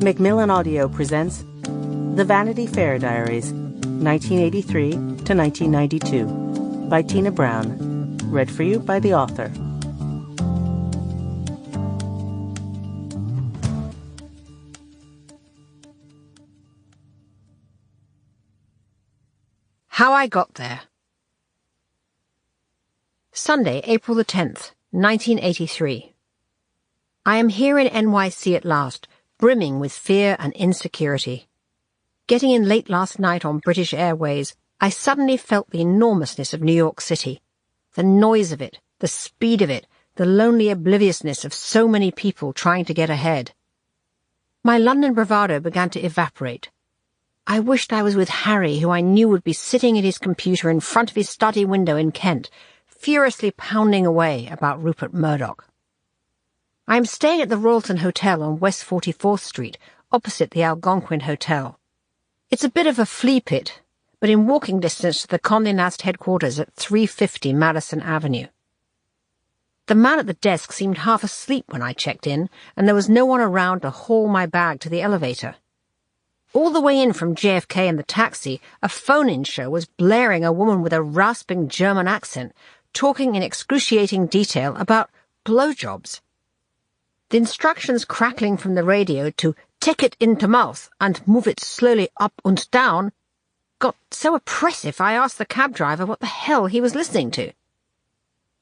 Macmillan Audio presents The Vanity Fair Diaries, 1983 to 1992, by Tina Brown, read for you by the author. How I Got There. Sunday, April the 10th, 1983. I am here in NYC at last, brimming with fear and insecurity. Getting in late last night on British Airways, I suddenly felt the enormousness of New York City, the noise of it, the speed of it, the lonely obliviousness of so many people trying to get ahead. My London bravado began to evaporate. I wished I was with Harry, who I knew would be sitting at his computer in front of his study window in Kent, furiously pounding away about Rupert Murdoch. I am staying at the Royalton Hotel on West 44th Street, opposite the Algonquin Hotel. It's a bit of a flea pit, but in walking distance to the Condé Nast headquarters at 350 Madison Avenue. The man at the desk seemed half asleep when I checked in, and there was no one around to haul my bag to the elevator. All the way in from JFK in the taxi, a phone-in show was blaring a woman with a rasping German accent, talking in excruciating detail about blowjobs. The instructions crackling from the radio to take it into mouth and move it slowly up and down got so oppressive I asked the cab driver what the hell he was listening to.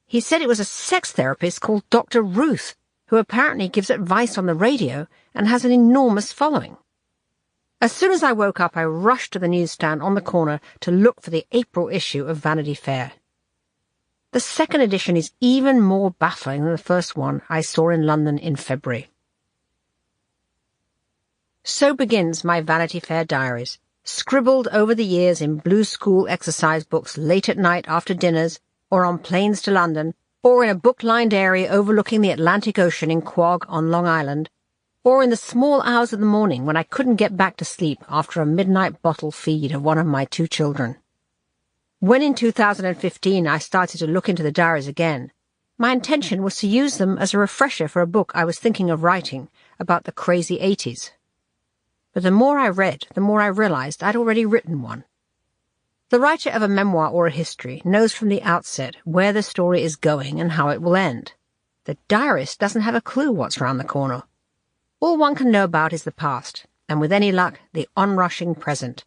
He said it was a sex therapist called Dr. Ruth, who apparently gives advice on the radio and has an enormous following. As soon as I woke up, I rushed to the newsstand on the corner to look for the April issue of Vanity Fair. The second edition is even more baffling than the first one I saw in London in February. So begins my Vanity Fair diaries, scribbled over the years in blue school exercise books late at night after dinners, or on planes to London, or in a book-lined area overlooking the Atlantic Ocean in Quogue on Long Island, or in the small hours of the morning when I couldn't get back to sleep after a midnight bottle feed of one of my two children. When in 2015 I started to look into the diaries again, my intention was to use them as a refresher for a book I was thinking of writing about the crazy 80s. But the more I read, the more I realized I'd already written one. The writer of a memoir or a history knows from the outset where the story is going and how it will end. The diarist doesn't have a clue what's round the corner. All one can know about is the past, and with any luck, the onrushing present.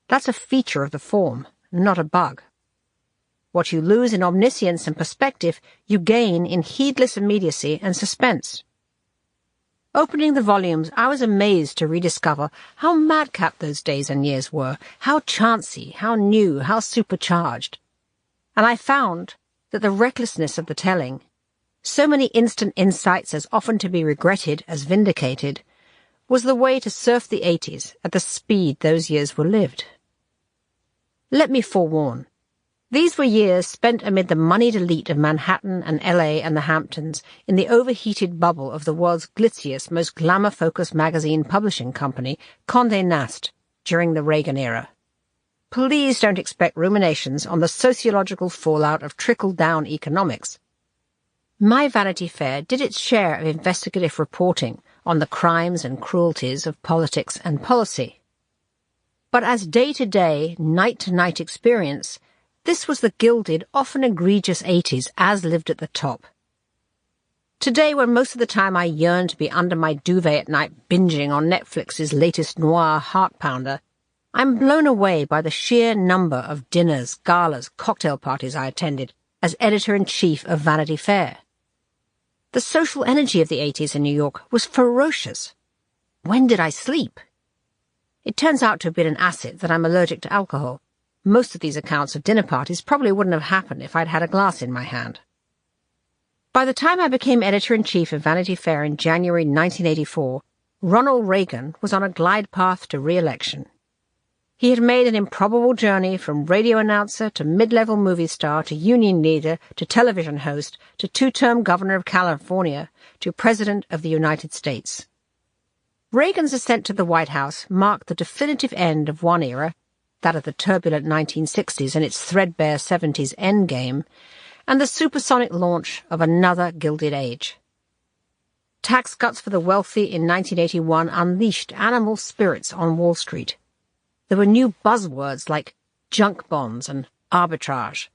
That's a feature of the form, not a bug. What you lose in omniscience and perspective, you gain in heedless immediacy and suspense. Opening the volumes, I was amazed to rediscover how madcap those days and years were, how chancy, how new, how supercharged. And I found that the recklessness of the telling, so many instant insights as often to be regretted as vindicated, was the way to surf the 80s at the speed those years were lived. Let me forewarn. These were years spent amid the moneyed elite of Manhattan and LA and the Hamptons in the overheated bubble of the world's glitziest, most glamour-focused magazine publishing company, Condé Nast, during the Reagan era. Please don't expect ruminations on the sociological fallout of trickle-down economics. My Vanity Fair did its share of investigative reporting on the crimes and cruelties of politics and policy. But as day-to-day, night-to-night experience, this was the gilded, often egregious 80s as lived at the top. Today, when most of the time I yearn to be under my duvet at night binging on Netflix's latest noir heart-pounder, I'm blown away by the sheer number of dinners, galas, cocktail parties I attended as editor-in-chief of Vanity Fair. The social energy of the 80s in New York was ferocious. When did I sleep? It turns out to have been an asset that I'm allergic to alcohol. Most of these accounts of dinner parties probably wouldn't have happened if I'd had a glass in my hand. By the time I became editor-in-chief of Vanity Fair in January 1984, Ronald Reagan was on a glide path to re-election. He had made an improbable journey from radio announcer to mid-level movie star to union leader to television host to two-term governor of California to President of the United States. Reagan's ascent to the White House marked the definitive end of one era, that of the turbulent 1960s and its threadbare 70s endgame, and the supersonic launch of another Gilded Age. Tax cuts for the wealthy in 1981 unleashed animal spirits on Wall Street. There were new buzzwords like junk bonds and arbitrage.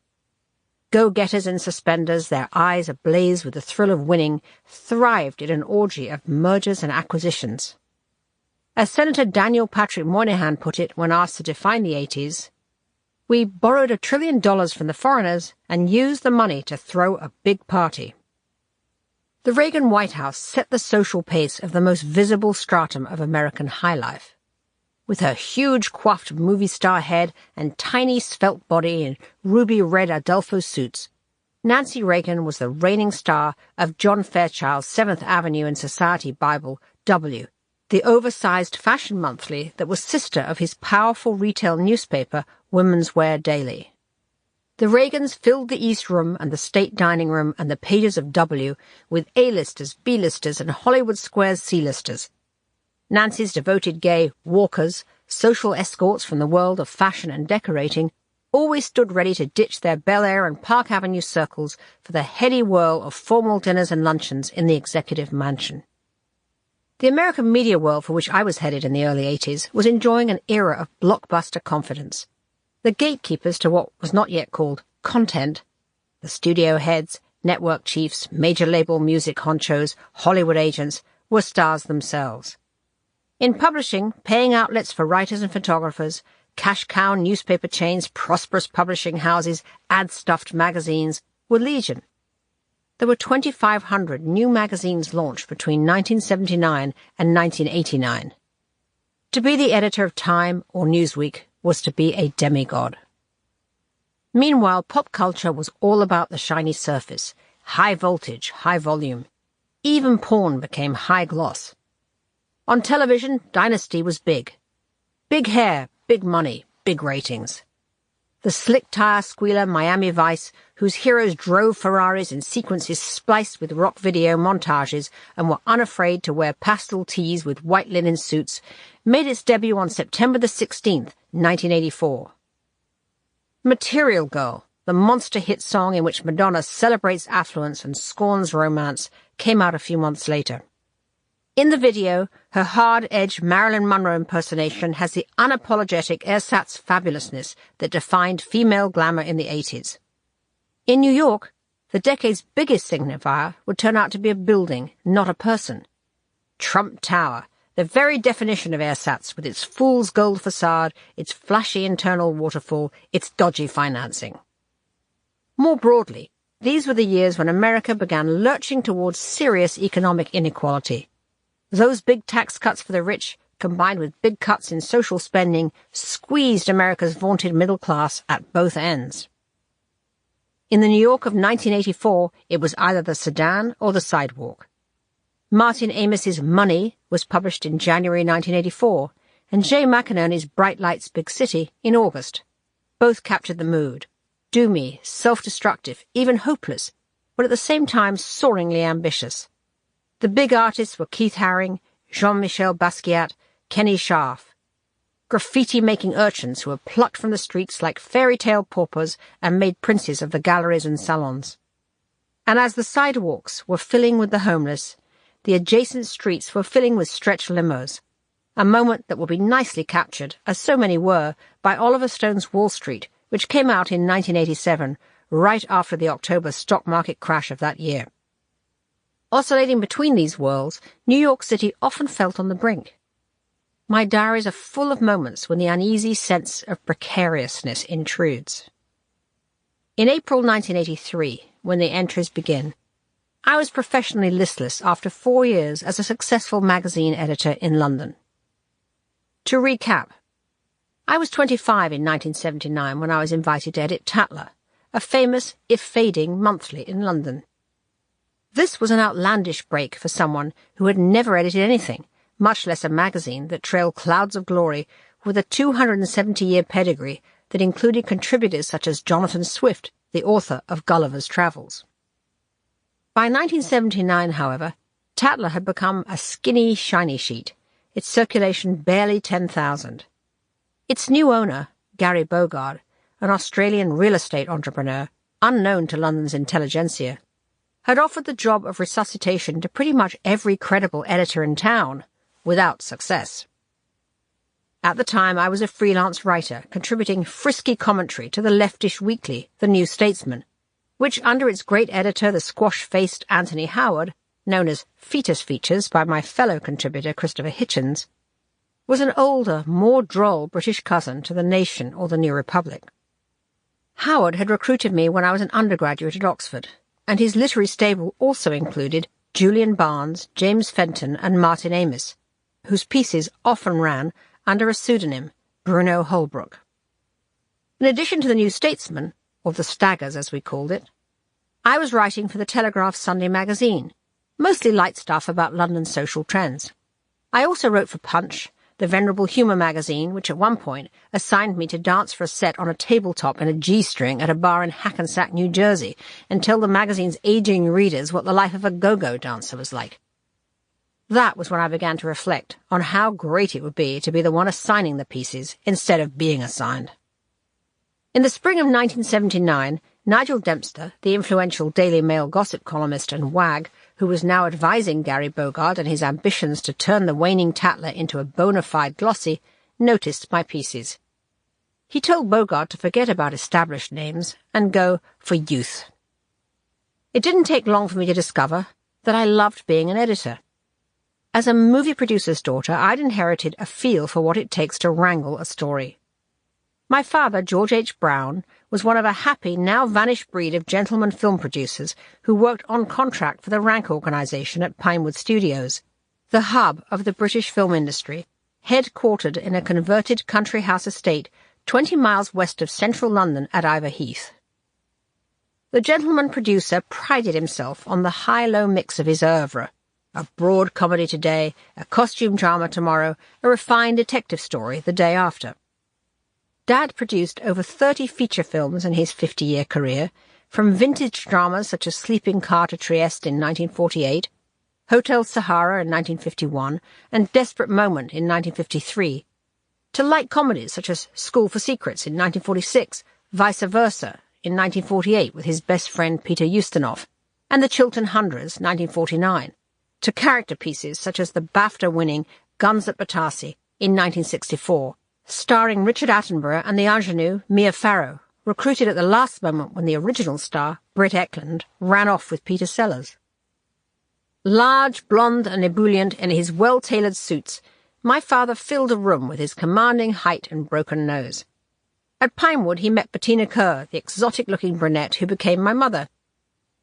Go-getters in suspenders, their eyes ablaze with the thrill of winning, thrived in an orgy of mergers and acquisitions. As Senator Daniel Patrick Moynihan put it when asked to define the 80s, "We borrowed $1 trillion from the foreigners and used the money to throw a big party." The Reagan White House set the social pace of the most visible stratum of American high life. With her huge coiffed movie star head and tiny svelte body in ruby red Adolfo suits, Nancy Reagan was the reigning star of John Fairchild's 7th Avenue and Society Bible, W, the oversized fashion monthly that was sister of his powerful retail newspaper, Women's Wear Daily. The Reagans filled the East Room and the State Dining Room and the pages of W with A-listers, B-listers, and Hollywood Square's C-listers. Nancy's devoted gay walkers, social escorts from the world of fashion and decorating, always stood ready to ditch their Bel Air and Park Avenue circles for the heady whirl of formal dinners and luncheons in the executive mansion. The American media world for which I was headed in the early 80s was enjoying an era of blockbuster confidence. The gatekeepers to what was not yet called content, the studio heads, network chiefs, major label music honchos, Hollywood agents, were stars themselves. In publishing, paying outlets for writers and photographers, cash cow newspaper chains, prosperous publishing houses, ad-stuffed magazines were legion. There were 2,500 new magazines launched between 1979 and 1989. To be the editor of Time or Newsweek was to be a demigod. Meanwhile, pop culture was all about the shiny surface, high voltage, high volume. Even porn became high gloss. On television, Dynasty was big. Big hair, big money, big ratings. The slick tire squealer Miami Vice, whose heroes drove Ferraris in sequences spliced with rock video montages and were unafraid to wear pastel tees with white linen suits, made its debut on September the 16th, 1984. Material Girl, the monster hit song in which Madonna celebrates affluence and scorns romance, came out a few months later. In the video, her hard-edged Marilyn Monroe impersonation has the unapologetic ersatz fabulousness that defined female glamour in the 80s. In New York, the decade's biggest signifier would turn out to be a building, not a person. Trump Tower, the very definition of ersatz, with its fool's gold facade, its flashy internal waterfall, its dodgy financing. More broadly, these were the years when America began lurching towards serious economic inequality. Those big tax cuts for the rich, combined with big cuts in social spending, squeezed America's vaunted middle class at both ends. In the New York of 1984, it was either the sedan or the sidewalk. Martin Amos's Money was published in January 1984, and Jay McInerney's Bright Lights, Big City in August. Both captured the mood. Doomy, self-destructive, even hopeless, but at the same time soaringly ambitious. The big artists were Keith Haring, Jean-Michel Basquiat, Kenny Scharf. Graffiti-making urchins who were plucked from the streets like fairy-tale paupers and made princes of the galleries and salons. And as the sidewalks were filling with the homeless, the adjacent streets were filling with stretch limos, a moment that will be nicely captured, as so many were, by Oliver Stone's Wall Street, which came out in 1987, right after the October stock market crash of that year. Oscillating between these worlds, New York City often felt on the brink. My diaries are full of moments when the uneasy sense of precariousness intrudes. In April 1983, when the entries begin, I was professionally listless after 4 years as a successful magazine editor in London. To recap, I was 25 in 1979 when I was invited to edit Tatler, a famous, if fading, monthly in London. This was an outlandish break for someone who had never edited anything, much less a magazine that trailed clouds of glory with a 270-year pedigree that included contributors such as Jonathan Swift, the author of Gulliver's Travels. By 1979, however, Tatler had become a skinny, shiny sheet, its circulation barely 10,000. Its new owner, Gary Bogard, an Australian real estate entrepreneur, unknown to London's intelligentsia, had offered the job of resuscitation to pretty much every credible editor in town, without success. At the time, I was a freelance writer, contributing frisky commentary to the leftish weekly, The New Statesman, which, under its great editor, the squash-faced Anthony Howard, known as Fetus Features by my fellow contributor Christopher Hitchens, was an older, more droll British cousin to The Nation or The New Republic. Howard had recruited me when I was an undergraduate at Oxford, and his literary stable also included Julian Barnes, James Fenton, and Martin Amis, whose pieces often ran under a pseudonym, Bruno Holbrook. In addition to The New Statesman, or The Staggers as we called it, I was writing for the Telegraph Sunday magazine, mostly light stuff about London's social trends. I also wrote for Punch, the venerable humour magazine, which at one point assigned me to dance for a set on a tabletop in a G-string at a bar in Hackensack, New Jersey, and tell the magazine's ageing readers what the life of a go-go dancer was like. That was when I began to reflect on how great it would be to be the one assigning the pieces instead of being assigned. In the spring of 1979, Nigel Dempster, the influential Daily Mail gossip columnist and wag, who was now advising Gary Bogart and his ambitions to turn the waning Tatler into a bona fide glossy, noticed my pieces. He told Bogart to forget about established names and go for youth. It didn't take long for me to discover that I loved being an editor. As a movie producer's daughter, I'd inherited a feel for what it takes to wrangle a story. My father, George H. Brown, was one of a happy, now vanished breed of gentleman film producers who worked on contract for the Rank Organisation at Pinewood Studios, the hub of the British film industry, headquartered in a converted country house estate 20 miles west of central London at Ivor Heath. The gentleman producer prided himself on the high-low mix of his oeuvre, a broad comedy today, a costume drama tomorrow, a refined detective story the day after. Dad produced over 30 feature films in his 50-year career, from vintage dramas such as Sleeping Car to Trieste in 1948, Hotel Sahara in 1951, and Desperate Moment in 1953, to light comedies such as School for Secrets in 1946, Vice Versa in 1948 with his best friend Peter Ustinov, and The Chiltern Hundreds 1949, to character pieces such as the BAFTA-winning Guns at Batasi in 1964, starring Richard Attenborough and the ingenue Mia Farrow, recruited at the last moment when the original star, Britt Ekland, ran off with Peter Sellers. Large, blonde and ebullient in his well-tailored suits, my father filled a room with his commanding height and broken nose. At Pinewood he met Bettina Kerr, the exotic-looking brunette who became my mother.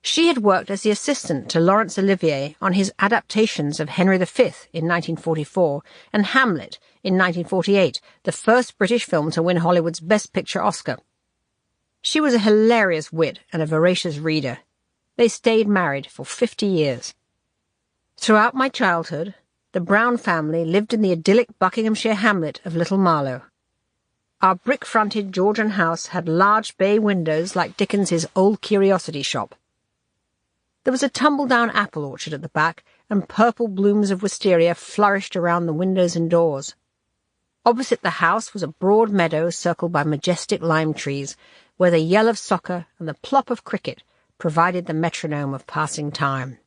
She had worked as the assistant to Laurence Olivier on his adaptations of Henry V in 1944 and Hamlet in 1948, the first British film to win Hollywood's Best Picture Oscar. She was a hilarious wit and a voracious reader. They stayed married for 50 years. Throughout my childhood, the Brown family lived in the idyllic Buckinghamshire hamlet of Little Marlow. Our brick-fronted Georgian house had large bay windows like Dickens's Old Curiosity Shop. There was a tumble-down apple orchard at the back, and purple blooms of wisteria flourished around the windows and doors. Opposite the house was a broad meadow circled by majestic lime trees, where the yell of soccer and the plop of cricket provided the metronome of passing time.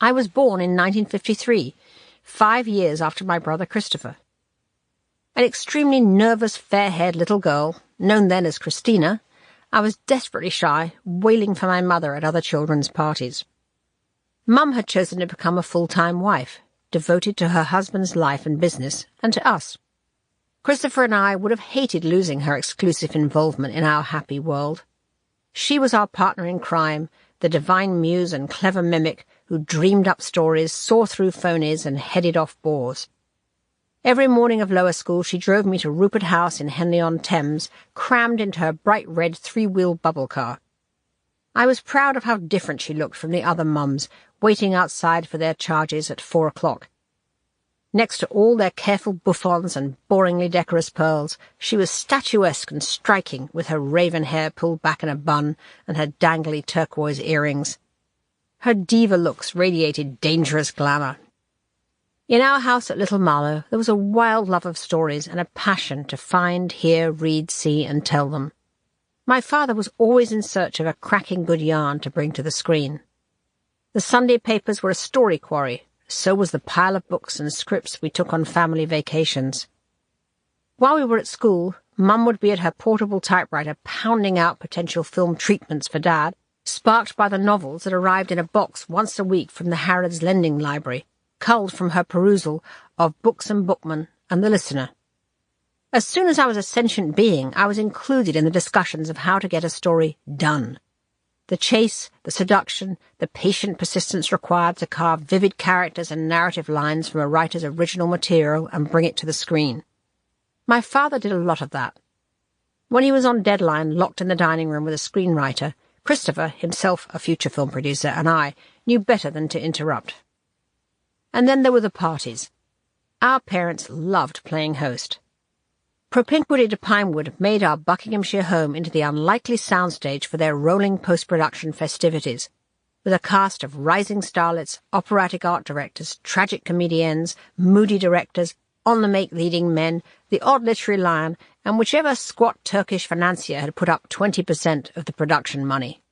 I was born in 1953, 5 years after my brother Christopher. An extremely nervous, fair-haired little girl, known then as Christina, I was desperately shy, wailing for my mother at other children's parties. Mum had chosen to become a full-time wife, devoted to her husband's life and business, and to us. Christopher and I would have hated losing her exclusive involvement in our happy world. She was our partner in crime, the divine muse and clever mimic who dreamed up stories, saw through phonies, and headed off bores. Every morning of lower school she drove me to Rupert House in Henley-on-Thames, crammed into her bright red three-wheeled bubble car. I was proud of how different she looked from the other mums, waiting outside for their charges at 4 o'clock. Next to all their careful bouffants and boringly decorous pearls, she was statuesque and striking, with her raven hair pulled back in a bun and her dangly turquoise earrings. Her diva looks radiated dangerous glamour. In our house at Little Marlow there was a wild love of stories and a passion to find, hear, read, see, and tell them. My father was always in search of a cracking good yarn to bring to the screen. The Sunday papers were a story quarry, so was the pile of books and scripts we took on family vacations. While we were at school, Mum would be at her portable typewriter pounding out potential film treatments for Dad, sparked by the novels that arrived in a box once a week from the Harrods Lending Library, culled from her perusal of Books and Bookmen and The Listener. As soon as I was a sentient being, I was included in the discussions of how to get a story done. The chase, the seduction, the patient persistence required to carve vivid characters and narrative lines from a writer's original material and bring it to the screen. My father did a lot of that. When he was on deadline, locked in the dining room with a screenwriter, Christopher, himself a future film producer, and I knew better than to interrupt. And then there were the parties. Our parents loved playing host. Propinquity to Pinewood made our Buckinghamshire home into the unlikely soundstage for their rolling post-production festivities, with a cast of rising starlets, operatic art directors, tragic comedians, moody directors, on-the-make leading men, the odd literary lion, and whichever squat Turkish financier had put up 20% of the production money.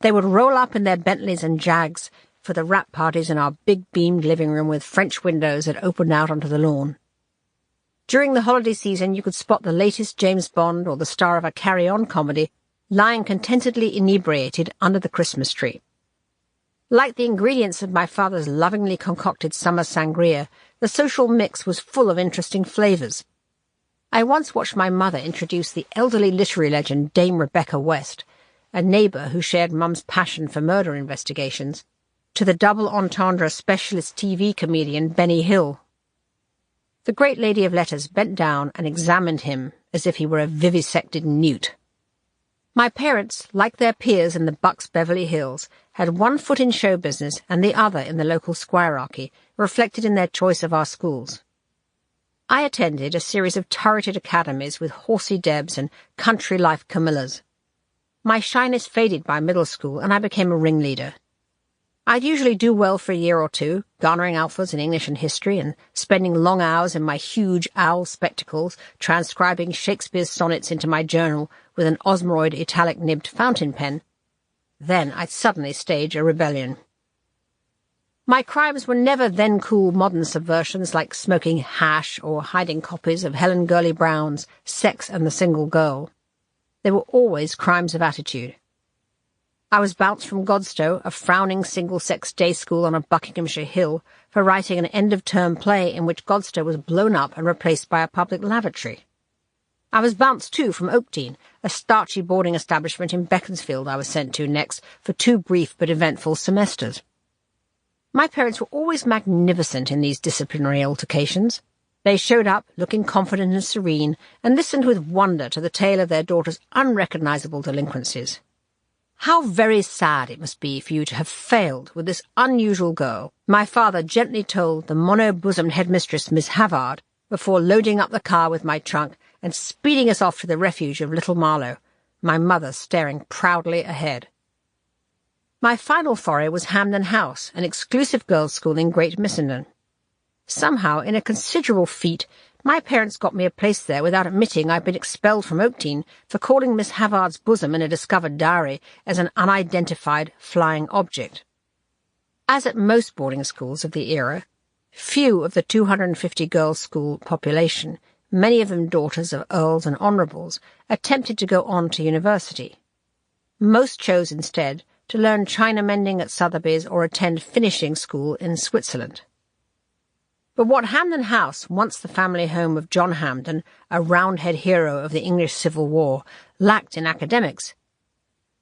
They would roll up in their Bentleys and Jags for the wrap parties in our big-beamed living room with French windows that opened out onto the lawn. During the holiday season, you could spot the latest James Bond or the star of a carry-on comedy lying contentedly inebriated under the Christmas tree. Like the ingredients of my father's lovingly concocted summer sangria, the social mix was full of interesting flavours. I once watched my mother introduce the elderly literary legend Dame Rebecca West, a neighbour who shared Mum's passion for murder investigations, to the double entendre specialist TV comedian Benny Hill. The great lady of letters bent down and examined him as if he were a vivisected newt. My parents, like their peers in the Bucks Beverly Hills, had one foot in show business and the other in the local squirearchy, reflected in their choice of our schools. I attended a series of turreted academies with horsey Debs and country life Camillas. My shyness faded by middle school, and I became a ringleader. I'd usually do well for a year or two, garnering alphas in English and history and spending long hours in my huge owl spectacles transcribing Shakespeare's sonnets into my journal with an Osmeroid italic-nibbed fountain pen. Then I'd suddenly stage a rebellion. My crimes were never then-cool modern subversions like smoking hash or hiding copies of Helen Gurley Brown's Sex and the Single Girl. They were always crimes of attitude. I was bounced from Godstow, a frowning single-sex day school on a Buckinghamshire hill, for writing an end-of-term play in which Godstow was blown up and replaced by a public lavatory. I was bounced, too, from Oakdean, a starchy boarding establishment in Beaconsfield I was sent to next for 2 brief but eventful semesters. My parents were always magnificent in these disciplinary altercations. They showed up, looking confident and serene, and listened with wonder to the tale of their daughter's unrecognisable delinquencies. How very sad it must be for you to have failed with this unusual girl, my father gently told the mono-bosomed headmistress, Miss Havard, before loading up the car with my trunk and speeding us off to the refuge of Little Marlow, my mother staring proudly ahead. My final foray was Hamden House, an exclusive girls' school in Great Missenden. Somehow, in a considerable feat, my parents got me a place there without admitting I'd been expelled from Oakdean for calling Miss Havard's bosom in a discovered diary as an unidentified flying object. As at most boarding schools of the era, few of the 250 girls' school population, many of them daughters of earls and honourables, attempted to go on to university. Most chose instead to learn china mending at Sotheby's or attend finishing school in Switzerland. But what Hamden House, once the family home of John Hampden, a Roundhead hero of the English Civil War, lacked in academics,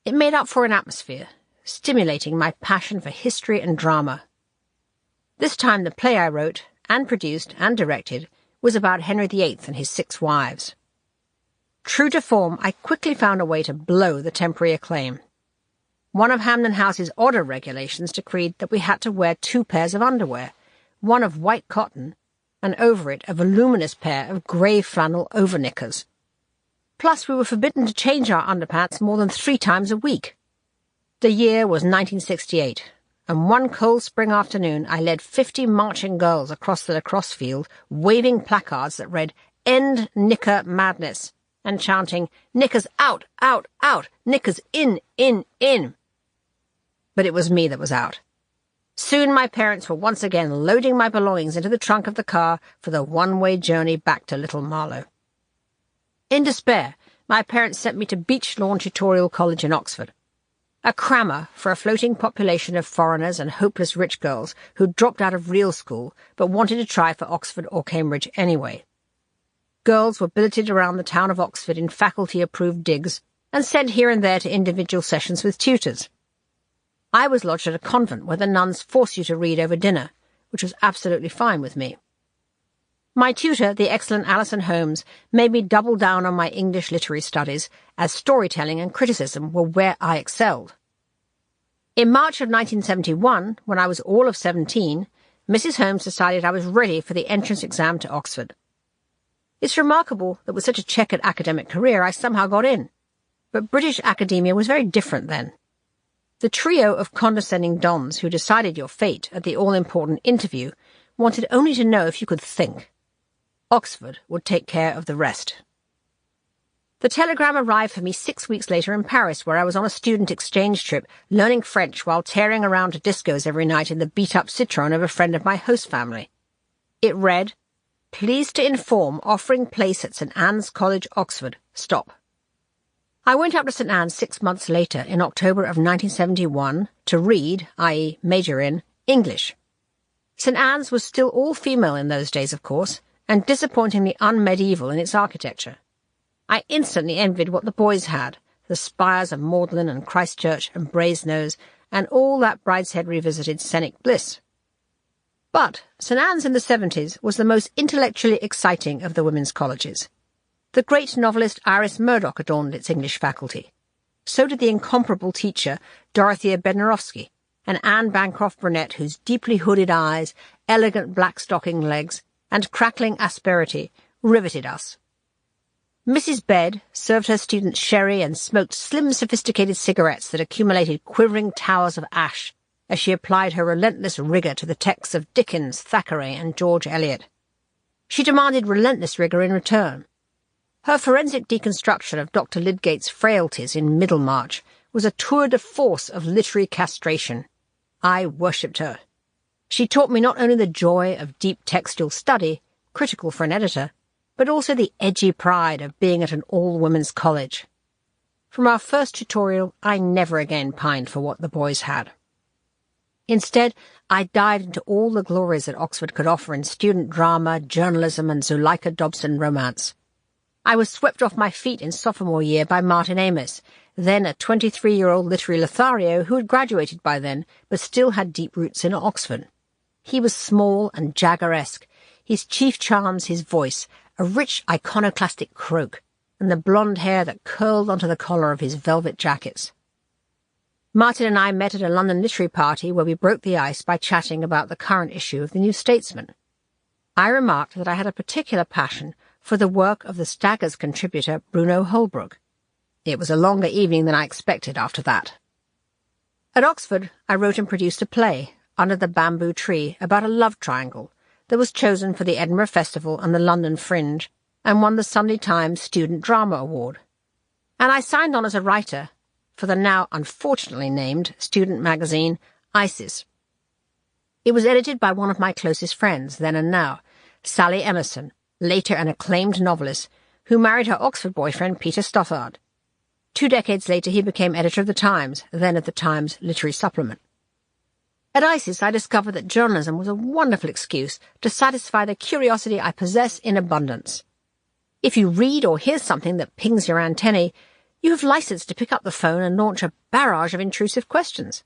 it made up for in atmosphere, stimulating my passion for history and drama. This time the play I wrote, and produced, and directed, was about Henry VIII and his 6 wives. True to form, I quickly found a way to blow the temporary acclaim. One of Hamden House's odder regulations decreed that we had to wear 2 pairs of underwear, one of white cotton, and over it a voluminous pair of grey flannel overknickers. Plus we were forbidden to change our underpants more than 3 times a week. The year was 1968, and one cold spring afternoon I led 50 marching girls across the lacrosse field, waving placards that read, "End Knicker Madness," and chanting, "Knickers out, out, out, knickers in, in, in." But it was me that was out. Soon my parents were once again loading my belongings into the trunk of the car for the one-way journey back to Little Marlow. In despair, my parents sent me to Beach Lawn Tutorial College in Oxford, a crammer for a floating population of foreigners and hopeless rich girls who'd dropped out of real school but wanted to try for Oxford or Cambridge anyway. Girls were billeted around the town of Oxford in faculty-approved digs and sent here and there to individual sessions with tutors. I was lodged at a convent where the nuns force you to read over dinner, which was absolutely fine with me. My tutor, the excellent Alison Holmes, made me double down on my English literary studies, as storytelling and criticism were where I excelled. In March of 1971, when I was all of 17, Mrs. Holmes decided I was ready for the entrance exam to Oxford. It's remarkable that with such a checkered academic career I somehow got in, but British academia was very different then. The trio of condescending dons who decided your fate at the all-important interview wanted only to know if you could think. Oxford would take care of the rest. The telegram arrived for me 6 weeks later in Paris, where I was on a student exchange trip, learning French while tearing around to discos every night in the beat-up Citroën of a friend of my host family. It read, "Pleased to inform offering place at St. Anne's College, Oxford. Stop." I went up to St. Anne's 6 months later, in October of 1971, to read, i.e. major in, English. St. Anne's was still all-female in those days, of course, and disappointingly unmedieval in its architecture. I instantly envied what the boys had, the spires of Magdalen and Christchurch and Brasenose, and all that Brideshead revisited scenic bliss. But St. Anne's in the 70s was the most intellectually exciting of the women's colleges. The great novelist Iris Murdoch adorned its English faculty. So did the incomparable teacher Dorothea Bednarowski, and Anne Bancroft Burnett, whose deeply hooded eyes, elegant black stocking legs, and crackling asperity riveted us. Mrs. Bed served her students sherry and smoked slim, sophisticated cigarettes that accumulated quivering towers of ash as she applied her relentless rigour to the texts of Dickens, Thackeray, and George Eliot. She demanded relentless rigour in return. Her forensic deconstruction of Dr. Lydgate's frailties in Middlemarch was a tour de force of literary castration. I worshipped her. She taught me not only the joy of deep textual study, critical for an editor, but also the edgy pride of being at an all-women's college. From our first tutorial, I never again pined for what the boys had. Instead, I dived into all the glories that Oxford could offer in student drama, journalism, and Zuleika Dobson romance. I was swept off my feet in sophomore year by Martin Amis, then a 23-year-old literary Lothario who had graduated by then, but still had deep roots in Oxford. He was small and Jagger-esque, his chief charms his voice, a rich iconoclastic croak, and the blonde hair that curled onto the collar of his velvet jackets. Martin and I met at a London literary party where we broke the ice by chatting about the current issue of the New Statesman. I remarked that I had a particular passion for the work of the Staggers contributor Bruno Holbrook. It was a longer evening than I expected after that. At Oxford, I wrote and produced a play, Under the Bamboo Tree, about a love triangle that was chosen for the Edinburgh Festival and the London Fringe and won the Sunday Times Student Drama Award. And I signed on as a writer for the now unfortunately named student magazine Isis. It was edited by one of my closest friends, then and now, Sally Emerson, later an acclaimed novelist, who married her Oxford boyfriend Peter Stothard. 2 decades later he became editor of the Times, then of the Times Literary Supplement. At ISIS I discovered that journalism was a wonderful excuse to satisfy the curiosity I possess in abundance. If you read or hear something that pings your antennae, you have license to pick up the phone and launch a barrage of intrusive questions.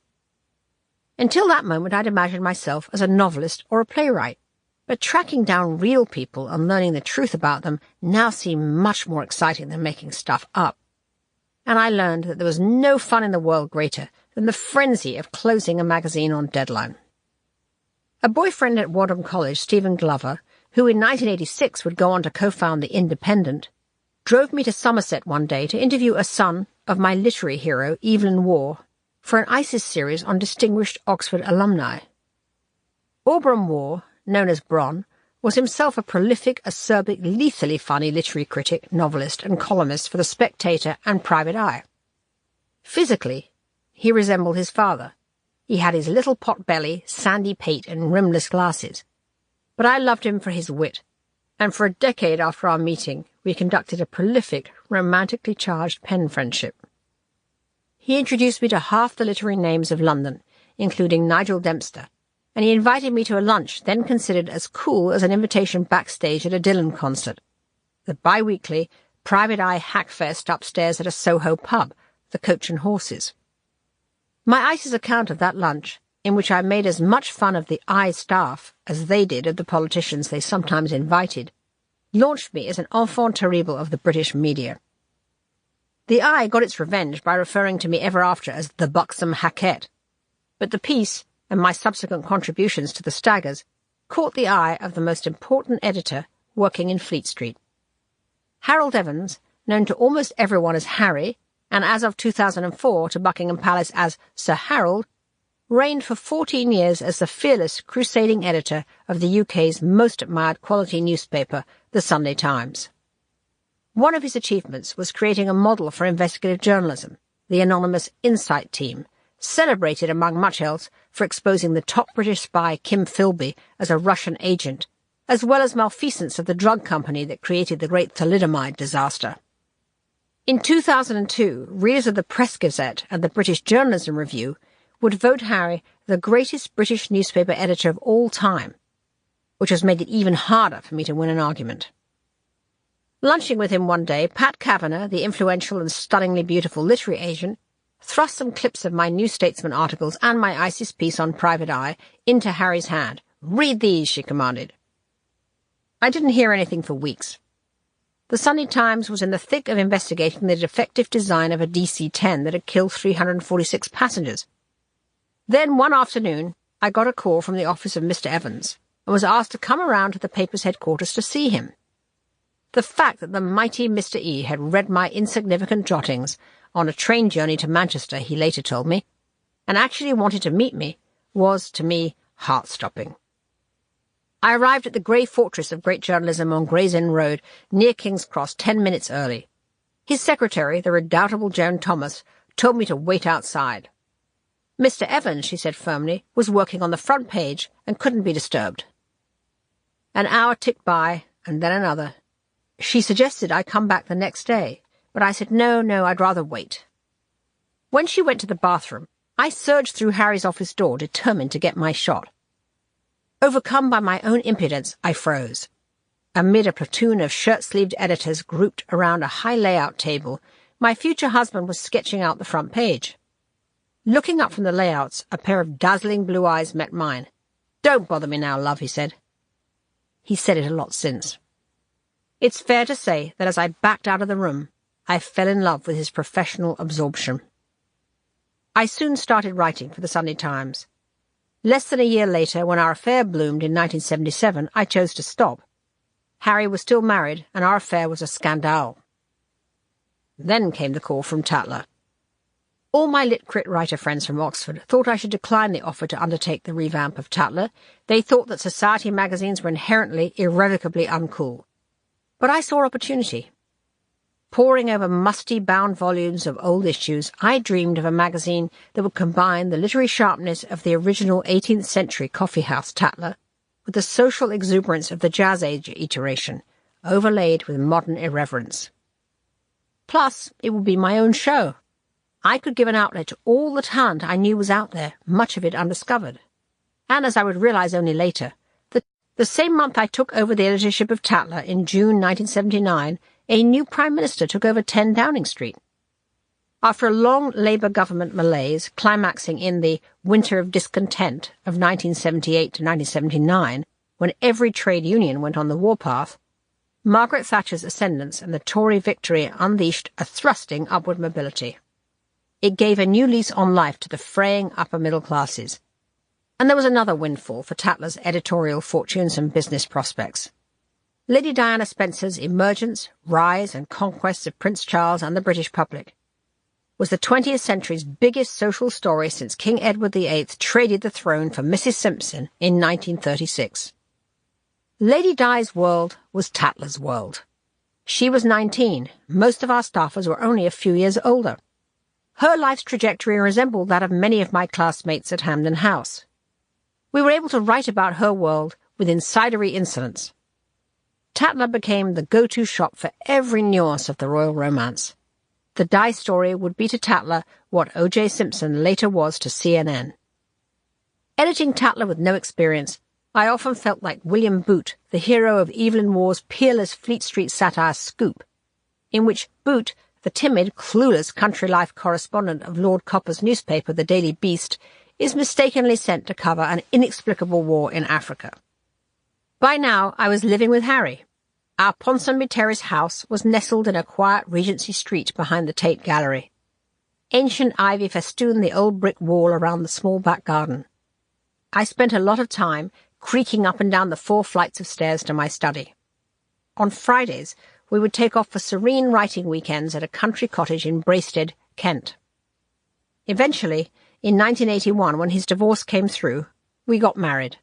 Until that moment I'd imagined myself as a novelist or a playwright. But tracking down real people and learning the truth about them now seemed much more exciting than making stuff up. And I learned that there was no fun in the world greater than the frenzy of closing a magazine on deadline. A boyfriend at Wadham College, Stephen Glover, who in 1986 would go on to co-found The Independent, drove me to Somerset one day to interview a son of my literary hero, Evelyn Waugh, for an ISIS series on distinguished Oxford alumni. Aubrey Waugh, known as Bron, was himself a prolific, acerbic, lethally funny literary critic, novelist, and columnist for The Spectator and Private Eye. Physically, he resembled his father. He had his little pot belly, sandy pate, and rimless glasses. But I loved him for his wit, and for a decade after our meeting, we conducted a prolific, romantically charged pen friendship. He introduced me to half the literary names of London, including Nigel Dempster, and he invited me to a lunch then considered as cool as an invitation backstage at a Dylan concert, the bi-weekly Private Eye Hackfest upstairs at a Soho pub, the Coach and Horses. My Ice's account of that lunch, in which I made as much fun of the Eye staff as they did of the politicians they sometimes invited, launched me as an enfant terrible of the British media. The Eye got its revenge by referring to me ever after as the buxom Hackett, but the piece, and my subsequent contributions to the Staggers, caught the eye of the most important editor working in Fleet Street. Harold Evans, known to almost everyone as Harry, and as of 2004 to Buckingham Palace as Sir Harold, reigned for 14 years as the fearless, crusading editor of the UK's most admired quality newspaper, The Sunday Times. One of his achievements was creating a model for investigative journalism, the anonymous Insight Team, celebrated among much else for exposing the top British spy Kim Philby as a Russian agent, as well as malfeasance of the drug company that created the great thalidomide disaster. In 2002, readers of the Press Gazette and the British Journalism Review would vote Harry the greatest British newspaper editor of all time, which has made it even harder for me to win an argument. Lunching with him one day, Pat Kavanagh, the influential and stunningly beautiful literary agent, thrust some clips of my New Statesman articles and my ISIS piece on Private Eye into Harry's hand. "Read these," she commanded. I didn't hear anything for weeks. The Sunday Times was in the thick of investigating the defective design of a DC-10 that had killed 346 passengers. Then one afternoon, I got a call from the office of Mr. Evans and was asked to come around to the paper's headquarters to see him. The fact that the mighty Mr. E had read my insignificant jottings on a train journey to Manchester, he later told me, and actually wanted to meet me, was, to me, heart-stopping. I arrived at the grey fortress of great journalism on Gray's Inn Road, near King's Cross, 10 minutes early. His secretary, the redoubtable Joan Thomas, told me to wait outside. Mr. Evans, she said firmly, was working on the front page and couldn't be disturbed. An hour ticked by, and then another. She suggested I come back the next day, but I said no, I'd rather wait. When she went to the bathroom, I surged through Harry's office door, determined to get my shot. Overcome by my own impudence, I froze. Amid a platoon of shirt-sleeved editors grouped around a high layout table, my future husband was sketching out the front page. Looking up from the layouts, a pair of dazzling blue eyes met mine. "Don't bother me now, love," he said. He's said it a lot since. It's fair to say that as I backed out of the room, I fell in love with his professional absorption. I soon started writing for the Sunday Times. Less than a year later, when our affair bloomed in 1977, I chose to stop. Harry was still married, and our affair was a scandal. Then came the call from Tatler. All my lit-crit writer friends from Oxford thought I should decline the offer to undertake the revamp of Tatler. They thought that society magazines were inherently, irrevocably uncool. But I saw opportunity. Poring over musty bound volumes of old issues, I dreamed of a magazine that would combine the literary sharpness of the original 18th century coffeehouse Tatler with the social exuberance of the Jazz Age iteration, overlaid with modern irreverence. Plus, it would be my own show. I could give an outlet to all the talent I knew was out there, much of it undiscovered. And as I would realize only later, the same month I took over the editorship of Tatler in June 1979, a new Prime Minister took over 10 Downing Street. After a long Labour government malaise, climaxing in the Winter of Discontent of 1978 to 1979, when every trade union went on the warpath, Margaret Thatcher's ascendance and the Tory victory unleashed a thrusting upward mobility. It gave a new lease on life to the fraying upper middle classes. And there was another windfall for Tatler's editorial fortunes and business prospects. Lady Diana Spencer's emergence, rise, and conquest of Prince Charles and the British public was the 20th century's biggest social story since King Edward VIII traded the throne for Mrs. Simpson in 1936. Lady Di's world was Tatler's world. She was 19. Most of our staffers were only a few years older. Her life's trajectory resembled that of many of my classmates at Hampden House. We were able to write about her world with insidery insolence. Tatler became the go-to shop for every nuance of the royal romance. The Di story would be to Tatler what O.J. Simpson later was to CNN. Editing Tatler with no experience, I often felt like William Booth, the hero of Evelyn Waugh's peerless Fleet Street satire Scoop, in which Booth, the timid, clueless country life correspondent of Lord Copper's newspaper, The Daily Beast, is mistakenly sent to cover an inexplicable war in Africa. By now, I was living with Harry. Our Ponsonby Terrace house was nestled in a quiet Regency street behind the Tate Gallery. Ancient ivy festooned the old brick wall around the small back garden. I spent a lot of time creaking up and down the 4 flights of stairs to my study. On Fridays, we would take off for serene writing weekends at a country cottage in Braested, Kent. Eventually, in 1981, when his divorce came through, we got married.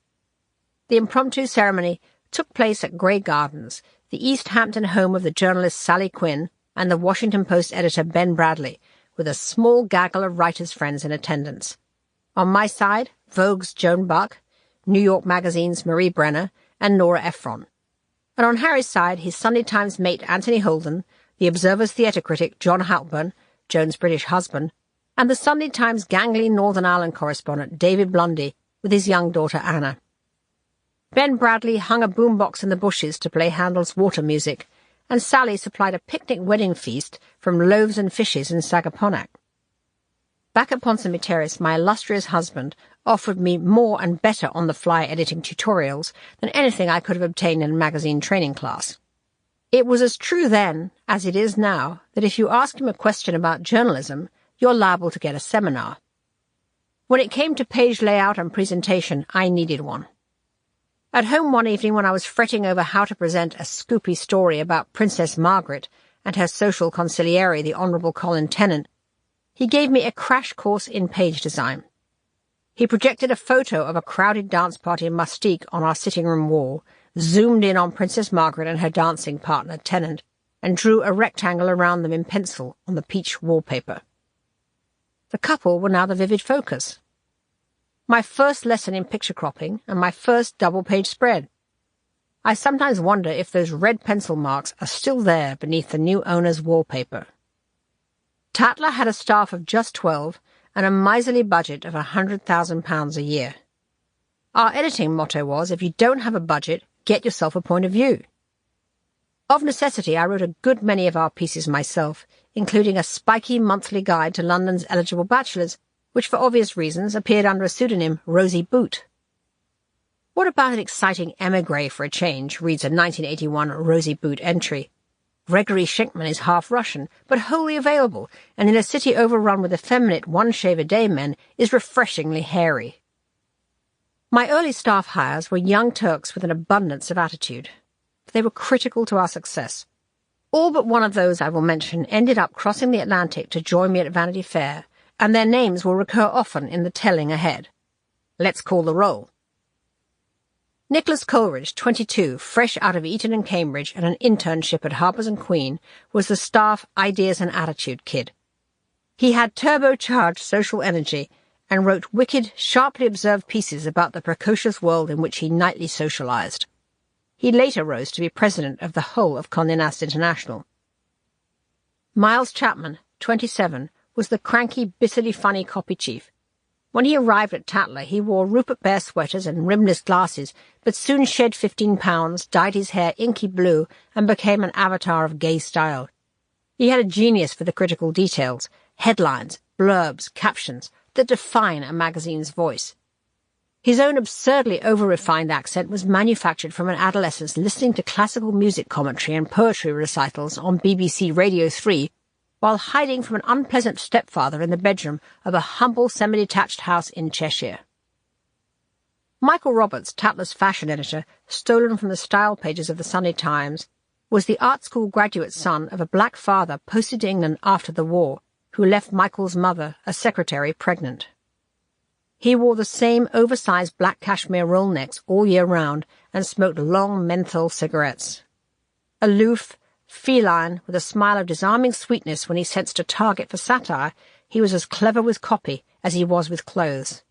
The impromptu ceremony took place at Grey Gardens, the East Hampton home of the journalist Sally Quinn and the Washington Post editor Ben Bradley, with a small gaggle of writers' friends in attendance. On my side, Vogue's Joan Buck, New York Magazine's Marie Brenner, and Nora Ephron. And on Harry's side, his Sunday Times mate Anthony Holden, the Observer's theatre critic John Halpern, Joan's British husband, and the Sunday Times gangly Northern Ireland correspondent David Blundy with his young daughter Anna. Ben Bradley hung a boombox in the bushes to play Handel's water music, and Sally supplied a picnic wedding feast from loaves and fishes in Sagaponack. Back at Ponsonby Terrace, my illustrious husband offered me more and better on-the-fly editing tutorials than anything I could have obtained in a magazine training class. It was as true then as it is now that if you ask him a question about journalism, you're liable to get a seminar. When it came to page layout and presentation, I needed one. At home one evening when I was fretting over how to present a scoopy story about Princess Margaret and her social consigliere, the Honourable Colin Tennant, he gave me a crash course in page design. He projected a photo of a crowded dance party in Mustique on our sitting-room wall, zoomed in on Princess Margaret and her dancing partner, Tennant, and drew a rectangle around them in pencil on the peach wallpaper. The couple were now the vivid focus. My first lesson in picture cropping and my first double-page spread. I sometimes wonder if those red pencil marks are still there beneath the new owner's wallpaper. Tatler had a staff of just 12 and a miserly budget of £100,000 a year. Our editing motto was, if you don't have a budget, get yourself a point of view. Of necessity, I wrote a good many of our pieces myself, including a spiky monthly guide to London's eligible bachelors, which for obvious reasons appeared under a pseudonym Rosie Boot. What about an exciting emigre for a change, reads a 1981 Rosie Boot entry. Gregory Schenkman is half Russian, but wholly available, and in a city overrun with effeminate one-shave-a-day men is refreshingly hairy. My early staff hires were young Turks with an abundance of attitude. They were critical to our success. All but one of those I will mention ended up crossing the Atlantic to join me at Vanity Fair, and their names will recur often in the telling ahead. Let's call the roll. Nicholas Coleridge, 22, fresh out of Eton and Cambridge and an internship at Harper's and Queen, was the staff ideas and attitude kid. He had turbocharged social energy and wrote wicked, sharply observed pieces about the precocious world in which he nightly socialized. He later rose to be president of the whole of Condé Nast International. Miles Chapman, 27, was the cranky, bitterly funny copy chief. When he arrived at Tatler, he wore Rupert Bear sweaters and rimless glasses, but soon shed 15 pounds, dyed his hair inky blue, and became an avatar of gay style. He had a genius for the critical details, headlines, blurbs, captions, that define a magazine's voice. His own absurdly over-refined accent was manufactured from an adolescence listening to classical music commentary and poetry recitals on BBC Radio 3, while hiding from an unpleasant stepfather in the bedroom of a humble semi-detached house in Cheshire. Michael Roberts, Tatler's fashion editor, stolen from the style pages of the Sunday Times, was the art school graduate son of a black father posted to England after the war, who left Michael's mother, a secretary, pregnant. He wore the same oversized black cashmere roll necks all year round and smoked long menthol cigarettes. Aloof, feline, with a smile of disarming sweetness when he sensed a target for satire, he was as clever with copy as he was with clothes.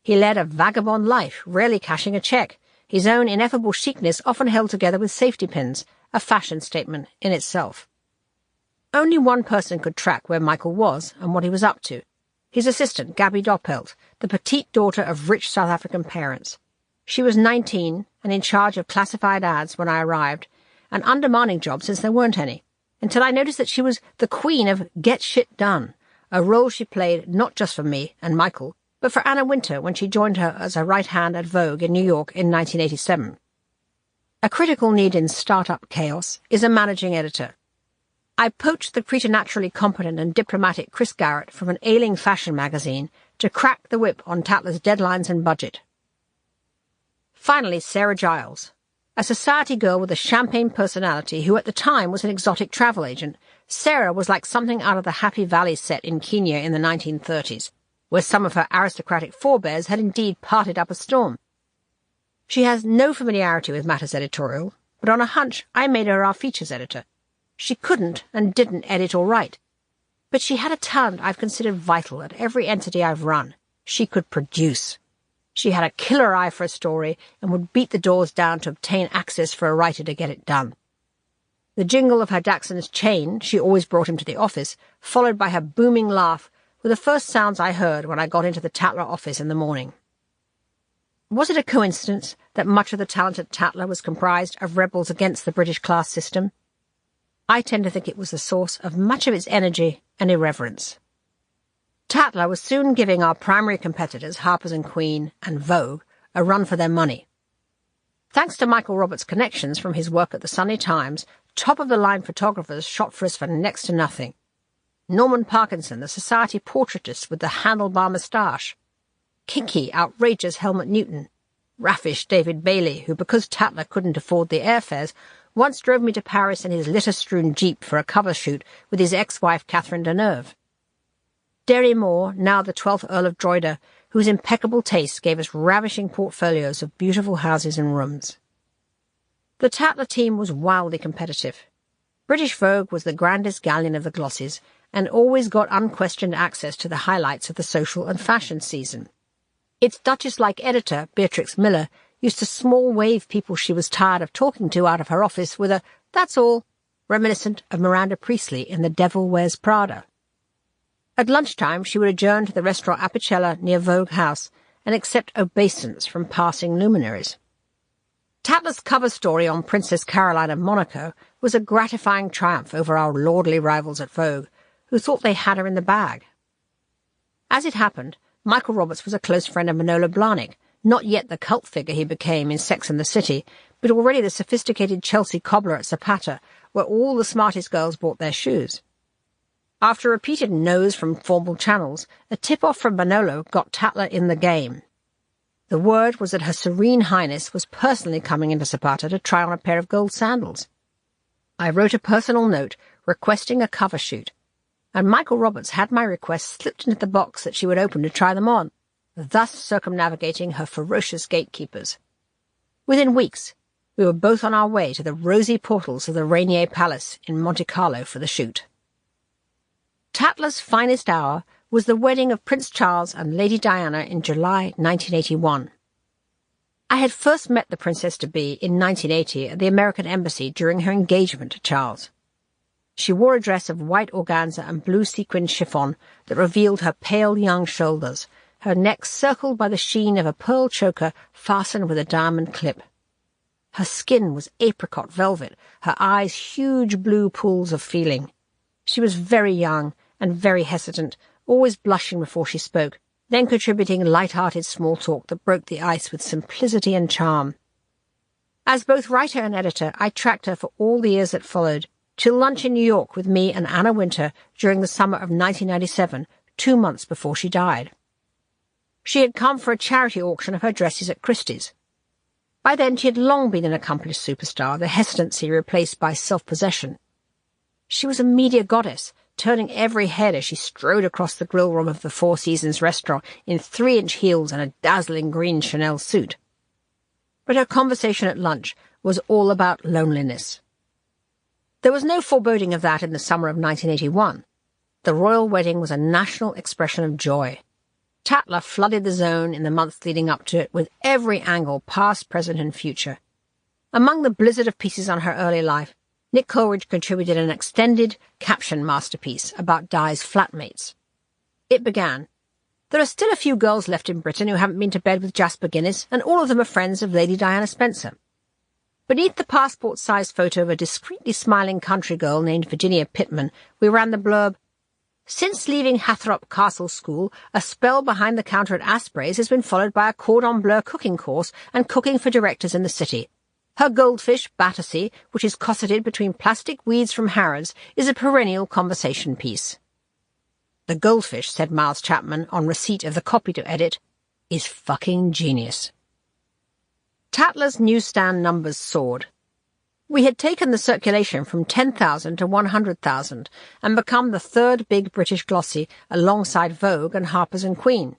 He led a vagabond life, rarely cashing a cheque, his own ineffable chicness often held together with safety pins, a fashion statement in itself. Only one person could track where Michael was and what he was up to. His assistant, Gabby Doppelt, the petite daughter of rich South African parents. She was 19 and in charge of classified ads when I arrived, an undemanding job since there weren't any, until I noticed that she was the queen of get shit done, a role she played not just for me and Michael, but for Anna Wintour when she joined her as a right-hand at Vogue in New York in 1987. A critical need in start-up chaos is a managing editor. I poached the preternaturally competent and diplomatic Chris Garrett from an ailing fashion magazine to crack the whip on Tatler's deadlines and budget. Finally, Sarah Giles, a society girl with a champagne personality who at the time was an exotic travel agent. Sarah was like something out of the Happy Valley set in Kenya in the 1930s, where some of her aristocratic forebears had indeed parted up a storm. She has no familiarity with matters editorial, but on a hunch I made her our features editor. She couldn't and didn't edit or write, but she had a talent I've considered vital at every entity I've run. She could produce. She had a killer eye for a story and would beat the doors down to obtain access for a writer to get it done. The jingle of her Dachshund's chain, she always brought him to the office, followed by her booming laugh, were the first sounds I heard when I got into the Tatler office in the morning. Was it a coincidence that much of the talent at Tatler was comprised of rebels against the British class system? I tend to think it was the source of much of its energy and irreverence. Tatler was soon giving our primary competitors, Harper's and Queen and Vogue, a run for their money. Thanks to Michael Roberts' connections from his work at the Sunday Times, top-of-the-line photographers shot for us for next to nothing. Norman Parkinson, the society portraitist with the handlebar moustache. Kinky, outrageous Helmut Newton. Raffish David Bailey, who, because Tatler couldn't afford the airfares, once drove me to Paris in his litter-strewn jeep for a cover shoot with his ex-wife Catherine Deneuve. Derry Moore, now the 12th Earl of Drogheda, whose impeccable taste gave us ravishing portfolios of beautiful houses and rooms. The Tatler team was wildly competitive. British Vogue was the grandest galleon of the glosses, and always got unquestioned access to the highlights of the social and fashion season. Its Duchess-like editor, Beatrix Miller, used to small-wave people she was tired of talking to out of her office with a "that's all," reminiscent of Miranda Priestley in The Devil Wears Prada. At lunchtime she would adjourn to the restaurant Apicella near Vogue House and accept obeisance from passing luminaries. Tatler's cover story on Princess Caroline of Monaco was a gratifying triumph over our lordly rivals at Vogue, who thought they had her in the bag. As it happened, Michael Roberts was a close friend of Manohla Blahnik, not yet the cult figure he became in Sex and the City, but already the sophisticated Chelsea cobbler at Zapata, where all the smartest girls bought their shoes. After repeated no's from formal channels, a tip-off from Manolo got Tatler in the game. The word was that Her Serene Highness was personally coming into Zapata to try on a pair of gold sandals. I wrote a personal note requesting a cover shoot, and Michael Roberts had my request slipped into the box that she would open to try them on, thus circumnavigating her ferocious gatekeepers. Within weeks, we were both on our way to the rosy portals of the Rainier Palace in Monte Carlo for the shoot. Tatler's finest hour was the wedding of Prince Charles and Lady Diana in July 1981. I had first met the Princess-to-be in 1980 at the American Embassy during her engagement to Charles. She wore a dress of white organza and blue sequined chiffon that revealed her pale young shoulders, her neck circled by the sheen of a pearl choker fastened with a diamond clip. Her skin was apricot velvet, her eyes huge blue pools of feeling. She was very young and very hesitant, always blushing before she spoke, then contributing light-hearted small talk that broke the ice with simplicity and charm. As both writer and editor, I tracked her for all the years that followed, till lunch in New York with me and Anna Wintour during the summer of 1997, 2 months before she died. She had come for a charity auction of her dresses at Christie's. By then she had long been an accomplished superstar, the hesitancy replaced by self-possession. She was a media goddess, turning every head as she strode across the grill room of the Four Seasons restaurant in 3-inch heels and a dazzling green Chanel suit. but her conversation at lunch was all about loneliness. There was no foreboding of that in the summer of 1981. The royal wedding was a national expression of joy. Tatler flooded the zone in the months leading up to it with every angle, past, present, and future. Among the blizzard of pieces on her early life, Nick Coleridge contributed an extended caption masterpiece about Di's flatmates. It began, "There are still a few girls left in Britain who haven't been to bed with Jasper Guinness, and all of them are friends of Lady Diana Spencer." Beneath the passport-sized photo of a discreetly smiling country girl named Virginia Pittman, we ran the blurb, "Since leaving Hathrop Castle School, a spell behind the counter at Asprey's has been followed by a cordon bleu cooking course and cooking for directors in the city. Her goldfish, Battersea, which is cosseted between plastic weeds from Harrods, is a perennial conversation piece." "The goldfish," said Miles Chapman on receipt of the copy to edit, "is fucking genius." Tatler's newsstand numbers soared. We had taken the circulation from 10,000 to 100,000 and become the third big British glossy alongside Vogue and Harper's and Queen.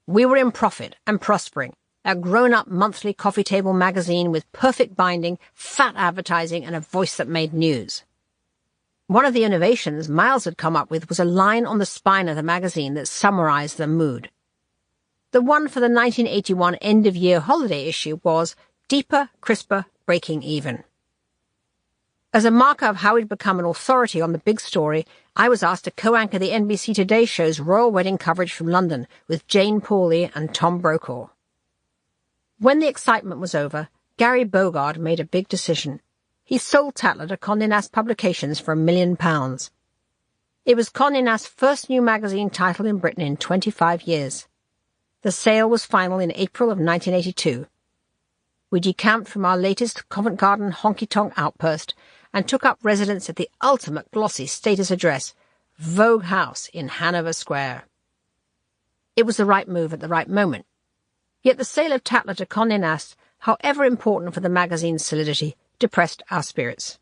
We were in profit and prospering, a grown-up monthly coffee table magazine with perfect binding, fat advertising, and a voice that made news. One of the innovations Miles had come up with was a line on the spine of the magazine that summarized the mood. The one for the 1981 end-of-year holiday issue was deeper, crisper, breaking even. As a marker of how we'd become an authority on the big story, I was asked to co-anchor the NBC Today show's royal wedding coverage from London with Jane Pauley and Tom Brokaw. When the excitement was over, Gary Bogard made a big decision. He sold Tatler to Condé Nast Publications for £1 million. It was Condé Nast's first new magazine title in Britain in 25 years. The sale was final in April of 1982. We decamped from our latest Covent Garden honky-tonk outpost and took up residence at the ultimate glossy status address, Vogue House in Hanover Square. It was the right move at the right moment. Yet the sale of Tatler to Condé Nast, however important for the magazine's solidity, depressed our spirits.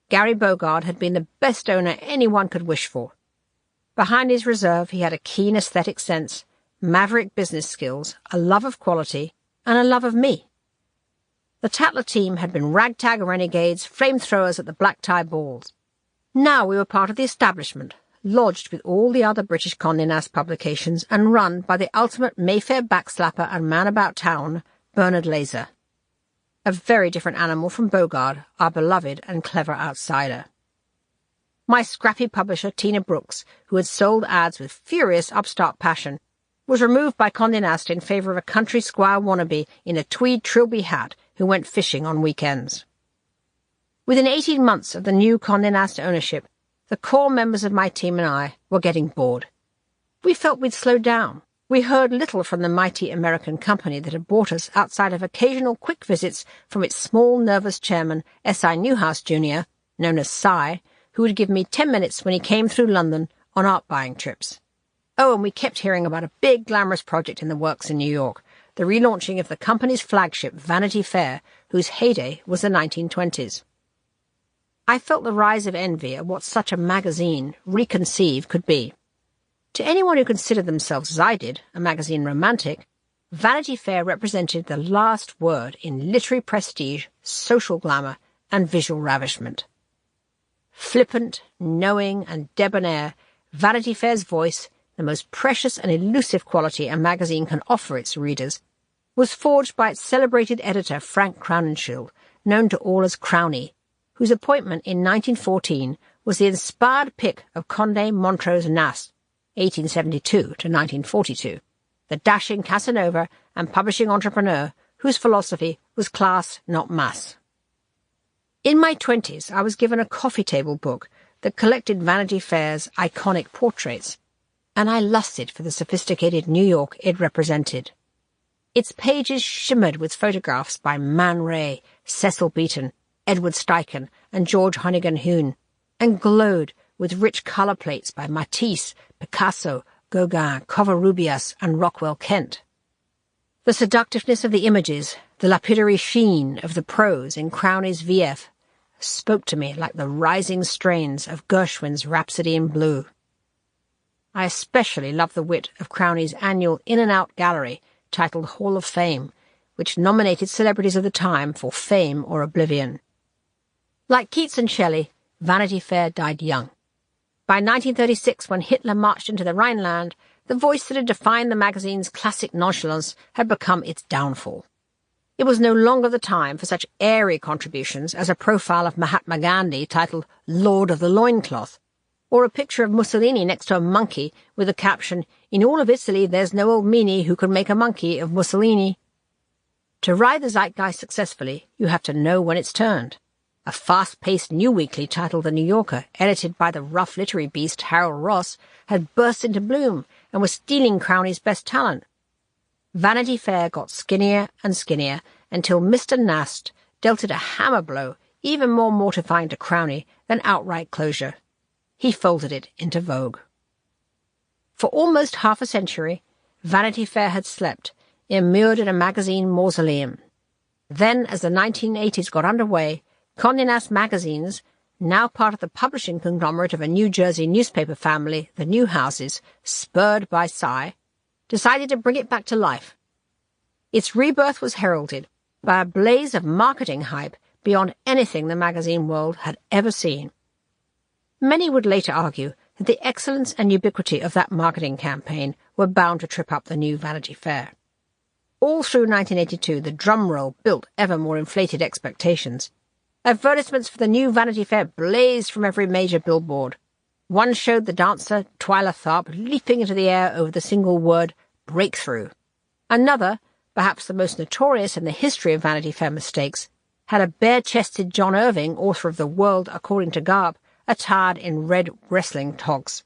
Gary Bogard had been the best owner anyone could wish for. Behind his reserve he had a keen aesthetic sense, maverick business skills, a love of quality, and a love of me. The Tatler team had been ragtag renegades, flamethrowers at the black-tie balls. Now we were part of the establishment, lodged with all the other British Condé Nast publications and run by the ultimate Mayfair backslapper and man about town, Bernard Laser. A very different animal from Bogard, our beloved and clever outsider. My scrappy publisher, Tina Brooks, who had sold ads with furious upstart passion, was removed by Condé Nast in favour of a country squire wannabe in a tweed trilby hat who went fishing on weekends. Within 18 months of the new Condé Nast ownership, the core members of my team and I were getting bored. We felt we'd slowed down. We heard little from the mighty American company that had bought us outside of occasional quick visits from its small, nervous chairman, S.I. Newhouse Jr., known as Cy, who would give me 10 minutes when he came through London on art-buying trips. Oh, and we kept hearing about a big, glamorous project in the works in New York, the relaunching of the company's flagship, Vanity Fair, whose heyday was the 1920s. I felt the rise of envy at what such a magazine, reconceived, could be. To anyone who considered themselves, as I did, a magazine romantic, Vanity Fair represented the last word in literary prestige, social glamour, and visual ravishment. Flippant, knowing, and debonair, Vanity Fair's voice, the most precious and elusive quality a magazine can offer its readers, was forged by its celebrated editor Frank Crowninshield, known to all as Crowny, whose appointment in 1914 was the inspired pick of Condé Montrose Nast, 1872 to 1942, the dashing Casanova and publishing entrepreneur whose philosophy was class, not mass. In my 20s, I was given a coffee table book that collected Vanity Fair's iconic portraits, and I lusted for the sophisticated New York it represented. Its pages shimmered with photographs by Man Ray, Cecil Beaton, Edward Steichen, and George Honeygan Hume, and glowed with rich colour plates by Matisse, Picasso, Gauguin, Covarrubias, and Rockwell Kent. The seductiveness of the images, the lapidary sheen of the prose in Crowny's VF, spoke to me like the rising strains of Gershwin's Rhapsody in Blue. I especially loved the wit of Crowny's annual In and Out gallery, titled Hall of Fame, which nominated celebrities of the time for fame or oblivion. Like Keats and Shelley, Vanity Fair died young. By 1936, when Hitler marched into the Rhineland, the voice that had defined the magazine's classic nonchalance had become its downfall. It was no longer the time for such airy contributions as a profile of Mahatma Gandhi titled Lord of the Loincloth, or a picture of Mussolini next to a monkey with the caption, "In all of Italy there's no old meanie who can make a monkey of Mussolini." To ride the zeitgeist successfully, you have to know when it's turned. A fast-paced new weekly titled The New Yorker, edited by the rough literary beast Harold Ross, had burst into bloom and was stealing Crownie's best talent. Vanity Fair got skinnier and skinnier until Mr. Nast dealt it a hammer blow, even more mortifying to Crownie than outright closure. He folded it into Vogue. For almost half a century, Vanity Fair had slept, immured in a magazine mausoleum. Then, as the 1980s got underway, Condé Nast magazines, now part of the publishing conglomerate of a New Jersey newspaper family, the Newhouses, spurred by Cy, decided to bring it back to life. Its rebirth was heralded by a blaze of marketing hype beyond anything the magazine world had ever seen. Many would later argue that the excellence and ubiquity of that marketing campaign were bound to trip up the new Vanity Fair. All through 1982, the drum roll built ever more inflated expectations. Advertisements for the new Vanity Fair blazed from every major billboard. One showed the dancer Twyla Tharp leaping into the air over the single word breakthrough. Another, perhaps the most notorious in the history of Vanity Fair mistakes, had a bare-chested John Irving, author of The World According to Garp, attired in red wrestling togs.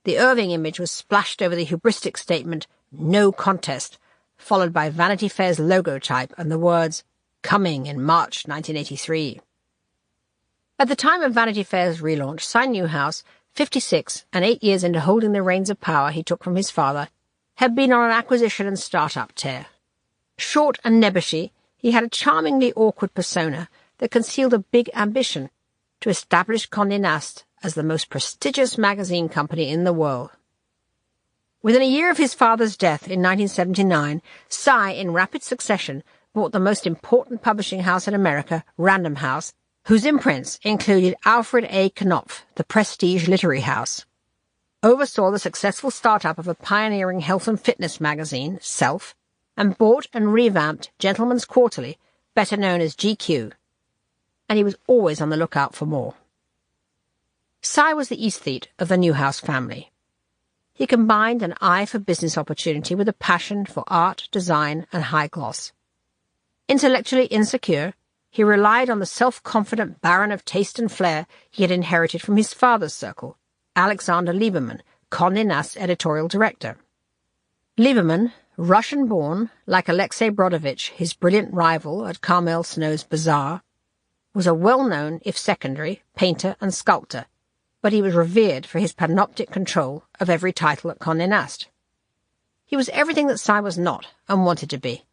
The Irving image was splashed over the hubristic statement, "No contest," followed by Vanity Fair's logo type and the words, "Coming in March 1983. At the time of Vanity Fair's relaunch, Cy Newhouse, 56 and 8 years into holding the reins of power he took from his father, had been on an acquisition and start-up tear. Short and nebbishy, he had a charmingly awkward persona that concealed a big ambition to establish Condé Nast as the most prestigious magazine company in the world. Within a year of his father's death in 1979, Cy, in rapid succession, bought the most important publishing house in America, Random House, whose imprints included Alfred A. Knopf, the prestige literary house. Oversaw the successful startup of a pioneering health and fitness magazine, Self, and bought and revamped Gentleman's Quarterly, better known as GQ. And he was always on the lookout for more. Cy was the aesthete of the Newhouse family. He combined an eye for business opportunity with a passion for art, design, and high gloss. Intellectually insecure, he relied on the self-confident baron of taste and flair he had inherited from his father's circle, Alexander Lieberman, Condé Nast's editorial director. Lieberman, Russian-born, like Alexei Brodovich, his brilliant rival at Carmel Snow's Bazaar, was a well-known, if secondary, painter and sculptor, but he was revered for his panoptic control of every title at Condé Nast. He was everything that Cy was not and wanted to be.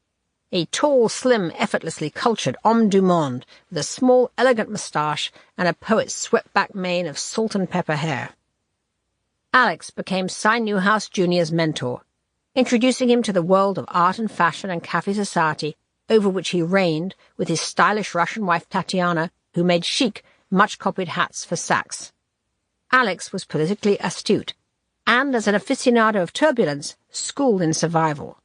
A tall, slim, effortlessly cultured homme du monde with a small, elegant moustache and a poet's swept-back mane of salt and pepper hair. Alex became Cy Newhouse Jr.'s mentor, introducing him to the world of art and fashion and cafe society, over which he reigned with his stylish Russian wife Tatiana, who made chic, much-copied hats for Saks. Alex was politically astute, and as an aficionado of turbulence, schooled in survival.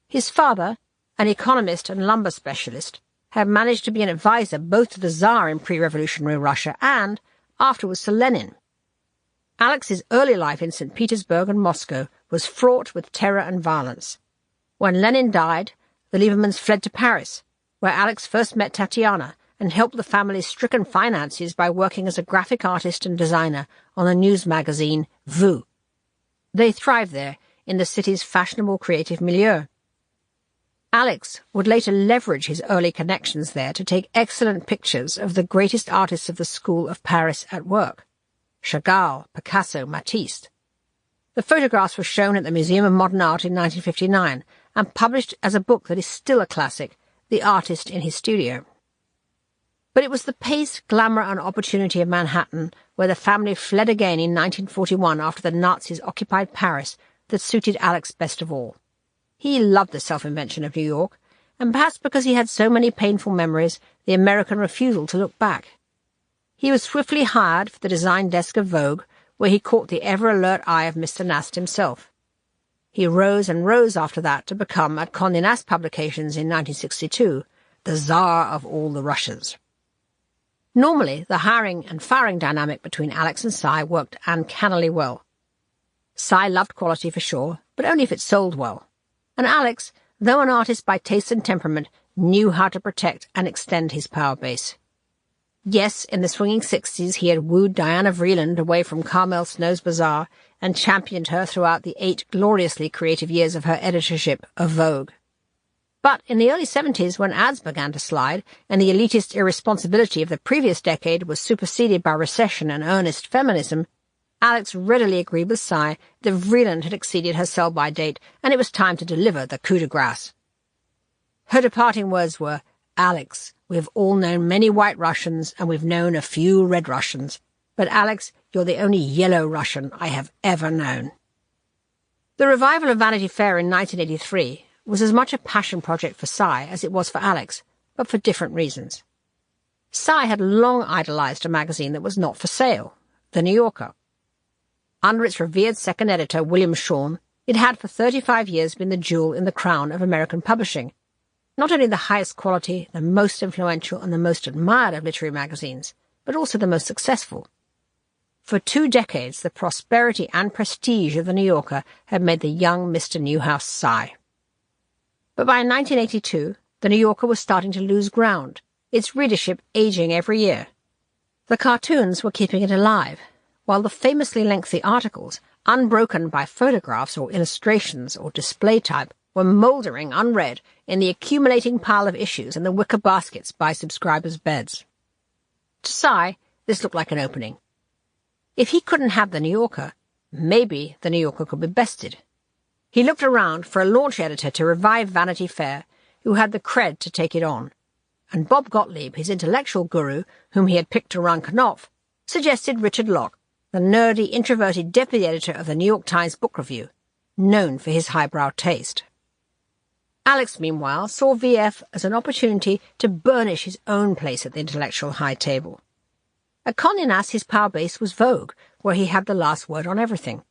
His father, an economist and lumber specialist, had managed to be an advisor both to the Tsar in pre-revolutionary Russia and, afterwards, to Lenin. Alex's early life in St. Petersburg and Moscow was fraught with terror and violence. When Lenin died, the Liebermans fled to Paris, where Alex first met Tatiana and helped the family's stricken finances by working as a graphic artist and designer on the news magazine Vous. They thrived there in the city's fashionable creative milieu. Alex would later leverage his early connections there to take excellent pictures of the greatest artists of the school of Paris at work: Chagall, Picasso, Matisse. The photographs were shown at the Museum of Modern Art in 1959 and published as a book that is still a classic, The Artist in His Studio. But it was the pace, glamour, and opportunity of Manhattan, where the family fled again in 1941 after the Nazis occupied Paris, that suited Alex best of all. He loved the self-invention of New York, and perhaps because he had so many painful memories, the American refusal to look back. He was swiftly hired for the design desk of Vogue, where he caught the ever-alert eye of Mr. Nast himself. He rose and rose after that to become, at Condé Nast Publications in 1962, the Tsar of all the Russias. Normally, the hiring and firing dynamic between Alex and Cy worked uncannily well. Cy loved quality for sure, but only if it sold well. And Alex, though an artist by taste and temperament, knew how to protect and extend his power base. Yes, in the swinging 60s he had wooed Diana Vreeland away from Carmel Snow's Bazaar and championed her throughout the 8 gloriously creative years of her editorship of Vogue. But in the early 70s, when ads began to slide and the elitist irresponsibility of the previous decade was superseded by recession and earnest feminism, Alex readily agreed with Cy that Vreeland had exceeded her sell-by date and it was time to deliver the coup de grace. Her departing words were, "Alex, we've all known many white Russians and we've known a few red Russians, but Alex, you're the only yellow Russian I have ever known." The revival of Vanity Fair in 1983 was as much a passion project for Cy as it was for Alex, but for different reasons. Cy had long idolized a magazine that was not for sale, The New Yorker. Under its revered second editor, William Shawn, it had for 35 years been the jewel in the crown of American publishing, not only the highest quality, the most influential, and the most admired of literary magazines, but also the most successful. For 2 decades, the prosperity and prestige of The New Yorker had made the young Mr. Newhouse sigh. But by 1982, The New Yorker was starting to lose ground, its readership aging every year. The cartoons were keeping it alive, while the famously lengthy articles, unbroken by photographs or illustrations or display type, were mouldering unread in the accumulating pile of issues in the wicker baskets by subscribers' beds. To Cy, this looked like an opening. If he couldn't have The New Yorker, maybe The New Yorker could be bested. He looked around for a launch editor to revive Vanity Fair, who had the cred to take it on, and Bob Gottlieb, his intellectual guru, whom he had picked to run Knopf, suggested Richard Locke, the nerdy, introverted deputy editor of the New York Times Book Review, known for his highbrow taste. Alex, meanwhile, saw VF as an opportunity to burnish his own place at the intellectual high table. At Condé Nast, his power base was Vogue, where he had the last word on everything.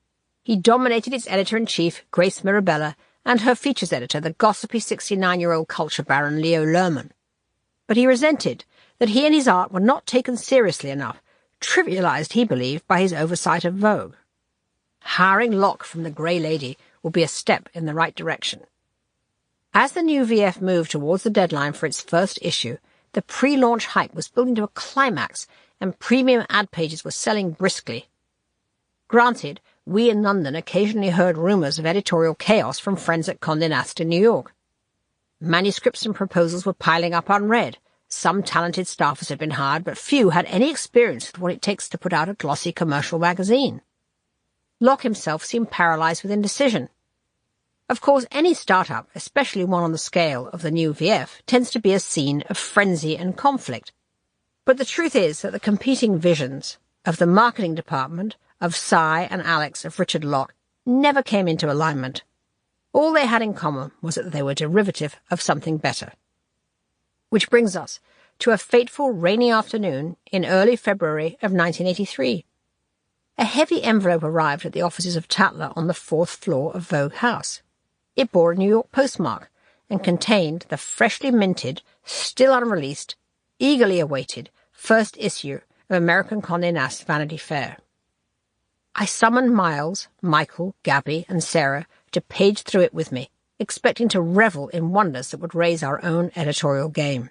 He dominated its editor-in-chief, Grace Mirabella, and her features editor, the gossipy 69-year-old culture baron Leo Lerman. But he resented that he and his art were not taken seriously enough, trivialized, he believed, by his oversight of Vogue. Hiring Locke from the Grey Lady would be a step in the right direction. As the new VF moved towards the deadline for its first issue, the pre-launch hype was building to a climax, and premium ad pages were selling briskly. Granted, we in London occasionally heard rumours of editorial chaos from friends at Condé Nast in New York. Manuscripts and proposals were piling up unread. Some talented staffers had been hired, but few had any experience with what it takes to put out a glossy commercial magazine. Locke himself seemed paralysed with indecision. Of course, any startup, especially one on the scale of the new VF, tends to be a scene of frenzy and conflict. But the truth is that the competing visions of the marketing department, of Cy and Alex, of Richard Locke, never came into alignment. All they had in common was that they were derivative of something better. Which brings us to a fateful rainy afternoon in early February of 1983. A heavy envelope arrived at the offices of Tatler on the 4th floor of Vogue House. It bore a New York postmark and contained the freshly minted, still unreleased, eagerly awaited first issue of American Condé Nast Vanity Fair. I summoned Miles, Michael, Gabby, and Sarah to page through it with me, expecting to revel in wonders that would raise our own editorial game.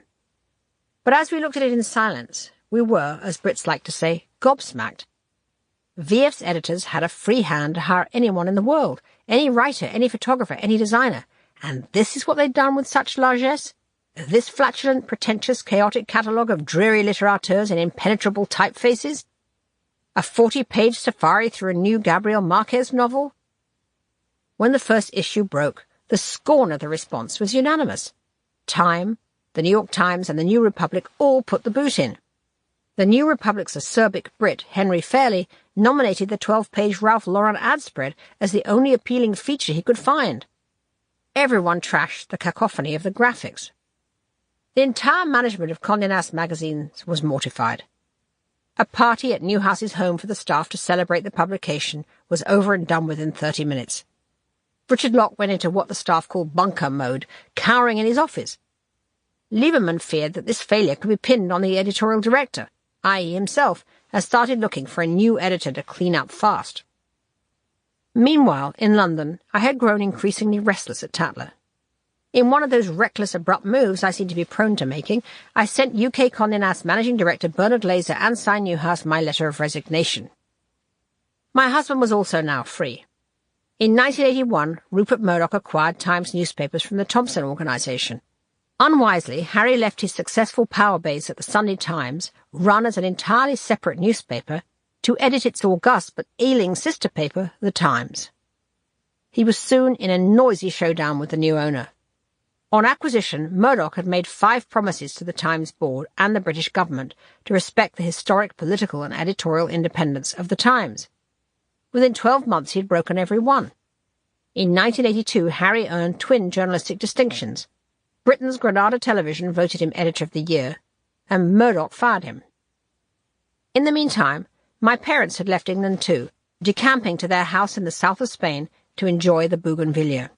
But as we looked at it in silence, we were, as Brits like to say, gobsmacked. VF's editors had a free hand to hire anyone in the world, any writer, any photographer, any designer, and this is what they'd done with such largesse? This flatulent, pretentious, chaotic catalogue of dreary littérateurs in impenetrable typefaces? A 40-page safari through a new Gabriel Marquez novel? When the first issue broke, the scorn of the response was unanimous. Time, the New York Times, and the New Republic all put the boot in. The New Republic's acerbic Brit, Henry Fairley, nominated the 12-page Ralph Lauren ad spread as the only appealing feature he could find. Everyone trashed the cacophony of the graphics. The entire management of Condé Nast magazines was mortified. A party at Newhouse's home for the staff to celebrate the publication was over and done with in 30 minutes. Richard Locke went into what the staff called bunker mode, cowering in his office. Lieberman feared that this failure could be pinned on the editorial director, i.e. himself, and started looking for a new editor to clean up fast. Meanwhile, in London, I had grown increasingly restless at Tatler. In one of those reckless, abrupt moves I seem to be prone to making, I sent UK Condé Nast Managing Director Bernard Glaser and Cy Newhouse my letter of resignation. My husband was also now free. In 1981, Rupert Murdoch acquired Times newspapers from the Thomson Organisation. Unwisely, Harry left his successful power base at the Sunday Times, run as an entirely separate newspaper, to edit its august but ailing sister paper, The Times. He was soon in a noisy showdown with the new owner. On acquisition, Murdoch had made 5 promises to the Times board and the British government to respect the historic political and editorial independence of the Times. Within 12 months he had broken every one. In 1982, Harry earned twin journalistic distinctions. Britain's Granada Television voted him Editor of the Year, and Murdoch fired him. In the meantime, my parents had left England too, decamping to their house in the south of Spain to enjoy the bougainvillea.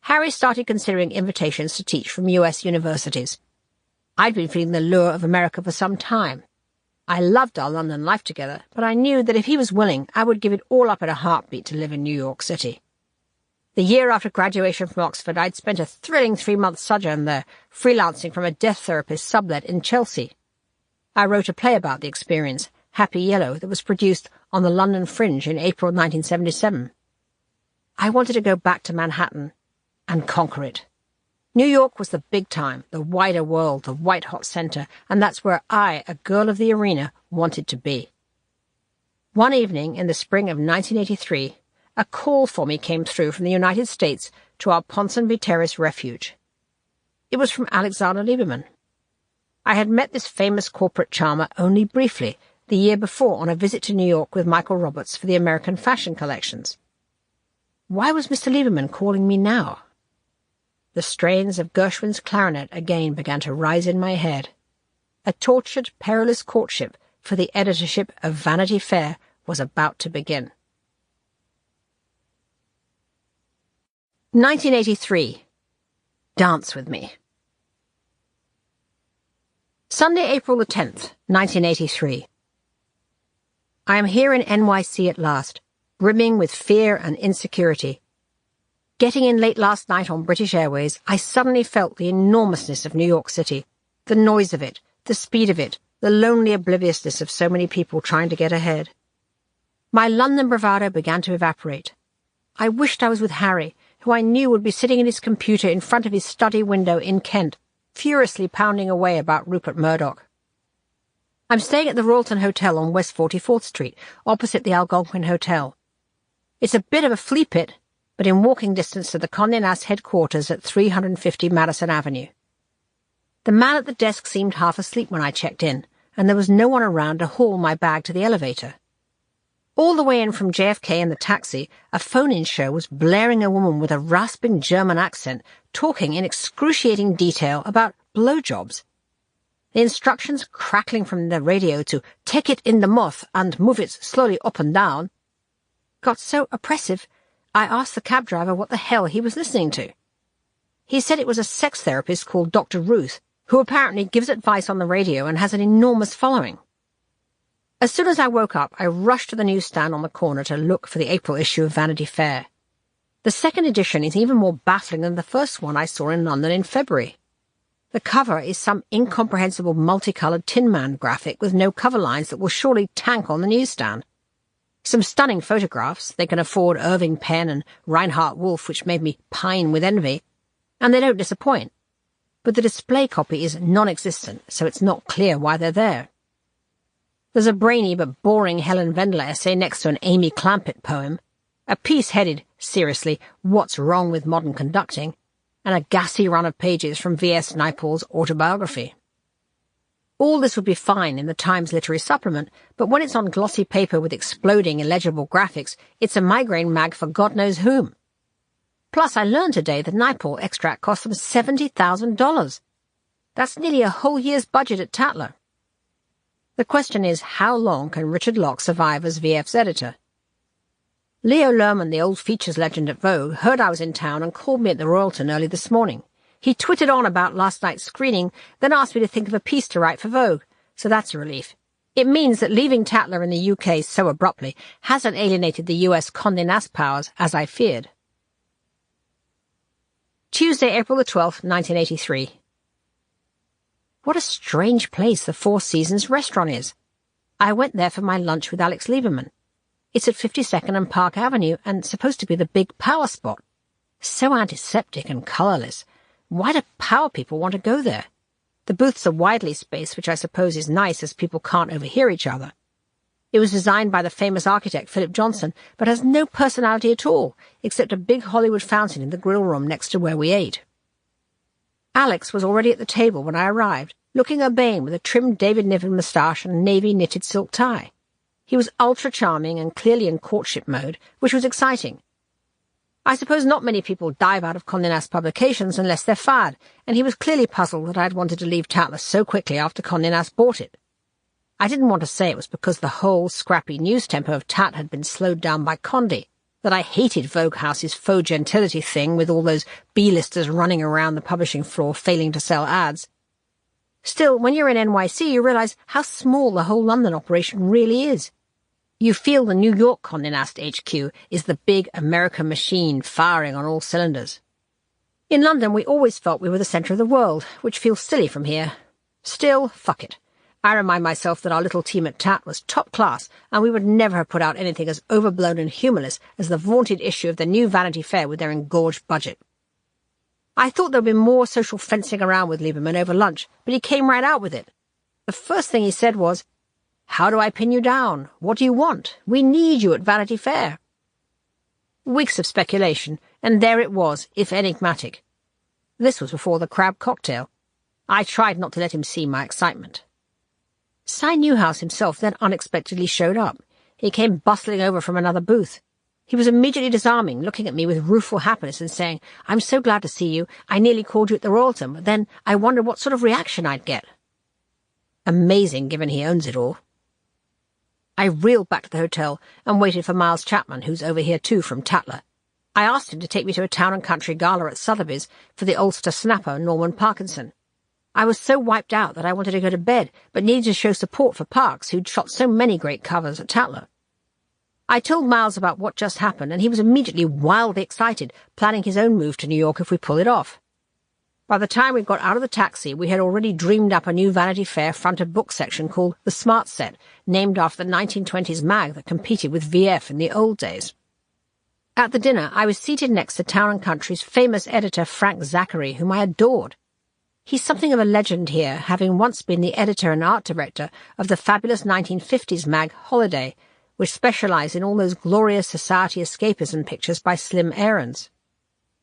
Harry started considering invitations to teach from US universities. I'd been feeling the lure of America for some time. I loved our London life together, but I knew that if he was willing, I would give it all up in a heartbeat to live in New York City. The year after graduation from Oxford, I'd spent a thrilling 3-month sojourn there, freelancing from a death therapist sublet in Chelsea. I wrote a play about the experience, Happy Yellow, that was produced on the London Fringe in April 1977. I wanted to go back to Manhattan and conquer it. New York was the big time, the wider world, the white-hot centre, and that's where I, a girl of the arena, wanted to be. One evening in the spring of 1983, a call for me came through from the United States to our Ponsonby Terrace refuge. It was from Alexander Lieberman. I had met this famous corporate charmer only briefly, the year before on a visit to New York with Michael Roberts for the American fashion collections. Why was Mr. Lieberman calling me now? The strains of Gershwin's clarinet again began to rise in my head. A tortured, perilous courtship for the editorship of Vanity Fair was about to begin. 1983. Dance with me. Sunday, April the 10th, 1983. I am here in NYC at last, brimming with fear and insecurity. Getting in late last night on British Airways, I suddenly felt the enormousness of New York City, the noise of it, the speed of it, the lonely obliviousness of so many people trying to get ahead. My London bravado began to evaporate. I wished I was with Harry, who I knew would be sitting at his computer in front of his study window in Kent, furiously pounding away about Rupert Murdoch. I'm staying at the Royalton Hotel on West 44th Street, opposite the Algonquin Hotel. It's a bit of a flea pit, but in walking distance to the Condé Nast headquarters at 350 Madison Avenue. The man at the desk seemed half asleep when I checked in, and there was no one around to haul my bag to the elevator. All the way in from JFK in the taxi, a phone-in show was blaring a woman with a rasping German accent, talking in excruciating detail about blowjobs. The instructions crackling from the radio to take it in the mouth and move it slowly up and down got so oppressive, I asked the cab driver what the hell he was listening to. He said it was a sex therapist called Dr. Ruth, who apparently gives advice on the radio and has an enormous following. As soon as I woke up, I rushed to the newsstand on the corner to look for the April issue of Vanity Fair. The second edition is even more baffling than the first one I saw in London in February. The cover is some incomprehensible multicoloured Tin Man graphic with no cover lines that will surely tank on the newsstand. Some stunning photographs. They can afford Irving Penn and Reinhard Wolff, which made me pine with envy, and they don't disappoint. But the display copy is non-existent, so it's not clear why they're there. There's a brainy but boring Helen Vendler essay next to an Amy Clampett poem, a piece headed, seriously, What's Wrong with Modern Conducting, and a gassy run of pages from V.S. Naipaul's autobiography. All this would be fine in the Times literary supplement, but when it's on glossy paper with exploding illegible graphics, it's a migraine mag for God knows whom. Plus, I learned today the Naipaul extract cost them $70,000. That's nearly a whole year's budget at Tatler. The question is, how long can Richard Locke survive as VF's editor? Leo Lerman, the old features legend at Vogue, heard I was in town and called me at the Royalton early this morning. He twittered on about last night's screening, then asked me to think of a piece to write for Vogue, so that's a relief. It means that leaving Tatler in the UK so abruptly hasn't alienated the US Condé Nast powers, as I feared. Tuesday, April the 12th, 1983. What a strange place the Four Seasons restaurant is. I went there for my lunch with Alex Lieberman. It's at 52nd and Park Avenue and supposed to be the big power spot. So antiseptic and colourless. Why do power people want to go there? The booths are widely spaced, which I suppose is nice as people can't overhear each other. It was designed by the famous architect Philip Johnson, but has no personality at all, except a big Hollywood fountain in the grill room next to where we ate. Alex was already at the table when I arrived, looking urbane with a trimmed David Niven moustache and navy knitted silk tie. He was ultra-charming and clearly in courtship mode, which was exciting. I suppose not many people dive out of Condé Nast publications unless they're fired, and he was clearly puzzled that I'd wanted to leave Tatler so quickly after Condé Nast bought it. I didn't want to say it was because the whole scrappy news tempo of Tat had been slowed down by Condé, that I hated Vogue House's faux gentility thing with all those B-listers running around the publishing floor failing to sell ads. Still, when you're in NYC, you realize how small the whole London operation really is. You feel the New York Condé Nast HQ is the big American machine firing on all cylinders. In London, we always felt we were the centre of the world, which feels silly from here. Still, fuck it. I remind myself that our little team at Tat was top class, and we would never have put out anything as overblown and humourless as the vaunted issue of the new Vanity Fair with their engorged budget. I thought there'd be more social fencing around with Lieberman over lunch, but he came right out with it. The first thing he said was, "How do I pin you down? What do you want? We need you at Vanity Fair." Weeks of speculation, and there it was, if enigmatic. This was before the crab cocktail. I tried not to let him see my excitement. Cy Newhouse himself then unexpectedly showed up. He came bustling over from another booth. He was immediately disarming, looking at me with rueful happiness and saying, "I'm so glad to see you. I nearly called you at the Royalton, but then I wondered what sort of reaction I'd get." Amazing, given he owns it all. I reeled back to the hotel and waited for Miles Chapman, who's over here too from Tatler. I asked him to take me to a town and country gala at Sotheby's for the Ulster snapper Norman Parkinson. I was so wiped out that I wanted to go to bed, but needed to show support for Parks, who'd shot so many great covers at Tatler. I told Miles about what just happened, and he was immediately wildly excited, planning his own move to New York if we pull it off. By the time we got out of the taxi, we had already dreamed up a new Vanity Fair front-of-book section called The Smart Set, named after the 1920s mag that competed with VF in the old days. At the dinner, I was seated next to Town & Country's famous editor Frank Zachary, whom I adored. He's something of a legend here, having once been the editor and art director of the fabulous 1950s mag Holiday, which specialised in all those glorious society escapism pictures by Slim Aarons.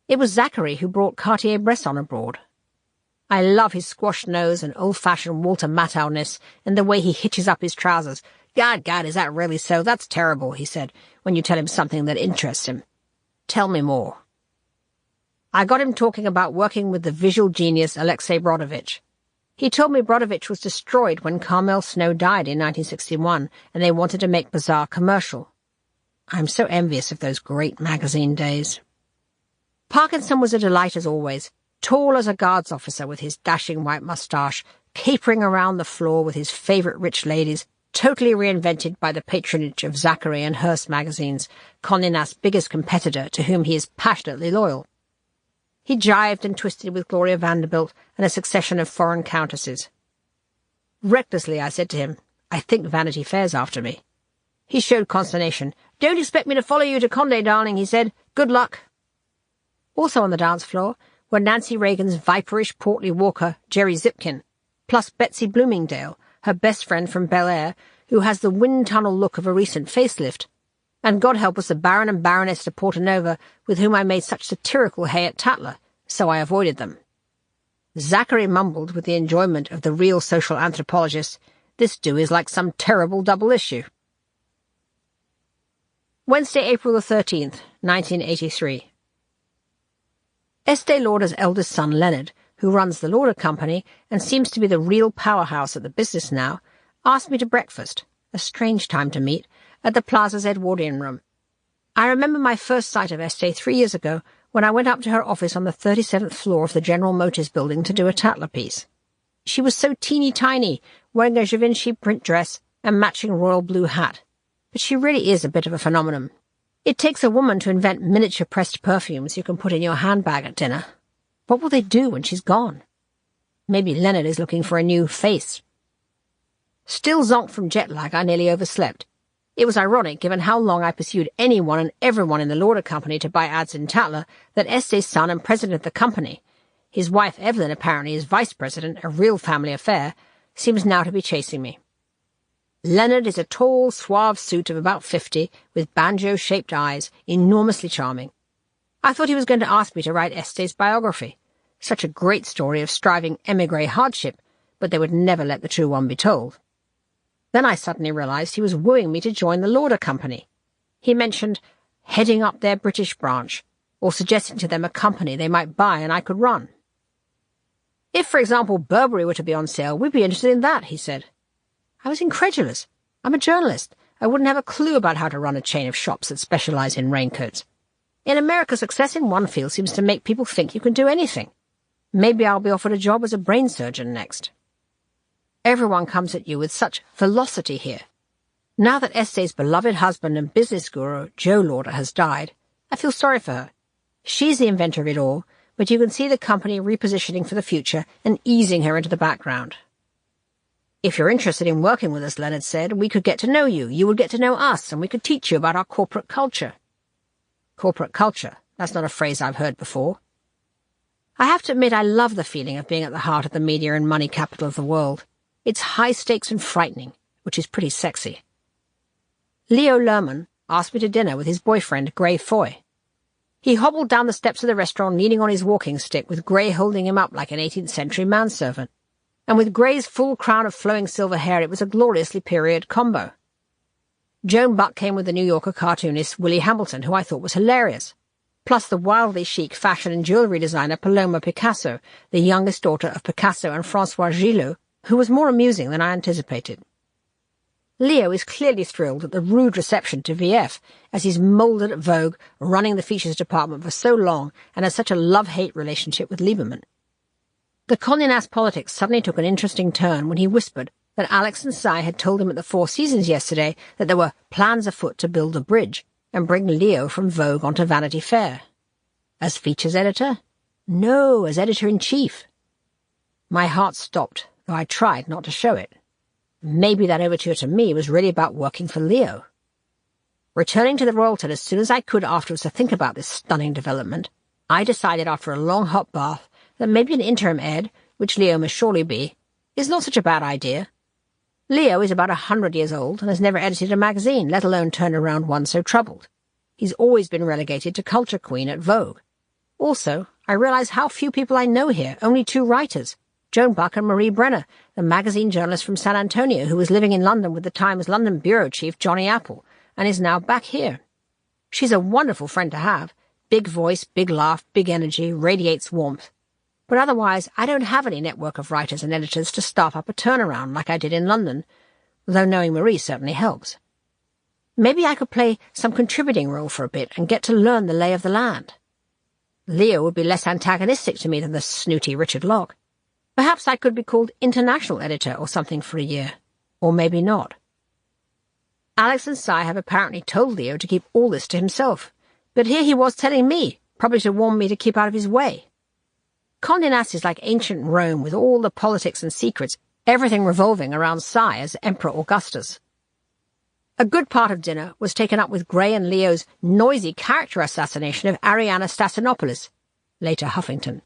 It was Zachary who brought Cartier-Bresson abroad. I love his squashed nose and old-fashioned Walter Matthau-ness and the way he hitches up his trousers. "God, is that really so? That's terrible," he said, when you tell him something that interests him. "Tell me more." I got him talking about working with the visual genius Alexei Brodovich. He told me Brodovich was destroyed when Carmel Snow died in 1961, and they wanted to make bizarre commercial. I'm so envious of those great magazine days. Parkinson was a delight as always, tall as a guards officer with his dashing white moustache, capering around the floor with his favourite rich ladies, totally reinvented by the patronage of Zachary and Hearst magazines, Condé Nast's biggest competitor to whom he is passionately loyal. He jived and twisted with Gloria Vanderbilt and a succession of foreign countesses. Recklessly, I said to him, "I think Vanity Fair's after me." He showed consternation. "Don't expect me to follow you to Condé, darling," he said. "Good luck." Also on the dance floor were Nancy Reagan's viperish portly walker, Jerry Zipkin, plus Betsy Bloomingdale, her best friend from Bel Air, who has the wind tunnel look of a recent facelift, and God help us the Baron and Baroness de Portanova, with whom I made such satirical hay at Tatler, so I avoided them. Zachary mumbled with the enjoyment of the real social anthropologist, "This do is like some terrible double issue." Wednesday, April the 13th, 1983. Estee Lauder's eldest son, Leonard, who runs the Lauder Company and seems to be the real powerhouse at the business now, asked me to breakfast, a strange time to meet, at the Plaza's Edwardian Room. I remember my first sight of Estee 3 years ago when I went up to her office on the 37th floor of the General Motors building to do a Tatler piece. She was so teeny-tiny, wearing a Givenchy print dress and matching royal blue hat. But she really is a bit of a phenomenon. It takes a woman to invent miniature pressed perfumes you can put in your handbag at dinner. What will they do when she's gone? Maybe Leonard is looking for a new face. Still zonked from jet lag, I nearly overslept. It was ironic, given how long I pursued anyone and everyone in the Lauder Company to buy ads in Tatler, that Este's son and president of the company, his wife Evelyn apparently is vice president, a real family affair, seems now to be chasing me. Leonard is a tall, suave suit of about 50, with banjo-shaped eyes, enormously charming. I thought he was going to ask me to write Este's biography. Such a great story of striving émigré hardship, but they would never let the true one be told. Then I suddenly realized he was wooing me to join the Lauder Company. He mentioned heading up their British branch, or suggesting to them a company they might buy and I could run. If, for example, Burberry were to be on sale, we'd be interested in that, he said. I was incredulous. I'm a journalist. I wouldn't have a clue about how to run a chain of shops that specialize in raincoats. In America, success in one field seems to make people think you can do anything. Maybe I'll be offered a job as a brain surgeon next. Everyone comes at you with such velocity here. Now that Este's beloved husband and business guru, Joe Lauder, has died, I feel sorry for her. She's the inventor of it all, but you can see the company repositioning for the future and easing her into the background. If you're interested in working with us, Leonard said, we could get to know you, you would get to know us, and we could teach you about our corporate culture. Corporate culture? That's not a phrase I've heard before. I have to admit I love the feeling of being at the heart of the media and money capital of the world. It's high stakes and frightening, which is pretty sexy. Leo Lerman asked me to dinner with his boyfriend, Gray Foy. He hobbled down the steps of the restaurant leaning on his walking stick, with Gray holding him up like an 18th century manservant. And with Gray's full crown of flowing silver hair, it was a gloriously period combo. Joan Buck came with the New Yorker cartoonist Willie Hamilton, who I thought was hilarious, plus the wildly chic fashion and jewellery designer Paloma Picasso, the youngest daughter of Picasso and François Gillot, who was more amusing than I anticipated. Leo is clearly thrilled at the rude reception to VF, as he's moulded at Vogue, running the features department for so long and has such a love-hate relationship with Lieberman. The Condé Nast politics suddenly took an interesting turn when he whispered that Alex and Cy had told him at the Four Seasons yesterday that there were plans afoot to build a bridge and bring Leo from Vogue onto Vanity Fair. As features editor? No, as editor-in-chief. My heart stopped, though I tried not to show it. Maybe that overture to me was really about working for Leo. Returning to the Royalton as soon as I could afterwards to think about this stunning development, I decided after a long hot bath that maybe an interim ed, which Leo must surely be, is not such a bad idea. Leo is about 100 years old and has never edited a magazine, let alone turned around one so troubled. He's always been relegated to Culture Queen at Vogue. Also, I realize how few people I know here, only 2 writers, Joan Buck and Marie Brenner, the magazine journalist from San Antonio who was living in London with the Times London bureau chief Johnny Apple and is now back here. She's a wonderful friend to have. Big voice, big laugh, big energy, radiates warmth. But otherwise, I don't have any network of writers and editors to staff up a turnaround like I did in London, though knowing Marie certainly helps. Maybe I could play some contributing role for a bit and get to learn the lay of the land. Leo would be less antagonistic to me than the snooty Richard Locke. Perhaps I could be called international editor or something for a year. Or maybe not. Alex and Cy have apparently told Leo to keep all this to himself, but here he was telling me, probably to warn me to keep out of his way. Condé Nast is like ancient Rome with all the politics and secrets, everything revolving around Cy as Emperor Augustus. A good part of dinner was taken up with Gray and Leo's noisy character assassination of Ariana Stassinopoulos, later Huffington.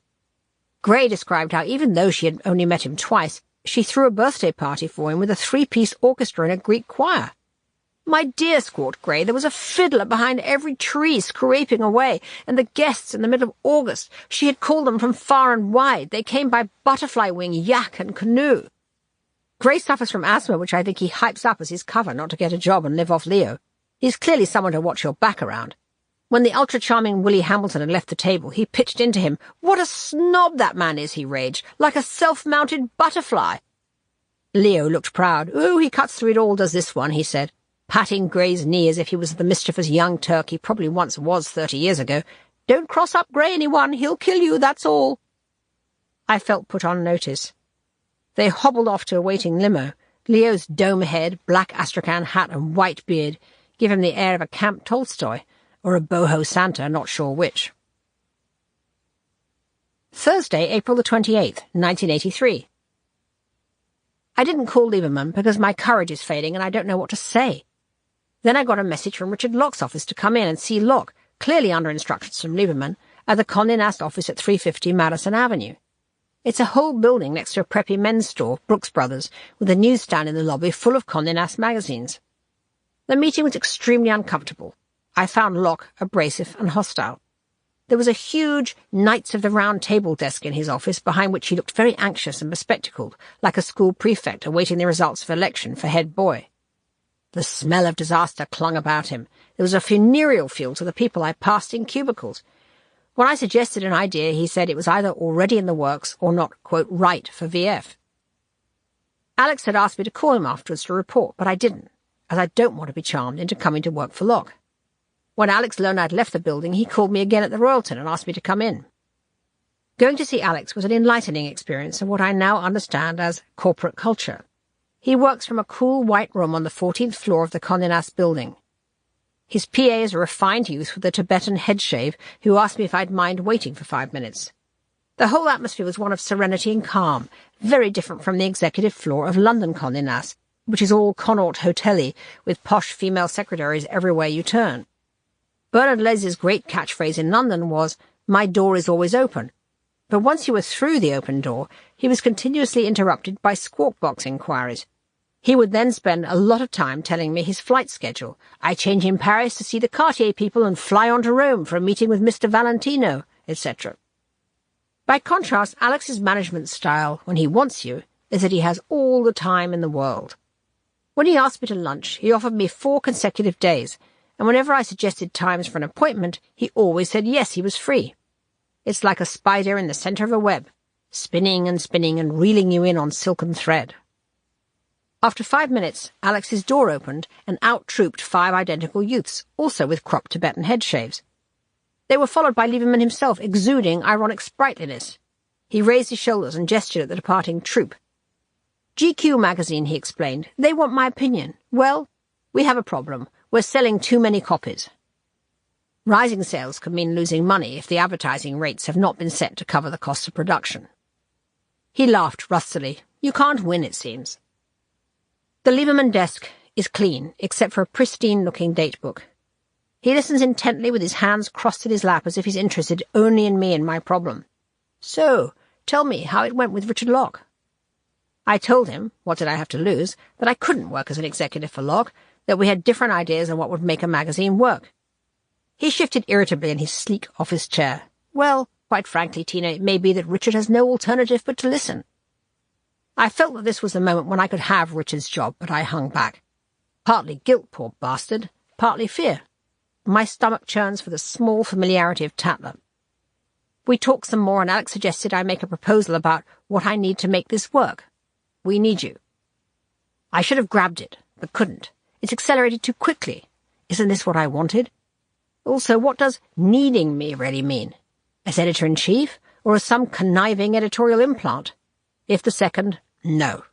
Gray described how even though she had only met him twice, she threw a birthday party for him with a 3-piece orchestra and a Greek choir. "My dear," squawked Gray, "there was a fiddler behind every tree scraping away, and the guests in the middle of August, she had called them from far and wide. They came by butterfly wing, yak, and canoe." Gray suffers from asthma, which I think he hypes up as his cover not to get a job and live off Leo. He's clearly someone to watch your back around. When the ultra-charming Willie Hamilton had left the table, he pitched into him. "What a snob that man is," he raged, "like a self-mounted butterfly." Leo looked proud. "Oh, he cuts through it all, does this one," he said, patting Gray's knee as if he was the mischievous young Turk he probably once was 30 years ago. "Don't cross up Gray, anyone. He'll kill you, that's all." I felt put on notice. They hobbled off to a waiting limo. Leo's dome head, black astrakhan hat and white beard give him the air of a Camp Tolstoy, or a boho Santa, not sure which. Thursday, April the 28th, 1983. I didn't call Lieberman because my courage is fading and I don't know what to say. Then I got a message from Richard Locke's office to come in and see Locke, clearly under instructions from Lieberman, at the Condé Nast office at 350 Madison Avenue. It's a whole building next to a preppy men's store, Brooks Brothers, with a newsstand in the lobby full of Condé Nast magazines. The meeting was extremely uncomfortable. I found Locke abrasive and hostile. There was a huge Knights of the Round Table desk in his office, behind which he looked very anxious and bespectacled, like a school prefect awaiting the results of election for head boy. The smell of disaster clung about him. There was a funereal feel to the people I passed in cubicles. When I suggested an idea, he said it was either already in the works or not, quote, right for VF. Alex had asked me to call him afterwards to report, but I didn't, as I don't want to be charmed into coming to work for Locke. When Alex learned I'd left the building, he called me again at the Royalton and asked me to come in. Going to see Alex was an enlightening experience of what I now understand as corporate culture. He works from a cool white room on the 14th floor of the Condé Nast building. His PA is a refined youth with a Tibetan head shave who asked me if I'd mind waiting for 5 minutes. The whole atmosphere was one of serenity and calm, very different from the executive floor of London Condé Nast, which is all Connaught Hotel-y, with posh female secretaries everywhere you turn. Bernard Les's great catchphrase in London was, "My door is always open." But once you were through the open door, he was continuously interrupted by squawk-box inquiries. He would then spend a lot of time telling me his flight schedule. I change in Paris to see the Cartier people and fly on to Rome for a meeting with Mr. Valentino, etc. By contrast, Alex's management style, when he wants you, is that he has all the time in the world. When he asked me to lunch, he offered me 4 consecutive days, and whenever I suggested times for an appointment, he always said yes, he was free. It's like a spider in the centre of a web, spinning and reeling you in on silken thread. After 5 minutes, Alex's door opened, and out trooped 5 identical youths, also with cropped Tibetan head shaves. They were followed by Lieberman himself, exuding ironic sprightliness. He raised his shoulders and gestured at the departing troop. "GQ magazine," he explained. "They want my opinion. Well, we have a problem. We're selling too many copies." Rising sales could mean losing money if the advertising rates have not been set to cover the cost of production. He laughed rustily. "You can't win, it seems." The Lieberman desk is clean, except for a pristine-looking datebook. He listens intently with his hands crossed in his lap as if he's interested only in me and my problem. "So, tell me how it went with Richard Locke." I told him, what did I have to lose, that I couldn't work as an executive for Locke, that we had different ideas on what would make a magazine work. He shifted irritably in his sleek office chair. "Well, quite frankly, Tina, it may be that Richard has no alternative but to listen." I felt that this was the moment when I could have Richard's job, but I hung back. Partly guilt, poor bastard, partly fear. My stomach churns for the small familiarity of Tatler. We talked some more, and Alex suggested I make a proposal about what I need to make this work. "We need you." I should have grabbed it, but couldn't. It's accelerated too quickly. Isn't this what I wanted? Also, what does needing me really mean? As editor-in-chief, or as some conniving editorial implant? If the second, no.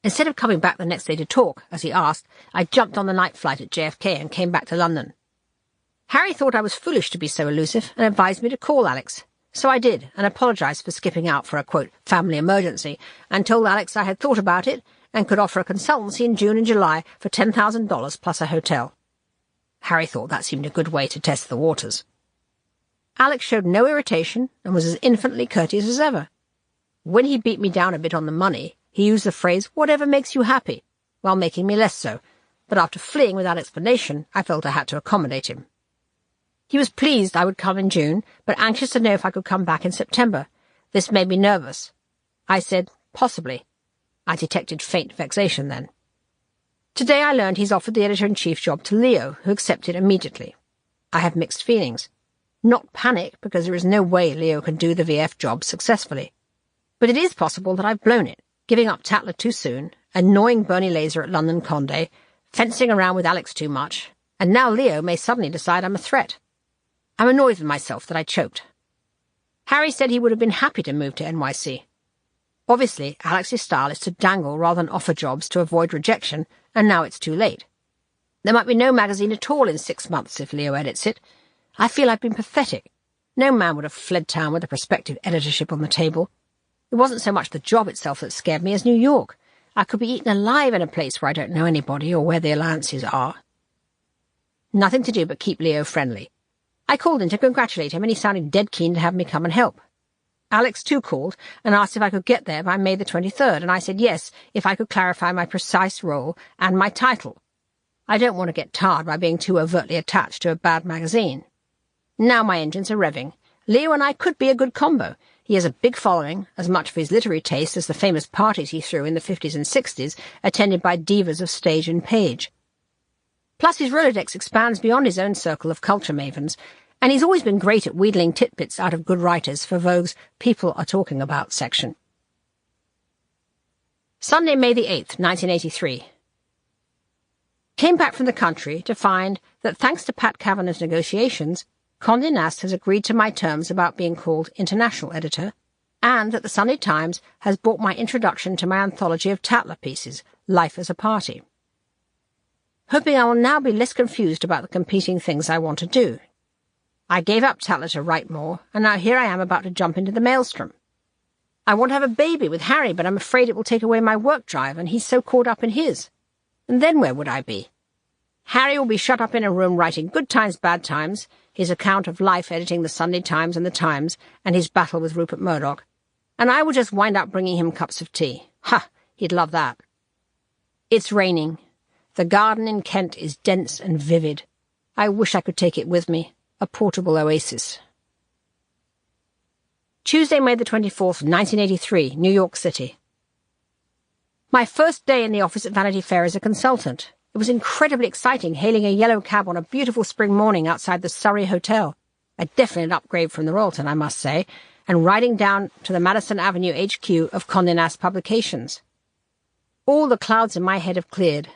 Instead of coming back the next day to talk, as he asked, I jumped on the night flight at JFK and came back to London. Harry thought I was foolish to be so elusive and advised me to call Alex. So I did, and apologised for skipping out for a, quote, family emergency, and told Alex I had thought about it and could offer a consultancy in June and July for $10,000 plus a hotel. Harry thought that seemed a good way to test the waters. Alex showed no irritation and was as infinitely courteous as ever. When he beat me down a bit on the money, he used the phrase, "whatever makes you happy," while making me less so, but after fleeing without explanation, I felt I had to accommodate him. He was pleased I would come in June, but anxious to know if I could come back in September. This made me nervous. I said, possibly. I detected faint vexation then. Today I learned he's offered the editor-in-chief job to Leo, who accepted immediately. I have mixed feelings. Not panic, because there is no way Leo can do the VF job successfully. But it is possible that I've blown it, giving up Tatler too soon, annoying Bernie Laser at London Condé, fencing around with Alex too much, and now Leo may suddenly decide I'm a threat. I'm annoyed with myself that I choked. Harry said he would have been happy to move to NYC. Obviously, Alex's style is to dangle rather than offer jobs to avoid rejection, and now it's too late. There might be no magazine at all in 6 months if Leo edits it. I feel I've been pathetic. No man would have fled town with a prospective editorship on the table. It wasn't so much the job itself that scared me as New York. I could be eaten alive in a place where I don't know anybody or where the alliances are. Nothing to do but keep Leo friendly. I called in to congratulate him, and he sounded dead keen to have me come and help. Alex too called and asked if I could get there by May the 23rd, and I said yes, if I could clarify my precise role and my title. I don't want to get tarred by being too overtly attached to a bad magazine. Now my engines are revving. Leo and I could be a good combo. He has a big following, as much for his literary taste as the famous parties he threw in the 50s and 60s, attended by divas of stage and page. Plus his Rolodex expands beyond his own circle of culture mavens, and he's always been great at wheedling titbits out of good writers for Vogue's People Are Talking About section. Sunday, May the 8th, 1983. Came back from the country to find that, thanks to Pat Kavanagh's negotiations, Condé Nast has agreed to my terms about being called international editor, and that the Sunday Times has bought my introduction to my anthology of Tatler pieces, Life as a Party. Hoping I will now be less confused about the competing things I want to do. I gave up Tatler to write more, and now here I am about to jump into the maelstrom. I want to have a baby with Harry, but I'm afraid it will take away my work drive, and he's so caught up in his. And then where would I be? Harry will be shut up in a room writing Good Times, Bad Times, his account of life editing the Sunday Times and the Times, and his battle with Rupert Murdoch, and I will just wind up bringing him cups of tea. Ha! He'd love that. It's raining. The garden in Kent is dense and vivid. I wish I could take it with me, a portable oasis. Tuesday, May the 24th, 1983, New York City. My first day in the office at Vanity Fair as a consultant. It was incredibly exciting hailing a yellow cab on a beautiful spring morning outside the Surrey Hotel, a definite upgrade from the Royalton, I must say, and riding down to the Madison Avenue HQ of Condé Nast Publications. All the clouds in my head have cleared.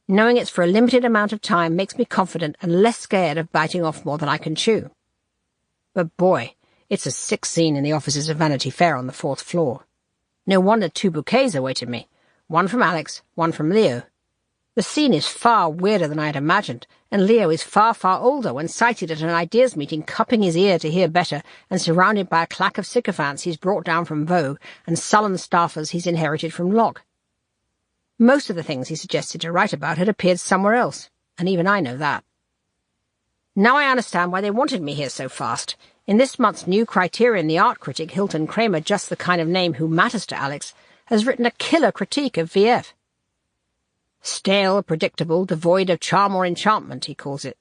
Knowing it's for a limited amount of time makes me confident and less scared of biting off more than I can chew. But boy, it's a sick scene in the offices of Vanity Fair on the 4th floor. No wonder 2 bouquets awaited me, one from Alex, one from Leo. The scene is far weirder than I had imagined, and Leo is far, far older when sighted at an ideas meeting, cupping his ear to hear better, and surrounded by a claque of sycophants he's brought down from Vogue and sullen staffers he's inherited from Locke. Most of the things he suggested to write about had appeared somewhere else, and even I know that. Now I understand why they wanted me here so fast. In this month's new Criterion, the art critic Hilton Kramer, just the kind of name who matters to Alex, has written a killer critique of VF. Stale, predictable, devoid of charm or enchantment, he calls it.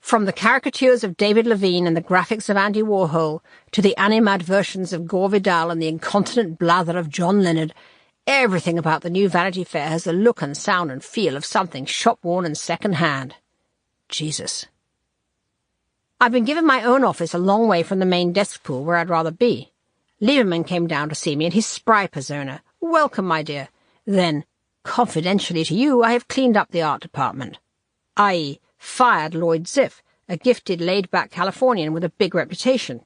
From the caricatures of David Levine and the graphics of Andy Warhol to the animadversions of Gore Vidal and the incontinent blather of John Leonard, everything about the new Vanity Fair has the look and sound and feel of something shop-worn and second-hand. Jesus. I've been given my own office a long way from the main desk pool where I'd rather be. Lieberman came down to see me in his spry persona. Welcome, my dear. Then, confidentially to you, I have cleaned up the art department, i.e., fired Lloyd Ziff, a gifted, laid-back Californian with a big reputation.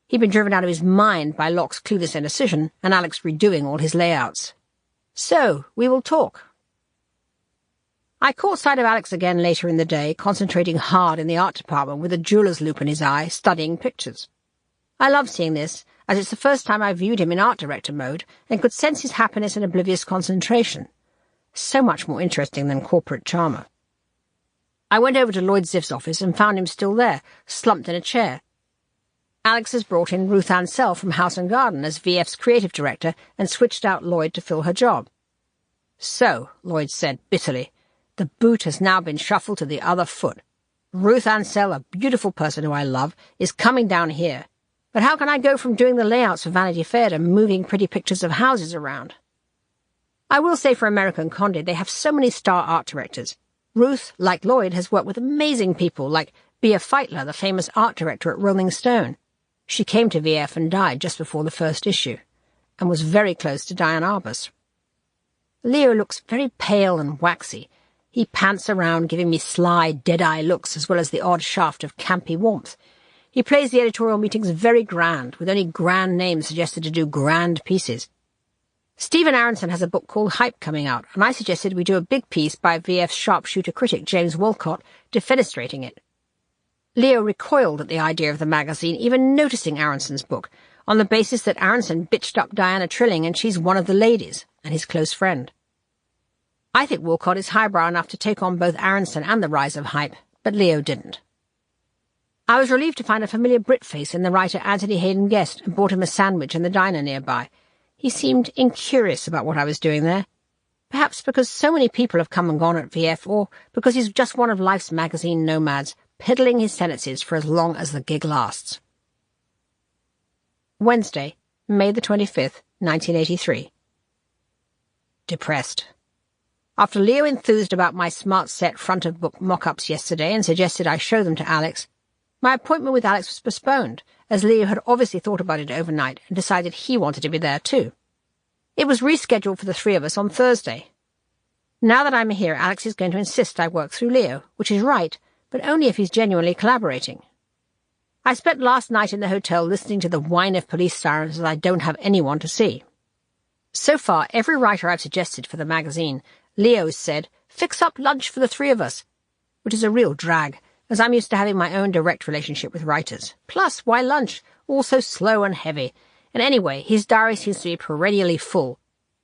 He'd been driven out of his mind by Locke's clueless indecision and Alex redoing all his layouts. So, we will talk. I caught sight of Alex again later in the day, concentrating hard in the art department with a jeweller's loop in his eye, studying pictures. I love seeing this, as it's the first time I viewed him in art director mode and could sense his happiness and oblivious concentration. So much more interesting than corporate charmer. I went over to Lloyd Ziff's office and found him still there, slumped in a chair. Alex has brought in Ruth Ansell from House & Garden as VF's creative director and switched out Lloyd to fill her job. So, Lloyd said bitterly, the boot has now been shuffled to the other foot. Ruth Ansell, a beautiful person who I love, is coming down here. But how can I go from doing the layouts for Vanity Fair to moving pretty pictures of houses around? I will say for American Condé, they have so many star art directors. Ruth, like Lloyd, has worked with amazing people like Bea Feitler, the famous art director at Rolling Stone. She came to VF and died just before the first issue, and was very close to Diane Arbus. Leo looks very pale and waxy. He pants around, giving me sly, dead-eye looks as well as the odd shaft of campy warmth. He plays the editorial meetings very grand, with only grand names suggested to do grand pieces. Stephen Aronson has a book called Hype coming out, and I suggested we do a big piece by VF's sharpshooter critic James Wolcott defenestrating it. Leo recoiled at the idea of the magazine even noticing Aronson's book, on the basis that Aronson bitched up Diana Trilling and she's one of the ladies, and his close friend. I think Wolcott is highbrow enough to take on both Aronson and the rise of Hype, but Leo didn't. I was relieved to find a familiar Brit face in the writer Anthony Hayden Guest and bought him a sandwich in the diner nearby. He seemed incurious about what I was doing there. Perhaps because so many people have come and gone at VF, or because he's just one of life's magazine nomads, piddling his sentences for as long as the gig lasts. Wednesday, May the 25th, 1983. Depressed. After Leo enthused about my smart set front-of-book mock-ups yesterday and suggested I show them to Alex, my appointment with Alex was postponed, as Leo had obviously thought about it overnight and decided he wanted to be there too. It was rescheduled for the three of us on Thursday. Now that I'm here, Alex is going to insist I work through Leo, which is right, but only if he's genuinely collaborating. I spent last night in the hotel listening to the whine of police sirens as I don't have anyone to see. So far, every writer I've suggested for the magazine, Leo's said, "Fix up lunch for the three of us," which is a real drag, as I'm used to having my own direct relationship with writers. Plus, why lunch? All so slow and heavy. And anyway, his diary seems to be perennially full.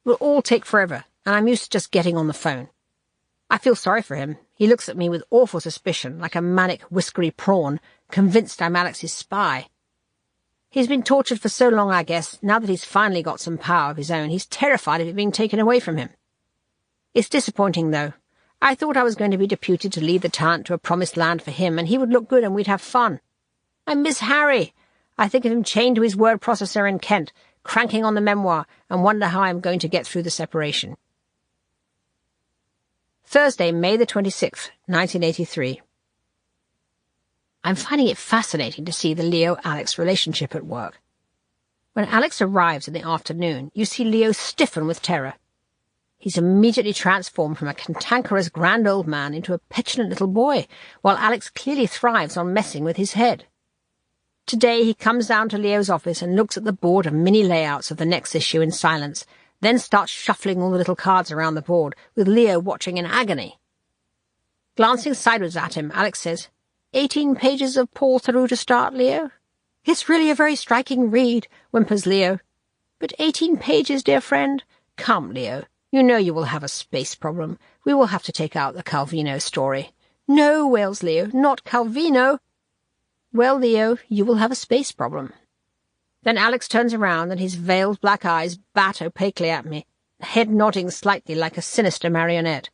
It will all take forever, and I'm used to just getting on the phone. I feel sorry for him. He looks at me with awful suspicion, like a manic, whiskery prawn, convinced I'm Alex's spy. He's been tortured for so long, I guess. Now that he's finally got some power of his own, he's terrified of it being taken away from him. It's disappointing, though. I thought I was going to be deputed to lead the talent to a promised land for him, and he would look good and we'd have fun. I miss Harry. I think of him chained to his word processor in Kent, cranking on the memoir, and wonder how I'm going to get through the separation. Thursday, May the 26th, 1983. I'm finding it fascinating to see the Leo-Alex relationship at work. When Alex arrives in the afternoon, you see Leo stiffen with terror. He's immediately transformed from a cantankerous grand old man into a petulant little boy, while Alex clearly thrives on messing with his head. Today he comes down to Leo's office and looks at the board of mini layouts of the next issue in silence, then starts shuffling all the little cards around the board, with Leo watching in agony. Glancing sideways at him, Alex says, 18 pages of Paul Theroux to start, Leo? It's really a very striking read, whimpers Leo. But 18 pages, dear friend? Come, Leo. You know you will have a space problem. We will have to take out the Calvino story. No, wails Leo, not Calvino. Well, Leo, you will have a space problem. Then Alex turns around and his veiled black eyes bat opaquely at me, head nodding slightly like a sinister marionette.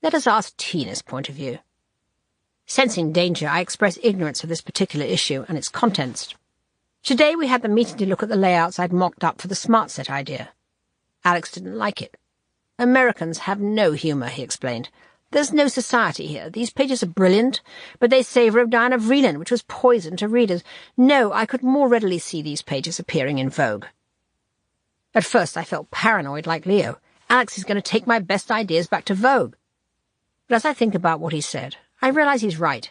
Let us ask Tina's point of view. Sensing danger, I express ignorance of this particular issue and its contents. Today we had the meeting to look at the layouts I'd mocked up for the Smart Set idea. Alex didn't like it. Americans have no humour, he explained. There's no society here. These pages are brilliant, but they savour of Diana Vreeland, which was poison to readers. No, I could more readily see these pages appearing in Vogue. At first I felt paranoid like Leo. Alex is going to take my best ideas back to Vogue. But as I think about what he said, I realise he's right.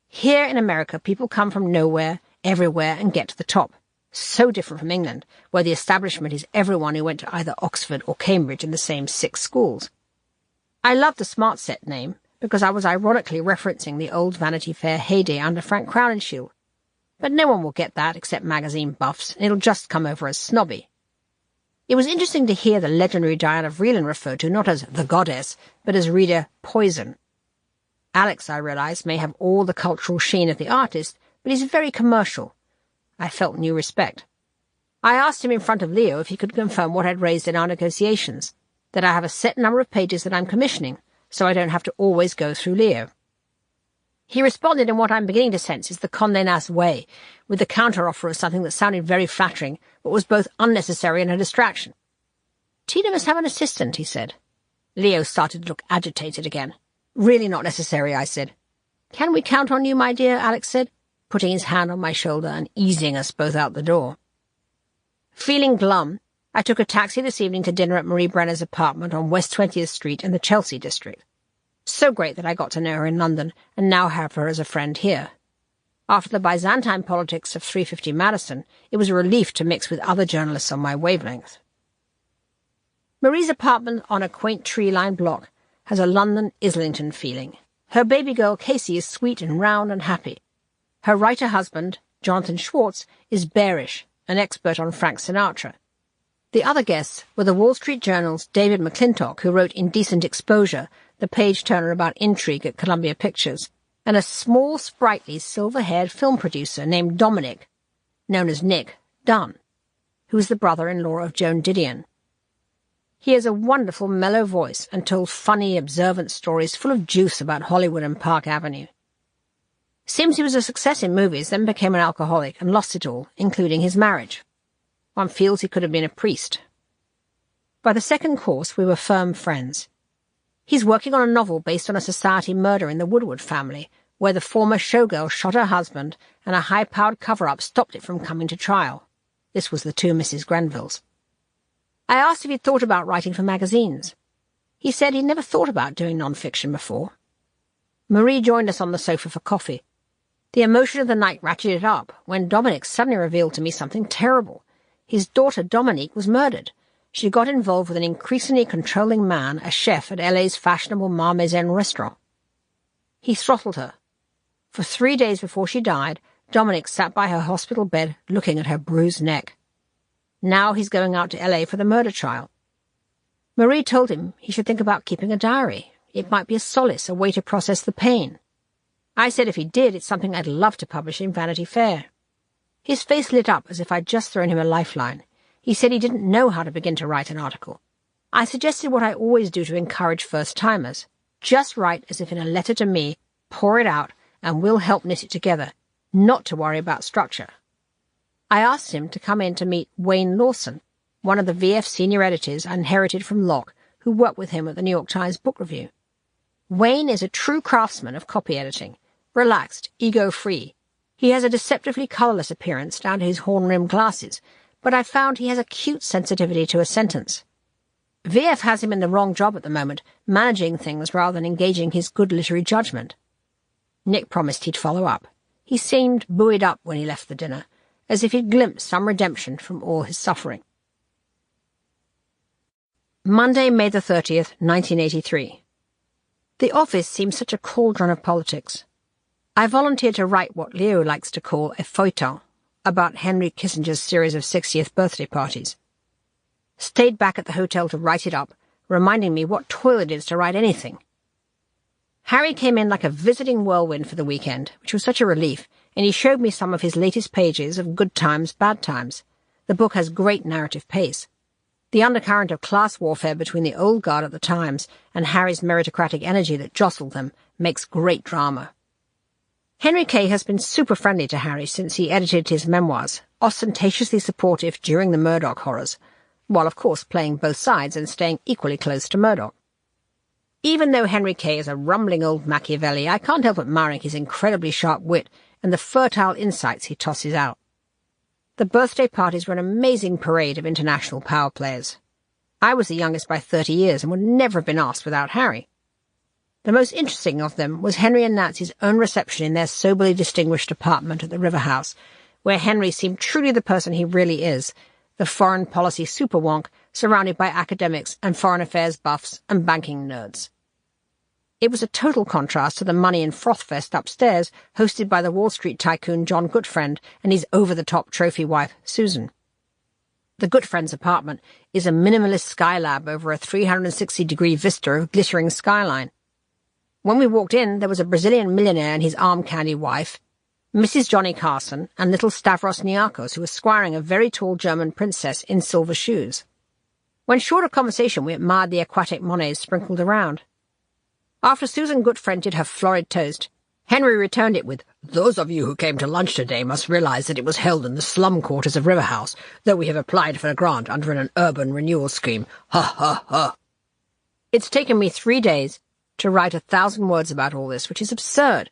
Here in America, people come from nowhere, everywhere, and get to the top. So different from England, where the establishment is everyone who went to either Oxford or Cambridge in the same 6 schools. I love the Smart Set name because I was ironically referencing the old Vanity Fair heyday under Frank Crowninshield. But no one will get that except magazine buffs, and it'll just come over as snobby. It was interesting to hear the legendary Diana Vreeland referred to not as the goddess, but as reader Poison. Alex, I realised, may have all the cultural sheen of the artist, but he's very commercial. I felt new respect. I asked him in front of Leo if he could confirm what I'd raised in our negotiations, that I have a set number of pages that I'm commissioning, so I don't have to always go through Leo. He responded in what I'm beginning to sense is the Condé Nast way, with the counter-offer of something that sounded very flattering, but was both unnecessary and a distraction. Tina must have an assistant, he said. Leo started to look agitated again. Really not necessary, I said. "Can we count on you, my dear?" Alex said, putting his hand on my shoulder and easing us both out the door. Feeling glum, I took a taxi this evening to dinner at Marie Brenner's apartment on West 20th Street in the Chelsea district. So great that I got to know her in London and now have her as a friend here. After the Byzantine politics of 350 Madison, it was a relief to mix with other journalists on my wavelength. Marie's apartment on a quaint tree-lined block has a London Islington feeling. Her baby girl Casey is sweet and round and happy. Her writer-husband, Jonathan Schwartz, is bearish, an expert on Frank Sinatra. The other guests were the Wall Street Journal's David McClintock, who wrote Indecent Exposure, the page-turner about intrigue at Columbia Pictures, and a small, sprightly, silver-haired film producer named Dominic, known as Nick, Dunn, who is the brother-in-law of Joan Didion. He has a wonderful, mellow voice and told funny, observant stories full of juice about Hollywood and Park Avenue. Seems he was a success in movies, then became an alcoholic and lost it all, including his marriage. One feels he could have been a priest. By the second course, we were firm friends. He's working on a novel based on a society murder in the Woodward family, where the former showgirl shot her husband and a high-powered cover-up stopped it from coming to trial. This was the two Mrs. Grenvilles. I asked if he'd thought about writing for magazines. He said he'd never thought about doing non-fiction before. Marie joined us on the sofa for coffee. The emotion of the night ratcheted up when Dominic suddenly revealed to me something terrible. His daughter Dominique was murdered. She got involved with an increasingly controlling man, a chef at LA's fashionable Marmezan restaurant. He throttled her. For 3 days before she died, Dominic sat by her hospital bed looking at her bruised neck. Now he's going out to LA for the murder trial. Marie told him he should think about keeping a diary. It might be a solace, a way to process the pain. I said if he did, it's something I'd love to publish in Vanity Fair. His face lit up as if I'd just thrown him a lifeline. He said he didn't know how to begin to write an article. I suggested what I always do to encourage first-timers. Just write as if in a letter to me, pour it out, and we'll help knit it together, not to worry about structure. I asked him to come in to meet Wayne Lawson, one of the VF senior editors I inherited from Locke, who worked with him at the New York Times Book Review. Wayne is a true craftsman of copy editing, relaxed, ego-free. He has a deceptively colourless appearance down to his horn-rimmed glasses, but I've found he has a cute sensitivity to a sentence. VF has him in the wrong job at the moment, managing things rather than engaging his good literary judgment. Nick promised he'd follow up. He seemed buoyed up when he left the dinner, as if he'd glimpsed some redemption from all his suffering. Monday, May the 30th, 1983. The office seems such a cauldron of politics. I volunteered to write what Leo likes to call a feuilleton about Henry Kissinger's series of 60th birthday parties. Stayed back at the hotel to write it up, reminding me what toil it is to write anything. Harry came in like a visiting whirlwind for the weekend, which was such a relief, and he showed me some of his latest pages of Good Times, Bad Times. The book has great narrative pace. The undercurrent of class warfare between the old guard at the Times and Harry's meritocratic energy that jostled them makes great drama. Henry Kay has been super friendly to Harry since he edited his memoirs, ostentatiously supportive during the Murdoch horrors, while of course playing both sides and staying equally close to Murdoch. Even though Henry Kay is a rumbling old Machiavelli, I can't help admiring his incredibly sharp wit and the fertile insights he tosses out. The birthday parties were an amazing parade of international power players. I was the youngest by 30 years and would never have been asked without Harry. The most interesting of them was Henry and Nancy's own reception in their soberly distinguished apartment at the River House, where Henry seemed truly the person he really is, the foreign policy superwonk surrounded by academics and foreign affairs buffs and banking nerds. It was a total contrast to the money and froth fest upstairs, hosted by the Wall Street tycoon John Goodfriend and his over-the-top trophy wife, Susan. The Goodfriend's apartment is a minimalist skylab over a 360-degree vista of glittering skyline. When we walked in, there was a Brazilian millionaire and his arm-candy wife, Mrs. Johnny Carson, and little Stavros Niarchos, who was squiring a very tall German princess in silver shoes. When short of conversation, we admired the aquatic Monets sprinkled around. After Susan Goodfriend did her florid toast, Henry returned it with, "Those of you who came to lunch today must realize that it was held in the slum quarters of River House, though we have applied for a grant under an urban renewal scheme. Ha, ha, ha." It's taken me 3 days to write 1,000 words about all this, which is absurd.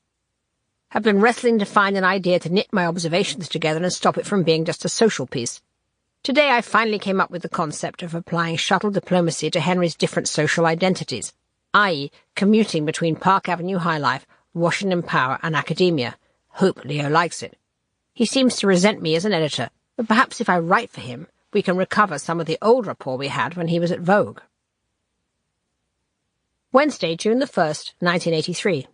Have been wrestling to find an idea to knit my observations together and stop it from being just a social piece. Today I finally came up with the concept of applying shuttle diplomacy to Henry's different social identities, i.e. commuting between Park Avenue high life, Washington Power and academia. Hope Leo likes it. He seems to resent me as an editor, but perhaps if I write for him, we can recover some of the old rapport we had when he was at Vogue. Wednesday, June the 1st, 1983.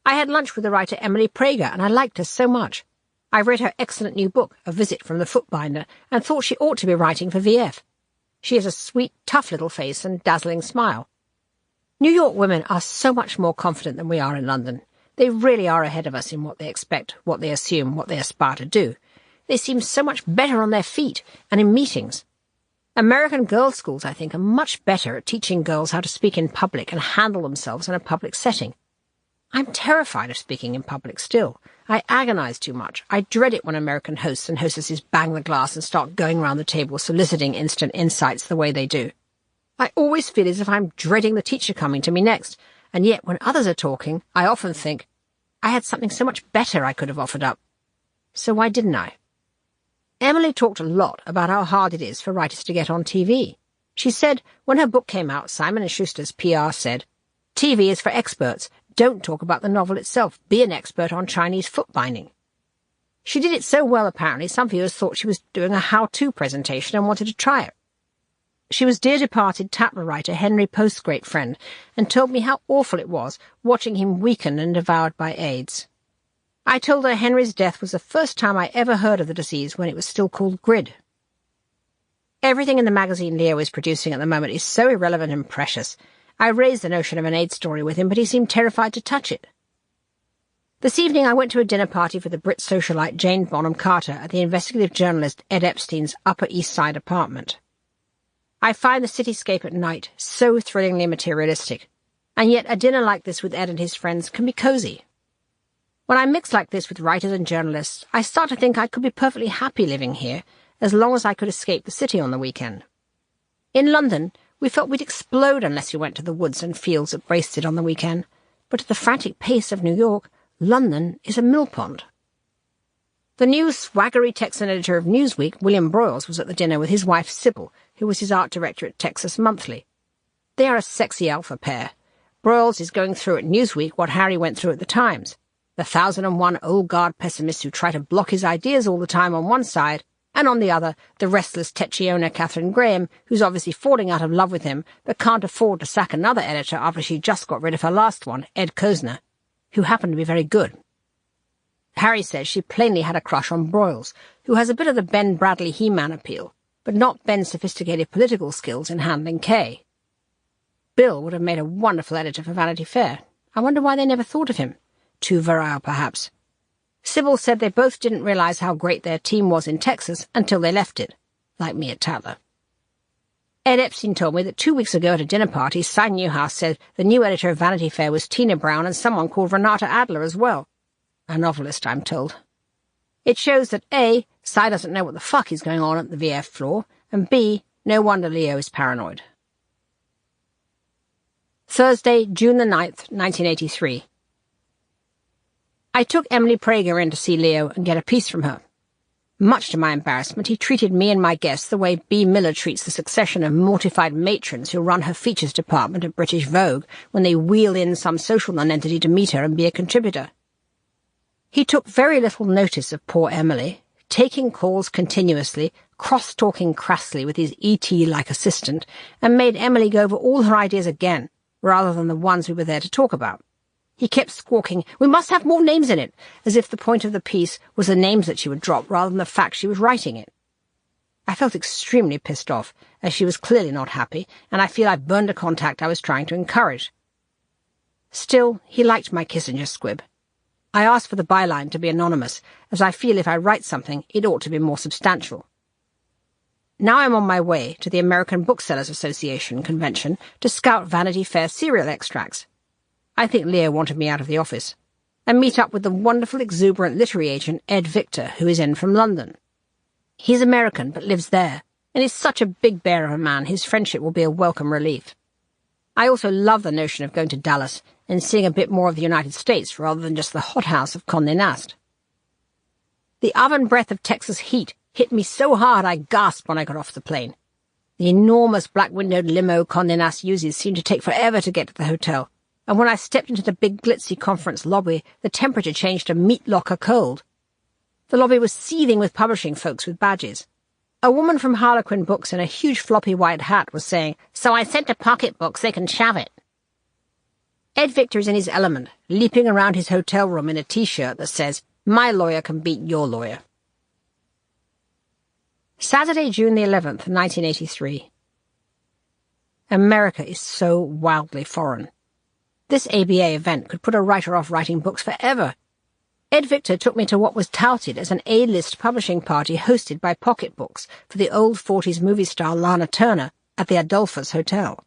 I had lunch with the writer Emily Prager, and I liked her so much. I read her excellent new book, A Visit from the Footbinder, and thought she ought to be writing for VF. She has a sweet, tough little face and dazzling smile. New York women are so much more confident than we are in London. They really are ahead of us in what they expect, what they assume, what they aspire to do. They seem so much better on their feet and in meetings. American girls' schools, I think, are much better at teaching girls how to speak in public and handle themselves in a public setting. I'm terrified of speaking in public still. I agonize too much. I dread it when American hosts and hostesses bang the glass and start going round the table soliciting instant insights the way they do. I always feel as if I'm dreading the teacher coming to me next, and yet when others are talking, I often think, I had something so much better I could have offered up. So why didn't I? Emily talked a lot about how hard it is for writers to get on TV. She said when her book came out, Simon & Schuster's PR said, TV is for experts. Don't talk about the novel itself. Be an expert on Chinese foot binding. She did it so well, apparently, some viewers thought she was doing a how-to presentation and wanted to try it. She was dear departed Tatler writer Henry Post's great friend and told me how awful it was watching him weaken and devoured by AIDS. I told her Henry's death was the first time I ever heard of the disease when it was still called GRID. Everything in the magazine Leo is producing at the moment is so irrelevant and precious. I raised the notion of an AIDS story with him, but he seemed terrified to touch it. This evening I went to a dinner party for the Brit socialite Jane Bonham Carter at the investigative journalist Ed Epstein's Upper East Side apartment. I find the cityscape at night so thrillingly materialistic, and yet a dinner like this with Ed and his friends can be cosy. When I mix like this with writers and journalists, I start to think I could be perfectly happy living here, as long as I could escape the city on the weekend. In London, we felt we'd explode unless we went to the woods and fields at Bracestead on the weekend, but at the frantic pace of New York, London is a millpond. The new swaggery Texan editor of Newsweek, William Broyles, was at the dinner with his wife Sybil, who was his art director at Texas Monthly. They are a sexy alpha pair. Broyles is going through at Newsweek what Harry went through at the Times. The 1,001 old guard pessimists who try to block his ideas all the time on one side, and on the other, the restless Techiona Catherine Graham, who's obviously falling out of love with him, but can't afford to sack another editor after she just got rid of her last one, Ed Kozner, who happened to be very good. Harry says she plainly had a crush on Broyles, who has a bit of the Ben Bradley He-Man appeal, but not Ben's sophisticated political skills in handling Kay. Bill would have made a wonderful editor for Vanity Fair. I wonder why they never thought of him. Too virile, perhaps. Sybil said they both didn't realize how great their team was in Texas until they left it, like me at Tatler. Ed Epstein told me that 2 weeks ago at a dinner party, Cy Newhouse said the new editor of Vanity Fair was Tina Brown and someone called Renata Adler as well. A novelist, I'm told. It shows that A, Cy doesn't know what the fuck is going on at the VF floor, and B, no wonder Leo is paranoid. Thursday, June the 9th, 1983. I took Emily Prager in to see Leo and get a piece from her. Much to my embarrassment, he treated me and my guests the way B. Miller treats the succession of mortified matrons who run her features department at British Vogue when they wheel in some social nonentity to meet her and be a contributor. He took very little notice of poor Emily, taking calls continuously, cross-talking crassly with his ET-like assistant, and made Emily go over all her ideas again, rather than the ones we were there to talk about. He kept squawking, "We must have more names in it," as if the point of the piece was the names that she would drop rather than the fact she was writing it. I felt extremely pissed off, as she was clearly not happy, and I feel I burned a contact I was trying to encourage. Still, he liked my Kissinger squib. I asked for the byline to be anonymous, as I feel if I write something, it ought to be more substantial. Now I'm on my way to the American Booksellers Association convention to scout Vanity Fair serial extracts. I think Leo wanted me out of the office, and meet up with the wonderful exuberant literary agent Ed Victor, who is in from London. He's American, but lives there, and is such a big bear of a man his friendship will be a welcome relief. I also love the notion of going to Dallas and seeing a bit more of the United States rather than just the hothouse of Condé Nast. The oven breath of Texas heat hit me so hard I gasped when I got off the plane. The enormous black-windowed limo Condé Nast uses seemed to take forever to get to the hotel, and when I stepped into the big glitzy conference lobby, the temperature changed to meat locker cold. The lobby was seething with publishing folks with badges. A woman from Harlequin Books in a huge floppy white hat was saying, "So I sent to Pocket Books, they can shove it." Ed Victor is in his element, leaping around his hotel room in a T-shirt that says, "My lawyer can beat your lawyer." Saturday, June the 11th, 1983. America is so wildly foreign. This ABA event could put a writer off writing books forever. Ed Victor took me to what was touted as an A-list publishing party hosted by Pocket Books for the old 40s movie star Lana Turner at the Adolphus Hotel.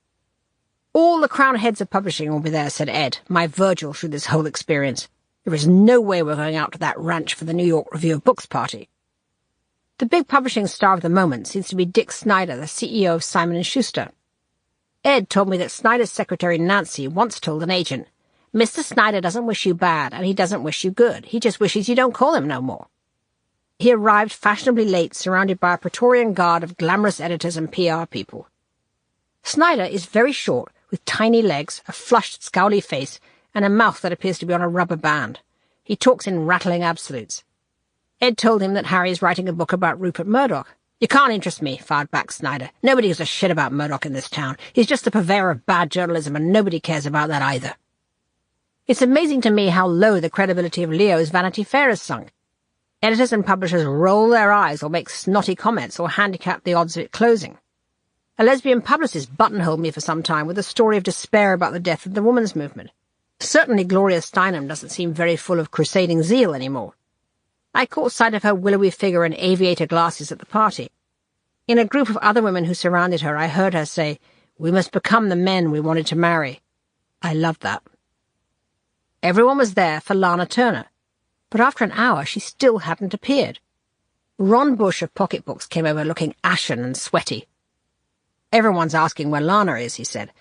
"All the crown heads of publishing will be there," said Ed, my Virgil through this whole experience. "There is no way we're going out to that ranch for the New York Review of Books party." The big publishing star of the moment seems to be Dick Snyder, the CEO of Simon & Schuster. Ed told me that Snyder's secretary Nancy once told an agent, "Mr. Snyder doesn't wish you bad, and he doesn't wish you good. He just wishes you don't call him no more." He arrived fashionably late, surrounded by a Praetorian guard of glamorous editors and PR people. Snyder is very short, with tiny legs, a flushed, scowly face, and a mouth that appears to be on a rubber band. He talks in rattling absolutes. Ed told him that Harry is writing a book about Rupert Murdoch. "You can't interest me," fired back Snyder. "Nobody gives a shit about Murdoch in this town. He's just the purveyor of bad journalism, and nobody cares about that either." It's amazing to me how low the credibility of Leo's Vanity Fair has sunk. Editors and publishers roll their eyes or make snotty comments or handicap the odds of it closing. A lesbian publicist buttonholed me for some time with a story of despair about the death of the women's movement. Certainly Gloria Steinem doesn't seem very full of crusading zeal anymore. I caught sight of her willowy figure and aviator glasses at the party. In a group of other women who surrounded her, I heard her say, "We must become the men we wanted to marry." I loved that. Everyone was there for Lana Turner, but after an hour she still hadn't appeared. Ron Bush of Pocket Books came over looking ashen and sweaty. "Everyone's asking where Lana is," he said.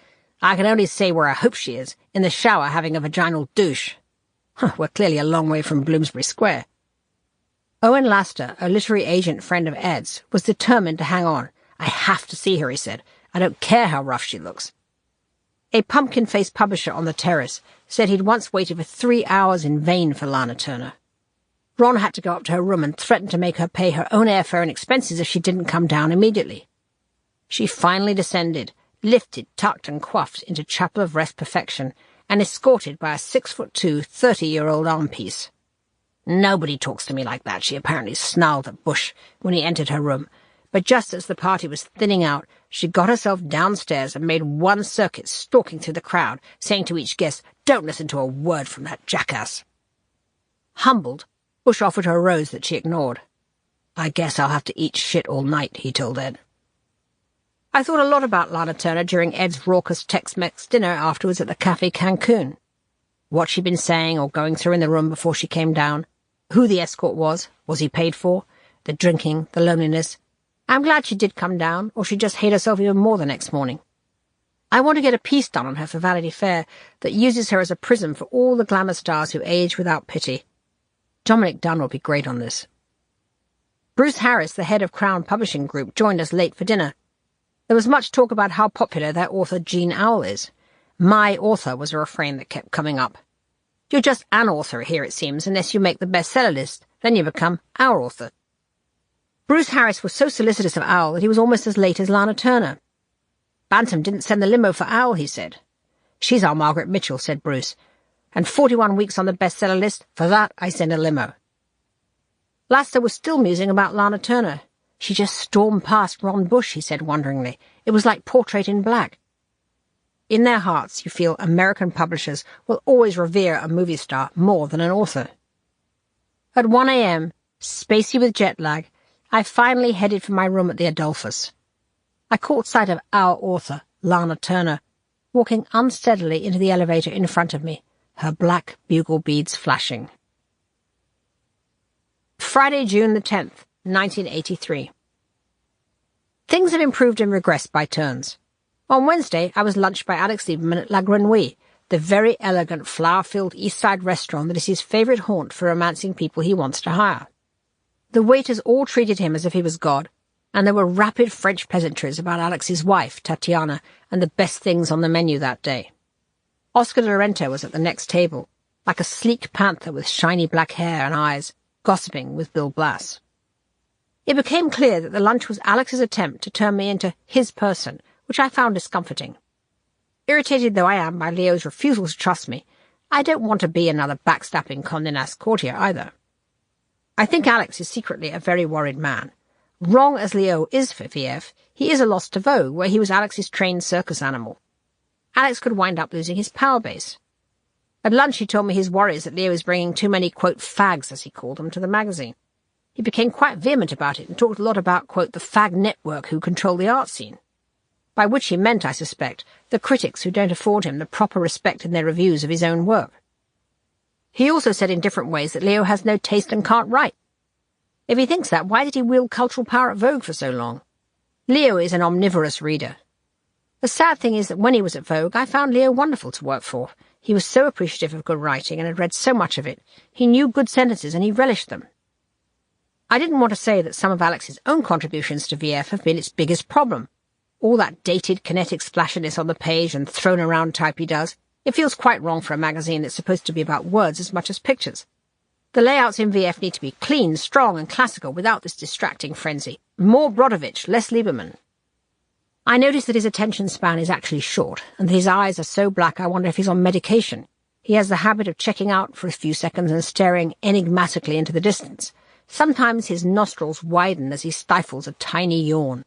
"I can only say where I hope she is, in the shower having a vaginal douche." We're clearly a long way from Bloomsbury Square. Owen Laster, a literary agent friend of Ed's, was determined to hang on. "I have to see her," he said. "I don't care how rough she looks." A pumpkin-faced publisher on the terrace said he'd once waited for 3 hours in vain for Lana Turner. Ron had to go up to her room and threaten to make her pay her own airfare and expenses if she didn't come down immediately. She finally descended, lifted, tucked and coiffed into Chapel of Rest perfection, and escorted by a 6'2", 30-year-old arm-piece. "Nobody talks to me like that," she apparently snarled at Bush when he entered her room, but just as the party was thinning out, she got herself downstairs and made one circuit, stalking through the crowd, saying to each guest, "Don't listen to a word from that jackass." Humbled, Bush offered her a rose that she ignored. "I guess I'll have to eat shit all night," he told Ed. I thought a lot about Lana Turner during Ed's raucous Tex-Mex dinner afterwards at the Café Cancun. What she'd been saying or going through in the room before she came down, who the escort was he paid for, the drinking, the loneliness. I'm glad she did come down, or she'd just hate herself even more the next morning. I want to get a piece done on her for Vanity Fair that uses her as a prism for all the glamour stars who age without pity. Dominic Dunn will be great on this. Bruce Harris, the head of Crown Publishing Group, joined us late for dinner. There was much talk about how popular their author Jean Auel is. "My author" was a refrain that kept coming up. You're just an author here, it seems, unless you make the bestseller list. Then you become our author. Bruce Harris was so solicitous of Auel that he was almost as late as Lana Turner. "Bantam didn't send the limo for Auel," he said. "She's our Margaret Mitchell," said Bruce. "And 41 weeks on the bestseller list. For that, I send a limo." Laster was still musing about Lana Turner. "She just stormed past Ron Bush," he said wonderingly. "It was like Portrait in Black." In their hearts, you feel American publishers will always revere a movie star more than an author. At 1 a.m., spacey with jet lag, I finally headed for my room at the Adolphus. I caught sight of our author, Lana Turner, walking unsteadily into the elevator in front of me, her black bugle beads flashing. Friday, June the 10th, 1983. Things have improved and regressed by turns. On Wednesday, I was lunched by Alex Lieberman at La Grenouille, the very elegant, flower-filled East Side restaurant that is his favourite haunt for romancing people he wants to hire. The waiters all treated him as if he was God, and there were rapid French pleasantries about Alex's wife, Tatiana, and the best things on the menu that day. Oscar de Rento was at the next table, like a sleek panther with shiny black hair and eyes, gossiping with Bill Blass. It became clear that the lunch was Alex's attempt to turn me into his person, which I found discomforting. Irritated though I am by Leo's refusal to trust me, I don't want to be another backstabbing Condé Nast courtier either. I think Alex is secretly a very worried man. Wrong as Leo is for VF, he is a loss to Vogue, where he was Alex's trained circus animal. Alex could wind up losing his power base. At lunch he told me his worries that Leo is bringing too many, quote, fags, as he called them, to the magazine. He became quite vehement about it and talked a lot about, quote, the fag network who control the art scene. By which he meant, I suspect, the critics who don't afford him the proper respect in their reviews of his own work. He also said in different ways that Leo has no taste and can't write. If he thinks that, why did he wield cultural power at Vogue for so long? Leo is an omnivorous reader. The sad thing is that when he was at Vogue, I found Leo wonderful to work for. He was so appreciative of good writing and had read so much of it. He knew good sentences and he relished them. I didn't want to say that some of Alex's own contributions to VF have been its biggest problem. All that dated kinetic splashiness on the page and thrown-around type he does, it feels quite wrong for a magazine that's supposed to be about words as much as pictures. The layouts in VF need to be clean, strong and classical without this distracting frenzy. More Brodovich, less Lieberman. I notice that his attention span is actually short, and that his eyes are so black I wonder if he's on medication. He has the habit of checking out for a few seconds and staring enigmatically into the distance. Sometimes his nostrils widen as he stifles a tiny yawn.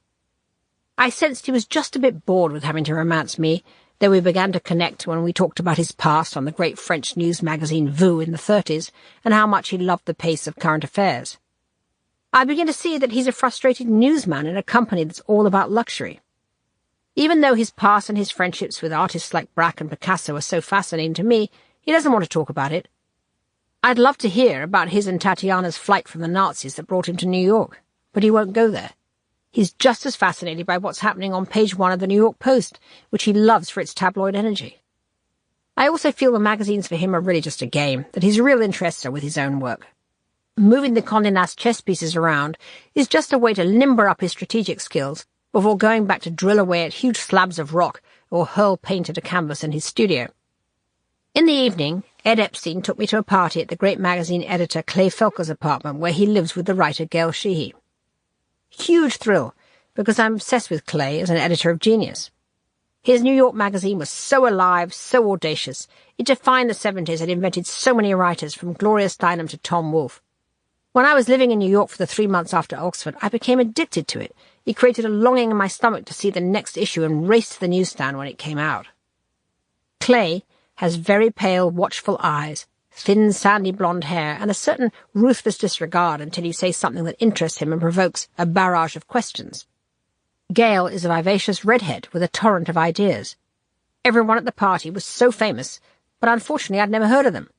I sensed he was just a bit bored with having to romance me, though we began to connect when we talked about his past on the great French news magazine Vous in the 30s, and how much he loved the pace of current affairs. I begin to see that he's a frustrated newsman in a company that's all about luxury. Even though his past and his friendships with artists like Braque and Picasso are so fascinating to me, he doesn't want to talk about it. I'd love to hear about his and Tatiana's flight from the Nazis that brought him to New York, but he won't go there. He's just as fascinated by what's happening on page 1 of the New York Post, which he loves for its tabloid energy. I also feel the magazines for him are really just a game, that his real interests are with his own work. Moving the Condé Nast chess pieces around is just a way to limber up his strategic skills before going back to drill away at huge slabs of rock or hurl paint at a canvas in his studio. In the evening, Ed Epstein took me to a party at the great magazine editor Clay Felker's apartment, where he lives with the writer Gail Sheehy. Huge thrill, because I'm obsessed with Clay as an editor of genius. His New York magazine was so alive, so audacious. It defined the 70s and invented so many writers, from Gloria Steinem to Tom Wolfe. When I was living in New York for the 3 months after Oxford, I became addicted to it. It created a longing in my stomach to see the next issue and race to the newsstand when it came out. Clay has very pale, watchful eyes, thin, sandy blonde hair, and a certain ruthless disregard until you say something that interests him and provokes a barrage of questions. Gail is a vivacious redhead with a torrent of ideas. Everyone at the party was so famous, but unfortunately I'd never heard of them.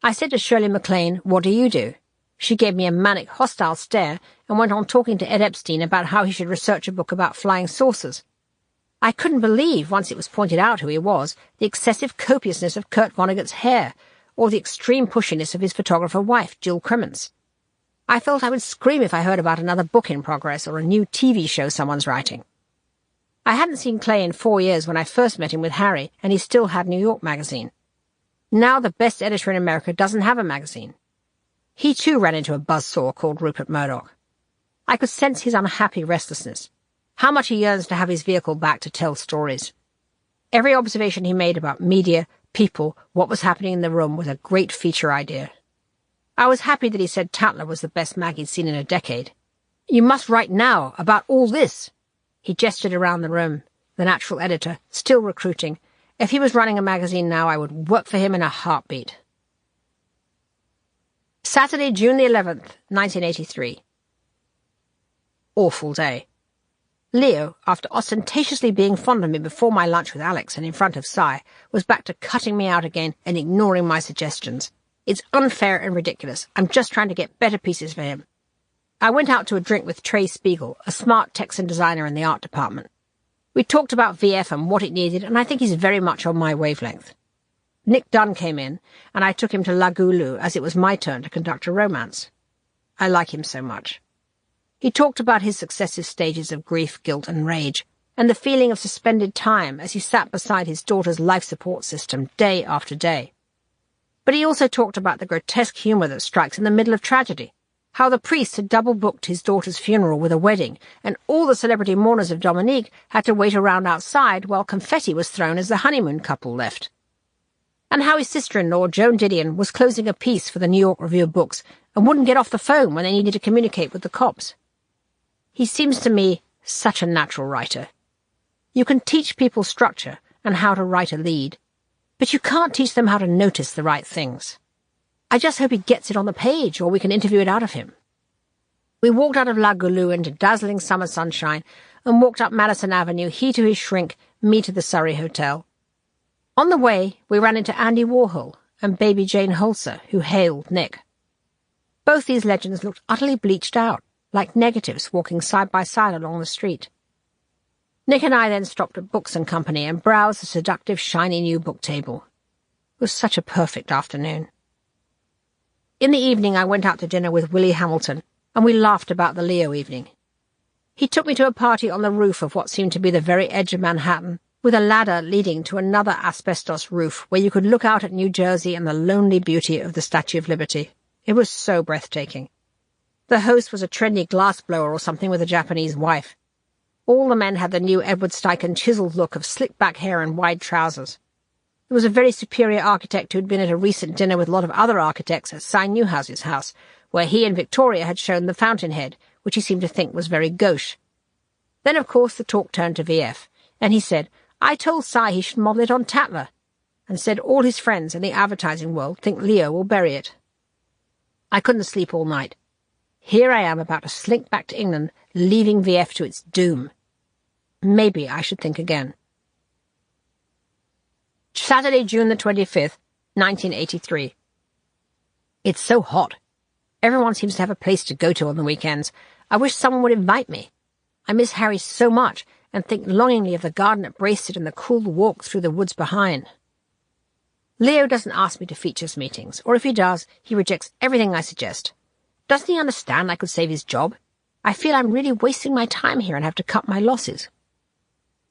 I said to Shirley MacLaine, "What do you do?" She gave me a manic, hostile stare and went on talking to Ed Epstein about how he should research a book about flying saucers. I couldn't believe, once it was pointed out who he was, the excessive copiousness of Kurt Vonnegut's hair, or the extreme pushiness of his photographer wife, Jill Crimmins. I felt I would scream if I heard about another book in progress or a new TV show someone's writing. I hadn't seen Clay in 4 years when I first met him with Harry, and he still had New York magazine. Now the best editor in America doesn't have a magazine. He too ran into a buzzsaw called Rupert Murdoch. I could sense his unhappy restlessness, how much he yearns to have his vehicle back to tell stories. Every observation he made about media, people, what was happening in the room was a great feature idea. I was happy that he said Tatler was the best mag he'd seen in a decade. "You must write now about all this." He gestured around the room, the natural editor, still recruiting. If he was running a magazine now, I would work for him in a heartbeat. Saturday, June the 11th, 1983. Awful day. Leo, after ostentatiously being fond of me before my lunch with Alex and in front of Cy, was back to cutting me out again and ignoring my suggestions. It's unfair and ridiculous. I'm just trying to get better pieces for him. I went out to a drink with Trey Spiegel, a smart Texan designer in the art department. We talked about VF and what it needed, and I think he's very much on my wavelength. Nick Dunn came in, and I took him to La Goulou as it was my turn to conduct a romance. I like him so much. He talked about his successive stages of grief, guilt, and rage, and the feeling of suspended time as he sat beside his daughter's life support system day after day. But he also talked about the grotesque humour that strikes in the middle of tragedy, how the priest had double-booked his daughter's funeral with a wedding, and all the celebrity mourners of Dominique had to wait around outside while confetti was thrown as the honeymoon couple left. And how his sister-in-law, Joan Didion, was closing a piece for the New York Review of Books and wouldn't get off the phone when they needed to communicate with the cops. He seems to me such a natural writer. You can teach people structure and how to write a lead, but you can't teach them how to notice the right things. I just hope he gets it on the page, or we can interview it out of him. We walked out of La Goulou into dazzling summer sunshine and walked up Madison Avenue, he to his shrink, me to the Surrey Hotel. On the way, we ran into Andy Warhol and baby Jane Holzer, who hailed Nick. Both these legends looked utterly bleached out, like negatives walking side by side along the street. Nick and I then stopped at Books and Company and browsed the seductive, shiny new book table. It was such a perfect afternoon. In the evening, I went out to dinner with Willie Hamilton, and we laughed about the Leo evening. He took me to a party on the roof of what seemed to be the very edge of Manhattan, with a ladder leading to another asbestos roof where you could look out at New Jersey and the lonely beauty of the Statue of Liberty. It was so breathtaking. The host was a trendy glassblower or something with a Japanese wife. All the men had the new Edward Steichen chiseled look of slick-back hair and wide trousers. There was a very superior architect who had been at a recent dinner with a lot of other architects at Cy Newhouse's house, where he and Victoria had shown the fountainhead, which he seemed to think was very gauche. Then, of course, the talk turned to VF, and he said, I told Cy he should model it on Tatler, and said all his friends in the advertising world think Leo will bury it. I couldn't sleep all night. Here I am about to slink back to England, leaving VF to its doom. Maybe I should think again. Saturday, June the 25th, 1983. It's so hot. Everyone seems to have a place to go to on the weekends. I wish someone would invite me. I miss Harry so much, and think longingly of the garden at Braced and the cool walk through the woods behind. Leo doesn't ask me to features meetings, or if he does, he rejects everything I suggest. Doesn't he understand I could save his job? I feel I'm really wasting my time here and have to cut my losses.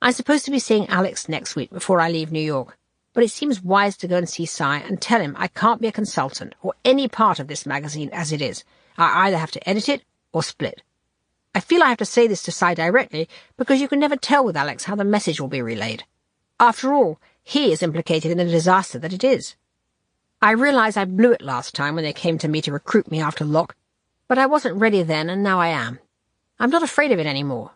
I'm supposed to be seeing Alex next week before I leave New York, but it seems wise to go and see Cy and tell him I can't be a consultant or any part of this magazine as it is. I either have to edit it or split. I feel I have to say this to Cy directly because you can never tell with Alex how the message will be relayed. After all, he is implicated in the disaster that it is. I realize I blew it last time when they came to me to recruit me after Locke, but I wasn't ready then and now I am. I'm not afraid of it anymore.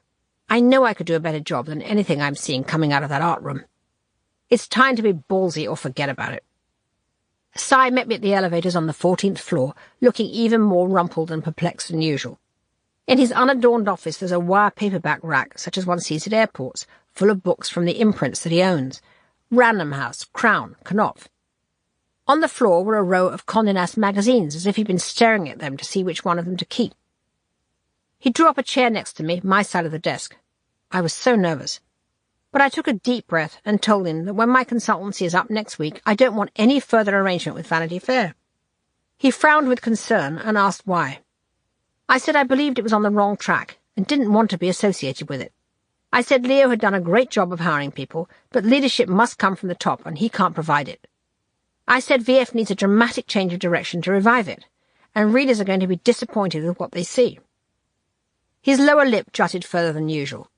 I know I could do a better job than anything I'm seeing coming out of that art room. It's time to be ballsy or forget about it. Cy met me at the elevators on the 14th floor, looking even more rumpled and perplexed than usual. In his unadorned office there's a wire paperback rack, such as one sees at airports, full of books from the imprints that he owns. Random House, Crown, Knopf. On the floor were a row of Condé Nast magazines, as if he'd been staring at them to see which one of them to keep. He drew up a chair next to me, my side of the desk. I was so nervous. But I took a deep breath and told him that when my consultancy is up next week, I don't want any further arrangement with Vanity Fair. He frowned with concern and asked why. I said I believed it was on the wrong track and didn't want to be associated with it. I said Leo had done a great job of hiring people, but leadership must come from the top and he can't provide it. I said VF needs a dramatic change of direction to revive it, and readers are going to be disappointed with what they see. His lower lip jutted further than usual.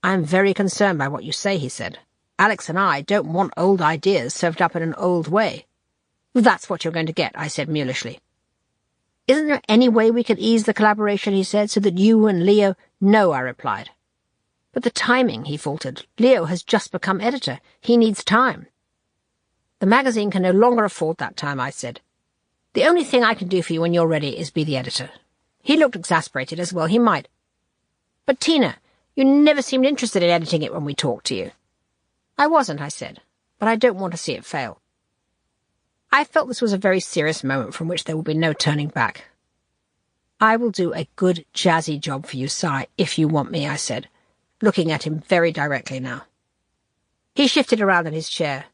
I am very concerned by what you say, he said. Alex and I don't want old ideas served up in an old way. That's what you're going to get, I said mulishly. Isn't there any way we could ease the collaboration, he said, so that you and Leo— No, I replied. But the timing, he faltered. Leo has just become editor. He needs time. The magazine can no longer afford that time, I said. The only thing I can do for you when you're ready is be the editor. He looked exasperated, as well he might. But Tina, you never seemed interested in editing it when we talked to you. I wasn't, I said, but I don't want to see it fail. I felt this was a very serious moment from which there would be no turning back. I will do a good, jazzy job for you, Cy, if you want me, I said, looking at him very directly now. He shifted around in his chair.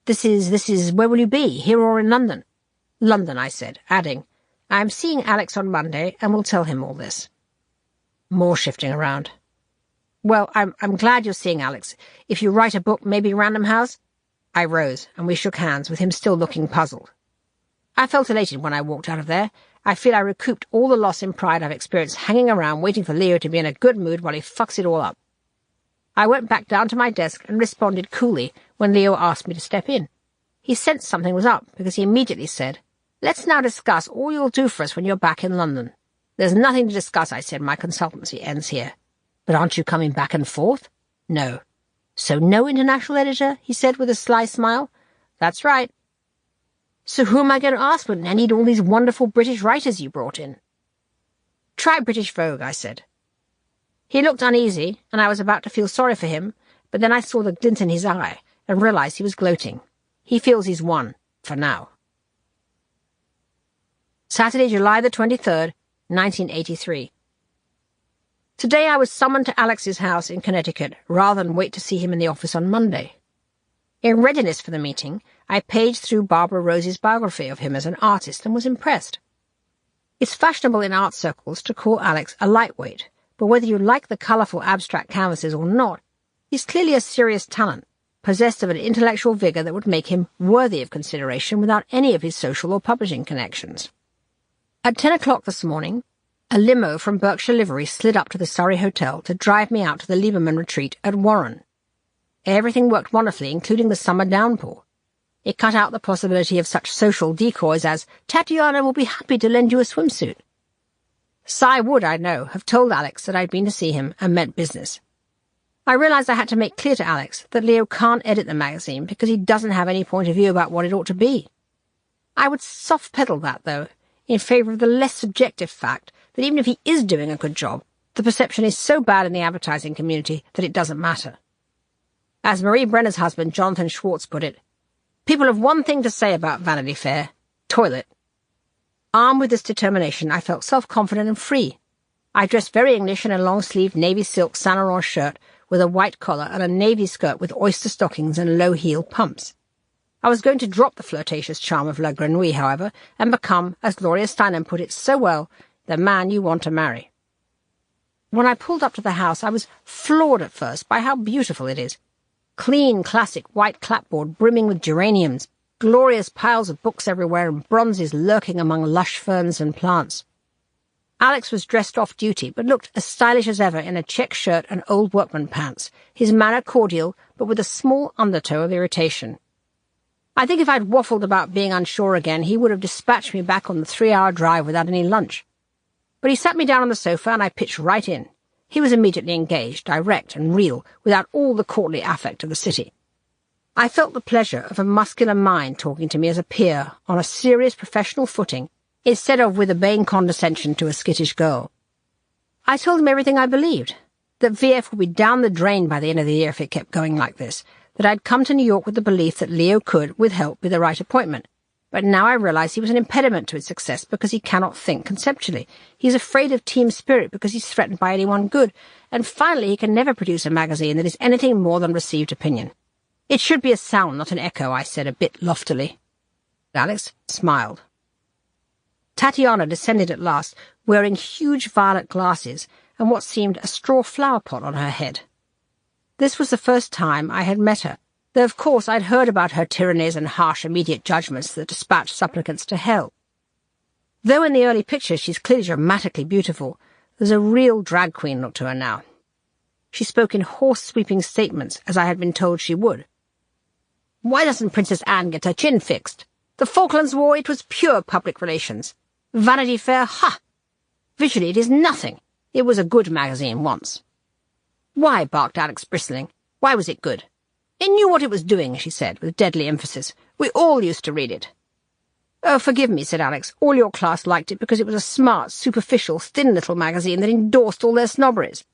This is, where will you be, here or in London? London, I said, adding, I am seeing Alex on Monday and will tell him all this. More shifting around. Well, I'm glad you're seeing Alex. If you write a book, maybe Random House? I rose, and we shook hands, with him still looking puzzled. I felt elated when I walked out of there. I feel I recouped all the loss in pride I've experienced hanging around waiting for Leo to be in a good mood while he fucks it all up. I went back down to my desk and responded coolly when Leo asked me to step in. He sensed something was up, because he immediately said, Let's now discuss all you'll do for us when you're back in London. There's nothing to discuss, I said. My consultancy ends here. But aren't you coming back and forth? No. So no international editor? He said with a sly smile. That's right. So who am I going to ask when I need all these wonderful British writers you brought in? Try British Vogue, I said. He looked uneasy, and I was about to feel sorry for him, but then I saw the glint in his eye and realized he was gloating. He feels he's won, for now. Saturday, July the 23rd, 1983. Today I was summoned to Alex's house in Connecticut rather than wait to see him in the office on Monday. In readiness for the meeting, I paged through Barbara Rose's biography of him as an artist and was impressed. It's fashionable in art circles to call Alex a lightweight, but whether you like the colourful abstract canvases or not, he's clearly a serious talent, possessed of an intellectual vigour that would make him worthy of consideration without any of his social or publishing connections. At 10 o'clock this morning, a limo from Berkshire Livery slid up to the Surrey Hotel to drive me out to the Lieberman retreat at Warren. Everything worked wonderfully, including the summer downpour. It cut out the possibility of such social decoys as, Tatiana will be happy to lend you a swimsuit. Cy would, I know, have told Alex that I'd been to see him and meant business. I realised I had to make clear to Alex that Leo can't edit the magazine because he doesn't have any point of view about what it ought to be. I would soft-pedal that, though, in favour of the less subjective fact that even if he is doing a good job, the perception is so bad in the advertising community that it doesn't matter. As Marie Brenner's husband, Jonathan Schwartz, put it, people have one thing to say about Vanity Fair, toilet. Armed with this determination, I felt self-confident and free. I dressed very English in a long-sleeved navy silk Saint Laurent shirt with a white collar and a navy skirt with oyster stockings and low-heel pumps. I was going to drop the flirtatious charm of La Grenouille, however, and become, as Gloria Steinem put it so well, the man you want to marry. When I pulled up to the house, I was floored at first by how beautiful it is. Clean, classic white clapboard brimming with geraniums, glorious piles of books everywhere, and bronzes lurking among lush ferns and plants. Alex was dressed off-duty, but looked as stylish as ever in a check shirt and old workman pants, his manner cordial, but with a small undertow of irritation. I think if I'd waffled about being unsure again, he would have dispatched me back on the 3-hour drive without any lunch. But he sat me down on the sofa, and I pitched right in. He was immediately engaged, direct and real, without all the courtly affect of the city. I felt the pleasure of a muscular mind talking to me as a peer, on a serious professional footing, instead of with urbane condescension to a skittish girl. I told him everything I believed, that VF would be down the drain by the end of the year if it kept going like this, that I'd come to New York with the belief that Leo could, with help, be the right appointment. But now I realize he was an impediment to its success because he cannot think conceptually. He's afraid of team spirit because he's threatened by anyone good. And finally, he can never produce a magazine that is anything more than received opinion. It should be a sound, not an echo, I said a bit loftily. Alex smiled. Tatiana descended at last, wearing huge violet glasses and what seemed a straw flower pot on her head. This was the first time I had met her, though of course I'd heard about her tyrannies and harsh immediate judgments that dispatched supplicants to hell. Though in the early pictures she's clearly dramatically beautiful, there's a real drag queen look to her now. She spoke in hoarse, sweeping statements, as I had been told she would. Why doesn't Princess Anne get her chin fixed? The Falklands War, it was pure public relations. Vanity Fair, ha! Visually it is nothing. It was a good magazine once. Why, barked Alex, bristling. Why was it good? It knew what it was doing, she said, with deadly emphasis. We all used to read it. Oh, forgive me, said Alex. All your class liked it because it was a smart, superficial, thin little magazine that endorsed all their snobberies.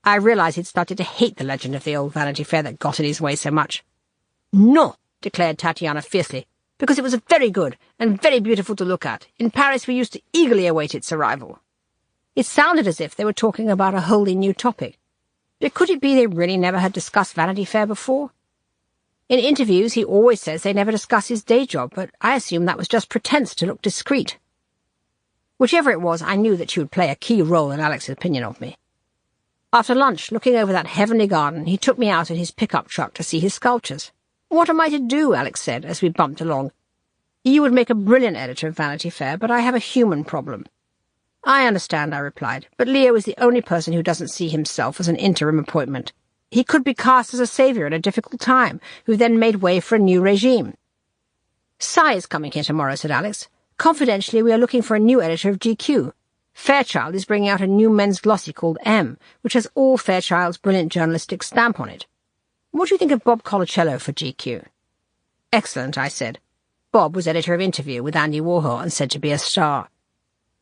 I realised he'd started to hate the legend of the old Vanity Fair that got in his way so much. No, declared Tatiana fiercely, because it was very good and very beautiful to look at. In Paris we used to eagerly await its arrival. It sounded as if they were talking about a wholly new topic. But could it be they really never had discussed Vanity Fair before? In interviews, he always says they never discuss his day job, but I assumed that was just pretense to look discreet. Whichever it was, I knew that she would play a key role in Alex's opinion of me. After lunch, looking over that heavenly garden, he took me out in his pickup truck to see his sculptures. "What am I to do?" Alex said, as we bumped along. "You would make a brilliant editor of Vanity Fair, but I have a human problem." "I understand," I replied, "but Leo is the only person who doesn't see himself as an interim appointment. He could be cast as a saviour at a difficult time, who then made way for a new regime." "Cy is coming here tomorrow," said Alex. "Confidentially, we are looking for a new editor of GQ. Fairchild is bringing out a new men's glossy called M, which has all Fairchild's brilliant journalistic stamp on it. What do you think of Bob Colacello for GQ?" "Excellent," I said. Bob was editor of Interview with Andy Warhol and said to be a star.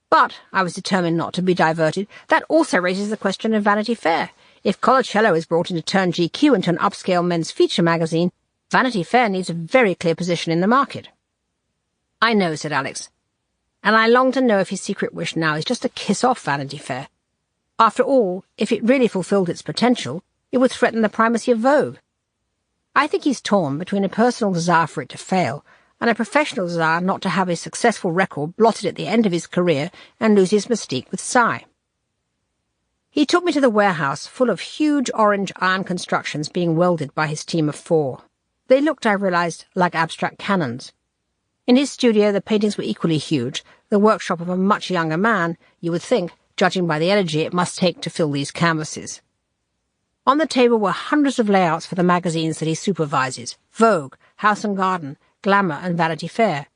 But I was determined not to be diverted. That also raises the question of Vanity Fair. If Colacello is brought in to turn GQ into an upscale men's feature magazine, Vanity Fair needs a very clear position in the market. "I know," said Alex, "and I long to know if his secret wish now is just to kiss off Vanity Fair. After all, if it really fulfilled its potential, it would threaten the primacy of Vogue. I think he's torn between a personal desire for it to fail and a professional desire not to have his successful record blotted at the end of his career and lose his mystique with Cy." He took me to the warehouse, full of huge orange iron constructions being welded by his team of 4. They looked, I realized, like abstract cannons. In his studio, the paintings were equally huge, the workshop of a much younger man, you would think, judging by the energy it must take to fill these canvases. On the table were hundreds of layouts for the magazines that he supervises: Vogue, House and Garden, Glamour and Vanity Fair.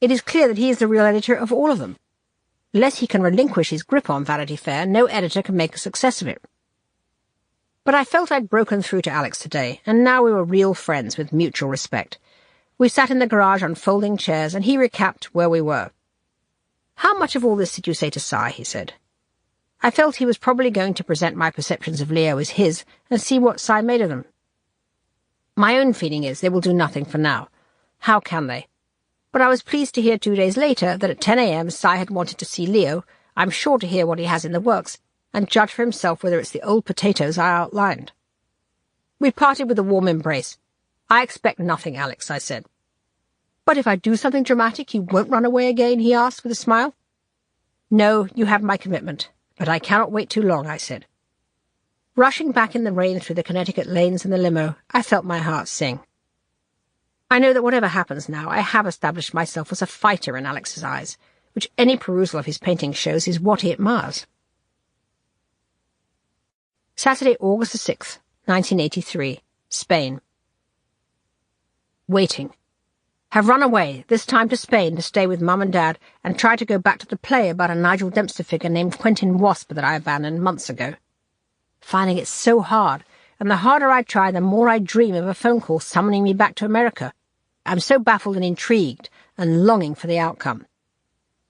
It is clear that he is the real editor of all of them. Unless he can relinquish his grip on Vanity Fair, no editor can make a success of it. But I felt I'd broken through to Alex today, and now we were real friends with mutual respect. We sat in the garage on folding chairs, and he recapped where we were. "How much of all this did you say to Cy?" he said. I felt he was probably going to present my perceptions of Leo as his and see what Cy made of them. My own feeling is they will do nothing for now. How can they? But I was pleased to hear 2 days later that at 10 a.m. Cy had wanted to see Leo. I'm sure to hear what he has in the works, and judge for himself whether it's the old potatoes I outlined. We parted with a warm embrace. "I expect nothing, Alex," I said. "But if I do something dramatic, you won't run away again?" he asked with a smile. "No, you have my commitment, but I cannot wait too long," I said. Rushing back in the rain through the Connecticut lanes in the limo, I felt my heart sing. I know that whatever happens now, I have established myself as a fighter in Alex's eyes, which any perusal of his painting shows is what he admires. Saturday, August the 6th, 1983, Spain. Waiting. Have run away, this time to Spain, to stay with Mum and Dad, and try to go back to the play about a Nigel Dempster figure named Quentin Wasp that I abandoned months ago. Finding it so hard, and the harder I try, the more I dream of a phone call summoning me back to America. I'm so baffled and intrigued, and longing for the outcome.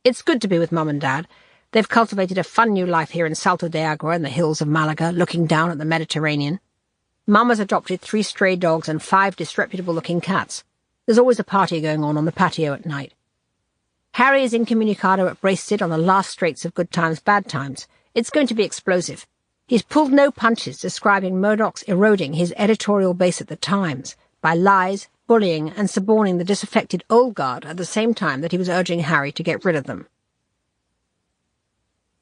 It's good to be with Mum and Dad. They've cultivated a fun new life here in Salto de Agua in the hills of Malaga, looking down at the Mediterranean. Mum has adopted 3 stray dogs and 5 disreputable-looking cats. There's always a party going on the patio at night. Harry is incommunicado at Braced on the last straits of Good Times, Bad Times. It's going to be explosive. He's pulled no punches, describing Murdoch's eroding his editorial base at the Times by lies, bullying, and suborning the disaffected old guard at the same time that he was urging Harry to get rid of them.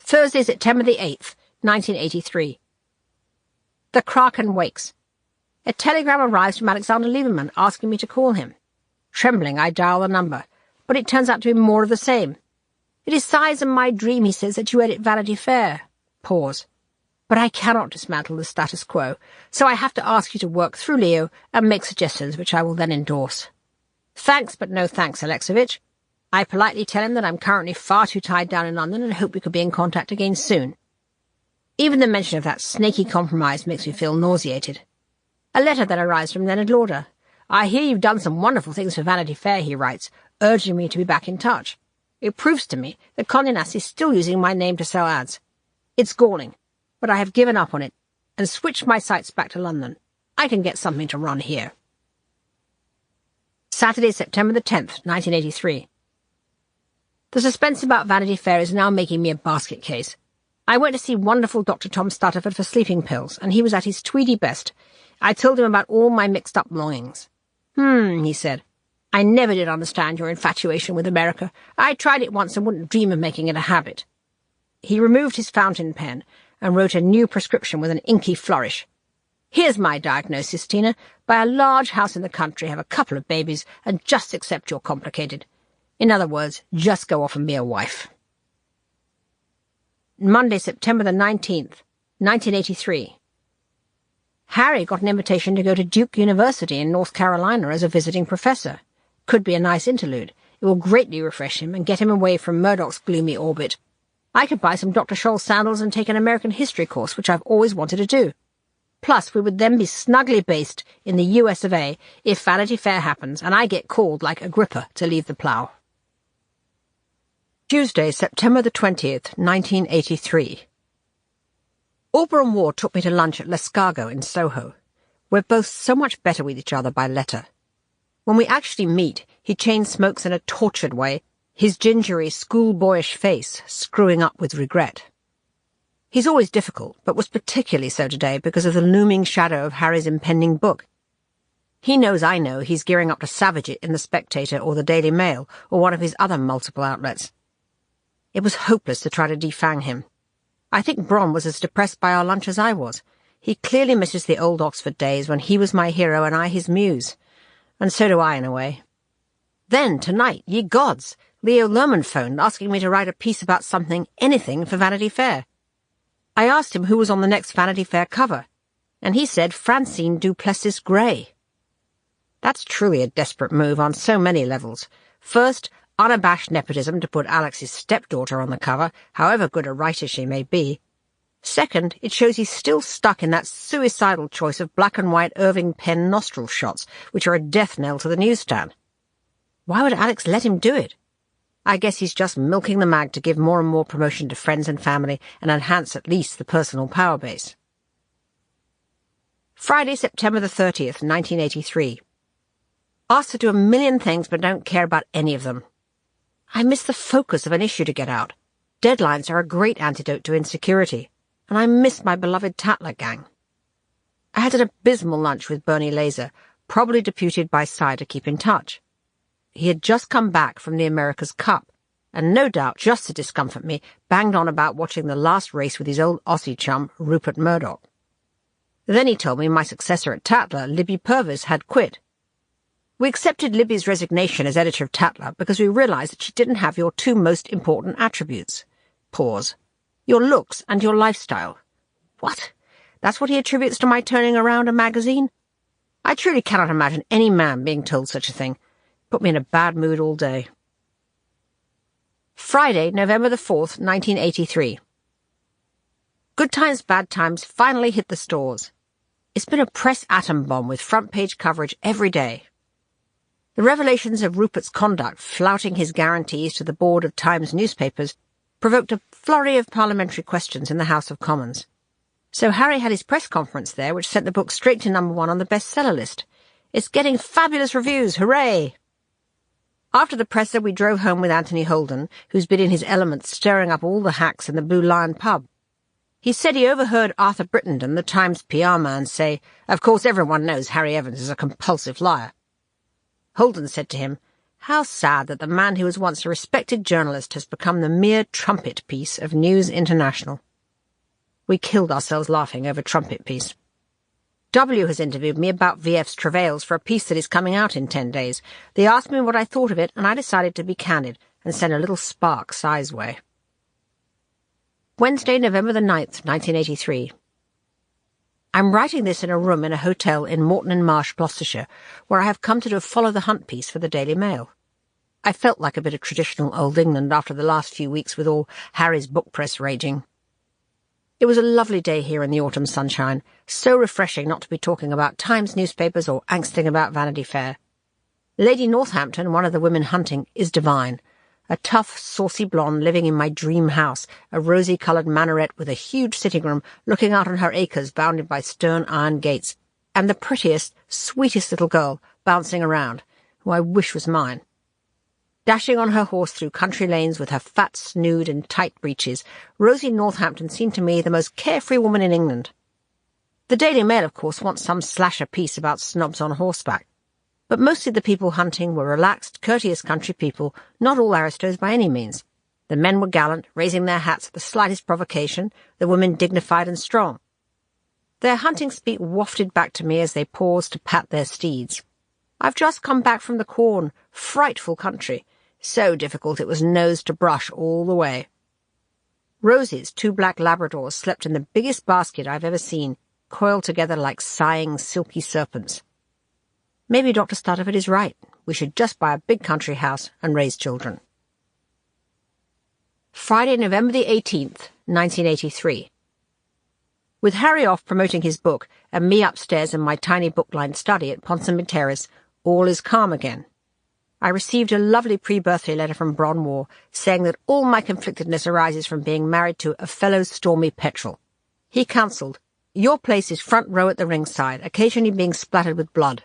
Thursday, September the 8th, 1983. The Kraken wakes. A telegram arrives from Alexander Lieberman asking me to call him. Trembling, I dial the number, but it turns out to be more of the same. "It is size in my dream," he says, "that you edit Vanity Fair." Pause. "But I cannot dismantle the status quo, so I have to ask you to work through Leo and make suggestions which I will then endorse. Thanks, but no thanks, Alexovich. I politely tell him that I'm currently far too tied down in London and hope we could be in contact again soon. Even the mention of that snaky compromise makes me feel nauseated. A letter then arrives from Leonard Lauder. "I hear you've done some wonderful things for Vanity Fair," he writes, urging me to be back in touch. It proves to me that Condé Nast is still using my name to sell ads. It's galling, but I have given up on it and switched my sights back to London. I can get something to run here. Saturday, September the 10th, 1983. The suspense about Vanity Fair is now making me a basket case. I went to see wonderful Dr. Tom Stutterford for sleeping pills, and he was at his tweedy best. I told him about all my mixed-up longings. He said. I never did understand your infatuation with America. I tried it once and wouldn't dream of making it a habit. He removed his fountain pen and wrote a new prescription with an inky flourish. Here's my diagnosis, Tina. Buy a large house in the country, have a couple of babies, and just accept you're complicated. In other words, just go off and be a wife. Monday, September the 19th, 1983. Harry got an invitation to go to Duke University in North Carolina as a visiting professor. Could be a nice interlude. It will greatly refresh him and get him away from Murdoch's gloomy orbit. I could buy some Dr. Scholl's sandals and take an American history course, which I've always wanted to do. Plus, we would then be snugly based in the US of A if Vanity Fair happens and I get called like Agrippa to leave the plough. Tuesday, September the 20th, 1983. Auberon Ward took me to lunch at L'Escargot in Soho. We're both so much better with each other by letter. When we actually meet, he chain smokes in a tortured way, his gingery, schoolboyish face screwing up with regret. He's always difficult, but was particularly so today because of the looming shadow of Harry's impending book. He knows I know he's gearing up to savage it in The Spectator or the Daily Mail or one of his other multiple outlets. It was hopeless to try to defang him. I think Bron was as depressed by our lunch as I was. He clearly misses the old Oxford days when he was my hero and I his muse. And so do I, in a way. Then, tonight, ye gods, Leo Lerman phoned asking me to write a piece about something, anything, for Vanity Fair. I asked him who was on the next Vanity Fair cover, and he said Francine Duplessis Gray. That's truly a desperate move on so many levels. First, unabashed nepotism to put Alex's stepdaughter on the cover, however good a writer she may be. Second, it shows he's still stuck in that suicidal choice of black-and-white Irving Penn nostril shots, which are a death knell to the newsstand. Why would Alex let him do it? I guess he's just milking the mag to give more and more promotion to friends and family and enhance at least the personal power base. Friday, September the 30th, 1983. Asked to do a million things but don't care about any of them. I miss the focus of an issue to get out. Deadlines are a great antidote to insecurity. And I missed my beloved Tatler gang. I had an abysmal lunch with Bernie Laser, probably deputed by Cy to keep in touch. He had just come back from the America's Cup, and no doubt, just to discomfort me, banged on about watching the last race with his old Aussie chum, Rupert Murdoch. Then he told me my successor at Tatler, Libby Purvis, had quit. We accepted Libby's resignation as editor of Tatler because we realized that she didn't have your two most important attributes. Pause. Your looks and your lifestyle. What? That's what he attributes to my turning around a magazine? I truly cannot imagine any man being told such a thing. Put me in a bad mood all day. Friday, November the 4th, 1983. Good Times, Bad Times finally hit the stores. It's been a press atom bomb with front-page coverage every day. The revelations of Rupert's conduct, flouting his guarantees to the board of Times newspapers, provoked a flurry of parliamentary questions in the House of Commons. So Harry had his press conference there, which sent the book straight to number 1 on the bestseller list. It's getting fabulous reviews, hooray! After the presser, we drove home with Anthony Holden, who's been in his element stirring up all the hacks in the Blue Lion pub. He said he overheard Arthur Brittenden, the Times PR man, say, "Of course everyone knows Harry Evans is a compulsive liar." Holden said to him, "How sad that the man who was once a respected journalist has become the mere trumpet piece of News International." We killed ourselves laughing over trumpet piece. W has interviewed me about VF's travails for a piece that is coming out in 10 days. They asked me what I thought of it, and I decided to be candid and send a little spark Si's way. Wednesday, November the 9th, 1983. I'm writing this in a room in a hotel in Moreton-in-Marsh, Gloucestershire, where I have come to do a Follow the Hunt piece for the Daily Mail. I felt like a bit of traditional Old England after the last few weeks with all Harry's book press raging. It was a lovely day here in the autumn sunshine, so refreshing not to be talking about Times newspapers or angsting about Vanity Fair. Lady Northampton, one of the women hunting, is divine. A tough, saucy blonde living in my dream house, a rosy-coloured minaret with a huge sitting room looking out on her acres bounded by stern iron gates, and the prettiest, sweetest little girl bouncing around, who I wish was mine. Dashing on her horse through country lanes with her fat snood and tight breeches, Rosie Northampton seemed to me the most carefree woman in England. The Daily Mail, of course, wants some slasher piece about snobs on horseback. But mostly the people hunting were relaxed, courteous country people, not all aristos by any means. The men were gallant, raising their hats at the slightest provocation, the women dignified and strong. Their hunting speak wafted back to me as they paused to pat their steeds. I've just come back from the corn, frightful country, so difficult it was nose to brush all the way. Rosie's 2 black Labradors slept in the biggest basket I've ever seen, coiled together like sighing, silky serpents. Maybe Dr. Stutterford is right. We should just buy a big country house and raise children. Friday, November the 18th, 1983. With Harry off promoting his book and me upstairs in my tiny book-lined study at Ponsonby Terrace, all is calm again. I received a lovely pre-birthday letter from Bronmore saying that all my conflictedness arises from being married to a fellow stormy petrel. He counselled, "Your place is front row at the ringside, occasionally being splattered with blood."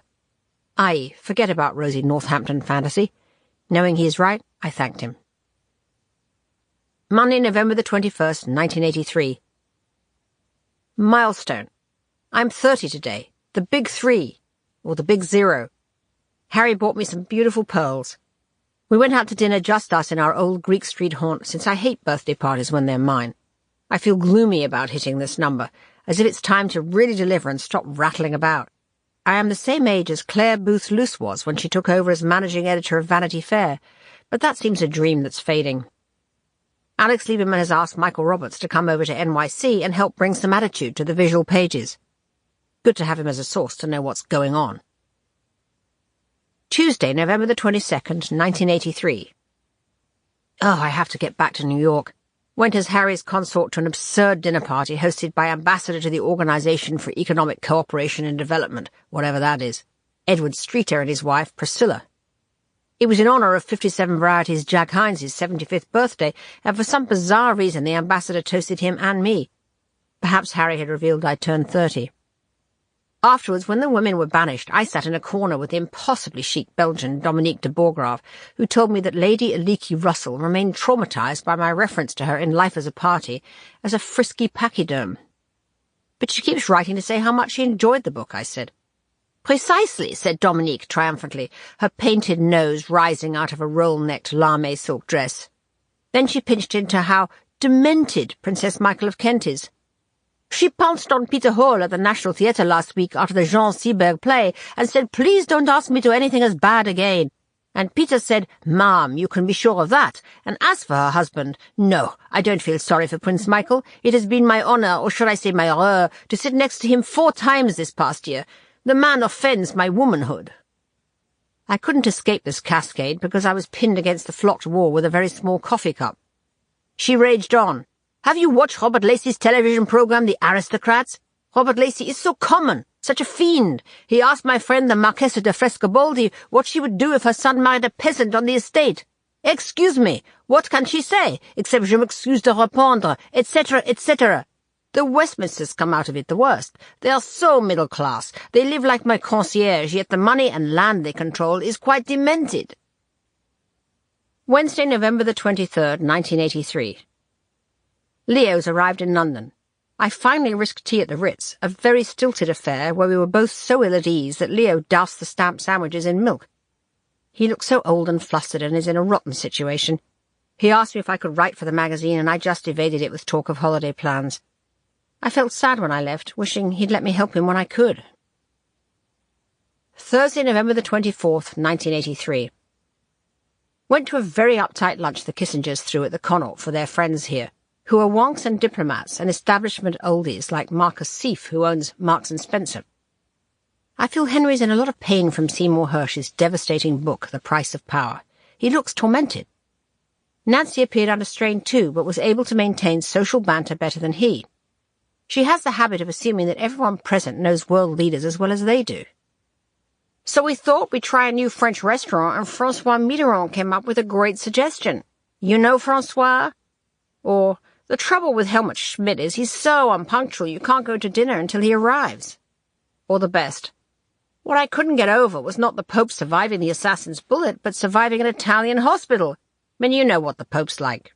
I.e., forget about Rosie Northampton fantasy. Knowing he is right, I thanked him. Monday, November the 21st, 1983. Milestone. I'm 30 today. The big 3. Or the big 0. Harry bought me some beautiful pearls. We went out to dinner, just us in our old Greek Street haunt, since I hate birthday parties when they're mine. I feel gloomy about hitting this number, as if it's time to really deliver and stop rattling about. I am the same age as Claire Booth Luce was when she took over as managing editor of Vanity Fair, but that seems a dream that's fading. Alex Lieberman has asked Michael Roberts to come over to NYC and help bring some attitude to the visual pages. Good to have him as a source to know what's going on. Tuesday, November the 22nd, 1983. Oh, I have to get back to New York. Went as Harry's consort to an absurd dinner party hosted by Ambassador to the Organization for Economic Cooperation and Development, whatever that is, Edward Streeter and his wife, Priscilla. It was in honour of 57 Varieties Jack Hines' 75th birthday, and for some bizarre reason the ambassador toasted him and me. Perhaps Harry had revealed I'd turned 30. Afterwards, when the women were banished, I sat in a corner with the impossibly chic Belgian Dominique de Bourgrave, who told me that Lady Aliki Russell remained traumatised by my reference to her in Life as a Party as a frisky pachyderm. But she keeps writing to say how much she enjoyed the book, I said. Precisely, said Dominique triumphantly, her painted nose rising out of a roll-necked lame silk dress. Then she pinched into how demented Princess Michael of Kent is. She pounced on Peter Hall at the National Theatre last week after the Jean Seberg play and said, "Please don't ask me to anything as bad again." And Peter said, "Ma'am, you can be sure of that." And as for her husband, no, I don't feel sorry for Prince Michael. It has been my honour, or should I say my horreur, to sit next to him 4 times this past year. The man offends my womanhood. I couldn't escape this cascade because I was pinned against the flocked wall with a very small coffee cup. She raged on. "Have you watched Robert Lacey's television program, The Aristocrats? Robert Lacey is so common, such a fiend. He asked my friend the Marchesa de Frescobaldi what she would do if her son married a peasant on the estate. Excuse me, what can she say, except je m'excuse de répondre, etc., etc. The Westminsters come out of it the worst. They are so middle class. They live like my concierge, yet the money and land they control is quite demented. Wednesday, November the 23rd, 1983. Leo's arrived in London. I finally risked tea at the Ritz, a very stilted affair where we were both so ill at ease that Leo doused the stamped sandwiches in milk. He looks so old and flustered and is in a rotten situation. He asked me if I could write for the magazine, and I just evaded it with talk of holiday plans. I felt sad when I left, wishing he'd let me help him when I could. Thursday, November the 24th, 1983. Went to a very uptight lunch the Kissingers threw at the Connaught for their friends here, who are wonks and diplomats and establishment oldies like Marcus Seif, who owns Marks and Spencer. I feel Henry's in a lot of pain from Seymour Hersh's devastating book, The Price of Power. He looks tormented. Nancy appeared under strain too, but was able to maintain social banter better than he. She has the habit of assuming that everyone present knows world leaders as well as they do. So we thought we'd try a new French restaurant, and François Mitterrand came up with a great suggestion. You know François? Or, the trouble with Helmut Schmidt is he's so unpunctual you can't go to dinner until he arrives. Or the best. What I couldn't get over was not the Pope surviving the assassin's bullet, but surviving an Italian hospital. I mean, you know what the Pope's like.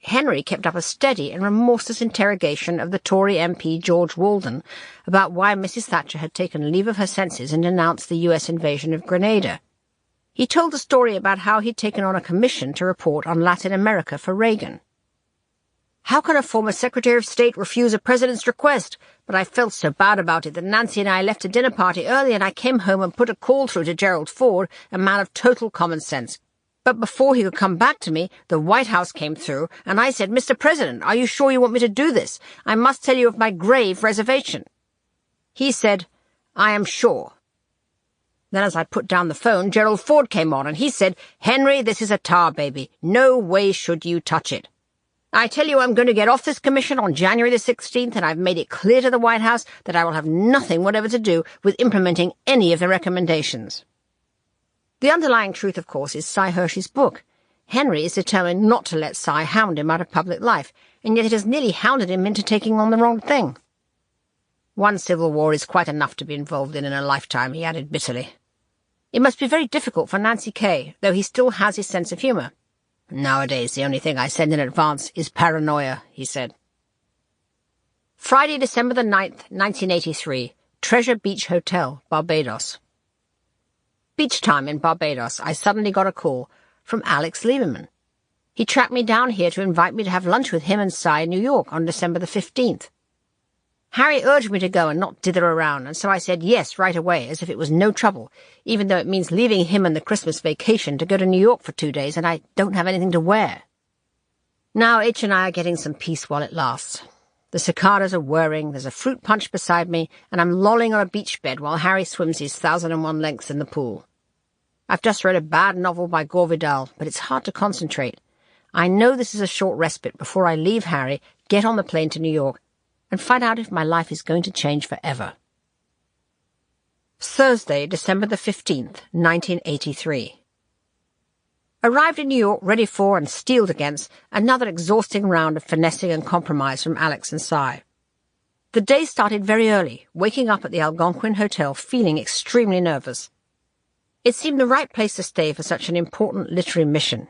Henry kept up a steady and remorseless interrogation of the Tory MP George Walden about why Mrs. Thatcher had taken leave of her senses and denounced the US invasion of Grenada. He told a story about how he'd taken on a commission to report on Latin America for Reagan. "How can a former Secretary of State refuse a president's request? But I felt so bad about it that Nancy and I left a dinner party early and I came home and put a call through to Gerald Ford, a man of total common sense. But before he could come back to me, the White House came through, and I said, 'Mr. President, are you sure you want me to do this? I must tell you of my grave reservation.' He said, 'I am sure.' Then as I put down the phone, Gerald Ford came on, and he said, 'Henry, this is a tar baby. No way should you touch it. I tell you I'm going to get off this commission on January the 16th, and I've made it clear to the White House that I will have nothing whatever to do with implementing any of the recommendations.'" The underlying truth, of course, is Cy Hershey's book. Henry is determined not to let Cy hound him out of public life, and yet it has nearly hounded him into taking on the wrong thing. "One civil war is quite enough to be involved in a lifetime," he added bitterly. "It must be very difficult for Nancy Kaye, though he still has his sense of humour." "Nowadays the only thing I send in advance is paranoia," he said. Friday, December the 9th, 1983, Treasure Beach Hotel, Barbados. Beach time in Barbados, I suddenly got a call from Alex Lieberman. He tracked me down here to invite me to have lunch with him and Cy in New York on December the 15th. Harry urged me to go and not dither around, and so I said yes right away, as if it was no trouble, even though it means leaving him and the Christmas vacation to go to New York for 2 days, and I don't have anything to wear. Now H and I are getting some peace while it lasts. The cicadas are whirring, there's a fruit punch beside me, and I'm lolling on a beach bed while Harry swims his 1,001 lengths in the pool. I've just read a bad novel by Gore Vidal, but it's hard to concentrate. I know this is a short respite before I leave Harry, get on the plane to New York, and find out if my life is going to change forever. Thursday, December the 15th, 1983. Arrived in New York ready for and steeled against another exhausting round of finessing and compromise from Alex and Cy. The day started very early, waking up at the Algonquin Hotel feeling extremely nervous. It seemed the right place to stay for such an important literary mission.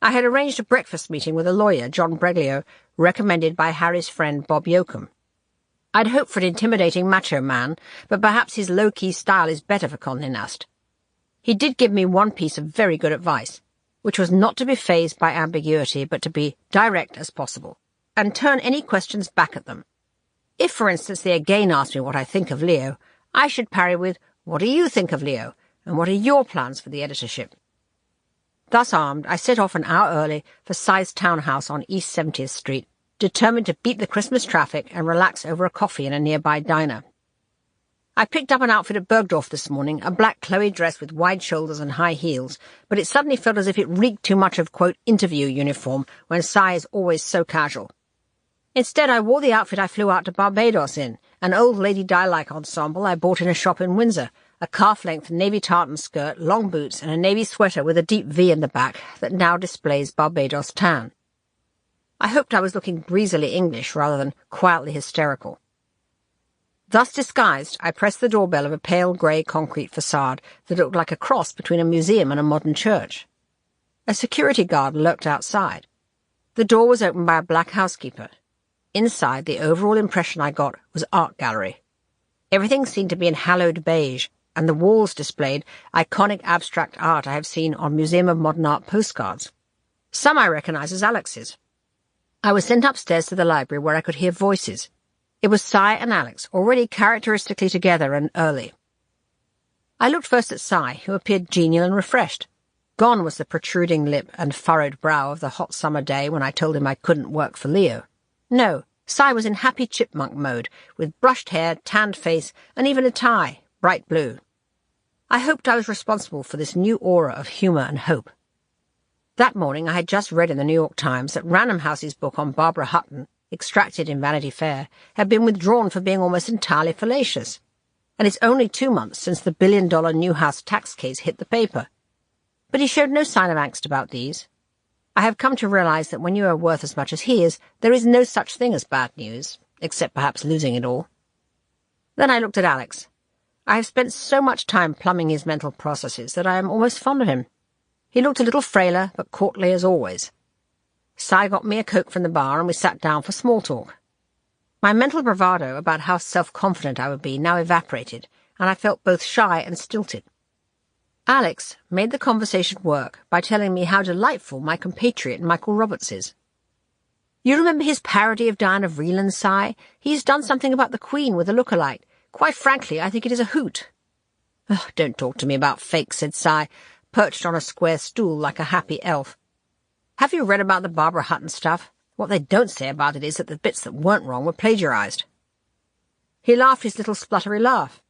I had arranged a breakfast meeting with a lawyer, John Breglio, recommended by Harry's friend Bob Yoakum. I'd hoped for an intimidating macho man, but perhaps his low-key style is better for Condé Nast. He did give me one piece of very good advice, which was not to be fazed by ambiguity, but to be direct as possible, and turn any questions back at them. If, for instance, they again asked me what I think of Leo, I should parry with, "What do you think of Leo, and what are your plans for the editorship?" Thus armed, I set off an hour early for Cy's townhouse on East 70th Street, determined to beat the Christmas traffic and relax over a coffee in a nearby diner. I picked up an outfit at Bergdorf this morning, a black Chloe dress with wide shoulders and high heels, but it suddenly felt as if it reeked too much of, quote, interview uniform when Cy is always so casual. Instead, I wore the outfit I flew out to Barbados in, an old Lady Di-like ensemble I bought in a shop in Windsor, a calf-length navy tartan skirt, long boots, and a navy sweater with a deep V in the back that now displays Barbados tan. I hoped I was looking breezily English rather than quietly hysterical. Thus disguised, I pressed the doorbell of a pale grey concrete facade that looked like a cross between a museum and a modern church. A security guard lurked outside. The door was opened by a black housekeeper. Inside, the overall impression I got was art gallery. Everything seemed to be in hallowed beige, and the walls displayed iconic abstract art I have seen on Museum of Modern Art postcards. Some I recognized as Alex's. I was sent upstairs to the library where I could hear voices. It was Cy and Alex, already characteristically together and early. I looked first at Cy, who appeared genial and refreshed. Gone was the protruding lip and furrowed brow of the hot summer day when I told him I couldn't work for Leo. No, Cy was in happy chipmunk mode, with brushed hair, tanned face, and even a tie, bright blue. I hoped I was responsible for this new aura of humour and hope. That morning I had just read in the New York Times that Random House's book on Barbara Hutton, extracted in Vanity Fair, had been withdrawn for being almost entirely fallacious. And it's only 2 months since the billion-dollar Newhouse tax case hit the paper. But he showed no sign of angst about these. I have come to realize that when you are worth as much as he is, there is no such thing as bad news, except perhaps losing it all. Then I looked at Alex. I have spent so much time plumbing his mental processes that I am almost fond of him. He looked a little frailer, but courtly as always. Si got me a Coke from the bar and we sat down for small talk. My mental bravado about how self-confident I would be now evaporated, and I felt both shy and stilted. Alex made the conversation work by telling me how delightful my compatriot Michael Roberts is. You remember his parody of Diana Vreeland, Si? He's done something about the Queen with a lookalike. Quite frankly, I think it is a hoot. Oh, don't talk to me about fakes, said Si, perched on a square stool like a happy elf. Have you read about the Barbara Hutton stuff? What they don't say about it is that the bits that weren't wrong were plagiarized. He laughed his little spluttery laugh.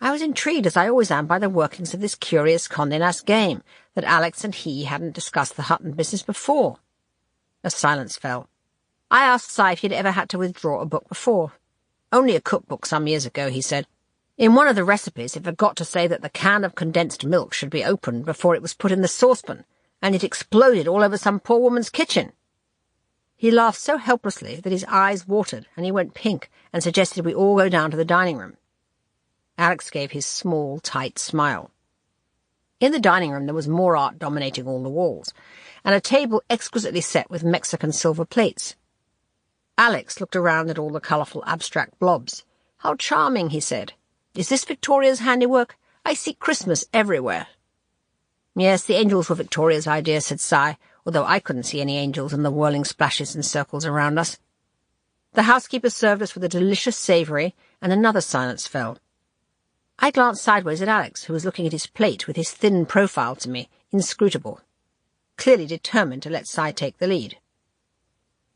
I was intrigued, as I always am, by the workings of this curious Condé Nast game, that Alex and he hadn't discussed the Hutton business before. A silence fell. I asked Si if he'd ever had to withdraw a book before. Only a cookbook some years ago, he said. In one of the recipes it forgot to say that the can of condensed milk should be opened before it was put in the saucepan, and it exploded all over some poor woman's kitchen. He laughed so helplessly that his eyes watered, and he went pink and suggested we all go down to the dining room. Alex gave his small, tight smile. In the dining room there was more art dominating all the walls, and a table exquisitely set with Mexican silver plates. Alex looked around at all the colourful abstract blobs. How charming, he said. Is this Victoria's handiwork? I see Christmas everywhere. Yes, the angels were Victoria's idea, said Si, although I couldn't see any angels in the whirling splashes and circles around us. The housekeeper served us with a delicious savoury, and another silence fell. I glanced sideways at Alex, who was looking at his plate with his thin profile to me, inscrutable, clearly determined to let Si take the lead.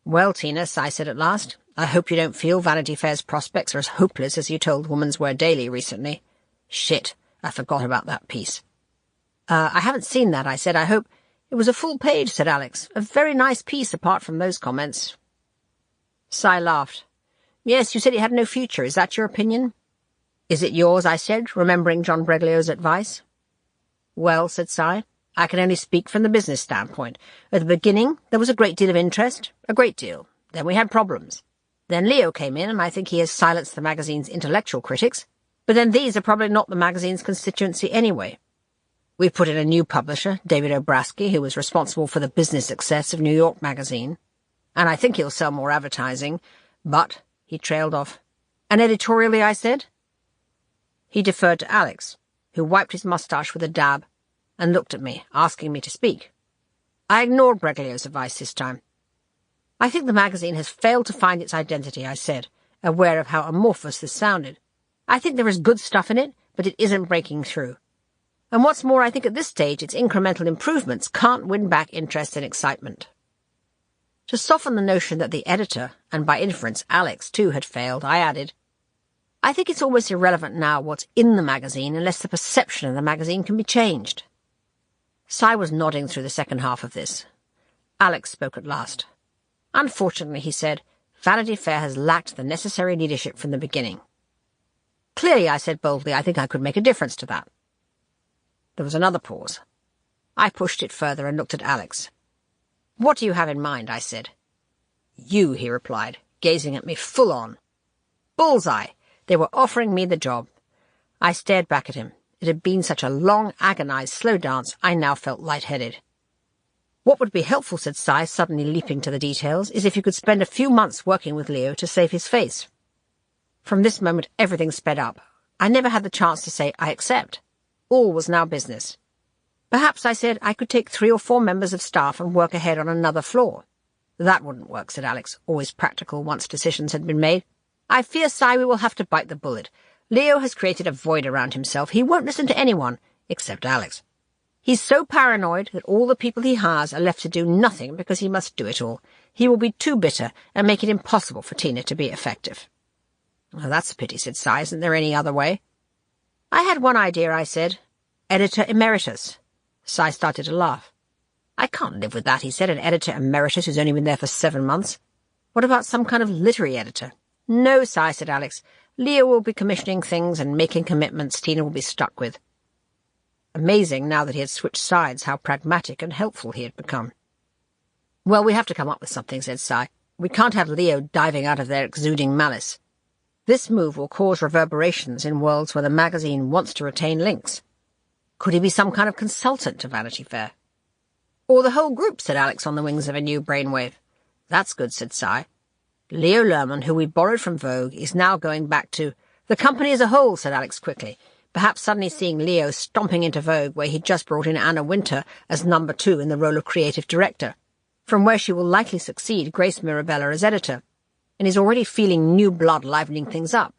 Well, Tina, Si said at last, I hope you don't feel Vanity Fair's prospects are as hopeless as you told Woman's Wear Daily recently. Shit, I forgot about that piece. I haven't seen that, I said. I hope... It was a full page, said Alex. A very nice piece apart from those comments. Si laughed. Yes, you said it had no future. Is that your opinion? Is it yours, I said, remembering John Breglio's advice. Well, said Si, I can only speak from the business standpoint. At the beginning, there was a great deal of interest. A great deal. Then we had problems. Then Leo came in, and I think he has silenced the magazine's intellectual critics. But then these are probably not the magazine's constituency anyway. We've put in a new publisher, David Obrasky, who was responsible for the business success of New York Magazine. And I think he'll sell more advertising. But, he trailed off. And editorially, I said? He deferred to Alex, who wiped his moustache with a dab and looked at me, asking me to speak. I ignored Breglio's advice this time. I think the magazine has failed to find its identity, I said, aware of how amorphous this sounded. I think there is good stuff in it, but it isn't breaking through. And what's more, I think at this stage its incremental improvements can't win back interest and excitement. To soften the notion that the editor, and by inference Alex too, had failed, I added, I think it's almost irrelevant now what's in the magazine unless the perception of the magazine can be changed. Si was nodding through the second half of this. Alex spoke at last. Unfortunately, he said, Vanity Fair has lacked the necessary leadership from the beginning. Clearly, I said boldly, I think I could make a difference to that. There was another pause. I pushed it further and looked at Alex. What do you have in mind? I said. You, he replied, gazing at me full on. Bullseye! They were offering me the job. I stared back at him. It had been such a long, agonized, slow dance, I now felt lightheaded. What would be helpful, said Si, suddenly leaping to the details, is if you could spend a few months working with Leo to save his face. From this moment everything sped up. I never had the chance to say, I accept. All was now business. Perhaps, I said, I could take 3 or 4 members of staff and work ahead on another floor. That wouldn't work, said Alex, always practical once decisions had been made. I fear, Si, we will have to bite the bullet. Leo has created a void around himself. He won't listen to anyone, except Alex. He's so paranoid that all the people he hires are left to do nothing because he must do it all. He will be too bitter and make it impossible for Tina to be effective. Well, that's a pity, said Si. Isn't there any other way? I had one idea, I said. Editor emeritus. Si started to laugh. I can't live with that, he said, an editor emeritus who's only been there for 7 months. What about some kind of literary editor? No, Si, said Alex. Leo will be commissioning things and making commitments Tina will be stuck with. Amazing, now that he had switched sides, how pragmatic and helpful he had become. Well, we have to come up with something, said Si. We can't have Leo diving out of there exuding malice. This move will cause reverberations in worlds where the magazine wants to retain links. Could he be some kind of consultant to Vanity Fair? Or the whole group, said Alex on the wings of a new brainwave. That's good, said Cy. Leo Lerman, who we borrowed from Vogue, is now going back to the company as a whole, said Alex quickly, perhaps suddenly seeing Leo stomping into Vogue, where he'd just brought in Anna Wintour as number 2 in the role of creative director, from where she will likely succeed Grace Mirabella as editor, and is already feeling new blood livening things up.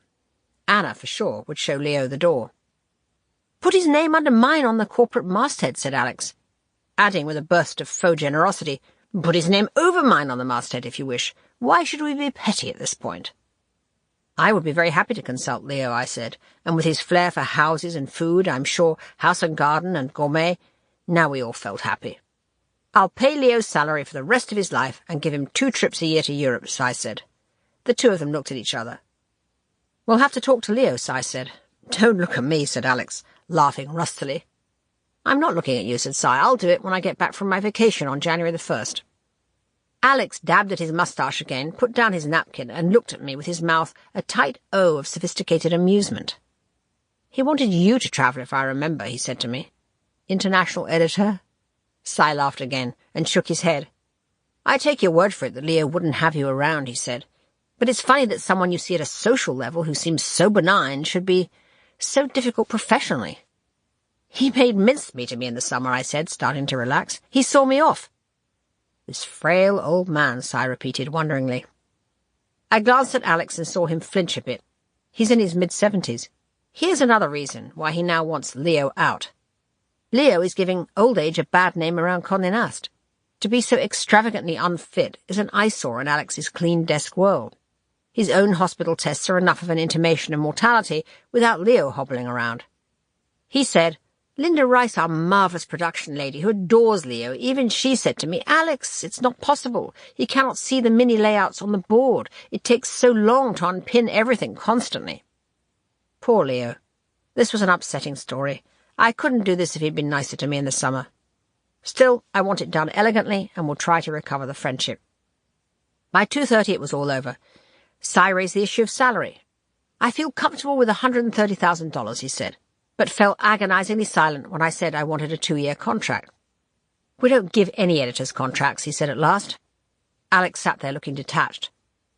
Anna, for sure, would show Leo the door. Put his name under mine on the corporate masthead, said Alex, adding with a burst of faux generosity, put his name over mine on the masthead, if you wish. Why should we be petty at this point? I would be very happy to consult Leo, I said, and with his flair for houses and food, I'm sure, house and garden and gourmet. Now we all felt happy. I'll pay Leo's salary for the rest of his life and give him 2 trips a year to Europe, Cy said. The two of them looked at each other. We'll have to talk to Leo, Cy said. Don't look at me, said Alex, laughing rustily. I'm not looking at you, said Cy. I'll do it when I get back from my vacation on January the 1st. Alex dabbed at his moustache again, put down his napkin, and looked at me with his mouth a tight O of sophisticated amusement. He wanted you to travel, if I remember, he said to me. International editor? Cy laughed again, and shook his head. I take your word for it that Leo wouldn't have you around, he said. But it's funny that someone you see at a social level who seems so benign should be so difficult professionally. He made mincemeat of me in the summer, I said, starting to relax. He saw me off. This frail old man, Cy repeated wonderingly. I glanced at Alex and saw him flinch a bit. He's in his mid-70s. Here's another reason why he now wants Leo out. Leo is giving old age a bad name around Condé Nast. To be so extravagantly unfit is an eyesore in Alex's clean desk world. His own hospital tests are enough of an intimation of mortality without Leo hobbling around. He said, Linda Rice, our marvellous production lady, who adores Leo, even she said to me, Alex, it's not possible. He cannot see the mini layouts on the board. It takes so long to unpin everything constantly. Poor Leo. This was an upsetting story. I couldn't do this if he'd been nicer to me in the summer. Still, I want it done elegantly and will try to recover the friendship. By 2:30 it was all over. Cy raised the issue of salary. I feel comfortable with $130,000, he said, but fell agonizingly silent when I said I wanted a 2-year contract. We don't give any editors contracts, he said at last. Alex sat there looking detached.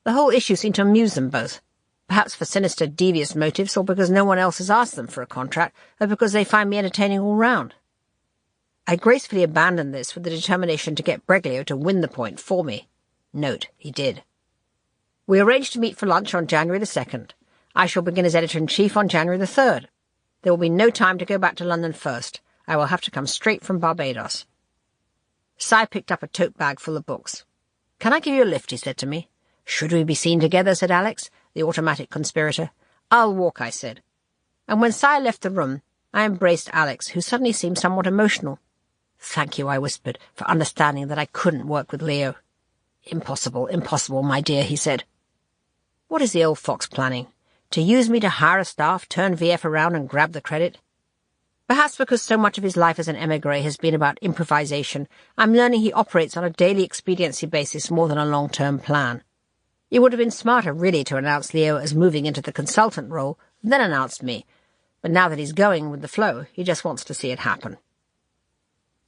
The whole issue seemed to amuse them both, perhaps for sinister, devious motives, or because no one else has asked them for a contract, or because they find me entertaining all round. I gracefully abandoned this with the determination to get Breglio to win the point for me. Note, he did. We arranged to meet for lunch on January the 2nd. I shall begin as editor-in-chief on January the 3rd. There will be no time to go back to London first. I will have to come straight from Barbados. Cy picked up a tote bag full of books. Can I give you a lift, he said to me. Should we be seen together, said Alex, the automatic conspirator. I'll walk, I said. And when Cy left the room, I embraced Alex, who suddenly seemed somewhat emotional. Thank you, I whispered, for understanding that I couldn't work with Leo. Impossible, impossible, my dear, he said. What is the old fox planning? To use me to hire a staff, turn VF around and grab the credit? Perhaps because so much of his life as an émigré has been about improvisation, I'm learning he operates on a daily expediency basis more than a long-term plan. It would have been smarter, really, to announce Leo as moving into the consultant role, then announce me. But now that he's going with the flow, he just wants to see it happen.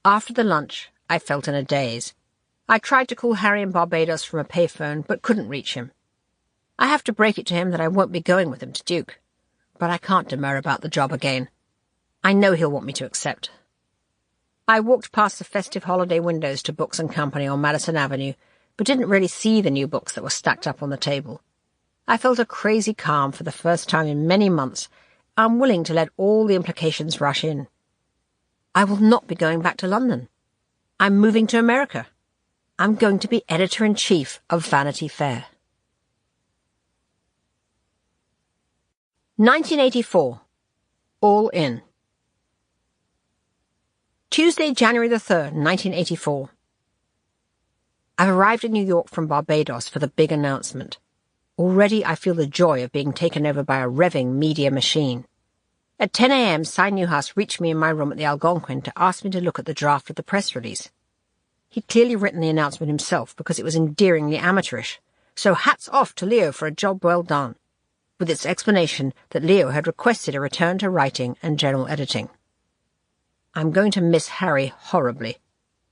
After the lunch, I felt in a daze. I tried to call Harry in Barbados from a payphone, but couldn't reach him. I have to break it to him that I won't be going with him to Duke. But I can't demur about the job again. I know he'll want me to accept. I walked past the festive holiday windows to Books and Company on Madison Avenue, but didn't really see the new books that were stacked up on the table. I felt a crazy calm for the first time in many months, unwilling to let all the implications rush in. I will not be going back to London. I'm moving to America. I'm going to be editor-in-chief of Vanity Fair. 1984. All in. Tuesday, January the 3rd, 1984. I've arrived in New York from Barbados for the big announcement. Already I feel the joy of being taken over by a revving media machine. At 10 a.m., Cy Newhouse reached me in my room at the Algonquin to ask me to look at the draft of the press release. He'd clearly written the announcement himself because it was endearingly amateurish, so hats off to Leo for a job well done, with its explanation that Leo had requested a return to writing and general editing. I'm going to miss Harry horribly.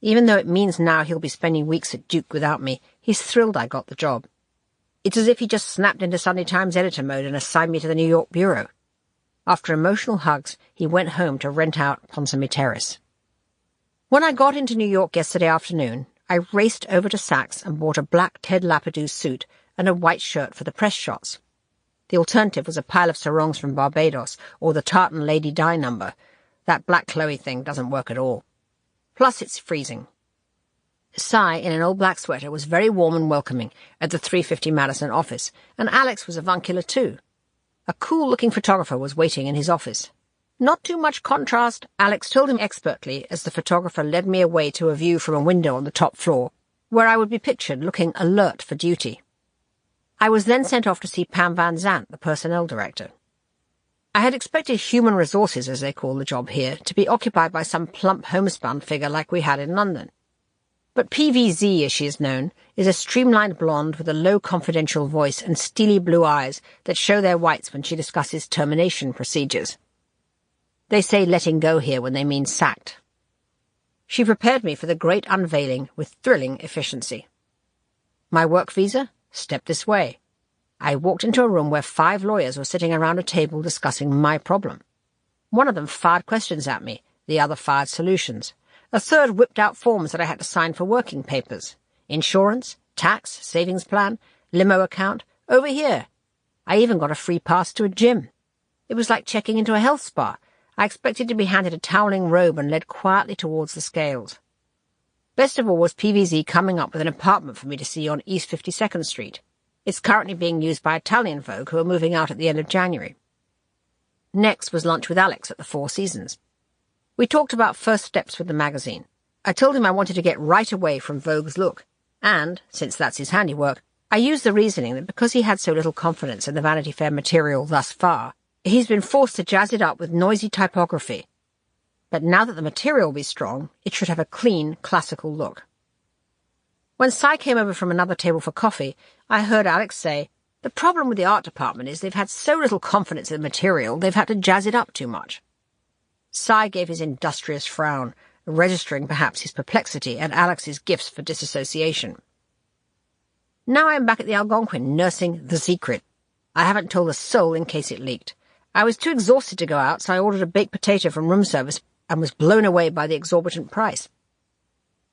Even though it means now he'll be spending weeks at Duke without me, he's thrilled I got the job. It's as if he just snapped into Sunday Times editor mode and assigned me to the New York bureau. After emotional hugs, he went home to rent out Ponsonby Terrace. When I got into New York yesterday afternoon, I raced over to Saks and bought a black Ted Lapidoux suit and a white shirt for the press shots. The alternative was a pile of sarongs from Barbados or the tartan Lady Di number. That black Chloe thing doesn't work at all. Plus, it's freezing. Cy, in an old black sweater, was very warm and welcoming at the 350 Madison office, and Alex was avuncular too. A cool-looking photographer was waiting in his office. Not too much contrast, Alex told him expertly as the photographer led me away to a view from a window on the top floor, where I would be pictured looking alert for duty. I was then sent off to see Pam Van Zandt, the personnel director. I had expected human resources, as they call the job here, to be occupied by some plump homespun figure like we had in London. But PVZ, as she is known, is a streamlined blonde with a low confidential voice and steely blue eyes that show their whites when she discusses termination procedures. They say letting go here when they mean sacked. She prepared me for the great unveiling with thrilling efficiency. My work visa? Step this way. I walked into a room where 5 lawyers were sitting around a table discussing my problem. One of them fired questions at me, the other fired solutions. A third whipped out forms that I had to sign for working papers. Insurance, tax, savings plan, limo account, over here. I even got a free pass to a gym. It was like checking into a health spa. I expected to be handed a toweling robe and led quietly towards the scales. Best of all was PVZ coming up with an apartment for me to see on East 52nd Street. It's currently being used by Italian folk who are moving out at the end of January. Next was lunch with Alex at the Four Seasons. We talked about first steps with the magazine. I told him I wanted to get right away from Vogue's look, and, since that's his handiwork, I used the reasoning that because he had so little confidence in the Vanity Fair material thus far, he's been forced to jazz it up with noisy typography. But now that the material will be strong, it should have a clean, classical look. When Cy came over from another table for coffee, I heard Alex say, "The problem with the art department is they've had so little confidence in the material, they've had to jazz it up too much." Cy gave his industrious frown, registering perhaps his perplexity and Alex's gifts for disassociation. Now I am back at the Algonquin, nursing The Secret. I haven't told a soul in case it leaked. I was too exhausted to go out, so I ordered a baked potato from room service and was blown away by the exorbitant price.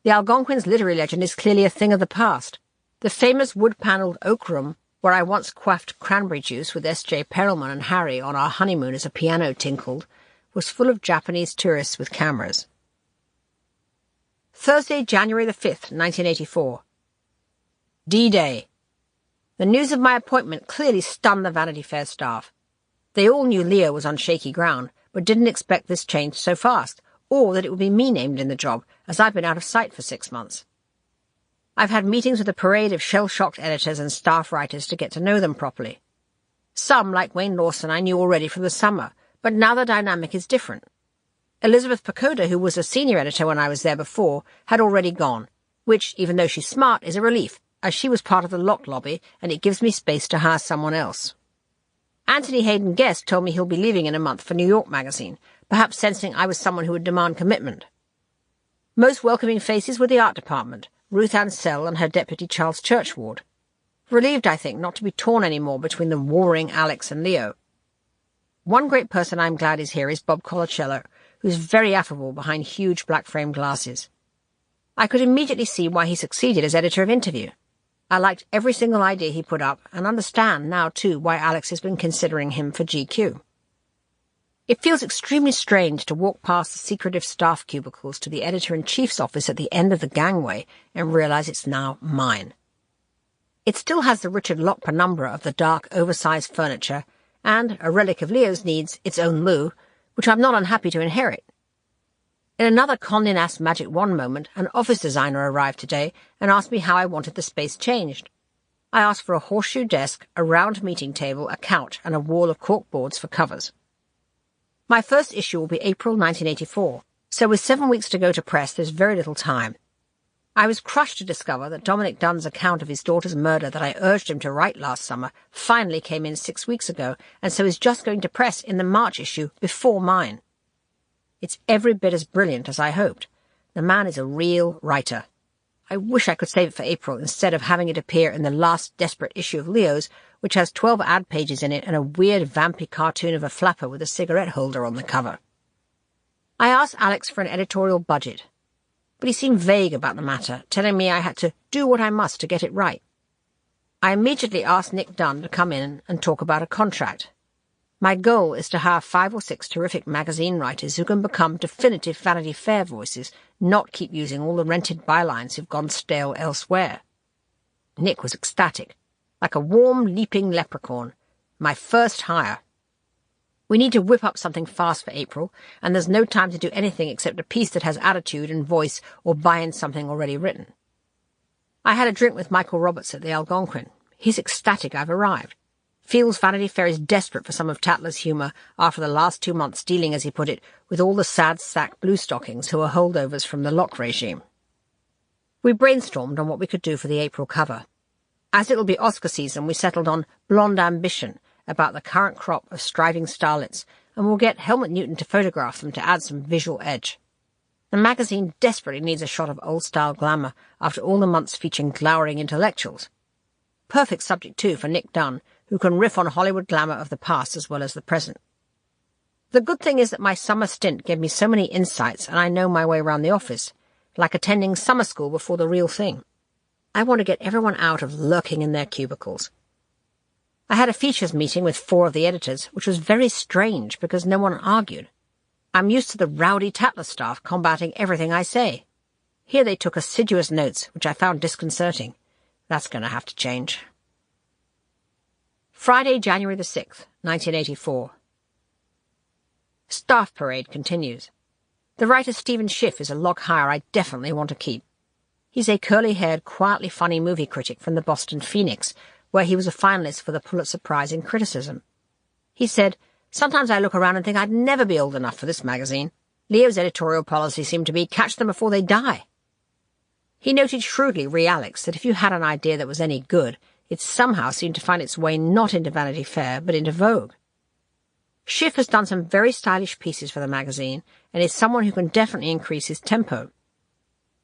The Algonquin's literary legend is clearly a thing of the past. The famous wood-panelled oak room, where I once quaffed cranberry juice with S.J. Perelman and Harry on our honeymoon as a piano tinkled, was full of Japanese tourists with cameras. Thursday, January the 5th, 1984. D-Day. The news of my appointment clearly stunned the Vanity Fair staff. They all knew Leo was on shaky ground, but didn't expect this change so fast, or that it would be me named in the job, as I've been out of sight for 6 months. I've had meetings with a parade of shell-shocked editors and staff writers to get to know them properly. Some, like Wayne Lawson, I knew already from the summer, but now the dynamic is different. Elizabeth Pacoda, who was a senior editor when I was there before, had already gone, which, even though she's smart, is a relief, as she was part of the locked lobby, and it gives me space to hire someone else. Anthony Hayden Guest told me he'll be leaving in a month for New York Magazine, perhaps sensing I was someone who would demand commitment. Most welcoming faces were the art department, Ruth Ansell and her deputy Charles Churchward. Relieved, I think, not to be torn any more between the warring Alex and Leo. One great person I'm glad is here is Bob Colacello, who's very affable behind huge black-framed glasses. I could immediately see why he succeeded as editor of Interview. I liked every single idea he put up, and understand now, too, why Alex has been considering him for GQ. It feels extremely strange to walk past the secretive staff cubicles to the editor-in-chief's office at the end of the gangway and realize it's now mine. It still has the Richard Locke penumbra of the dark, oversized furniture, and, a relic of Leo's needs, its own loo, which I'm not unhappy to inherit. In another Condé Nast magic wand moment, an office designer arrived today and asked me how I wanted the space changed. I asked for a horseshoe desk, a round meeting table, a couch, and a wall of corkboards for covers. My first issue will be April 1984, so with 7 weeks to go to press, there's very little time. I was crushed to discover that Dominic Dunn's account of his daughter's murder that I urged him to write last summer finally came in 6 weeks ago, and so is just going to press in the March issue before mine. It's every bit as brilliant as I hoped. The man is a real writer. I wish I could save it for April instead of having it appear in the last desperate issue of Leo's, which has 12 ad pages in it and a weird vampy cartoon of a flapper with a cigarette holder on the cover. I asked Alex for an editorial budget, but he seemed vague about the matter, telling me I had to do what I must to get it right. I immediately asked Nick Dunn to come in and talk about a contract. My goal is to hire 5 or 6 terrific magazine writers who can become definitive Vanity Fair voices, not keep using all the rented bylines who've gone stale elsewhere. Nick was ecstatic, like a warm, leaping leprechaun. My first hire. We need to whip up something fast for April, and there's no time to do anything except a piece that has attitude and voice or buy in something already written. I had a drink with Michael Roberts at the Algonquin. He's ecstatic I've arrived. Feels Vanity Fair is desperate for some of Tatler's humour after the last 2 months dealing, as he put it, with all the sad sack bluestockings who are holdovers from the Locke regime. We brainstormed on what we could do for the April cover. As it'll be Oscar season, we settled on Blonde Ambition, about the current crop of striving starlets, and we'll get Helmut Newton to photograph them to add some visual edge. The magazine desperately needs a shot of old-style glamour after all the months featuring glowering intellectuals. Perfect subject, too, for Nick Dunn, who can riff on Hollywood glamour of the past as well as the present. The good thing is that my summer stint gave me so many insights, and I know my way around the office, like attending summer school before the real thing. I want to get everyone out of lurking in their cubicles. I had a features meeting with 4 of the editors, which was very strange because no one argued. I'm used to the rowdy Tatler staff combating everything I say. Here they took assiduous notes, which I found disconcerting. That's going to have to change. Friday, January the 6th, 1984. Staff parade continues. The writer Stephen Schiff is a log hire I definitely want to keep. He's a curly-haired, quietly funny movie critic from the Boston Phoenix, where he was a finalist for the Pulitzer Prize in Criticism. He said, "Sometimes I look around and think I'd never be old enough for this magazine. Leo's editorial policy seemed to be catch them before they die." He noted shrewdly, re Alex, that if you had an idea that was any good, it somehow seemed to find its way not into Vanity Fair, but into Vogue. Schiff has done some very stylish pieces for the magazine, and is someone who can definitely increase his tempo.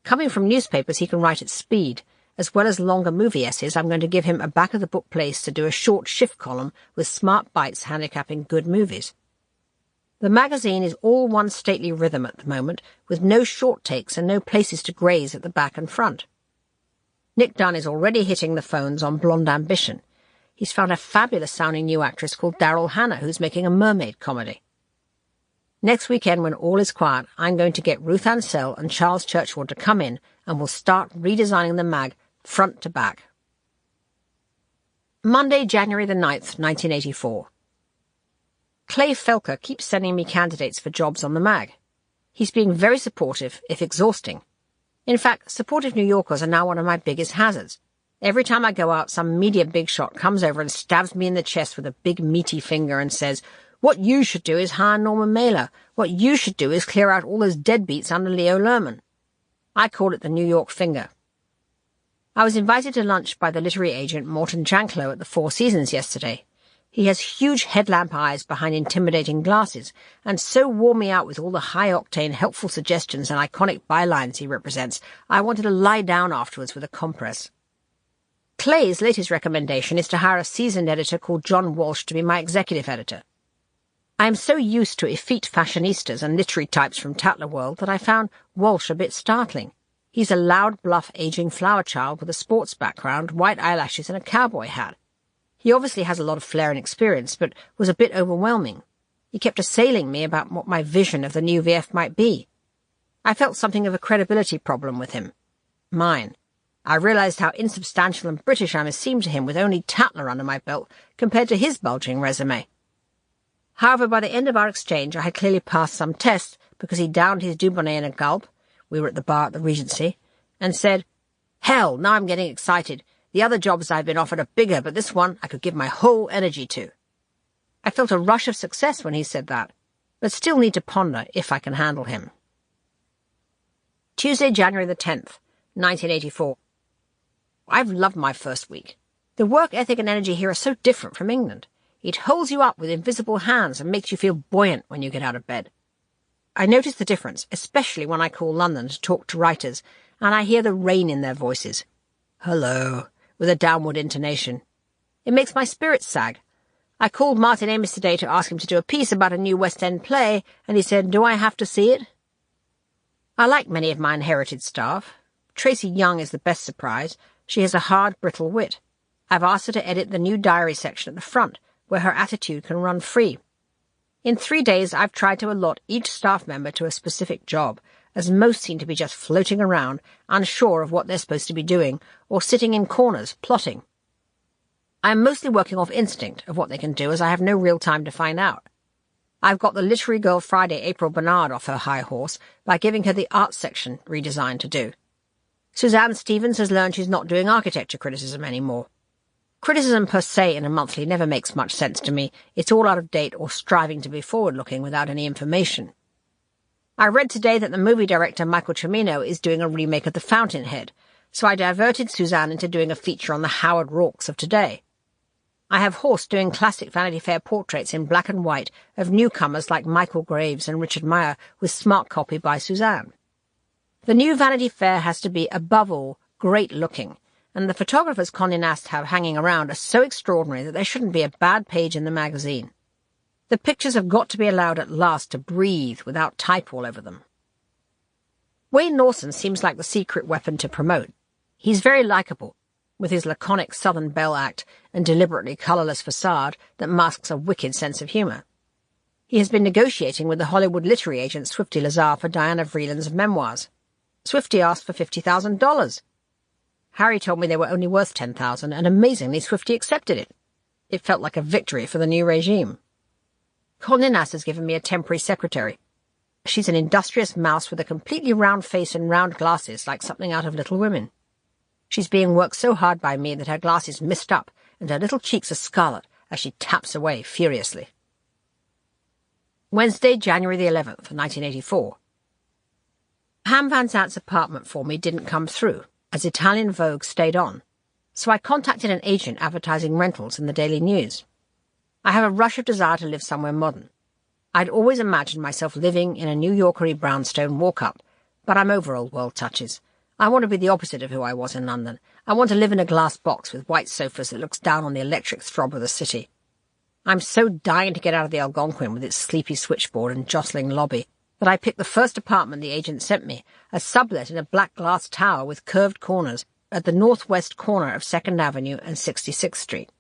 Coming from newspapers, he can write at speed. As well as longer movie essays, I'm going to give him a back-of-the-book place to do a short Schiff column with smart bites handicapping good movies. The magazine is all one stately rhythm at the moment, with no short takes and no places to graze at the back and front. Nick Dunn is already hitting the phones on Blonde Ambition. He's found a fabulous-sounding new actress called Daryl Hannah who's making a mermaid comedy. Next weekend, when all is quiet, I'm going to get Ruth Ansell and Charles Churchward to come in, and we'll start redesigning the mag front to back. Monday, January the 9th, 1984. Clay Felker keeps sending me candidates for jobs on the mag. He's being very supportive, if exhausting. In fact, supportive New Yorkers are now one of my biggest hazards. Every time I go out, some media big shot comes over and stabs me in the chest with a big meaty finger and says, "What you should do is hire Norman Mailer. What you should do is clear out all those deadbeats under Leo Lerman." I call it the New York finger. I was invited to lunch by the literary agent Morton Janklow at the Four Seasons yesterday. He has huge headlamp eyes behind intimidating glasses, and so wore me out with all the high-octane helpful suggestions and iconic bylines he represents, I wanted to lie down afterwards with a compress. Clay's latest recommendation is to hire a seasoned editor called John Walsh to be my executive editor. I am so used to effete fashionistas and literary types from Tatler World that I found Walsh a bit startling. He's a loud, bluff, aging flower child with a sports background, white eyelashes and a cowboy hat. He obviously has a lot of flair and experience, but was a bit overwhelming. He kept assailing me about what my vision of the new VF might be. I felt something of a credibility problem with him. Mine. I realized how insubstantial and British I must seem to him with only Tatler under my belt compared to his bulging resume. However, by the end of our exchange, I had clearly passed some tests because he downed his Dubonnet in a gulp — we were at the bar at the Regency — and said, "Hell, now I'm getting excited. The other jobs I've been offered are bigger, but this one I could give my whole energy to." I felt a rush of success when he said that, but still need to ponder if I can handle him. Tuesday, January the 10th, 1984. I've loved my first week. The work ethic and energy here are so different from England. It holds you up with invisible hands and makes you feel buoyant when you get out of bed. I notice the difference, especially when I call London to talk to writers, and I hear the rain in their voices. Hello, with a downward intonation. It makes my spirits sag. I called Martin Amis today to ask him to do a piece about a new West End play, and he said, "Do I have to see it?" I like many of my inherited staff. Tracy Young is the best surprise. She has a hard, brittle wit. I've asked her to edit the new diary section at the front, where her attitude can run free. In 3 days, I've tried to allot each staff member to a specific job, as most seem to be just floating around, unsure of what they're supposed to be doing, or sitting in corners, plotting. I am mostly working off instinct of what they can do, as I have no real time to find out. I've got the literary girl Friday April Bernard off her high horse by giving her the arts section redesign to do. Suzanne Stevens has learned she's not doing architecture criticism anymore. Criticism per se in a monthly never makes much sense to me. It's all out of date or striving to be forward-looking without any information. I read today that the movie director Michael Cimino is doing a remake of The Fountainhead, so I diverted Suzanne into doing a feature on the Howard Rorkes of today. I have Horst doing classic Vanity Fair portraits in black and white of newcomers like Michael Graves and Richard Meyer with smart copy by Suzanne. The new Vanity Fair has to be, above all, great-looking, and the photographers Condé Nast have hanging around are so extraordinary that there shouldn't be a bad page in the magazine. The pictures have got to be allowed at last to breathe without type all over them. Wayne Lawson seems like the secret weapon to promote. He's very likeable, with his laconic Southern Belle act and deliberately colourless facade that masks a wicked sense of humour. He has been negotiating with the Hollywood literary agent Swifty Lazar for Diana Vreeland's memoirs. Swifty asked for $50,000. Harry told me they were only worth $10,000, and amazingly Swifty accepted it. It felt like a victory for the new regime. Condé Nast has given me a temporary secretary. She's an industrious mouse with a completely round face and round glasses like something out of Little Women. She's being worked so hard by me that her glasses mist up and her little cheeks are scarlet as she taps away furiously. Wednesday, January the 11th, 1984. Ham Van Zant's apartment for me didn't come through, as Italian Vogue stayed on, so I contacted an agent advertising rentals in the Daily News. I have a rush of desire to live somewhere modern. I'd always imagined myself living in a New Yorkery brownstone walk-up, but I'm over old world touches. I want to be the opposite of who I was in London. I want to live in a glass box with white sofas that looks down on the electric throb of the city. I'm so dying to get out of the Algonquin with its sleepy switchboard and jostling lobby that I picked the first apartment the agent sent me, a sublet in a black glass tower with curved corners at the northwest corner of 2nd Avenue and 66th Street.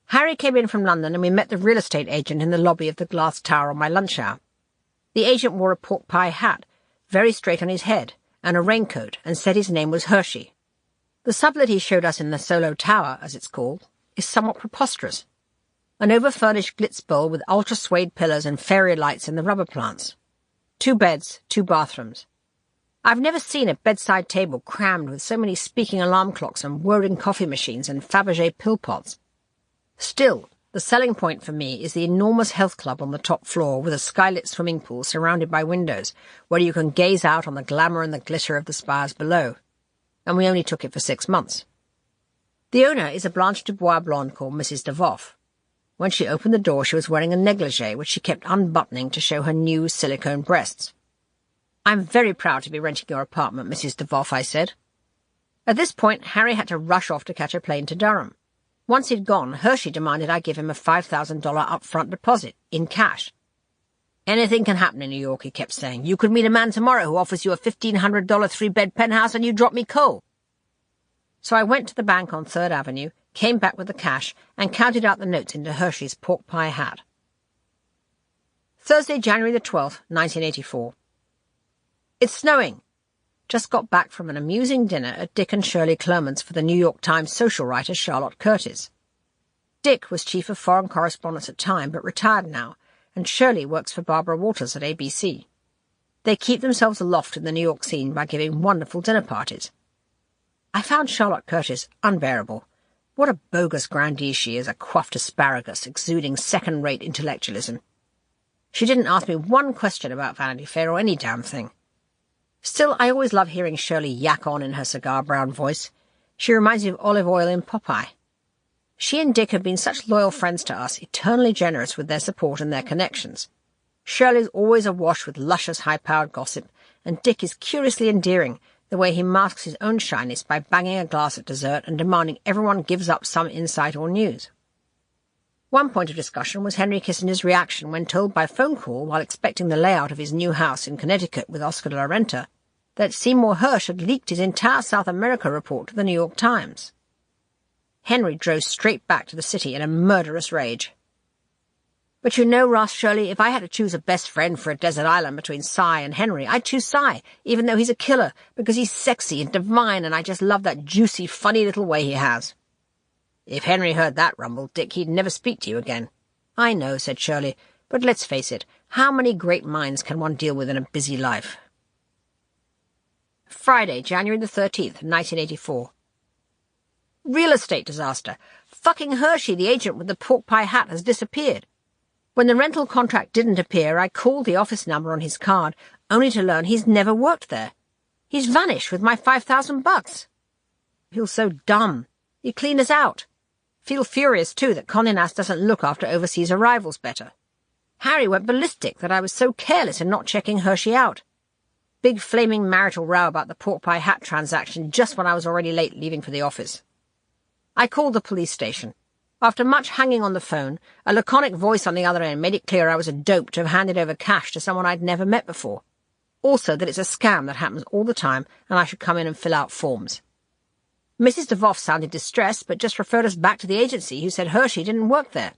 Harry came in from London and we met the real estate agent in the lobby of the glass tower on my lunch hour. The agent wore a pork pie hat, very straight on his head, and a raincoat, and said his name was Hershey. The sublet he showed us in the Solo Tower, as it's called, is somewhat preposterous. An over-furnished glitz bowl with ultra-suede pillars and fairy lights in the rubber plants. 2 beds, 2 bathrooms. I've never seen a bedside table crammed with so many speaking alarm clocks and whirring coffee machines and Fabergé pill pots. Still, the selling point for me is the enormous health club on the top floor with a skylit swimming pool surrounded by windows, where you can gaze out on the glamour and the glitter of the spires below. And we only took it for 6 months. The owner is a Blanche du Bois blonde called Mrs. DeVoff. When she opened the door, she was wearing a negligee, which she kept unbuttoning to show her new silicone breasts. "I'm very proud to be renting your apartment, Mrs. DeVoff," I said. At this point, Harry had to rush off to catch a plane to Durham. Once he'd gone, Hershey demanded I give him a $5,000 upfront deposit, in cash. "Anything can happen in New York," he kept saying. "You could meet a man tomorrow who offers you a $1,500 3-bed penthouse and you drop me cold." So I went to the bank on 3rd Avenue, came back with the cash, and counted out the notes into Hershey's pork pie hat. Thursday, January the 12th, 1984. It's snowing. Just got back from an amusing dinner at Dick and Shirley Clermont's for the New York Times social writer Charlotte Curtis. Dick was chief of foreign correspondence at Time, but retired now, and Shirley works for Barbara Walters at ABC. They keep themselves aloft in the New York scene by giving wonderful dinner parties. I found Charlotte Curtis unbearable. What a bogus grandee she is, a coiffed asparagus, exuding second-rate intellectualism. She didn't ask me one question about Vanity Fair or any damn thing. Still, I always love hearing Shirley yak on in her cigar-brown voice. She reminds me of Olive Oyl in Popeye. She and Dick have been such loyal friends to us, eternally generous with their support and their connections. Shirley's always awash with luscious, high-powered gossip, and Dick is curiously endearing, the way he masks his own shyness by banging a glass at dessert and demanding everyone gives up some insight or news. One point of discussion was Henry Kissinger's reaction when told by phone call, while expecting the layout of his new house in Connecticut with Oscar de la Renta, that Seymour Hersh had leaked his entire South America report to the New York Times. Henry drove straight back to the city in a murderous rage. "But you know, Ross, Shirley, if I had to choose a best friend for a desert island between Cy and Henry, I'd choose Cy, even though he's a killer, because he's sexy and divine, and I just love that juicy, funny little way he has." "If Henry heard that rumble, Dick, he'd never speak to you again." "I know," said Shirley, "but let's face it, how many great minds can one deal with in a busy life?" Friday, January the 13th, 1984. Real estate disaster. Fucking Hershey, the agent with the pork pie hat, has disappeared. When the rental contract didn't appear, I called the office number on his card, only to learn he's never worked there. He's vanished with my $5,000. Feel so dumb. He cleaned us out. Feel furious, too, that Condé Nast doesn't look after overseas arrivals better. Harry went ballistic that I was so careless in not checking Hershey out. Big flaming marital row about the pork pie hat transaction just when I was already late leaving for the office. I called the police station. After much hanging on the phone, a laconic voice on the other end made it clear I was a dope to have handed over cash to someone I'd never met before. Also that it's a scam that happens all the time and I should come in and fill out forms. Mrs. DeVoff sounded distressed, but just referred us back to the agency, who said Hershey didn't work there.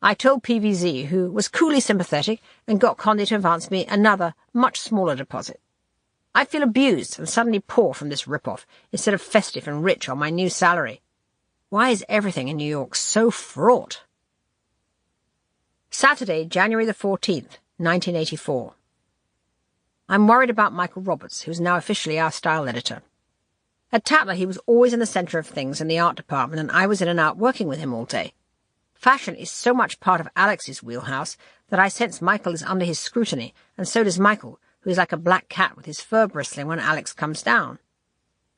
I told PVZ, who was coolly sympathetic, and got Condé to advance me another, much smaller deposit. I feel abused and suddenly poor from this rip-off, instead of festive and rich on my new salary. Why is everything in New York so fraught? Saturday, January the 14th, 1984. I'm worried about Michael Roberts, who's now officially our style editor. At Tatler, he was always in the centre of things in the art department, and I was in and out working with him all day. Fashion is so much part of Alex's wheelhouse that I sense Michael is under his scrutiny, and so does Michael, who is like a black cat with his fur bristling when Alex comes down.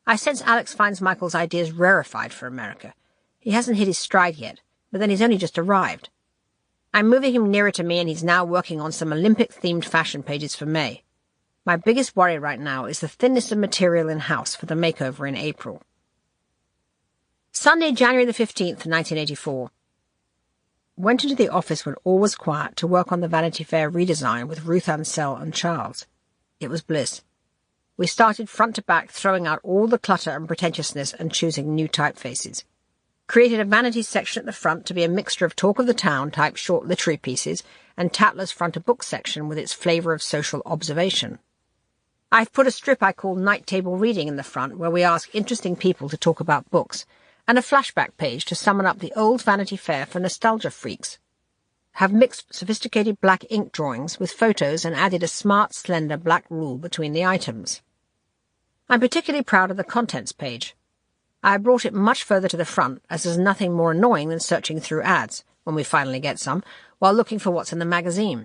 I sense Alex finds Michael's ideas rarefied for America. He hasn't hit his stride yet, but then he's only just arrived. I'm moving him nearer to me, and he's now working on some Olympic-themed fashion pages for May. My biggest worry right now is the thinness of material in-house for the makeover in April. Sunday, January the 15th, 1984. Went into the office when all was quiet to work on the Vanity Fair redesign with Ruth Ansell and Charles. It was bliss. We started front to back, throwing out all the clutter and pretentiousness and choosing new typefaces. Created a vanity section at the front to be a mixture of talk of the town type short literary pieces and Tatler's front of book section with its flavour of social observation. I've put a strip I call Night Table Reading in the front, where we ask interesting people to talk about books, and a flashback page to summon up the old Vanity Fair for nostalgia freaks. Have mixed sophisticated black ink drawings with photos and added a smart, slender black rule between the items. I'm particularly proud of the contents page. I brought it much further to the front, as there's nothing more annoying than searching through ads, when we finally get some, while looking for what's in the magazine.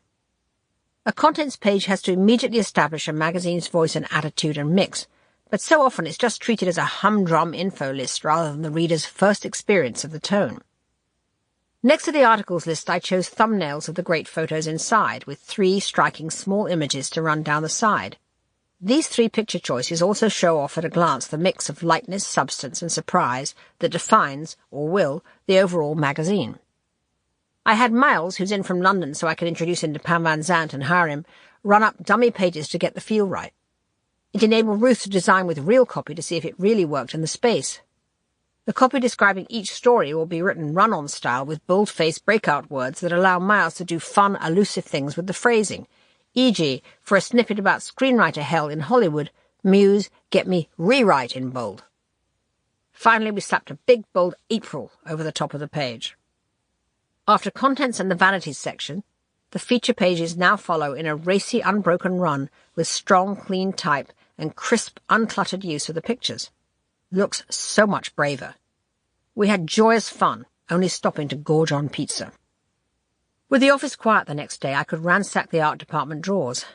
A contents page has to immediately establish a magazine's voice and attitude and mix, but so often it's just treated as a humdrum info list rather than the reader's first experience of the tone. Next to the articles list, I chose thumbnails of the great photos inside, with 3 striking small images to run down the side. These 3 picture choices also show off at a glance the mix of lightness, substance, and surprise that defines, or will, the overall magazine. I had Miles, who's in from London so I could introduce him to Pam Van Zandt and hire him, run up dummy pages to get the feel right. It enabled Ruth to design with real copy to see if it really worked in the space. The copy describing each story will be written run-on style with bold-faced breakout words that allow Miles to do fun, elusive things with the phrasing. E.g., for a snippet about screenwriter hell in Hollywood, Muse, get me rewrite in bold. Finally, we slapped a big, bold April over the top of the page. After contents and the vanities section, the feature pages now follow in a racy, unbroken run with strong, clean type and crisp, uncluttered use of the pictures. Looks so much braver. We had joyous fun, only stopping to gorge on pizza. With the office quiet the next day, I could ransack the art department drawers.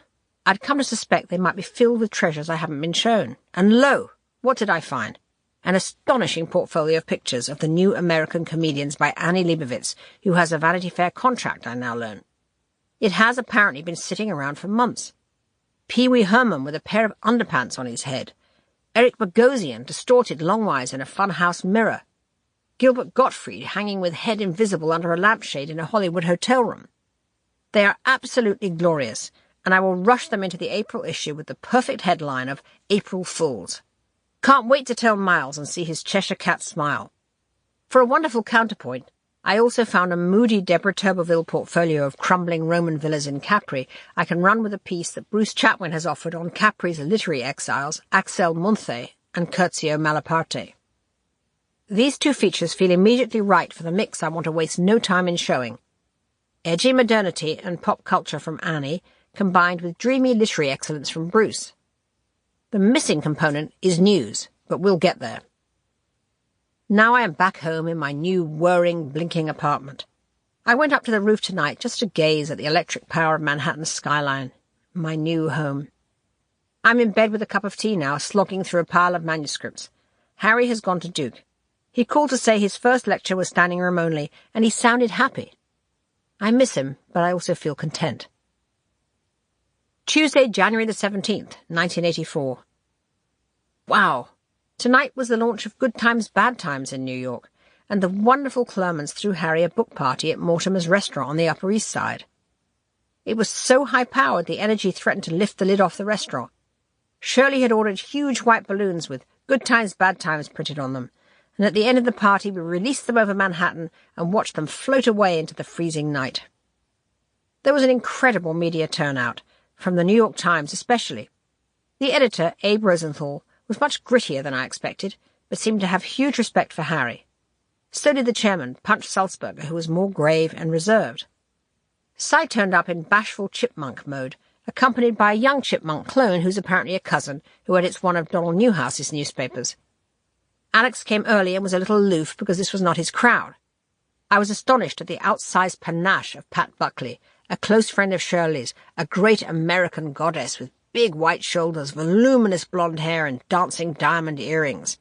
I'd come to suspect they might be filled with treasures I haven't been shown. And lo! What did I find? An astonishing portfolio of pictures of the new American comedians by Annie Leibovitz, who has a Vanity Fair contract, I now learn. It has apparently been sitting around for months. Pee Wee Herman with a pair of underpants on his head. Eric Bogosian distorted longwise in a funhouse mirror. Gilbert Gottfried hanging with head invisible under a lampshade in a Hollywood hotel room. They are absolutely glorious, and I will rush them into the April issue with the perfect headline of April Fools. Can't wait to tell Miles and see his Cheshire Cat smile. For a wonderful counterpoint, I also found a moody Deborah Turbeville portfolio of crumbling Roman villas in Capri I can run with a piece that Bruce Chatwin has offered on Capri's literary exiles Axel Munthe and Curzio Malaparte. These two features feel immediately right for the mix I want to waste no time in showing. Edgy modernity and pop culture from Annie, combined with dreamy literary excellence from Bruce. The missing component is news, but we'll get there. Now I am back home in my new whirring, blinking apartment. I went up to the roof tonight just to gaze at the electric power of Manhattan's skyline. My new home. I'm in bed with a cup of tea now, slogging through a pile of manuscripts. Harry has gone to Duke. He called to say his first lecture was standing room only, and he sounded happy. I miss him, but I also feel content. Tuesday, January the 17th, 1984. Wow! Tonight was the launch of Good Times, Bad Times in New York, and the wonderful Clermonts threw Harry a book party at Mortimer's restaurant on the Upper East Side. It was so high-powered the energy threatened to lift the lid off the restaurant. Shirley had ordered huge white balloons with Good Times, Bad Times printed on them, and at the end of the party we released them over Manhattan and watched them float away into the freezing night. There was an incredible media turnout, from the New York Times especially. The editor, Abe Rosenthal, was much grittier than I expected, but seemed to have huge respect for Harry. So did the chairman, Punch Sulzberger, who was more grave and reserved. Cy turned up in bashful chipmunk mode, accompanied by a young chipmunk clone who's apparently a cousin who edits one of Donald Newhouse's newspapers. Alex came early and was a little aloof because this was not his crowd. I was astonished at the outsized panache of Pat Buckley, a close friend of Shirley's, a great American goddess with big white shoulders, voluminous blonde hair, and dancing diamond earrings.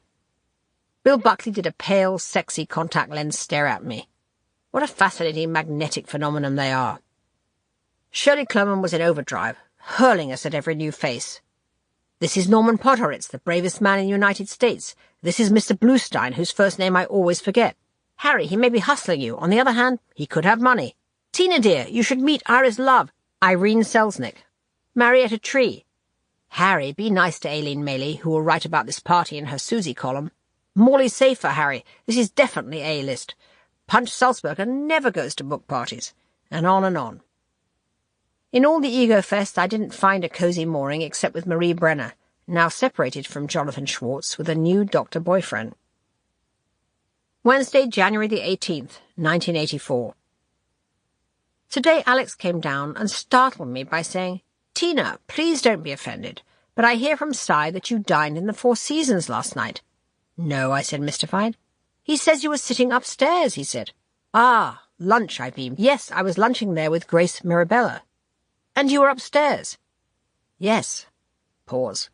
Bill Buckley did a pale, sexy contact lens stare at me. What a fascinating magnetic phenomenon they are. Shirley Clermont was in overdrive, hurling us at every new face. This is Norman Podhoretz, the bravest man in the United States. This is Mr. Bluestein, whose first name I always forget. Harry, he may be hustling you. On the other hand, he could have money. Tina, dear, you should meet Iris Love, Irene Selznick. Marietta Tree. Harry, be nice to Aileen Maley, who will write about this party in her Susie column. Morley Safer, Harry. This is definitely A-list. Punch Sulzberger never goes to book parties. And on and on. In all the Ego Fest, I didn't find a cosy mooring except with Marie Brenner, now separated from Jonathan Schwartz with a new doctor boyfriend. Wednesday, January the 18th, 1984. Today Alex came down and startled me by saying, "Tina, please don't be offended, but I hear from Cy that you dined in the Four Seasons last night." "No," I said, mystified. "He says you were sitting upstairs," he said. "Ah, lunch," I beamed. "Yes, I was lunching there with Grace Mirabella." "And you were upstairs?" "Yes." Pause.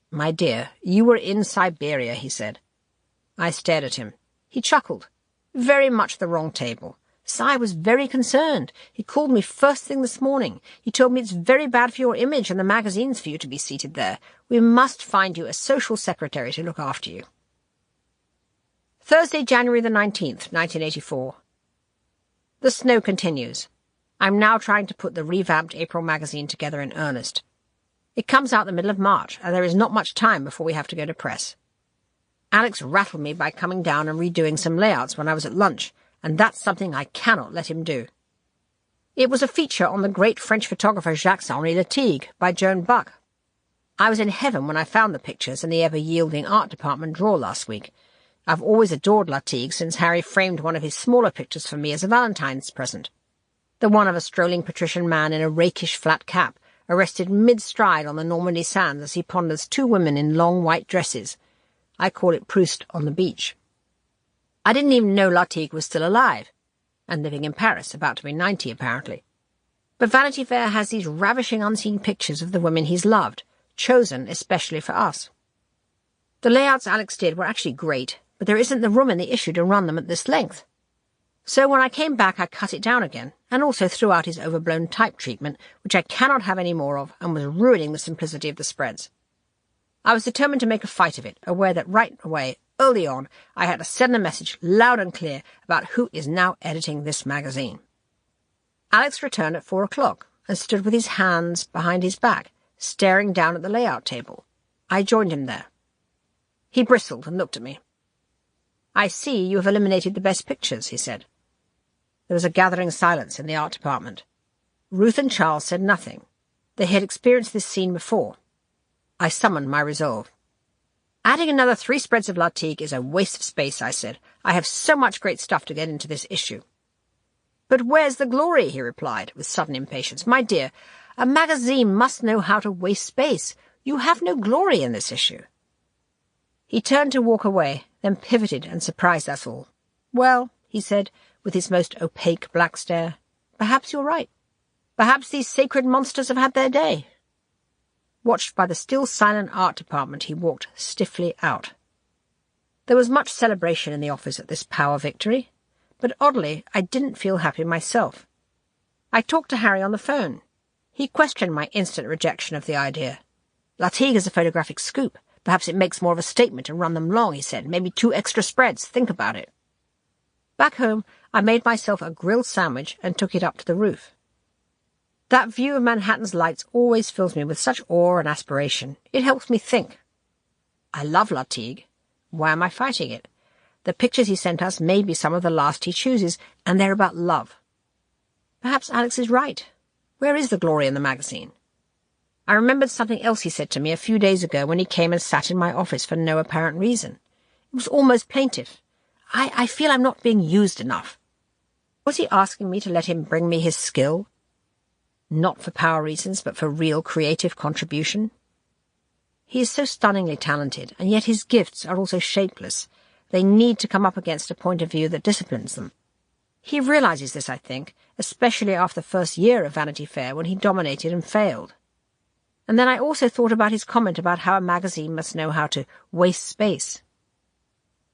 "My dear, you were in Siberia," he said. I stared at him. He chuckled. "Very much the wrong table. Cy was very concerned. He called me first thing this morning. He told me it's very bad for your image and the magazines for you to be seated there. We must find you a social secretary to look after you." Thursday, January the 19th, 1984. The snow continues. I'm now trying to put the revamped April magazine together in earnest. It comes out the middle of March, and there is not much time before we have to go to press. Alex rattled me by coming down and redoing some layouts when I was at lunch, and that's something I cannot let him do. It was a feature on the great French photographer Jacques-Henri Latigue by Joan Buck. I was in heaven when I found the pictures in the ever-yielding art department drawer last week. I've always adored Latigue since Harry framed one of his smaller pictures for me as a Valentine's present. The one of a strolling patrician man in a rakish flat cap, arrested mid-stride on the Normandy sands as he ponders two women in long white dresses. I call it Proust on the beach. I didn't even know Latigue was still alive, and living in Paris, about to be 90 apparently. But Vanity Fair has these ravishing unseen pictures of the women he's loved, chosen especially for us. The layouts Alex did were actually great, but there isn't the room in the issue to run them at this length. So when I came back, I cut it down again, and also threw out his overblown type treatment, which I cannot have any more of, and was ruining the simplicity of the spreads. I was determined to make a fight of it, aware that right away, early on, I had to send a message loud and clear about who is now editing this magazine. Alex returned at 4 o'clock and stood with his hands behind his back, staring down at the layout table. I joined him there. He bristled and looked at me. "I see you have eliminated the best pictures," he said. There was a gathering silence in the art department. Ruth and Charles said nothing. They had experienced this scene before. I summoned my resolve. "Adding another 3 spreads of Latique is a waste of space," I said. "I have so much great stuff to get into this issue." "But where's the glory?" he replied, with sudden impatience. "My dear, a magazine must know how to waste space. You have no glory in this issue." He turned to walk away, then pivoted and surprised us all. "Well," he said, with his most opaque black stare, "perhaps you're right. Perhaps these sacred monsters have had their day." Watched by the still silent art department, he walked stiffly out. There was much celebration in the office at this power victory, but oddly I didn't feel happy myself. I talked to Harry on the phone. He questioned my instant rejection of the idea. "Latique is a photographic scoop. Perhaps it makes more of a statement to run them long," he said. "Maybe 2 extra spreads. Think about it." Back home, I made myself a grilled sandwich and took it up to the roof. That view of Manhattan's lights always fills me with such awe and aspiration. It helps me think. I love Latique. Why am I fighting it? The pictures he sent us may be some of the last he chooses, and they're about love. Perhaps Alex is right. Where is the glory in the magazine? I remembered something else he said to me a few days ago when he came and sat in my office for no apparent reason. It was almost plaintive. I feel I'm not being used enough. Was he asking me to let him bring me his skill? Not for power reasons, but for real creative contribution? He is so stunningly talented, and yet his gifts are also shapeless. They need to come up against a point of view that disciplines them. He realizes this, I think, especially after the first year of Vanity Fair, when he dominated and failed. And then I also thought about his comment about how a magazine must know how to waste space.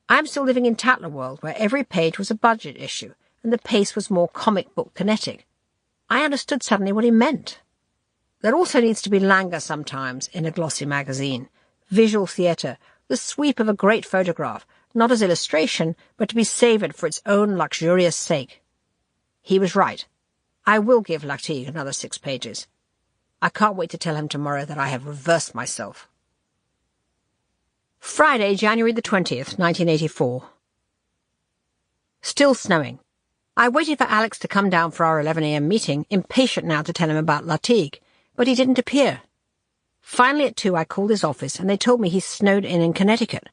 I am still living in Tatler world, where every page was a budget issue, and the pace was more comic book kinetic. I understood suddenly what he meant. There also needs to be languor sometimes in a glossy magazine, visual theatre, the sweep of a great photograph, not as illustration, but to be savoured for its own luxurious sake. He was right. I will give Latique another 6 pages. I can't wait to tell him tomorrow that I have reversed myself. Friday, January the 20th, 1984. Still snowing. I waited for Alex to come down for our 11 a.m. meeting, impatient now to tell him about Latique, but he didn't appear. Finally at 2 I called his office, and they told me he snowed in Connecticut.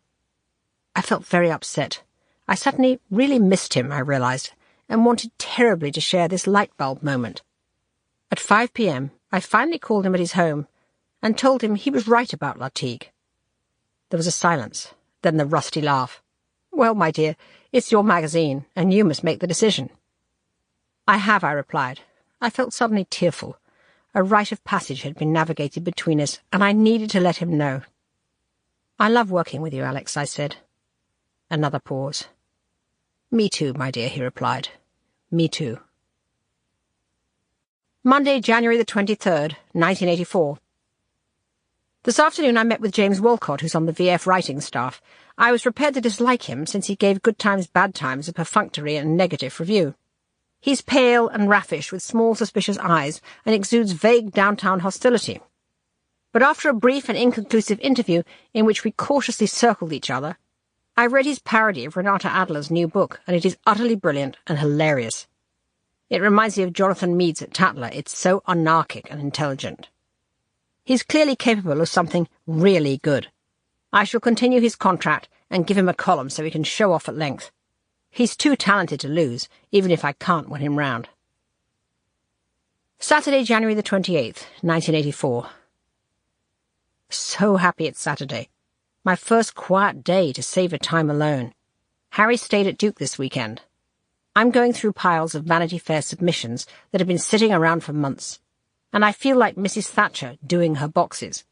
I felt very upset. I suddenly really missed him, I realized, and wanted terribly to share this light bulb moment. At 5 p.m, I finally called him at his home and told him he was right about Latique. There was a silence, then the rusty laugh. "Well, my dear, it's your magazine, and you must make the decision." "I have," I replied. I felt suddenly tearful. A rite of passage had been navigated between us, and I needed to let him know. "I love working with you, Alex," I said. Another pause. "Me too, my dear," he replied. "Me too." Monday, January the 23rd, 1984. This afternoon I met with James Walcott, who's on the VF writing staff. I was prepared to dislike him, since he gave Good Times, Bad Times a perfunctory and negative review. He's pale and raffish, with small suspicious eyes, and exudes vague downtown hostility. But after a brief and inconclusive interview, in which we cautiously circled each other, I read his parody of Renata Adler's new book, and it is utterly brilliant and hilarious. It reminds me of Jonathan Mead's at Tatler. It's so anarchic and intelligent. He's clearly capable of something really good. I shall continue his contract and give him a column so he can show off at length. He's too talented to lose, even if I can't win him round. Saturday, January the 28th, 1984. So happy it's Saturday. My first quiet day to savour time alone. Harry stayed at Duke this weekend. I'm going through piles of Vanity Fair submissions that have been sitting around for months, and I feel like Mrs. Thatcher doing her boxes.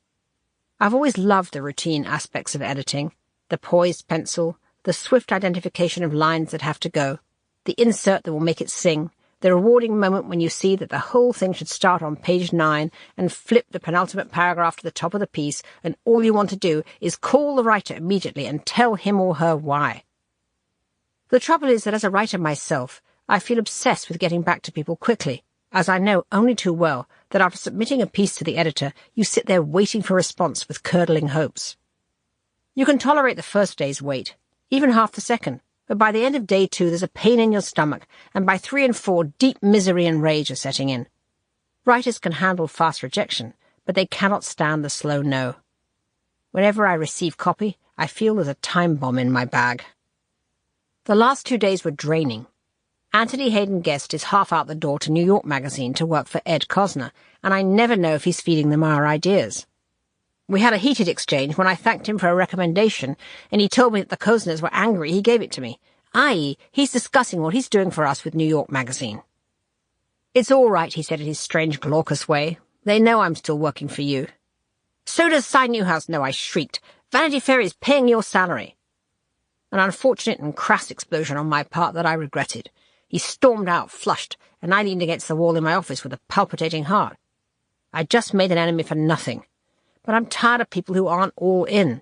I've always loved the routine aspects of editing, the poised pencil, the swift identification of lines that have to go. the insert that will make it sing, the rewarding moment when you see that the whole thing should start on page 9 and flip the penultimate paragraph to the top of the piece, and all you want to do is call the writer immediately and tell him or her why. The trouble is that as a writer myself, I feel obsessed with getting back to people quickly, as I know only too well that after submitting a piece to the editor, you sit there waiting for a response with curdling hopes. You can tolerate the first day's wait, even half the second, but by the end of day 2 there's a pain in your stomach, and by 3 and 4 deep misery and rage are setting in. Writers can handle fast rejection, but they cannot stand the slow no. Whenever I receive copy, I feel there's a time bomb in my bag. The last 2 days were draining. Anthony Hayden Guest is half out the door to New York Magazine to work for Ed Cosner, and I never know if he's feeding them our ideas. We had a heated exchange when I thanked him for a recommendation, and he told me that the Cosners were angry he gave it to me, i.e., he's discussing what he's doing for us with New York Magazine. "It's all right," he said in his strange glaucous way. "They know I'm still working for you." "So does Cy Newhouse know," I shrieked. "Vanity Fair is paying your salary." An unfortunate and crass explosion on my part that I regretted. He stormed out, flushed, and I leaned against the wall in my office with a palpitating heart. I'd just made an enemy for nothing. But I'm tired of people who aren't all in.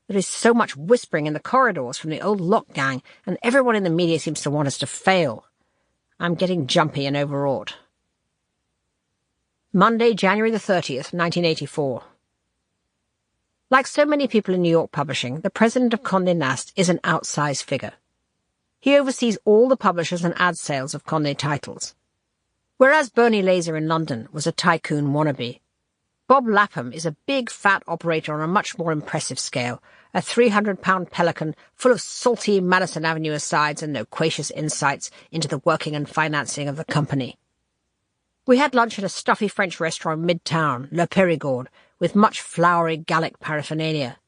There is so much whispering in the corridors from the old Lock gang, and everyone in the media seems to want us to fail. I'm getting jumpy and overwrought. Monday, January the 30th, 1984. Like so many people in New York publishing, the president of Condé Nast is an outsized figure. He oversees all the publishers and ad sales of Condé titles. Whereas Bernie Laser in London was a tycoon wannabe, Bob Lapham is a big, fat operator on a much more impressive scale, a 300-pound pelican full of salty Madison Avenue asides and loquacious insights into the working and financing of the company. We had lunch at a stuffy French restaurant midtown, Le Périgord, with much flowery Gallic paraphernalia.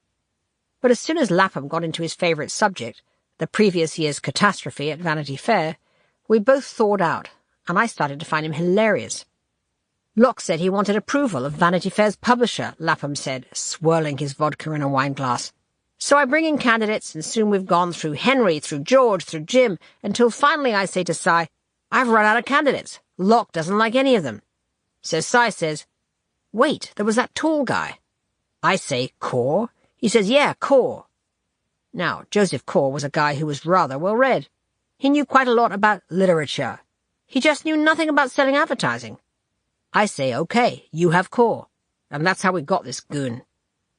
But as soon as Lapham got into his favourite subject, the previous year's catastrophe at Vanity Fair, we both thawed out, and I started to find him hilarious. Locke said he wanted approval of Vanity Fair's publisher, Lapham said, swirling his vodka in a wineglass. So I bring in candidates, and soon we've gone through Henry, through George, through Jim, until finally I say to Cy, "I've run out of candidates. Locke doesn't like any of them." So Cy says, "Wait, there was that tall guy." I say, "Core?" He says, "Yeah, Core." Now, Joseph Core was a guy who was rather well-read. He knew quite a lot about literature. He just knew nothing about selling advertising. I say, "Okay, you have Core." And that's how we got this goon.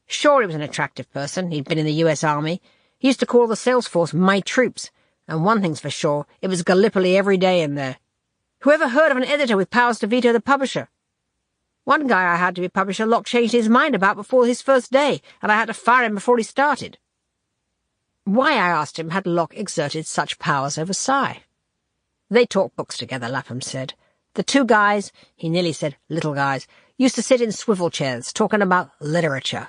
Sure, he was an attractive person. He'd been in the U.S. Army. He used to call the sales force "my troops." And one thing's for sure, it was Gallipoli every day in there. Whoever heard of an editor with powers to veto the publisher? One guy I had to be publisher Locke changed his mind about before his first day, and I had to fire him before he started. Why, I asked him, had Locke exerted such powers over Cy? They talked books together, Lapham said. The two guys, he nearly said little guys, used to sit in swivel chairs talking about literature.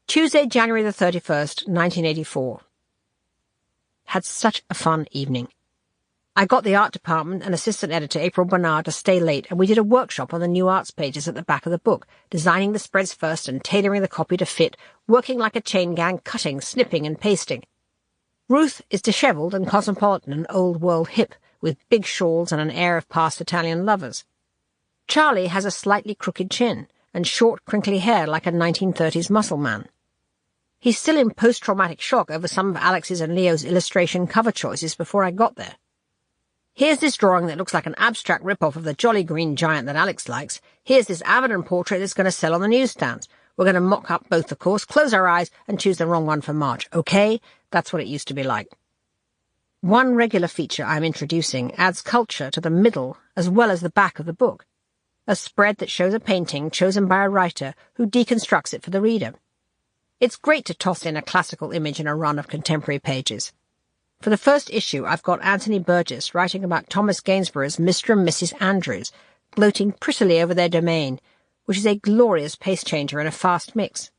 Tuesday, January the 31st, 1984. Had such a fun evening. I got the art department and assistant editor April Bernard to stay late, and we did a workshop on the new arts pages at the back of the book, designing the spreads first and tailoring the copy to fit, working like a chain gang, cutting, snipping and pasting. Ruth is dishevelled and cosmopolitan and old-world hip, with big shawls and an air of past Italian lovers. Charlie has a slightly crooked chin and short, crinkly hair like a 1930s muscle man. He's still in post-traumatic shock over some of Alex's and Leo's illustration cover choices before I got there. Here's this drawing that looks like an abstract rip-off of the Jolly Green Giant that Alex likes. Here's this Avedon portrait that's going to sell on the newsstands. We're going to mock up both, of course, close our eyes, and choose the wrong one for March, okay? That's what it used to be like. One regular feature I'm introducing adds culture to the middle as well as the back of the book. A spread that shows a painting chosen by a writer who deconstructs it for the reader. It's great to toss in a classical image in a run of contemporary pages. For the first issue, I've got Anthony Burgess writing about Thomas Gainsborough's Mr. and Mrs. Andrews, gloating prettily over their domain, which is a glorious pace-changer and a fast mix.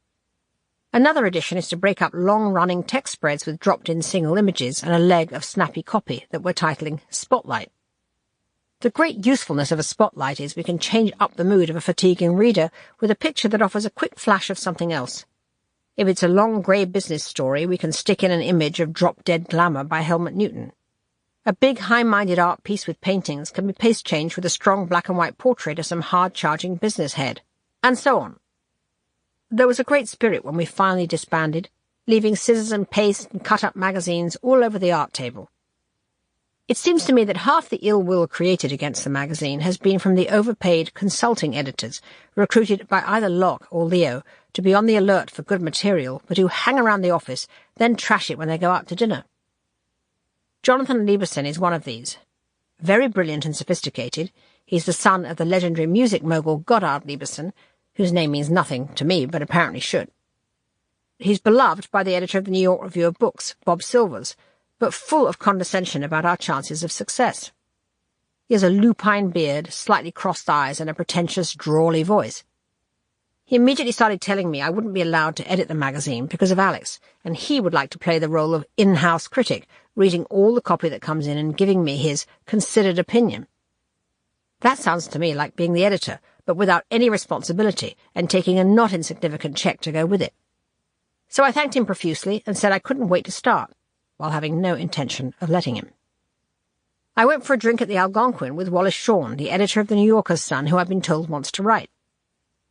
Another addition is to break up long-running text spreads with dropped-in single images and a leg of snappy copy that we're titling Spotlight. The great usefulness of a spotlight is we can change up the mood of a fatiguing reader with a picture that offers a quick flash of something else. If it's a long grey business story, we can stick in an image of drop-dead glamour by Helmut Newton. A big, high-minded art piece with paintings can be paste-changed with a strong black-and-white portrait of some hard-charging business head, and so on. There was a great spirit when we finally disbanded, leaving scissors and paste and cut-up magazines all over the art table. It seems to me that half the ill will created against the magazine has been from the overpaid consulting editors recruited by either Locke or Leo to be on the alert for good material, but who hang around the office, then trash it when they go out to dinner. Jonathan Lieberson is one of these. Very brilliant and sophisticated, he's the son of the legendary music mogul Goddard Lieberson, whose name means nothing to me but apparently should. He's beloved by the editor of the New York Review of Books, Bob Silvers, but full of condescension about our chances of success. He has a lupine beard, slightly crossed eyes, and a pretentious, drawly voice. He immediately started telling me I wouldn't be allowed to edit the magazine because of Alex, and he would like to play the role of in-house critic, reading all the copy that comes in and giving me his considered opinion. That sounds to me like being the editor, but without any responsibility, and taking a not insignificant cheque to go with it. So I thanked him profusely and said I couldn't wait to start, while having no intention of letting him. I went for a drink at the Algonquin with Wallace Shawn, the editor of the New Yorker's son, who I've been told wants to write.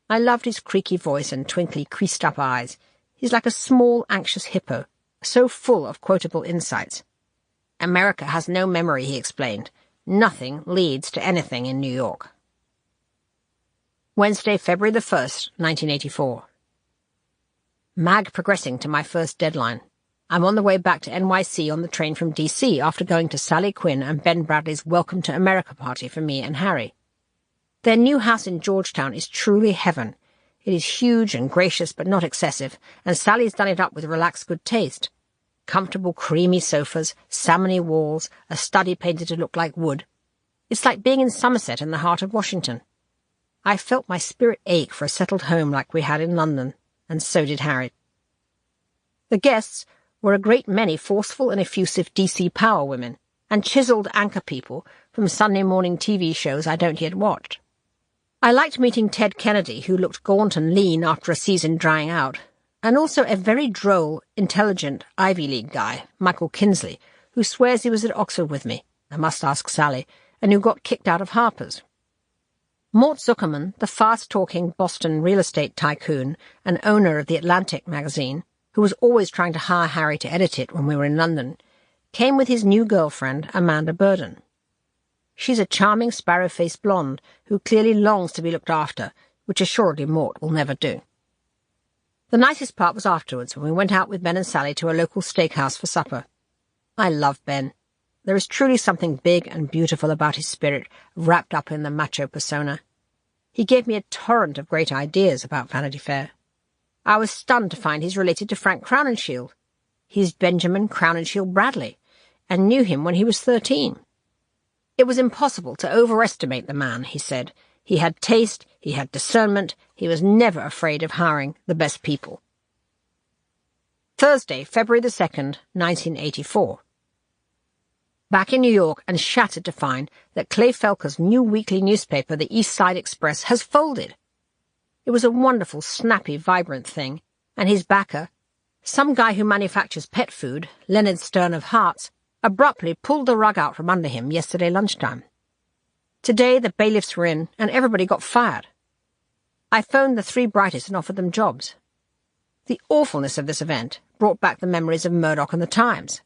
I loved his creaky voice and twinkly, creased-up eyes. He's like a small, anxious hippo, so full of quotable insights. America has no memory, he explained. Nothing leads to anything in New York. Wednesday, February the 1st, 1984. Mag progressing to my first deadline. I'm on the way back to NYC on the train from D.C. after going to Sally Quinn and Ben Bradley's Welcome to America party for me and Harry. Their new house in Georgetown is truly heaven. It is huge and gracious but not excessive, and Sally's done it up with relaxed good taste. Comfortable, creamy sofas, salmony walls, a study painted to look like wood. It's like being in Somerset in the heart of Washington. I felt my spirit ache for a settled home like we had in London, and so did Harry. The guests were a great many forceful and effusive DC power women, and chiselled anchor people from Sunday morning TV shows I don't yet watch. I liked meeting Ted Kennedy, who looked gaunt and lean after a season drying out, and also a very droll, intelligent Ivy League guy, Michael Kinsley, who swears he was at Oxford with me, I must ask Sally, and who got kicked out of Harper's. Mort Zuckerman, the fast-talking Boston real estate tycoon and owner of The Atlantic magazine, who was always trying to hire Harry to edit it when we were in London, came with his new girlfriend, Amanda Burden. She's a charming sparrow-faced blonde who clearly longs to be looked after, which assuredly Mort will never do. The nicest part was afterwards, when we went out with Ben and Sally to a local steakhouse for supper. I love Ben. There is truly something big and beautiful about his spirit, wrapped up in the macho persona. He gave me a torrent of great ideas about Vanity Fair. I was stunned to find he's related to Frank Crowninshield. He's Benjamin Crowninshield Bradley, and knew him when he was 13. It was impossible to overestimate the man, he said. He had taste, he had discernment, he was never afraid of hiring the best people. Thursday, February the 2nd, 1984. Back in New York and shattered to find that Clay Felker's new weekly newspaper, the East Side Express, has folded. It was a wonderful, snappy, vibrant thing, and his backer, some guy who manufactures pet food, Leonard Stern of Hearts, abruptly pulled the rug out from under him yesterday lunchtime. Today the bailiffs were in, and everybody got fired. I phoned the three brightest and offered them jobs. The awfulness of this event brought back the memories of Murdoch and the Times.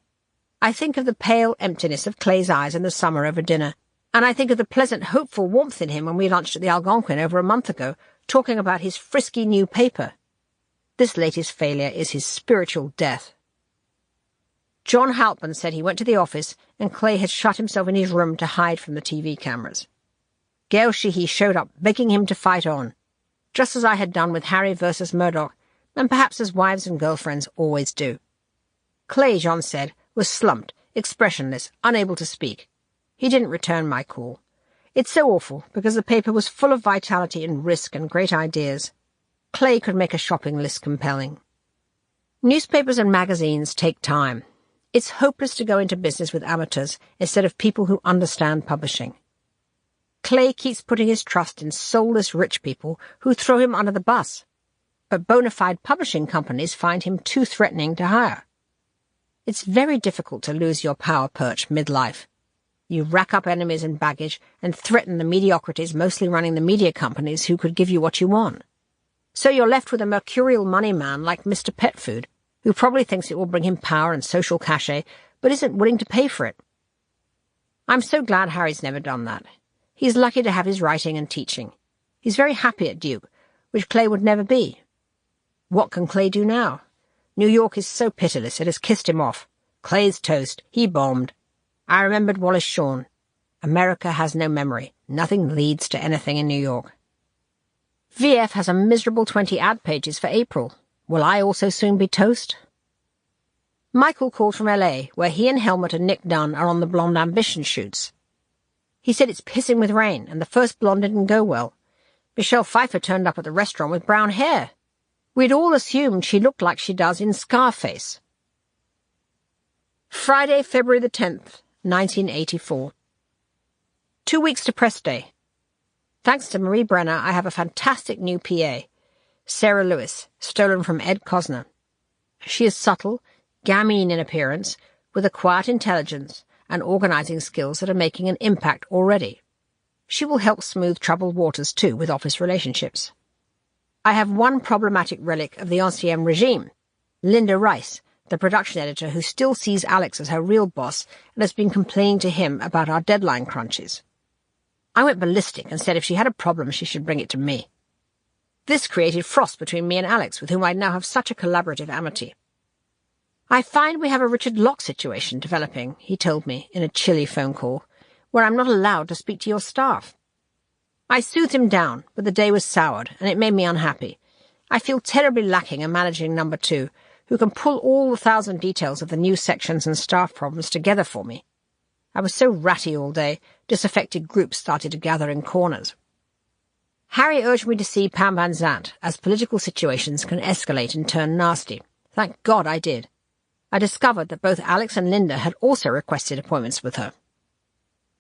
I think of the pale emptiness of Clay's eyes in the summer over dinner, and I think of the pleasant, hopeful warmth in him when we lunched at the Algonquin over a month ago, talking about his frisky new paper. This latest failure is his spiritual death. John Halpin said he went to the office and Clay had shut himself in his room to hide from the TV cameras. Gail Sheehy showed up, begging him to fight on, just as I had done with Harry versus Murdoch, and perhaps as wives and girlfriends always do. Clay, John said, was slumped, expressionless, unable to speak. He didn't return my call. It's so awful, because the paper was full of vitality and risk and great ideas. Clay could make a shopping list compelling. Newspapers and magazines take time. It's hopeless to go into business with amateurs instead of people who understand publishing. Clay keeps putting his trust in soulless rich people who throw him under the bus, but bona fide publishing companies find him too threatening to hire. It's very difficult to lose your power perch midlife, You rack up enemies and baggage and threaten the mediocrities mostly running the media companies who could give you what you want. So you're left with a mercurial money man like Mr. Petfood, who probably thinks it will bring him power and social cachet, but isn't willing to pay for it. I'm so glad Harry's never done that. He's lucky to have his writing and teaching. He's very happy at Duke, which Clay would never be. What can Clay do now? New York is so pitiless, it has kissed him off. Clay's toast. He bombed. I remembered Wallace Shawn. America has no memory. Nothing leads to anything in New York. VF has a miserable 20 ad pages for April. Will I also soon be toast? Michael called from LA, where he and Helmut and Nick Dunn are on the Blonde Ambition shoots. He said it's pissing with rain, and the first blonde didn't go well. Michelle Pfeiffer turned up at the restaurant with brown hair. We'd all assumed she looked like she does in Scarface. Friday, February the 10th, 1984. 2 weeks to press day. Thanks to Marie Brenner, I have a fantastic new PA, Sarah Lewis, stolen from Ed Cosner. She is subtle, gamine in appearance, with a quiet intelligence and organizing skills that are making an impact already. She will help smooth troubled waters, too, with office relationships. I have one problematic relic of the ancien regime, Linda Rice, the production editor who still sees Alex as her real boss and has been complaining to him about our deadline crunches. I went ballistic and said if she had a problem she should bring it to me. This created frost between me and Alex, with whom I now have such a collaborative amity. I find we have a Richard Locke situation developing, he told me in a chilly phone call, where I'm not allowed to speak to your staff. I soothed him down, but the day was soured, and it made me unhappy. I feel terribly lacking a managing number 2, who can pull all the 1,000 details of the new sections and staff problems together for me. I was so ratty all day, disaffected groups started to gather in corners. Harry urged me to see Pam Van Zandt, as political situations can escalate and turn nasty. Thank God I did. I discovered that both Alex and Linda had also requested appointments with her.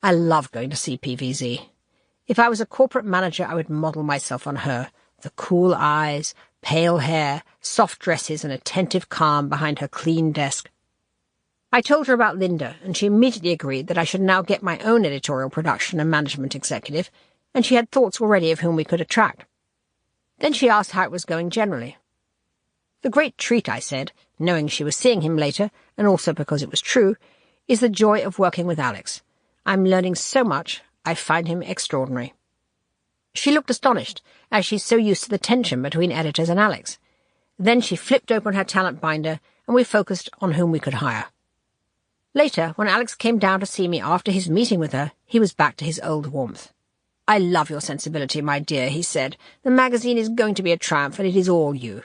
I love going to see PVZ. If I was a corporate manager, I would model myself on her. The cool eyes, pale hair, soft dresses, and attentive calm behind her clean desk. I told her about Linda, and she immediately agreed that I should now get my own editorial production and management executive, and she had thoughts already of whom we could attract. Then she asked how it was going generally. The great treat, I said, knowing she was seeing him later, and also because it was true, is the joy of working with Alex. I'm learning so much, I find him extraordinary. She looked astonished, as she's so used to the tension between editors and Alex. Then she flipped open her talent binder, and we focused on whom we could hire. Later, when Alex came down to see me after his meeting with her, he was back to his old warmth. "I love your sensibility, my dear," he said. "The magazine is going to be a triumph, and it is all you."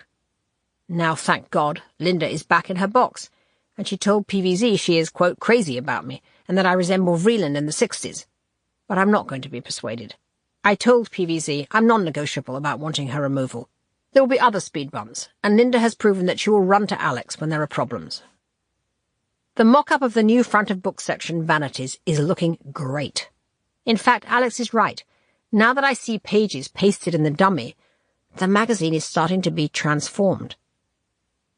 Now, thank God, Linda is back in her box, and she told PVZ she is, quote, crazy about me, and that I resemble Vreeland in the 60s. But I'm not going to be persuaded. I told PVZ I'm non-negotiable about wanting her removal. There will be other speed bumps, and Linda has proven that she will run to Alex when there are problems. The mock-up of the new front-of-book section, Vanities, is looking great. In fact, Alex is right. Now that I see pages pasted in the dummy, the magazine is starting to be transformed.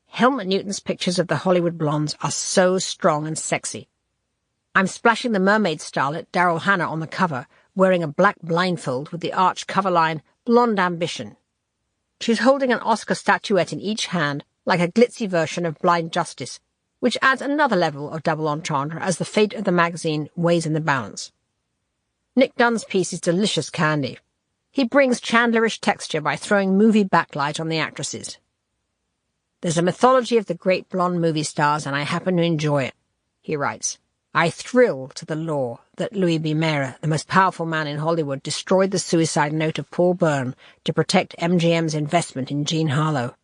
Helmut Newton's pictures of the Hollywood blondes are so strong and sexy. I'm splashing the mermaid starlet Daryl Hannah on the cover, wearing a black blindfold with the arch cover line, Blonde Ambition. She's holding an Oscar statuette in each hand, like a glitzy version of Blind Justice, which adds another level of double entendre as the fate of the magazine weighs in the balance. Nick Dunn's piece is delicious candy. He brings Chandlerish texture by throwing movie backlight on the actresses. There's a mythology of the great blonde movie stars, and I happen to enjoy it, he writes. I thrill to the lore that Louis B. Mayer, the most powerful man in Hollywood, destroyed the suicide note of Paul Byrne to protect MGM's investment in Jean Harlow.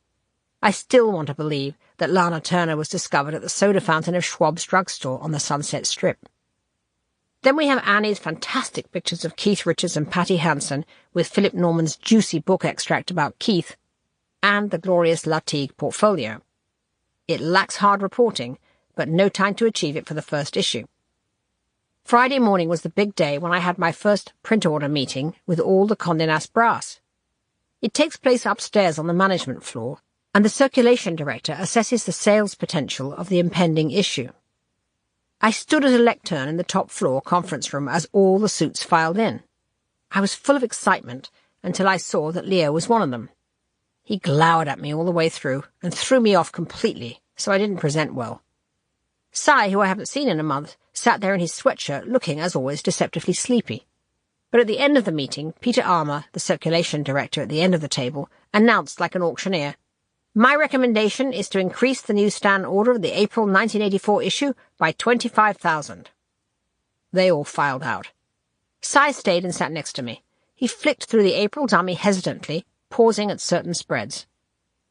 I still want to believe that Lana Turner was discovered at the soda fountain of Schwab's drugstore on the Sunset Strip. Then we have Annie's fantastic pictures of Keith Richards and Patty Hansen, with Philip Norman's juicy book extract about Keith, and the glorious Latigue portfolio. It lacks hard reporting, but no time to achieve it for the first issue. Friday morning was the big day when I had my first print order meeting with all the Condé Nast brass. It takes place upstairs on the management floor, and the circulation director assesses the sales potential of the impending issue. I stood at a lectern in the top-floor conference room as all the suits filed in. I was full of excitement until I saw that Leo was one of them. He glowered at me all the way through and threw me off completely, so I didn't present well. Cy, who I haven't seen in a month, sat there in his sweatshirt looking, as always, deceptively sleepy. But at the end of the meeting, Peter Armour, the circulation director at the end of the table, announced like an auctioneer, "My recommendation is to increase the newsstand order of the April 1984 issue by 25,000. They all filed out. Cy stayed and sat next to me. He flicked through the April dummy hesitantly, pausing at certain spreads.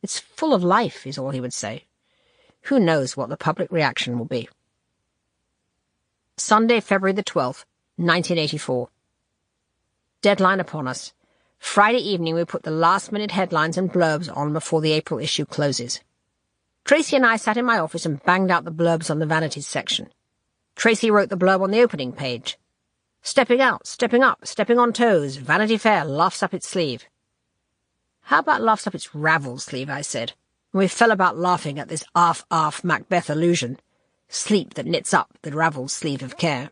"It's full of life," is all he would say. Who knows what the public reaction will be. Sunday, February the 12th, 1984. Deadline upon us. Friday evening we put the last-minute headlines and blurbs on before the April issue closes. Tracy and I sat in my office and banged out the blurbs on the Vanities section. Tracy wrote the blurb on the opening page. "Stepping out, stepping up, stepping on toes, Vanity Fair laughs up its sleeve." "How about laughs up its ravel sleeve?" I said, and we fell about laughing at this arf Macbeth allusion, sleep that knits up the ravel sleeve of care,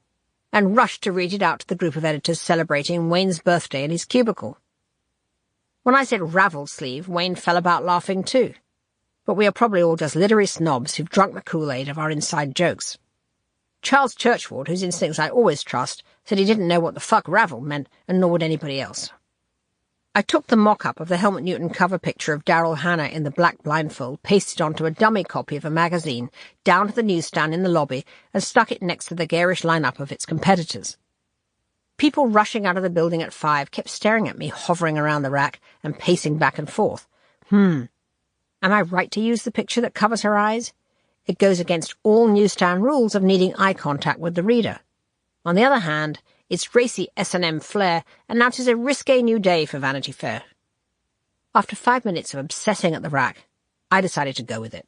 and rushed to read it out to the group of editors celebrating Wayne's birthday in his cubicle. When I said ravel sleeve, Wayne fell about laughing too. But we are probably all just literary snobs who've drunk the Kool-Aid of our inside jokes. Charles Churchward, whose instincts I always trust, said he didn't know what the fuck ravel meant, and nor would anybody else. I took the mock-up of the Helmut Newton cover picture of Daryl Hannah in the black blindfold, pasted onto a dummy copy of a magazine, down to the newsstand in the lobby, and stuck it next to the garish line-up of its competitors. People rushing out of the building at 5 kept staring at me, hovering around the rack and pacing back and forth. Am I right to use the picture that covers her eyes? It goes against all newsstand rules of needing eye contact with the reader. On the other hand, its racy S&M flair announces a risque new day for Vanity Fair. After 5 minutes of obsessing at the rack, I decided to go with it.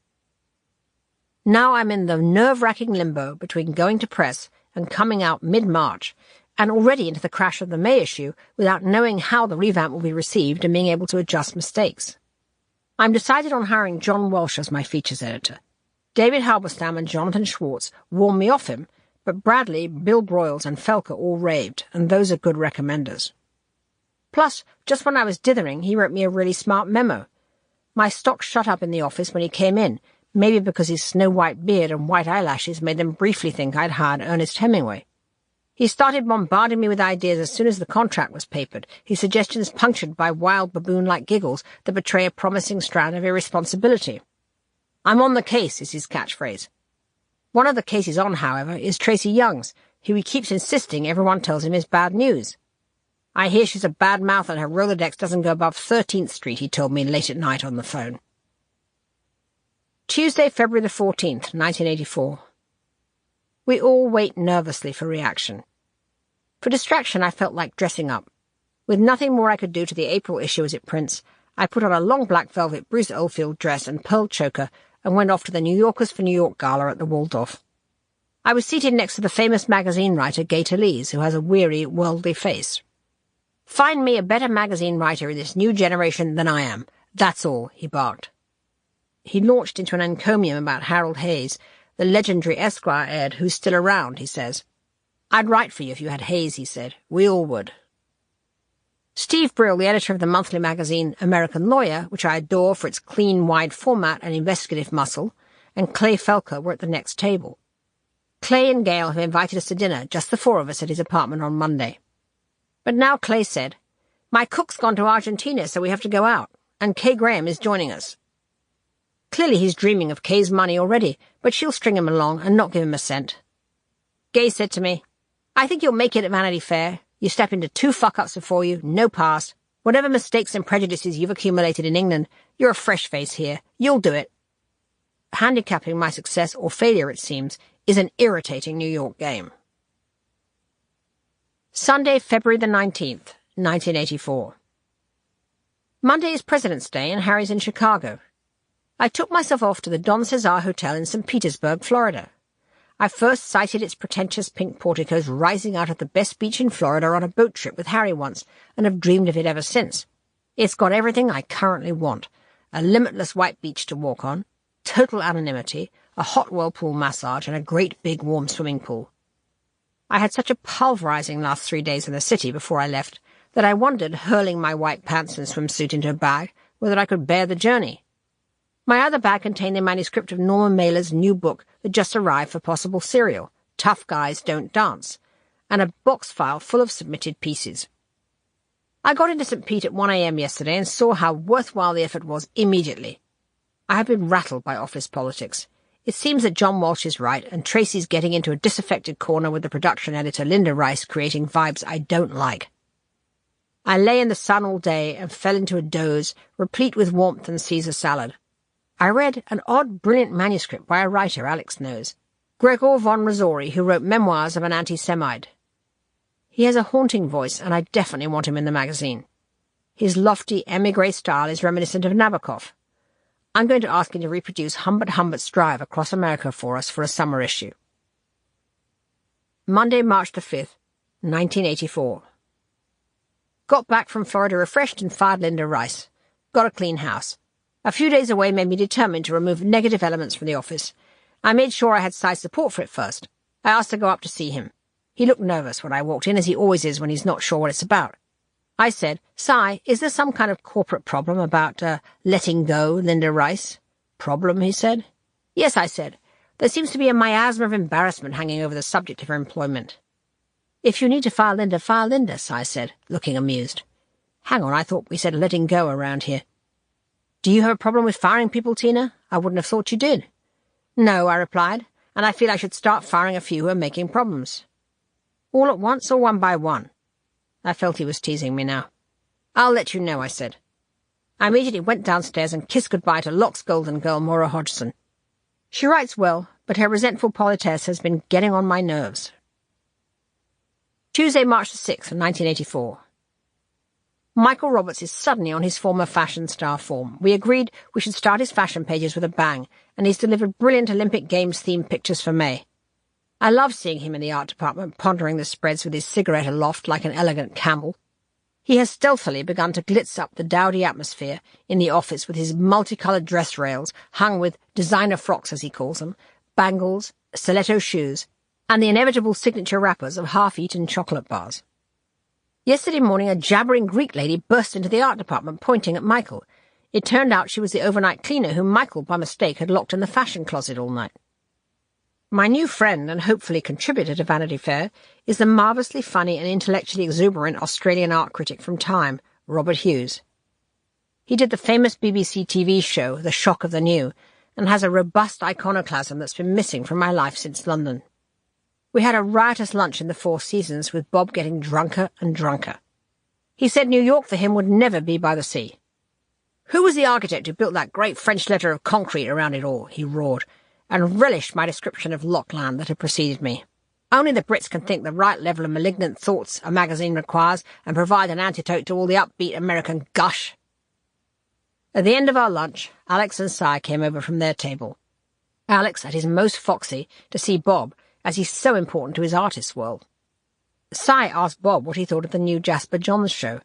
Now I'm in the nerve-wracking limbo between going to press and coming out mid-March, and already into the crash of the May issue without knowing how the revamp will be received and being able to adjust mistakes. I'm decided on hiring John Walsh as my features editor. David Halberstam and Jonathan Schwartz warned me off him, but Bradley, Bill Broyles and Felker all raved, and those are good recommenders. Plus, just when I was dithering, he wrote me a really smart memo. My stock shut up in the office when he came in, maybe because his snow-white beard and white eyelashes made them briefly think I'd hired Ernest Hemingway. He started bombarding me with ideas as soon as the contract was papered, his suggestions punctured by wild baboon-like giggles that betray a promising strand of irresponsibility. "I'm on the case," is his catchphrase. One of the cases on, however, is Tracy Young's, who he keeps insisting everyone tells him is bad news. "I hear she's a bad mouth and her Rolodex doesn't go above 13th Street, he told me late at night on the phone. Tuesday, February the 14th, 1984. We all wait nervously for reaction. For distraction, I felt like dressing up. With nothing more I could do to the April issue as it prints, I put on a long black velvet Bruce Oldfield dress and pearl choker and went off to the New Yorkers for New York gala at the Waldorf. I was seated next to the famous magazine writer Gator Lees, who has a weary, worldly face. "Find me a better magazine writer in this new generation than I am. That's all," he barked. He launched into an encomium about Harold Hayes, the legendary Esquire ed who's still around, he says. "I'd write for you if you had Hayes," he said. "We all would." Steve Brill, the editor of the monthly magazine American Lawyer, which I adore for its clean, wide format and investigative muscle, and Clay Felker were at the next table. Clay and Gail have invited us to dinner, just the 4 of us, at his apartment on Monday. But now Clay said, "My cook's gone to Argentina, so we have to go out, and Kay Graham is joining us." Clearly he's dreaming of Kay's money already, but she'll string him along and not give him a cent. Gay said to me, "I think you'll make it at Vanity Fair. You step into 2 fuck-ups before you, no past. Whatever mistakes and prejudices you've accumulated in England, you're a fresh face here. You'll do it." Handicapping my success or failure, it seems, is an irritating New York game. Sunday, February the 19th, 1984. Monday is President's Day and Harry's in Chicago. I took myself off to the Don Cesar Hotel in St. Petersburg, Florida. I first sighted its pretentious pink porticos rising out of the best beach in Florida on a boat trip with Harry once, and have dreamed of it ever since. It's got everything I currently want. A limitless white beach to walk on, total anonymity, a hot whirlpool massage, and a great big warm swimming pool. I had such a pulverizing last 3 days in the city before I left that I wondered, hurling my white pants and swimsuit into a bag, whether I could bear the journey. My other bag contained the manuscript of Norman Mailer's new book that just arrived for possible serial, Tough Guys Don't Dance, and a box file full of submitted pieces. I got into St. Pete at 1 a.m. yesterday and saw how worthwhile the effort was immediately. I have been rattled by office politics. It seems that John Walsh is right, and Tracy's getting into a disaffected corner with the production editor Linda Rice creating vibes I don't like. I lay in the sun all day and fell into a doze, replete with warmth and Caesar salad. I read an odd, brilliant manuscript by a writer Alex knows, Gregor von Rosori, who wrote Memoirs of an Anti-Semite. He has a haunting voice, and I definitely want him in the magazine. His lofty émigré style is reminiscent of Nabokov. I'm going to ask him to reproduce Humbert Humbert's drive across America for us for a summer issue. Monday, March the 5th, 1984. Got back from Florida refreshed and fired Linda Rice. Got a clean house. A few days away made me determined to remove negative elements from the office. I made sure I had Cy's support for it first. I asked to go up to see him. He looked nervous when I walked in, as he always is when he's not sure what it's about. I said, "Cy, is there some kind of corporate problem about, letting go Linda Rice?" "Problem?" he said. "Yes," I said. "There seems to be a miasma of embarrassment hanging over the subject of her employment." "If you need to fire Linda," Cy said, looking amused. "Hang on, I thought we said letting go around here." "Do you have a problem with firing people, Tina? I wouldn't have thought you did." "No," I replied, "and I feel I should start firing a few who are making problems." "All at once or one by one?" I felt he was teasing me now. "I'll let you know," I said. I immediately went downstairs and kissed goodbye to Locke's golden girl, Maura Hodgson. She writes well, but her resentful politesse has been getting on my nerves. Tuesday, March the 6th, 1984. Michael Roberts is suddenly on his former fashion star form. We agreed we should start his fashion pages with a bang, and he's delivered brilliant Olympic Games-themed pictures for May. I love seeing him in the art department, pondering the spreads with his cigarette aloft like an elegant camel. He has stealthily begun to glitz up the dowdy atmosphere in the office with his multicoloured dress rails hung with designer frocks, as he calls them, bangles, stiletto shoes, and the inevitable signature wrappers of half-eaten chocolate bars. Yesterday morning a jabbering Greek lady burst into the art department, pointing at Michael. It turned out she was the overnight cleaner whom Michael, by mistake, had locked in the fashion closet all night. My new friend, and hopefully contributor to Vanity Fair, is the marvellously funny and intellectually exuberant Australian art critic from Time, Robert Hughes. He did the famous BBC TV show, The Shock of the New, and has a robust iconoclasm that's been missing from my life since London. We had a riotous lunch in the Four Seasons, with Bob getting drunker and drunker. He said New York for him would never be by the sea. "Who was the architect who built that great French letter of concrete around it all?" he roared, and relished my description of Lockland that had preceded me. "Only the Brits can think the right level of malignant thoughts a magazine requires and provide an antidote to all the upbeat American gush." At the end of our lunch, Alex and Cy came over from their table. Alex at his most foxy to see Bob, as he's so important to his artist world. Cy asked Bob what he thought of the new Jasper Johns show.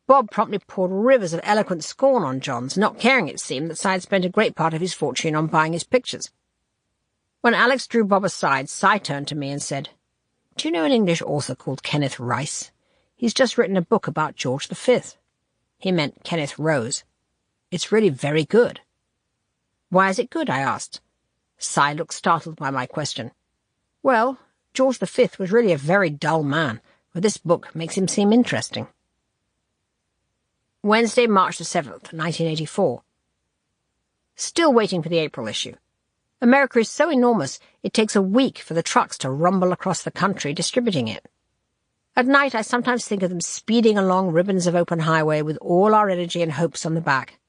Bob promptly poured rivers of eloquent scorn on Johns, not caring, it seemed, that Cy had spent a great part of his fortune on buying his pictures. When Alex drew Bob aside, Cy turned to me and said, "Do you know an English author called Kenneth Rice? He's just written a book about George V." He meant Kenneth Rose. "It's really very good." "Why is it good?" I asked. Cy looked startled by my question. "Well, George V was really a very dull man, but this book makes him seem interesting." Wednesday, March the 7th, 1984. Still waiting for the April issue. America is so enormous, it takes a week for the trucks to rumble across the country distributing it. At night, I sometimes think of them speeding along ribbons of open highway with all our energy and hopes on the back.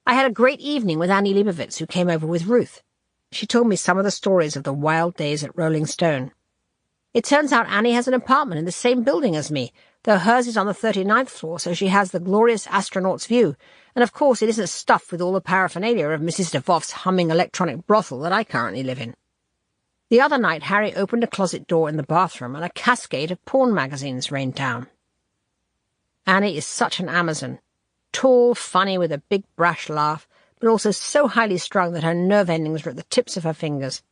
I had a great evening with Annie Leibovitz, who came over with Ruth. She told me some of the stories of the wild days at Rolling Stone. It turns out Annie has an apartment in the same building as me, though hers is on the 39th floor, so she has the glorious astronaut's view, and of course it isn't stuffed with all the paraphernalia of Mrs. DeVoff's humming electronic brothel that I currently live in. The other night Harry opened a closet door in the bathroom, and a cascade of porn magazines rained down. Annie is such an Amazon. Tall, funny, with a big brash laugh, but also so highly strung that her nerve endings were at the tips of her fingers.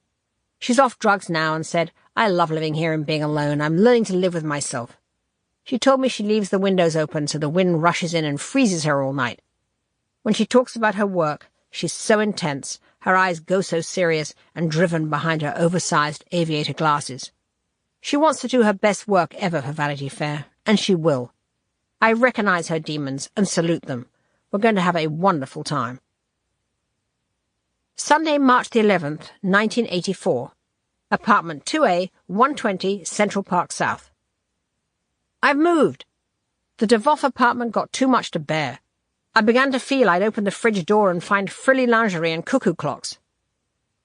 She's off drugs now and said, "I love living here and being alone. I'm learning to live with myself." She told me she leaves the windows open so the wind rushes in and freezes her all night. When she talks about her work, she's so intense, her eyes go so serious and driven behind her oversized aviator glasses. She wants to do her best work ever for Vanity Fair, and she will. I recognize her demons and salute them. We're going to have a wonderful time. Sunday, March the 11th, 1984. Apartment 2A, 120, Central Park South. I've moved. The DeVoff apartment got too much to bear. I began to feel I'd open the fridge door and find frilly lingerie and cuckoo clocks.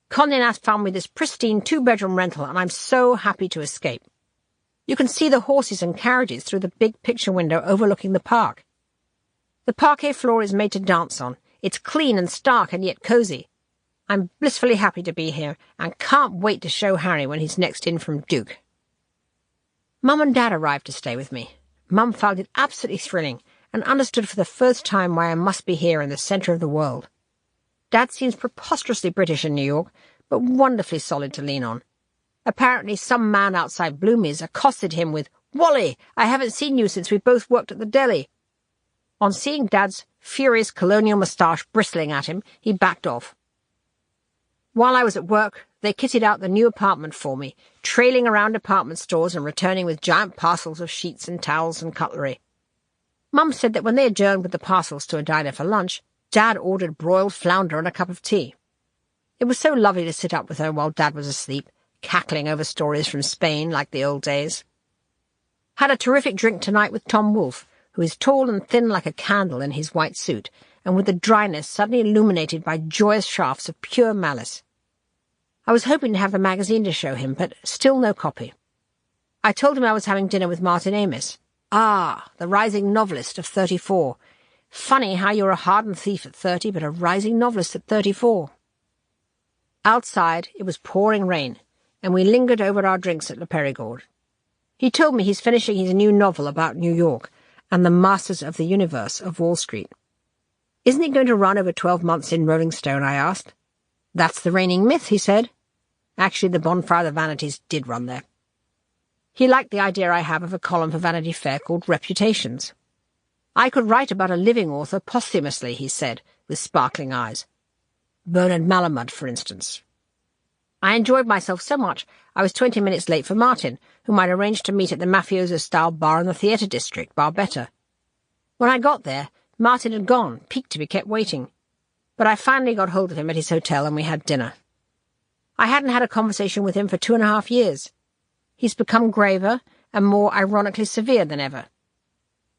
Condé Nast found me this pristine two-bedroom rental, and I'm so happy to escape. You can see the horses and carriages through the big picture window overlooking the park. The parquet floor is made to dance on. It's clean and stark and yet cosy. I'm blissfully happy to be here and can't wait to show Harry when he's next in from Duke. Mum and Dad arrived to stay with me. Mum found it absolutely thrilling and understood for the first time why I must be here in the centre of the world. Dad seems preposterously British in New York, but wonderfully solid to lean on. Apparently some man outside Bloomy's accosted him with, "Wally, I haven't seen you since we both worked at the deli." On seeing Dad's furious colonial moustache bristling at him, he backed off. While I was at work, they kitted out the new apartment for me, trailing around department stores and returning with giant parcels of sheets and towels and cutlery. Mum said that when they adjourned with the parcels to a diner for lunch, Dad ordered broiled flounder and a cup of tea. It was so lovely to sit up with her while Dad was asleep, cackling over stories from Spain like the old days. Had a terrific drink tonight with Tom Wolfe, who is tall and thin like a candle in his white suit, and with the dryness suddenly illuminated by joyous shafts of pure malice. I was hoping to have the magazine to show him, but still no copy. I told him I was having dinner with Martin Amis. Ah, the rising novelist of 34. Funny how you're a hardened thief at 30, but a rising novelist at 34. Outside, it was pouring rain, and we lingered over our drinks at Le Perigord. He told me he's finishing his new novel about New York and the masters of the universe of Wall Street. "Isn't it going to run over 12 months in Rolling Stone?" I asked. "That's the reigning myth," he said. Actually, the Bonfire of the Vanities did run there. He liked the idea I have of a column for Vanity Fair called Reputations. I could write about a living author posthumously, he said, with sparkling eyes. Bernard Malamud, for instance. I enjoyed myself so much I was 20 minutes late for Martin, whom I'd arranged to meet at the mafioso-style bar in the theatre district, Barbetta. When I got there, Martin had gone, piqued to be kept waiting. But I finally got hold of him at his hotel and we had dinner. I hadn't had a conversation with him for 2.5 years. He's become graver and more ironically severe than ever.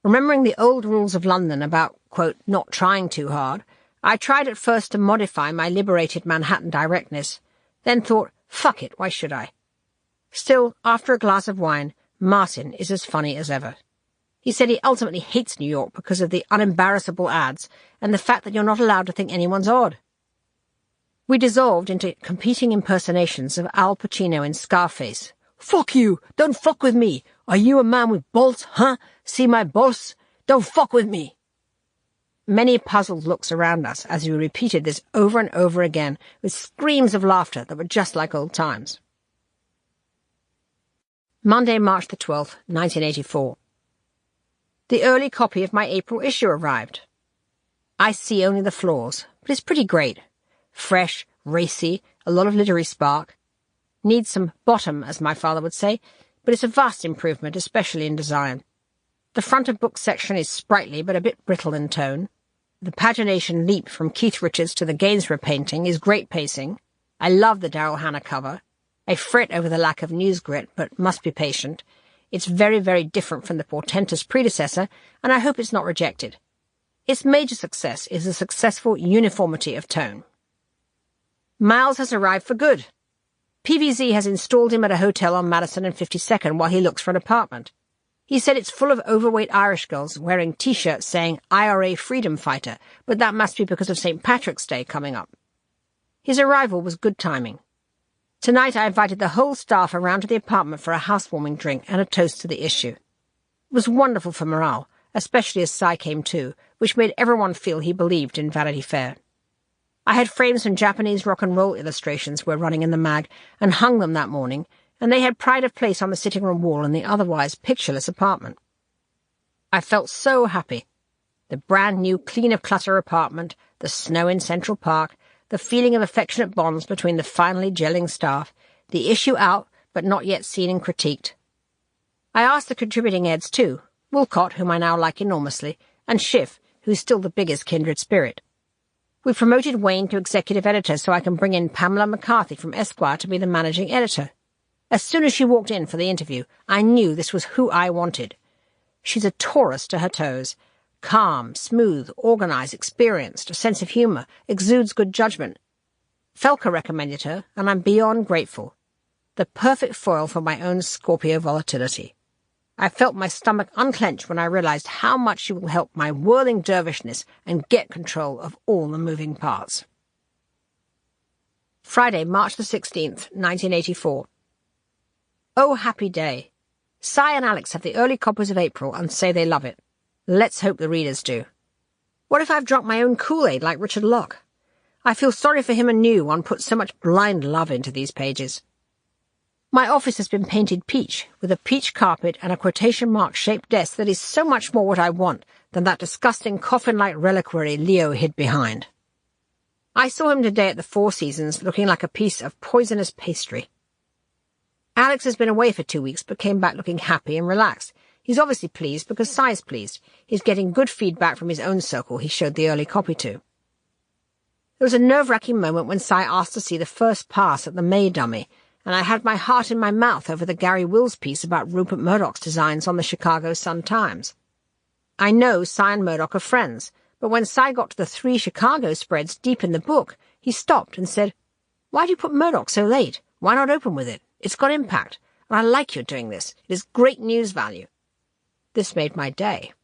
Remembering the old rules of London about, quote, not trying too hard, I tried at first to modify my liberated Manhattan directness, then thought, fuck it, why should I? Still, after a glass of wine, Martin is as funny as ever. He said he ultimately hates New York because of the unembarrassable ads and the fact that you're not allowed to think anyone's odd. We dissolved into competing impersonations of Al Pacino in Scarface. "Fuck you! Don't fuck with me! Are you a man with balls, huh? See my balls? Don't fuck with me!" Many puzzled looks around us as we repeated this over and over again with screams of laughter that were just like old times. Monday, March the 12th, 1984. The early copy of my April issue arrived. I see only the flaws, but it's pretty great. Fresh, racy, a lot of literary spark. Needs some bottom, as my father would say, but it's a vast improvement, especially in design. The front of book section is sprightly but a bit brittle in tone. The pagination leap from Keith Richards to the Gainsborough painting is great pacing. I love the Daryl Hannah cover. I fret over the lack of news grit, but must be patient. It's very, very different from the portentous predecessor, and I hope it's not rejected. Its major success is the successful uniformity of tone. Miles has arrived for good. PVZ has installed him at a hotel on Madison and 52nd while he looks for an apartment. He said it's full of overweight Irish girls wearing T-shirts saying IRA Freedom Fighter, but that must be because of St. Patrick's Day coming up. His arrival was good timing. Tonight I invited the whole staff around to the apartment for a housewarming drink and a toast to the issue. It was wonderful for morale, especially as Cy came too, which made everyone feel he believed in Vanity Fair. I had framed some Japanese rock and roll illustrations we're running in the mag and hung them that morning, and they had pride of place on the sitting room wall in the otherwise pictureless apartment. I felt so happy. The brand-new, clean-of-clutter apartment, the snow in Central Park, the feeling of affectionate bonds between the finally gelling staff, the issue out but not yet seen and critiqued. I asked the contributing eds too, Woolcott, whom I now like enormously, and Schiff, who's still the biggest kindred spirit. We promoted Wayne to executive editor so I can bring in Pamela McCarthy from Esquire to be the managing editor. As soon as she walked in for the interview, I knew this was who I wanted. She's a Taurus to her toes. Calm, smooth, organised, experienced, a sense of humour, exudes good judgment. Felker recommended her, and I'm beyond grateful. The perfect foil for my own Scorpio volatility. I felt my stomach unclench when I realised how much she will help my whirling dervishness and get control of all the moving parts. Friday, March the 16th, 1984. Oh, happy day. Cy and Alex have the early copies of April and say they love it. Let's hope the readers do. What if I've drunk my own Kool-Aid like Richard Locke? I feel sorry for him anew. One puts so much blind love into these pages. My office has been painted peach, with a peach carpet and a quotation mark-shaped desk that is so much more what I want than that disgusting coffin-like reliquary Leo hid behind. I saw him today at the Four Seasons looking like a piece of poisonous pastry. Alex has been away for 2 weeks but came back looking happy and relaxed. He's obviously pleased because Cy's pleased. He's getting good feedback from his own circle he showed the early copy to. There was a nerve-wracking moment when Cy asked to see the first pass at the May dummy, and I had my heart in my mouth over the Gary Wills piece about Rupert Murdoch's designs on the Chicago Sun-Times. I know Cy and Murdoch are friends, but when Cy got to the 3 Chicago spreads deep in the book, he stopped and said, "Why do you put Murdoch so late? Why not open with it? It's got impact, and I like you doing this. It is great news value." This made my day.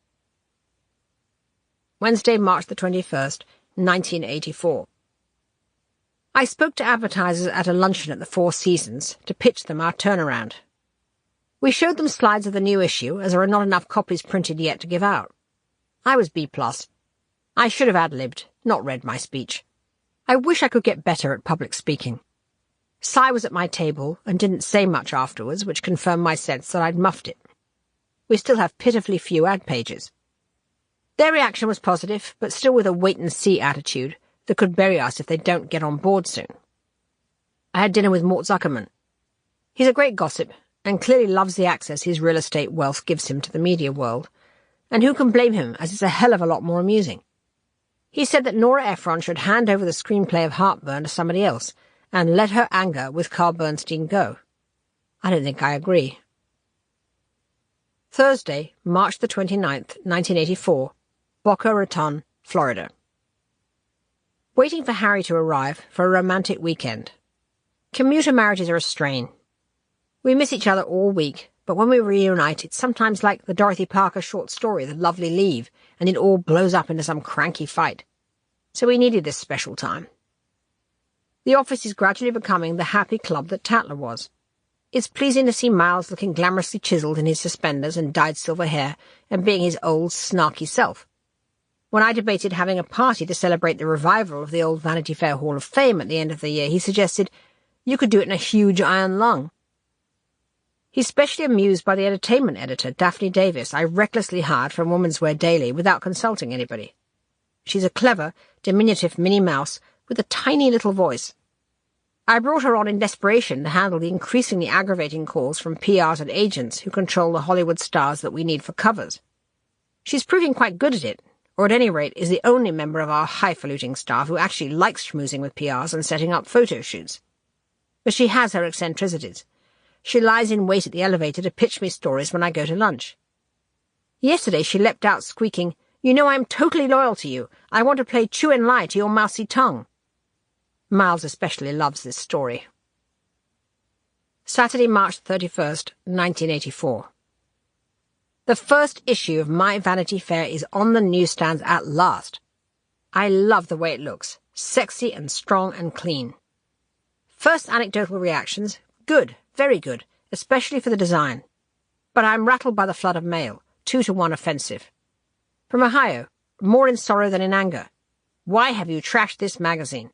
Wednesday, March the 21st, 1984. I spoke to advertisers at a luncheon at the Four Seasons to pitch them our turnaround. We showed them slides of the new issue, as there are not enough copies printed yet to give out. I was B+. I should have ad-libbed, not read my speech. I wish I could get better at public speaking. Cy was at my table and didn't say much afterwards, which confirmed my sense that I'd muffed it. We still have pitifully few ad pages. Their reaction was positive, but still with a wait-and-see attitude that could bury us if they don't get on board soon. I had dinner with Mort Zuckerman. He's a great gossip, and clearly loves the access his real estate wealth gives him to the media world, and who can blame him, as it's a hell of a lot more amusing. He said that Nora Ephron should hand over the screenplay of Heartburn to somebody else, and let her anger with Carl Bernstein go. I don't think I agree. Thursday, March the 29th, 1984, Boca Raton, Florida. Waiting for Harry to arrive for a romantic weekend. Commuter marriages are a strain. We miss each other all week, but when we reunite, it's sometimes like the Dorothy Parker short story, The Lovely Leave, and it all blows up into some cranky fight. So we needed this special time. The office is gradually becoming the happy club that Tatler was. It's pleasing to see Miles looking glamorously chiselled in his suspenders and dyed silver hair, and being his old, snarky self. When I debated having a party to celebrate the revival of the old Vanity Fair Hall of Fame at the end of the year, he suggested, "You could do it in a huge iron lung." He's specially amused by the entertainment editor, Daphne Davis, I recklessly hired from Woman's Wear Daily without consulting anybody. She's a clever, diminutive Minnie Mouse with a tiny little voice. I brought her on in desperation to handle the increasingly aggravating calls from PRs and agents who control the Hollywood stars that we need for covers. She's proving quite good at it, or at any rate is the only member of our highfalutin staff who actually likes schmoozing with PRs and setting up photo shoots. But she has her eccentricities. She lies in wait at the elevator to pitch me stories when I go to lunch. Yesterday she leapt out squeaking, "You know I'm totally loyal to you. I want to play chew and lie to your mousy tongue." Miles especially loves this story. Saturday, March 31st, 1984. The first issue of My Vanity Fair is on the newsstands at last. I love the way it looks, sexy and strong and clean. First anecdotal reactions, good, very good, especially for the design. But I'm rattled by the flood of mail, 2-to-1 offensive. From Ohio, more in sorrow than in anger. Why have you trashed this magazine?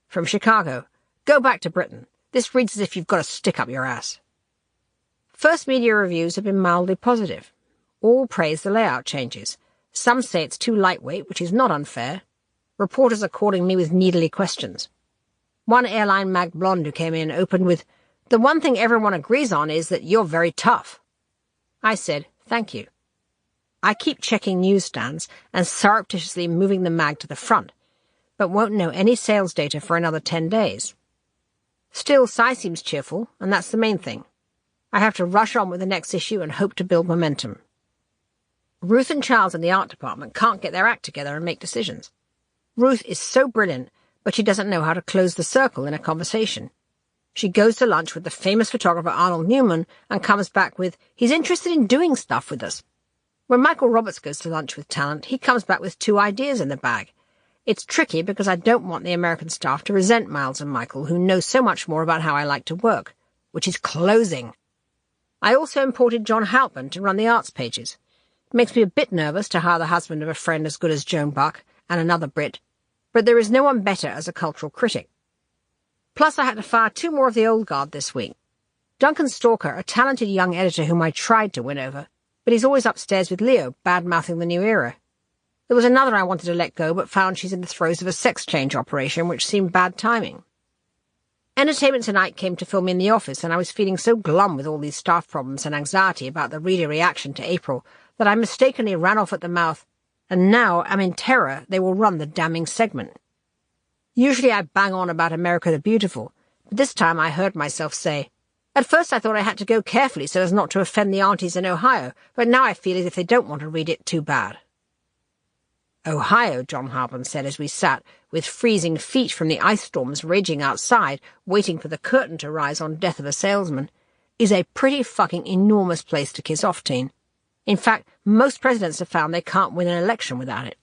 From Chicago, go back to Britain. This reads as if you've got a stick up your ass. First media reviews have been mildly positive. All praise the layout changes. Some say it's too lightweight, which is not unfair. Reporters are calling me with needly questions. One airline mag blonde who came in opened with, "The one thing everyone agrees on is that you're very tough." I said, "Thank you." I keep checking newsstands and surreptitiously moving the mag to the front, but won't know any sales data for another 10 days. Still, Cy seems cheerful, and that's the main thing. I have to rush on with the next issue and hope to build momentum. Ruth and Charles in the art department can't get their act together and make decisions. Ruth is so brilliant, but she doesn't know how to close the circle in a conversation. She goes to lunch with the famous photographer Arnold Newman and comes back with, "He's interested in doing stuff with us." When Michael Roberts goes to lunch with talent, he comes back with 2 ideas in the bag. It's tricky because I don't want the American staff to resent Miles and Michael, who know so much more about how I like to work, which is closing. I also imported John Halpern to run the arts pages. It makes me a bit nervous to hire the husband of a friend as good as Joan Buck and another Brit, but there is no one better as a cultural critic. Plus, I had to fire 2 more of the old guard this week. Duncan Stalker, a talented young editor whom I tried to win over, but he's always upstairs with Leo, bad-mouthing the new era. There was another I wanted to let go, but found she's in the throes of a sex change operation, which seemed bad timing. Entertainment Tonight came to film me in the office, and I was feeling so glum with all these staff problems and anxiety about the reader reaction to April that I mistakenly ran off at the mouth, and now I'm in terror they will run the damning segment. Usually I bang on about America the Beautiful, but this time I heard myself say, "At first I thought I had to go carefully so as not to offend the aunties in Ohio, but now I feel as if they don't want to read it too bad." "Ohio," John Halpern said as we sat, with freezing feet from the ice storms raging outside, waiting for the curtain to rise on Death of a Salesman, "is a pretty fucking enormous place to kiss off, teen. In fact, most presidents have found they can't win an election without it."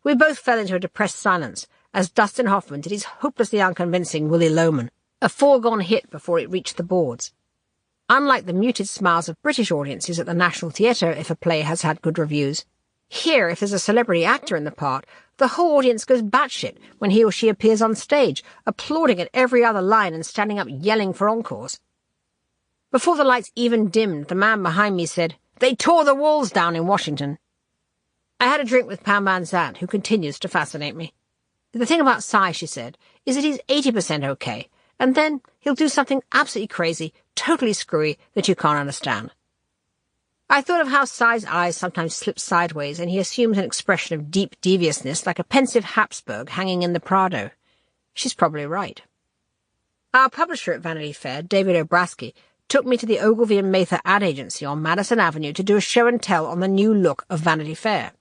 We both fell into a depressed silence, as Dustin Hoffman did his hopelessly unconvincing Willy Loman, a foregone hit before it reached the boards. Unlike the muted smiles of British audiences at the National Theatre if a play has had good reviews, here, if there's a celebrity actor in the part, the whole audience goes batshit when he or she appears on stage, applauding at every other line and standing up yelling for encores. Before the lights even dimmed, the man behind me said, "They tore the walls down in Washington." I had a drink with Pam Van Zandt, who continues to fascinate me. "The thing about Cy," she said, "is that he's 80% okay, and then he'll do something absolutely crazy, totally screwy, that you can't understand." I thought of how Cy's eyes sometimes slip sideways and he assumes an expression of deep deviousness like a pensive Habsburg hanging in the Prado. She's probably right. Our publisher at Vanity Fair, David Obrasky, took me to the Ogilvy and Mather ad agency on Madison Avenue to do a show and tell on the new look of Vanity Fair.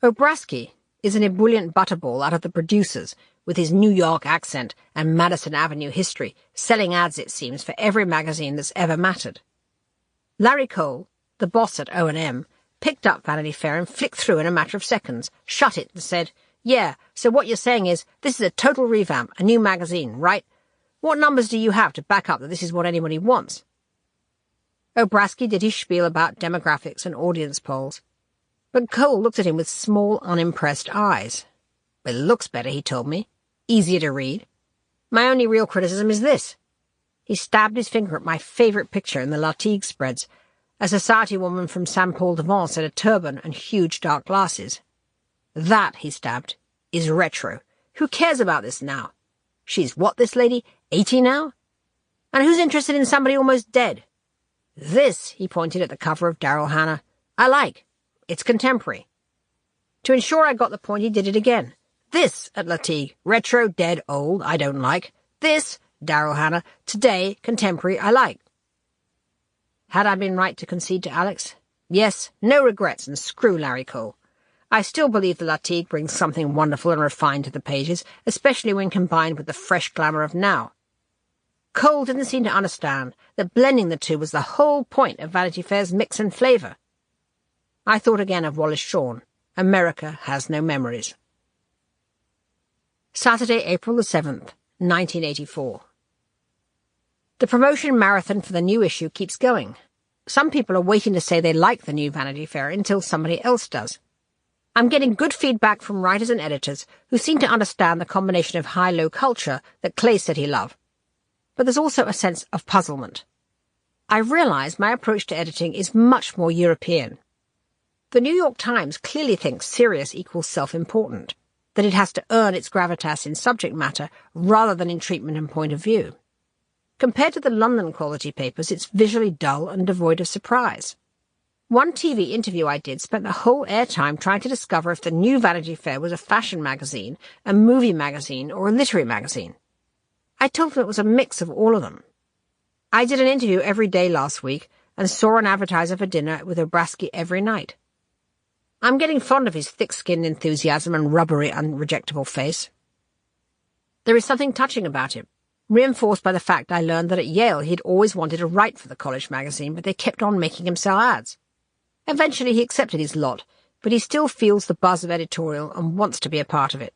Obrasky is an ebullient butterball out of the producers, with his New York accent and Madison Avenue history, selling ads, it seems, for every magazine that's ever mattered. Larry Cole, the boss at O&M, picked up Vanity Fair and flicked through in a matter of seconds, shut it and said, "Yeah, so what you're saying is, this is a total revamp, a new magazine, right? What numbers do you have to back up that this is what anybody wants?" Obrasky did his spiel about demographics and audience polls, but Cole looked at him with small, unimpressed eyes. "It looks better," he told me. "Easier to read. My only real criticism is this." He stabbed his finger at my favourite picture in the Latigue spreads, a society woman from St. Paul de Vence in a turban and huge dark glasses. "That," he stabbed, "is retro. Who cares about this now? She's what, this lady? 80 now? And who's interested in somebody almost dead? This," he pointed at the cover of Daryl Hannah, "I like. It's contemporary." To ensure I got the point, he did it again. "This," at Latigue, "retro, dead, old, I don't like. This," Daryl Hannah, "today, contemporary, I like." Had I been right to concede to Alex? Yes, no regrets, and screw Larry Cole. I still believe the Latigue brings something wonderful and refined to the pages, especially when combined with the fresh glamour of now. Cole didn't seem to understand that blending the two was the whole point of Vanity Fair's mix and flavour. I thought again of Wallace Shawn. America has no memories. Saturday, April the 7th, 1984. The promotion marathon for the new issue keeps going. Some people are waiting to say they like the new Vanity Fair until somebody else does. I'm getting good feedback from writers and editors who seem to understand the combination of high-low culture that Clay said he loved. But there's also a sense of puzzlement. I realize my approach to editing is much more European. The New York Times clearly thinks serious equals self-important, that it has to earn its gravitas in subject matter rather than in treatment and point of view. Compared to the London quality papers, it's visually dull and devoid of surprise. One TV interview I did spent the whole airtime trying to discover if the new Vanity Fair was a fashion magazine, a movie magazine, or a literary magazine. I told them it was a mix of all of them. I did an interview every day last week and saw an advertiser for dinner with Obrasky every night. I'm getting fond of his thick-skinned enthusiasm and rubbery, unrejectable face. There is something touching about him, reinforced by the fact I learned that at Yale he'd always wanted to write for the college magazine, but they kept on making him sell ads. Eventually he accepted his lot, but he still feels the buzz of editorial and wants to be a part of it.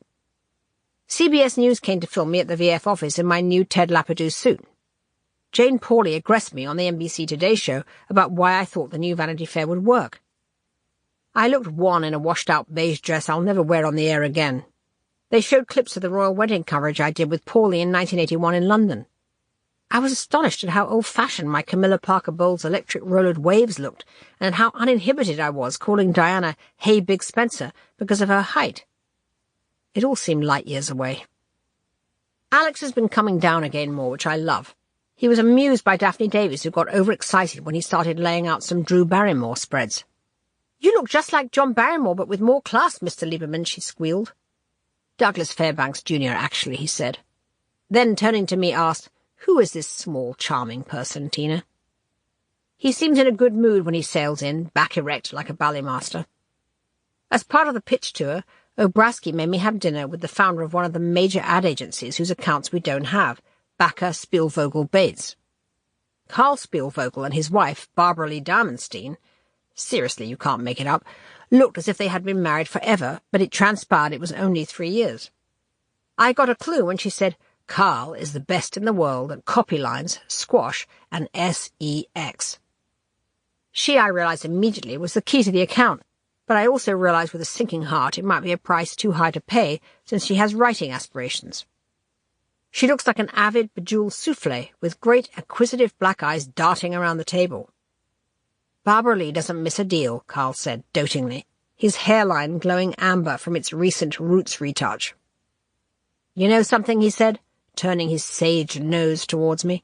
CBS News came to film me at the VF office in my new Ted Lapidoux suit. Jane Pauley aggressed me on the NBC Today show about why I thought the new Vanity Fair would work. I looked wan in a washed-out beige dress I'll never wear on the air again. They showed clips of the royal wedding coverage I did with Pauley in 1981 in London. I was astonished at how old-fashioned my Camilla Parker Bowles electric rolled waves looked, and at how uninhibited I was calling Diana "Hey Big Spencer" because of her height. It all seemed light years away. Alex has been coming down again more, which I love. He was amused by Daphne Davies, who got overexcited when he started laying out some Drew Barrymore spreads. "You look just like John Barrymore, but with more class, Mr. Lieberman," she squealed. "Douglas Fairbanks, Jr., actually," he said. Then, turning to me, asked, "Who is this small, charming person, Tina?" He seems in a good mood when he sails in, back erect like a ballet master. As part of the pitch tour, Obrasky made me have dinner with the founder of one of the major ad agencies whose accounts we don't have, Backer Spielvogel Bates. Carl Spielvogel and his wife, Barbara Lee Diamondstein, seriously, you can't make it up, looked as if they had been married forever, but it transpired it was only 3 years. I got a clue when she said, "Carl is the best in the world at copy lines, squash, and sex." She, I realized immediately, was the key to the account, but I also realized with a sinking heart it might be a price too high to pay since she has writing aspirations. She looks like an avid, bejeweled souffle with great, acquisitive black eyes darting around the table. "Barbara Lee doesn't miss a deal," Carl said, dotingly, his hairline glowing amber from its recent roots retouch. "You know something?" he said, turning his sage nose towards me.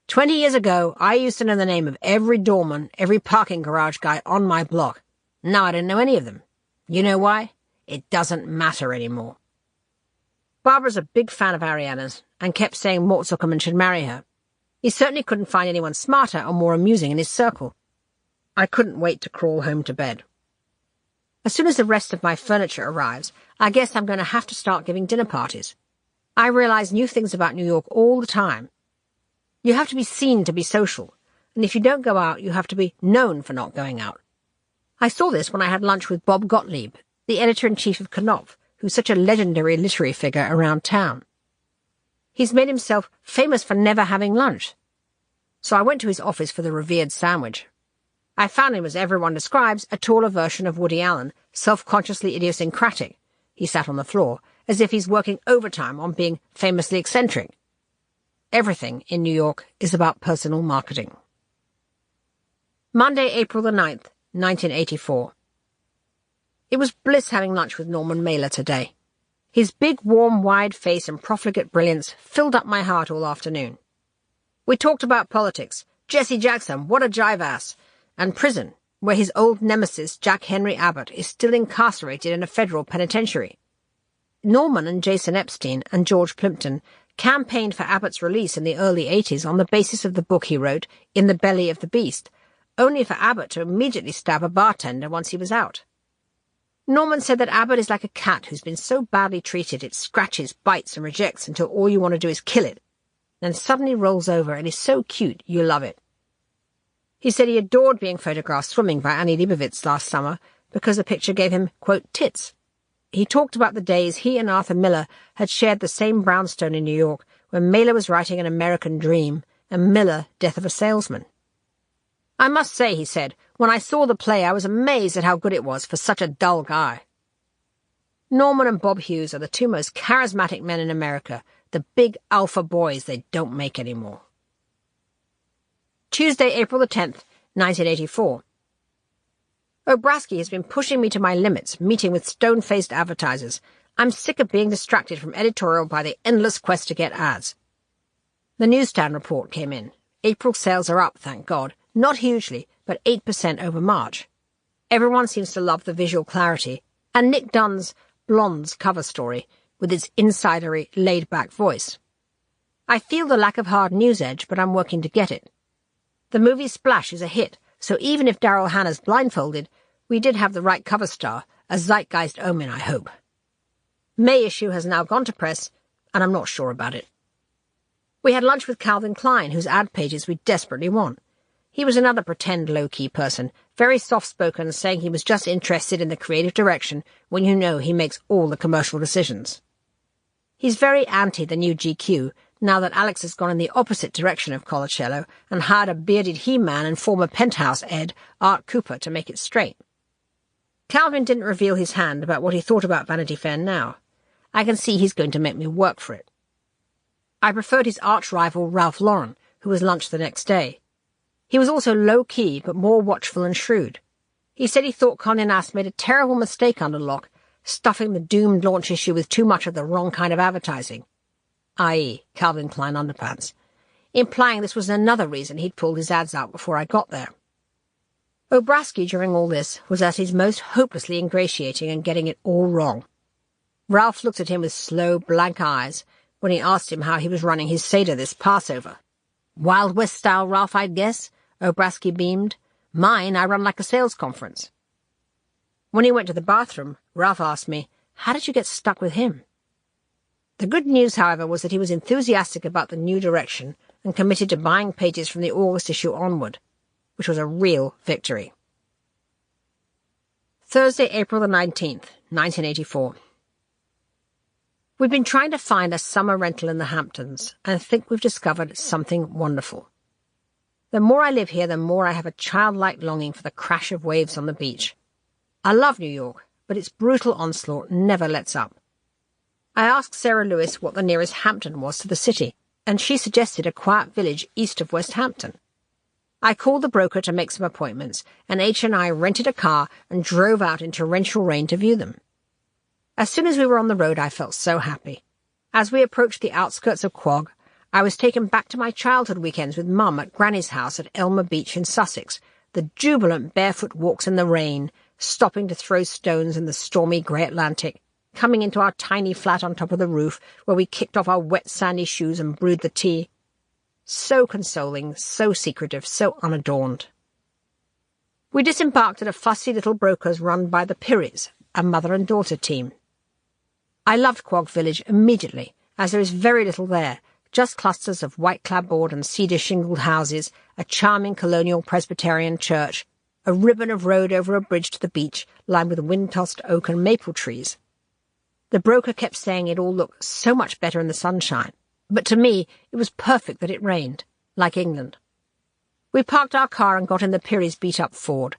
20 years ago, I used to know the name of every doorman, every parking garage guy on my block. Now I don't know any of them. You know why? It doesn't matter anymore." Barbara's a big fan of Ariana's and kept saying Mort Zuckerman should marry her. He certainly couldn't find anyone smarter or more amusing in his circle. I couldn't wait to crawl home to bed. As soon as the rest of my furniture arrives, I guess I'm going to have to start giving dinner parties. I realize new things about New York all the time. You have to be seen to be social, and if you don't go out, you have to be known for not going out. I saw this when I had lunch with Bob Gottlieb, the editor-in-chief of Knopf, who's such a legendary literary figure around town. He's made himself famous for never having lunch. So I went to his office for the revered sandwich. I found him, as everyone describes, a taller version of Woody Allen, self-consciously idiosyncratic. He sat on the floor, as if he's working overtime on being famously eccentric. Everything in New York is about personal marketing. Monday, April the 9th, 1984. It was bliss having lunch with Norman Mailer today. His big, warm, wide face and profligate brilliance filled up my heart all afternoon. We talked about politics, Jesse Jackson, what a jive-ass, and prison, where his old nemesis, Jack Henry Abbott, is still incarcerated in a federal penitentiary. Norman and Jason Epstein and George Plimpton campaigned for Abbott's release in the early 80s on the basis of the book he wrote, In the Belly of the Beast, only for Abbott to immediately stab a bartender once he was out. Norman said that Abbott is like a cat who's been so badly treated it scratches, bites, and rejects until all you want to do is kill it, then suddenly rolls over and is so cute you love it. He said he adored being photographed swimming by Annie Leibovitz last summer because the picture gave him, quote, tits. He talked about the days he and Arthur Miller had shared the same brownstone in New York when Mailer was writing An American Dream and Miller, Death of a Salesman. "I must say," he said, "when I saw the play I was amazed at how good it was for such a dull guy. Norman and Bob Hughes are the two most charismatic men in America, the big alpha boys they don't make anymore. Tuesday, April the 10th, 1984. Obrasky has been pushing me to my limits, meeting with stone-faced advertisers. I'm sick of being distracted from editorial by the endless quest to get ads. The newsstand report came in. April sales are up, thank God. Not hugely, but 8% over March. Everyone seems to love the visual clarity, and Nick Dunn's Blondes cover story, with its insidery, laid-back voice. I feel the lack of hard news edge, but I'm working to get it. The movie Splash is a hit, so even if Daryl Hannah's blindfolded, we did have the right cover star, a zeitgeist omen, I hope. May issue has now gone to press, and I'm not sure about it. We had lunch with Calvin Klein, whose ad pages we desperately want. He was another pretend low-key person, very soft-spoken, saying he was just interested in the creative direction when you know he makes all the commercial decisions. He's very anti the new GQ, now that Alex has gone in the opposite direction of Colacello and hired a bearded He-Man and former Penthouse Ed, Art Cooper, to make it straight. Calvin didn't reveal his hand about what he thought about Vanity Fair now. I can see he's going to make me work for it. I preferred his arch-rival Ralph Lauren, who was lunch the next day. He was also low-key, but more watchful and shrewd. He said he thought Condé Nast made a terrible mistake under lock, stuffing the doomed launch issue with too much of the wrong kind of advertising, i.e. Calvin Klein underpants, implying this was another reason he'd pulled his ads out before I got there. Obrasky, during all this, was at his most hopelessly ingratiating and getting it all wrong. Ralph looked at him with slow, blank eyes when he asked him how he was running his Seder this Passover. Wild West style, Ralph, I'd guess, Obrasky beamed. Mine, I run like a sales conference. When he went to the bathroom, Ralph asked me, how did you get stuck with him? The good news, however, was that he was enthusiastic about the new direction and committed to buying pages from the August issue onward, which was a real victory. Thursday, April the 19th, 1984. We've been trying to find a summer rental in the Hamptons, and think we've discovered something wonderful. The more I live here, the more I have a childlike longing for the crash of waves on the beach. I love New York, but its brutal onslaught never lets up. I asked Sarah Lewis what the nearest Hampton was to the city, and she suggested a quiet village east of West Hampton. I called the broker to make some appointments, and H and I rented a car and drove out in torrential rain to view them. As soon as we were on the road, I felt so happy. As we approached the outskirts of Quogue, I was taken back to my childhood weekends with Mum at Granny's house at Elmer Beach in Sussex, the jubilant barefoot walks in the rain, stopping to throw stones in the stormy grey Atlantic, coming into our tiny flat on top of the roof where we kicked off our wet sandy shoes and brewed the tea. So consoling, so secretive, so unadorned. We disembarked at a fussy little broker's run by the Pirries, a mother and daughter team. I loved Quogue Village immediately, as there is very little there, just clusters of white clapboard and cedar-shingled houses, a charming colonial Presbyterian church, a ribbon of road over a bridge to the beach lined with wind-tossed oak and maple trees. The broker kept saying it all looked so much better in the sunshine, but to me it was perfect that it rained, like England. We parked our car and got in the Pirries' beat-up Ford.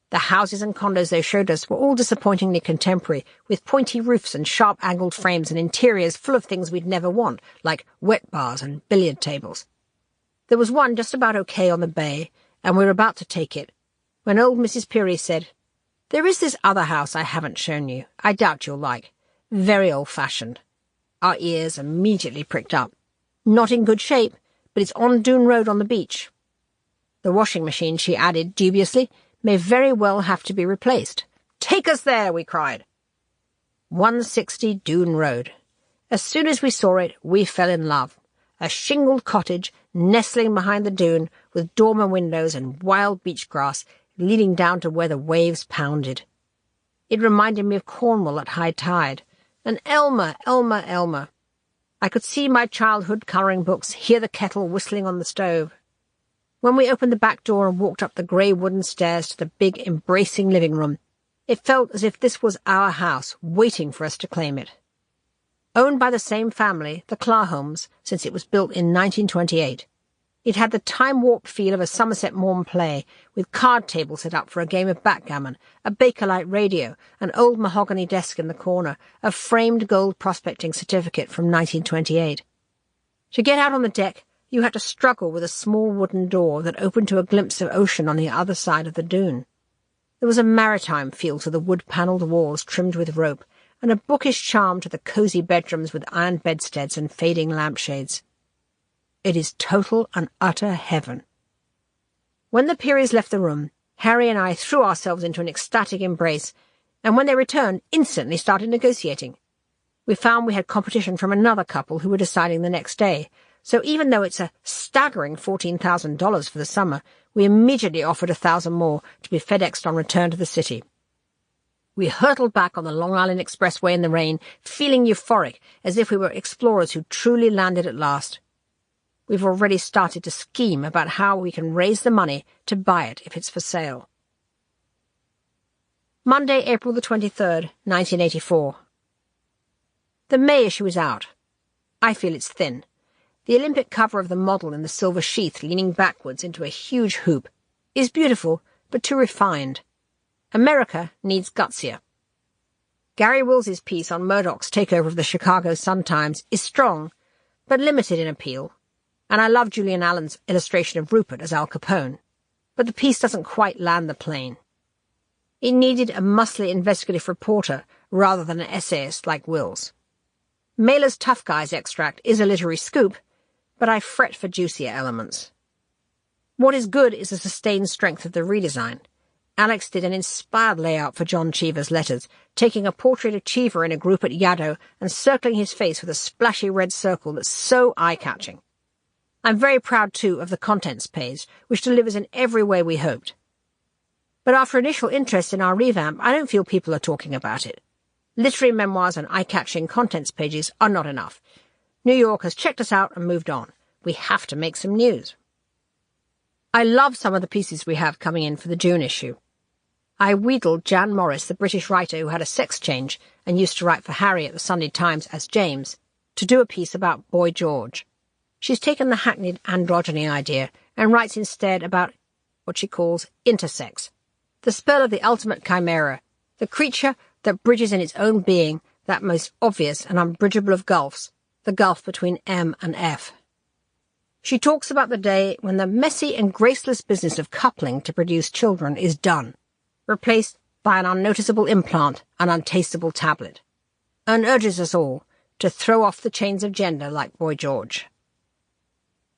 The houses and condos they showed us were all disappointingly contemporary, with pointy roofs and sharp-angled frames and interiors full of things we'd never want, like wet bars and billiard tables. There was one just about okay on the bay, and we were about to take it, when old Mrs. Pirrie said, "There is this other house I haven't shown you. I doubt you'll like. Very old-fashioned." Our ears immediately pricked up. Not in good shape, but it's on Doon Road on the beach. The washing machine, she added dubiously, may very well have to be replaced. "Take us there!" we cried. 160 Doon Road. As soon as we saw it, we fell in love. A shingled cottage, nestling behind the dune, with dormer windows and wild beach grass, leading down to where the waves pounded. It reminded me of Cornwall at high tide. And Elmer, Elmer, Elmer. I could see my childhood colouring books, hear the kettle whistling on the stove. When we opened the back door and walked up the grey wooden stairs to the big, embracing living room, it felt as if this was our house, waiting for us to claim it. Owned by the same family, the Clarhomes, since it was built in 1928. It had the time-warp feel of a Somerset Maugham play, with card tables set up for a game of backgammon, a Bakelite radio, an old mahogany desk in the corner, a framed gold prospecting certificate from 1928. To get out on the deck, you had to struggle with a small wooden door that opened to a glimpse of ocean on the other side of the dune. There was a maritime feel to the wood-panelled walls trimmed with rope, and a bookish charm to the cosy bedrooms with iron bedsteads and fading lampshades. It is total and utter heaven. When the Pearys left the room, Harry and I threw ourselves into an ecstatic embrace, and when they returned, instantly started negotiating. We found we had competition from another couple who were deciding the next day, so even though it's a staggering $14,000 for the summer, we immediately offered $1,000 more to be FedExed on return to the city. We hurtled back on the Long Island Expressway in the rain, feeling euphoric, as if we were explorers who truly landed at last. We've already started to scheme about how we can raise the money to buy it if it's for sale. Monday, April the 23rd, 1984. The May issue is out. I feel it's thin. The Olympic cover of the model in the silver sheath leaning backwards into a huge hoop is beautiful, but too refined. America needs gutsier. Gary Wills's piece on Murdoch's takeover of the Chicago Sun-Times is strong, but limited in appeal. And I love Julian Allen's illustration of Rupert as Al Capone, but the piece doesn't quite land the plane. It needed a muscly investigative reporter rather than an essayist like Will's. Mailer's Tough Guys extract is a literary scoop, but I fret for juicier elements. What is good is the sustained strength of the redesign. Alex did an inspired layout for John Cheever's letters, taking a portrait of Cheever in a group at Yaddo and circling his face with a splashy red circle that's so eye-catching. I'm very proud, too, of the contents page, which delivers in every way we hoped. But after initial interest in our revamp, I don't feel people are talking about it. Literary memoirs and eye-catching contents pages are not enough. New York has checked us out and moved on. We have to make some news. I love some of the pieces we have coming in for the June issue. I wheedled Jan Morris, the British writer who had a sex change and used to write for Harry at the Sunday Times as James, to do a piece about Boy George. She's taken the hackneyed androgyny idea and writes instead about what she calls intersex, the spell of the ultimate chimera, the creature that bridges in its own being that most obvious and unbridgeable of gulfs, the gulf between M and F. She talks about the day when the messy and graceless business of coupling to produce children is done, replaced by an unnoticeable implant, an untastable tablet, and urges us all to throw off the chains of gender like Boy George.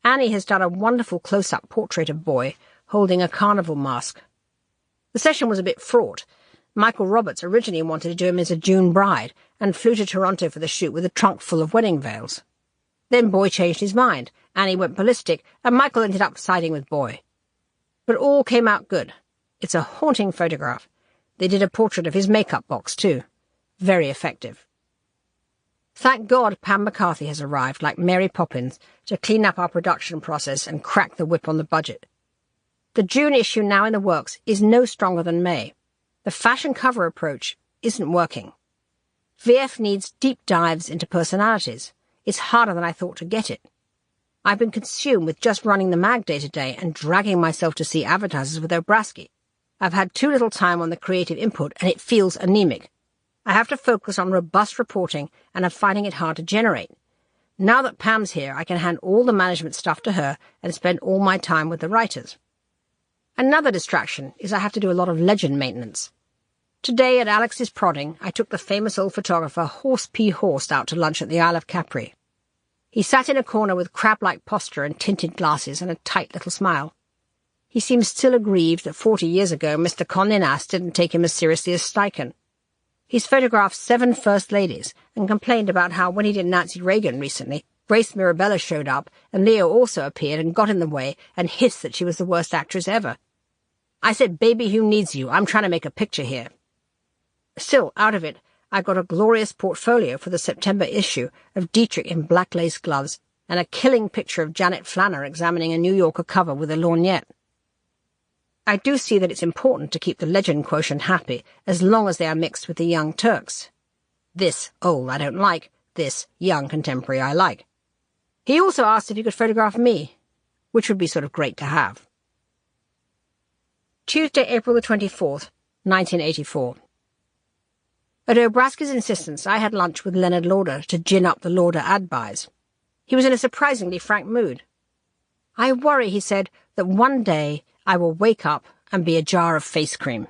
Annie has done a wonderful close-up portrait of Boy holding a carnival mask. The session was a bit fraught. Michael Roberts originally wanted to do him as a June bride and flew to Toronto for the shoot with a trunk full of wedding veils. Then Boy changed his mind, Annie went ballistic, and Michael ended up siding with Boy. But all came out good. It's a haunting photograph. They did a portrait of his makeup box, too. Very effective. Thank God Pam McCarthy has arrived, like Mary Poppins, to clean up our production process and crack the whip on the budget. The June issue now in the works is no stronger than May. The fashion cover approach isn't working. VF needs deep dives into personalities. It's harder than I thought to get it. I've been consumed with just running the mag day-to-day and dragging myself to see advertisers with Obrasky. I've had too little time on the creative input, and it feels anemic. I have to focus on robust reporting, and I'm finding it hard to generate. Now that Pam's here, I can hand all the management stuff to her and spend all my time with the writers. Another distraction is I have to do a lot of legend maintenance. Today, at Alex's prodding, I took the famous old photographer Horse P. Horst out to lunch at the Isle of Capri. He sat in a corner with crab-like posture and tinted glasses and a tight little smile. He seemed still aggrieved that 40 years ago Mr. Conlin Nast didn't take him as seriously as Steichen. He's photographed 7 First Ladies and complained about how when he did Nancy Reagan recently, Grace Mirabella showed up and Leo also appeared and got in the way and hissed that she was the worst actress ever. I said, "Baby, who needs you? I'm trying to make a picture here." Still, out of it, I got a glorious portfolio for the September issue of Dietrich in black lace gloves and a killing picture of Janet Flanner examining a New Yorker cover with a lorgnette. I do see that it's important to keep the legend quotient happy as long as they are mixed with the young Turks. This old I don't like, this young contemporary I like. He also asked if he could photograph me. which would be sort of great to have. Tuesday, April the 24th, 1984. At Obraska's insistence, I had lunch with Leonard Lauder to gin up the Lauder ad buys. He was in a surprisingly frank mood. "I worry," he said, "that one day I will wake up and be a jar of face cream.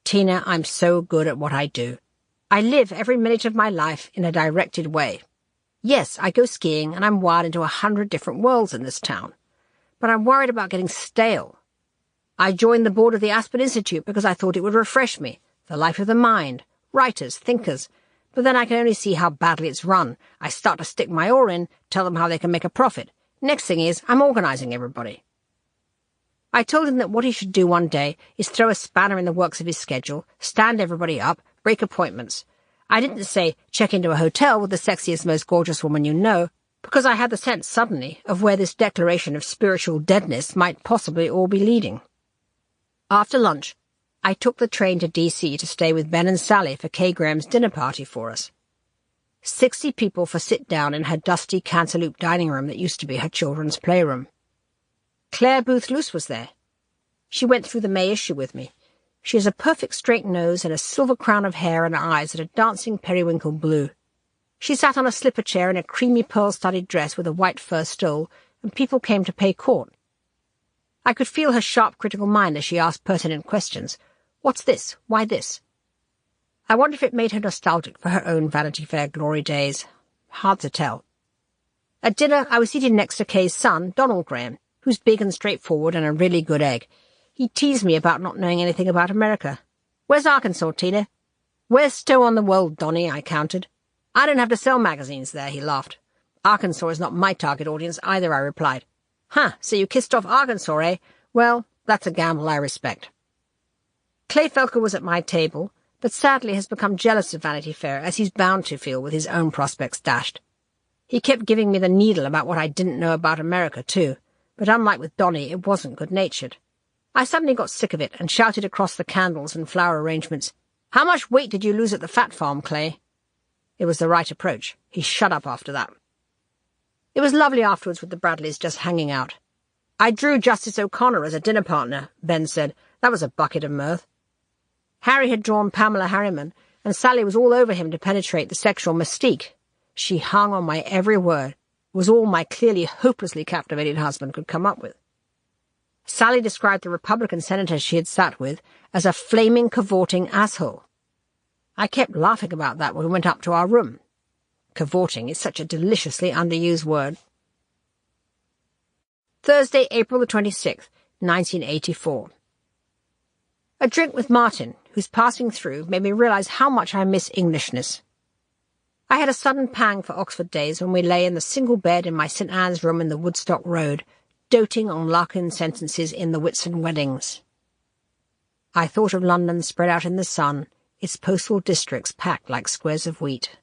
Tina, I'm so good at what I do. I live every minute of my life in a directed way. Yes, I go skiing and I'm wired into 100 different worlds in this town. But I'm worried about getting stale. I joined the board of the Aspen Institute because I thought it would refresh me, the life of the mind, writers, thinkers. But then I can only see how badly it's run. I start to stick my oar in, tell them how they can make a profit. Next thing is, I'm organizing everybody." I told him that what he should do one day is throw a spanner in the works of his schedule, stand everybody up, break appointments. I didn't say, check into a hotel with the sexiest, most gorgeous woman you know, because I had the sense suddenly of where this declaration of spiritual deadness might possibly all be leading. After lunch, I took the train to D.C. to stay with Ben and Sally for Kay Graham's dinner party for us. 60 people for sit-down in her dusty cantiloop dining room that used to be her children's playroom. Claire Booth-Luce was there. She went through the May issue with me. She has a perfect straight nose and a silver crown of hair and eyes that are dancing periwinkle blue. She sat on a slipper chair in a creamy pearl-studded dress with a white fur stole, and people came to pay court. I could feel her sharp, critical mind as she asked pertinent questions. What's this? Why this? I wonder if it made her nostalgic for her own Vanity Fair glory days. Hard to tell. At dinner, I was seated next to Kay's son, Donald Graham, who's big and straightforward and a really good egg. He teased me about not knowing anything about America. "Where's Arkansas, Tina?" "Where's Stowe on the world, Donnie?" I countered. "I don't have to sell magazines there," he laughed. "Arkansas is not my target audience either," I replied. "Huh, so you kissed off Arkansas, eh? Well, that's a gamble I respect." Clay Felker was at my table, but sadly has become jealous of Vanity Fair, as he's bound to feel with his own prospects dashed. He kept giving me the needle about what I didn't know about America, too, but unlike with Donnie, it wasn't good-natured. I suddenly got sick of it and shouted across the candles and flower arrangements, "How much weight did you lose at the Fat Farm, Clay?" It was the right approach. He shut up after that. It was lovely afterwards with the Bradleys just hanging out. "I drew Justice O'Connor as a dinner partner," Ben said. "That was a bucket of mirth." Harry had drawn Pamela Harriman, and Sally was all over him to penetrate the sexual mystique. She hung on my every word. It was all my clearly hopelessly captivated husband could come up with. Sally described the Republican senator she had sat with as a flaming, cavorting asshole. I kept laughing about that when we went up to our room. Cavorting is such a deliciously underused word. Thursday, April the 26th, 1984. A drink with Martin, who's passing through, made me realize how much I miss Englishness. I had a sudden pang for Oxford days when we lay in the single bed in my St. Anne's room in the Woodstock Road, doting on Larkin sentences in the Whitsun weddings. I thought of London spread out in the sun, its postal districts packed like squares of wheat.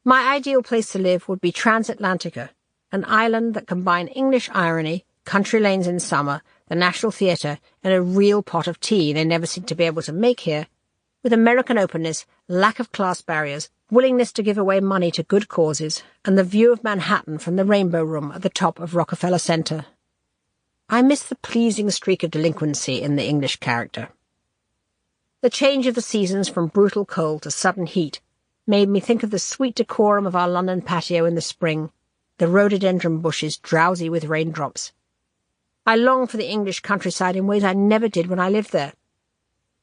My ideal place to live would be Transatlantica, an island that combined English irony, country lanes in summer, the National Theatre, and a real pot of tea they never seem to be able to make here, with American openness, lack of class barriers, willingness to give away money to good causes, and the view of Manhattan from the Rainbow Room at the top of Rockefeller Center. I miss the pleasing streak of delinquency in the English character. The change of the seasons from brutal cold to sudden heat made me think of the sweet decorum of our London patio in the spring, the rhododendron bushes drowsy with raindrops. I long for the English countryside in ways I never did when I lived there.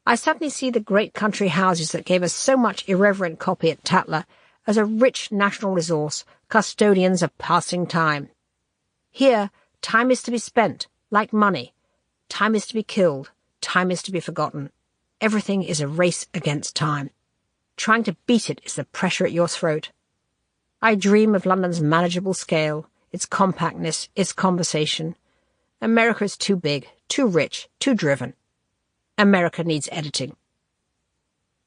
I suddenly see the great country houses that gave us so much irreverent copy at Tatler as a rich national resource, custodians of passing time. Here, time is to be spent, like money. Time is to be killed. Time is to be forgotten. Everything is a race against time. Trying to beat it is the pressure at your throat. I dream of London's manageable scale, its compactness, its conversation. America is too big, too rich, too driven. America needs editing.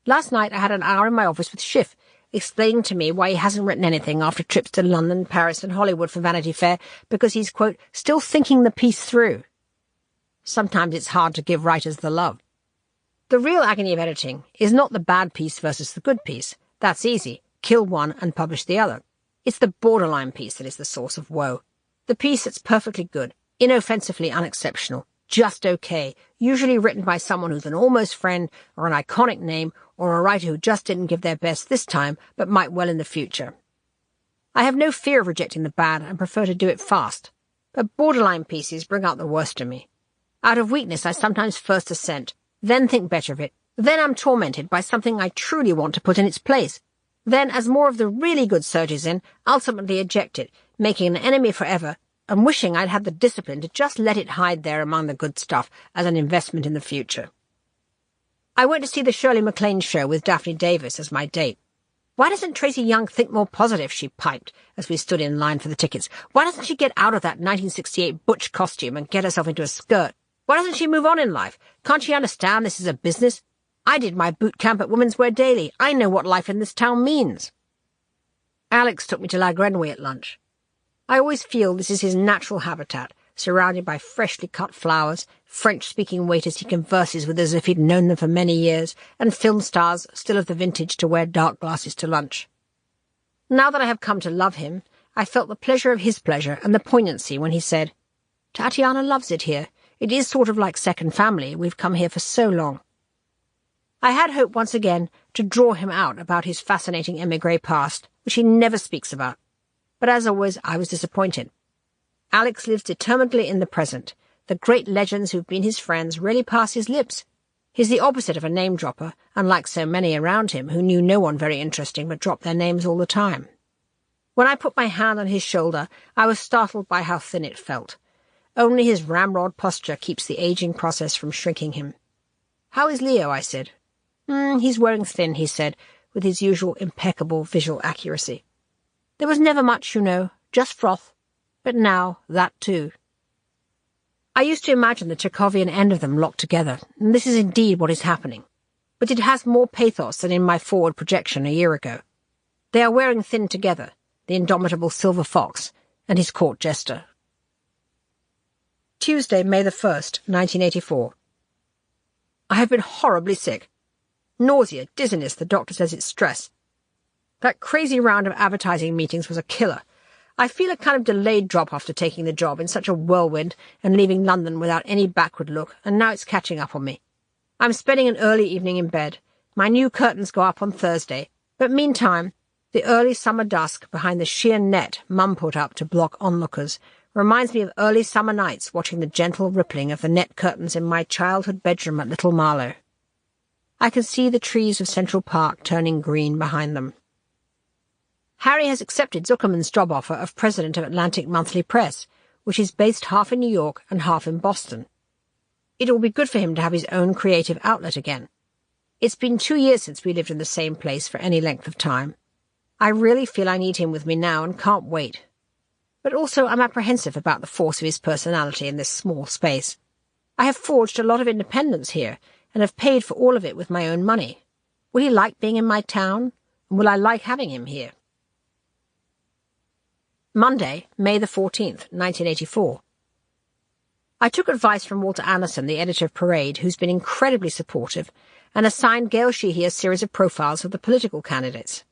Last night I had an hour in my office with Schiff, explaining to me why he hasn't written anything after trips to London, Paris and Hollywood for Vanity Fair, because he's, quote, still thinking the piece through. Sometimes it's hard to give writers the love. The real agony of editing is not the bad piece versus the good piece. That's easy. Kill one and publish the other. It's the borderline piece that is the source of woe. The piece that's perfectly good, Inoffensively unexceptional, just okay, usually written by someone who's an almost friend or an iconic name or a writer who just didn't give their best this time but might well in the future. I have no fear of rejecting the bad and prefer to do it fast, but borderline pieces bring out the worst in me. Out of weakness I sometimes first assent, then think better of it, then I'm tormented by something I truly want to put in its place. Then, as more of the really good surges in, ultimately eject it, making an enemy forever, and wishing I'd had the discipline to just let it hide there among the good stuff as an investment in the future. I went to see the Shirley MacLaine show with Daphne Davis as my date. "Why doesn't Tracy Young think more positive?" she piped as we stood in line for the tickets. "Why doesn't she get out of that 1968 butch costume and get herself into a skirt? Why doesn't she move on in life? Can't she understand this is a business? I did my boot camp at Women's Wear Daily. I know what life in this town means." Alex took me to La Grenouille at lunch. I always feel this is his natural habitat, surrounded by freshly cut flowers, French-speaking waiters he converses with as if he'd known them for many years, and film stars still of the vintage to wear dark glasses to lunch. Now that I have come to love him, I felt the pleasure of his pleasure and the poignancy when he said, "Tatiana loves it here. It is sort of like second family. We've come here for so long." I had hoped once again to draw him out about his fascinating émigré past, which he never speaks about. But as always, I was disappointed. Alex lives determinedly in the present. The great legends who've been his friends rarely pass his lips. He's the opposite of a name-dropper, unlike so many around him who knew no one very interesting but dropped their names all the time. When I put my hand on his shoulder, I was startled by how thin it felt. Only his ramrod posture keeps the aging process from shrinking him. "How is Leo?" I said. He's wearing thin," he said, with his usual impeccable visual accuracy. "There was never much, you know, just froth. But now, that too." I used to imagine the Chekhovian end of them locked together, and this is indeed what is happening. But it has more pathos than in my forward projection a year ago. They are wearing thin together, the indomitable silver fox and his court jester. Tuesday, May the 1st, 1984. I have been horribly sick. Nausea, dizziness, the doctor says it's stress. That crazy round of advertising meetings was a killer. I feel a kind of delayed drop after taking the job in such a whirlwind and leaving London without any backward look, and now it's catching up on me. I'm spending an early evening in bed. My new curtains go up on Thursday, but meantime, the early summer dusk behind the sheer net Mum put up to block onlookers reminds me of early summer nights watching the gentle rippling of the net curtains in my childhood bedroom at Little Marlow. I can see the trees of Central Park turning green behind them. Harry has accepted Zuckerman's job offer of president of Atlantic Monthly Press, which is based half in New York and half in Boston. It will be good for him to have his own creative outlet again. It's been 2 years since we lived in the same place for any length of time. I really feel I need him with me now and can't wait. But also I'm apprehensive about the force of his personality in this small space. I have forged a lot of independence here, and have paid for all of it with my own money. Will he like being in my town? And will I like having him here? Monday, May the 14th, 1984. I took advice from Walter Anderson, the editor of Parade, who's been incredibly supportive, and assigned Gail Sheehy a series of profiles of the political candidates.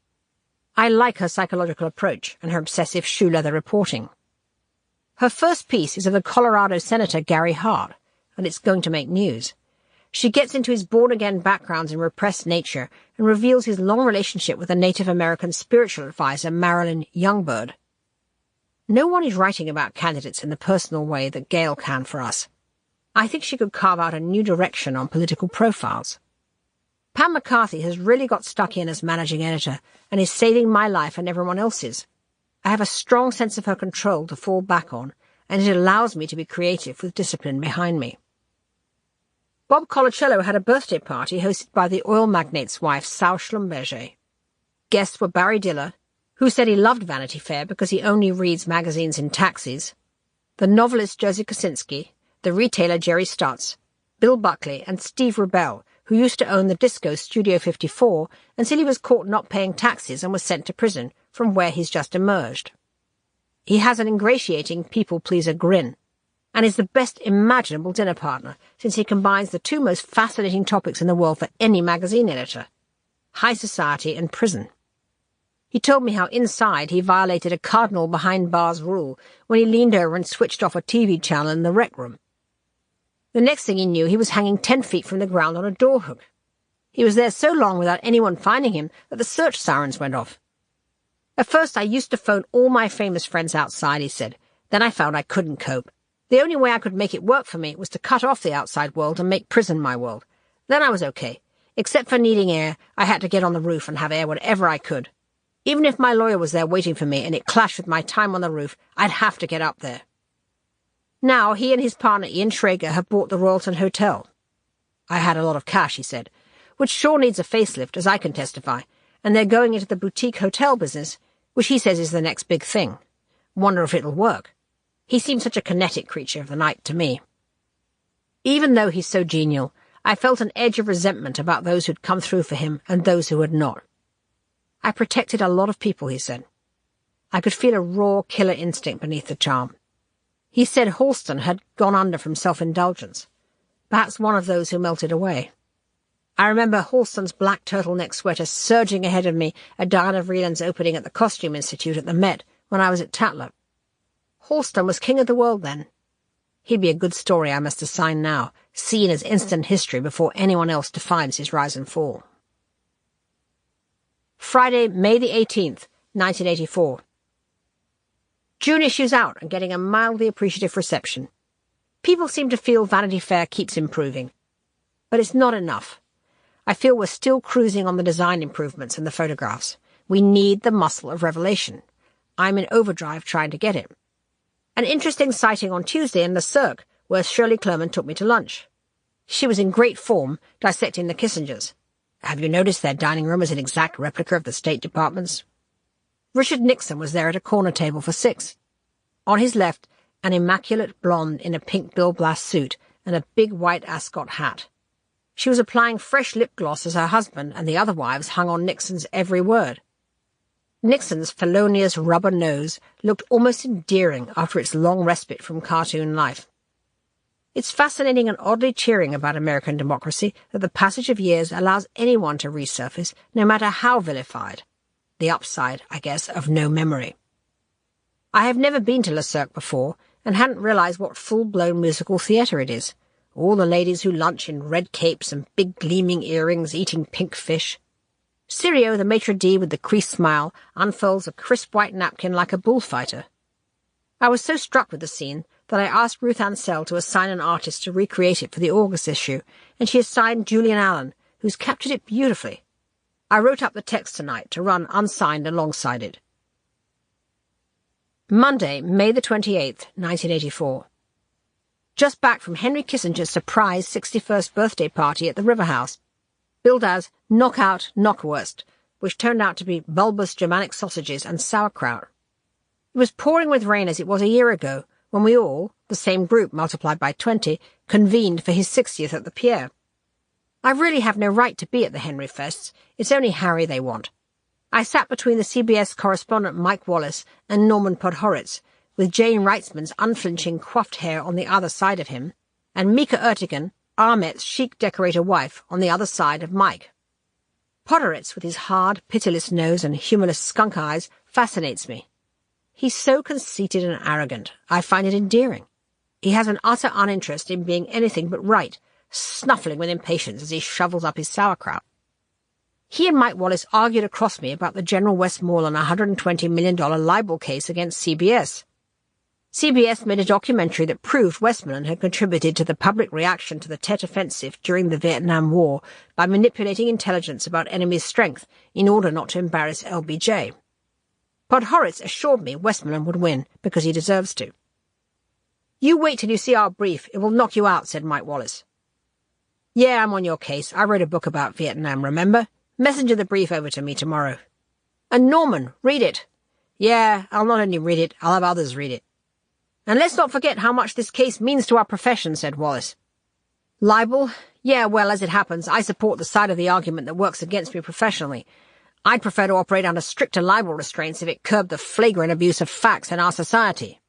I like her psychological approach and her obsessive shoe-leather reporting. Her first piece is of the Colorado Senator Gary Hart, and it's going to make news. She gets into his born-again backgrounds and repressed nature and reveals his long relationship with a Native American spiritual advisor, Marilyn Youngbird. No one is writing about candidates in the personal way that Gail can for us. I think she could carve out a new direction on political profiles. Pam McCarthy has really got stuck in as managing editor and is saving my life and everyone else's. I have a strong sense of her control to fall back on, and it allows me to be creative with discipline behind me. Bob Colacello had a birthday party hosted by the oil magnate's wife, Sal Schlumberger. Guests were Barry Diller, who said he loved Vanity Fair because he only reads magazines in taxis, the novelist Josie Kosinski, the retailer Jerry Stutz, Bill Buckley, and Steve Rebell, who used to own the disco Studio 54 until he was caught not paying taxes and was sent to prison, from where he's just emerged. He has an ingratiating people-pleaser grin, and is the best imaginable dinner partner, since he combines the two most fascinating topics in the world for any magazine editor: high society and prison. He told me how inside he violated a cardinal behind bars rule when he leaned over and switched off a TV channel in the rec room. The next thing he knew, he was hanging 10 feet from the ground on a door hook. He was there so long without anyone finding him that the search sirens went off. At first I used to phone all my famous friends outside, he said. Then I found I couldn't cope. The only way I could make it work for me was to cut off the outside world and make prison my world. Then I was okay. Except for needing air, I had to get on the roof and have air whenever I could. Even if my lawyer was there waiting for me and it clashed with my time on the roof, I'd have to get up there. Now he and his partner Ian Schrager have bought the Royalton Hotel. I had a lot of cash, he said, which sure needs a facelift, as I can testify, and they're going into the boutique hotel business, which he says is the next big thing. Wonder if it'll work. He seems such a kinetic creature of the night to me. Even though he's so genial, I felt an edge of resentment about those who'd come through for him and those who had not. I protected a lot of people, he said. I could feel a raw killer instinct beneath the charm. He said Halston had gone under from self-indulgence, perhaps one of those who melted away. I remember Halston's black turtleneck sweater surging ahead of me at Diana Vreeland's opening at the Costume Institute at the Met when I was at Tatler. Halston was king of the world then. He'd be a good story I must assign now, seen as instant history before anyone else defines his rise and fall. Friday, May the 18th, 1984. June issues out and getting a mildly appreciative reception. People seem to feel Vanity Fair keeps improving. But it's not enough. I feel we're still cruising on the design improvements and the photographs. We need the muscle of revelation. I'm in overdrive trying to get it. An interesting sighting on Tuesday in the Cirque, where Shirley Clerman took me to lunch. She was in great form, dissecting the Kissingers. Have you noticed their dining room is an exact replica of the State Department's? Richard Nixon was there at a corner table for 6. On his left, an immaculate blonde in a pink Bill Blass suit and a big white ascot hat. She was applying fresh lip gloss as her husband and the other wives hung on Nixon's every word. Nixon's felonious rubber nose looked almost endearing after its long respite from cartoon life. It's fascinating and oddly cheering about American democracy that the passage of years allows anyone to resurface, no matter how vilified. The upside, I guess, of no memory. I have never been to Le Cirque before and hadn't realized what full-blown musical theatre it is. All the ladies who lunch in red capes and big gleaming earrings eating pink fish. Sirio, the maitre d' with the creased smile, unfolds a crisp white napkin like a bullfighter. I was so struck with the scene that I asked Ruth Ansell to assign an artist to recreate it for the August issue, and she assigned Julian Allen, who's captured it beautifully. I wrote up the text tonight to run unsigned alongside it. Monday, May the 28th, 1984. Just back from Henry Kissinger's surprise 61st birthday party at the River House, billed as Knockout Knockwurst, which turned out to be bulbous Germanic sausages and sauerkraut. It was pouring with rain as it was a year ago, when we all, the same group multiplied by 20, convened for his 60th at the Pier. I really have no right to be at the Henry Fests. It's only Harry they want. I sat between the CBS correspondent Mike Wallace and Norman Podhoretz, with Jane Reitzman's unflinching coiffed hair on the other side of him, and Mika Ertigan, Ahmet's chic decorator wife, on the other side of Mike. Podhoretz, with his hard, pitiless nose and humorless skunk eyes, fascinates me. He's so conceited and arrogant, I find it endearing. He has an utter uninterest in being anything but right, snuffling with impatience as he shovels up his sauerkraut. He and Mike Wallace argued across me about the General Westmoreland $120 million libel case against CBS. CBS made a documentary that proved Westmoreland had contributed to the public reaction to the Tet Offensive during the Vietnam War by manipulating intelligence about enemy's strength in order not to embarrass LBJ. Podhoretz assured me Westmoreland would win because he deserves to. "You wait till you see our brief. It will knock you out," said Mike Wallace. "Yeah, I'm on your case. I wrote a book about Vietnam, remember? Messenger the brief over to me tomorrow." "And Norman, read it." "Yeah, I'll not only read it, I'll have others read it." "And let's not forget how much this case means to our profession," said Wallace. "Libel? Yeah, well, as it happens, I support the side of the argument that works against me professionally. I'd prefer to operate under stricter libel restraints if it curbed the flagrant abuse of facts in our society."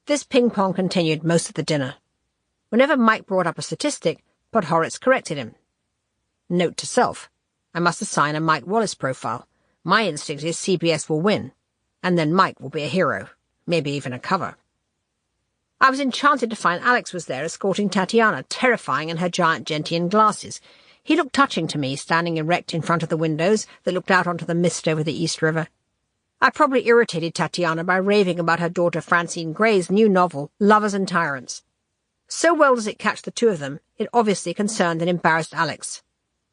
This ping-pong continued most of the dinner. Whenever Mike brought up a statistic, Podhoretz corrected him. Note to self. I must assign a Mike Wallace profile. My instinct is CBS will win, and then Mike will be a hero, maybe even a cover. I was enchanted to find Alex was there escorting Tatiana, terrifying in her giant gentian glasses. He looked touching to me, standing erect in front of the windows that looked out onto the mist over the East River. I probably irritated Tatiana by raving about her daughter Francine Gray's new novel, Lovers and Tyrants. So well does it catch the two of them, it obviously concerned and embarrassed Alex.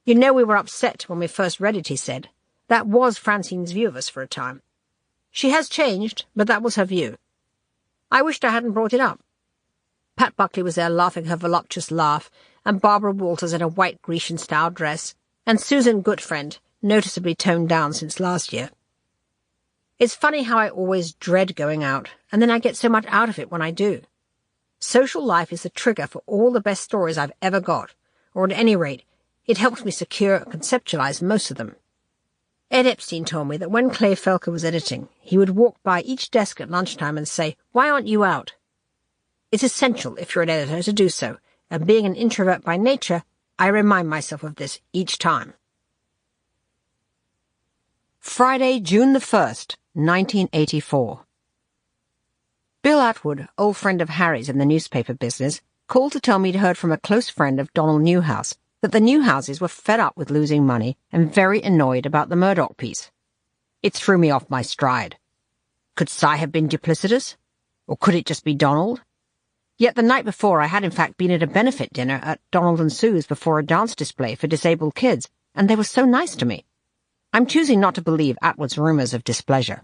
You know we were upset when we first read it, he said. That was Francine's view of us for a time. She has changed, but that was her view. I wished I hadn't brought it up. Pat Buckley was there laughing her voluptuous laugh, and Barbara Walters in a white Grecian-style dress, and Susan Goodfriend, noticeably toned down since last year. It's funny how I always dread going out, and then I get so much out of it when I do. Social life is the trigger for all the best stories I've ever got, or at any rate, it helps me secure and conceptualize most of them. Ed Epstein told me that when Clay Felker was editing, he would walk by each desk at lunchtime and say, "Why aren't you out?" It's essential, if you're an editor, to do so, and being an introvert by nature, I remind myself of this each time. Friday, June the 1st, 1984. Bill Atwood, old friend of Harry's in the newspaper business, called to tell me he'd heard from a close friend of Donald Newhouse that the Newhouses were fed up with losing money and very annoyed about the Murdoch piece. It threw me off my stride. Could Cy have been duplicitous? Or could it just be Donald? Yet the night before I had in fact been at a benefit dinner at Donald and Sue's before a dance display for disabled kids, and they were so nice to me. I'm choosing not to believe Atwood's rumours of displeasure.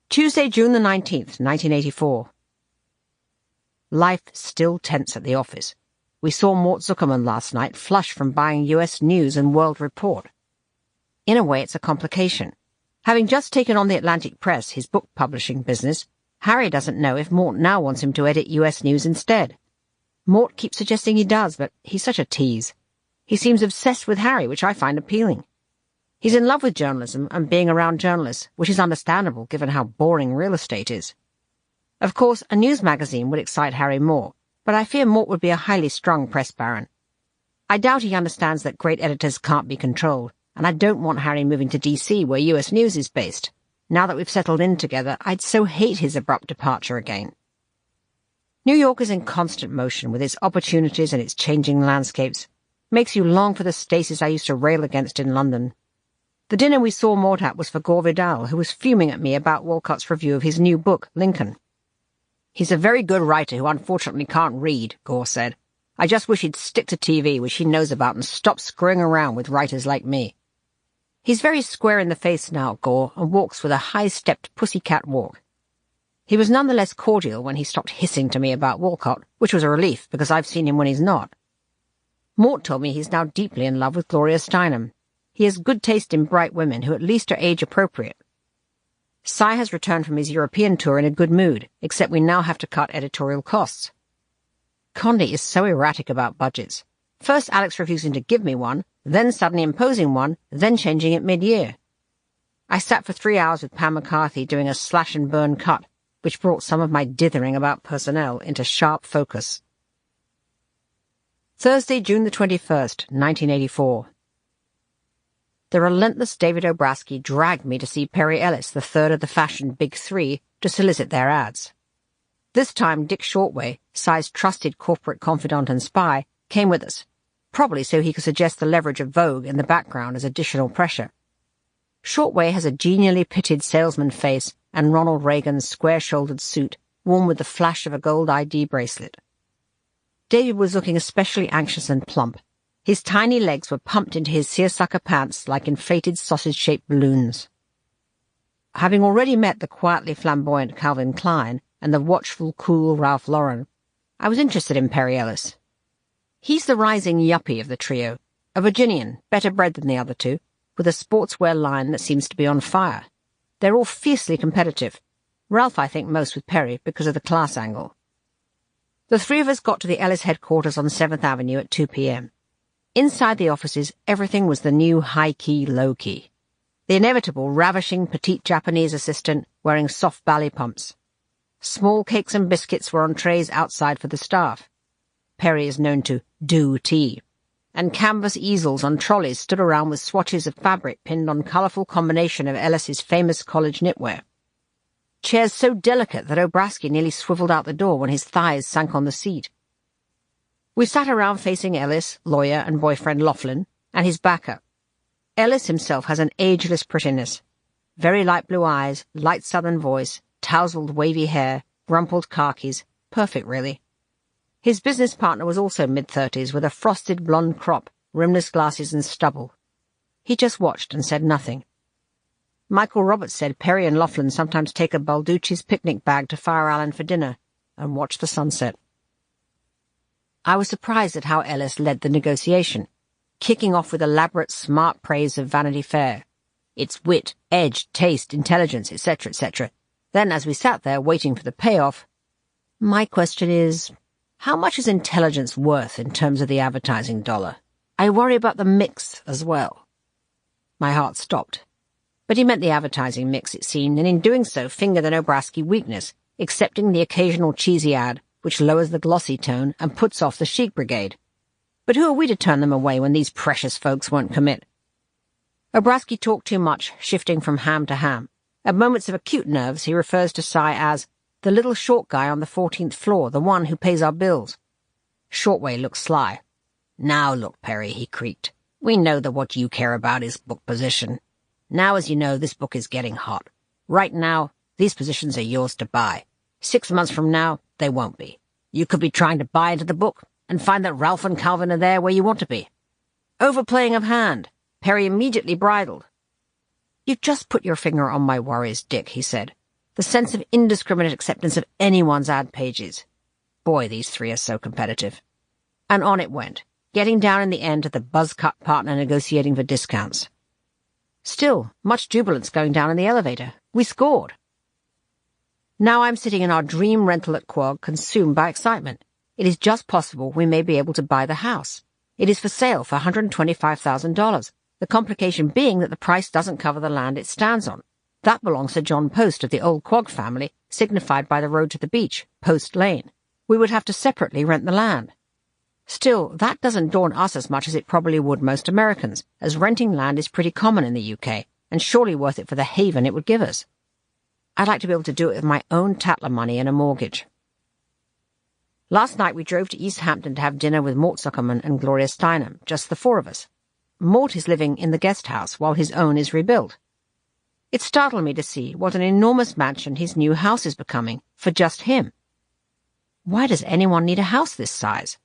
Tuesday, June the 19th, 1984. Life still tense at the office. We saw Mort Zuckerman last night, flush from buying US News and World Report. In a way, it's a complication. Having just taken on the Atlantic Press, his book publishing business, Harry doesn't know if Mort now wants him to edit US News instead. Mort keeps suggesting he does, but he's such a tease. He seems obsessed with Harry, which I find appealing. He's in love with journalism and being around journalists, which is understandable given how boring real estate is. Of course, a news magazine would excite Harry more, but I fear Mort would be a highly strung press baron. I doubt he understands that great editors can't be controlled, and I don't want Harry moving to DC where US News is based. Now that we've settled in together, I'd so hate his abrupt departure again. New York is in constant motion with its opportunities and its changing landscapes. Makes you long for the Staces I used to rail against in London. The dinner we saw Mort at was for Gore Vidal, who was fuming at me about Walcott's review of his new book, Lincoln. "He's a very good writer who unfortunately can't read," Gore said. "I just wish he'd stick to TV, which he knows about, and stop screwing around with writers like me." He's very square in the face now, Gore, and walks with a high-stepped pussycat walk. He was none the less cordial when he stopped hissing to me about Walcott, which was a relief, because I've seen him when he's not. Mort told me he's now deeply in love with Gloria Steinem. He has good taste in bright women who at least are age-appropriate. Cy has returned from his European tour in a good mood, except we now have to cut editorial costs. Condi is so erratic about budgets. First Alex refusing to give me one, then suddenly imposing one, then changing it mid-year. I sat for 3 hours with Pam McCarthy doing a slash-and-burn cut, which brought some of my dithering about personnel into sharp focus. Thursday, June the 21st, 1984. The relentless David Obrasky dragged me to see Perry Ellis, the third of the fashion Big Three, to solicit their ads. This time Dick Shortway, Cy's trusted corporate confidant and spy, came with us, probably so he could suggest the leverage of Vogue in the background as additional pressure. Shortway has a genially pitted salesman face and Ronald Reagan's square-shouldered suit, worn with the flash of a gold ID bracelet. David was looking especially anxious and plump. His tiny legs were pumped into his seersucker pants like inflated sausage-shaped balloons. Having already met the quietly flamboyant Calvin Klein and the watchful, cool Ralph Lauren, I was interested in Perry Ellis. He's the rising yuppie of the trio, a Virginian, better bred than the other two, with a sportswear line that seems to be on fire. They're all fiercely competitive. Ralph, I think, most with Perry because of the class angle. The three of us got to the Ellis headquarters on 7th Avenue at 2 p.m. Inside the offices, everything was the new high-key, low-key. The inevitable ravishing petite Japanese assistant wearing soft ballet pumps. Small cakes and biscuits were on trays outside for the staff. Perry is known to do tea. and canvas easels on trolleys stood around with swatches of fabric pinned on colourful combination of Ellis's famous college knitwear. Chairs so delicate that Obrasky nearly swiveled out the door when his thighs sank on the seat. We sat around facing Ellis, lawyer and boyfriend Laughlin, and his backer. Ellis himself has an ageless prettiness. Very light blue eyes, light southern voice, tousled wavy hair, rumpled khakis. Perfect, really. His business partner was also mid-30s, with a frosted blonde crop, rimless glasses and stubble. He just watched and said nothing. Michael Roberts said Perry and Laughlin sometimes take a Balducci's picnic bag to Fire Island for dinner and watch the sunset. I was surprised at how Ellis led the negotiation, kicking off with elaborate, smart praise of Vanity Fair. Its wit, edge, taste, intelligence, etc., etc. Then, as we sat there waiting for the payoff, my question is, how much is intelligence worth in terms of the advertising dollar? I worry about the mix as well. My heart stopped. But he meant the advertising mix, it seemed, and in doing so fingered an Obrasky weakness, accepting the occasional cheesy ad, which lowers the glossy tone and puts off the chic brigade. But who are we to turn them away when these precious folks won't commit? Obrasky talked too much, shifting from ham to ham. At moments of acute nerves, he refers to Cy as the little short guy on the 14th floor, the one who pays our bills. Shortway looked sly. Now look, Perry, he creaked. We know that what you care about is book position. Now, as you know, this book is getting hot. Right now, these positions are yours to buy. 6 months from now, they won't be. You could be trying to buy into the book and find that Ralph and Calvin are there where you want to be. Overplaying of hand. Perry immediately bridled. You just put your finger on my worries, Dick, he said. The sense of indiscriminate acceptance of anyone's ad pages. Boy, these three are so competitive. And on it went, getting down in the end to the buzz-cut partner negotiating for discounts. Still, much jubilance going down in the elevator. We scored. Now I'm sitting in our dream rental at Quag, consumed by excitement. It is just possible we may be able to buy the house. It is for sale for $125,000, the complication being that the price doesn't cover the land it stands on. That belongs to John Post of the old Quag family, signified by the road to the beach, Post Lane. We would have to separately rent the land. Still, that doesn't daunt us as much as it probably would most Americans, as renting land is pretty common in the UK, and surely worth it for the haven it would give us. I'd like to be able to do it with my own Tatler money and a mortgage. Last night we drove to East Hampton to have dinner with Mort Zuckerman and Gloria Steinem, just the four of us. Mort is living in the guest house while his own is rebuilt. It startled me to see what an enormous mansion his new house is becoming, for just him. Why does anyone need a house this size?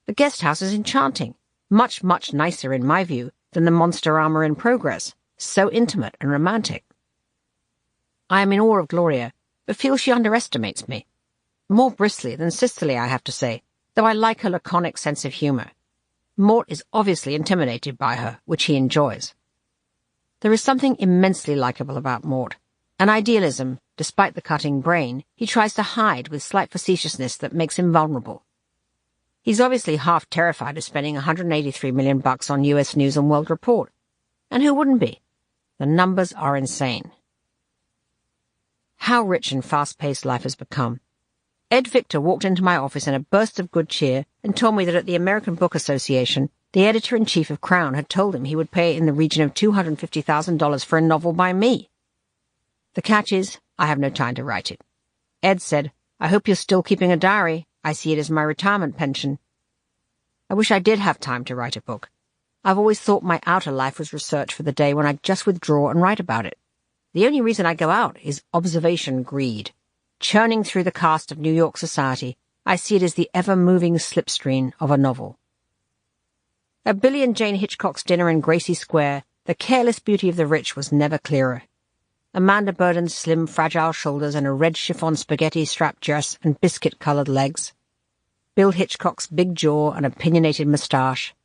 The guest house is enchanting, much, much nicer in my view than the monster armor in progress, so intimate and romantic. I am in awe of Gloria, but feel she underestimates me. More bristly than sisterly, I have to say, though I like her laconic sense of humour. Mort is obviously intimidated by her, which he enjoys. There is something immensely likeable about Mort, an idealism, despite the cutting brain, he tries to hide with slight facetiousness that makes him vulnerable. He's obviously half terrified of spending $183 million on US News and World Report. And who wouldn't be? The numbers are insane. How rich and fast-paced life has become. Ed Victor walked into my office in a burst of good cheer and told me that at the American Book Association, the editor-in-chief of Crown had told him he would pay in the region of $250,000 for a novel by me. The catch is, I have no time to write it. Ed said, I hope you're still keeping a diary. I see it as my retirement pension. I wish I did have time to write a book. I've always thought my outer life was research for the day when I'd just withdraw and write about it. The only reason I go out is observation greed. Churning through the cast of New York society, I see it as the ever-moving slipstream of a novel. At Billy and Jane Hitchcock's dinner in Gracie Square, the careless beauty of the rich was never clearer. Amanda Burden's slim, fragile shoulders and a red chiffon spaghetti-strap dress and biscuit-coloured legs. Bill Hitchcock's big jaw and opinionated moustache.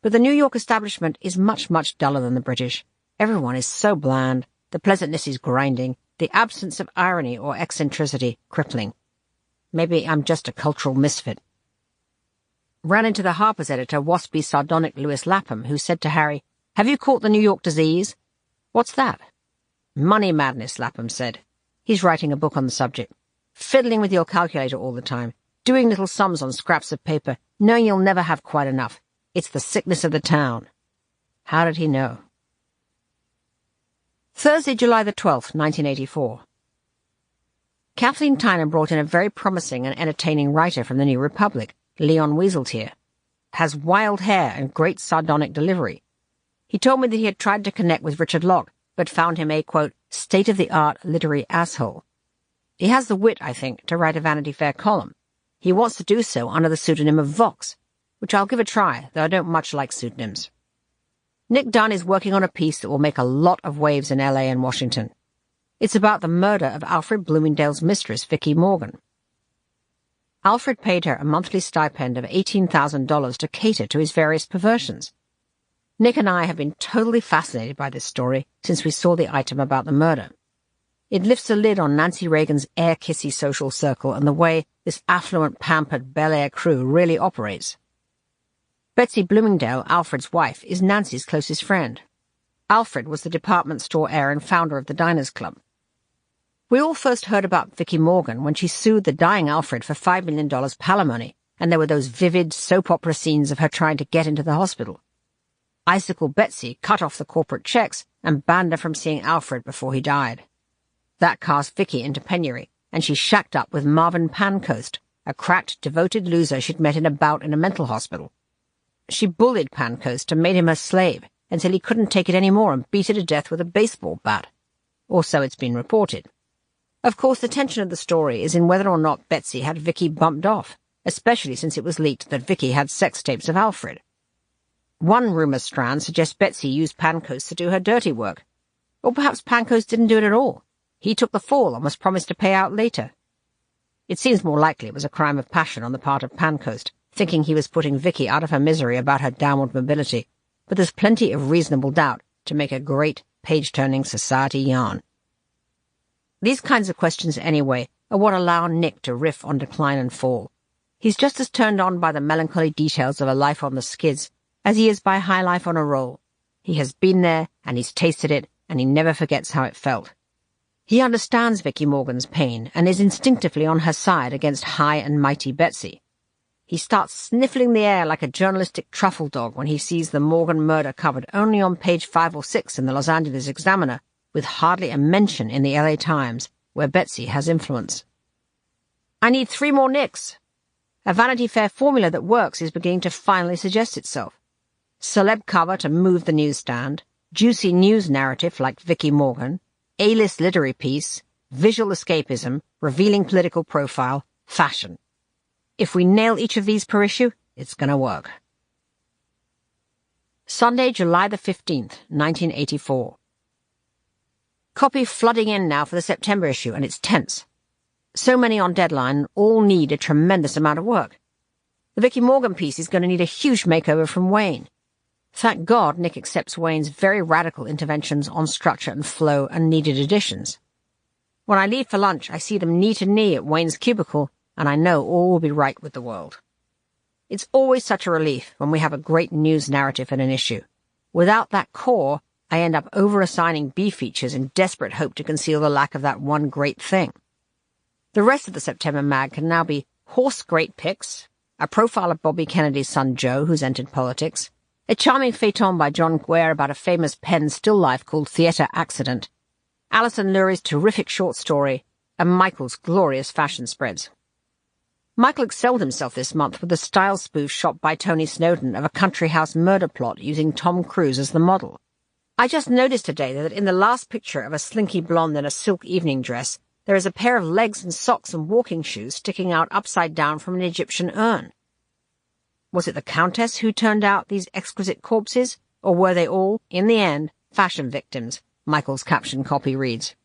But the New York establishment is much, much duller than the British. Everyone is so bland. The pleasantness is grinding. The absence of irony or eccentricity crippling. Maybe I'm just a cultural misfit. Ran into the Harper's editor, waspy, sardonic Louis Lapham, who said to Harry, Have you caught the New York disease? What's that? Money madness, Lapham said. He's writing a book on the subject. Fiddling with your calculator all the time, doing little sums on scraps of paper, knowing you'll never have quite enough. It's the sickness of the town. How did he know? Thursday, July the 12th, 1984. Kathleen Tyner brought in a very promising and entertaining writer from the New Republic, Leon Wieseltier. Has wild hair and great sardonic delivery. He told me that he had tried to connect with Richard Locke, but found him a, quote, state-of-the-art literary asshole. He has the wit, I think, to write a Vanity Fair column. He wants to do so under the pseudonym of Vox, which I'll give a try, though I don't much like pseudonyms. Nick Dunn is working on a piece that will make a lot of waves in LA and Washington. It's about the murder of Alfred Bloomingdale's mistress, Vicky Morgan. Alfred paid her a monthly stipend of $18,000 to cater to his various perversions. Nick and I have been totally fascinated by this story since we saw the item about the murder. It lifts a lid on Nancy Reagan's air-kissy social circle and the way this affluent, pampered Bel Air crew really operates. Betsy Bloomingdale, Alfred's wife, is Nancy's closest friend. Alfred was the department store heir and founder of the Diners Club. We all first heard about Vicky Morgan when she sued the dying Alfred for $5 million palimony, and there were those vivid soap opera scenes of her trying to get into the hospital. Icicle Betsy cut off the corporate checks and banned her from seeing Alfred before he died. That cast Vicky into penury, and she shacked up with Marvin Pancoast, a cracked, devoted loser she'd met in a bout in a mental hospital. She bullied Pancoast and made him her slave until he couldn't take it any more and beat her to death with a baseball bat. Or so it's been reported. Of course, the tension of the story is in whether or not Betsy had Vicky bumped off, especially since it was leaked that Vicky had sex tapes of Alfred. One rumor strand suggests Betsy used Pancoast to do her dirty work. Or perhaps Pancoast didn't do it at all. He took the fall and was promised to pay out later. It seems more likely it was a crime of passion on the part of Pancoast, thinking he was putting Vicky out of her misery about her downward mobility, but there's plenty of reasonable doubt to make a great, page-turning society yarn. These kinds of questions, anyway, are what allow Nick to riff on Decline and Fall. He's just as turned on by the melancholy details of a life on the skids as he is by high life on a roll. He has been there, and he's tasted it, and he never forgets how it felt. He understands Vicky Morgan's pain and is instinctively on her side against high and mighty Betsy. He starts sniffling the air like a journalistic truffle dog when he sees the Morgan murder covered only on page 5 or 6 in the Los Angeles Examiner, with hardly a mention in the LA Times, where Betsy has influence. I need 3 more Nicks. A Vanity Fair formula that works is beginning to finally suggest itself. Celeb cover to move the newsstand, juicy news narrative like Vicky Morgan, A-list literary piece, visual escapism, revealing political profile, fashion. If we nail each of these per issue, it's going to work. Sunday, July the 15th, 1984. Copy flooding in now for the September issue, and it's tense. So many on deadline, all need a tremendous amount of work. The Vicky Morgan piece is going to need a huge makeover from Wayne. Thank God Nick accepts Wayne's very radical interventions on structure and flow and needed additions. When I leave for lunch, I see them knee to knee at Wayne's cubicle, and I know all will be right with the world. It's always such a relief when we have a great news narrative in an issue. Without that core, I end up over-assigning B-features in desperate hope to conceal the lack of that one great thing. The rest of the September mag can now be horse great picks, a profile of Bobby Kennedy's son Joe, who's entered politics, a charming feuilleton by John Guare about a famous Penn still life called Theatre Accident, Alison Lurie's terrific short story, and Michael's glorious fashion spreads. Michael excelled himself this month with a style spoof shot by Tony Snowden of a country house murder plot using Tom Cruise as the model. I just noticed today that in the last picture of a slinky blonde in a silk evening dress, there is a pair of legs and socks and walking shoes sticking out upside down from an Egyptian urn. Was it the Countess who turned out these exquisite corpses, or were they all, in the end, fashion victims? Michael's caption copy reads.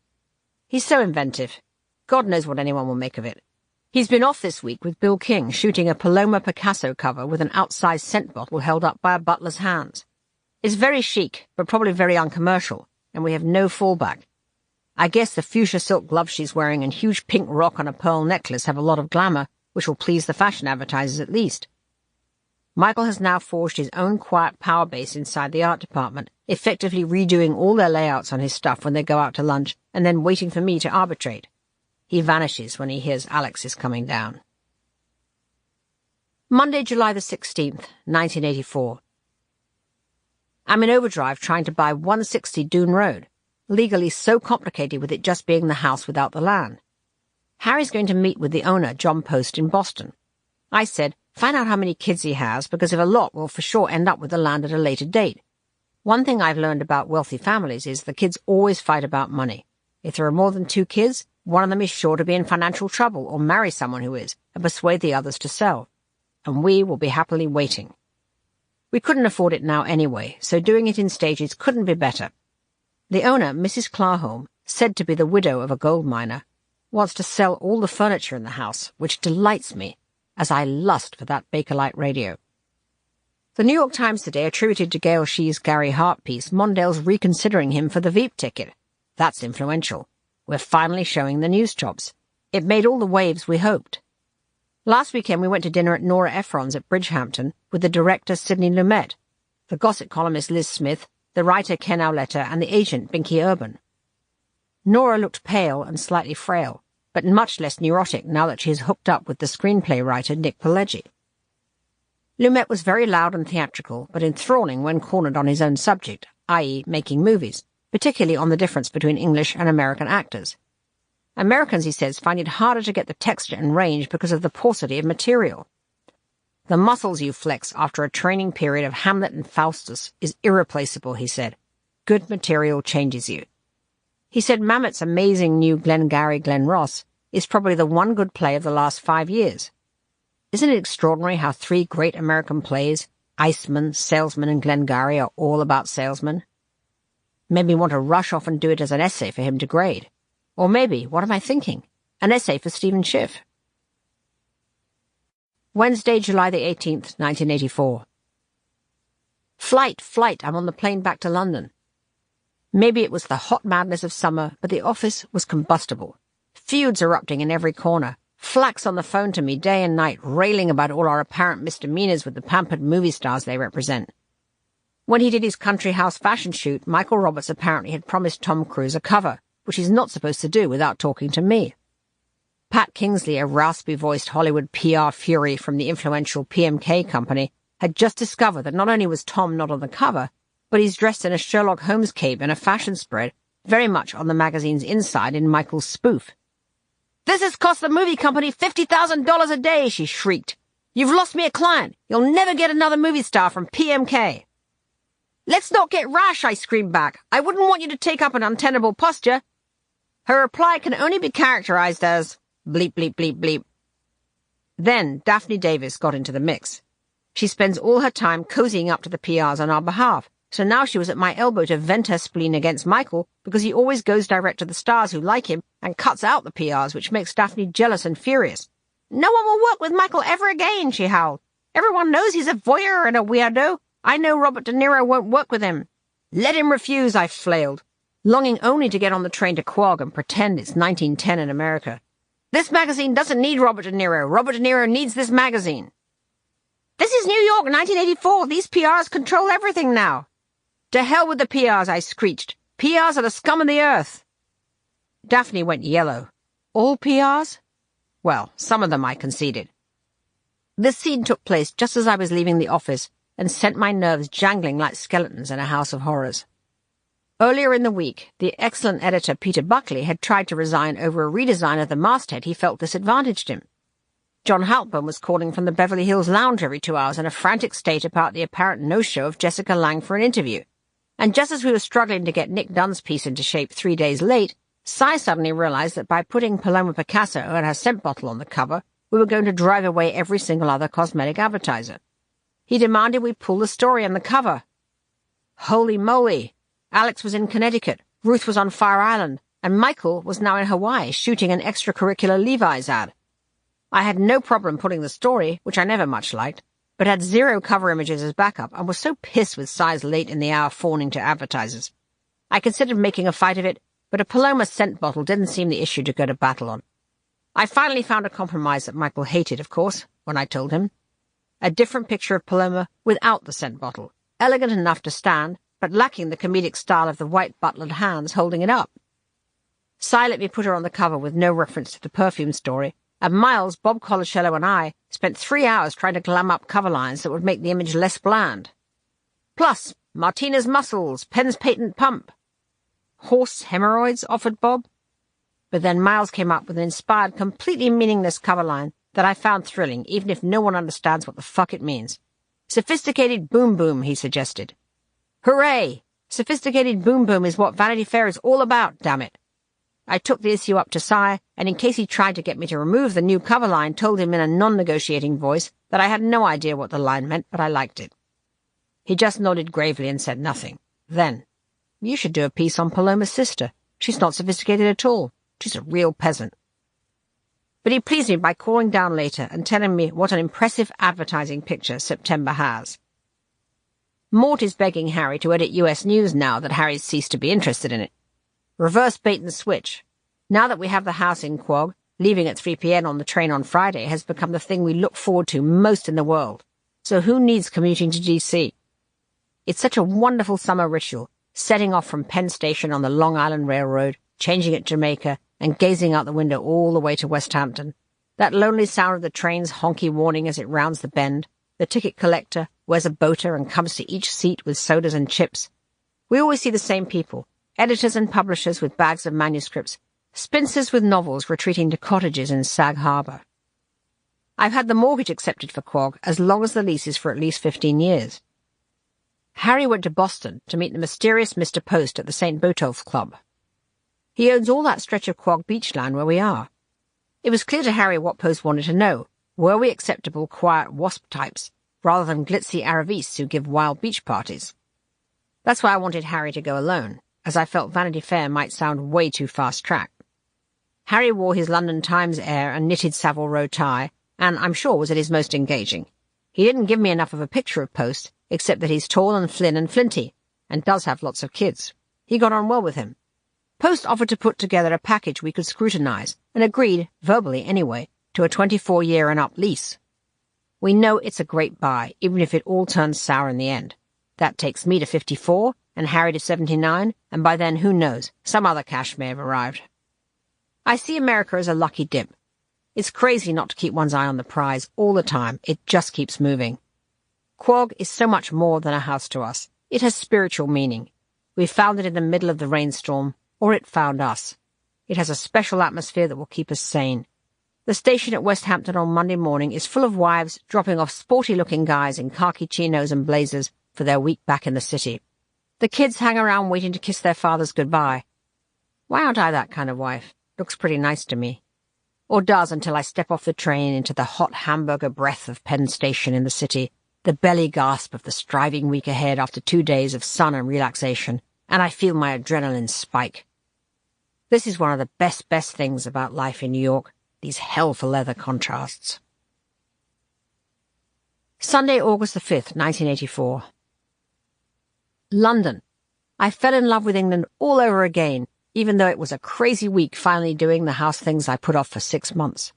He's so inventive. God knows what anyone will make of it. He's been off this week with Bill King shooting a Paloma Picasso cover with an outsized scent bottle held up by a butler's hands. It's very chic, but probably very uncommercial, and we have no fallback. I guess the fuchsia silk gloves she's wearing and huge pink rock on a pearl necklace have a lot of glamour, which will please the fashion advertisers at least. Michael has now forged his own quiet power base inside the art department, effectively redoing all their layouts on his stuff when they go out to lunch, and then waiting for me to arbitrate. He vanishes when he hears Alex is coming down. Monday, July the 16th, 1984. I'm in overdrive trying to buy 160 Doon Road, legally so complicated with it just being the house without the land. Harry's going to meet with the owner, John Post, in Boston. I said, find out how many kids he has, because if a lot will for sure end up with the land at a later date. One thing I've learned about wealthy families is the kids always fight about money. If there are more than 2 kids, one of them is sure to be in financial trouble or marry someone who is and persuade the others to sell. And we will be happily waiting. We couldn't afford it now anyway, so doing it in stages couldn't be better. The owner, Mrs. Clarholm, said to be the widow of a gold miner, wants to sell all the furniture in the house, which delights me, as I lust for that Bakelite radio. The New York Times today attributed to Gail Shee's Gary Hart piece Mondale's reconsidering him for the Veep ticket. That's influential. We're finally showing the news chops. It made all the waves we hoped. Last weekend we went to dinner at Nora Ephron's at Bridgehampton with the director Sidney Lumet, the gossip columnist Liz Smith, the writer Ken Auletta, and the agent Binky Urban. Nora looked pale and slightly frail, but much less neurotic now that she is hooked up with the screenplay writer Nick Pileggi. Lumet was very loud and theatrical, but enthralling when cornered on his own subject, i.e. making movies, particularly on the difference between English and American actors. Americans, he says, find it harder to get the texture and range because of the paucity of material. The muscles you flex after a training period of Hamlet and Faustus is irreplaceable, he said. Good material changes you. He said Mamet's amazing new Glengarry Glen Ross is probably the one good play of the last 5 years. Isn't it extraordinary how 3 great American plays, Iceman, Salesman, and Glengarry, are all about salesmen? Made me want to rush off and do it as an essay for him to grade. Or maybe, what am I thinking? An essay for Stephen Schiff. Wednesday, July the 18th, 1984. Flight, I'm on the plane back to London. Maybe it was the hot madness of summer, but the office was combustible. Feuds erupting in every corner. Flax on the phone to me day and night, railing about all our apparent misdemeanors with the pampered movie stars they represent. When he did his country house fashion shoot, Michael Roberts apparently had promised Tom Cruise a cover, which he's not supposed to do without talking to me. Pat Kingsley, a raspy-voiced Hollywood PR fury from the influential PMK company, had just discovered that not only was Tom not on the cover, but he's dressed in a Sherlock Holmes cape and a fashion spread, very much on the magazine's inside in Michael's spoof. "This has cost the movie company $50,000 a day," she shrieked. "You've lost me a client. You'll never get another movie star from PMK." "Let's not get rash," I screamed back. "I wouldn't want you to take up an untenable posture." Her reply can only be characterized as bleep, bleep, bleep, bleep. Then Daphne Davis got into the mix. She spends all her time cozying up to the PRs on our behalf, so now she was at my elbow to vent her spleen against Michael because he always goes direct to the stars who like him and cuts out the PRs, which makes Daphne jealous and furious. "No one will work with Michael ever again," she howled. "Everyone knows he's a voyeur and a weirdo. I know Robert De Niro won't work with him." "Let him refuse," I flailed, longing only to get on the train to Quogue and pretend it's 1910 in America. "This magazine doesn't need Robert De Niro. Robert De Niro needs this magazine." "This is New York, 1984. These PRs control everything now." "To hell with the PRs," I screeched. "PRs are the scum of the earth." Daphne went yellow. "All PRs?" "Well, some of them," I conceded. This scene took place just as I was leaving the office and sent my nerves jangling like skeletons in a house of horrors. Earlier in the week, the excellent editor Peter Buckley had tried to resign over a redesign of the masthead he felt disadvantaged him. John Halpern was calling from the Beverly Hills Lounge every 2 hours in a frantic state about the apparent no-show of Jessica Lange for an interview. And just as we were struggling to get Nick Dunn's piece into shape 3 days late, Cy suddenly realized that by putting Paloma Picasso and her scent bottle on the cover, we were going to drive away every single other cosmetic advertiser. He demanded we pull the story on the cover. Holy moly! Alex was in Connecticut, Ruth was on Fire Island, and Michael was now in Hawaii shooting an extracurricular Levi's ad. I had no problem pulling the story, which I never much liked, but had 0 cover images as backup and was so pissed with Cy's late-in-the-hour fawning to advertisers. I considered making a fight of it, but a Paloma scent bottle didn't seem the issue to go to battle on. I finally found a compromise that Michael hated, of course, when I told him. A different picture of Paloma without the scent bottle, elegant enough to stand, but lacking the comedic style of the white butlered hands holding it up. Cy let me put her on the cover with no reference to the perfume story, and Miles, Bob Colacello, and I spent 3 hours trying to glam up cover lines that would make the image less bland. Plus, Martina's muscles, Penn's patent pump. Horse hemorrhoids, offered Bob. But then Miles came up with an inspired, completely meaningless cover line that I found thrilling, even if no one understands what the fuck it means. Sophisticated boom boom, he suggested. Hooray! Sophisticated boom boom is what Vanity Fair is all about, damn it. I took the issue up to Si, and in case he tried to get me to remove the new cover line, told him in a non-negotiating voice that I had no idea what the line meant, but I liked it. He just nodded gravely and said nothing. Then, you should do a piece on Paloma's sister. She's not sophisticated at all. She's a real peasant. But he pleased me by calling down later and telling me what an impressive advertising picture September has. Mort is begging Harry to edit US News now that Harry's ceased to be interested in it. Reverse bait and switch. Now that we have the house in Quogue, leaving at 3 p.m. on the train on Friday has become the thing we look forward to most in the world. So who needs commuting to D.C.? It's such a wonderful summer ritual, setting off from Penn Station on the Long Island Railroad, changing at Jamaica, and gazing out the window all the way to West Hampton. That lonely sound of the train's honky warning as it rounds the bend. The ticket collector wears a boater and comes to each seat with sodas and chips. We always see the same people, editors and publishers with bags of manuscripts, spinsters with novels retreating to cottages in Sag Harbor. I've had the mortgage accepted for Quogue as long as the lease is for at least 15 years. Harry went to Boston to meet the mysterious Mr. Post at the St. Botolph Club. He owns all that stretch of Quogue beachland where we are. It was clear to Harry what Post wanted to know. Were we acceptable, quiet wasp types, rather than glitzy Aravistes who give wild beach parties? That's why I wanted Harry to go alone, as I felt Vanity Fair might sound way too fast-tracked. Harry wore his London Times air and knitted Savile Row tie, and I'm sure was at his most engaging. He didn't give me enough of a picture of Post, except that he's tall and thin and flinty, and does have lots of kids. He got on well with him. Post offered to put together a package we could scrutinize, and agreed, verbally anyway, to a 24-year-and-up lease. We know it's a great buy, even if it all turns sour in the end. That takes me to 54, and Harry to 79, and by then, who knows, some other cash may have arrived. I see America as a lucky dip. It's crazy not to keep one's eye on the prize all the time. It just keeps moving. Quogue is so much more than a house to us. It has spiritual meaning. We found it in the middle of the rainstorm, or it found us. It has a special atmosphere that will keep us sane. The station at West Hampton on Monday morning is full of wives dropping off sporty-looking guys in khaki chinos and blazers for their week back in the city. The kids hang around waiting to kiss their fathers goodbye. Why aren't I that kind of wife? Looks pretty nice to me. Or does until I step off the train into the hot hamburger breath of Penn Station in the city, the belly gasp of the striving week ahead after 2 days of sun and relaxation, and I feel my adrenaline spike. This is one of the best things about life in New York, these hell-for-leather contrasts. Sunday, August the 5th, 1984. London. I fell in love with England all over again, even though it was a crazy week finally doing the house things I put off for 6 months.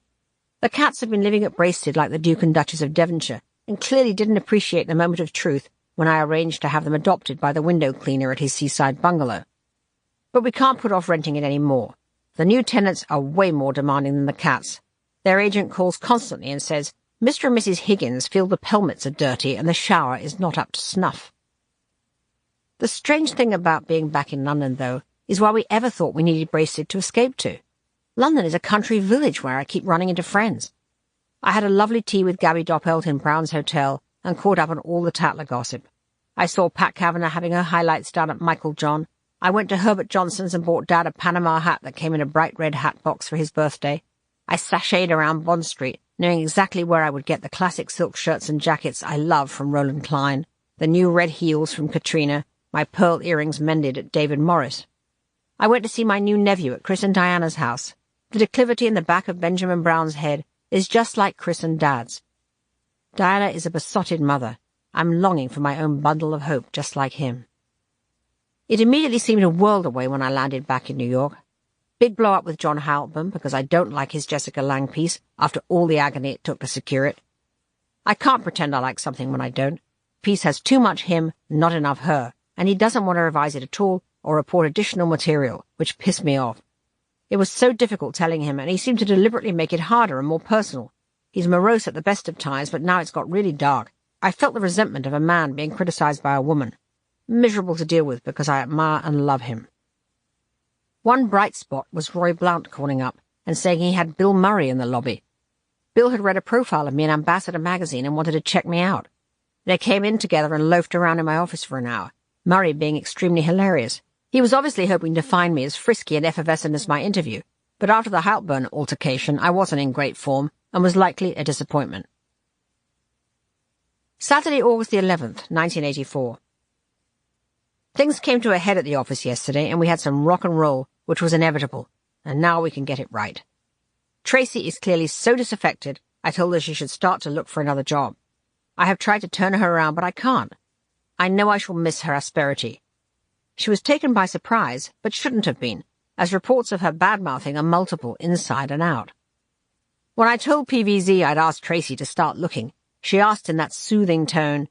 The cats have been living at Braested like the Duke and Duchess of Devonshire, and clearly didn't appreciate the moment of truth when I arranged to have them adopted by the window cleaner at his seaside bungalow. But we can't put off renting it any more. The new tenants are way more demanding than the cats. Their agent calls constantly and says, Mr. and Mrs. Higgins feel the pelmets are dirty and the shower is not up to snuff. The strange thing about being back in London, though, is why we ever thought we needed Braested to escape to. London is a country village where I keep running into friends. I had a lovely tea with Gabby Doppelt in Brown's Hotel and caught up on all the Tatler gossip. I saw Pat Kavanagh having her highlights down at Michael John. I went to Herbert Johnson's and bought Dad a Panama hat that came in a bright red hat box for his birthday. I sashayed around Bond Street, knowing exactly where I would get the classic silk shirts and jackets I love from Roland Klein, the new red heels from Katrina, my pearl earrings mended at David Morris. I went to see my new nephew at Chris and Diana's house. The declivity in the back of Benjamin Brown's head is just like Chris and Dad's. Diana is a besotted mother. I'm longing for my own bundle of hope just like him. It immediately seemed a world away when I landed back in New York. Big blow-up with John Halpern because I don't like his Jessica Lange piece after all the agony it took to secure it. I can't pretend I like something when I don't. The piece has too much him, not enough her, and he doesn't want to revise it at all or report additional material, which pissed me off. It was so difficult telling him, and he seemed to deliberately make it harder and more personal. He's morose at the best of times, but now it's got really dark. I felt the resentment of a man being criticized by a woman. Miserable to deal with because I admire and love him. One bright spot was Roy Blount calling up and saying he had Bill Murray in the lobby. Bill had read a profile of me in Ambassador magazine and wanted to check me out. They came in together and loafed around in my office for an hour, Murray being extremely hilarious. He was obviously hoping to find me as frisky and effervescent as my interview, but after the Halpburn altercation I wasn't in great form and was likely a disappointment. Saturday, August the 11th, 1984. Things came to a head at the office yesterday, and we had some rock and roll, which was inevitable, and now we can get it right. Tracy is clearly so disaffected, I told her she should start to look for another job. I have tried to turn her around, but I can't. I know I shall miss her asperity. She was taken by surprise, but shouldn't have been, as reports of her bad-mouthing are multiple inside and out. When I told PVZ I'd asked Tracy to start looking, she asked in that soothing tone,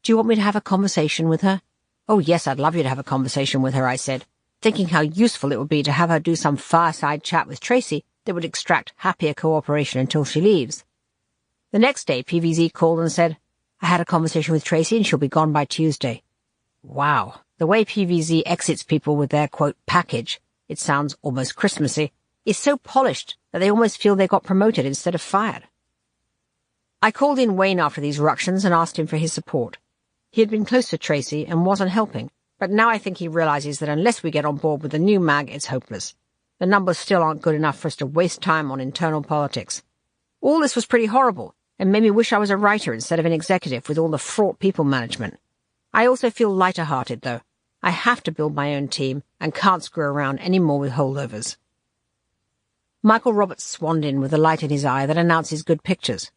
"Do you want me to have a conversation with her?" "Oh, yes, I'd love you to have a conversation with her," I said, thinking how useful it would be to have her do some fireside chat with Tracy that would extract happier cooperation until she leaves. The next day, PVZ called and said, "I had a conversation with Tracy and she'll be gone by Tuesday." Wow, the way PVZ exits people with their, quote, package, it sounds almost Christmassy, is so polished that they almost feel they got promoted instead of fired. I called in Wayne after these ructions and asked him for his support. He had been close to Tracy and wasn't helping, but now I think he realizes that unless we get on board with the new mag, it's hopeless. The numbers still aren't good enough for us to waste time on internal politics. All this was pretty horrible, and made me wish I was a writer instead of an executive with all the fraught people management. I also feel lighter-hearted, though. I have to build my own team and can't screw around any more with holdovers. Michael Roberts swanned in with a light in his eye that announces good pictures.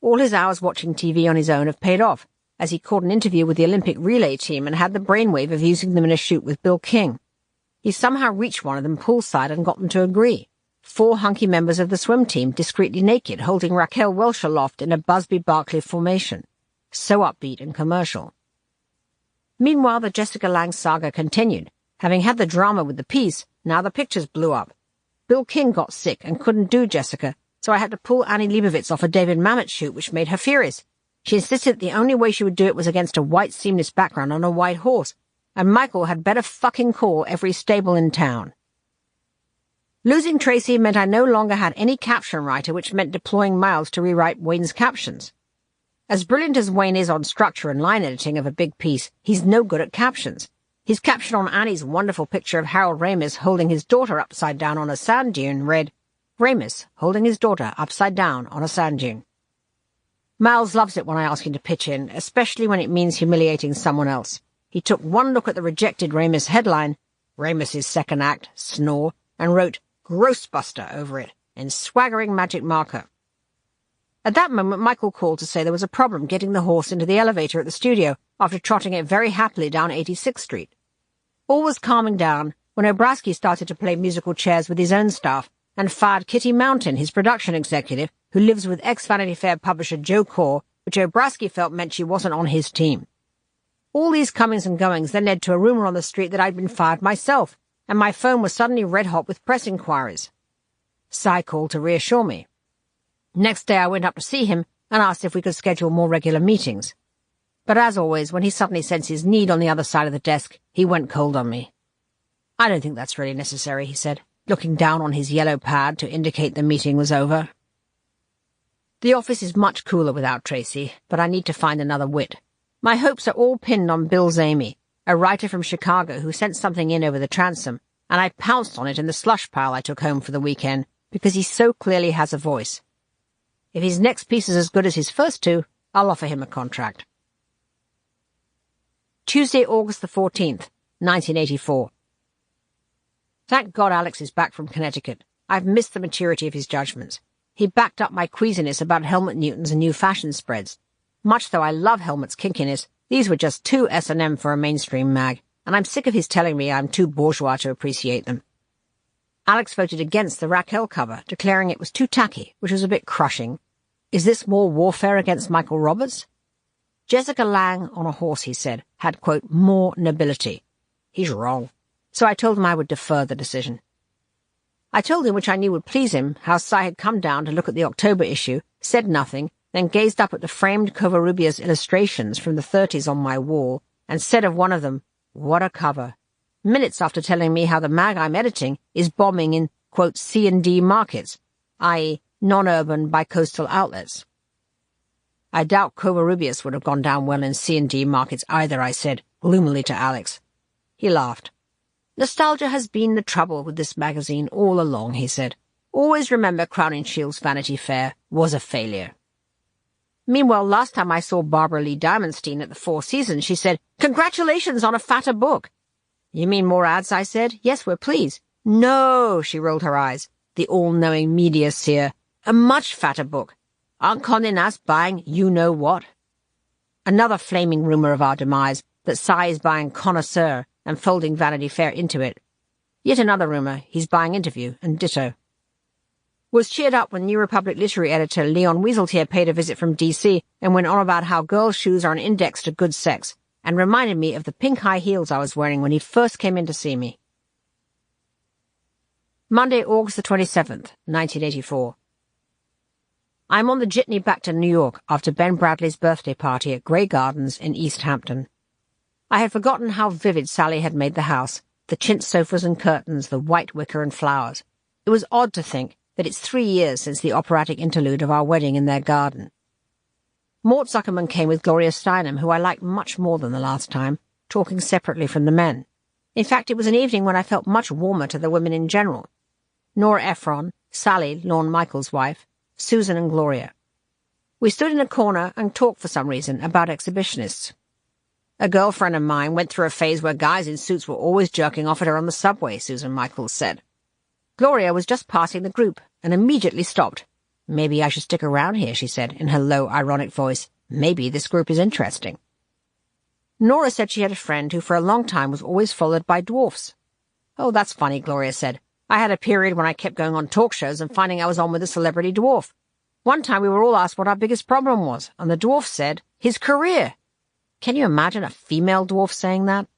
All his hours watching TV on his own have paid off, as he caught an interview with the Olympic relay team and had the brainwave of using them in a shoot with Bill King. He somehow reached one of them poolside and got them to agree. 4 hunky members of the swim team discreetly naked, holding Raquel Welch aloft in a Busby-Barkley formation. So upbeat and commercial. Meanwhile, the Jessica Lange saga continued. Having had the drama with the piece, now the pictures blew up. Bill King got sick and couldn't do Jessica, so I had to pull Annie Leibovitz off a David Mamet shoot, which made her furious. She insisted the only way she would do it was against a white seamless background on a white horse, and Michael had better fucking call every stable in town. Losing Tracy meant I no longer had any caption writer, which meant deploying Miles to rewrite Wayne's captions. As brilliant as Wayne is on structure and line editing of a big piece, he's no good at captions. His caption on Annie's wonderful picture of Harold Ramis holding his daughter upside down on a sand dune read, "Ramis holding his daughter upside down on a sand dune." Miles loves it when I ask him to pitch in, especially when it means humiliating someone else. He took one look at the rejected Ramis headline, Ramis's second act, snore, and wrote Grossbuster over it in swaggering magic marker. At that moment, Michael called to say there was a problem getting the horse into the elevator at the studio after trotting it very happily down 86th Street. All was calming down when Obrasky started to play musical chairs with his own staff and fired Kitty Mountain, his production executive, who lives with ex-Vanity Fair publisher Joe Corr, which Obrasky felt meant she wasn't on his team. All these comings and goings then led to a rumor on the street that I'd been fired myself, and my phone was suddenly red-hot with press inquiries. Cy called to reassure me. Next day I went up to see him and asked if we could schedule more regular meetings. But as always, when he suddenly sensed his need on the other side of the desk, he went cold on me. "I don't think that's really necessary," he said, looking down on his yellow pad to indicate the meeting was over. The office is much cooler without Tracy, but I need to find another wit. My hopes are all pinned on Bill Zamey, a writer from Chicago who sent something in over the transom, and I pounced on it in the slush pile I took home for the weekend because he so clearly has a voice. If his next piece is as good as his first 2, I'll offer him a contract. Tuesday, August the 14th, 1984. Thank God Alex is back from Connecticut. I've missed the maturity of his judgments. He backed up my queasiness about Helmut Newton's and new fashion spreads. Much though I love Helmut's kinkiness, these were just too S&M for a mainstream mag, and I'm sick of his telling me I'm too bourgeois to appreciate them. Alex voted against the Raquel cover, declaring it was too tacky, which was a bit crushing. Is this more warfare against Michael Roberts? Jessica Lange on a horse, he said, had, quote, more nobility. He's wrong. So I told him I would defer the decision. I told him, which I knew would please him, how Cy had come down to look at the October issue, said nothing, then gazed up at the framed Covarrubias illustrations from the 30s on my wall, and said of one of them, "What a cover," minutes after telling me how the mag I'm editing is bombing in, quote, C&D markets, i.e. non-urban bicoastal outlets. I doubt Covarrubias would have gone down well in C&D markets either, I said, gloomily to Alex. He laughed. Nostalgia has been the trouble with this magazine all along, he said. Always remember Crowning Shield's Vanity Fair was a failure. Meanwhile, last time I saw Barbara Lee Diamondstein at the Four Seasons, she said, "Congratulations on a fatter book." "You mean more ads?" I said. "Yes, we're pleased." "No," she rolled her eyes, the all-knowing media seer. "A much fatter book. Aren't Condé Nast buying you-know-what?" Another flaming rumour of our demise, that Cy is buying Connoisseur and folding Vanity Fair into it. Yet another rumour, he's buying Interview, and ditto. Was cheered up when New Republic literary editor Leon Wieseltier paid a visit from D.C. and went on about how girls' shoes are an index to good sex, and reminded me of the pink high heels I was wearing when he first came in to see me. Monday, August the 27th, 1984. I'm on the jitney back to New York after Ben Bradley's birthday party at Grey Gardens in East Hampton. I had forgotten how vivid Sally had made the house, the chintz sofas and curtains, the white wicker and flowers. It was odd to think that it's 3 years since the operatic interlude of our wedding in their garden. Mort Zuckerman came with Gloria Steinem, who I liked much more than the last time, talking separately from the men. In fact, it was an evening when I felt much warmer to the women in general. Nora Ephron, Sally, Lorne Michaels' wife, Susan and Gloria. We stood in a corner and talked for some reason about exhibitionists. A girlfriend of mine went through a phase where guys in suits were always jerking off at her on the subway, Susan Michaels said. Gloria was just passing the group and immediately stopped. "Maybe I should stick around here," she said in her low, ironic voice. "Maybe this group is interesting." Nora said she had a friend who for a long time was always followed by dwarfs. "Oh, that's funny," Gloria said. "I had a period when I kept going on talk shows and finding I was on with a celebrity dwarf. One time we were all asked what our biggest problem was, and the dwarf said, his career. Can you imagine a female dwarf saying that?"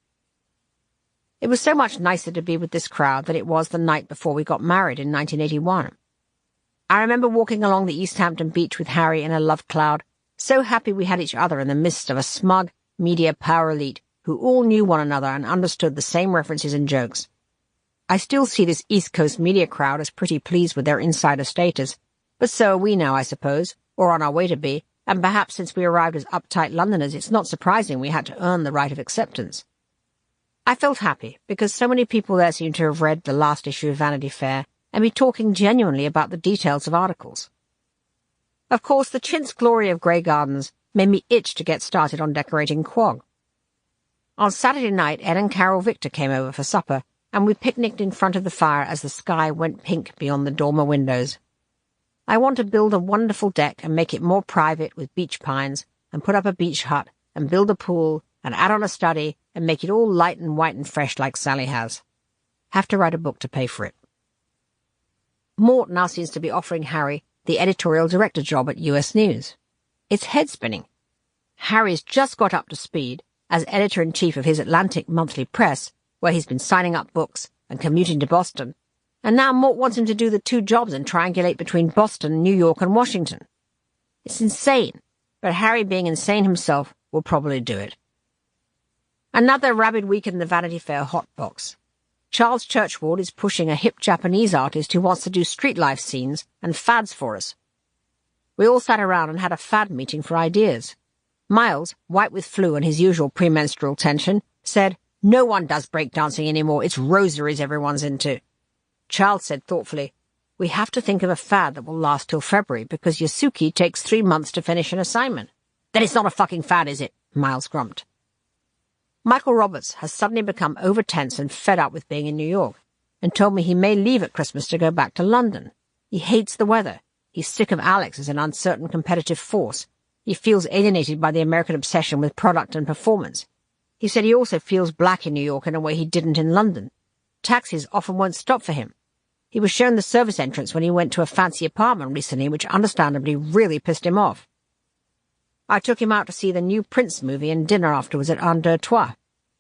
It was so much nicer to be with this crowd than it was the night before we got married in 1981. I remember walking along the East Hampton beach with Harry in a love cloud, so happy we had each other in the midst of a smug media power elite who all knew one another and understood the same references and jokes. I still see this East Coast media crowd as pretty pleased with their insider status, but so are we now, I suppose, or on our way to be, and perhaps since we arrived as uptight Londoners it's not surprising we had to earn the right of acceptance. I felt happy, because so many people there seemed to have read the last issue of Vanity Fair and be talking genuinely about the details of articles. Of course, the chintz glory of Grey Gardens made me itch to get started on decorating Quog. On Saturday night, Ed and Carol Victor came over for supper, and we picnicked in front of the fire as the sky went pink beyond the dormer windows. I want to build a wonderful deck and make it more private with beech pines, and put up a beach hut, and build a pool, and add on a study, and make it all light and white and fresh like Sally has. Have to write a book to pay for it. Mort now seems to be offering Harry the editorial director job at US News. It's head-spinning. Harry's just got up to speed as editor-in-chief of his Atlantic monthly press, where he's been signing up books and commuting to Boston, and now Mort wants him to do the 2 jobs and triangulate between Boston, New York, and Washington. It's insane, but Harry, being insane himself, will probably do it. Another rabid week in the Vanity Fair hotbox. Charles Churchward is pushing a hip Japanese artist who wants to do street life scenes and fads for us. We all sat around and had a fad meeting for ideas. Miles, white with flu and his usual premenstrual tension, said, "No one does breakdancing anymore, it's rosaries everyone's into." Charles said thoughtfully, "We have to think of a fad that will last till February because Yasuki takes 3 months to finish an assignment." "Then it's not a fucking fad, is it?" Miles grumped. Michael Roberts has suddenly become over-tense and fed up with being in New York, and told me he may leave at Christmas to go back to London. He hates the weather. He's sick of Alex as an uncertain competitive force. He feels alienated by the American obsession with product and performance. He said he also feels black in New York in a way he didn't in London. Taxis often won't stop for him. He was shown the service entrance when he went to a fancy apartment recently, which understandably really pissed him off. I took him out to see the new Prince movie and dinner afterwards at Un Deux Trois.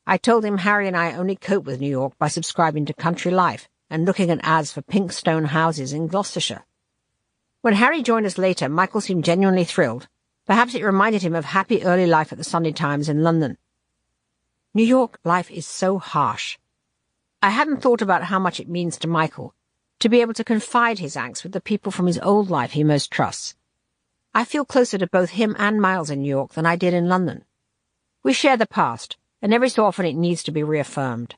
I told him Harry and I only cope with New York by subscribing to Country Life and looking at ads for pink stone houses in Gloucestershire. When Harry joined us later, Michael seemed genuinely thrilled. Perhaps it reminded him of happy early life at the Sunday Times in London. New York life is so harsh. I hadn't thought about how much it means to Michael to be able to confide his angst with the people from his old life he most trusts. I feel closer to both him and Miles in New York than I did in London. We share the past, and every so often it needs to be reaffirmed.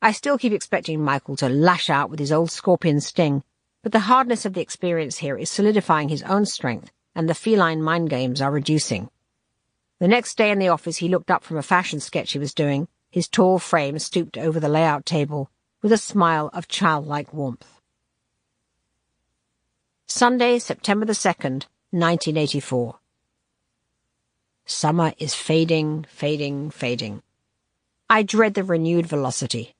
I still keep expecting Michael to lash out with his old scorpion sting, but the hardness of the experience here is solidifying his own strength, and the feline mind games are reducing. The next day in the office he looked up from a fashion sketch he was doing, his tall frame stooped over the layout table, with a smile of childlike warmth. Sunday, September the 2nd, 1984. Summer is fading, fading, fading. I dread the renewed velocity.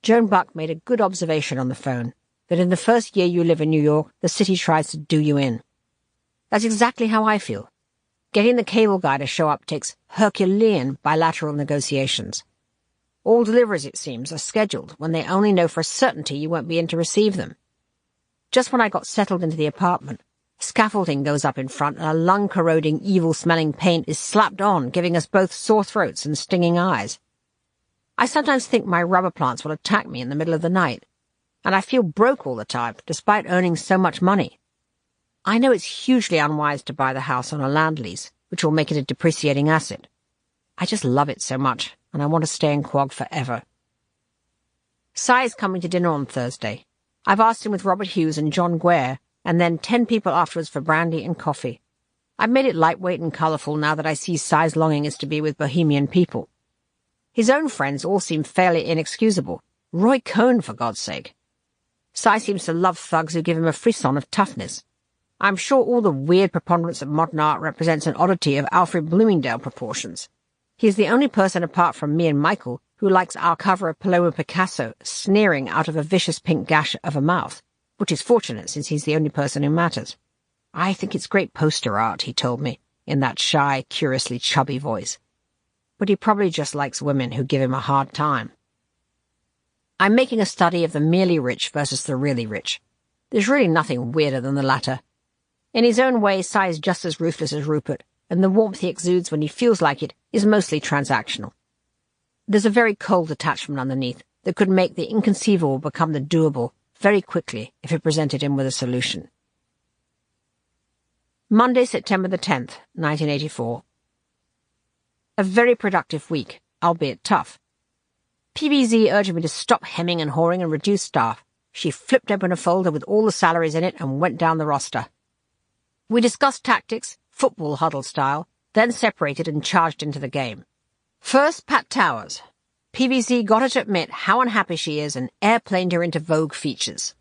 Joan Buck made a good observation on the phone, that in the first year you live in New York, the city tries to do you in. That's exactly how I feel. Getting the cable guy to show up takes Herculean bilateral negotiations. All deliveries, it seems, are scheduled when they only know for a certainty you won't be in to receive them. Just when I got settled into the apartment, scaffolding goes up in front and a lung-corroding, evil-smelling paint is slapped on, giving us both sore throats and stinging eyes. I sometimes think my rubber plants will attack me in the middle of the night, and I feel broke all the time, despite earning so much money. I know it's hugely unwise to buy the house on a land lease, which will make it a depreciating asset. I just love it so much, and I want to stay in Quag forever. Cy is coming to dinner on Thursday. I've asked him with Robert Hughes and John Guare, and then 10 people afterwards for brandy and coffee. I've made it lightweight and colourful now that I see Cy's longing is to be with bohemian people. His own friends all seem fairly inexcusable. Roy Cohn, for God's sake. Cy seems to love thugs who give him a frisson of toughness. I'm sure all the weird preponderance of modern art represents an oddity of Alfred Bloomingdale proportions. He is the only person apart from me and Michael who likes our cover of Paloma Picasso sneering out of a vicious pink gash of a mouth, which is fortunate since he's the only person who matters. I think it's great poster art, he told me, in that shy, curiously chubby voice. But he probably just likes women who give him a hard time. I'm making a study of the merely rich versus the really rich. There's really nothing weirder than the latter. In his own way, Cy is just as ruthless as Rupert, and the warmth he exudes when he feels like it is mostly transactional. There's a very cold attachment underneath that could make the inconceivable become the doable very quickly if it presented him with a solution. Monday, September the 10th, 1984. A very productive week, albeit tough. PBZ urged me to stop hemming and hawing and reduce staff. She flipped open a folder with all the salaries in it and went down the roster. We discussed tactics, football huddle style, then separated and charged into the game. First, Pat Towers. PVZ got her to admit how unhappy she is and airplaned her into Vogue features.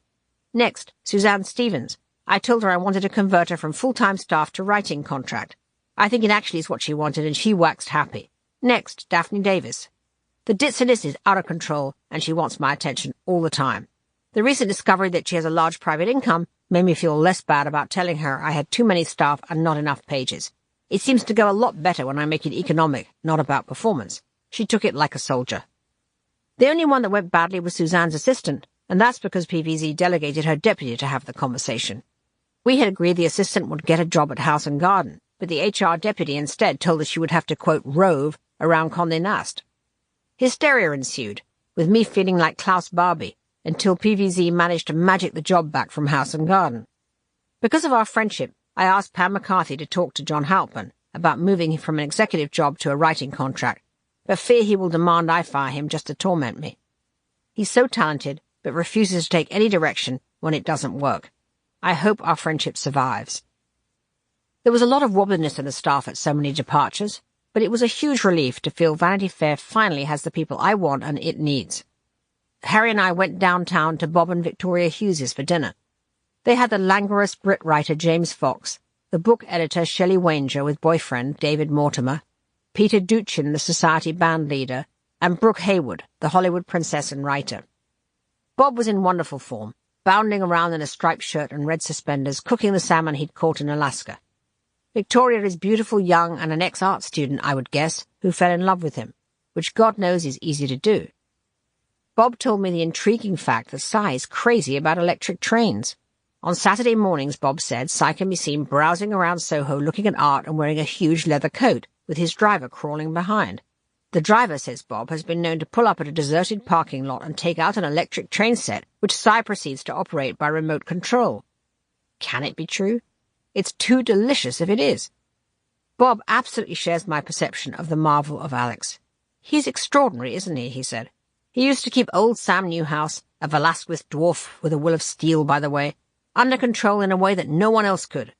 Next, Suzanne Stevens. I told her I wanted to convert her from full-time staff to writing contract. I think it actually is what she wanted, and she waxed happy. Next, Daphne Davis. The ditziness is out of control, and she wants my attention all the time. The recent discovery that she has a large private income made me feel less bad about telling her I had too many staff and not enough pages. It seems to go a lot better when I make it economic, not about performance. She took it like a soldier. The only one that went badly was Suzanne's assistant, and that's because PVZ delegated her deputy to have the conversation. We had agreed the assistant would get a job at House and Garden, but the HR deputy instead told us she would have to, quote, rove around Condé Nast. Hysteria ensued, with me feeling like Klaus Barbie, until PVZ managed to magic the job back from House and Garden. Because of our friendship, I asked Pam McCarthy to talk to John Halpern about moving him from an executive job to a writing contract, but fear he will demand I fire him just to torment me. He's so talented, but refuses to take any direction when it doesn't work. I hope our friendship survives. There was a lot of wobbliness in the staff at so many departures, but it was a huge relief to feel Vanity Fair finally has the people I want and it needs. Harry and I went downtown to Bob and Victoria Hughes's for dinner. They had the languorous Brit writer James Fox, the book editor Shelley Wanger with boyfriend David Mortimer, Peter Duchin, the society band leader, and Brooke Haywood, the Hollywood princess and writer. Bob was in wonderful form, bounding around in a striped shirt and red suspenders, cooking the salmon he'd caught in Alaska. Victoria is beautiful, young, and an ex-art student, I would guess, who fell in love with him, which God knows is easy to do. Bob told me the intriguing fact that Cy is crazy about electric trains. On Saturday mornings, Bob said, Cy can be seen browsing around Soho looking at art and wearing a huge leather coat, with his driver crawling behind. The driver, says Bob, has been known to pull up at a deserted parking lot and take out an electric train set, which Cy proceeds to operate by remote control. Can it be true? It's too delicious if it is. Bob absolutely shares my perception of the marvel of Alex. He's extraordinary, isn't he said. He used to keep old Sam Newhouse, a Velasquez dwarf with a will of steel, by the way, under control in a way that no one else could.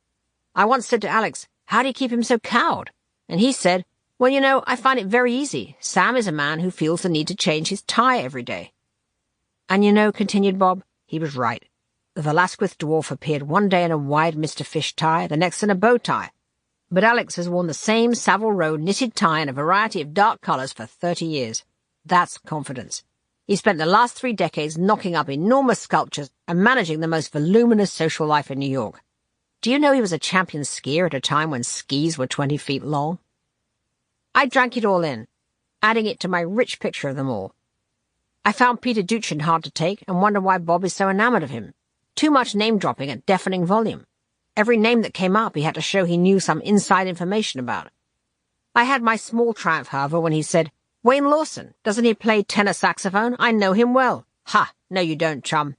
I once said to Alex, how do you keep him so cowed? And he said, well, I find it very easy. Sam is a man who feels the need to change his tie every day. And continued Bob, he was right. The Velasquez dwarf appeared one day in a wide Mr. Fish tie, the next in a bow tie. But Alex has worn the same Savile Row knitted tie in a variety of dark colours for 30 years. That's confidence. He spent the last 3 decades knocking up enormous sculptures and managing the most voluminous social life in New York. Do you know he was a champion skier at a time when skis were 20 feet long? I drank it all in, adding it to my rich picture of them all. I found Peter Duchin hard to take and wonder why Bob is so enamoured of him. Too much name-dropping at deafening volume. Every name that came up he had to show he knew some inside information about. I had my small triumph, however, when he said, Wayne Lawson, doesn't he play tenor saxophone? I know him well. Ha, no you don't, chum.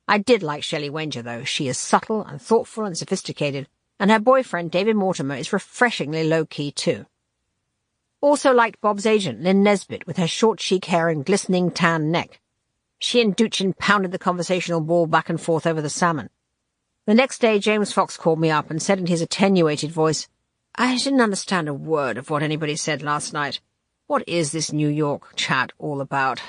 I did like Shelley Wenger, though. She is subtle and thoughtful and sophisticated, and her boyfriend, David Mortimer, is refreshingly low-key, too. Also liked Bob's agent, Lynn Nesbitt, with her short chic hair and glistening tan neck. She and Duchin pounded the conversational ball back and forth over the salmon. The next day, James Fox called me up and said in his attenuated voice, I didn't understand a word of what anybody said last night. What is this New York chat all about?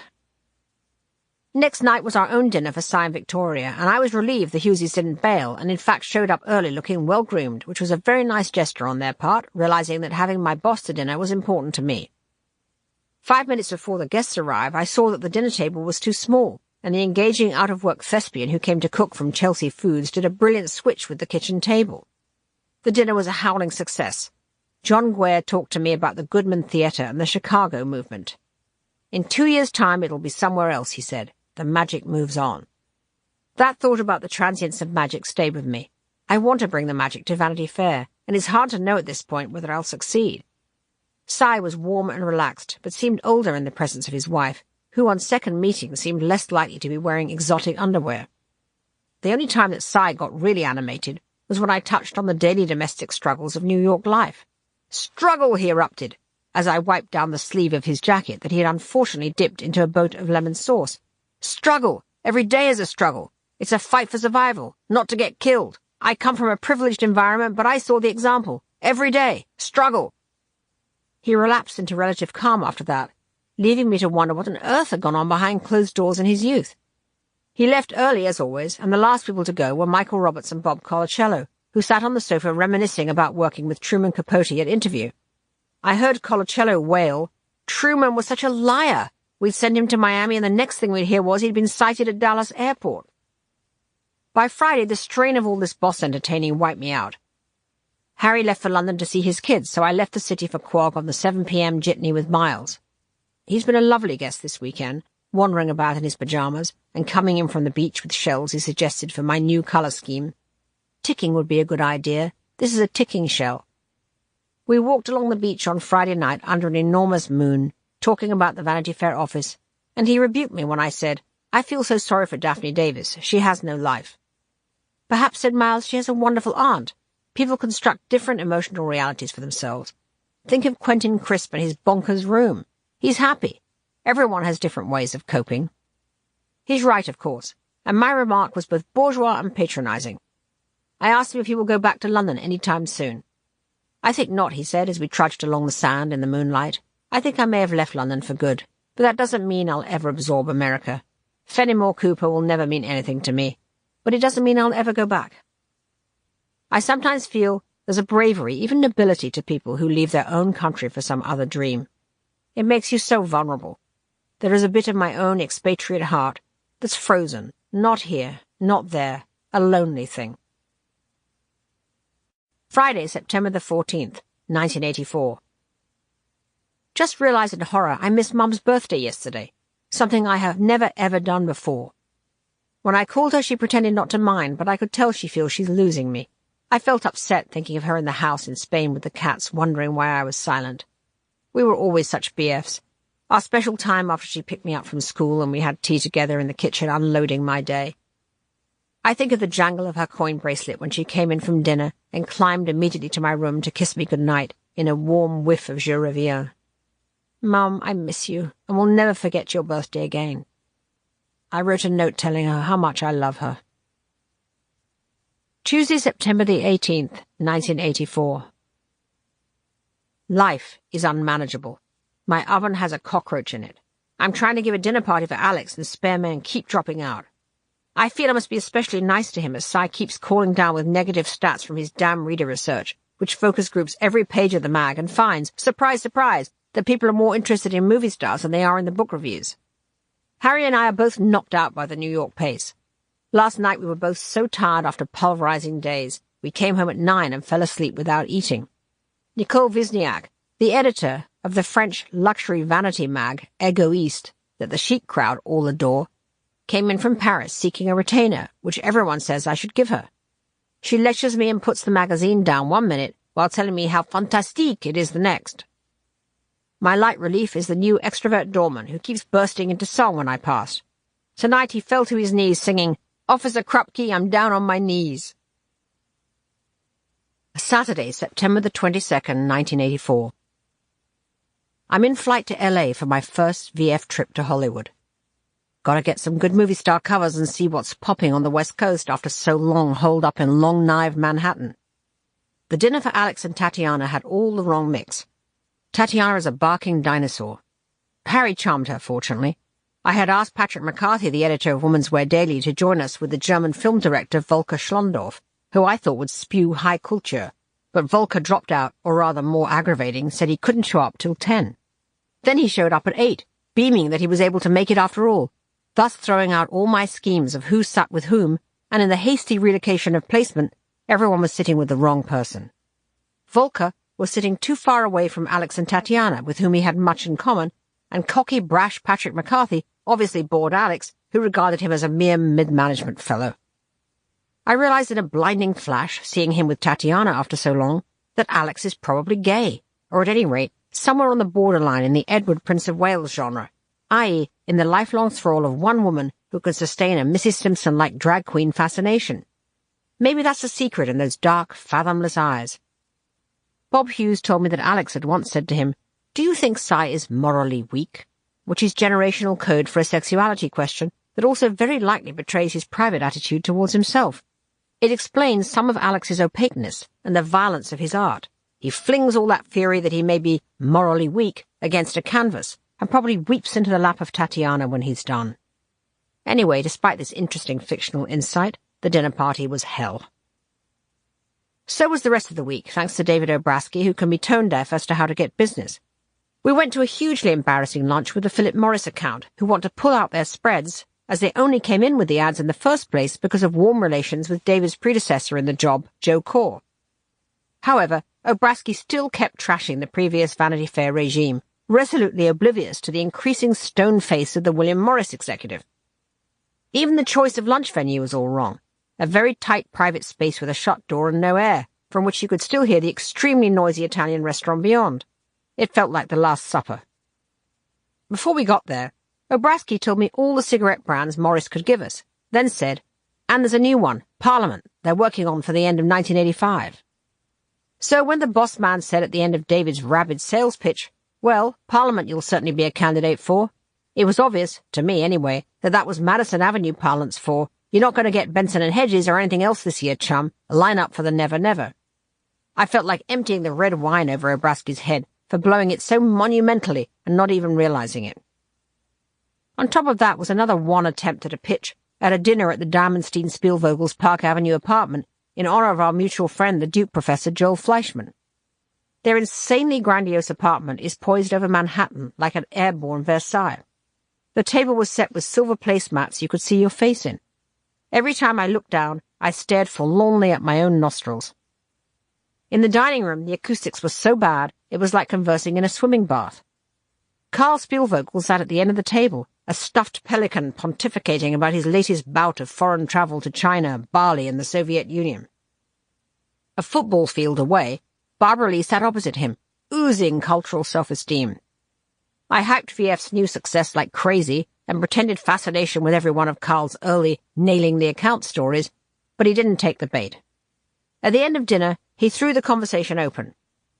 Next night was our own dinner for Cy and Victoria, and I was relieved the Hugheses didn't bail, and in fact showed up early looking well-groomed, which was a very nice gesture on their part, realizing that having my boss to dinner was important to me. 5 minutes before the guests arrived, I saw that the dinner table was too small, and the engaging out-of-work thespian who came to cook from Chelsea Foods did a brilliant switch with the kitchen table. The dinner was a howling success. John Guare talked to me about the Goodman Theatre and the Chicago movement. In 2 years' time it'll be somewhere else, he said. The magic moves on. That thought about the transience of magic stayed with me. I want to bring the magic to Vanity Fair, and it's hard to know at this point whether I'll succeed. Cy was warm and relaxed, but seemed older in the presence of his wife, who on second meeting seemed less likely to be wearing exotic underwear. The only time that Cy got really animated was when I touched on the daily domestic struggles of New York life. Struggle, he erupted, as I wiped down the sleeve of his jacket that he had unfortunately dipped into a boat of lemon sauce. Struggle! Every day is a struggle. It's a fight for survival, not to get killed. I come from a privileged environment, but I saw the example. Every day. Struggle! He relapsed into relative calm after that, leaving me to wonder what on earth had gone on behind closed doors in his youth. He left early, as always, and the last people to go were Michael Roberts and Bob Colacello, who sat on the sofa reminiscing about working with Truman Capote at Interview. I heard Colacello wail, Truman was such a liar! We'd send him to Miami, and the next thing we'd hear was he'd been sighted at Dallas Airport. By Friday, the strain of all this boss entertaining wiped me out. Harry left for London to see his kids, so I left the city for Quogue on the 7 p.m. jitney with Miles. He's been a lovely guest this weekend, wandering about in his pyjamas and coming in from the beach with shells he suggested for my new colour scheme. Ticking would be a good idea. This is a ticking shell. We walked along the beach on Friday night under an enormous moon, talking about the Vanity Fair office, and he rebuked me when I said, I feel so sorry for Daphne Davis. She has no life. Perhaps, said Miles, she has a wonderful aunt. People construct different emotional realities for themselves. Think of Quentin Crisp and his bonkers room. He's happy. Everyone has different ways of coping. He's right, of course, and my remark was both bourgeois and patronizing. I asked him if he will go back to London any time soon. I think not, he said, as we trudged along the sand in the moonlight. I think I may have left London for good, but that doesn't mean I'll ever absorb America. Fenimore Cooper will never mean anything to me, but it doesn't mean I'll ever go back. I sometimes feel there's a bravery, even nobility, to people who leave their own country for some other dream. It makes you so vulnerable. There is a bit of my own expatriate heart that's frozen, not here, not there, a lonely thing. Friday, September the 14th, 1984. Just realised in horror I missed Mum's birthday yesterday. something I have never ever done before. When I called her, she pretended not to mind, but I could tell she feels she's losing me. I felt upset thinking of her in the house in Spain with the cats, wondering why I was silent. We were always such BFs. Our special time after she picked me up from school and we had tea together in the kitchen unloading my day. I think of the jangle of her coin bracelet when she came in from dinner and climbed immediately to my room to kiss me goodnight in a warm whiff of Je Reviens. Mum, I miss you and will never forget your birthday again. I wrote a note telling her how much I love her. Tuesday, September the 18th, 1984. Life is unmanageable. My oven has a cockroach in it. I'm trying to give a dinner party for Alex and spare men keep dropping out. I feel I must be especially nice to him as Cy keeps calling down with negative stats from his damn reader research, which focus groups every page of the mag and finds, surprise, surprise, that people are more interested in movie stars than they are in the book reviews. Harry and I are both knocked out by the New York pace. Last night we were both so tired after pulverizing days, we came home at 9 and fell asleep without eating. Nicole Wisniak, the editor of the French luxury vanity mag, Egoiste, that the chic crowd all adore, came in from Paris seeking a retainer, which everyone says I should give her. She lectures me and puts the magazine down one minute while telling me how fantastique it is the next. My light relief is the new extrovert doorman who keeps bursting into song when I pass. Tonight he fell to his knees singing, "Officer Krupke, I'm down on my knees." Saturday, September the 22nd, 1984. I'm in flight to LA for my first VF trip to Hollywood. Gotta get some good movie star covers and see what's popping on the West Coast after so long holed up in long-knived Manhattan. The dinner for Alex and Tatiana had all the wrong mix. Tatiana is a barking dinosaur. Harry charmed her, fortunately. I had asked Patrick McCarthy, the editor of Woman's Wear Daily, to join us with the German film director Volker Schlondorf, who I thought would spew high culture, but Volker dropped out, or rather more aggravating, said he couldn't show up till 10. Then he showed up at 8, beaming that he was able to make it after all, thus throwing out all my schemes of who sat with whom, and in the hasty relocation of placement, everyone was sitting with the wrong person. Volker was sitting too far away from Alex and Tatiana, with whom he had much in common, and cocky, brash Patrick McCarthy obviously bored Alex, who regarded him as a mere mid-management fellow. I realized in a blinding flash, seeing him with Tatiana after so long, that Alex is probably gay, or at any rate, somewhere on the borderline in the Edward Prince of Wales genre, i.e., in the lifelong thrall of one woman who can sustain a Mrs. Simpson-like drag queen fascination. Maybe that's the secret in those dark, fathomless eyes. Bob Hughes told me that Alex had once said to him, "Do you think Cy is morally weak?" which is generational code for a sexuality question that also very likely betrays his private attitude towards himself. It explains some of Alex's opaqueness and the violence of his art. He flings all that theory that he may be morally weak against a canvas and probably weeps into the lap of Tatiana when he's done. Anyway, despite this interesting fictional insight, the dinner party was hell. So was the rest of the week, thanks to David Obrasky, who can be tone-deaf as to how to get business. We went to a hugely embarrassing lunch with the Philip Morris account, who want to pull out their spreads, as they only came in with the ads in the first place because of warm relations with David's predecessor in the job, Joe Corr. However, Obrasky still kept trashing the previous Vanity Fair regime, resolutely oblivious to the increasing stone face of the William Morris executive. Even the choice of lunch venue was all wrong. A very tight private space with a shut door and no air, from which you could still hear the extremely noisy Italian restaurant beyond. It felt like the Last Supper. Before we got there, Obrasky told me all the cigarette brands Morris could give us, then said, "And there's a new one, Parliament, they're working on for the end of 1985. So when the boss man said at the end of David's rabid sales pitch, "Well, Parliament you'll certainly be a candidate for," it was obvious, to me anyway, that was Madison Avenue parlance for, "You're not going to get Benson and Hedges or anything else this year, chum. Line up for the Never Never." I felt like emptying the red wine over Obrasky's head for blowing it so monumentally and not even realizing it. On top of that was another one attempt at a pitch at a dinner at the Diamondstein Spielvogel's Park Avenue apartment in honor of our mutual friend, the Duke Professor Joel Fleischman. Their insanely grandiose apartment is poised over Manhattan like an airborne Versailles. The table was set with silver placemats you could see your face in. Every time I looked down, I stared forlornly at my own nostrils. In the dining room, the acoustics were so bad, it was like conversing in a swimming bath. Carl Spielvogel sat at the end of the table, a stuffed pelican pontificating about his latest bout of foreign travel to China, Bali, and the Soviet Union. A football field away, Barbara Lee sat opposite him, oozing cultural self-esteem. I hyped VF's new success like crazy and pretended fascination with every one of Carl's early nailing the account stories, but he didn't take the bait. At the end of dinner, he threw the conversation open.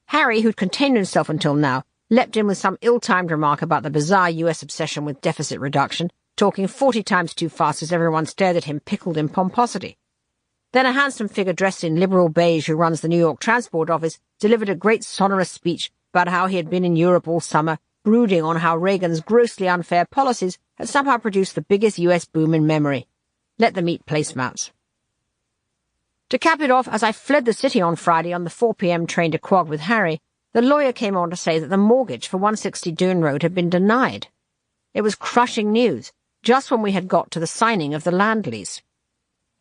Harry, who'd contained himself until now, leapt in with some ill-timed remark about the bizarre US obsession with deficit reduction, talking 40 times too fast as everyone stared at him, pickled in pomposity. Then a handsome figure dressed in liberal beige who runs the New York Transport Office delivered a great sonorous speech about how he had been in Europe all summer, brooding on how Reagan's grossly unfair policies had somehow produced the biggest US boom in memory. Let them eat placemats. To cap it off, as I fled the city on Friday on the 4 p.m. train to Quogue with Harry, the lawyer came on to say that the mortgage for 160 Doon Road had been denied. It was crushing news, just when we had got to the signing of the land lease.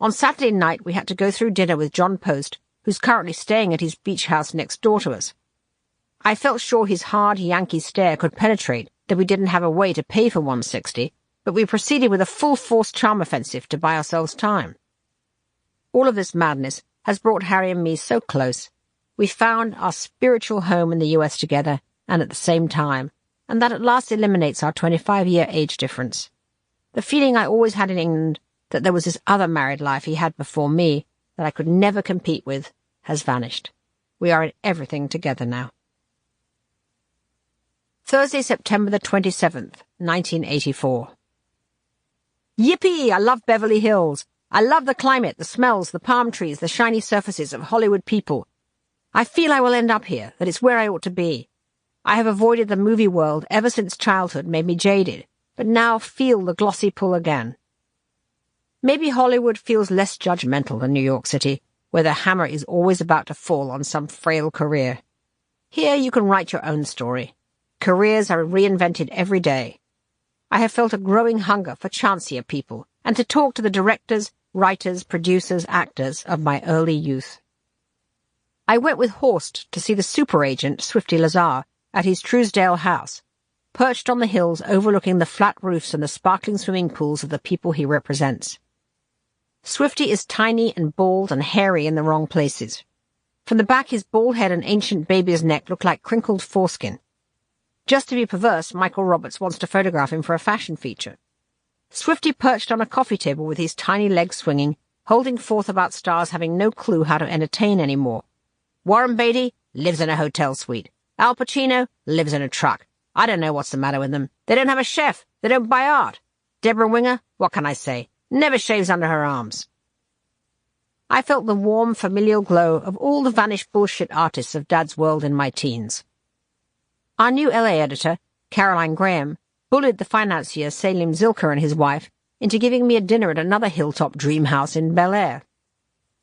On Saturday night, we had to go through dinner with John Post, who's currently staying at his beach house next door to us. I felt sure his hard Yankee stare could penetrate that we didn't have a way to pay for 160, but we proceeded with a full-force charm offensive to buy ourselves time. All of this madness has brought Harry and me so close. We found our spiritual home in the US together, and at the same time, and that at last eliminates our 25-year age difference. The feeling I always had in England that there was this other married life he had before me that I could never compete with has vanished. We are in everything together now. Thursday, September the 27th, 1984. Yippee! I love Beverly Hills. I love the climate, the smells, the palm trees, the shiny surfaces of Hollywood people. I feel I will end up here, that it's where I ought to be. I have avoided the movie world ever since childhood made me jaded, but now feel the glossy pull again. Maybe Hollywood feels less judgmental than New York City, where the hammer is always about to fall on some frail career. Here you can write your own story. Careers are reinvented every day. I have felt a growing hunger for chancier people, and to talk to the directors, writers, producers, actors of my early youth. I went with Horst to see the super agent, Swifty Lazar, at his Truesdale house, perched on the hills overlooking the flat roofs and the sparkling swimming pools of the people he represents. Swifty is tiny and bald and hairy in the wrong places. From the back, his bald head and ancient baby's neck look like crinkled foreskin. Just to be perverse, Michael Roberts wants to photograph him for a fashion feature. Swifty perched on a coffee table with his tiny legs swinging, holding forth about stars having no clue how to entertain anymore. Warren Beatty lives in a hotel suite. Al Pacino lives in a truck. I don't know what's the matter with them. They don't have a chef. They don't buy art. Deborah Winger, what can I say? Never shaves under her arms. I felt the warm, familial glow of all the vanished bullshit artists of Dad's world in my teens. Our new LA editor, Caroline Graham, bullied the financier Salim Zilker and his wife into giving me a dinner at another hilltop dream house in Bel Air.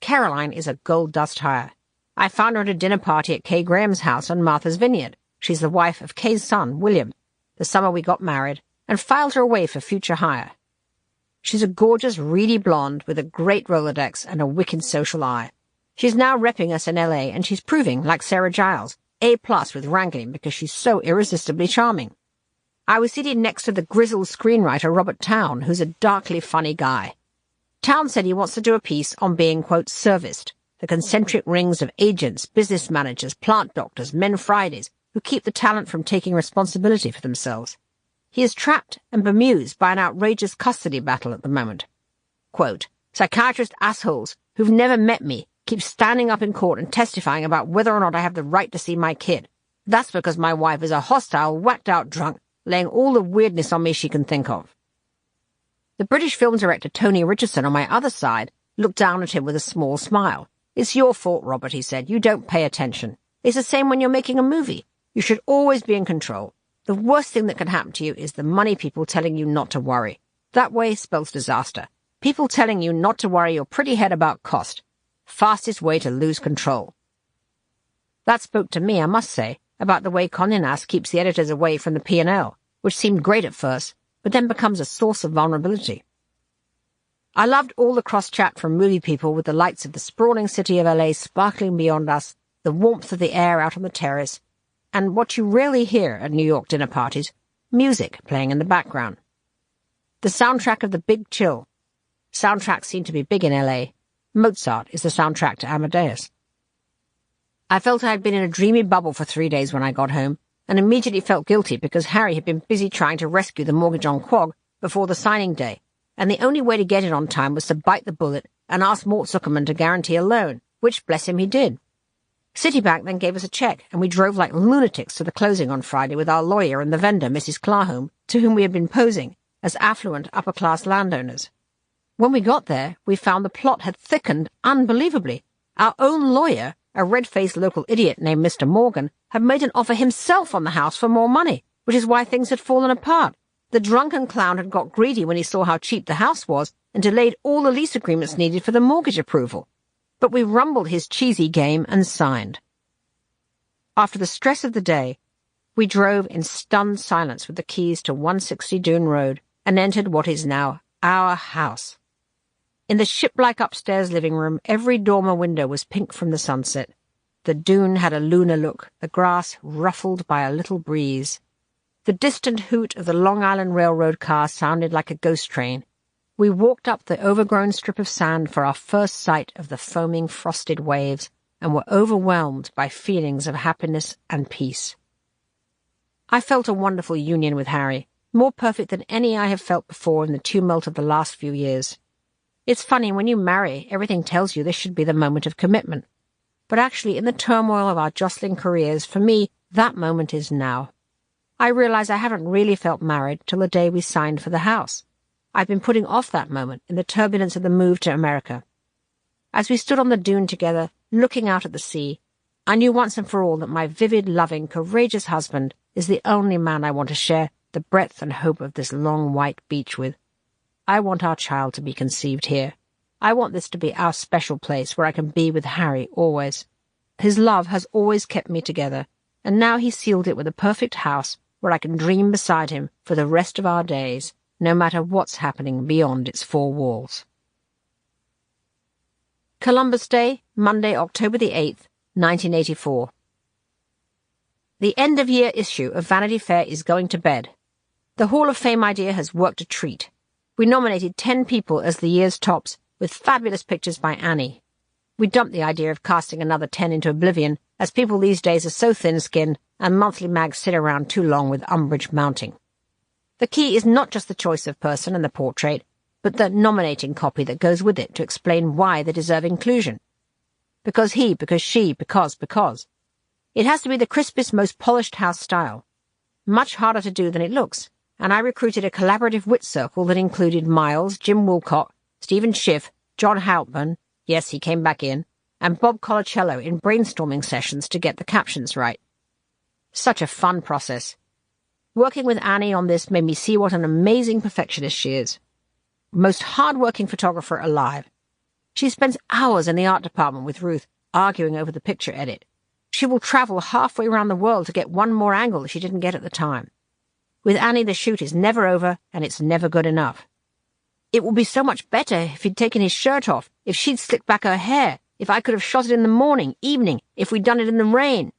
Caroline is a gold dust hire. I found her at a dinner party at Kay Graham's house on Martha's Vineyard. She's the wife of Kay's son, William, the summer we got married, and filed her away for future hire. She's a gorgeous, reedy blonde with a great Rolodex and a wicked social eye. She's now repping us in LA, and she's proving, like Sarah Giles, A+ with wrangling because she's so irresistibly charming. I was seated next to the grizzled screenwriter Robert Town, who's a darkly funny guy. Town said he wants to do a piece on being, quote, serviced, the concentric rings of agents, business managers, plant doctors, men Fridays, who keep the talent from taking responsibility for themselves. He is trapped and bemused by an outrageous custody battle at the moment. Quote, psychiatrist assholes who've never met me keep standing up in court and testifying about whether or not I have the right to see my kid. That's because my wife is a hostile, whacked-out drunk, laying all the weirdness on me she can think of. The British film director Tony Richardson on my other side looked down at him with a small smile. It's your fault, Robert, he said. You don't pay attention. It's the same when you're making a movie. You should always be in control. The worst thing that can happen to you is the money people telling you not to worry. That way spells disaster. People telling you not to worry your pretty head about cost. Fastest way to lose control. That spoke to me, I must say, about the way Condé Nast keeps the editors away from the P&L, which seemed great at first, but then becomes a source of vulnerability. I loved all the cross-chat from movie people with the lights of the sprawling city of LA sparkling beyond us, the warmth of the air out on the terrace, and what you rarely hear at New York dinner parties, music playing in the background. The soundtrack of The Big Chill. Soundtracks seem to be big in LA. Mozart is the soundtrack to Amadeus. I felt I had been in a dreamy bubble for 3 days when I got home, and immediately felt guilty because Harry had been busy trying to rescue the mortgage on Quag before the signing day, and the only way to get it on time was to bite the bullet and ask Mort Zuckerman to guarantee a loan, which, bless him, he did. Citibank then gave us a check, and we drove like lunatics to the closing on Friday with our lawyer and the vendor, Mrs. Clarhome, to whom we had been posing as affluent upper-class landowners. When we got there, we found the plot had thickened unbelievably. Our own lawyer, a red-faced local idiot named Mr. Morgan, had made an offer himself on the house for more money, which is why things had fallen apart. The drunken clown had got greedy when he saw how cheap the house was and delayed all the lease agreements needed for the mortgage approval. But we rumbled his cheesy game and signed. After the stress of the day, we drove in stunned silence with the keys to 160 Dune Road and entered what is now our house. In the ship-like upstairs living room, every dormer window was pink from the sunset. The dune had a lunar look, the grass ruffled by a little breeze. The distant hoot of the Long Island Railroad car sounded like a ghost train. We walked up the overgrown strip of sand for our first sight of the foaming frosted waves and were overwhelmed by feelings of happiness and peace. I felt a wonderful union with Harry, more perfect than any I have felt before in the tumult of the last few years. It's funny, when you marry, everything tells you this should be the moment of commitment. But actually, in the turmoil of our jostling careers, for me, that moment is now. I realize I haven't really felt married till the day we signed for the house. I've been putting off that moment in the turbulence of the move to America. As we stood on the dune together, looking out at the sea, I knew once and for all that my vivid, loving, courageous husband is the only man I want to share the breadth and hope of this long white beach with. I want our child to be conceived here. I want this to be our special place where I can be with Harry always. His love has always kept me together, and now he's sealed it with a perfect house where I can dream beside him for the rest of our days, no matter what's happening beyond its four walls. Columbus Day, Monday, October the 8th, 1984. The end-of-year issue of Vanity Fair is going to bed. The Hall of Fame idea has worked a treat. We nominated 10 people as the year's tops, with fabulous pictures by Annie. We dumped the idea of casting another 10 into oblivion, as people these days are so thin-skinned and monthly mags sit around too long with umbrage mounting. The key is not just the choice of person and the portrait, but the nominating copy that goes with it to explain why they deserve inclusion. Because he, because she, because. It has to be the crispest, most polished house style. Much harder to do than it looks, and I recruited a collaborative wit circle that included Miles, Jim Woolcock, Stephen Schiff, John Hauptmann, yes, he came back in, and Bob Colacello in brainstorming sessions to get the captions right. Such a fun process. Working with Annie on this made me see what an amazing perfectionist she is. Most hard-working photographer alive. She spends hours in the art department with Ruth, arguing over the picture edit. She will travel halfway around the world to get one more angle that she didn't get at the time. With Annie, the shoot is never over, and it's never good enough. It would be so much better if he'd taken his shirt off, if she'd slicked back her hair, if I could have shot it in the morning, evening, if we'd done it in the rain.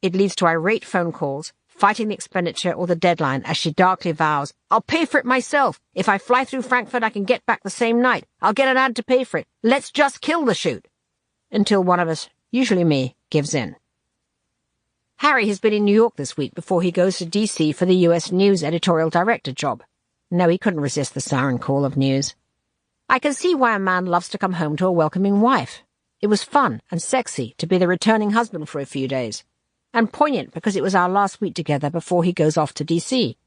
It leads to irate phone calls, fighting the expenditure or the deadline as she darkly vows, "I'll pay for it myself. If I fly through Frankfurt, I can get back the same night. I'll get an ad to pay for it. Let's just kill the shoot." Until one of us, usually me, gives in. Harry has been in New York this week before he goes to D.C. for the U.S. News editorial director job. No, he couldn't resist the siren call of news. I can see why a man loves to come home to a welcoming wife. It was fun and sexy to be the returning husband for a few days, and poignant because it was our last week together before he goes off to D.C.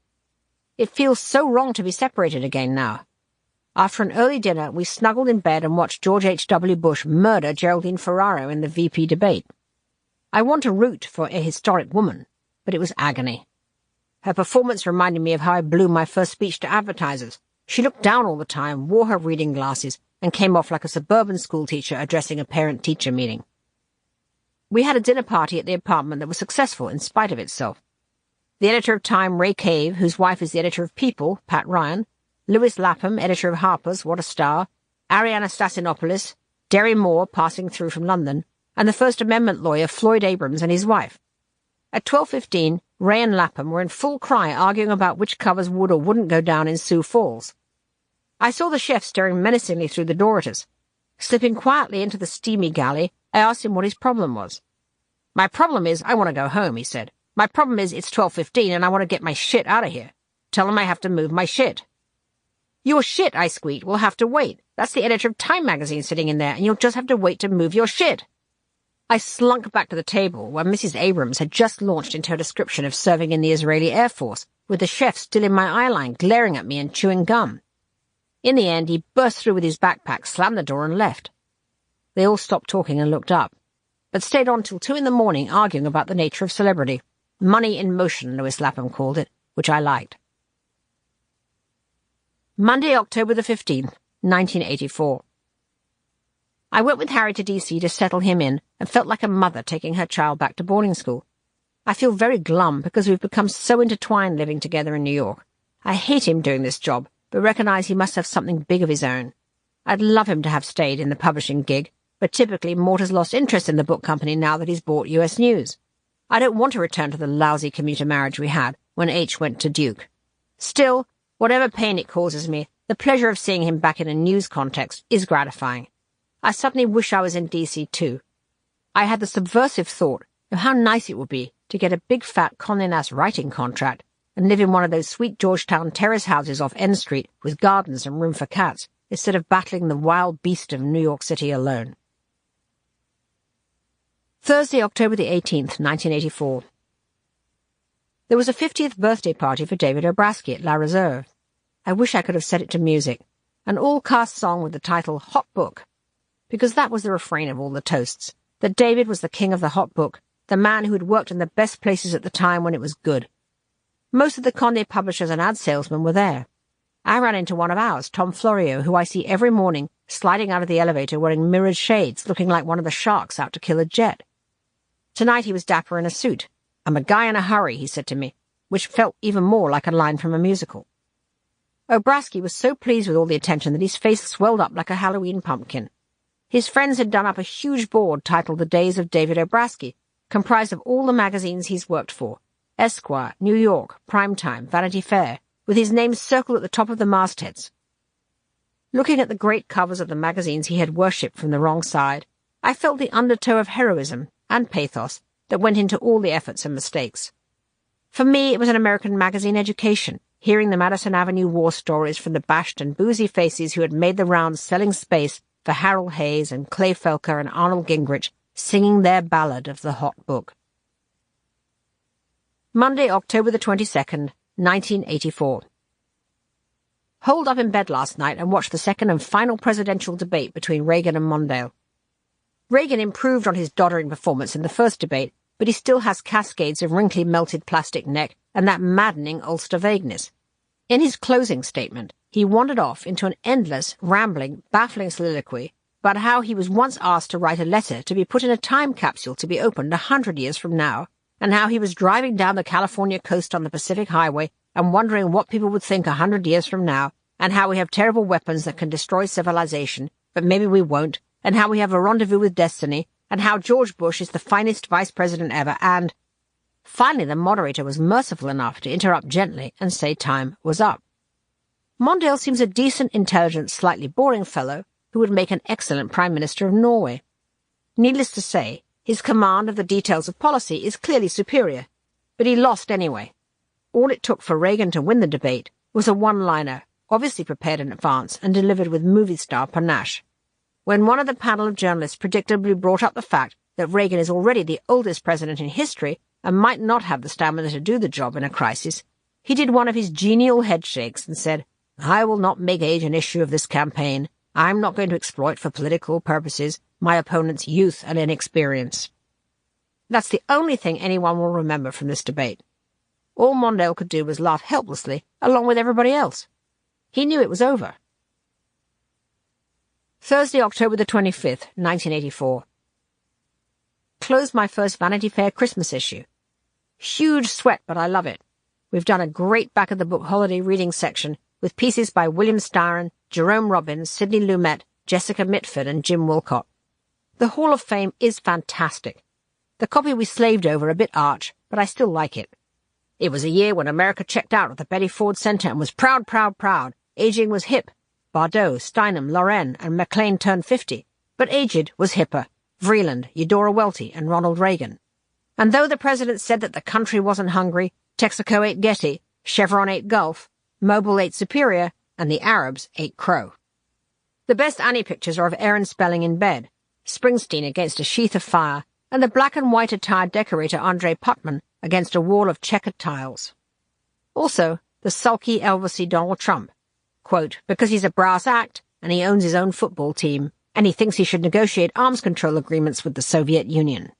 It feels so wrong to be separated again now. After an early dinner, we snuggled in bed and watched George H.W. Bush murder Geraldine Ferraro in the VP debate. I want to root for a historic woman, but it was agony. Her performance reminded me of how I blew my first speech to advertisers. She looked down all the time, wore her reading glasses, and came off like a suburban schoolteacher addressing a parent-teacher meeting. We had a dinner party at the apartment that was successful in spite of itself. The editor of Time, Ray Cave, whose wife is the editor of People, Pat Ryan, Lewis Lapham, editor of Harper's, what a star, Ariana Stassinopoulos, Derry Moore passing through from London, and the First Amendment lawyer Floyd Abrams and his wife. At 12:15, Ray and Lapham were in full cry arguing about which covers would or wouldn't go down in Sioux Falls. I saw the chef staring menacingly through the door at us. Slipping quietly into the steamy galley, I asked him what his problem was. "My problem is I want to go home," he said. "My problem is it's 12:15 and I want to get my shit out of here. Tell them I have to move my shit." "Your shit," I squeaked, "will have to wait. That's the editor of Time magazine sitting in there, and you'll just have to wait to move your shit." I slunk back to the table where Mrs. Abrams had just launched into her description of serving in the Israeli Air Force, with the chef still in my eyeline, glaring at me and chewing gum. In the end, he burst through with his backpack, slammed the door, and left. They all stopped talking and looked up, but stayed on till 2 in the morning arguing about the nature of celebrity. Money in motion, Louis Lapham called it, which I liked. Monday, October the 15th, 1984. I went with Harry to D.C. to settle him in and felt like a mother taking her child back to boarding school. I feel very glum because we've become so intertwined living together in New York. I hate him doing this job, but recognize he must have something big of his own. I'd love him to have stayed in the publishing gig, but typically Mort has lost interest in the book company now that he's bought U.S. News. I don't want to return to the lousy commuter marriage we had when H went to Duke. Still, whatever pain it causes me, the pleasure of seeing him back in a news context is gratifying. I suddenly wish I was in D.C. too. I had the subversive thought of how nice it would be to get a big fat Condé Nast writing contract and live in one of those sweet Georgetown terrace houses off N Street with gardens and room for cats, instead of battling the wild beast of New York City alone. Thursday, October the 18th, 1984. There was a 50th birthday party for David Obrasky at La Reserve. I wish I could have set it to music, an all-cast song with the title Hot Book, because that was the refrain of all the toasts, that David was the king of the hot book, the man who had worked in the best places at the time when it was good. Most of the Condé publishers and ad salesmen were there. I ran into one of ours, Tom Florio, who I see every morning sliding out of the elevator wearing mirrored shades, looking like one of the sharks out to kill a jet. Tonight he was dapper in a suit. "I'm a guy in a hurry," he said to me, which felt even more like a line from a musical. Obrasky was so pleased with all the attention that his face swelled up like a Halloween pumpkin. His friends had done up a huge board titled The Days of David Obrasky, comprised of all the magazines he's worked for: Esquire, New York, Primetime, Vanity Fair, with his name circled at the top of the mastheads. Looking at the great covers of the magazines he had worshipped from the wrong side, I felt the undertow of heroism and pathos that went into all the efforts and mistakes. For me, it was an American magazine education, hearing the Madison Avenue war stories from the bashed and boozy faces who had made the rounds selling space for Harold Hayes and Clay Felker and Arnold Gingrich, singing their ballad of the hot book. Monday, October the 22nd, 1984. Holed up in bed last night and watched the second and final presidential debate between Reagan and Mondale. Reagan improved on his doddering performance in the first debate, but he still has cascades of wrinkly melted plastic neck and that maddening Ulster vagueness. In his closing statement, he wandered off into an endless, rambling, baffling soliloquy about how he was once asked to write a letter to be put in a time capsule to be opened 100 years from now, and how he was driving down the California coast on the Pacific Highway and wondering what people would think 100 years from now, and how we have terrible weapons that can destroy civilization, but maybe we won't, and how we have a rendezvous with destiny, and how George Bush is the finest vice president ever, and... Finally, the moderator was merciful enough to interrupt gently and say time was up. Mondale seems a decent, intelligent, slightly boring fellow who would make an excellent Prime Minister of Norway. Needless to say, his command of the details of policy is clearly superior, but he lost anyway. All it took for Reagan to win the debate was a one-liner, obviously prepared in advance and delivered with movie star panache. When one of the panel of journalists predictably brought up the fact that Reagan is already the oldest president in history and might not have the stamina to do the job in a crisis, he did one of his genial headshakes and said, "I will not make age an issue of this campaign. I'm not going to exploit for political purposes my opponent's youth and inexperience." That's the only thing anyone will remember from this debate. All Mondale could do was laugh helplessly, along with everybody else. He knew it was over. Thursday, October the 25th, 1984. Closed my first Vanity Fair Christmas issue. Huge sweat, but I love it. We've done a great back-of-the-book holiday reading section with pieces by William Styron, Jerome Robbins, Sidney Lumet, Jessica Mitford, and Jim Wolcott. The Hall of Fame is fantastic. The copy we slaved over a bit arch, but I still like it. It was a year when America checked out at the Betty Ford Center and was proud, proud, proud. Aging was hip. Bardot, Steinem, Loren, and McLean turned 50. But aged was hipper. Vreeland, Eudora Welty, and Ronald Reagan. And though the president said that the country wasn't hungry, Texaco ate Getty, Chevron ate Gulf, Mobil ate Superior, and the Arabs ate Crow. The best Annie pictures are of Aaron Spelling in bed, Springsteen against a sheath of fire, and the black and white attired decorator Andre Putman against a wall of checkered tiles. Also, the sulky, Elvisy Donald Trump, quote, because he's a brass act and he owns his own football team, and he thinks he should negotiate arms control agreements with the Soviet Union.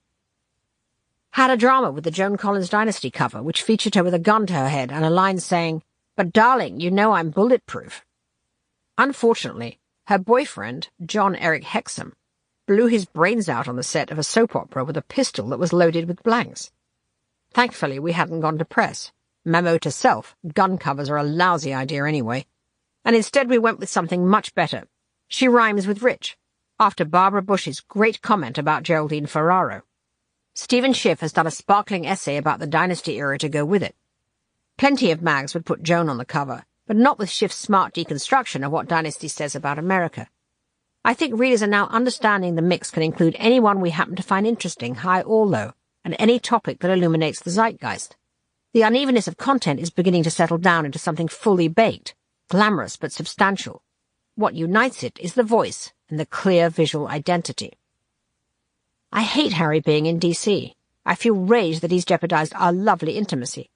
Had a drama with the Joan Collins Dynasty cover, which featured her with a gun to her head and a line saying, "But darling, you know I'm bulletproof." Unfortunately, her boyfriend, John Eric Hexam, blew his brains out on the set of a soap opera with a pistol that was loaded with blanks. Thankfully, we hadn't gone to press. Memo to self, gun covers are a lousy idea anyway. And instead we went with something much better. She rhymes with rich, after Barbara Bush's great comment about Geraldine Ferraro. Stephen Schiff has done a sparkling essay about the Dynasty era to go with it. Plenty of mags would put Joan on the cover, but not with Schiff's smart deconstruction of what Dynasty says about America. I think readers are now understanding the mix can include anyone we happen to find interesting, high or low, and any topic that illuminates the zeitgeist. The unevenness of content is beginning to settle down into something fully baked, glamorous but substantial. What unites it is the voice and the clear visual identity. I hate Harry being in D.C. I feel rage that he's jeopardized our lovely intimacy.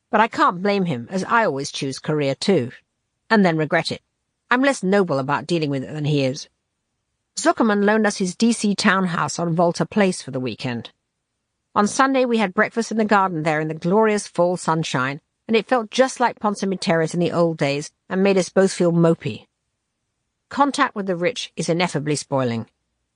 But I can't blame him, as I always choose Korea too, and then regret it. I'm less noble about dealing with it than he is. Zuckerman loaned us his D.C. townhouse on Volta Place for the weekend. On Sunday we had breakfast in the garden there in the glorious fall sunshine, and it felt just like Ponsonby Terrace in the old days and made us both feel mopey. Contact with the rich is ineffably spoiling.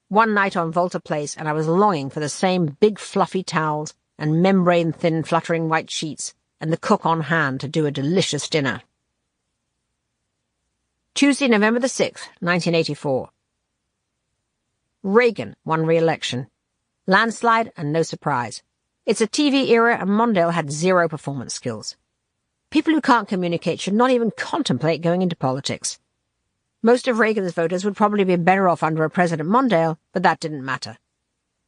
One night on Volta Place and I was longing for the same big fluffy towels and membrane-thin fluttering white sheets and the cook on hand to do a delicious dinner. Tuesday, November the 6th, 1984. Reagan won re-election. Landslide and no surprise. It's a TV era and Mondale had zero performance skills. People who can't communicate should not even contemplate going into politics. Most of Reagan's voters would probably be better off under a President Mondale, but that didn't matter.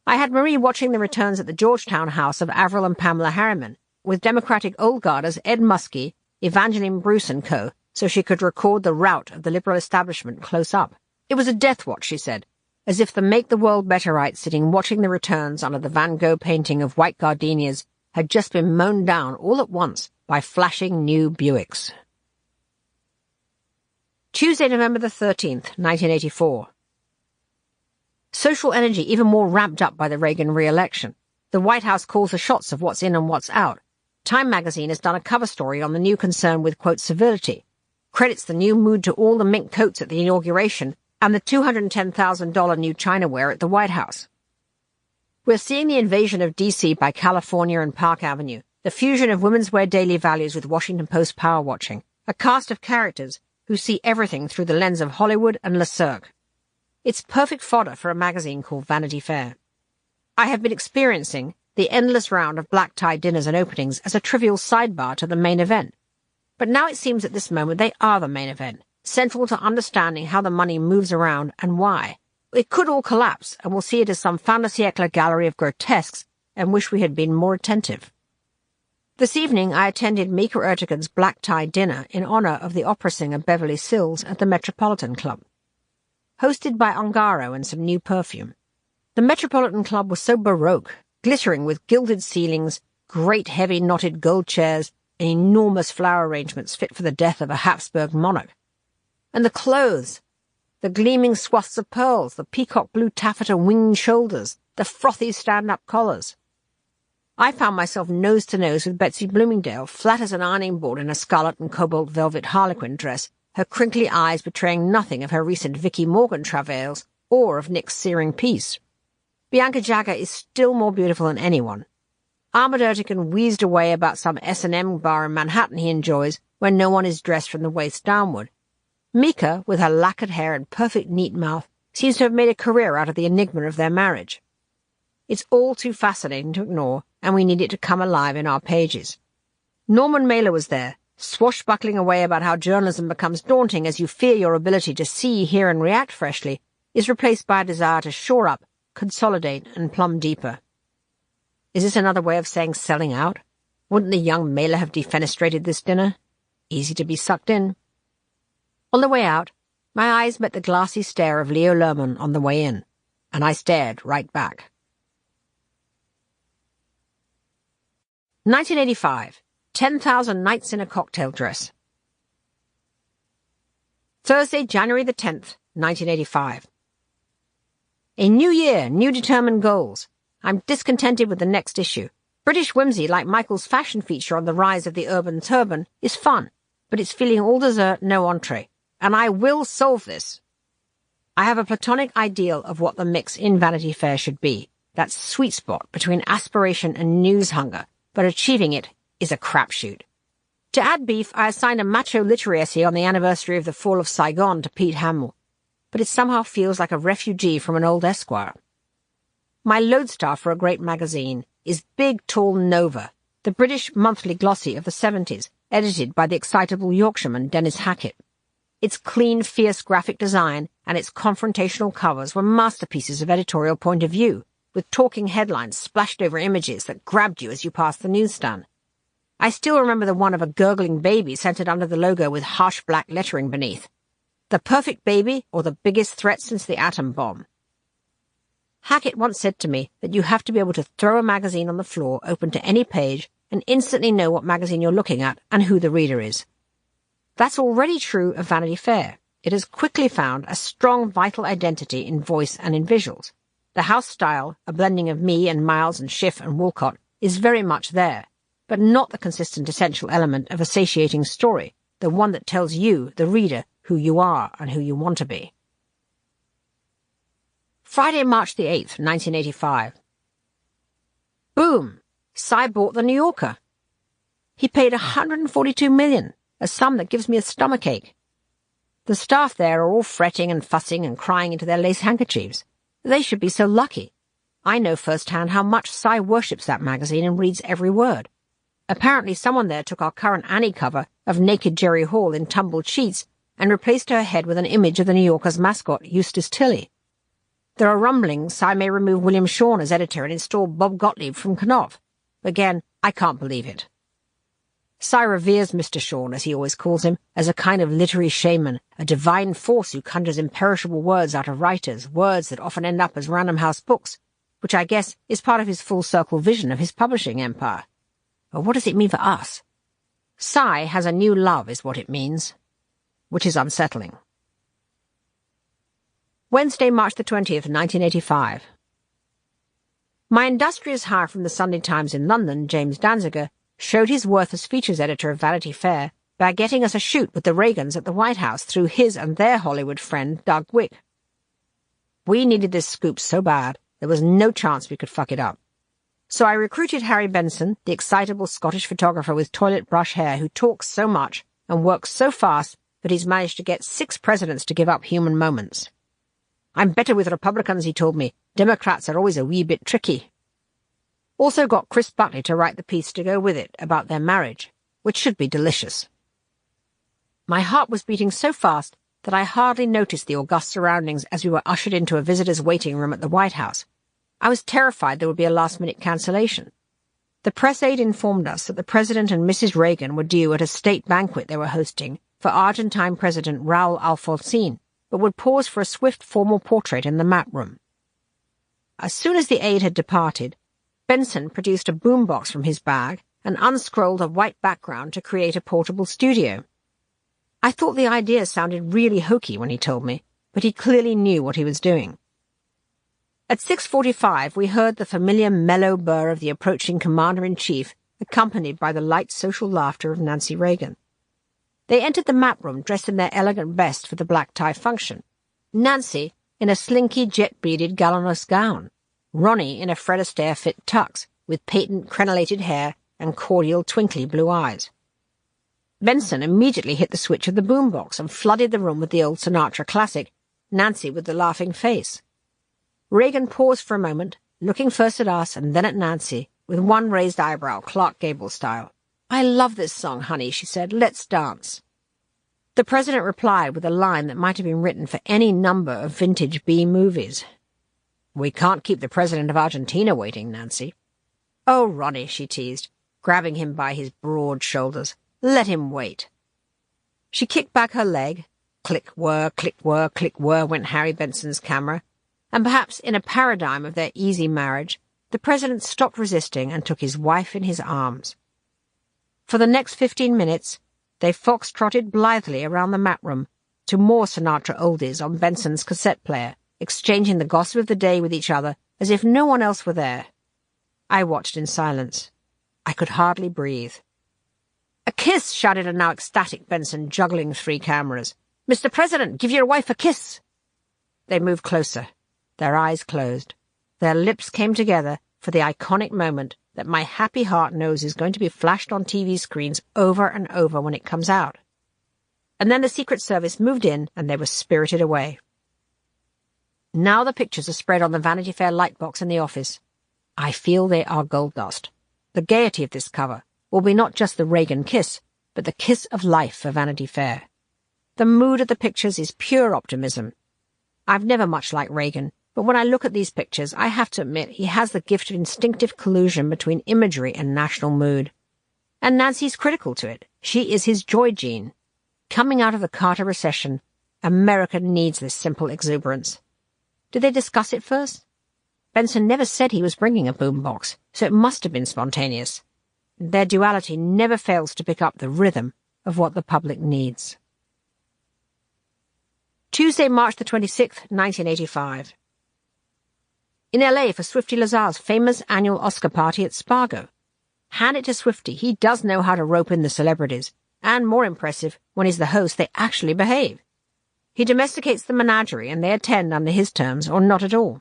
I had Marie watching the returns at the Georgetown house of Avril and Pamela Harriman, with Democratic old guarders Ed Muskie, Evangeline Bruce and co., so she could record the rout of the liberal establishment close up. It was a death watch, she said, as if the Make the World Betterites sitting watching the returns under the Van Gogh painting of white gardenias had just been mown down all at once by flashing new Buicks. Tuesday, November the 13th, 1984. Social energy even more ramped up by the Reagan re-election. The White House calls the shots of what's in and what's out. Time magazine has done a cover story on the new concern with, quote, civility, credits the new mood to all the mink coats at the inauguration and the $210,000 new Chinaware at the White House. We're seeing the invasion of D.C. by California and Park Avenue, the fusion of women's wear daily values with Washington Post power watching, a cast of characters who see everything through the lens of Hollywood and Le Cirque. It's perfect fodder for a magazine called Vanity Fair. I have been experiencing the endless round of black-tie dinners and openings as a trivial sidebar to the main event. But now it seems at this moment they are the main event, central to understanding how the money moves around and why. It could all collapse, and we'll see it as some fin de siècle gallery of grotesques and wish we had been more attentive. This evening I attended Mika Ertegun's black-tie dinner in honor of the opera singer Beverly Sills at the Metropolitan Club. Hosted by Ongaro and some new perfume. The Metropolitan Club was so baroque, glittering with gilded ceilings, great heavy knotted gold chairs, and enormous flower arrangements fit for the death of a Habsburg monarch. And the clothes, the gleaming swaths of pearls, the peacock blue taffeta winged shoulders, the frothy stand-up collars. I found myself nose to nose with Betsy Bloomingdale, flat as an ironing board in a scarlet and cobalt velvet harlequin dress, her crinkly eyes betraying nothing of her recent Vicky Morgan travails or of Nick's searing peace. Bianca Jagger is still more beautiful than anyone. Ahmed Ertegun wheezed away about some S&M bar in Manhattan he enjoys when no one is dressed from the waist downward. Mika, with her lacquered hair and perfect neat mouth, seems to have made a career out of the enigma of their marriage. It's all too fascinating to ignore, and we need it to come alive in our pages. Norman Mailer was there, swashbuckling away about how journalism becomes daunting as you fear your ability to see, hear, and react freshly is replaced by a desire to shore up, consolidate, and plumb deeper. Is this another way of saying selling out? Wouldn't the young Mailer have defenestrated this dinner? Easy to be sucked in. On the way out, my eyes met the glassy stare of Leo Lerman on the way in, and I stared right back. 1985. 10,000 Nights in a Cocktail Dress. Thursday, January the 10th, 1985. A new year, new determined goals. I'm discontented with the next issue. British whimsy, like Michael's fashion feature on the rise of the urban turban, is fun, but it's feeling all dessert, no entree. And I will solve this. I have a platonic ideal of what the mix in Vanity Fair should be, that sweet spot between aspiration and news hunger, but achieving it is a crapshoot. To add beef, I assigned a macho literary essay on the anniversary of the fall of Saigon to Pete Hamill, but it somehow feels like a refugee from an old Esquire. My lodestar for a great magazine is Big Tall Nova, the British monthly glossy of the 70s, edited by the excitable Yorkshireman Dennis Hackett. Its clean, fierce graphic design and its confrontational covers were masterpieces of editorial point of view, with talking headlines splashed over images that grabbed you as you passed the newsstand. I still remember the one of a gurgling baby centered under the logo with harsh black lettering beneath. The perfect baby, or the biggest threat since the atom bomb. Hackett once said to me that you have to be able to throw a magazine on the floor open to any page and instantly know what magazine you're looking at and who the reader is. That's already true of Vanity Fair. It has quickly found a strong, vital identity in voice and in visuals. The house style, a blending of me and Miles and Schiff and Woolcott, is very much there, but not the consistent essential element of a satiating story, the one that tells you, the reader, who you are and who you want to be. Friday, March the 8th, 1985. Boom! Cy bought the New Yorker. He paid $142 million, a sum that gives me a stomachache. The staff there are all fretting and fussing and crying into their lace handkerchiefs. They should be so lucky. I know firsthand how much Cy worships that magazine and reads every word. Apparently someone there took our current Annie cover of naked Jerry Hall in tumbled sheets and replaced her head with an image of the New Yorker's mascot, Eustace Tilley. There are rumblings Cy may remove William Shawn as editor and install Bob Gottlieb from Knopf. Again, I can't believe it. Cy reveres Mr. Shawn, as he always calls him, as a kind of literary shaman, a divine force who conjures imperishable words out of writers, words that often end up as Random House books, which I guess is part of his full-circle vision of his publishing empire. But what does it mean for us? Cy has a new love, is what it means, which is unsettling. Wednesday, March the 20th, 1985. My industrious hire from the Sunday Times in London, James Danziger, showed his worth as features editor of Vanity Fair by getting us a shoot with the Reagans at the White House through his and their Hollywood friend, Doug Wick. We needed this scoop so bad, there was no chance we could fuck it up. So I recruited Harry Benson, the excitable Scottish photographer with toilet brush hair who talks so much and works so fast that he's managed to get 6 presidents to give up human moments. I'm better with Republicans, he told me. Democrats are always a wee bit tricky. Also got Chris Buckley to write the piece to go with it about their marriage, which should be delicious. My heart was beating so fast that I hardly noticed the august surroundings as we were ushered into a visitor's waiting room at the White House. I was terrified there would be a last-minute cancellation. The press aide informed us that the President and Mrs. Reagan were due at a state banquet they were hosting for Argentine President Raul Alfonsín, but would pause for a swift formal portrait in the map room. As soon as the aide had departed, Benson produced a boombox from his bag and unscrolled a white background to create a portable studio. I thought the idea sounded really hokey when he told me, but he clearly knew what he was doing. At 6:45 we heard the familiar mellow burr of the approaching Commander-in-Chief, accompanied by the light social laughter of Nancy Reagan. They entered the map room dressed in their elegant best for the black tie function. Nancy in a slinky jet-beaded galanos gown. Ronnie in a Fred Astaire fit tux, with patent crenellated hair and cordial twinkly blue eyes. Benson immediately hit the switch of the boombox and flooded the room with the old Sinatra classic, Nancy with the laughing face. Reagan paused for a moment, looking first at us and then at Nancy, with one raised eyebrow, Clark Gable style. "I love this song, honey," she said. "Let's dance." The president replied with a line that might have been written for any number of vintage B movies. "We can't keep the president of Argentina waiting, Nancy." "Oh, Ronnie," she teased, grabbing him by his broad shoulders. "Let him wait." She kicked back her leg. Click, whir, click, whir, click, whir went Harry Benson's camera, and perhaps in a paradigm of their easy marriage, the president stopped resisting and took his wife in his arms. For the next 15 minutes, they fox-trotted blithely around the map room to more Sinatra oldies on Benson's cassette player, exchanging the gossip of the day with each other as if no one else were there. I watched in silence. I could hardly breathe. "A kiss!" shouted a now ecstatic Benson, juggling 3 cameras. "Mr. President, give your wife a kiss!" They moved closer. Their eyes closed. Their lips came together for the iconic moment that my happy heart knows is going to be flashed on TV screens over and over when it comes out. And then the Secret Service moved in and they were spirited away. Now the pictures are spread on the Vanity Fair lightbox in the office. I feel they are gold dust. The gaiety of this cover will be not just the Reagan kiss, but the kiss of life for Vanity Fair. The mood of the pictures is pure optimism. I've never much liked Reagan, but when I look at these pictures, I have to admit he has the gift of instinctive collusion between imagery and national mood. And Nancy's critical to it. She is his joy gene. Coming out of the Carter recession, America needs this simple exuberance. Did they discuss it first? Benson never said he was bringing a boombox, so it must have been spontaneous. Their duality never fails to pick up the rhythm of what the public needs. Tuesday, March the 26th, 1985. In LA for Swifty Lazar's famous annual Oscar party at Spargo. Hand it to Swifty, he does know how to rope in the celebrities, and more impressive, when he's the host, they actually behave. He domesticates the menagerie and they attend under his terms or not at all.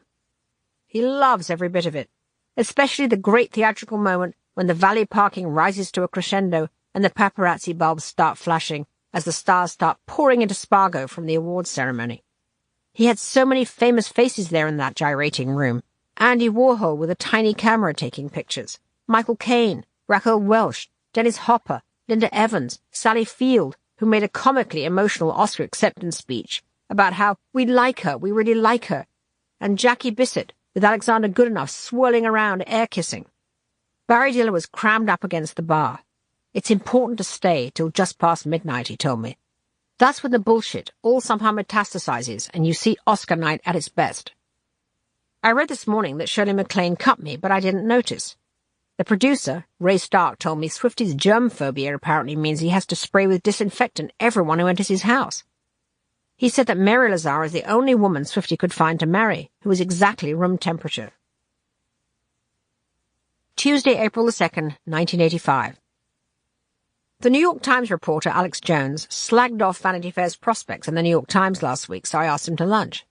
He loves every bit of it, especially the great theatrical moment when the valet parking rises to a crescendo and the paparazzi bulbs start flashing as the stars start pouring into Spargo from the awards ceremony. He had so many famous faces there in that gyrating room. Andy Warhol with a tiny camera taking pictures, Michael Caine, Raquel Welch, Dennis Hopper, Linda Evans, Sally Field, who made a comically emotional Oscar acceptance speech about how we like her, we really like her, and Jackie Bissett with Alexander Goodenough swirling around air-kissing. Barry Diller was crammed up against the bar. "It's important to stay till just past midnight," he told me. "That's when the bullshit all somehow metastasizes and you see Oscar night at its best." I read this morning that Shirley MacLaine cut me, but I didn't notice. The producer, Ray Stark, told me Swifty's germ phobia apparently means he has to spray with disinfectant everyone who enters his house. He said that Mary Lazar is the only woman Swifty could find to marry, who is exactly room temperature. Tuesday, April the 2nd, 1985. The New York Times reporter Alex Jones slagged off Vanity Fair's prospects in the New York Times last week, so I asked him to lunch.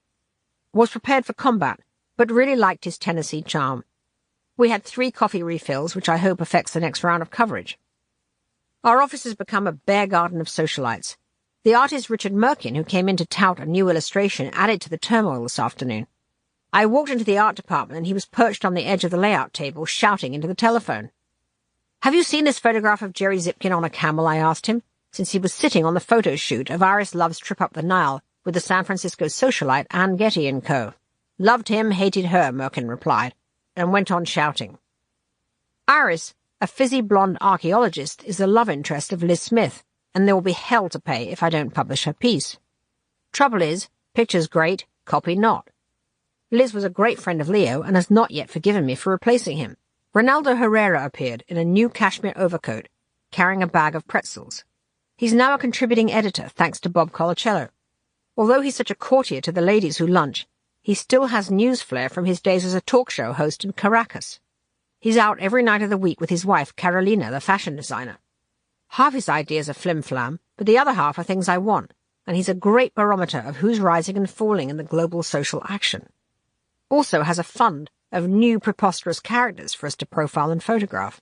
Was prepared for combat, but really liked his Tennessee charm. We had 3 coffee refills, which I hope affects the next round of coverage. Our office has become a bear garden of socialites. The artist Richard Merkin, who came in to tout a new illustration, added to the turmoil this afternoon. I walked into the art department and he was perched on the edge of the layout table, shouting into the telephone. "Have you seen this photograph of Jerry Zipkin on a camel?" I asked him, since he was sitting on the photo shoot of Iris Love's trip up the Nile with the San Francisco socialite Ann Getty and co. "Loved him, hated her," Merkin replied, and went on shouting. Iris, a fizzy blonde archaeologist, is the love interest of Liz Smith, and there will be hell to pay if I don't publish her piece. Trouble is, picture's great, copy not. Liz was a great friend of Leo and has not yet forgiven me for replacing him. Ronaldo Herrera appeared in a new cashmere overcoat, carrying a bag of pretzels. He's now a contributing editor, thanks to Bob Colacello. Although he's such a courtier to the ladies who lunch, he still has news flair from his days as a talk show host in Caracas. He's out every night of the week with his wife, Carolina, the fashion designer. Half his ideas are flim-flam, but the other half are things I want, and he's a great barometer of who's rising and falling in the global social action. Also has a fund of new preposterous characters for us to profile and photograph.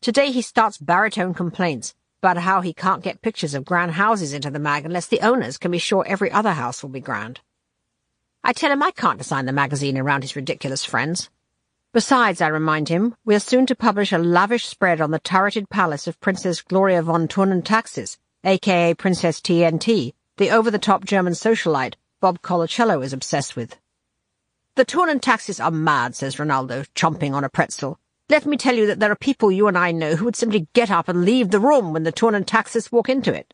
Today he starts baritone complaints about how he can't get pictures of grand houses into the mag unless the owners can be sure every other house will be grand. I tell him I can't design the magazine around his ridiculous friends. Besides, I remind him, we are soon to publish a lavish spread on the turreted palace of Princess Gloria von Thurn-Taxis, a.k.a. Princess TNT, the over-the-top German socialite Bob Colacello is obsessed with. The Thurn-Taxis are mad, says Ronaldo, chomping on a pretzel. Let me tell you that there are people you and I know who would simply get up and leave the room when the Thurn-Taxis walk into it.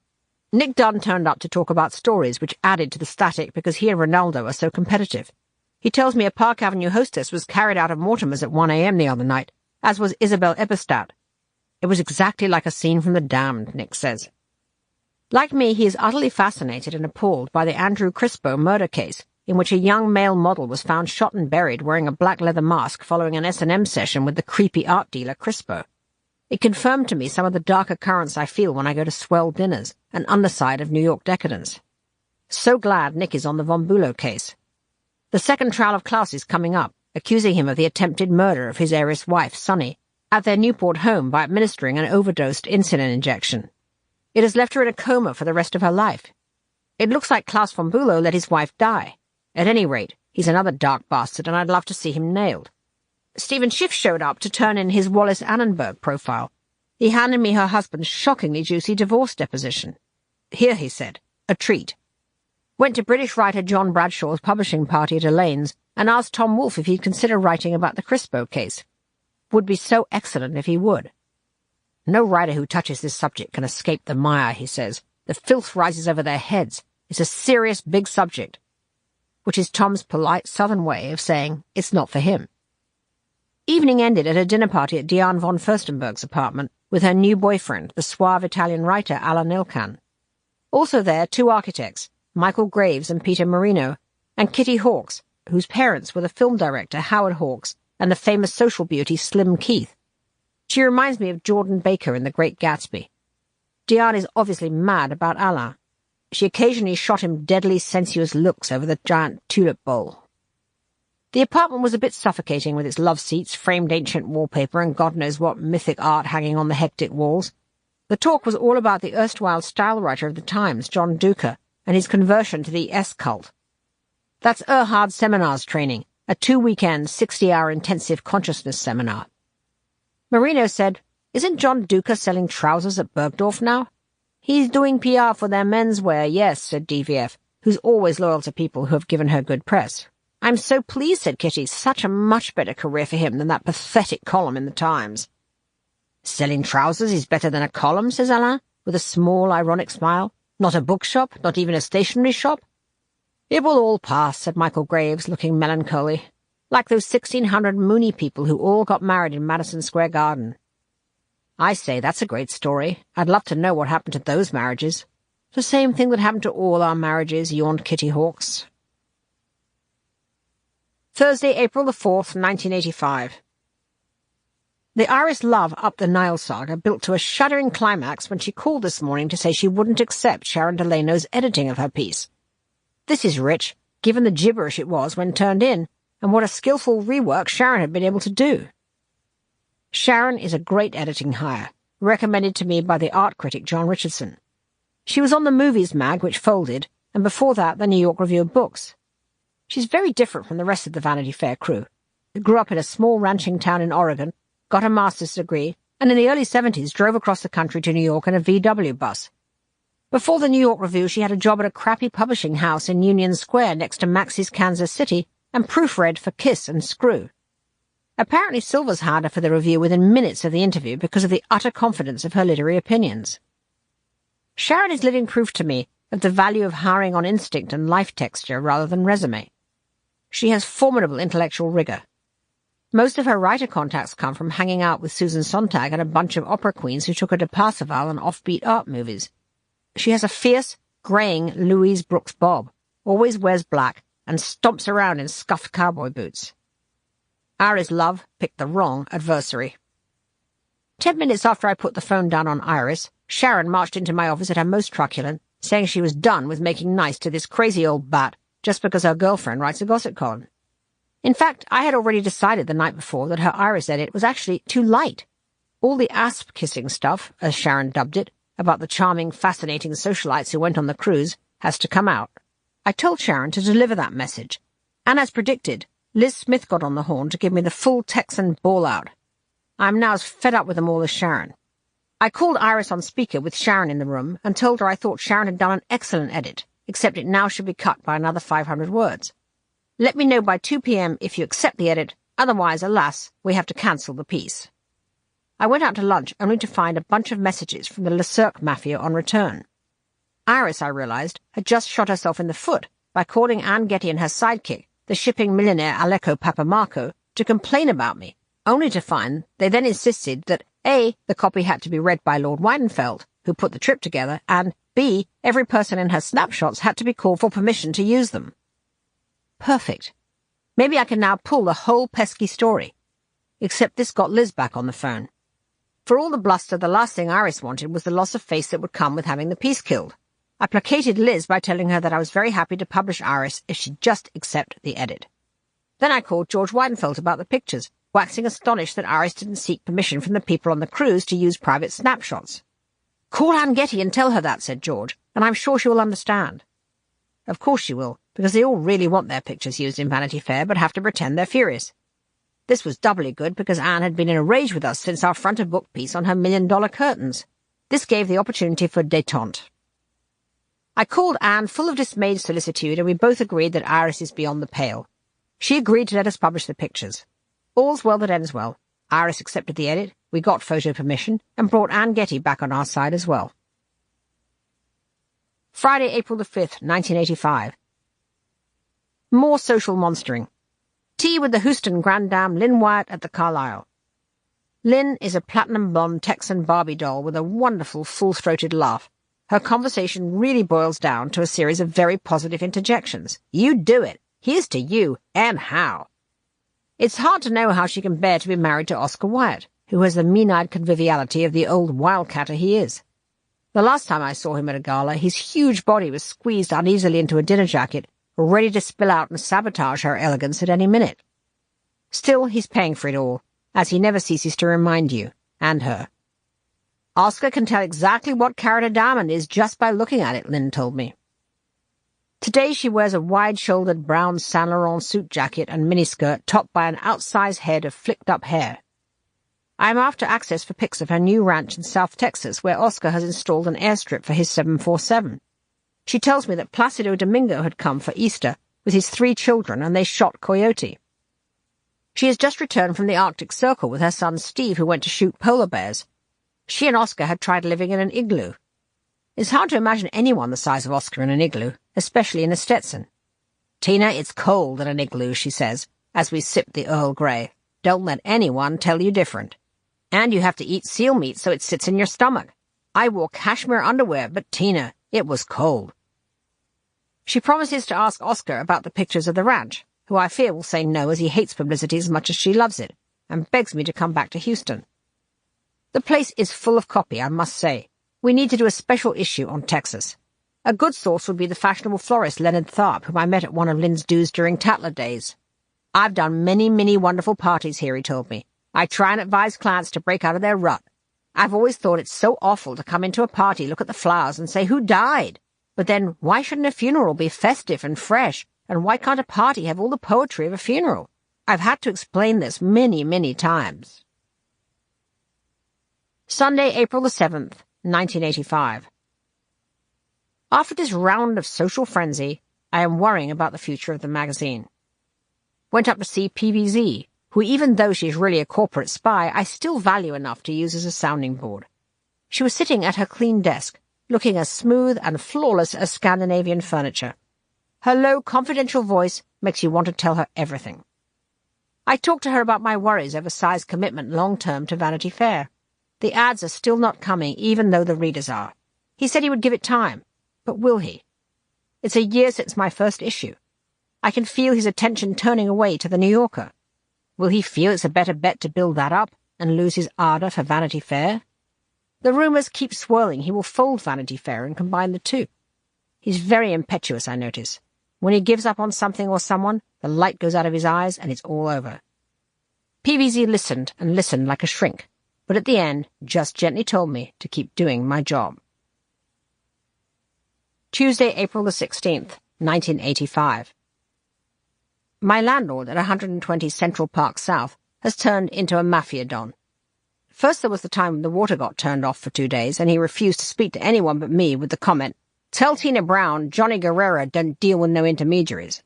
Nick Dunn turned up to talk about stories, which added to the static because he and Ronaldo are so competitive. He tells me a Park Avenue hostess was carried out of Mortimer's at 1 a.m. the other night, as was Isabel Eberstadt. It was exactly like a scene from The Damned, Nick says. Like me, he is utterly fascinated and appalled by the Andrew Crispo murder case, in which a young male model was found shot and buried wearing a black leather mask following an S&M session with the creepy art dealer Crispo. It confirmed to me some of the darker currents I feel when I go to swell dinners, an underside of New York decadence. So glad Nick is on the Von Bülow case. The second trial of Klaus is coming up, accusing him of the attempted murder of his heiress wife, Sonny, at their Newport home by administering an overdosed insulin injection. It has left her in a coma for the rest of her life. It looks like Klaus von Bülow let his wife die. At any rate, he's another dark bastard, and I'd love to see him nailed. Stephen Schiff showed up to turn in his Wallace Annenberg profile. He handed me her husband's shockingly juicy divorce deposition. Here, he said, a treat. Went to British writer John Bradshaw's publishing party at Elaine's and asked Tom Wolfe if he'd consider writing about the Crispo case. Would be so excellent if he would. No writer who touches this subject can escape the mire, he says. The filth rises over their heads. It's a serious, big subject. Which is Tom's polite southern way of saying it's not for him. Evening ended at a dinner party at Diane von Furstenberg's apartment with her new boyfriend, the suave Italian writer Alan Ilkan. Also there, 2 architects, Michael Graves and Peter Marino, and Kitty Hawkes, whose parents were the film director Howard Hawks and the famous social beauty Slim Keith. She reminds me of Jordan Baker in The Great Gatsby. Diane is obviously mad about Alain. She occasionally shot him deadly sensuous looks over the giant tulip bowl. The apartment was a bit suffocating with its love seats, framed ancient wallpaper, and God knows what mythic art hanging on the hectic walls. The talk was all about the erstwhile style writer of the Times, John Duker, and his conversion to the S-cult. That's Erhard Seminar's training, a 2-weekend, 60-hour intensive consciousness seminar. Marino said, "Isn't John Duker selling trousers at Bergdorf now?" "He's doing PR for their menswear, yes," said DVF, who's always loyal to people who have given her good press. "I'm so pleased," said Kitty. "Such a much better career for him than that pathetic column in the Times." "Selling trousers is better than a column," says Alain, with a small, ironic smile. "Not a bookshop, not even a stationery shop?" "It will all pass," said Michael Graves, looking melancholy, like those 1600 Mooney people who all got married in Madison Square Garden. "I say, that's a great story. I'd love to know what happened to those marriages." "The same thing that happened to all our marriages," yawned Kitty Hawkes. Thursday, April the 4th, 1985. The Iris love up the Nile saga built to a shuddering climax when she called this morning to say she wouldn't accept Sharon Delano's editing of her piece. This is rich, given the gibberish it was when turned in, and what a skillful rework Sharon had been able to do. Sharon is a great editing hire, recommended to me by the art critic John Richardson. She was on the Movies mag, which folded, and before that the New York Review of Books. She's very different from the rest of the Vanity Fair crew. Grew up in a small ranching town in Oregon, got a master's degree, and in the early 70s drove across the country to New York in a VW bus. Before the New York Review, she had a job at a crappy publishing house in Union Square next to Max's Kansas City and proofread for Kiss and Screw. Apparently Silvers hired her for the Review within minutes of the interview because of the utter confidence of her literary opinions. Sharon is living proof to me of the value of hiring on instinct and life texture rather than resume. She has formidable intellectual rigor. Most of her writer contacts come from hanging out with Susan Sontag and a bunch of opera queens who took her to Parsifal and offbeat art movies. She has a fierce, greying Louise Brooks bob, always wears black, and stomps around in scuffed cowboy boots. Iris Love picked the wrong adversary. 10 minutes after I put the phone down on Iris, Sharon marched into my office at her most truculent, saying she was done with making nice to this crazy old bat just because her girlfriend writes a gossip column. In fact, I had already decided the night before that her Iris edit was actually too light. All the asp-kissing stuff, as Sharon dubbed it, about the charming, fascinating socialites who went on the cruise, has to come out. I told Sharon to deliver that message, and as predicted, Liz Smith got on the horn to give me the full Texan ball-out. I'm now as fed up with them all as Sharon. I called Iris on speaker with Sharon in the room and told her I thought Sharon had done an excellent edit, except it now should be cut by another 500 words. Let me know by 2 p.m. if you accept the edit, otherwise, alas, we have to cancel the piece. I went out to lunch only to find a bunch of messages from the Le Cirque Mafia on return. Iris, I realized, had just shot herself in the foot by calling Ann Getty and her sidekick, the shipping millionaire Aleko Papamarco, to complain about me, only to find they then insisted that A, the copy had to be read by Lord Weidenfeld, who put the trip together, and B, every person in her snapshots had to be called for permission to use them. Perfect. Maybe I can now pull the whole pesky story. Except this got Liz back on the phone. For all the bluster, the last thing Iris wanted was the loss of face that would come with having the piece killed. I placated Liz by telling her that I was very happy to publish Iris if she'd just accept the edit. Then I called George Weidenfeld about the pictures, waxing astonished that Iris didn't seek permission from the people on the cruise to use private snapshots. "Call Ann Getty and tell her that," said George, "and I'm sure she will understand." Of course she will, because they all really want their pictures used in Vanity Fair but have to pretend they're furious. This was doubly good because Anne had been in a rage with us since our front-of-book piece on her $1 million curtains. This gave the opportunity for détente. I called Anne full of dismayed solicitude, and we both agreed that Iris is beyond the pale. She agreed to let us publish the pictures. All's well that ends well. Iris accepted the edit, we got photo permission, and brought Ann Getty back on our side as well. Friday, April the 5th, 1985. More social monstering. Tea with the Houston grandam Lynn Wyatt at the Carlisle. Lynn is a platinum-blonde Texan Barbie doll with a wonderful full-throated laugh. Her conversation really boils down to a series of very positive interjections. You do it. Here's to you, and how. It's hard to know how she can bear to be married to Oscar Wyatt, who has the mean-eyed conviviality of the old wildcatter he is. The last time I saw him at a gala, his huge body was squeezed uneasily into a dinner jacket, ready to spill out and sabotage her elegance at any minute. Still, he's paying for it all, as he never ceases to remind you, and her. Oscar can tell exactly what carat a diamond is just by looking at it, Lynn told me. Today she wears a wide-shouldered brown Saint Laurent suit jacket and miniskirt topped by an outsized head of flicked-up hair. I am after access for pics of her new ranch in South Texas, where Oscar has installed an airstrip for his 747. She tells me that Placido Domingo had come for Easter with his 3 children, and they shot coyote. She has just returned from the Arctic Circle with her son Steve, who went to shoot polar bears. She and Oscar had tried living in an igloo. It's hard to imagine anyone the size of Oscar in an igloo, especially in a Stetson. "Tina, it's cold in an igloo," she says, as we sip the Earl Grey. "Don't let anyone tell you different. And you have to eat seal meat so it sits in your stomach. I wore cashmere underwear, but Tina, it was cold." She promises to ask Oscar about the pictures of the ranch, who I fear will say no as he hates publicity as much as she loves it, and begs me to come back to Houston. The place is full of copy, I must say. We need to do a special issue on Texas. A good source would be the fashionable florist Leonard Tharp, whom I met at one of Lynn's dues during Tatler days. "I've done many wonderful parties here," he told me. "I try and advise clients to break out of their rut. I've always thought it's so awful to come into a party, look at the flowers, and say, 'Who died?' But then, why shouldn't a funeral be festive and fresh, and why can't a party have all the poetry of a funeral? I've had to explain this many times." Sunday, April the 7th, 1985. After this round of social frenzy, I am worrying about the future of the magazine. Went up to see PVZ, who, even though she's really a corporate spy, I still value enough to use as a sounding board. She was sitting at her clean desk, looking as smooth and flawless as Scandinavian furniture. Her low, confidential voice makes you want to tell her everything. I talked to her about my worries over Si's commitment long-term to Vanity Fair. The ads are still not coming, even though the readers are. He said he would give it time, but will he? It's a year since my first issue. I can feel his attention turning away to the New Yorker. Will he feel it's a better bet to build that up and lose his ardor for Vanity Fair? The rumors keep swirling he will fold Vanity Fair and combine the two. He's very impetuous, I notice. When he gives up on something or someone, the light goes out of his eyes and it's all over. PVZ listened and listened like a shrink, but at the end just gently told me to keep doing my job. Tuesday, April the 16th, 1985. My landlord at 120 Central Park South has turned into a mafia don. First there was the time when the water got turned off for 2 days and he refused to speak to anyone but me with the comment, "Tell Tina Brown Johnny Guerrero don't deal with no intermediaries."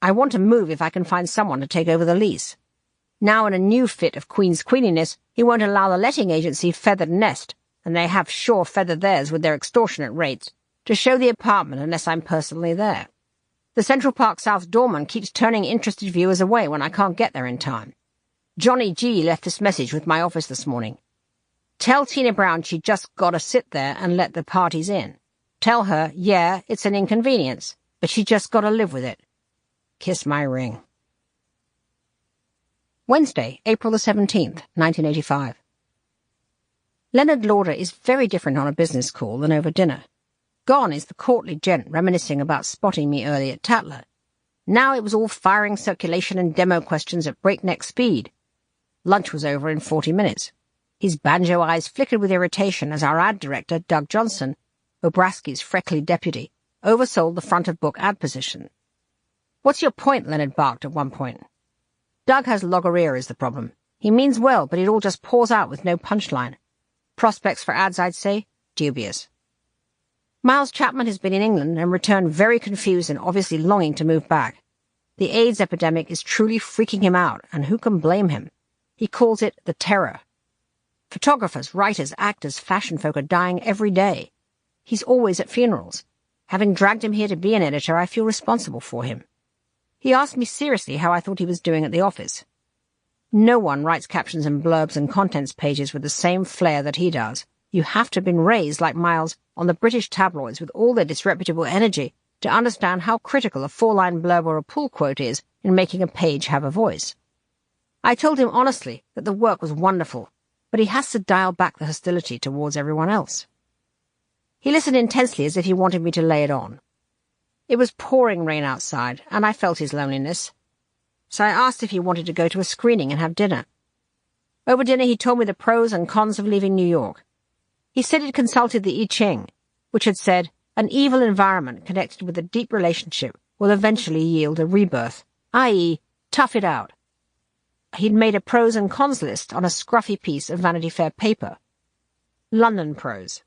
I want to move if I can find someone to take over the lease. Now in a new fit of Queen's queeniness, he won't allow the letting agency Feathered Nest, and they have sure feathered theirs with their extortionate rates, to show the apartment unless I'm personally there. The Central Park South doorman keeps turning interested viewers away when I can't get there in time. Johnny G left this message with my office this morning. "Tell Tina Brown she just gotta sit there and let the parties in. Tell her, yeah, it's an inconvenience, but she just gotta live with it. Kiss my ring." Wednesday, April the 17th, 1985. Leonard Lauder is very different on a business call than over dinner. Gone is the courtly gent reminiscing about spotting me early at Tatler. Now it was all firing circulation and demo questions at breakneck speed. Lunch was over in 40 minutes. His banjo eyes flickered with irritation as our ad director, Doug Johnson, Obrasky's freckly deputy, oversold the front-of-book ad position. "What's your point?" Leonard barked at one point. Doug has logorrhea is the problem. He means well, but it all just pours out with no punchline. Prospects for ads, I'd say, dubious. Miles Chapman has been in England and returned very confused and obviously longing to move back. The AIDS epidemic is truly freaking him out, and who can blame him? He calls it the terror. Photographers, writers, actors, fashion folk are dying every day. He's always at funerals. Having dragged him here to be an editor, I feel responsible for him. He asked me seriously how I thought he was doing at the office. No one writes captions and blurbs and contents pages with the same flair that he does. You have to have been raised, like Miles, on the British tabloids with all their disreputable energy to understand how critical a 4-line blurb or a pull quote is in making a page have a voice. I told him honestly that the work was wonderful, but he has to dial back the hostility towards everyone else. He listened intensely as if he wanted me to lay it on. It was pouring rain outside, and I felt his loneliness. So I asked if he wanted to go to a screening and have dinner. Over dinner he told me the pros and cons of leaving New York. He said he'd consulted the I Ching, which had said, an evil environment connected with a deep relationship will eventually yield a rebirth, i.e., tough it out. He'd made a pros and cons list on a scruffy piece of Vanity Fair paper. London pros.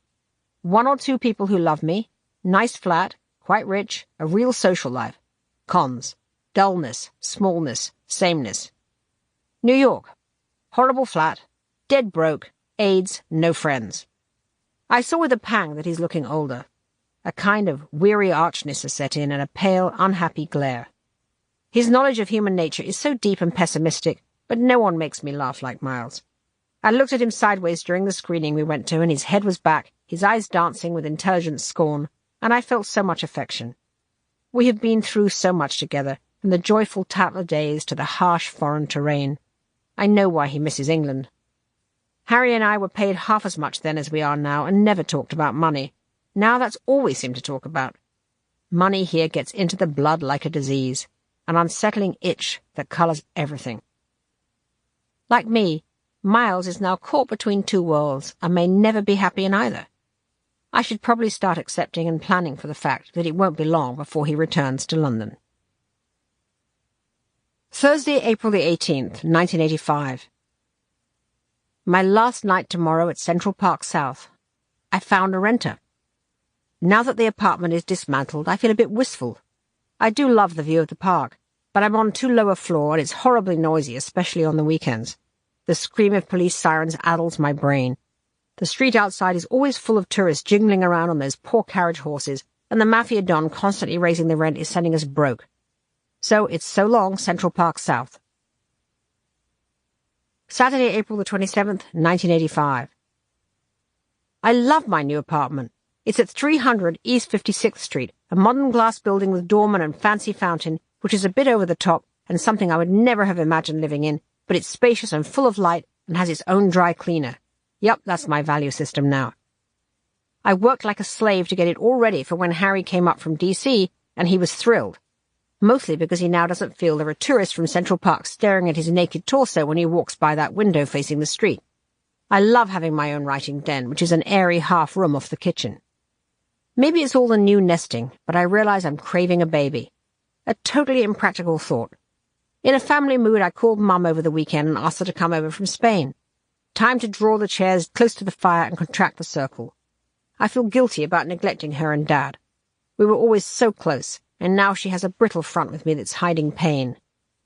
1 or 2 people who love me, nice flat, quite rich, a real social life. Cons. Dullness, smallness, sameness. New York. Horrible flat, dead broke, AIDS, no friends. I saw with a pang that he's looking older. A kind of weary archness has set in and a pale, unhappy glare. His knowledge of human nature is so deep and pessimistic, but no one makes me laugh like Miles. I looked at him sideways during the screening we went to, and his head was back, his eyes dancing with intelligent scorn, and I felt so much affection. We have been through so much together, from the joyful Tatler days to the harsh foreign terrain. I know why he misses England. Harry and I were paid half as much then as we are now and never talked about money. Now that's all we seem to talk about. Money here gets into the blood like a disease, an unsettling itch that colours everything. Like me, Miles is now caught between 2 worlds and may never be happy in either. I should probably start accepting and planning for the fact that it won't be long before he returns to London. Thursday, April the 18th, 1985. My last night tomorrow at Central Park South. I found a renter. Now that the apartment is dismantled, I feel a bit wistful. I do love the view of the park, but I'm on too low a floor and it's horribly noisy, especially on the weekends. The scream of police sirens addles my brain. The street outside is always full of tourists jingling around on those poor carriage horses, and the mafia don constantly raising the rent is sending us broke. So it's so long, Central Park South. Saturday, April the 27th, 1985. I love my new apartment. It's at 300 East 56th Street, a modern glass building with doorman and fancy fountain, which is a bit over the top and something I would never have imagined living in, but it's spacious and full of light and has its own dry cleaner. Yep, that's my value system now. I worked like a slave to get it all ready for when Harry came up from DC, and he was thrilled. Mostly because he now doesn't feel there are tourists from Central Park staring at his naked torso when he walks by that window facing the street. I love having my own writing den, which is an airy half room off the kitchen. Maybe it's all the new nesting, but I realize I'm craving a baby. A totally impractical thought. In a family mood, I called Mum over the weekend and asked her to come over from Spain. Time to draw the chairs close to the fire and contract the circle. I feel guilty about neglecting her and Dad. We were always so close, and now she has a brittle front with me that's hiding pain.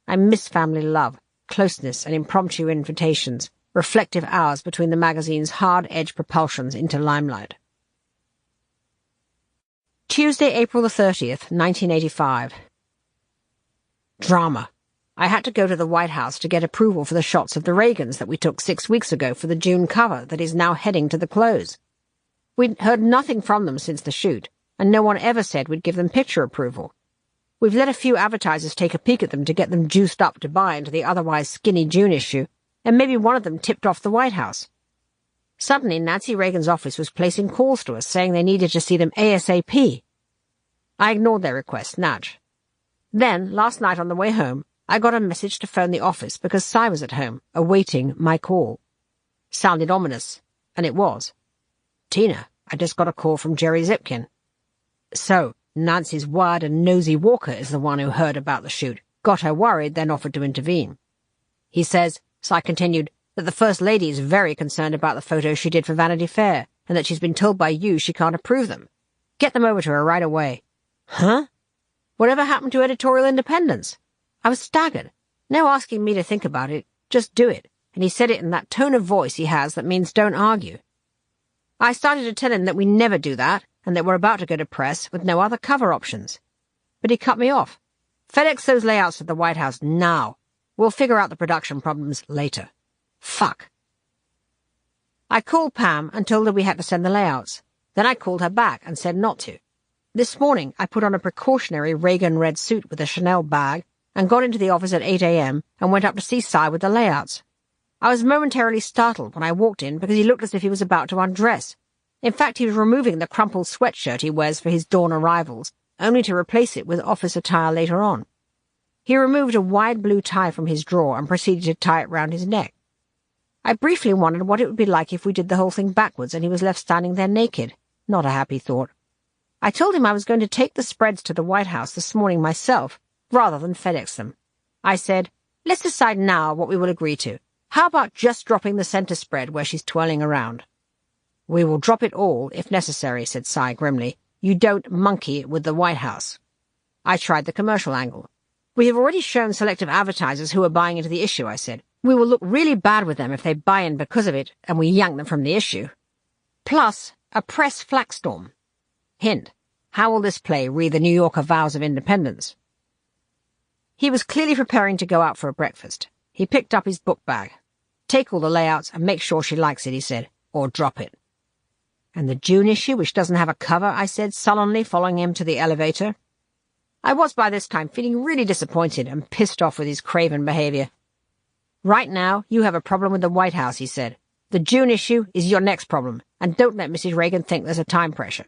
I miss family love, closeness, and impromptu invitations, reflective hours between the magazine's hard-edged propulsions into limelight. Tuesday, April the 30th, 1985. Drama. I had to go to the White House to get approval for the shots of the Reagans that we took 6 weeks ago for the June cover that is now heading to the close. We'd heard nothing from them since the shoot, and no one ever said we'd give them picture approval. We've let a few advertisers take a peek at them to get them juiced up to buy into the otherwise skinny June issue, and maybe one of them tipped off the White House. Suddenly, Nancy Reagan's office was placing calls to us saying they needed to see them ASAP. I ignored their request, nudge. Then, last night on the way home, I got a message to phone the office because Cy was at home, awaiting my call. Sounded ominous, and it was. Tina, I just got a call from Jerry Zipkin. So, Nancy's wired and nosy Walker is the one who heard about the shoot, got her worried, then offered to intervene. He says, Cy continued, that the First Lady is very concerned about the photos she did for Vanity Fair, and that she's been told by you she can't approve them. Get them over to her right away. Huh? Whatever happened to editorial independence? I was staggered. No asking me to think about it, just do it, and he said it in that tone of voice he has that means don't argue. I started to tell him that we never do that, and that we're about to go to press with no other cover options. But he cut me off. FedEx those layouts to the White House now. We'll figure out the production problems later. Fuck. I called Pam and told her we had to send the layouts. Then I called her back and said not to. This morning I put on a precautionary Reagan red suit with a Chanel bag and got into the office at 8 a.m. and went up to see Cy with the layouts. I was momentarily startled when I walked in because he looked as if he was about to undress. In fact, he was removing the crumpled sweatshirt he wears for his dawn arrivals, only to replace it with office attire later on. He removed a wide blue tie from his drawer and proceeded to tie it round his neck. I briefly wondered what it would be like if we did the whole thing backwards and he was left standing there naked. Not a happy thought. I told him I was going to take the spreads to the White House this morning myself, rather than FedEx them. I said, let's decide now what we will agree to. How about just dropping the center spread where she's twirling around? We will drop it all, if necessary, said Cy grimly. You don't monkey with the White House. I tried the commercial angle. We have already shown selective advertisers who are buying into the issue, I said. We will look really bad with them if they buy in because of it, and we yank them from the issue. Plus, a press flackstorm. Hint, how will this play re the New Yorker vows of independence? He was clearly preparing to go out for a breakfast. He picked up his book bag. Take all the layouts and make sure she likes it, he said, or drop it. And the June issue, which doesn't have a cover, I said sullenly, following him to the elevator. I was by this time feeling really disappointed and pissed off with his craven behavior. Right now, you have a problem with the White House, he said. The June issue is your next problem, and don't let Mrs. Reagan think there's a time pressure.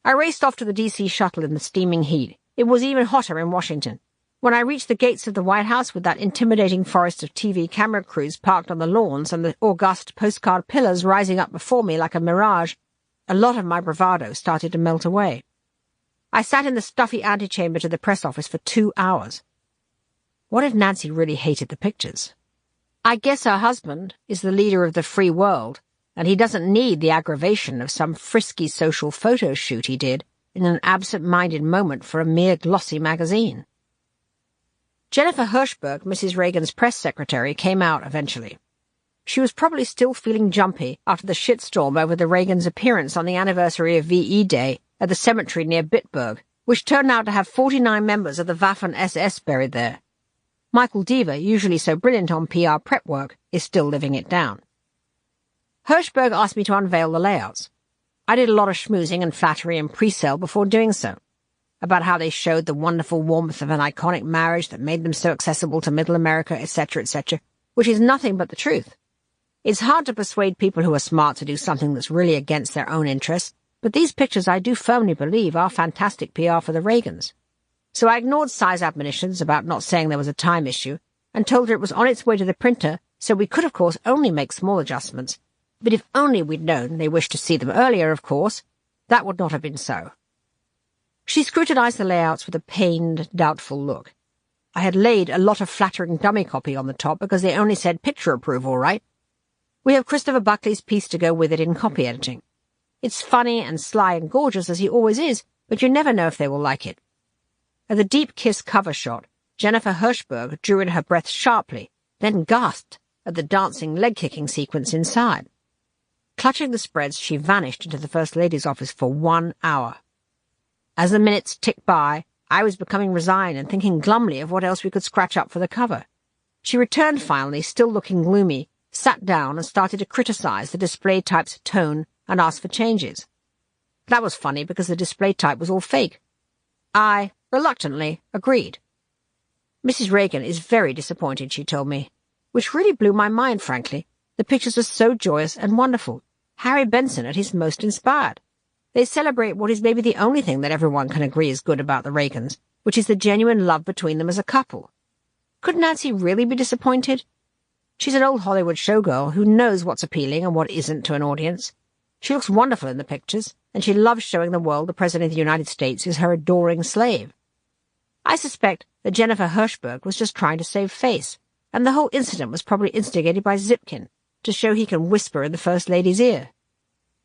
I raced off to the D.C. shuttle in the steaming heat. It was even hotter in Washington. When I reached the gates of the White House with that intimidating forest of TV camera crews parked on the lawns and the august postcard pillars rising up before me like a mirage, a lot of my bravado started to melt away. I sat in the stuffy antechamber to the press office for 2 hours. What if Nancy really hated the pictures? I guess her husband is the leader of the free world, and he doesn't need the aggravation of some frisky social photo shoot he did in an absent-minded moment for a mere glossy magazine. Jennifer Hirschberg, Mrs. Reagan's press secretary, came out eventually. She was probably still feeling jumpy after the shitstorm over the Reagans' appearance on the anniversary of VE Day at the cemetery near Bitburg, which turned out to have 49 members of the Waffen-SS buried there. Michael Deaver, usually so brilliant on PR prep work, is still living it down. Hirschberg asked me to unveil the layouts. I did a lot of schmoozing and flattery and pre-sale before doing so, about how they showed the wonderful warmth of an iconic marriage that made them so accessible to Middle America, etc., which is nothing but the truth. It's hard to persuade people who are smart to do something that's really against their own interests, but these pictures I do firmly believe are fantastic PR for the Reagans. So I ignored Cy's admonitions about not saying there was a time issue, and told her it was on its way to the printer, so we could of course only make small adjustments. But if only we'd known they wished to see them earlier, of course, that would not have been so. She scrutinized the layouts with a pained, doubtful look. I had laid a lot of flattering dummy copy on the top because they only said picture approval, right? We have Christopher Buckley's piece to go with it in copy editing. It's funny and sly and gorgeous as he always is, but you never know if they will like it. At the deep kiss cover shot, Jennifer Hirschberg drew in her breath sharply, then gasped at the dancing leg-kicking sequence inside. Clutching the spreads, she vanished into the First Lady's office for 1 hour. As the minutes ticked by, I was becoming resigned and thinking glumly of what else we could scratch up for the cover. She returned finally, still looking gloomy, sat down and started to criticize the display type's tone and ask for changes. That was funny because the display type was all fake. I, reluctantly, agreed. Mrs. Reagan is very disappointed, she told me, which really blew my mind, frankly. The pictures are so joyous and wonderful. Harry Benson at his most inspired. They celebrate what is maybe the only thing that everyone can agree is good about the Reagans, which is the genuine love between them as a couple. Could Nancy really be disappointed? She's an old Hollywood showgirl who knows what's appealing and what isn't to an audience. She looks wonderful in the pictures, and she loves showing the world the President of the United States is her adoring slave. I suspect that Jennifer Hirschberg was just trying to save face, and the whole incident was probably instigated by Zipkin to show he can whisper in the First Lady's ear.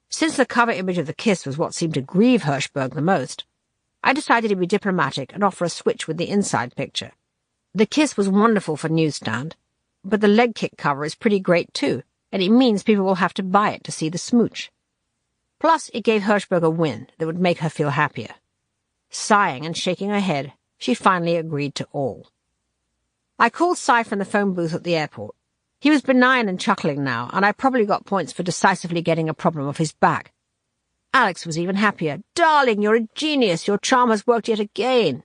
Since the cover image of the kiss was what seemed to grieve Hirschberg the most, I decided to be diplomatic and offer a switch with the inside picture. The kiss was wonderful for newsstand, but the leg kick cover is pretty great too, and it means people will have to buy it to see the smooch. Plus, it gave Hirschberg a win that would make her feel happier. Sighing and shaking her head, she finally agreed to all. I called Cy from the phone booth at the airport. He was benign and chuckling now, and I probably got points for decisively getting a problem off his back. Alex was even happier. "Darling, you're a genius. Your charm has worked yet again."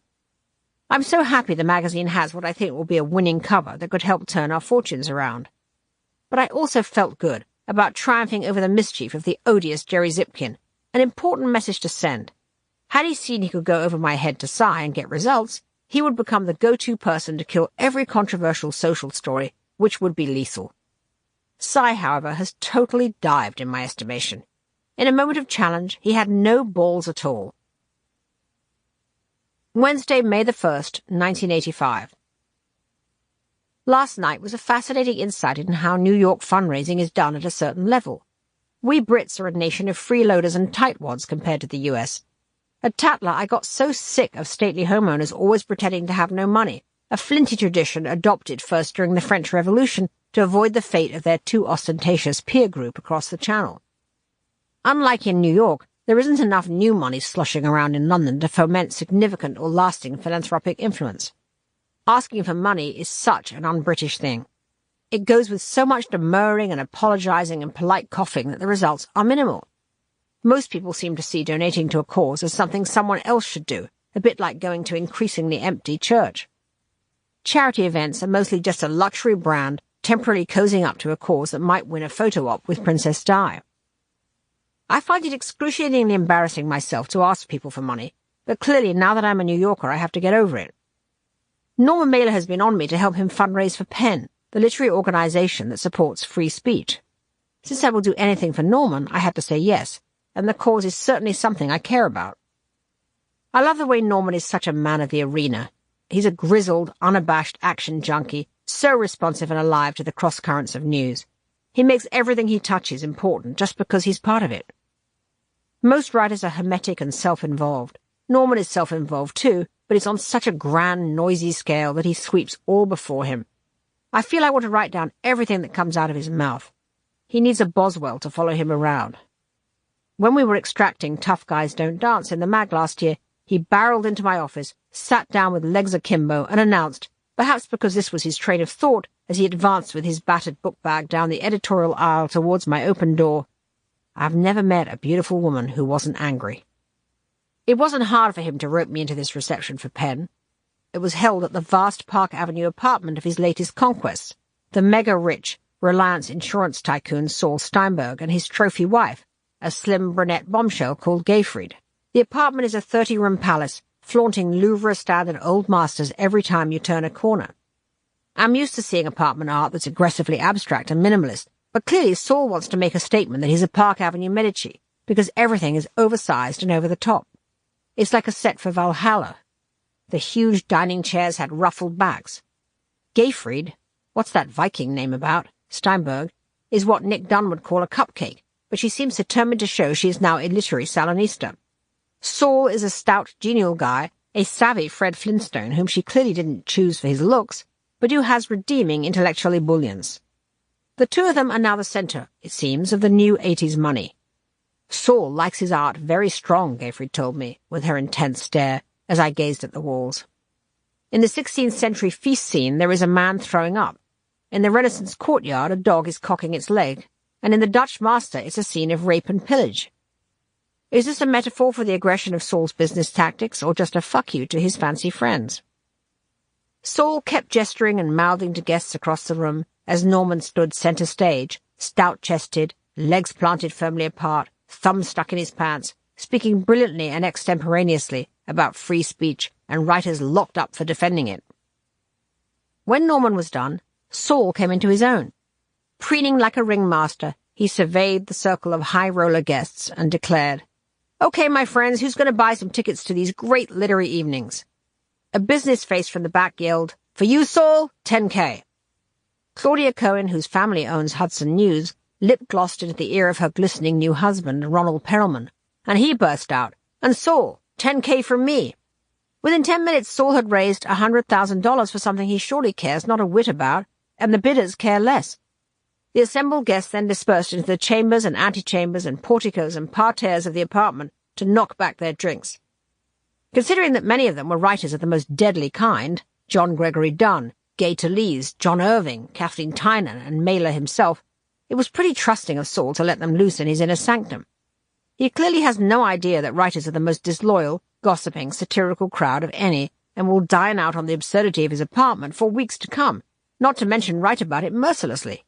I'm so happy the magazine has what I think will be a winning cover that could help turn our fortunes around. But I also felt good about triumphing over the mischief of the odious Jerry Zipkin, an important message to send. Had he seen he could go over my head to Cy and get results, he would become the go-to person to kill every controversial social story, which would be lethal. Cy, however, has totally dived in my estimation. In a moment of challenge, he had no balls at all. Wednesday, May the 1st, 1985. Last night was a fascinating insight into how New York fundraising is done at a certain level. We Brits are a nation of freeloaders and tightwads compared to the US. At Tatler, I got so sick of stately homeowners always pretending to have no money, a flinty tradition adopted first during the French Revolution to avoid the fate of their too ostentatious peer group across the Channel. Unlike in New York, there isn't enough new money sloshing around in London to foment significant or lasting philanthropic influence. Asking for money is such an un-British thing. It goes with so much demurring and apologizing and polite coughing that the results are minimal. Most people seem to see donating to a cause as something someone else should do, a bit like going to increasingly empty church. Charity events are mostly just a luxury brand temporarily cozying up to a cause that might win a photo op with Princess Di. I find it excruciatingly embarrassing myself to ask people for money, but clearly now that I'm a New Yorker I have to get over it. Norman Mailer has been on me to help him fundraise for PEN, the literary organization that supports free speech. Since I will do anything for Norman, I had to say yes, and the cause is certainly something I care about. I love the way Norman is such a man of the arena. He's a grizzled, unabashed action junkie, so responsive and alive to the cross-currents of news. He makes everything he touches important just because he's part of it. Most writers are hermetic and self-involved. Norman is self-involved too, but it's on such a grand, noisy scale that he sweeps all before him. I feel I want to write down everything that comes out of his mouth. He needs a Boswell to follow him around. When we were extracting Tough Guys Don't Dance in the mag last year, he barreled into my office, sat down with legs akimbo, and announced, perhaps because this was his train of thought as he advanced with his battered book bag down the editorial aisle towards my open door, "I've never met a beautiful woman who wasn't angry." It wasn't hard for him to rope me into this reception for PEN. It was held at the vast Park Avenue apartment of his latest conquests, the mega-rich Reliance insurance tycoon Saul Steinberg and his trophy wife, a slim brunette bombshell called Gayfried. The apartment is a 30-room palace, flaunting Louvre-standard old masters every time you turn a corner. I'm used to seeing apartment art that's aggressively abstract and minimalist, but clearly Saul wants to make a statement that he's a Park Avenue Medici, because everything is oversized and over the top. It's like a set for Valhalla. The huge dining chairs had ruffled backs. Gayfried, what's that Viking name about, Steinberg, is what Nick Dunn would call a cupcake, but she seems determined to show she is now a literary Salinista. Saul is a stout, genial guy, a savvy Fred Flintstone whom she clearly didn't choose for his looks, but who has redeeming intellectual ebullience. The two of them are now the centre, it seems, of the new 80s money. Saul likes his art very strong, Gayfried told me, with her intense stare, as I gazed at the walls. In the 16th century feast scene there is a man throwing up. In the Renaissance courtyard a dog is cocking its leg, and in the Dutch Master it's a scene of rape and pillage. Is this a metaphor for the aggression of Saul's business tactics, or just a fuck you to his fancy friends? Saul kept gesturing and mouthing to guests across the room as Norman stood centre stage, stout-chested, legs planted firmly apart, thumb stuck in his pants, speaking brilliantly and extemporaneously about free speech and writers locked up for defending it. When Norman was done, Saul came into his own. Preening like a ringmaster, he surveyed the circle of high-roller guests and declared, "Okay, my friends, who's going to buy some tickets to these great literary evenings?" A business face from the back yelled, "For you, Saul, 10K. Claudia Cohen, whose family owns Hudson News, lip-glossed into the ear of her glistening new husband, Ronald Perelman, and he burst out, "And Saul, 10K from me." Within 10 minutes, Saul had raised $100,000 for something he surely cares not a whit about, and the bidders care less. The assembled guests then dispersed into the chambers and antechambers and porticos and parterres of the apartment to knock back their drinks. Considering that many of them were writers of the most deadly kind, John Gregory Dunn, Gay Talese, John Irving, Kathleen Tynan, and Mailer himself, it was pretty trusting of Saul to let them loose in his inner sanctum. He clearly has no idea that writers are the most disloyal, gossiping, satirical crowd of any, and will dine out on the absurdity of his apartment for weeks to come, not to mention write about it mercilessly.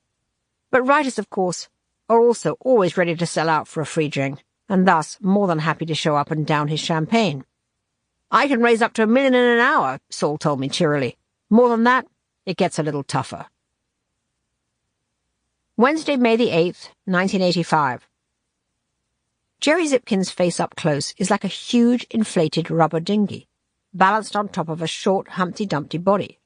But writers, of course, are also always ready to sell out for a free drink, and thus more than happy to show up and down his champagne. "I can raise up to $1 million in an hour," Saul told me cheerily. "More than that, it gets a little tougher." Wednesday, May the 8th, 1985. Jerry Zipkin's face up close is like a huge inflated rubber dinghy, balanced on top of a short Humpty Dumpty body.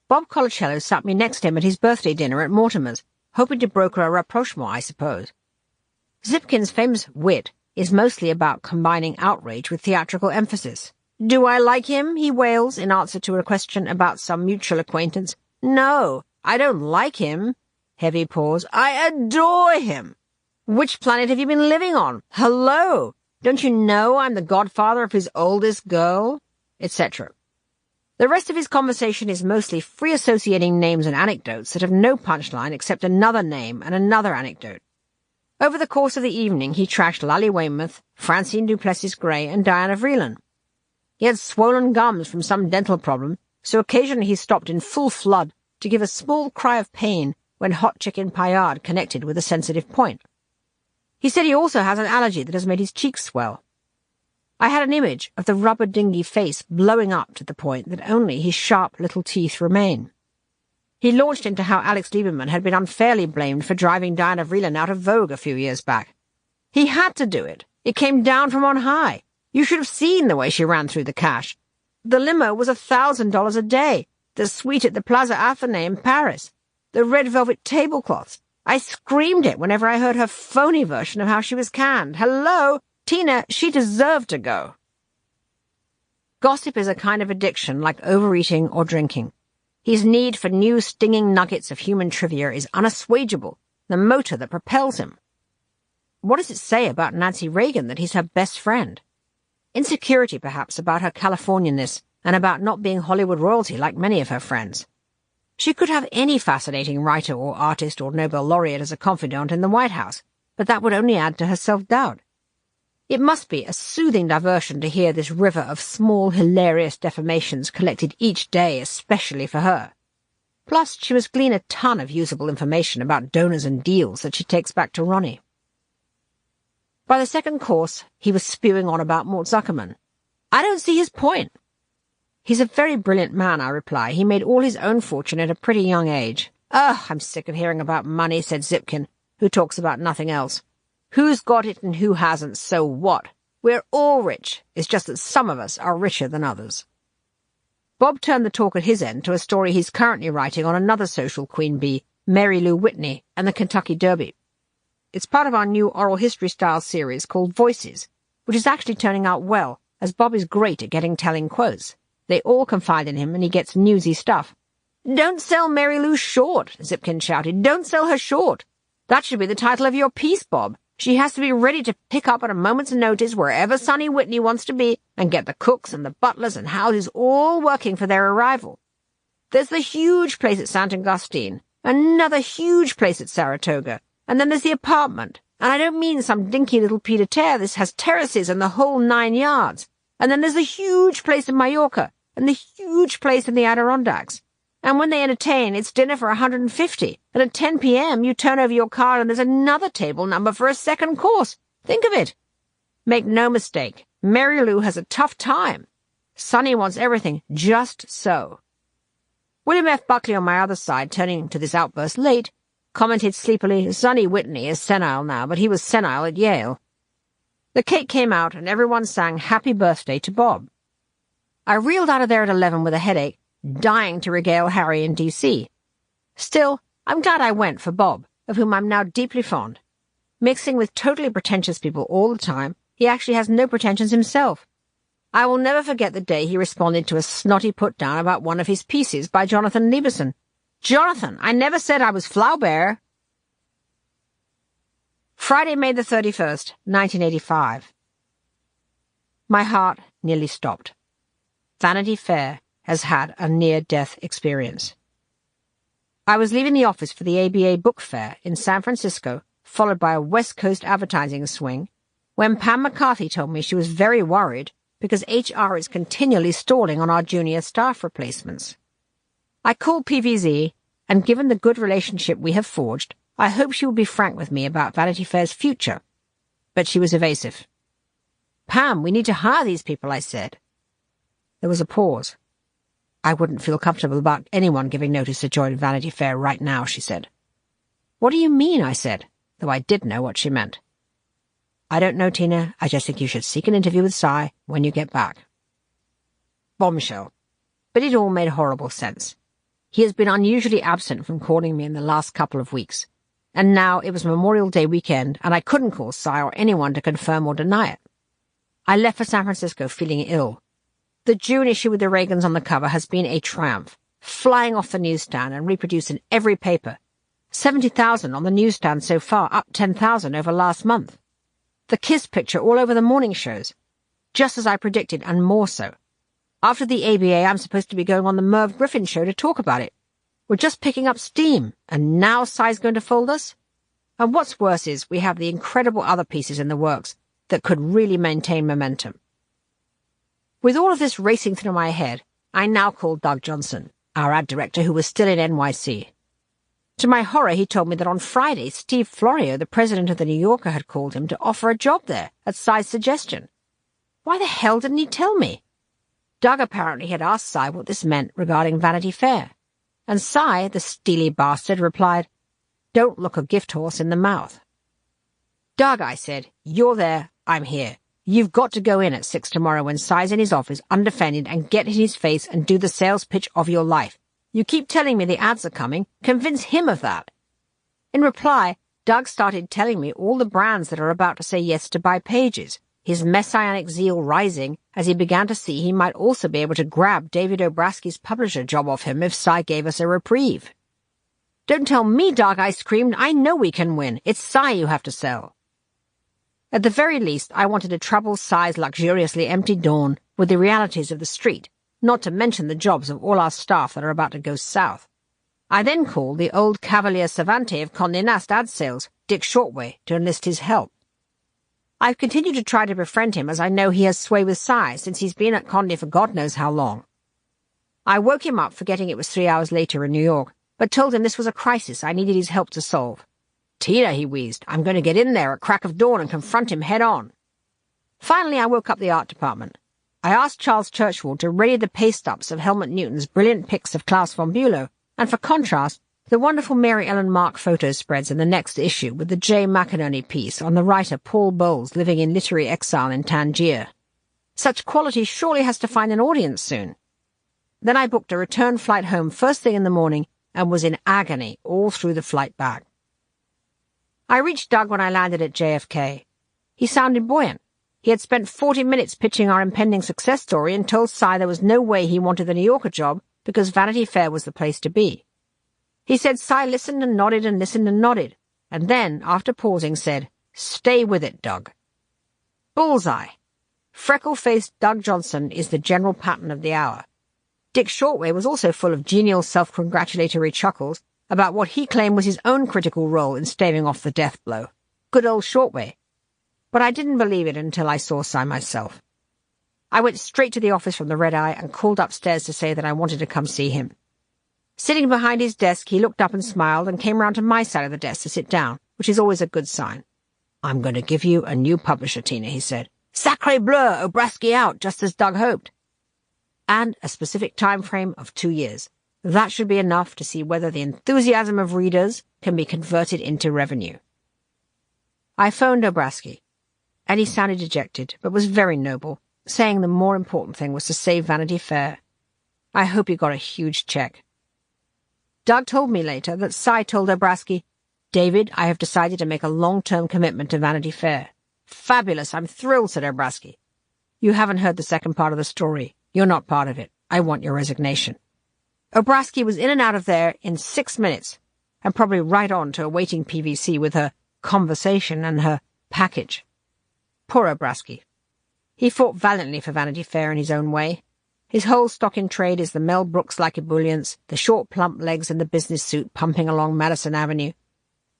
Bob Colacello sat me next to him at his birthday dinner at Mortimer's, hoping to broker a rapprochement, I suppose. Zipkin's famous wit is mostly about combining outrage with theatrical emphasis. "Do I like him?" he wails in answer to a question about some mutual acquaintance. "No, I don't like him." Heavy pause. "I adore him." "Which planet have you been living on? Hello! Don't you know I'm the godfather of his oldest girl?" etc. The rest of his conversation is mostly free associating names and anecdotes that have no punchline except another name and another anecdote. Over the course of the evening he trashed Lally Weymouth, Francine Duplessis Gray, and Diana Vreeland. He had swollen gums from some dental problem, so occasionally he stopped in full flood to give a small cry of pain when hot chicken paillade connected with a sensitive point. He said he also has an allergy that has made his cheeks swell. I had an image of the rubber dinghy face blowing up to the point that only his sharp little teeth remain. He launched into how Alex Lieberman had been unfairly blamed for driving Diana Vreeland out of Vogue a few years back. He had to do it. It came down from on high. You should have seen the way she ran through the cash. The limo was $1,000 a day. The suite at the Plaza Athénée in Paris. The red velvet tablecloths. I screamed it whenever I heard her phony version of how she was canned. Hello, Tina, she deserved to go. Gossip is a kind of addiction like overeating or drinking. His need for new stinging nuggets of human trivia is unassuageable, the motor that propels him. What does it say about Nancy Reagan that he's her best friend? Insecurity, perhaps, about her Californianness and about not being Hollywood royalty like many of her friends. She could have any fascinating writer or artist or Nobel laureate as a confidant in the White House, but that would only add to her self-doubt. It must be a soothing diversion to hear this river of small, hilarious defamations collected each day especially for her. Plus, she must glean a ton of usable information about donors and deals that she takes back to Ronnie. By the second course, he was spewing on about Mort Zuckerman. I don't see his point. He's a very brilliant man, I reply. He made all his own fortune at a pretty young age. Ugh, I'm sick of hearing about money, said Zipkin, who talks about nothing else. Who's got it and who hasn't, so what? We're all rich. It's just that some of us are richer than others. Bob turned the talk at his end to a story he's currently writing on another social queen bee, Mary Lou Whitney, and the Kentucky Derby. It's part of our new oral history-style series called Voices, which is actually turning out well, as Bob is great at getting telling quotes. They all confide in him, and he gets newsy stuff. "Don't sell Mary Lou short," Zipkin shouted. "Don't sell her short. That should be the title of your piece, Bob. She has to be ready to pick up at a moment's notice wherever Sonny Whitney wants to be and get the cooks and the butlers and houses all working for their arrival. There's the huge place at St. Augustine, another huge place at Saratoga, and then there's the apartment. And I don't mean some dinky little pied-à-terre. This has terraces and the whole 9 yards. And then there's the huge place in Mallorca and the huge place in the Adirondacks. And when they entertain, it's dinner for 150. And at 10 p.m. you turn over your card and there's another table number for a second course. Think of it. Make no mistake, Mary Lou has a tough time. Sonny wants everything just so." William F. Buckley on my other side, turning to this outburst late, commented sleepily, "Sonny Whitney is senile now, but he was senile at Yale." The cake came out and everyone sang happy birthday to Bob. I reeled out of there at 11 with a headache, dying to regale Harry in D.C. Still, I'm glad I went for Bob, of whom I'm now deeply fond. Mixing with totally pretentious people all the time, he actually has no pretensions himself. I will never forget the day he responded to a snotty put-down about one of his pieces by Jonathan Lieberson. "Jonathan, I never said I was Flaubert." Friday, May the 31st, 1985. My heart nearly stopped. Vanity Fair has had a near-death experience. I was leaving the office for the ABA book fair in San Francisco, followed by a West Coast advertising swing, when Pam McCarthy told me she was very worried because HR is continually stalling on our junior staff replacements. I called PVZ, and given the good relationship we have forged, I hoped she would be frank with me about Vanity Fair's future. But she was evasive. "Pam, we need to hire these people," I said. There was a pause. "I wouldn't feel comfortable about anyone giving notice to join Vanity Fair right now," she said. "What do you mean?" I said, though I did know what she meant. "I don't know, Tina. I just think you should seek an interview with Cy when you get back." Bombshell. But it all made horrible sense. He has been unusually absent from calling me in the last couple of weeks, and now it was Memorial Day weekend, and I couldn't call Cy or anyone to confirm or deny it. I left for San Francisco feeling ill. The June issue with the Reagans on the cover has been a triumph, flying off the newsstand and reproduced in every paper. 70,000 on the newsstand so far, up 10,000 over last month. The Kiss picture all over the morning shows, just as I predicted, and more so. After the ABA, I'm supposed to be going on the Merv Griffin show to talk about it. We're just picking up steam, and now Cy's going to fold us? And what's worse is we have the incredible other pieces in the works that could really maintain momentum. With all of this racing through my head, I now called Doug Johnson, our ad director who was still in NYC. To my horror, he told me that on Friday, Steve Florio, the president of the New Yorker, had called him to offer a job there, at Cy's suggestion. Why the hell didn't he tell me? Doug apparently had asked Cy what this meant regarding Vanity Fair, and Cy, the steely bastard, replied, "Don't look a gift horse in the mouth." "Doug," I said, "you're there, I'm here. You've got to go in at 6 tomorrow when Cy's in his office, undefended, and get in his face and do the sales pitch of your life. You keep telling me the ads are coming. Convince him of that." In reply, Doug started telling me all the brands that are about to say yes to buy pages, his messianic zeal rising as he began to see he might also be able to grab David Obrasky's publisher job off him if Cy gave us a reprieve. "Don't tell me, Doug," I screamed. "I know we can win. It's Cy you have to sell." At the very least, I wanted to trouble Cy's luxuriously empty dawn with the realities of the street, not to mention the jobs of all our staff that are about to go south. I then called the old Cavalier Savante of Condé Nast ad sales, Dick Shortway, to enlist his help. I've continued to try to befriend him as I know he has sway with Cy since he's been at Condé for God knows how long. I woke him up forgetting it was 3 hours later in New York, but told him this was a crisis I needed his help to solve. "Tina," he wheezed, "I'm going to get in there at crack of dawn and confront him head-on." Finally, I woke up the art department. I asked Charles Churchward to ready the paste-ups of Helmut Newton's brilliant pics of Klaus von Bülow, and for contrast, The wonderful Mary Ellen Mark photo spreads in the next issue with the J. McInerney piece on the writer Paul Bowles living in literary exile in Tangier. Such quality surely has to find an audience soon. Then I booked a return flight home first thing in the morning and was in agony all through the flight back. I reached Doug when I landed at JFK. He sounded buoyant. He had spent 40 minutes pitching our impending success story and told Cy there was no way he wanted the New Yorker job because Vanity Fair was the place to be. He said Cy listened and nodded and listened and nodded, and then, after pausing, said, "Stay with it, Doug." Bullseye. Freckle-faced Doug Johnson is the general pattern of the hour. Dick Shortway was also full of genial self-congratulatory chuckles about what he claimed was his own critical role in staving off the death blow. Good old Shortway. But I didn't believe it until I saw Cy myself. I went straight to the office from the Red Eye and called upstairs to say that I wanted to come see him. Sitting behind his desk, he looked up and smiled and came round to my side of the desk to sit down, which is always a good sign. "I'm going to give you a new publisher, Tina," he said. "Sacre bleu, Obrasky out, just as Doug hoped." And a specific time frame of 2 years. That should be enough to see whether the enthusiasm of readers can be converted into revenue. I phoned Obrasky, and he sounded dejected, but was very noble, saying the more important thing was to save Vanity Fair. I hope he got a huge check. Doug told me later that Cy told Obrasky, "David, I have decided to make a long-term commitment to Vanity Fair." "Fabulous, I'm thrilled," said Obrasky. "You haven't heard the second part of the story. You're not part of it. I want your resignation." Obrasky was in and out of there in 6 minutes, and probably right on to awaiting PVC with her conversation and her package. Poor Obrasky. He fought valiantly for Vanity Fair in his own way. His whole stock in trade is the Mel Brooks-like ebullience, the short plump legs and the business suit pumping along Madison Avenue.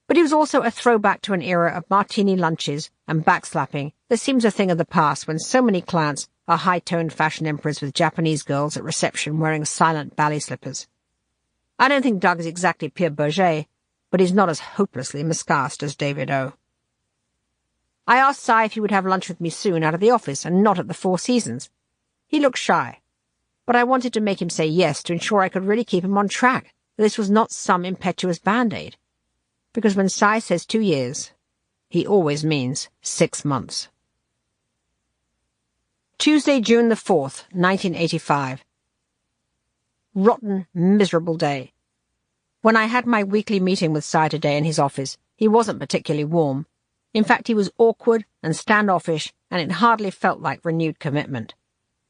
But he was also a throwback to an era of martini lunches and backslapping that seems a thing of the past when so many clients are high-toned fashion emperors with Japanese girls at reception wearing silent ballet slippers. I don't think Doug is exactly Pierre Berger, but he's not as hopelessly miscast as David O. I asked Cy if he would have lunch with me soon out of the office and not at the Four Seasons. He looked shy, but I wanted to make him say yes to ensure I could really keep him on track, that this was not some impetuous Band-Aid. Because when Cy says 2 years, he always means 6 months. Tuesday, June the 4th, 1985. Rotten, miserable day. When I had my weekly meeting with Cy today in his office, he wasn't particularly warm. In fact, he was awkward and standoffish, and it hardly felt like renewed commitment.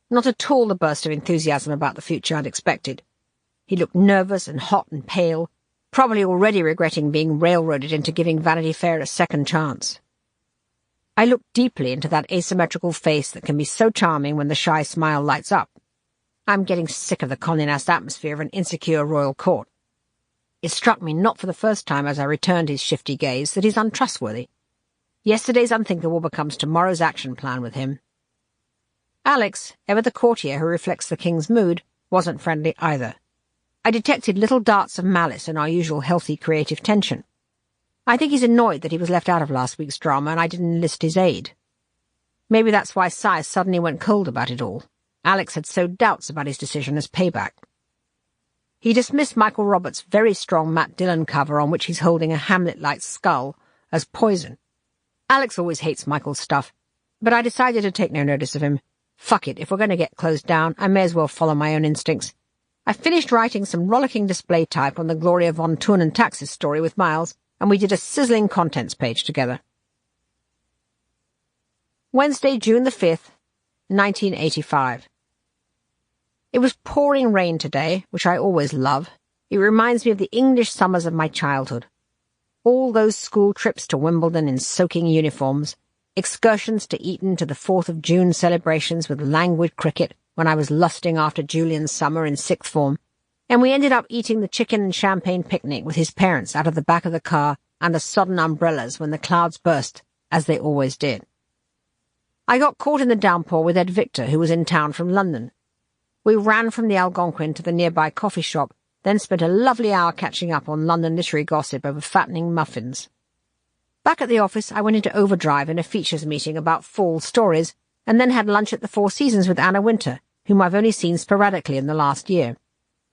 Not at all the burst of enthusiasm about the future I'd expected. He looked nervous and hot and pale, probably already regretting being railroaded into giving Vanity Fair a second chance. I looked deeply into that asymmetrical face that can be so charming when the shy smile lights up. I'm getting sick of the Condé Nast atmosphere of an insecure royal court. It struck me not for the first time as I returned his shifty gaze that he's untrustworthy. Yesterday's unthinkable becomes tomorrow's action plan with him. Alex, ever the courtier who reflects the king's mood, wasn't friendly either. I detected little darts of malice in our usual healthy creative tension. I think he's annoyed that he was left out of last week's drama and I didn't enlist his aid. Maybe that's why Cy suddenly went cold about it all. Alex had sowed doubts about his decision as payback. He dismissed Michael Roberts' very strong Matt Dillon cover on which he's holding a Hamlet-like skull as poison. Alex always hates Michael's stuff, but I decided to take no notice of him. Fuck it, if we're going to get closed down, I may as well follow my own instincts. I finished writing some rollicking display type on the Gloria von Thun and Taxis story with Miles, and we did a sizzling contents page together. Wednesday, June the 5th, 1985. It was pouring rain today, which I always love. It reminds me of the English summers of my childhood. All those school trips to Wimbledon in soaking uniforms, excursions to Eton to the 4th of June celebrations with languid cricket when I was lusting after Julian's summer in 6th form, and we ended up eating the chicken and champagne picnic with his parents out of the back of the car under sodden umbrellas when the clouds burst, as they always did. I got caught in the downpour with Ed Victor, who was in town from London. We ran from the Algonquin to the nearby coffee shop, then spent a lovely hour catching up on London literary gossip over fattening muffins. Back at the office, I went into overdrive in a features meeting about fall stories, and then had lunch at the Four Seasons with Anna Winter, whom I've only seen sporadically in the last year.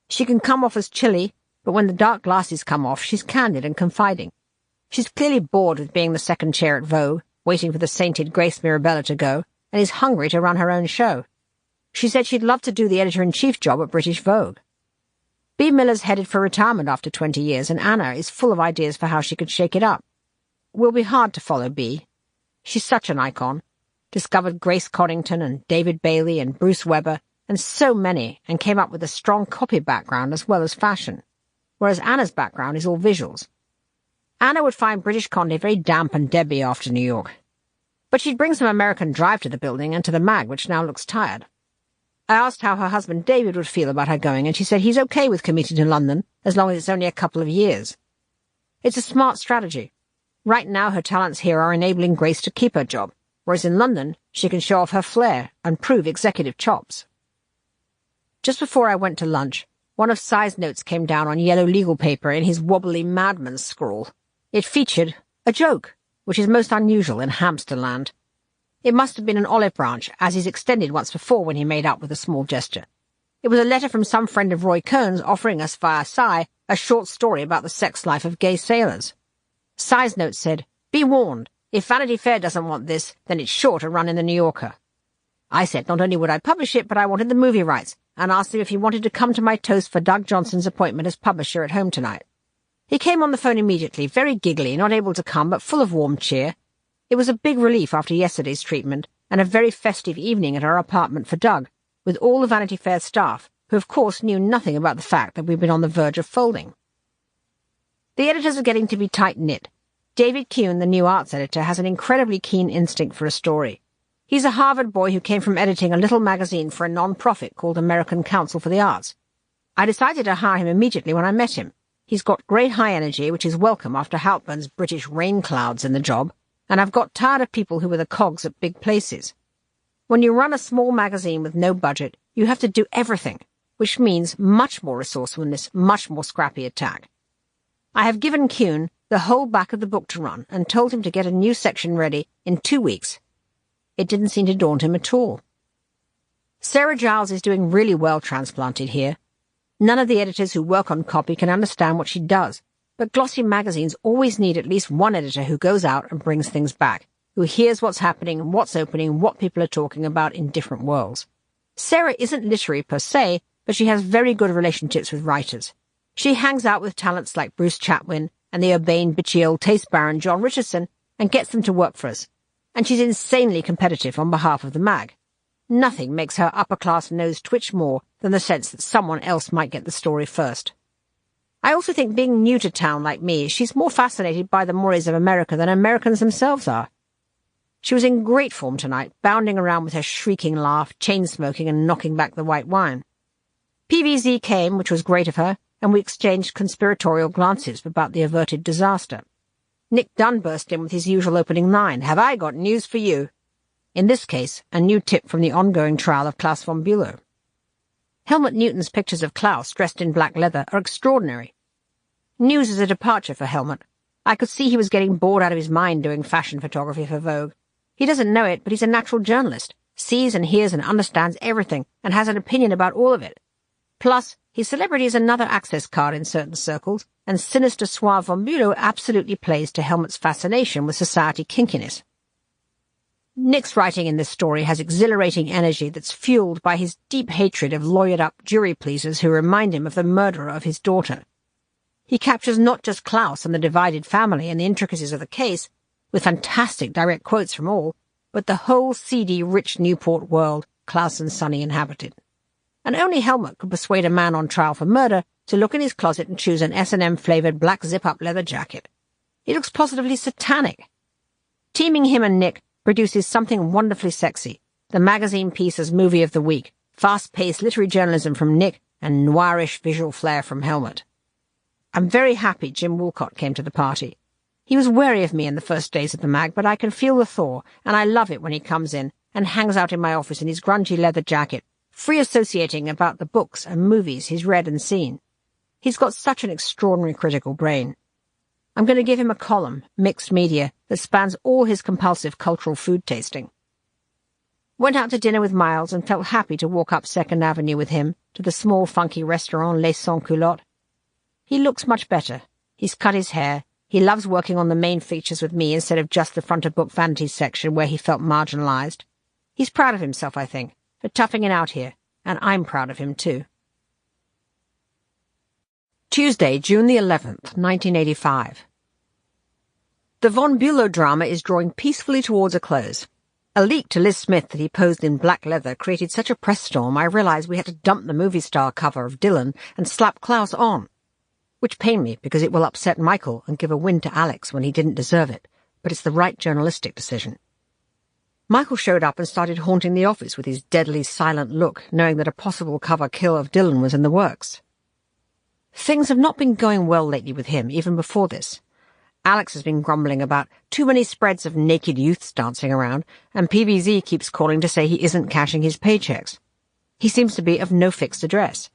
She can come off as chilly, but when the dark glasses come off, she's candid and confiding. She's clearly bored with being the second chair at Vogue, waiting for the sainted Grace Mirabella to go, and is hungry to run her own show. She said she'd love to do the editor-in-chief job at British Vogue. Bea Miller's headed for retirement after 20 years, and Anna is full of ideas for how she could shake it up. It will be hard to follow Bea. She's such an icon. Discovered Grace Coddington and David Bailey and Bruce Weber, and so many, and came up with a strong copy background as well as fashion, whereas Anna's background is all visuals. Anna would find British Conde very damp and Debbie after New York. But she'd bring some American drive to the building and to the mag, which now looks tired. I asked how her husband David would feel about her going, and she said he's okay with commuting to London as long as it's only a couple of years. It's a smart strategy. Right now her talents here are enabling Grace to keep her job, whereas in London she can show off her flair and prove executive chops. Just before I went to lunch, one of Si's notes came down on yellow legal paper in his wobbly madman's scrawl. It featured a joke, which is most unusual in Hamsterland. It must have been an olive branch, as he's extended once before when he made up with a small gesture. It was a letter from some friend of Roy Cohn's offering us via Si a short story about the sex life of gay sailors. Si's note said, "Be warned, if Vanity Fair doesn't want this, then it's sure to run in the New Yorker." I said not only would I publish it, but I wanted the movie rights, and asked him if he wanted to come to my toast for Doug Johnson's appointment as publisher at home tonight. He came on the phone immediately, very giggly, not able to come, but full of warm cheer. It was a big relief after yesterday's treatment, and a very festive evening at our apartment for Doug, with all the Vanity Fair staff, who of course knew nothing about the fact that we'd been on the verge of folding. The editors are getting to be tight-knit. David Kuhn, the new arts editor, has an incredibly keen instinct for a story. He's a Harvard boy who came from editing a little magazine for a non-profit called American Council for the Arts. I decided to hire him immediately when I met him. He's got great high energy, which is welcome after Halpern's British rain clouds in the job, and I've got tired of people who were the cogs at big places. When you run a small magazine with no budget, you have to do everything, which means much more resourcefulness, much more scrappy attack. I have given Kuhn the whole back of the book to run and told him to get a new section ready in 2 weeks. It didn't seem to daunt him at all. Sarah Giles is doing really well transplanted here. None of the editors who work on copy can understand what she does, but glossy magazines always need at least one editor who goes out and brings things back, who hears what's happening, what's opening, what people are talking about in different worlds. Sarah isn't literary per se, but she has very good relationships with writers. She hangs out with talents like Bruce Chatwin and the urbane, bitchy old taste baron John Richardson and gets them to work for us. And she's insanely competitive on behalf of the mag. Nothing makes her upper-class nose twitch more than the sense that someone else might get the story first. I also think being new to town like me, she's more fascinated by the mores of America than Americans themselves are. She was in great form tonight, bounding around with her shrieking laugh, chain-smoking and knocking back the white wine. PVZ came, which was great of her, and we exchanged conspiratorial glances about the averted disaster. Nick Dunn burst in with his usual opening line, "Have I got news for you?" In this case, a new tip from the ongoing trial of Klaus von Bülow. Helmut Newton's pictures of Klaus, dressed in black leather, are extraordinary. News is a departure for Helmut. I could see he was getting bored out of his mind doing fashion photography for Vogue. He doesn't know it, but he's a natural journalist, sees and hears and understands everything, and has an opinion about all of it. Plus, his celebrity is another access card in certain circles, and sinister suave von Bülow absolutely plays to Helmut's fascination with society kinkiness. Nick's writing in this story has exhilarating energy that's fueled by his deep hatred of lawyered-up jury pleasers who remind him of the murderer of his daughter. He captures not just Klaus and the divided family and the intricacies of the case, with fantastic direct quotes from all, but the whole seedy, rich Newport world Klaus and Sonny inhabited. And only Helmut could persuade a man on trial for murder to look in his closet and choose an S&M-flavoured black zip-up leather jacket. It looks positively satanic. Teaming him and Nick produces something wonderfully sexy, the magazine piece as movie of the week, fast-paced literary journalism from Nick and noirish visual flair from Helmut. I'm very happy Jim Woolcott came to the party. He was wary of me in the first days of the mag, but I can feel the thaw, and I love it when he comes in and hangs out in my office in his grungy leather jacket, free associating about the books and movies he's read and seen. He's got such an extraordinary critical brain. I'm going to give him a column, Mixed Media, that spans all his compulsive cultural food tasting. Went out to dinner with Miles and felt happy to walk up 2nd Avenue with him to the small funky restaurant Les Sans Culottes. He looks much better. He's cut his hair. He loves working on the main features with me instead of just the front-of-book Vanity section where he felt marginalized. He's proud of himself, I think, for toughing it out here, and I'm proud of him too. Tuesday, June the 11th, 1985. The Von Bülow drama is drawing peacefully towards a close. A leak to Liz Smith that he posed in black leather created such a press storm I realized we had to dump the movie star cover of Dylan and slap Klaus on. Which pained me because it will upset Michael and give a win to Alex when he didn't deserve it, but it's the right journalistic decision. Michael showed up and started haunting the office with his deadly silent look, knowing that a possible cover kill of Dylan was in the works. Things have not been going well lately with him, even before this. Alex has been grumbling about too many spreads of naked youths dancing around, and PBZ keeps calling to say he isn't cashing his paychecks. He seems to be of no fixed address.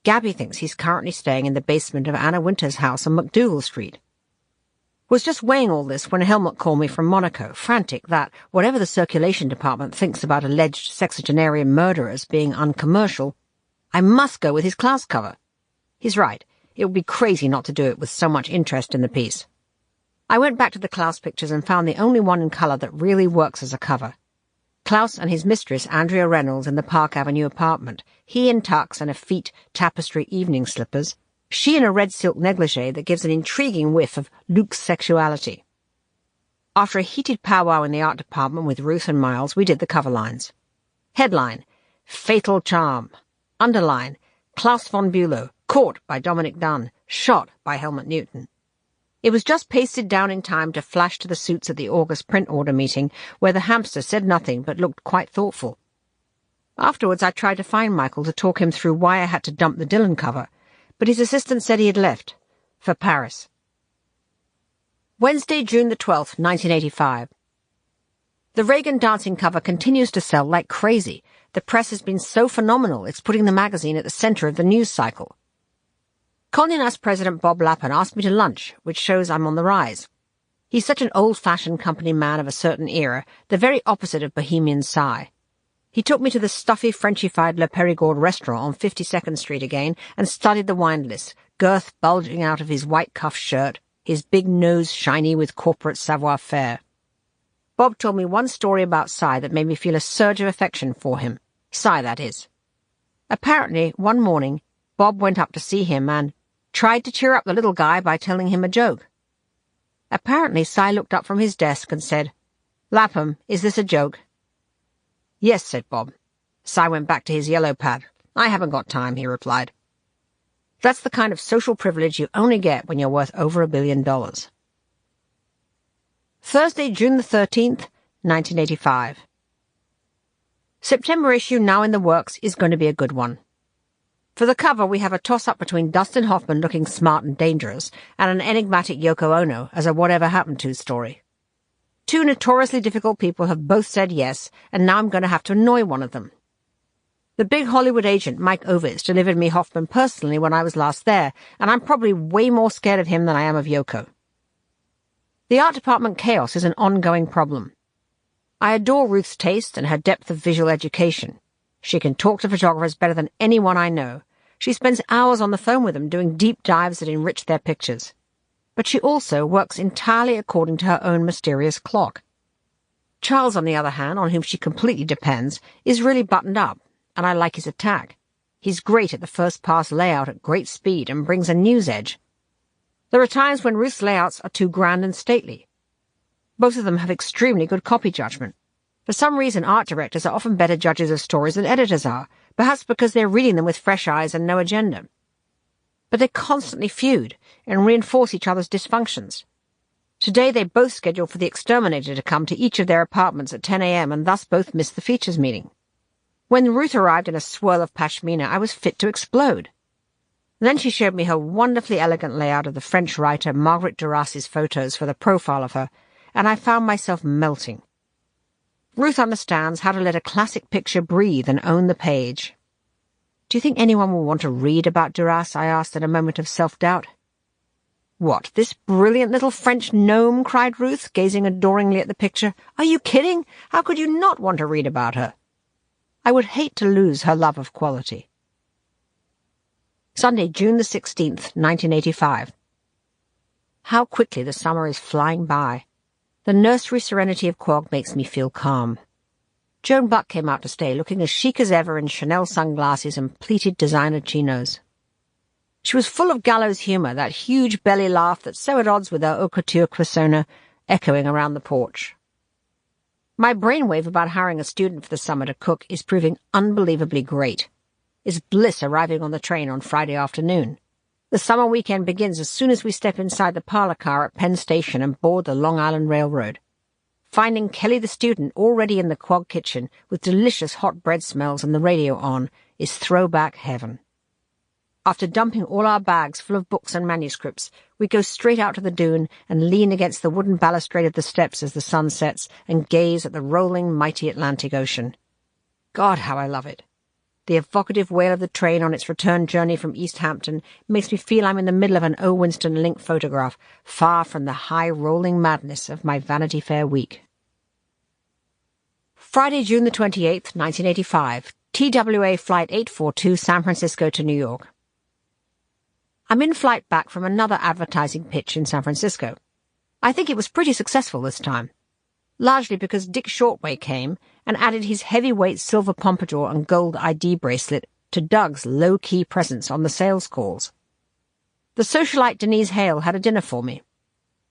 Gabby thinks he's currently staying in the basement of Anna Winter's house on McDougal Street. Was just weighing all this when Helmut called me from Monaco, frantic that, whatever the circulation department thinks about alleged sexagenarian murderers being uncommercial, I must go with his Klaus cover. He's right. It would be crazy not to do it with so much interest in the piece. I went back to the Klaus pictures and found the only one in colour that really works as a cover. Klaus and his mistress, Andrea Reynolds, in the Park Avenue apartment, he in tux and effete tapestry evening slippers, she in a red silk negligee that gives an intriguing whiff of Luke's sexuality. After a heated powwow in the art department with Ruth and Miles, we did the cover lines. Headline, Fatal Charm. Underline, Klaus von Bülow, caught by Dominic Dunn, shot by Helmut Newton. It was just pasted down in time to flash to the suits at the August print order meeting, where the hamster said nothing but looked quite thoughtful. Afterwards I tried to find Michael to talk him through why I had to dump the Dylan cover, but his assistant said he had left. For Paris. Wednesday, June the 12th, 1985. The Reagan dancing cover continues to sell like crazy. The press has been so phenomenal it's putting the magazine at the centre of the news cycle. Condé Nast President Bob Lappin asked me to lunch, which shows I'm on the rise. He's such an old-fashioned company man of a certain era, the very opposite of Bohemian sigh. He took me to the stuffy Frenchified Le Périgord restaurant on 52nd Street again and studied the wine list, girth bulging out of his white cuff shirt, his big nose shiny with corporate savoir-faire. Bob told me one story about Cy that made me feel a surge of affection for him. Cy, that is. Apparently, one morning, Bob went up to see him and tried to cheer up the little guy by telling him a joke. Apparently, Cy looked up from his desk and said, "Lapham, is this a joke?" "Yes," said Bob. Cy went back to his yellow pad. "I haven't got time," he replied. That's the kind of social privilege you only get when you're worth over $1 billion. Thursday, June the 13th, 1985. September issue now in the works is going to be a good one. For the cover, we have a toss-up between Dustin Hoffman looking smart and dangerous and an enigmatic Yoko Ono as a whatever happened to story. Two notoriously difficult people have both said yes, and now I'm going to have to annoy one of them. The big Hollywood agent, Mike Ovitz, delivered me Hoffman personally when I was last there, and I'm probably way more scared of him than I am of Yoko. The art department chaos is an ongoing problem. I adore Ruth's taste and her depth of visual education. She can talk to photographers better than anyone I know. She spends hours on the phone with them doing deep dives that enrich their pictures. But she also works entirely according to her own mysterious clock. Charles, on the other hand, on whom she completely depends, is really buttoned up, and I like his attack. He's great at the first-pass layout at great speed and brings a news edge. There are times when Ruth's layouts are too grand and stately. Both of them have extremely good copy judgment. For some reason, art directors are often better judges of stories than editors are, perhaps because they're reading them with fresh eyes and no agenda. But they constantly feud and reinforce each other's dysfunctions. Today they both scheduled for the exterminator to come to each of their apartments at 10 a.m. and thus both missed the features meeting. When Ruth arrived in a swirl of pashmina, I was fit to explode. Then she showed me her wonderfully elegant layout of the French writer Marguerite Duras's photos for the profile of her, and I found myself melting. Ruth understands how to let a classic picture breathe and own the page. "Do you think anyone will want to read about Duras?" I asked in a moment of self-doubt. "What, this brilliant little French gnome?" cried Ruth, gazing adoringly at the picture. "Are you kidding? How could you not want to read about her?" I would hate to lose her love of quality. Sunday, June the 16th, 1985. How quickly the summer is flying by. The nursery serenity of Quog makes me feel calm. Joan Buck came out to stay, looking as chic as ever in Chanel sunglasses and pleated designer chinos. She was full of gallows humour, that huge belly laugh that's so at odds with her haute couture persona, echoing around the porch. My brainwave about hiring a student for the summer to cook is proving unbelievably great. It's bliss arriving on the train on Friday afternoon. The summer weekend begins as soon as we step inside the parlour car at Penn Station and board the Long Island Railroad. Finding Kelly the student already in the Quog kitchen with delicious hot bread smells and the radio on is throwback heaven. After dumping all our bags full of books and manuscripts, we go straight out to the dune and lean against the wooden balustrade of the steps as the sun sets and gaze at the rolling, mighty Atlantic Ocean. God, how I love it. The evocative wail of the train on its return journey from East Hampton makes me feel I'm in the middle of an O. Winston Link photograph, far from the high rolling madness of my Vanity Fair week. Friday, June the 28th, 1985. TWA Flight 842, San Francisco to New York. I'm in flight back from another advertising pitch in San Francisco. I think it was pretty successful this time, largely because Dick Shortway came and added his heavyweight silver pompadour and gold ID bracelet to Doug's low-key presence on the sales calls. The socialite Denise Hale had a dinner for me.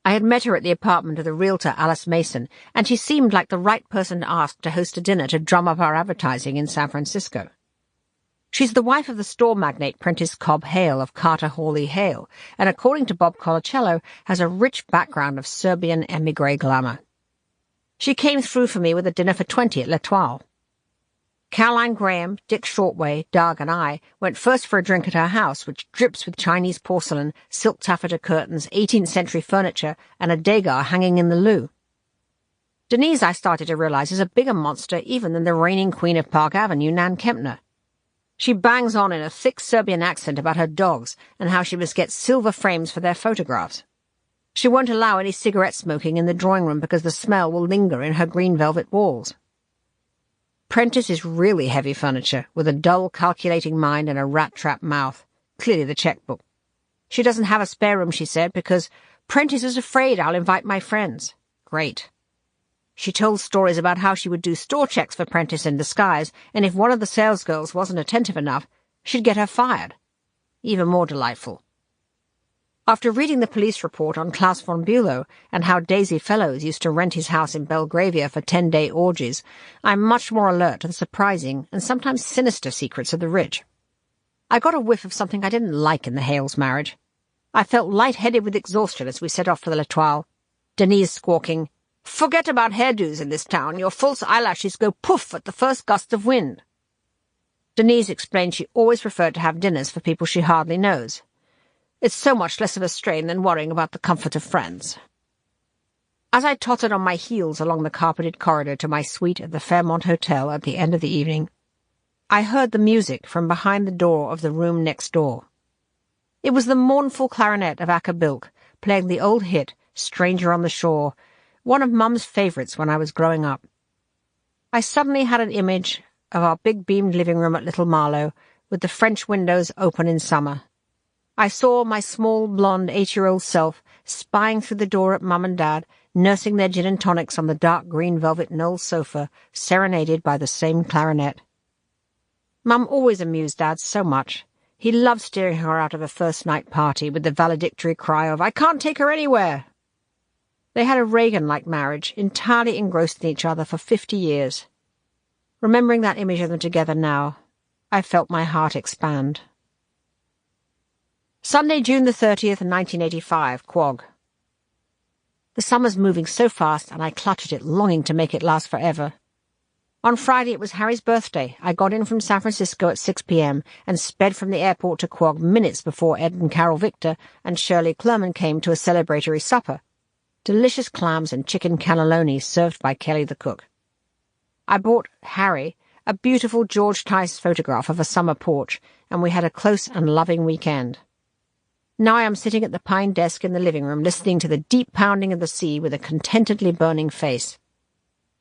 I had met her at the apartment of the realtor Alice Mason, and she seemed like the right person to ask to host a dinner to drum up our advertising in San Francisco. She's the wife of the store magnate Prentice Cobb Hale of Carter Hawley Hale, and according to Bob Colacello, has a rich background of Serbian émigré glamour. She came through for me with a dinner for 20 at L'Etoile. Caroline Graham, Dick Shortway, Doug, and I went first for a drink at her house, which drips with Chinese porcelain, silk taffeta curtains, 18th century furniture, and a Degas hanging in the loo. Denise, I started to realize, is a bigger monster even than the reigning queen of Park Avenue, Nan Kempner. She bangs on in a thick Serbian accent about her dogs and how she must get silver frames for their photographs. She won't allow any cigarette smoking in the drawing room because the smell will linger in her green velvet walls. Prentice is really heavy furniture, with a dull, calculating mind and a rat-trap mouth. Clearly the checkbook. She doesn't have a spare room, she said, because Prentice is afraid I'll invite my friends. Great. She told stories about how she would do store checks for Prentice in disguise, and if one of the salesgirls wasn't attentive enough, she'd get her fired. Even more delightful. After reading the police report on Klaus von Bülow and how Daisy Fellows used to rent his house in Belgravia for 10-day orgies, I'm much more alert to the surprising and sometimes sinister secrets of the rich. I got a whiff of something I didn't like in the Hales' marriage. I felt light-headed with exhaustion as we set off for the L'Etoile, Denise squawking, "Forget about hairdos in this town. Your false eyelashes go poof at the first gust of wind." Denise explained she always preferred to have dinners for people she hardly knows. It's so much less of a strain than worrying about the comfort of friends. As I tottered on my heels along the carpeted corridor to my suite at the Fairmont Hotel at the end of the evening, I heard the music from behind the door of the room next door. It was the mournful clarinet of Acker Bilk, playing the old hit, Stranger on the Shore, one of Mum's favourites when I was growing up. I suddenly had an image of our big-beamed living room at Little Marlow, with the French windows open in summer. I saw my small, blonde, 8-year-old self spying through the door at Mum and Dad, nursing their gin and tonics on the dark green velvet knoll sofa, serenaded by the same clarinet. Mum always amused Dad so much. He loved steering her out of a first-night party with the valedictory cry of, "I can't take her anywhere!" They had a Reagan-like marriage, entirely engrossed in each other for 50 years. Remembering that image of them together now, I felt my heart expand. Sunday, June the 30th, 1985, Quog. The summer's moving so fast, and I clutch at it, longing to make it last forever. On Friday it was Harry's birthday. I got in from San Francisco at 6 p.m. and sped from the airport to Quog minutes before Ed and Carol Victor and Shirley Clerman came to a celebratory supper. Delicious clams and chicken cannelloni served by Kelly the cook. I bought Harry a beautiful George Tice photograph of a summer porch, and we had a close and loving weekend. Now I am sitting at the pine desk in the living room, listening to the deep pounding of the sea with a contentedly burning face.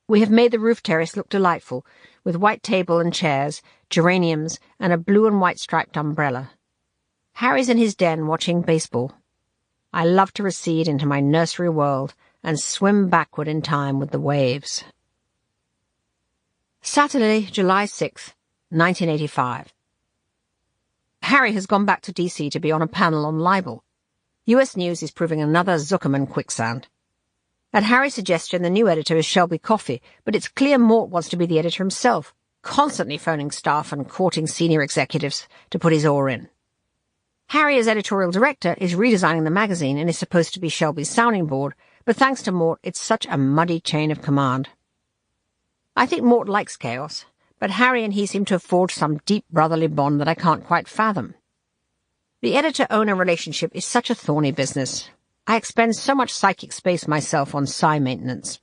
We have made the roof terrace look delightful, with white table and chairs, geraniums, and a blue and white striped umbrella. Harry's in his den watching baseball. I love to recede into my nursery world and swim backward in time with the waves. Saturday, July 6th, 1985. Harry has gone back to DC to be on a panel on libel. US News is proving another Zuckerman quicksand. At Harry's suggestion, the new editor is Shelby Coffey, but it's clear Mort wants to be the editor himself, constantly phoning staff and courting senior executives to put his oar in. Harry, as editorial director, is redesigning the magazine and is supposed to be Shelby's sounding board, but thanks to Mort, it's such a muddy chain of command. I think Mort likes chaos, but Harry and he seem to have forged some deep brotherly bond that I can't quite fathom. The editor-owner relationship is such a thorny business. I expend so much psychic space myself on psi maintenance.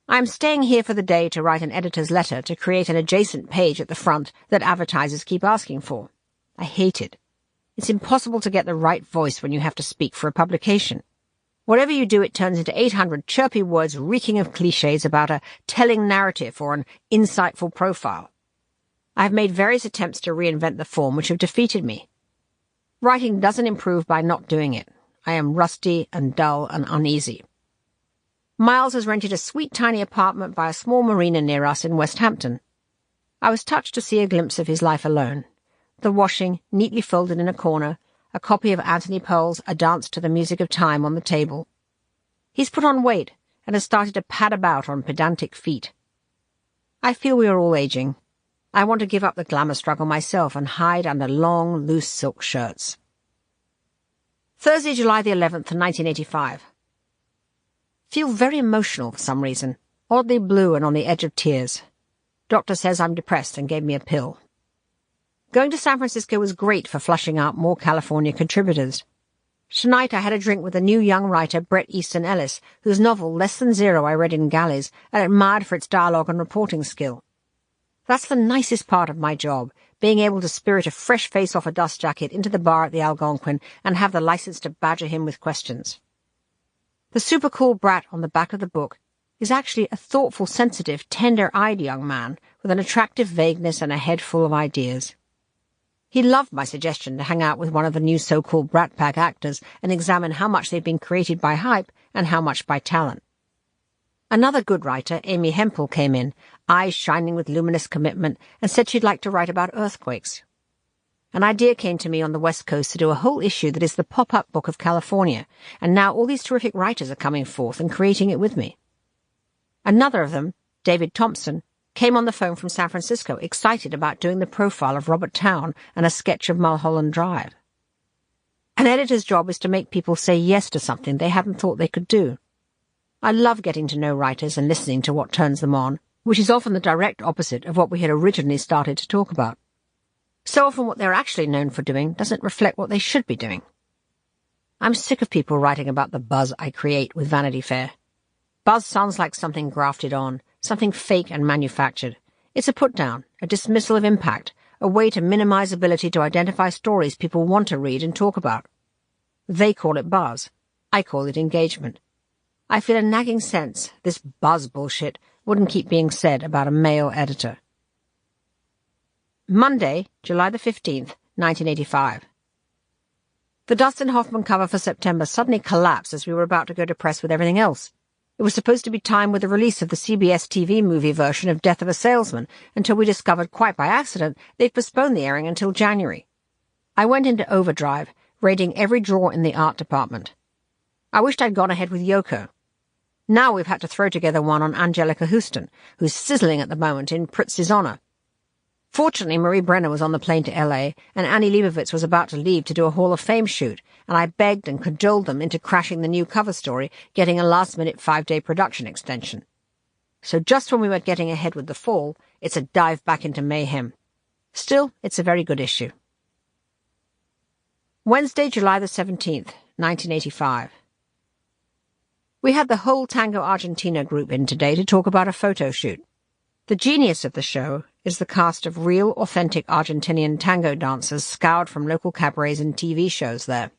I am staying here for the day to write an editor's letter to create an adjacent page at the front that advertisers keep asking for. I hate it. It's impossible to get the right voice when you have to speak for a publication. Whatever you do, it turns into 800 chirpy words reeking of cliches about a telling narrative or an insightful profile. I have made various attempts to reinvent the form which have defeated me. Writing doesn't improve by not doing it. I am rusty and dull and uneasy. Miles has rented a sweet tiny apartment by a small marina near us in West Hampton. I was touched to see a glimpse of his life alone. The washing, neatly folded in a corner, a copy of Anthony Pearl's A Dance to the Music of Time on the table. He's put on weight and has started to pad about on pedantic feet. I feel we are all aging. I want to give up the glamour struggle myself and hide under long, loose silk shirts. Thursday, July the 11th, 1985. Feel very emotional for some reason, oddly blue and on the edge of tears. Doctor says I'm depressed and gave me a pill. Going to San Francisco was great for flushing out more California contributors. Tonight I had a drink with a new young writer, Bret Easton Ellis, whose novel Less Than Zero I read in galleys and admired for its dialogue and reporting skill. That's the nicest part of my job, being able to spirit a fresh face off a dust jacket into the bar at the Algonquin and have the license to badger him with questions. The super cool brat on the back of the book is actually a thoughtful, sensitive, tender-eyed young man with an attractive vagueness and a head full of ideas. He loved my suggestion to hang out with one of the new so-called Brat Pack actors and examine how much they've been created by hype and how much by talent. Another good writer, Amy Hempel, came in, eyes shining with luminous commitment, and said she'd like to write about earthquakes. An idea came to me on the West Coast to do a whole issue that is the pop-up book of California, and now all these terrific writers are coming forth and creating it with me. Another of them, David Thompson, came on the phone from San Francisco, excited about doing the profile of Robert Town and a sketch of Mulholland Drive. An editor's job is to make people say yes to something they hadn't thought they could do. I love getting to know writers and listening to what turns them on, which is often the direct opposite of what we had originally started to talk about. So often what they're actually known for doing doesn't reflect what they should be doing. I'm sick of people writing about the buzz I create with Vanity Fair. Buzz sounds like something grafted on, something fake and manufactured. It's a put-down, a dismissal of impact, a way to minimize ability to identify stories people want to read and talk about. They call it buzz. I call it engagement. I feel a nagging sense this buzz bullshit wouldn't keep being said about a male editor. Monday, July the 15th, 1985. The Dustin Hoffman cover for September suddenly collapsed as we were about to go to press with everything else. It was supposed to be timed with the release of the CBS TV movie version of Death of a Salesman, until we discovered, quite by accident, they'd postponed the airing until January. I went into overdrive, raiding every drawer in the art department. I wished I'd gone ahead with Yoko. Now we've had to throw together one on Angelica Houston, who's sizzling at the moment in Pritz's honor. Fortunately, Marie Brenner was on the plane to L.A., and Annie Leibovitz was about to leave to do a Hall of Fame shoot, and I begged and cajoled them into crashing the new cover story, getting a last-minute 5-day production extension. So just when we were getting ahead with the fall, it's a dive back into mayhem. Still, it's a very good issue. Wednesday, July the 17th, 1985. We had the whole Tango Argentina group in today to talk about a photo shoot. The genius of the show is the cast of real, authentic Argentinian tango dancers scoured from local cabarets and TV shows there.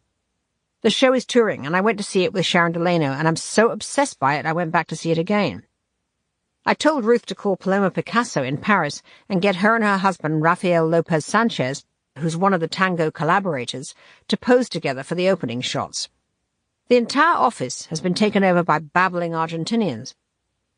The show is touring, and I went to see it with Sharon Delano, and I'm so obsessed by it I went back to see it again. I told Ruth to call Paloma Picasso in Paris and get her and her husband, Rafael Lopez Sanchez, who's one of the tango collaborators, to pose together for the opening shots. The entire office has been taken over by babbling Argentinians.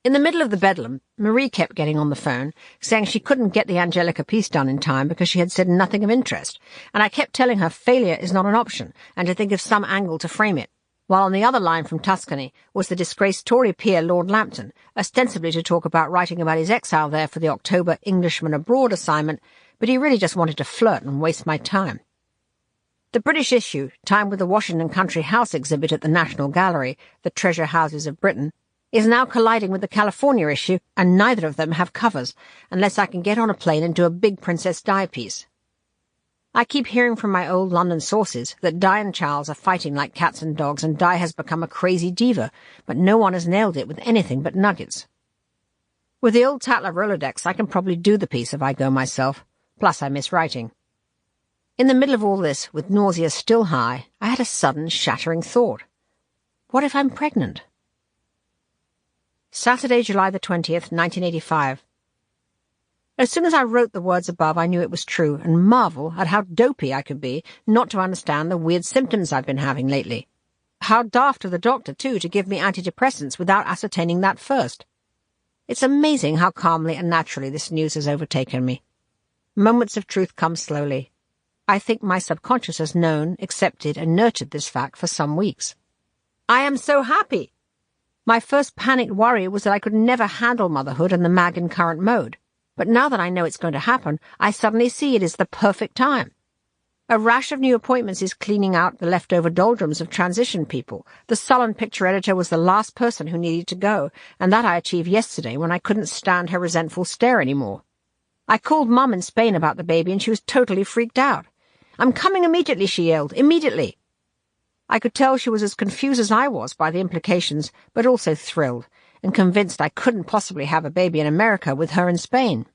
In the middle of the bedlam, Marie kept getting on the phone, saying she couldn't get the Angelica piece done in time because she had said nothing of interest, and I kept telling her failure is not an option and to think of some angle to frame it, while on the other line from Tuscany was the disgraced Tory peer Lord Lambton, ostensibly to talk about writing about his exile there for the October Englishman Abroad assignment, but he really just wanted to flirt and waste my time. The British issue, timed with the Washington Country House exhibit at the National Gallery, the Treasure Houses of Britain, is now colliding with the California issue, and neither of them have covers, unless I can get on a plane and do a big Princess Di piece. I keep hearing from my old London sources that Di and Charles are fighting like cats and dogs, and Di has become a crazy diva, but no one has nailed it with anything but nuggets. With the old Tatler Rolodex, I can probably do the piece if I go myself, plus I miss writing. In the middle of all this, with nausea still high, I had a sudden, shattering thought. What if I'm pregnant? Saturday, July the 20th, 1985. As soon as I wrote the words above, I knew it was true, and marvel at how dopey I could be not to understand the weird symptoms I've been having lately. How daft of the doctor, too, to give me antidepressants without ascertaining that first. It's amazing how calmly and naturally this news has overtaken me. Moments of truth come slowly. I think my subconscious has known, accepted, and nurtured this fact for some weeks. I am so happy! My first panicked worry was that I could never handle motherhood in the mag in current mode. But now that I know it's going to happen, I suddenly see it is the perfect time. A rash of new appointments is cleaning out the leftover doldrums of transition people. The sullen picture editor was the last person who needed to go, and that I achieved yesterday when I couldn't stand her resentful stare anymore. I called Mum in Spain about the baby, and she was totally freaked out. "I'm coming immediately," she yelled. "Immediately!" I could tell she was as confused as I was by the implications, but also thrilled, and convinced I couldn't possibly have a baby in America with her in Spain.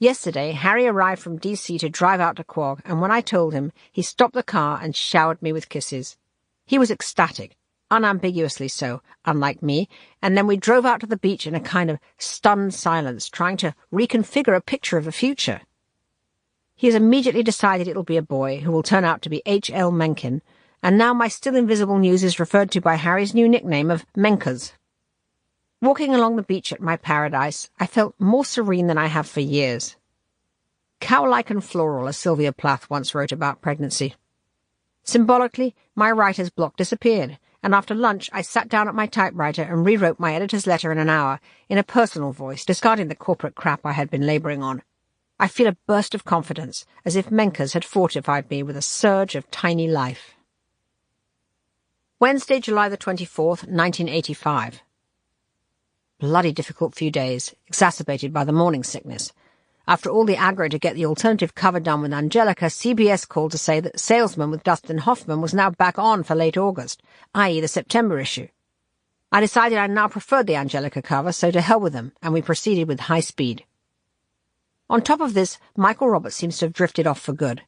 Yesterday, Harry arrived from D.C. to drive out to Quogue, and when I told him, he stopped the car and showered me with kisses. He was ecstatic, unambiguously so, unlike me, and then we drove out to the beach in a kind of stunned silence, trying to reconfigure a picture of the future. He has immediately decided it will be a boy, who will turn out to be H.L. Mencken, and now my still invisible news is referred to by Harry's new nickname of Menkers. Walking along the beach at my paradise, I felt more serene than I have for years. Cow-like and floral, as Sylvia Plath once wrote about pregnancy. Symbolically, my writer's block disappeared, and after lunch I sat down at my typewriter and rewrote my editor's letter in an hour, in a personal voice, discarding the corporate crap I had been labouring on. I feel a burst of confidence, as if Menkers had fortified me with a surge of tiny life. Wednesday, July the 24th, 1985. Bloody difficult few days, exacerbated by the morning sickness. After all the aggro to get the alternative cover done with Angelica, CBS called to say that Salesman with Dustin Hoffman was now back on for late August, i.e. the September issue. I decided I now preferred the Angelica cover, so to hell with them, and we proceeded with high speed. On top of this, Michael Roberts seems to have drifted off for good.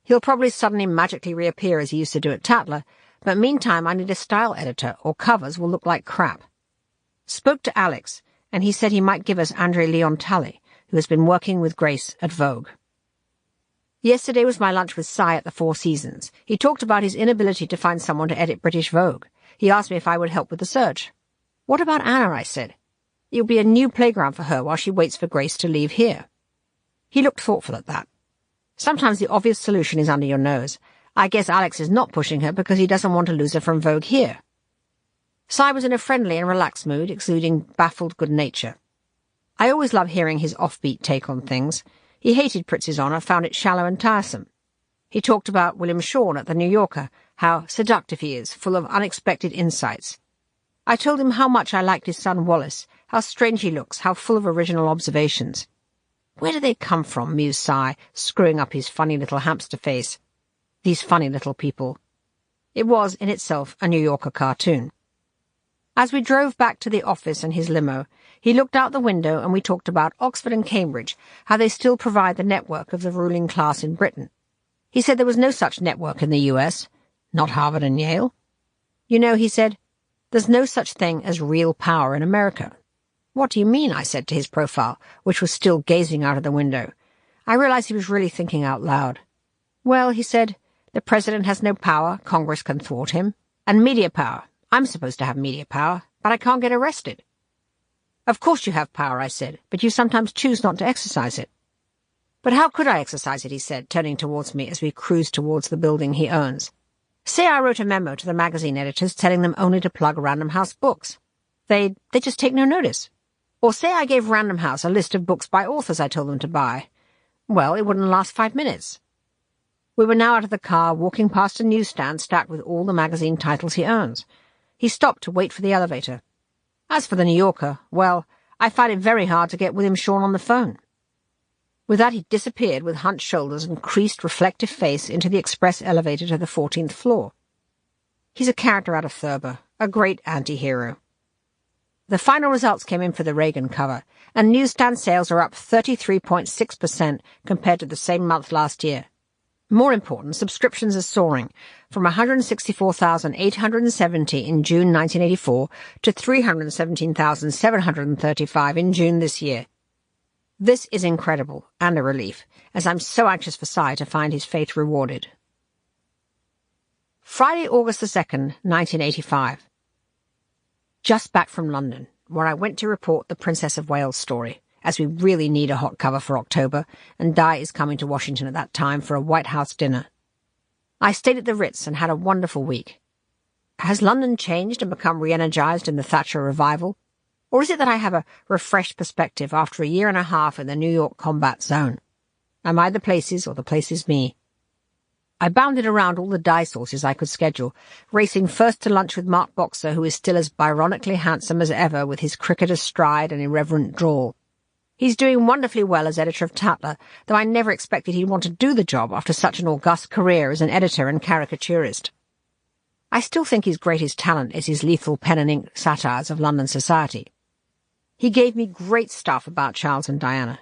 He'll probably suddenly magically reappear as he used to do at Tatler, but meantime I need a style editor, or covers will look like crap. Spoke to Alex, and he said he might give us Andre Leon Talley, who has been working with Grace at Vogue. Yesterday was my lunch with Cy at the Four Seasons. He talked about his inability to find someone to edit British Vogue. He asked me if I would help with the search. What about Anna, I said. It will be a new playground for her while she waits for Grace to leave here. He looked thoughtful at that. Sometimes the obvious solution is under your nose. I guess Alex is not pushing her because he doesn't want to lose her from Vogue here. Cy was in a friendly and relaxed mood, exuding baffled good nature. I always love hearing his offbeat take on things. He hated Pritz's Honour, found it shallow and tiresome. He talked about William Shawn at the New Yorker, how seductive he is, full of unexpected insights. I told him how much I liked his son Wallace, how strange he looks, how full of original observations. Where do they come from, mused Cy, screwing up his funny little hamster face. These funny little people. It was, in itself, a New Yorker cartoon. As we drove back to the office in his limo, he looked out the window and we talked about Oxford and Cambridge, how they still provide the network of the ruling class in Britain. He said there was no such network in the US, not Harvard and Yale. You know, he said, there's no such thing as real power in America. What do you mean? I said to his profile, which was still gazing out of the window. I realized he was really thinking out loud. Well, he said, the president has no power, Congress can thwart him. And media power. I'm supposed to have media power, but I can't get arrested. Of course you have power, I said, but you sometimes choose not to exercise it. But how could I exercise it, he said, turning towards me as we cruised towards the building he owns. Say I wrote a memo to the magazine editors telling them only to plug Random House books. They'd just take no notice. Or say I gave Random House a list of books by authors I told them to buy. Well, it wouldn't last 5 minutes. We were now out of the car, walking past a newsstand stacked with all the magazine titles he owns. He stopped to wait for the elevator. As for the New Yorker, well, I find it very hard to get William Shawn on the phone. With that he disappeared with hunched shoulders and creased, reflective face into the express elevator to the 14th floor. He's a character out of Thurber, a great anti-hero. The final results came in for the Reagan cover, and newsstand sales are up 33.6% compared to the same month last year. More important, subscriptions are soaring, from 164,870 in June 1984 to 317,735 in June this year. This is incredible, and a relief, as I'm so anxious for Cy to find his faith rewarded. Friday, August the 2nd, 1985. Just back from London, where I went to report the Princess of Wales story, as we really need a hot cover for October, and Di is coming to Washington at that time for a White House dinner. I stayed at the Ritz and had a wonderful week. Has London changed and become re-energized in the Thatcher revival? Or is it that I have a refreshed perspective after a year and a half in the New York combat zone? Am I the places or the places me? I bounded around all the Di sources I could schedule, racing first to lunch with Mark Boxer, who is still as Byronically handsome as ever with his cricketer's stride and irreverent drawl. He's doing wonderfully well as editor of Tatler, though I never expected he'd want to do the job after such an august career as an editor and caricaturist. I still think his greatest talent is his lethal pen and ink satires of London society. He gave me great stuff about Charles and Diana.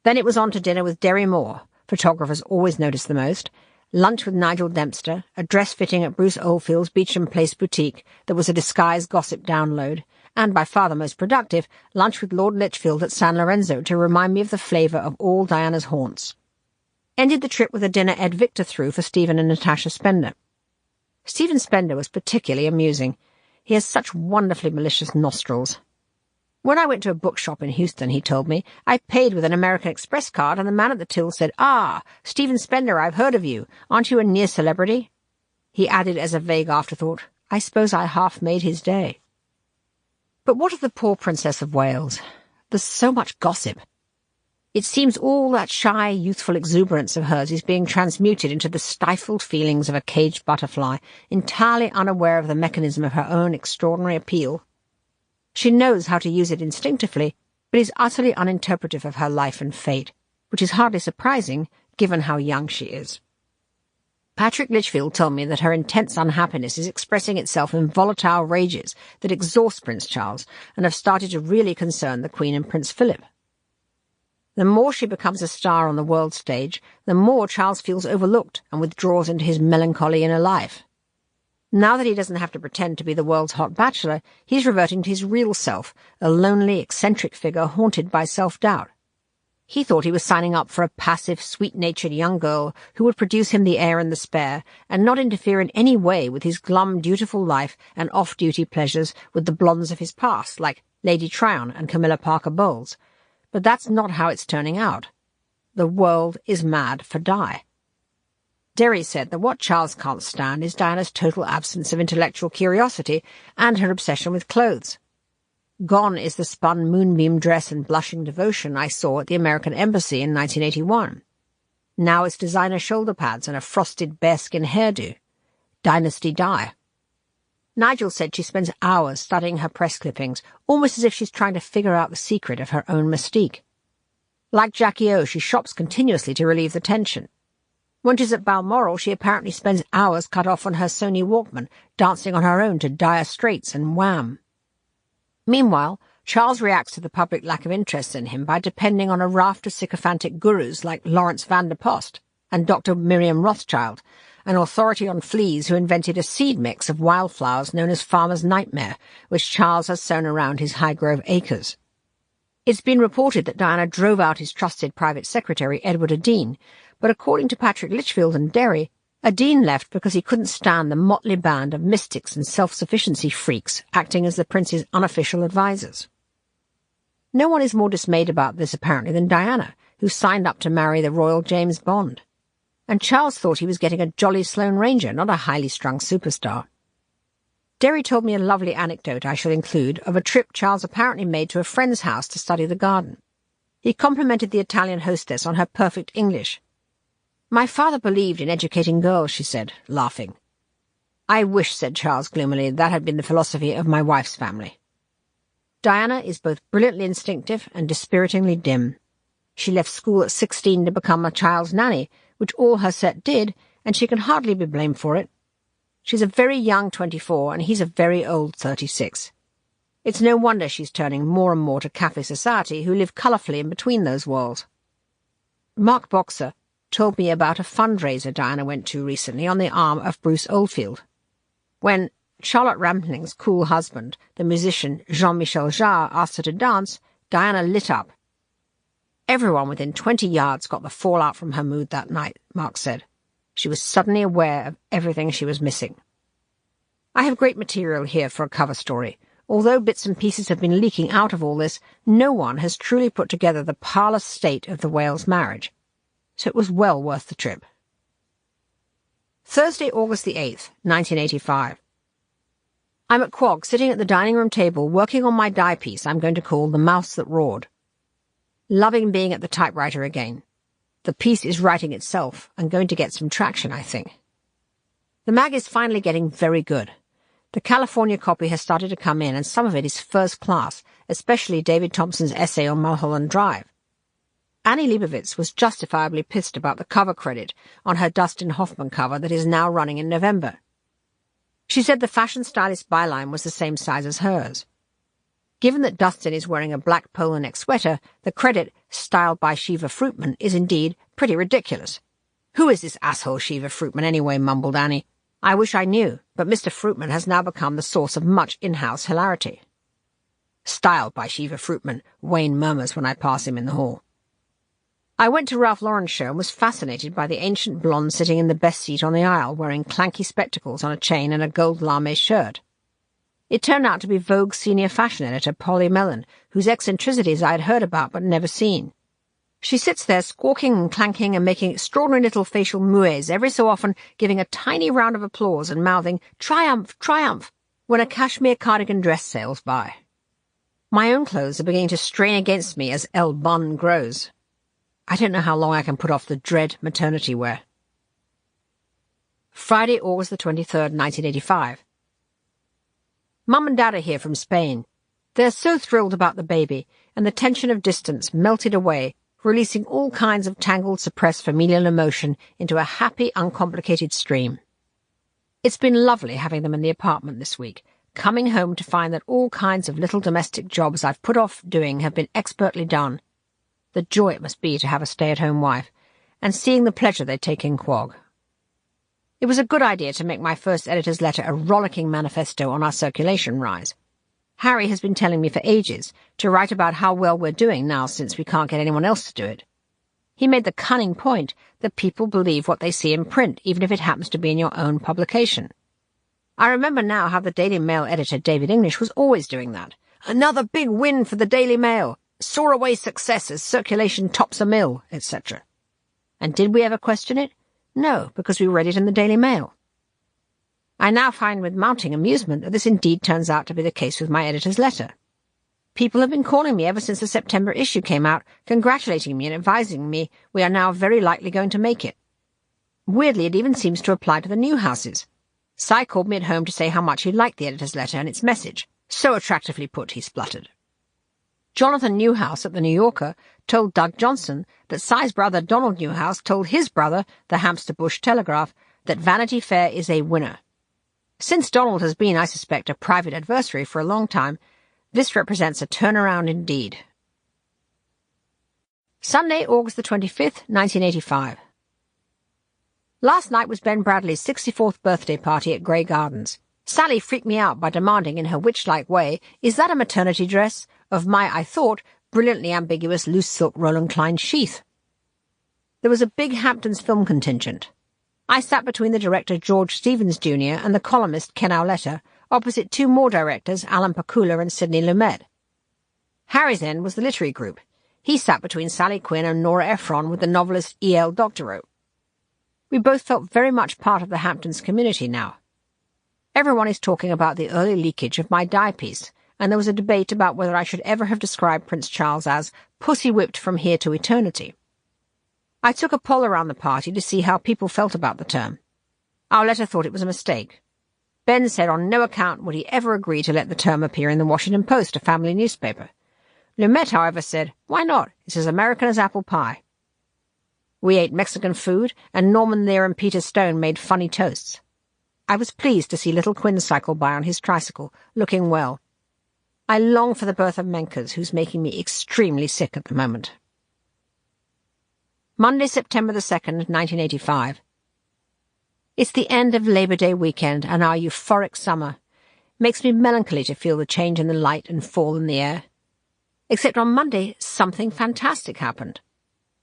Then it was on to dinner with Derry Moore, photographers always notice the most, lunch with Nigel Dempster, a dress fitting at Bruce Oldfield's Beauchamp Place boutique that was a disguised gossip download, and by far the most productive, lunch with Lord Lichfield at San Lorenzo to remind me of the flavour of all Diana's haunts. Ended the trip with a dinner Ed Victor threw for Stephen and Natasha Spender. Stephen Spender was particularly amusing. He has such wonderfully malicious nostrils. When I went to a bookshop in Houston, he told me, I paid with an American Express card, and the man at the till said, "Ah, Stephen Spender, I've heard of you. Aren't you a near celebrity?" He added as a vague afterthought, I suppose I half made his day. But what of the poor Princess of Wales? There's so much gossip. It seems all that shy, youthful exuberance of hers is being transmuted into the stifled feelings of a caged butterfly, entirely unaware of the mechanism of her own extraordinary appeal. She knows how to use it instinctively, but is utterly uninterpretive of her life and fate, which is hardly surprising, given how young she is. Patrick Lichfield told me that her intense unhappiness is expressing itself in volatile rages that exhaust Prince Charles and have started to really concern the Queen and Prince Philip. The more she becomes a star on the world stage, the more Charles feels overlooked and withdraws into his melancholy inner life. Now that he doesn't have to pretend to be the world's hot bachelor, he's reverting to his real self, a lonely, eccentric figure haunted by self-doubt. He thought he was signing up for a passive, sweet-natured young girl who would produce him the heir and the spare, and not interfere in any way with his glum, dutiful life and off-duty pleasures with the blondes of his past, like Lady Tryon and Camilla Parker Bowles. But that's not how it's turning out. The world is mad for Di. Derry said that what Charles can't stand is Diana's total absence of intellectual curiosity and her obsession with clothes. Gone is the spun moonbeam dress and blushing devotion I saw at the American Embassy in 1981. Now it's designer shoulder pads and a frosted bearskin hairdo. Dynasty Di. Nigel said she spends hours studying her press clippings, almost as if she's trying to figure out the secret of her own mystique. Like Jackie O, she shops continuously to relieve the tension. When she's at Balmoral, she apparently spends hours cut off on her Sony Walkman, dancing on her own to Dire Straits and Wham. Meanwhile, Charles reacts to the public lack of interest in him by depending on a raft of sycophantic gurus like Lawrence van der Post and Dr. Miriam Rothschild, an authority on fleas who invented a seed mix of wildflowers known as Farmer's Nightmare, which Charles has sown around his Highgrove acres. It's been reported that Diana drove out his trusted private secretary, Edward Adine, but according to Patrick Litchfield and Derry, Adine left because he couldn't stand the motley band of mystics and self-sufficiency freaks acting as the prince's unofficial advisers. No one is more dismayed about this, apparently, than Diana, who signed up to marry the Royal James Bond. And Charles thought he was getting a jolly Sloane Ranger, not a highly strung superstar. Derry told me a lovely anecdote I shall include of a trip Charles apparently made to a friend's house to study the garden. He complimented the Italian hostess on her perfect English. "My father believed in educating girls," she said, laughing. "I wish," said Charles gloomily, "that had been the philosophy of my wife's family." Diana is both brilliantly instinctive and dispiritingly dim. She left school at 16 to become a child's nanny, which all her set did, and she can hardly be blamed for it. She's a very young 24, and he's a very old 36. It's no wonder she's turning more and more to cafe society, who live colourfully in between those walls. Mark Boxer told me about a fundraiser Diana went to recently on the arm of Bruce Oldfield. When Charlotte Rampling's cool husband, the musician Jean-Michel Jarre, asked her to dance, Diana lit up. Everyone within 20 yards got the fallout from her mood that night, Mark said. She was suddenly aware of everything she was missing. I have great material here for a cover story. Although bits and pieces have been leaking out of all this, no one has truly put together the parlous state of the Wales marriage. So it was well worth the trip. Thursday, August the 8th, 1985. I'm at Quog, sitting at the dining room table, working on my die piece I'm going to call The Mouse That Roared. Loving being at the typewriter again. The piece is writing itself and going to get some traction, I think. The mag is finally getting very good. The California copy has started to come in, and some of it is first class, especially David Thompson's essay on Mulholland Drive. Annie Leibovitz was justifiably pissed about the cover credit on her Dustin Hoffman cover that is now running in November. She said the fashion stylist byline was the same size as hers. Given that Dustin is wearing a black polo neck sweater, the credit, styled by Shiva Fruitman, is indeed pretty ridiculous. "Who is this asshole Shiva Fruitman anyway?" mumbled Annie. "I wish I knew, but Mr. Fruitman has now become the source of much in-house hilarity." "Styled by Shiva Fruitman," Wayne murmurs when I pass him in the hall. I went to Ralph Lauren's show and was fascinated by the ancient blonde sitting in the best seat on the aisle, wearing clanky spectacles on a chain and a gold lame shirt. It turned out to be Vogue's senior fashion editor, Polly Mellon, whose eccentricities I had heard about but never seen. She sits there squawking and clanking and making extraordinary little facial moues, every so often giving a tiny round of applause and mouthing, "Triumph, triumph," when a cashmere cardigan dress sails by. My own clothes are beginning to strain against me as El Bon grows. I don't know how long I can put off the dread maternity wear. Friday, August the 23rd, 1985. Mum and Dad are here from Spain. They're so thrilled about the baby, and the tension of distance melted away, releasing all kinds of tangled, suppressed familial emotion into a happy, uncomplicated stream. It's been lovely having them in the apartment this week, coming home to find that all kinds of little domestic jobs I've put off doing have been expertly done. The joy it must be to have a stay-at-home wife, and seeing the pleasure they take in Quog. It was a good idea to make my first editor's letter a rollicking manifesto on our circulation rise. Harry has been telling me for ages to write about how well we're doing now since we can't get anyone else to do it. He made the cunning point that people believe what they see in print, even if it happens to be in your own publication. I remember now how the Daily Mail editor David English was always doing that. "Another big win for the Daily Mail. Soar-away success as circulation tops a mill," etc. And did we ever question it? No, because we read it in the Daily Mail. I now find with mounting amusement that this indeed turns out to be the case with my editor's letter. People have been calling me ever since the September issue came out, congratulating me and advising me we are now very likely going to make it. Weirdly, it even seems to apply to the Newhouses. Cy called me at home to say how much he liked the editor's letter and its message. "So attractively put," he spluttered. Jonathan Newhouse at the New Yorker told Doug Johnson that Cy's brother Donald Newhouse told his brother, the Hamster Bush Telegraph, that Vanity Fair is a winner. Since Donald has been, I suspect, a private adversary for a long time, this represents a turnaround indeed. Sunday, August the 25th, 1985. Last night was Ben Bradley's 64th birthday party at Grey Gardens. Sally freaked me out by demanding in her witch-like way, "Is that a maternity dress?" of my, I thought, brilliantly ambiguous loose silk Roland Klein sheath. There was a big Hamptons film contingent. I sat between the director George Stevens Jr. and the columnist Ken Auletta, opposite two more directors, Alan Pakula and Sidney Lumet. Harry's end was the literary group. He sat between Sally Quinn and Nora Ephron with the novelist E.L. Doctorow. We both felt very much part of the Hamptons community now. Everyone is talking about the early leakage of my die piece, and there was a debate about whether I should ever have described Prince Charles as pussy-whipped from here to eternity. I took a poll around the party to see how people felt about the term. Auletta thought it was a mistake. Ben said on no account would he ever agree to let the term appear in the Washington Post, a family newspaper. Lumet, however, said, "Why not? It's as American as apple pie." We ate Mexican food, and Norman Lear and Peter Stone made funny toasts. I was pleased to see little Quinn cycle by on his tricycle, looking well. I long for the birth of Menkers, who's making me extremely sick at the moment. Monday, September the 2nd, 1985. It's the end of Labor Day weekend and our euphoric summer. Makes me melancholy to feel the change in the light and fall in the air. Except on Monday, something fantastic happened.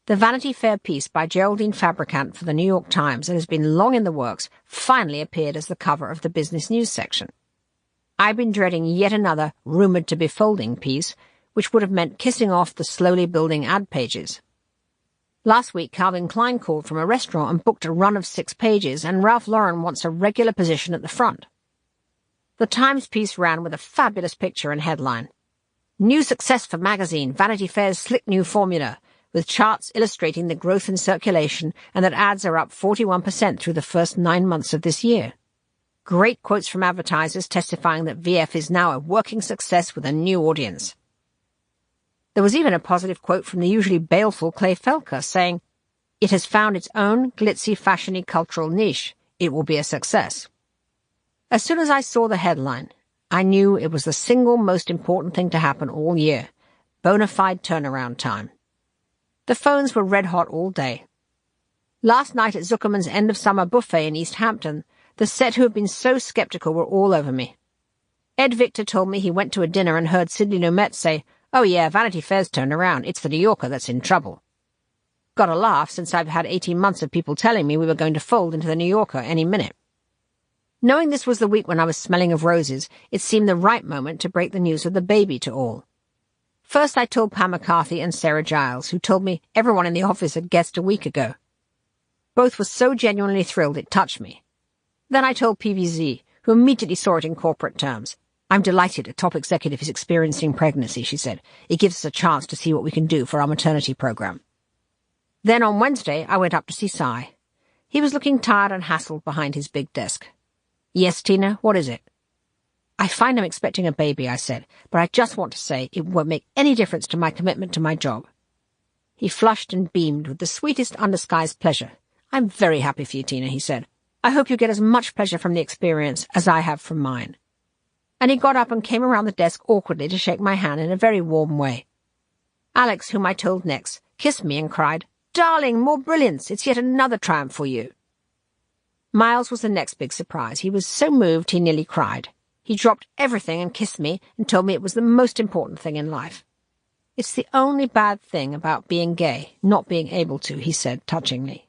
The Vanity Fair piece by Geraldine Fabricant for the New York Times that has been long in the works finally appeared as the cover of the business news section. I've been dreading yet another rumoured-to-be folding piece, which would have meant kissing off the slowly building ad pages. Last week, Calvin Klein called from a restaurant and booked a run of 6 pages, and Ralph Lauren wants a regular position at the front. The Times piece ran with a fabulous picture and headline. New success for magazine, Vanity Fair's slick new formula, with charts illustrating the growth in circulation and that ads are up 41% through the first 9 months of this year. Great quotes from advertisers testifying that VF is now a working success with a new audience. There was even a positive quote from the usually baleful Clay Felker saying, "It has found its own glitzy, fashiony cultural niche. It will be a success." As soon as I saw the headline, I knew it was the single most important thing to happen all year, bona fide turnaround time. The phones were red-hot all day. Last night at Zuckerman's end-of-summer buffet in East Hampton, the set who had been so sceptical were all over me. Ed Victor told me he went to a dinner and heard Sidney Lumet say, "Oh yeah, Vanity Fair's turned around. It's the New Yorker that's in trouble." Got a laugh since I've had 18 months of people telling me we were going to fold into the New Yorker any minute. Knowing this was the week when I was smelling of roses, it seemed the right moment to break the news of the baby to all. First I told Pam McCarthy and Sarah Giles, who told me everyone in the office had guessed a week ago. Both were so genuinely thrilled it touched me. Then I told PVZ, who immediately saw it in corporate terms. "I'm delighted a top executive is experiencing pregnancy," she said. "It gives us a chance to see what we can do for our maternity program." Then on Wednesday I went up to see Cy. He was looking tired and hassled behind his big desk. "Yes, Tina, what is it?" "I find I'm expecting a baby," I said, "but I just want to say it won't make any difference to my commitment to my job." He flushed and beamed with the sweetest undisguised pleasure. "I'm very happy for you, Tina," he said. "I hope you get as much pleasure from the experience as I have from mine." And he got up and came around the desk awkwardly to shake my hand in a very warm way. Alex, whom I told next, kissed me and cried, "Darling, more brilliance! It's yet another triumph for you." Miles was the next big surprise. He was so moved he nearly cried. He dropped everything and kissed me and told me it was the most important thing in life. "It's the only bad thing about being gay, not being able to," he said touchingly.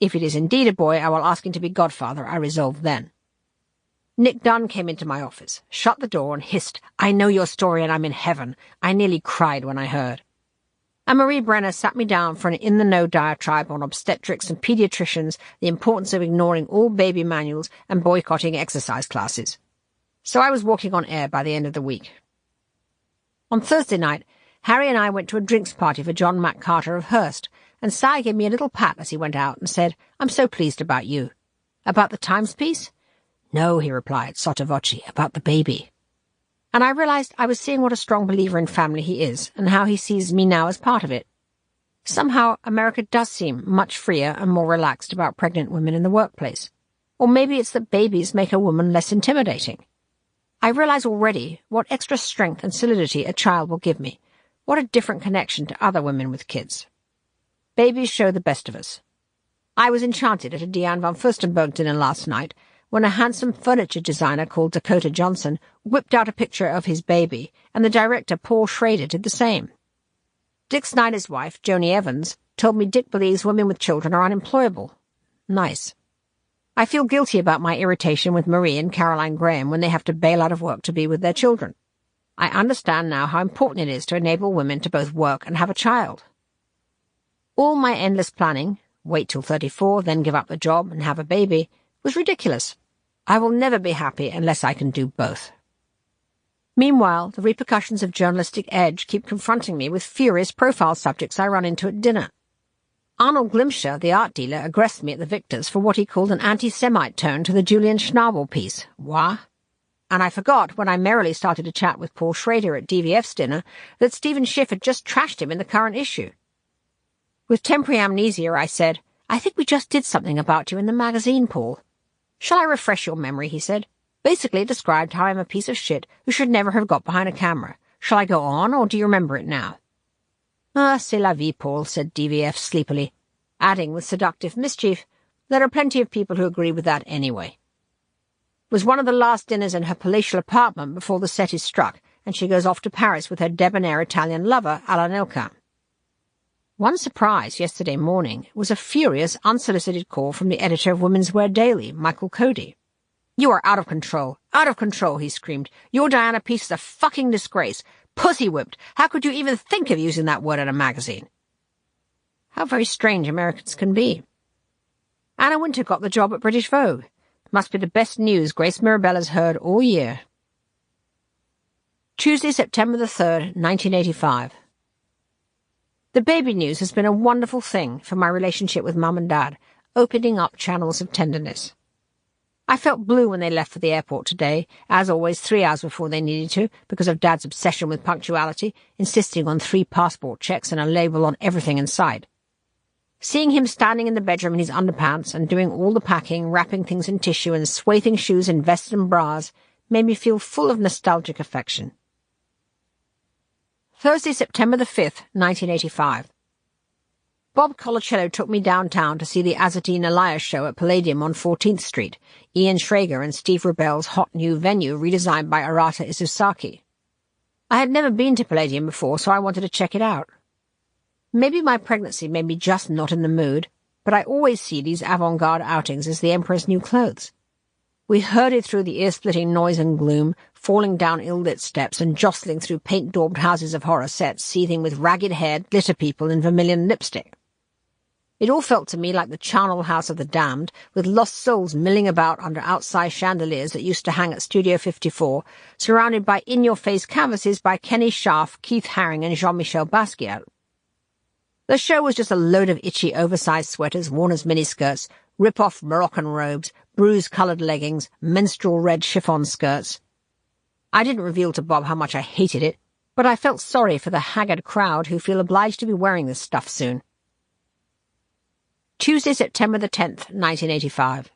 "If it is indeed a boy, I will ask him to be godfather," I resolved then. Nick Dunn came into my office, shut the door and hissed, "I know your story and I'm in heaven." I nearly cried when I heard. And Marie Brenner sat me down for an in-the-know diatribe on obstetrics and pediatricians, the importance of ignoring all baby manuals and boycotting exercise classes. So I was walking on air by the end of the week. On Thursday night, Harry and I went to a drinks party for John McCarter of Hearst, and Cy gave me a little pat as he went out and said, "I'm so pleased about you." "About the Times piece?" "No," he replied, sotto voce, "about the baby." And I realized I was seeing what a strong believer in family he is, and how he sees me now as part of it. Somehow, America does seem much freer and more relaxed about pregnant women in the workplace. Or maybe it's that babies make a woman less intimidating. I realize already what extra strength and solidity a child will give me, what a different connection to other women with kids. Babies show the best of us. I was enchanted at a Diane von Furstenberg dinner last night, when a handsome furniture designer called Dakota Johnson whipped out a picture of his baby, and the director Paul Schrader did the same. Dick Snyder's wife, Joni Evans, told me Dick believes women with children are unemployable. Nice. I feel guilty about my irritation with Marie and Caroline Graham when they have to bail out of work to be with their children. I understand now how important it is to enable women to both work and have a child. All my endless planning, wait till 34, then give up the job and have a baby, was ridiculous. I will never be happy unless I can do both. Meanwhile, the repercussions of journalistic edge keep confronting me with furious profile subjects I run into at dinner. Arnold Glimscher, the art dealer, aggressed me at the Victors for what he called an anti-Semite tone to the Julian Schnabel piece. Wah? And I forgot, when I merrily started to chat with Paul Schrader at DVF's dinner, that Stephen Schiff had just trashed him in the current issue. With temporary amnesia, I said, "I think we just did something about you in the magazine, Paul." "Shall I refresh your memory?" he said. "Basically it described how I'm a piece of shit who should never have got behind a camera. Shall I go on, or do you remember it now?" "Ah, c'est la vie, Paul," said DVF sleepily, adding with seductive mischief, "There are plenty of people who agree with that anyway." It was one of the last dinners in her palatial apartment before the set is struck, and she goes off to Paris with her debonair Italian lover, Alain Elkin. One surprise yesterday morning was a furious, unsolicited call from the editor of Women's Wear Daily, Michael Cody. "You are out of control, he screamed. "Your Diana piece is a fucking disgrace. Pussy-whipped. How could you even think of using that word in a magazine?" How very strange Americans can be. Anna Wintour got the job at British Vogue. Must be the best news Grace Mirabella's heard all year. Tuesday, September the 3rd, 1985. The baby news has been a wonderful thing for my relationship with Mum and Dad, opening up channels of tenderness. I felt blue when they left for the airport today, as always 3 hours before they needed to, because of Dad's obsession with punctuality, insisting on 3 passport checks and a label on everything in sight. Seeing him standing in the bedroom in his underpants and doing all the packing, wrapping things in tissue and swathing shoes in vests and bras made me feel full of nostalgic affection. Thursday, September the 5th, 1985. Bob Colacello took me downtown to see the Azzatine Elias show at Palladium on 14th Street, Ian Schrager and Steve Rebell's hot new venue redesigned by Arata Izusaki. I had never been to Palladium before, so I wanted to check it out. Maybe my pregnancy made me just not in the mood, but I always see these avant-garde outings as the Emperor's new clothes. We herded through the ear-splitting noise and gloom, falling down ill-lit steps and jostling through paint-daubed houses of horror sets seething with ragged-haired glitter people in vermilion lipstick. It all felt to me like the charnel house of the damned, with lost souls milling about under outsized chandeliers that used to hang at Studio 54, surrounded by in-your-face canvases by Kenny Scharf, Keith Haring and Jean-Michel Basquiat. The show was just a load of itchy, oversized sweaters, worn as miniskirts, rip-off Moroccan robes, bruise-coloured leggings, menstrual red chiffon skirts. I didn't reveal to Bob how much I hated it, but I felt sorry for the haggard crowd who feel obliged to be wearing this stuff soon. Tuesday, September the 10th, 1985.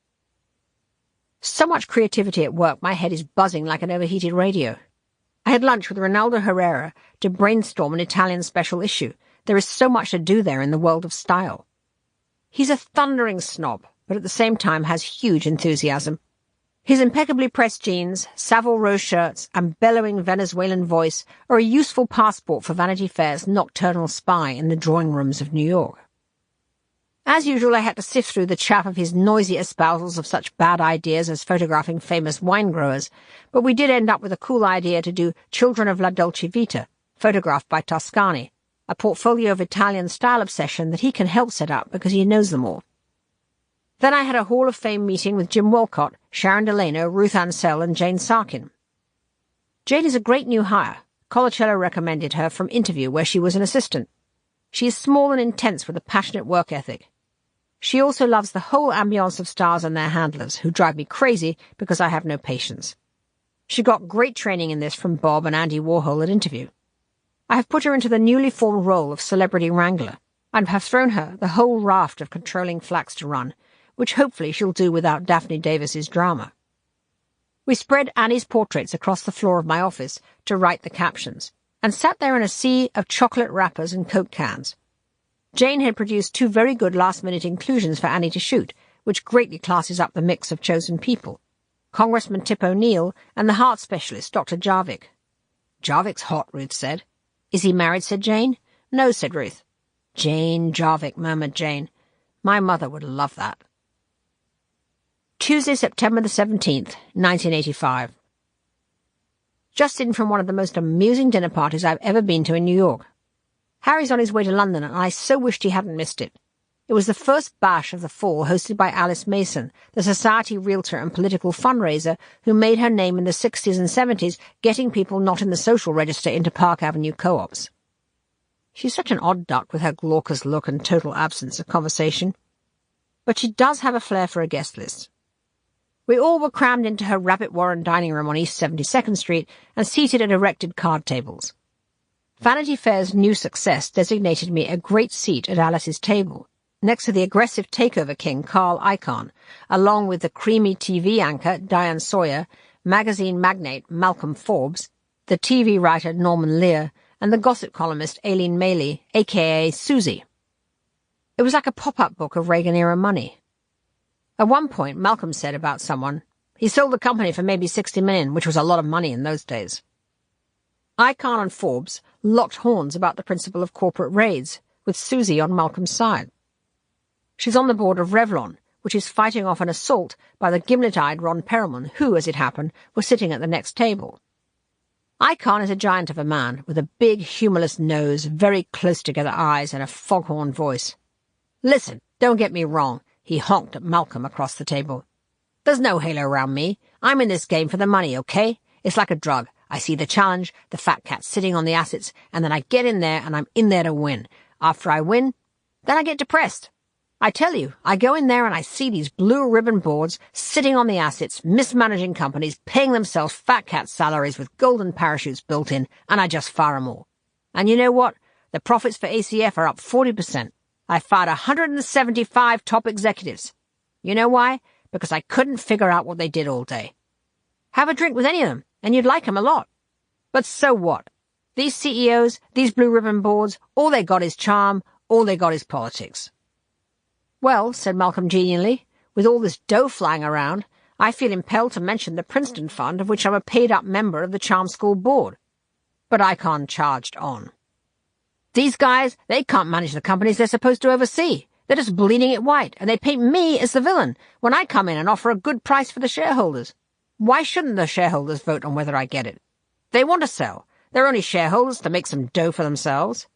So much creativity at work, my head is buzzing like an overheated radio. I had lunch with Ronaldo Herrera to brainstorm an Italian special issue. There is so much to do there in the world of style. He's a thundering snob, but at the same time has huge enthusiasm. His impeccably pressed jeans, Savile Row shirts, and bellowing Venezuelan voice are a useful passport for Vanity Fair's nocturnal spy in the drawing rooms of New York. As usual, I had to sift through the chaff of his noisy espousals of such bad ideas as photographing famous wine growers, but we did end up with a cool idea to do Children of La Dolce Vita, photographed by Toscani, a portfolio of Italian style obsession that he can help set up because he knows them all. Then I had a Hall of Fame meeting with Jim Walcott, Sharon Delano, Ruth Ansell, and Jane Sarkin. Jane is a great new hire. Colacello recommended her from Interview, where she was an assistant. She is small and intense with a passionate work ethic. She also loves the whole ambiance of stars and their handlers, who drive me crazy because I have no patience. She got great training in this from Bob and Andy Warhol at Interview. I have put her into the newly formed role of celebrity wrangler, and have thrown her the whole raft of controlling flax to run, which hopefully she'll do without Daphne Davis's drama. We spread Annie's portraits across the floor of my office to write the captions, and sat there in a sea of chocolate wrappers and Coke cans. Jane had produced 2 very good last-minute inclusions for Annie to shoot, which greatly classes up the mix of chosen people. Congressman Tip O'Neill and the heart specialist, Dr. Jarvik. "Jarvik's hot," Ruth said. "Is he married?" said Jane. "No," said Ruth. "Jane Jarvik," murmured Jane. "My mother would love that." Tuesday, September the 17th, 1985. Just in from one of the most amusing dinner parties I've ever been to in New York. Harry's on his way to London, and I so wished he hadn't missed it. It was the first bash of the fall, hosted by Alice Mason, the society realtor and political fundraiser who made her name in the 60s and 70s getting people not in the social register into Park Avenue co-ops. She's such an odd duck with her glaucous look and total absence of conversation. But she does have a flair for a guest list. We all were crammed into her Rabbit Warren dining room on East 72nd Street and seated at erected card tables. Vanity Fair's new success designated me a great seat at Alice's table, next to the aggressive takeover king Carl Icahn, along with the creamy TV anchor Diane Sawyer, magazine magnate Malcolm Forbes, the TV writer Norman Lear, and the gossip columnist Aileen Maley, a.k.a. Susie. It was like a pop-up book of Reagan-era money. At one point, Malcolm said about someone, "He sold the company for maybe $60 million, which was a lot of money in those days." Icahn and Forbes locked horns about the principle of corporate raids, with Susie on Malcolm's side. She's on the board of Revlon, which is fighting off an assault by the gimlet-eyed Ron Perelman, who, as it happened, was sitting at the next table. Icahn is a giant of a man, with a big, humourless nose, very close-together eyes, and a foghorn voice. "Listen, don't get me wrong," he honked at Malcolm across the table. "There's no halo around me. I'm in this game for the money, okay? It's like a drug. I see the challenge, the fat cat sitting on the assets, and then I get in there and I'm in there to win. After I win, then I get depressed. I tell you, I go in there and I see these blue ribbon boards sitting on the assets, mismanaging companies, paying themselves fat cat salaries with golden parachutes built in, and I just fire 'em all. And you know what? The profits for ACF are up 40%. I fired 175 top executives. You know why? Because I couldn't figure out what they did all day. Have a drink with any of them, and you'd like 'em a lot. But so what? These CEOs, these blue ribbon boards, all they got is charm, all they got is politics." "Well," said Malcolm genially, "with all this dough flying around, I feel impelled to mention the Princeton Fund, of which I'm a paid-up member of the Charm School Board." But Icahn charged on. "These guys, they can't manage the companies they're supposed to oversee. They're just bleeding it white, and they paint me as the villain when I come in and offer a good price for the shareholders. Why shouldn't the shareholders vote on whether I get it? They want to sell. They're only shareholders to make some dough for themselves."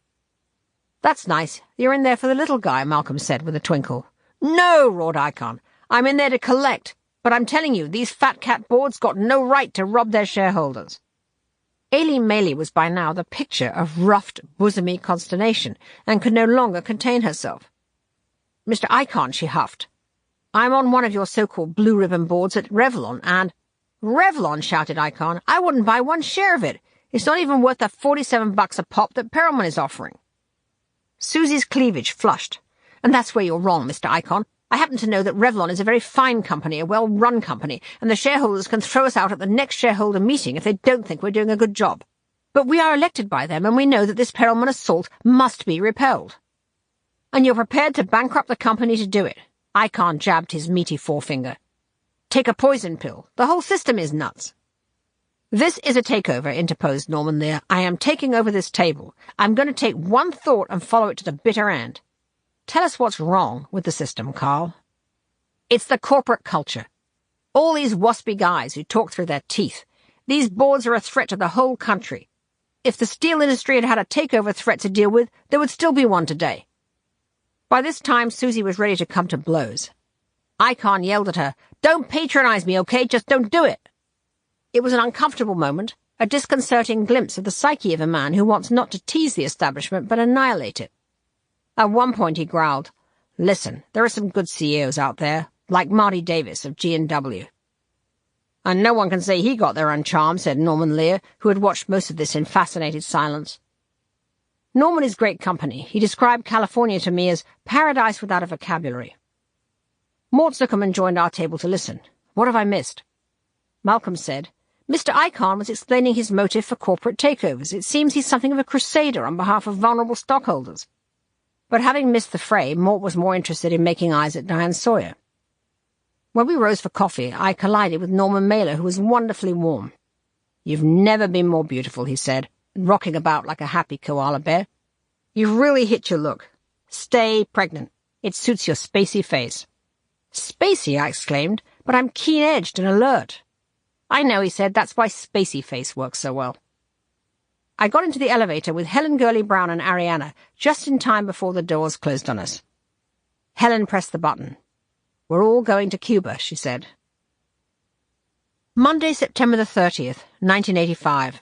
"That's nice. You're in there for the little guy," Malcolm said with a twinkle. "No," roared Icahn. "I'm in there to collect. But I'm telling you, these fat cat boards got no right to rob their shareholders." Aileen Maley was by now the picture of ruffed, bosomy consternation, and could no longer contain herself. "Mr. Icahn," she huffed, "I'm on one of your so-called blue ribbon boards at Revlon, and—" "Revlon!" shouted Icahn. "I wouldn't buy one share of it. It's not even worth the $47 a pop that Perelman is offering." Susie's cleavage flushed. "And that's where you're wrong, Mr. Icahn. I happen to know that Revlon is a very fine company, a well-run company, and the shareholders can throw us out at the next shareholder meeting if they don't think we're doing a good job. But we are elected by them, and we know that this Perelman assault must be repelled." "And you're prepared to bankrupt the company to do it?" Icahn jabbed his meaty forefinger. "Take a poison pill. The whole system is nuts." "This is a takeover," interposed Norman Lear. "I am taking over this table. I'm going to take one thought and follow it to the bitter end. Tell us what's wrong with the system, Carl." "It's the corporate culture. All these waspy guys who talk through their teeth. These boards are a threat to the whole country. If the steel industry had had a takeover threat to deal with, there would still be one today." By this time, Susie was ready to come to blows. Icahn yelled at her, "Don't patronize me, okay? Just don't do it." It was an uncomfortable moment, a disconcerting glimpse of the psyche of a man who wants not to tease the establishment but annihilate it. At one point he growled, "Listen, there are some good CEOs out there, like Marty Davis of G&W. "And no one can say he got there uncharmed," said Norman Lear, who had watched most of this in fascinated silence. "Norman is great company. He described California to me as paradise without a vocabulary." Mort Zuckerman joined our table to listen. "What have I missed?" Malcolm said, "Mr. Icahn was explaining his motive for corporate takeovers. It seems he's something of a crusader on behalf of vulnerable stockholders." But having missed the fray, Mort was more interested in making eyes at Diane Sawyer. When we rose for coffee, I collided with Norman Mailer, who was wonderfully warm. "You've never been more beautiful," he said, rocking about like a happy koala bear. You've really hit your look. Stay pregnant. It suits your spacey face. Spacey, I exclaimed, but I'm keen-edged and alert. I know, he said, that's why spacey face works so well. I got into the elevator with Helen Gurley Brown and Ariana just in time before the doors closed on us. Helen pressed the button. We're all going to Cuba, she said. Monday, September the 30th, 1985.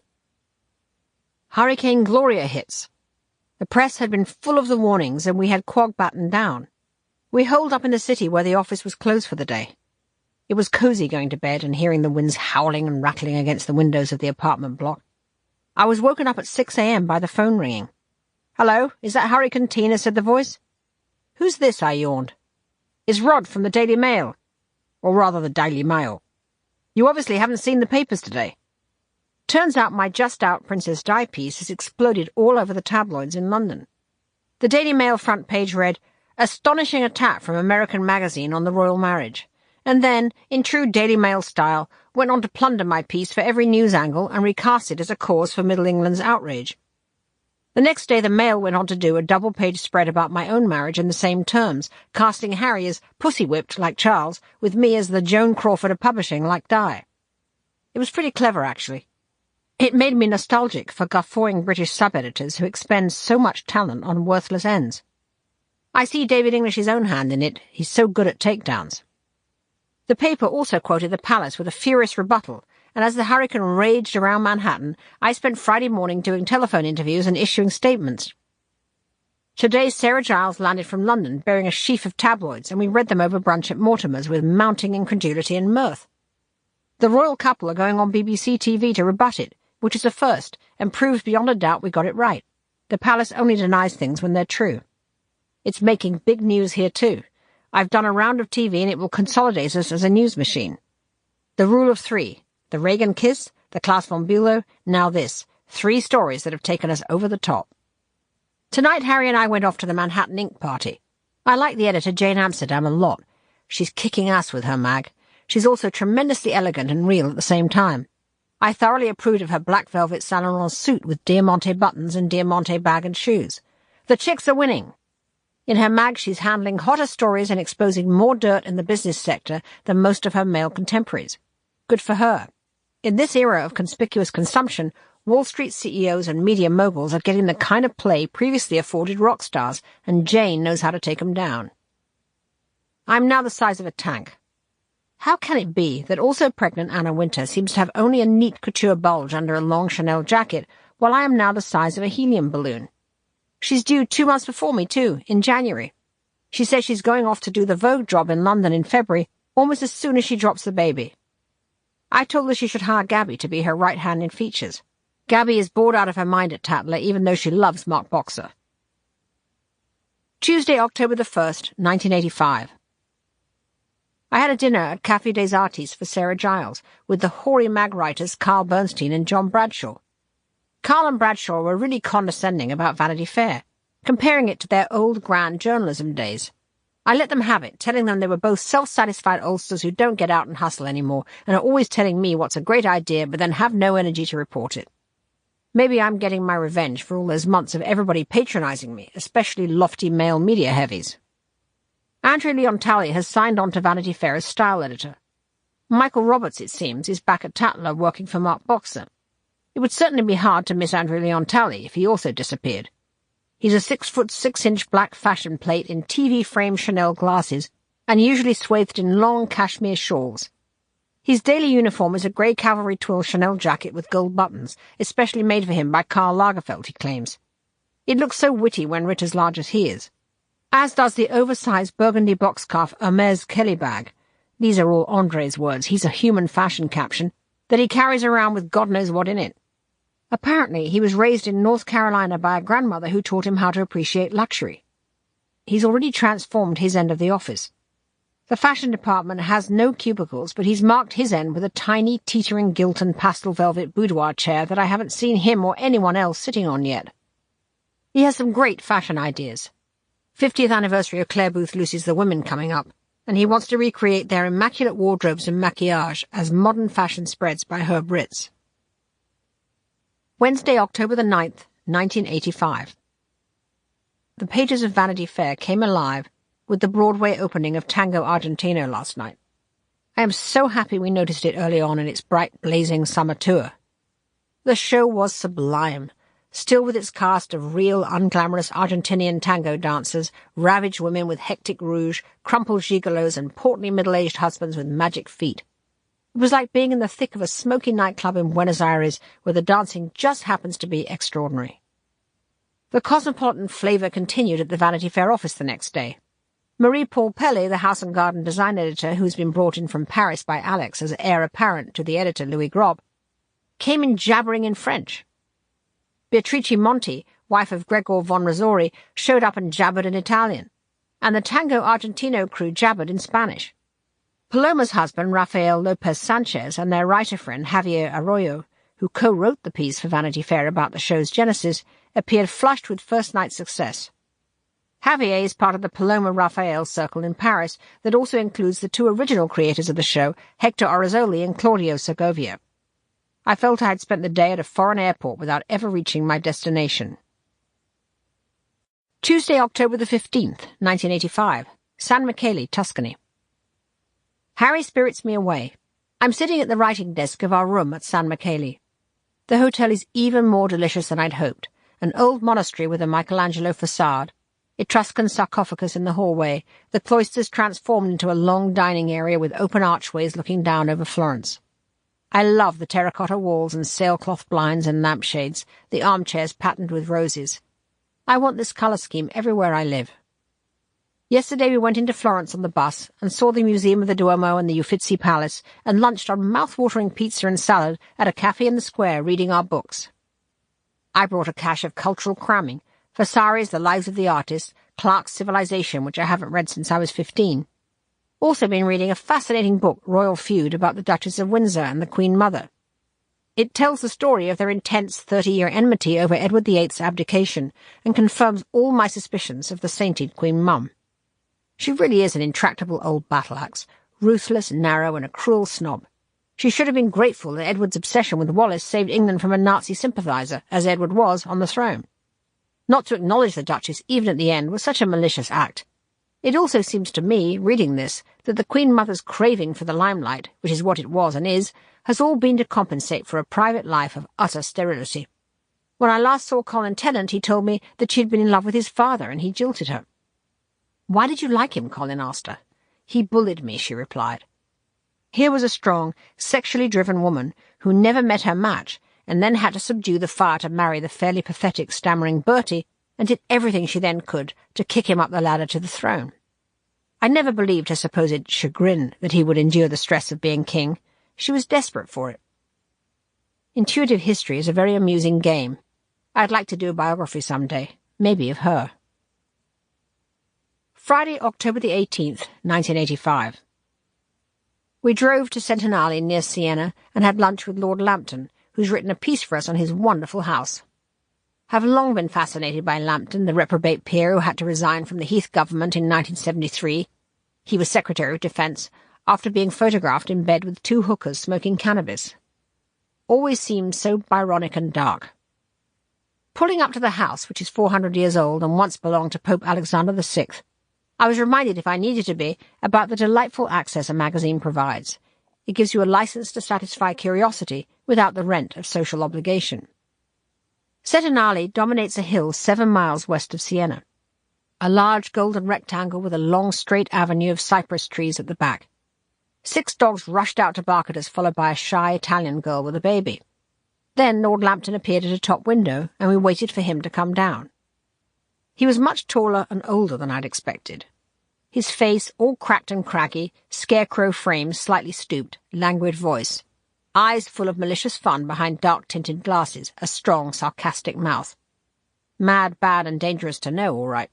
Hurricane Gloria hits. The press had been full of the warnings, and we had Quag battened down. We holed up in the city where the office was closed for the day. It was cosy going to bed and hearing the winds howling and rattling against the windows of the apartment block. I was woken up at 6 a.m. by the phone ringing. "Hello, is that Hurricane Tina?" said the voice. "Who's this?" I yawned. "It's Rod from the Daily Mail. Or rather, the Daily Mail. You obviously haven't seen the papers today." Turns out my just-out Princess Di piece has exploded all over the tabloids in London. The Daily Mail front page read, "Astonishing attack from American magazine on the royal marriage," and then, in true Daily Mail style, went on to plunder my piece for every news angle and recast it as a cause for Middle England's outrage. The next day the Mail went on to do a double-page spread about my own marriage in the same terms, casting Harry as pussy-whipped like Charles, with me as the Joan Crawford of publishing like Di. It was pretty clever, actually. It made me nostalgic for guffawing British sub-editors who expend so much talent on worthless ends. I see David English's own hand in it. He's so good at takedowns. The paper also quoted the Palace with a furious rebuttal, and as the hurricane raged around Manhattan, I spent Friday morning doing telephone interviews and issuing statements. Today, Sarah Giles landed from London bearing a sheaf of tabloids, and we read them over brunch at Mortimer's with mounting incredulity and mirth. The royal couple are going on BBC TV to rebut it, which is a first, and proves beyond a doubt we got it right. The Palace only denies things when they're true. It's making big news here too. I've done a round of TV and it will consolidate us as a news machine. The rule of three. The Reagan kiss, the Klaus von Bülow, now this. 3 stories that have taken us over the top. Tonight Harry and I went off to the Manhattan Ink Party. I like the editor Jane Amsterdam a lot. She's kicking ass with her mag. She's also tremendously elegant and real at the same time. I thoroughly approved of her black velvet Saint Laurent suit with Diamante buttons and Diamante bag and shoes. The chicks are winning. In her mag she's handling hotter stories and exposing more dirt in the business sector than most of her male contemporaries. Good for her. In this era of conspicuous consumption, Wall Street CEOs and media moguls are getting the kind of play previously afforded rock stars, and Jane knows how to take 'em down. I'm now the size of a tank. How can it be that also pregnant Anna Wintour seems to have only a neat couture bulge under a long Chanel jacket, while I am now the size of a helium balloon? She's due 2 months before me, too, in January. She says she's going off to do the Vogue job in London in February, almost as soon as she drops the baby. I told her she should hire Gabby to be her right hand in features. Gabby is bored out of her mind at Tatler, even though she loves Mark Boxer. Tuesday, October the 1st, 1985. I had a dinner at Café des Artistes for Sarah Giles, with the hoary mag writers Carl Bernstein and John Bradshaw. Carl and Bradshaw were really condescending about Vanity Fair, comparing it to their old grand journalism days. I let them have it, telling them they were both self-satisfied oldsters who don't get out and hustle anymore, and are always telling me what's a great idea but then have no energy to report it. Maybe I'm getting my revenge for all those months of everybody patronizing me, especially lofty male media heavies. Andrew Leon Talley has signed on to Vanity Fair as style editor. Michael Roberts, it seems, is back at Tatler working for Mark Boxer. It would certainly be hard to miss Andrew Leon Talley if he also disappeared. He's a 6'6" black fashion plate in TV-frame Chanel glasses and usually swathed in long cashmere shawls. His daily uniform is a grey cavalry twill Chanel jacket with gold buttons, especially made for him by Karl Lagerfeld, he claims. It looks so witty when writ as large as he is. As does the oversized burgundy boxcalf Hermès Kelly bag. These are all Andre's words. He's a human fashion caption that he carries around with God knows what in it. Apparently, he was raised in North Carolina by a grandmother who taught him how to appreciate luxury. He's already transformed his end of the office. The fashion department has no cubicles, but he's marked his end with a tiny, teetering gilt and pastel velvet boudoir chair that I haven't seen him or anyone else sitting on yet. He has some great fashion ideas. 50th anniversary of Claire Booth Lucy's The Women coming up, and he wants to recreate their immaculate wardrobes and maquillage as modern fashion spreads by Herb Ritz. Wednesday, October the 9th, 1985. the pages of Vanity Fair came alive with the Broadway opening of Tango Argentino last night. I am so happy we noticed it early on in its bright, blazing summer tour. The show was sublime, still with its cast of real, unglamorous Argentinian tango dancers, ravaged women with hectic rouge, crumpled gigolos, and portly middle-aged husbands with magic feet. It was like being in the thick of a smoky nightclub in Buenos Aires where the dancing just happens to be extraordinary. The cosmopolitan flavour continued at the Vanity Fair office the next day. Marie-Paul Pellet, the House and Garden design editor who's been brought in from Paris by Alex as heir apparent to the editor Louis Grob, came in jabbering in French. Beatrice Monti, wife of Gregor von Rosori, showed up and jabbered in Italian, and the Tango Argentino crew jabbered in Spanish. Paloma's husband, Rafael Lopez Sanchez, and their writer friend, Javier Arroyo, who co-wrote the piece for Vanity Fair about the show's genesis, appeared flushed with first-night success. Javier is part of the Paloma Rafael circle in Paris that also includes the two original creators of the show, Hector Orozoli and Claudio Segovia. I felt I had spent the day at a foreign airport without ever reaching my destination. Tuesday, October the 15th, 1985, San Michele, Tuscany. Harry spirits me away. I'm sitting at the writing desk of our room at San Michele. The hotel is even more delicious than I'd hoped, an old monastery with a Michelangelo facade, Etruscan sarcophagus in the hallway, the cloisters transformed into a long dining area with open archways looking down over Florence. I love the terracotta walls and sailcloth blinds and lampshades, the armchairs patterned with roses. I want this colour scheme everywhere I live. Yesterday we went into Florence on the bus and saw the Museum of the Duomo and the Uffizi Palace and lunched on mouth-watering pizza and salad at a cafe in the square reading our books. I brought a cache of cultural cramming, Vasari's The Lives of the Artists, Clarke's Civilization, which I haven't read since I was 15. Also been reading a fascinating book, Royal Feud, about the Duchess of Windsor and the Queen Mother. It tells the story of their intense 30-year enmity over Edward VIII's abdication and confirms all my suspicions of the sainted Queen Mum. She really is an intractable old battle-axe, ruthless, narrow, and a cruel snob. She should have been grateful that Edward's obsession with Wallace saved England from a Nazi sympathiser, as Edward was, on the throne. Not to acknowledge the Duchess, even at the end, was such a malicious act. It also seems to me, reading this, that the Queen Mother's craving for the limelight, which is what it was and is, has all been to compensate for a private life of utter sterility. When I last saw Colin Tennant, he told me that she had been in love with his father and he jilted her. "Why did you like him?" Colin asked her. "He bullied me," she replied. Here was a strong, sexually driven woman who never met her match and then had to subdue the fire to marry the fairly pathetic, stammering Bertie, and did everything she then could to kick him up the ladder to the throne. I never believed her supposed chagrin that he would endure the stress of being king. She was desperate for it. Intuitive history is a very amusing game. I'd like to do a biography someday, maybe of her. Friday, October the 18th, 1985. We drove to Centenale near Siena and had lunch with Lord Lambton, who's written a piece for us on his wonderful house. Have long been fascinated by Lambton, the reprobate peer who had to resign from the Heath government in 1973. He was Secretary of Defence, after being photographed in bed with two hookers smoking cannabis. Always seemed so Byronic and dark. Pulling up to the house, which is 400 years old and once belonged to Pope Alexander VI, I was reminded, if I needed to be, about the delightful access a magazine provides. It gives you a license to satisfy curiosity without the rent of social obligation. Centenale dominates a hill 7 miles west of Siena. A large golden rectangle with a long straight avenue of cypress trees at the back. 6 dogs rushed out to bark at us, followed by a shy Italian girl with a baby. Then Lord Lambton appeared at a top window, and we waited for him to come down. He was much taller and older than I'd expected. His face, all cracked and craggy, scarecrow frame, slightly stooped, languid voice. Eyes full of malicious fun behind dark-tinted glasses, a strong, sarcastic mouth. Mad, bad, and dangerous to know, all right.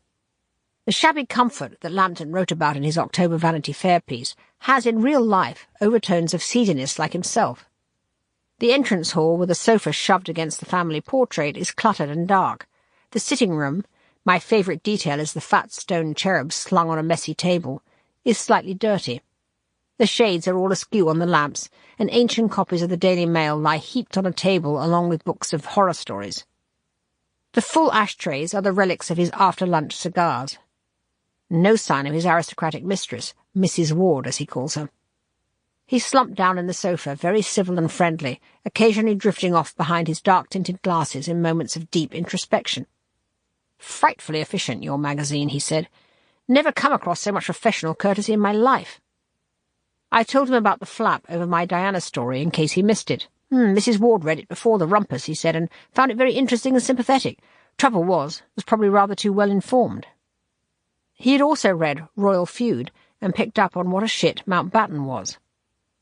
The shabby comfort that Lambton wrote about in his October Vanity Fair piece has, in real life, overtones of seediness like himself. The entrance hall, with a sofa shoved against the family portrait, is cluttered and dark. The sitting room, my favourite detail is the fat stone cherub slung on a messy table, is slightly dirty. The shades are all askew on the lamps, and ancient copies of the Daily Mail lie heaped on a table along with books of horror stories. The full ashtrays are the relics of his after-lunch cigars. No sign of his aristocratic mistress, Mrs. Ward, as he calls her. He slumped down in the sofa, very civil and friendly, occasionally drifting off behind his dark-tinted glasses in moments of deep introspection. "Frightfully efficient, your magazine," he said. "Never come across so much professional courtesy in my life." I told him about the flap over my Diana story in case he missed it. Mrs. Ward read it before the rumpus, he said, and found it very interesting and sympathetic. Trouble was probably rather too well informed. He had also read Royal Feud and picked up on what a shit Mountbatten was.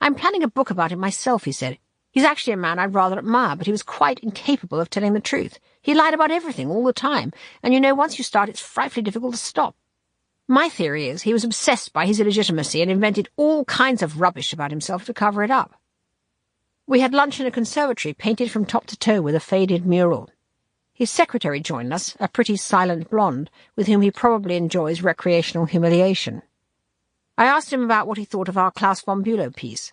"I'm planning a book about him myself," he said. "He's actually a man I'd rather admire, but he was quite incapable of telling the truth. He lied about everything all the time, and once you start it's frightfully difficult to stop. My theory is he was obsessed by his illegitimacy and invented all kinds of rubbish about himself to cover it up." We had lunch in a conservatory painted from top to toe with a faded mural. His secretary joined us, a pretty silent blonde, with whom he probably enjoys recreational humiliation. I asked him about what he thought of our Klaus von Bülow piece.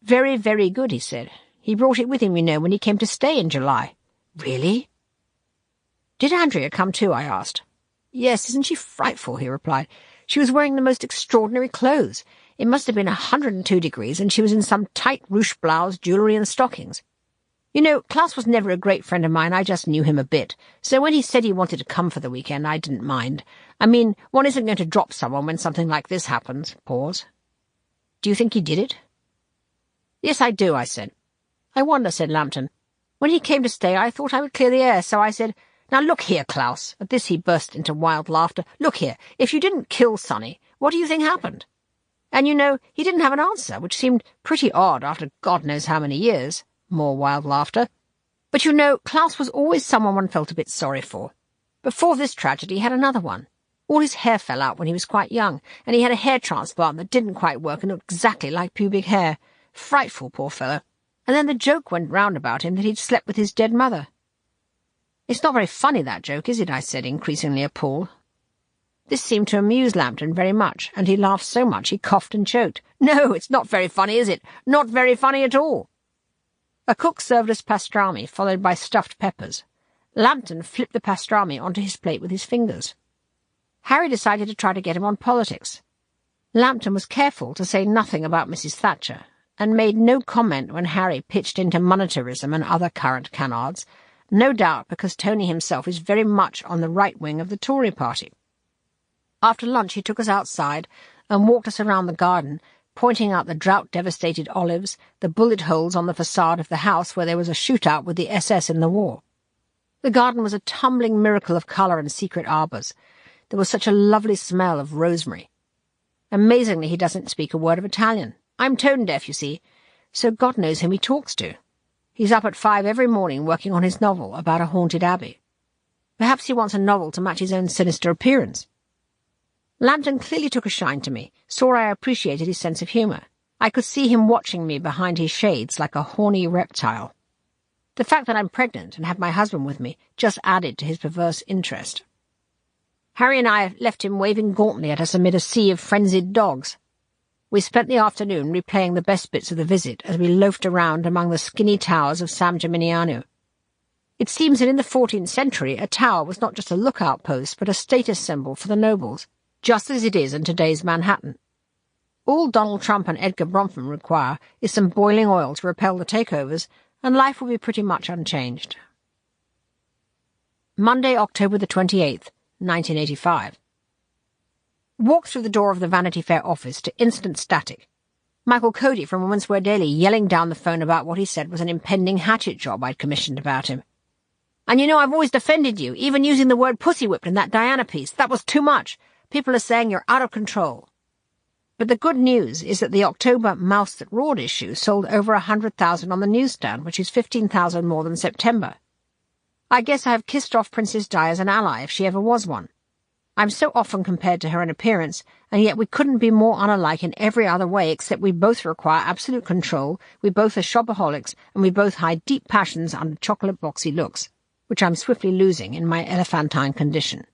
"Very, very good," he said. "He brought it with him, when he came to stay in July." "Really?" "Did Andrea come too?" I asked. "Yes, isn't she frightful?" he replied. "She was wearing the most extraordinary clothes. It must have been 102 degrees, and she was in some tight ruche blouse, jewellery and stockings. Klaus was never a great friend of mine, I just knew him a bit, so when he said he wanted to come for the weekend, I didn't mind. I mean, one isn't going to drop someone when something like this happens." Pause. "Do you think he did it?" "Yes, I do," I said. "I wonder," said Lambton. "When he came to stay, I thought I would clear the air, so I said, 'Now look here, Klaus.' At this he burst into wild laughter. 'Look here, if you didn't kill Sonny, what do you think happened?' And he didn't have an answer, which seemed pretty odd after God knows how many years." More wild laughter. "But Klaus was always someone one felt a bit sorry for. Before this tragedy, he had another one. All his hair fell out when he was quite young, and he had a hair transplant that didn't quite work and looked exactly like pubic hair. Frightful, poor fellow. And then the joke went round about him that he'd slept with his dead mother." "It's not very funny, that joke, is it?" I said, increasingly appalled. This seemed to amuse Lambton very much, and he laughed so much he coughed and choked. "No, it's not very funny, is it? Not very funny at all." A cook served us pastrami, followed by stuffed peppers. Lambton flipped the pastrami onto his plate with his fingers. Harry decided to try to get him on politics. Lambton was careful to say nothing about Mrs. Thatcher, and made no comment when Harry pitched into monetarism and other current canards, no doubt because Tony himself is very much on the right wing of the Tory party. After lunch he took us outside and walked us around the garden, pointing out the drought-devastated olives, the bullet holes on the facade of the house where there was a shootout with the SS in the war. The garden was a tumbling miracle of colour and secret arbours. There was such a lovely smell of rosemary. Amazingly, he doesn't speak a word of Italian. I'm tone-deaf, you see, so God knows whom he talks to. He's up at 5 every morning working on his novel about a haunted abbey. Perhaps he wants a novel to match his own sinister appearance. Lambton clearly took a shine to me, saw I appreciated his sense of humour. I could see him watching me behind his shades like a horny reptile. The fact that I'm pregnant and have my husband with me just added to his perverse interest. Harry and I left him waving gauntly at us amid a sea of frenzied dogs. We spent the afternoon replaying the best bits of the visit as we loafed around among the skinny towers of San Gimignano. It seems that in the 14th century a tower was not just a lookout post but a status symbol for the nobles, just as it is in today's Manhattan. All Donald Trump and Edgar Bronfman require is some boiling oil to repel the takeovers, and life will be pretty much unchanged. Monday, October the 28th, 1985. Walked through the door of the Vanity Fair office to instant static. Michael Cody from Women's Wear Daily yelling down the phone about what he said was an impending hatchet job I'd commissioned about him. "And I've always defended you, even using the word pussy whipped in that Diana piece. That was too much. People are saying you're out of control." But the good news is that the October Mouse That Roared issue sold over 100,000 on the newsstand, which is 15,000 more than September. I guess I have kissed off Princess Di as an ally, if she ever was one. I'm so often compared to her in appearance, and yet we couldn't be more unalike in every other way except we both require absolute control, we both are shopaholics, and we both hide deep passions under chocolate boxy looks, which I'm swiftly losing in my elephantine condition.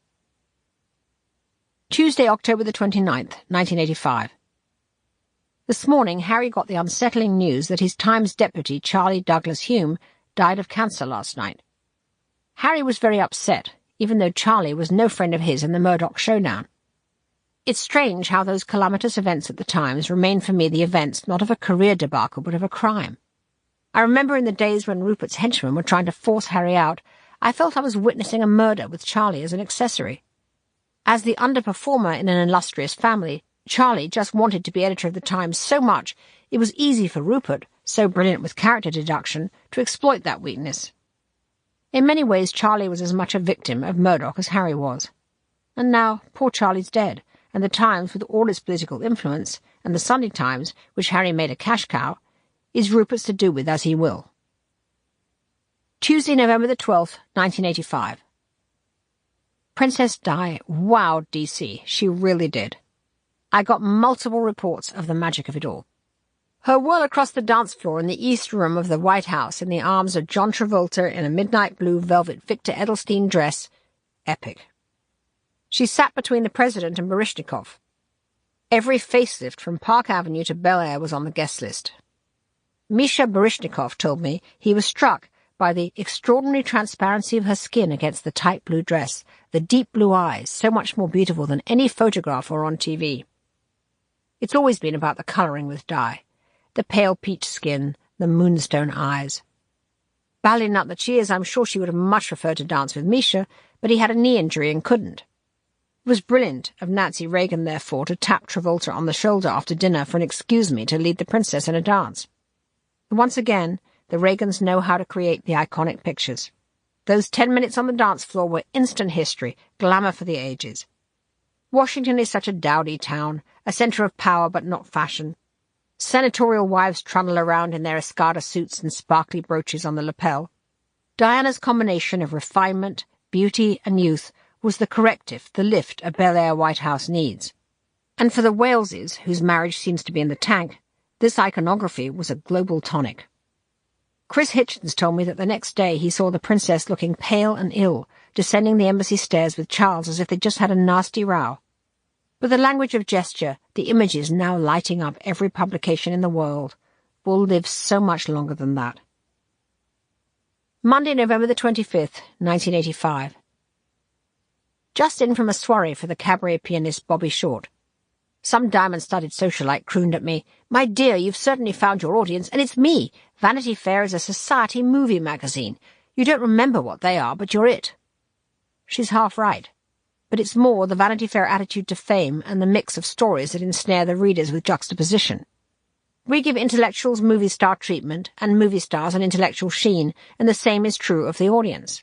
Tuesday, October the 29th, 1985. This morning, Harry got the unsettling news that his Times deputy, Charlie Douglas Hume, died of cancer last night. Harry was very upset, even though Charlie was no friend of his in the Murdoch showdown. It's strange how those calamitous events at the Times remain for me the events not of a career debacle but of a crime. I remember in the days when Rupert's henchmen were trying to force Harry out, I felt I was witnessing a murder with Charlie as an accessory. As the underperformer in an illustrious family, Charlie just wanted to be editor of the Times so much it was easy for Rupert, so brilliant with character deduction, to exploit that weakness. In many ways Charlie was as much a victim of Murdoch as Harry was. And now poor Charlie's dead, and the Times, with all its political influence, and the Sunday Times, which Harry made a cash cow, is Rupert's to do with as he will. Tuesday, November the 12th, 1985. Princess Di wowed DC. She really did. I got multiple reports of the magic of it all. Her whirl across the dance floor in the East Room of the White House in the arms of John Travolta in a midnight blue velvet Victor Edelstein dress, epic. She sat between the President and Baryshnikov. Every facelift from Park Avenue to Bel Air was on the guest list. Misha Baryshnikov told me he was struck by the extraordinary transparency of her skin against the tight blue dress, the deep blue eyes, so much more beautiful than any photograph or on TV. It's always been about the colouring with Di, the pale peach skin, the moonstone eyes. Ballet nut that she is, I'm sure she would have much preferred to dance with Misha, but he had a knee injury and couldn't. It was brilliant of Nancy Reagan, therefore, to tap Travolta on the shoulder after dinner for an excuse me to lead the princess in a dance. Once again, the Reagans know how to create the iconic pictures. Those 10 minutes on the dance floor were instant history, glamour for the ages. Washington is such a dowdy town, a centre of power but not fashion. Senatorial wives trundle around in their escada suits and sparkly brooches on the lapel. Diana's combination of refinement, beauty, and youth was the corrective, the lift a Bel Air White House needs. And for the Waleses, whose marriage seems to be in the tank, this iconography was a global tonic. Chris Hitchens told me that the next day he saw the princess looking pale and ill, descending the embassy stairs with Charles as if they'd just had a nasty row. But the language of gesture, the images now lighting up every publication in the world, will live so much longer than that. Monday, November the 25th, 1985. Just in from a soiree for the cabaret pianist Bobby Short. Some diamond-studded socialite crooned at me, "My dear, you've certainly found your audience, and it's me. Vanity Fair is a society movie magazine. You don't remember what they are, but you're it." She's half right. But it's more the Vanity Fair attitude to fame and the mix of stories that ensnare the readers with juxtaposition. We give intellectuals movie star treatment and movie stars an intellectual sheen, and the same is true of the audience.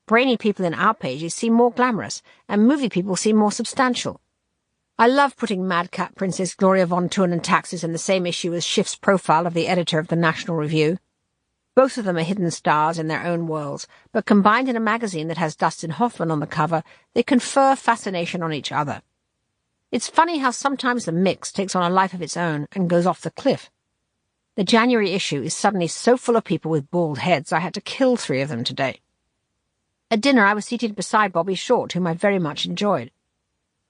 Brainy people in our pages seem more glamorous, and movie people seem more substantial. I love putting Madcap Princess Gloria von Thun and Taxes in the same issue as Schiff's profile of the editor of the National Review. Both of them are hidden stars in their own worlds, but combined in a magazine that has Dustin Hoffman on the cover, they confer fascination on each other. It's funny how sometimes the mix takes on a life of its own and goes off the cliff. The January issue is suddenly so full of people with bald heads I had to kill 3 of them today. At dinner I was seated beside Bobby Short, whom I very much enjoyed.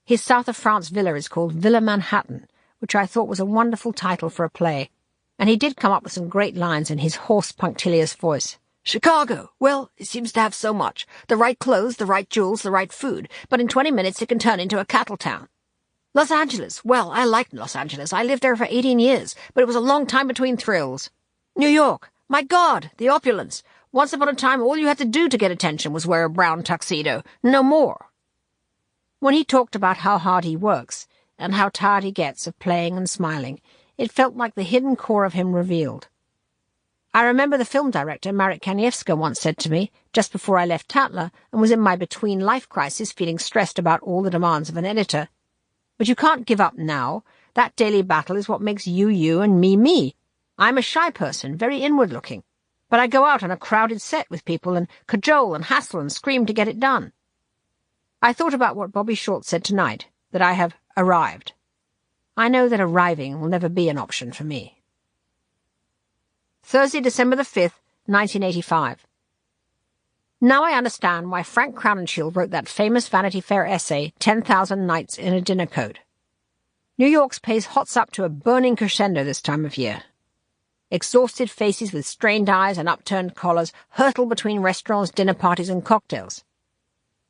His South of France villa is called Villa Manhattan, which I thought was a wonderful title for a play, and he did come up with some great lines in his hoarse, punctilious voice. "Chicago, well, it seems to have so much. The right clothes, the right jewels, the right food, but in 20 minutes it can turn into a cattle town. Los Angeles, well, I liked Los Angeles. I lived there for 18 years, but it was a long time between thrills. New York, my God, the opulence. Once upon a time all you had to do to get attention was wear a brown tuxedo, no more." When he talked about how hard he works, and how tired he gets of playing and smiling, it felt like the hidden core of him revealed. I remember the film director Marek Kaniewska once said to me, just before I left Tatler and was in my between-life crisis feeling stressed about all the demands of an editor, "But you can't give up now. That daily battle is what makes you you and me me. I'm a shy person, very inward-looking, but I go out on a crowded set with people and cajole and hassle and scream to get it done." I thought about what Bobby Short said tonight, that I have arrived. I know that arriving will never be an option for me. Thursday, December the 5th, 1985. Now I understand why Frank Crowninshield wrote that famous Vanity Fair essay, 10,000 Nights in a Dinner Coat. New York's pace hots up to a burning crescendo this time of year. Exhausted faces with strained eyes and upturned collars hurtle between restaurants, dinner parties, and cocktails.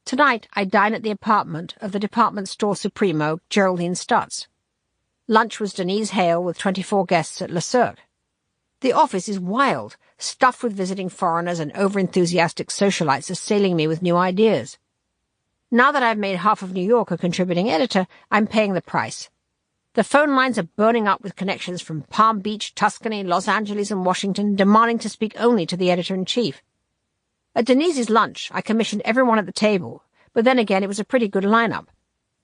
Tonight I dine at the apartment of the department store supremo, Geraldine Stutz. Lunch was Denise Hale with 24 guests at Le Cirque. The office is wild, stuffed with visiting foreigners and over-enthusiastic socialites assailing me with new ideas. Now that I've made half of New York a contributing editor, I'm paying the price. The phone lines are burning up with connections from Palm Beach, Tuscany, Los Angeles, and Washington, demanding to speak only to the editor-in-chief. At Denise's lunch, I commissioned everyone at the table, but then again it was a pretty good lineup.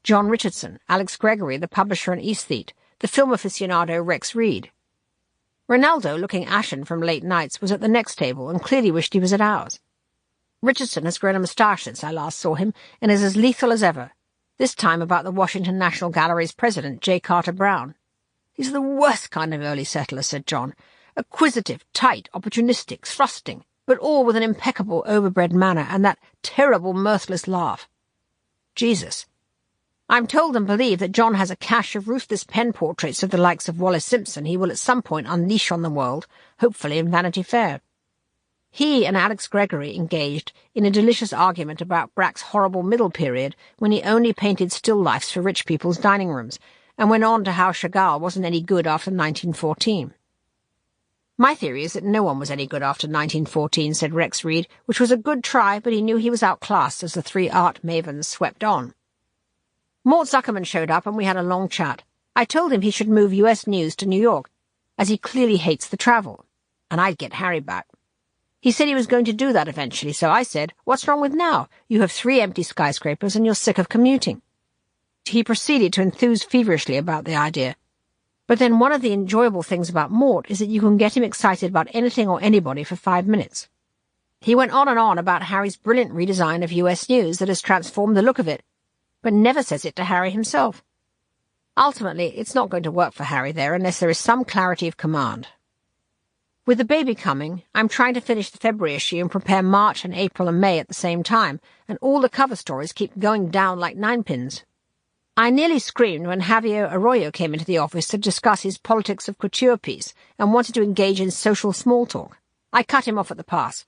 John Richardson, Alex Gregory, the publisher and aesthete, the film aficionado Rex Reed. Ronaldo, looking ashen from late nights, was at the next table and clearly wished he was at ours. Richardson has grown a moustache since I last saw him and is as lethal as ever, this time about the Washington National Gallery's president, J. Carter Brown. "He's the worst kind of early settler," said John. "Acquisitive, tight, opportunistic, thrusting, but all with an impeccable, overbred manner and that terrible, mirthless laugh." Jesus. I'm told and believe that John has a cache of ruthless pen portraits of the likes of Wallace Simpson he will at some point unleash on the world, hopefully in Vanity Fair. He and Alex Gregory engaged in a delicious argument about Braque's horrible middle period when he only painted still lifes for rich people's dining rooms, and went on to how Chagall wasn't any good after 1914. "My theory is that no one was any good after 1914, said Rex Reed, which was a good try, but he knew he was outclassed as the three art mavens swept on. Mort Zuckerman showed up and we had a long chat. I told him he should move US News to New York, as he clearly hates the travel, and I'd get Harry back. He said he was going to do that eventually, so I said, "What's wrong with now? You have 3 empty skyscrapers and you're sick of commuting." He proceeded to enthuse feverishly about the idea. But then one of the enjoyable things about Mort is that you can get him excited about anything or anybody for 5 minutes. He went on and on about Harry's brilliant redesign of US News that has transformed the look of it, but never says it to Harry himself. Ultimately, it's not going to work for Harry there unless there is some clarity of command. With the baby coming, I'm trying to finish the February issue and prepare March and April and May at the same time, and all the cover stories keep going down like ninepins. I nearly screamed when Javier Arroyo came into the office to discuss his Politics of Couture piece and wanted to engage in social small talk. I cut him off at the pass.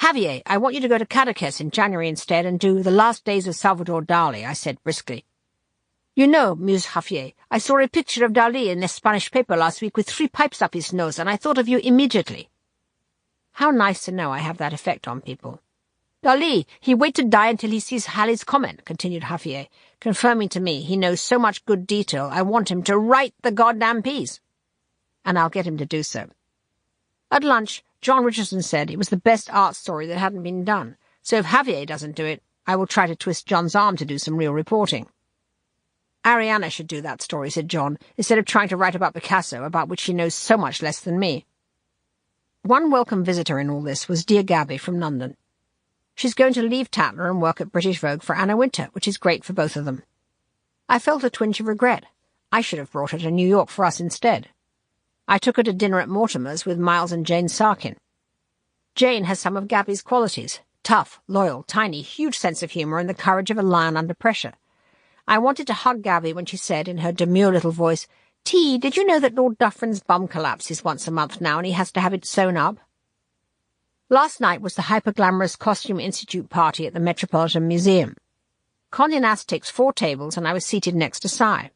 "Javier, I want you to go to Cadaqués in January instead and do The Last Days of Salvador Dali," I said briskly. "You know," mused Javier, "I saw a picture of Dali in the Spanish paper last week with 3 pipes up his nose, and I thought of you immediately." How nice to know I have that effect on people. "Dali, he wait to die until he sees Halley's comment," continued Javier, confirming to me he knows so much good detail I want him to write the goddamn piece. And I'll get him to do so. At lunch, John Richardson said it was the best art story that hadn't been done, so if Javier doesn't do it, I will try to twist John's arm to do some real reporting. "Ariana should do that story," said John, instead of trying to write about Picasso, about which she knows so much less than me. One welcome visitor in all this was dear Gabby from London. She's going to leave Tatler and work at British Vogue for Anna Wintour, which is great for both of them. I felt a twinge of regret. I should have brought her to New York for us instead. I took her to dinner at Mortimer's with Miles and Jane Sarkin. Jane has some of Gabby's qualities: tough, loyal, tiny, huge sense of humour and the courage of a lion under pressure. I wanted to hug Gabby when she said, in her demure little voice, "T, did you know that Lord Dufferin's bum collapses once a month now and he has to have it sewn up?" Last night was the hyper-glamorous Costume Institute party at the Metropolitan Museum. Condé Nast takes 4 tables and I was seated next to Cy.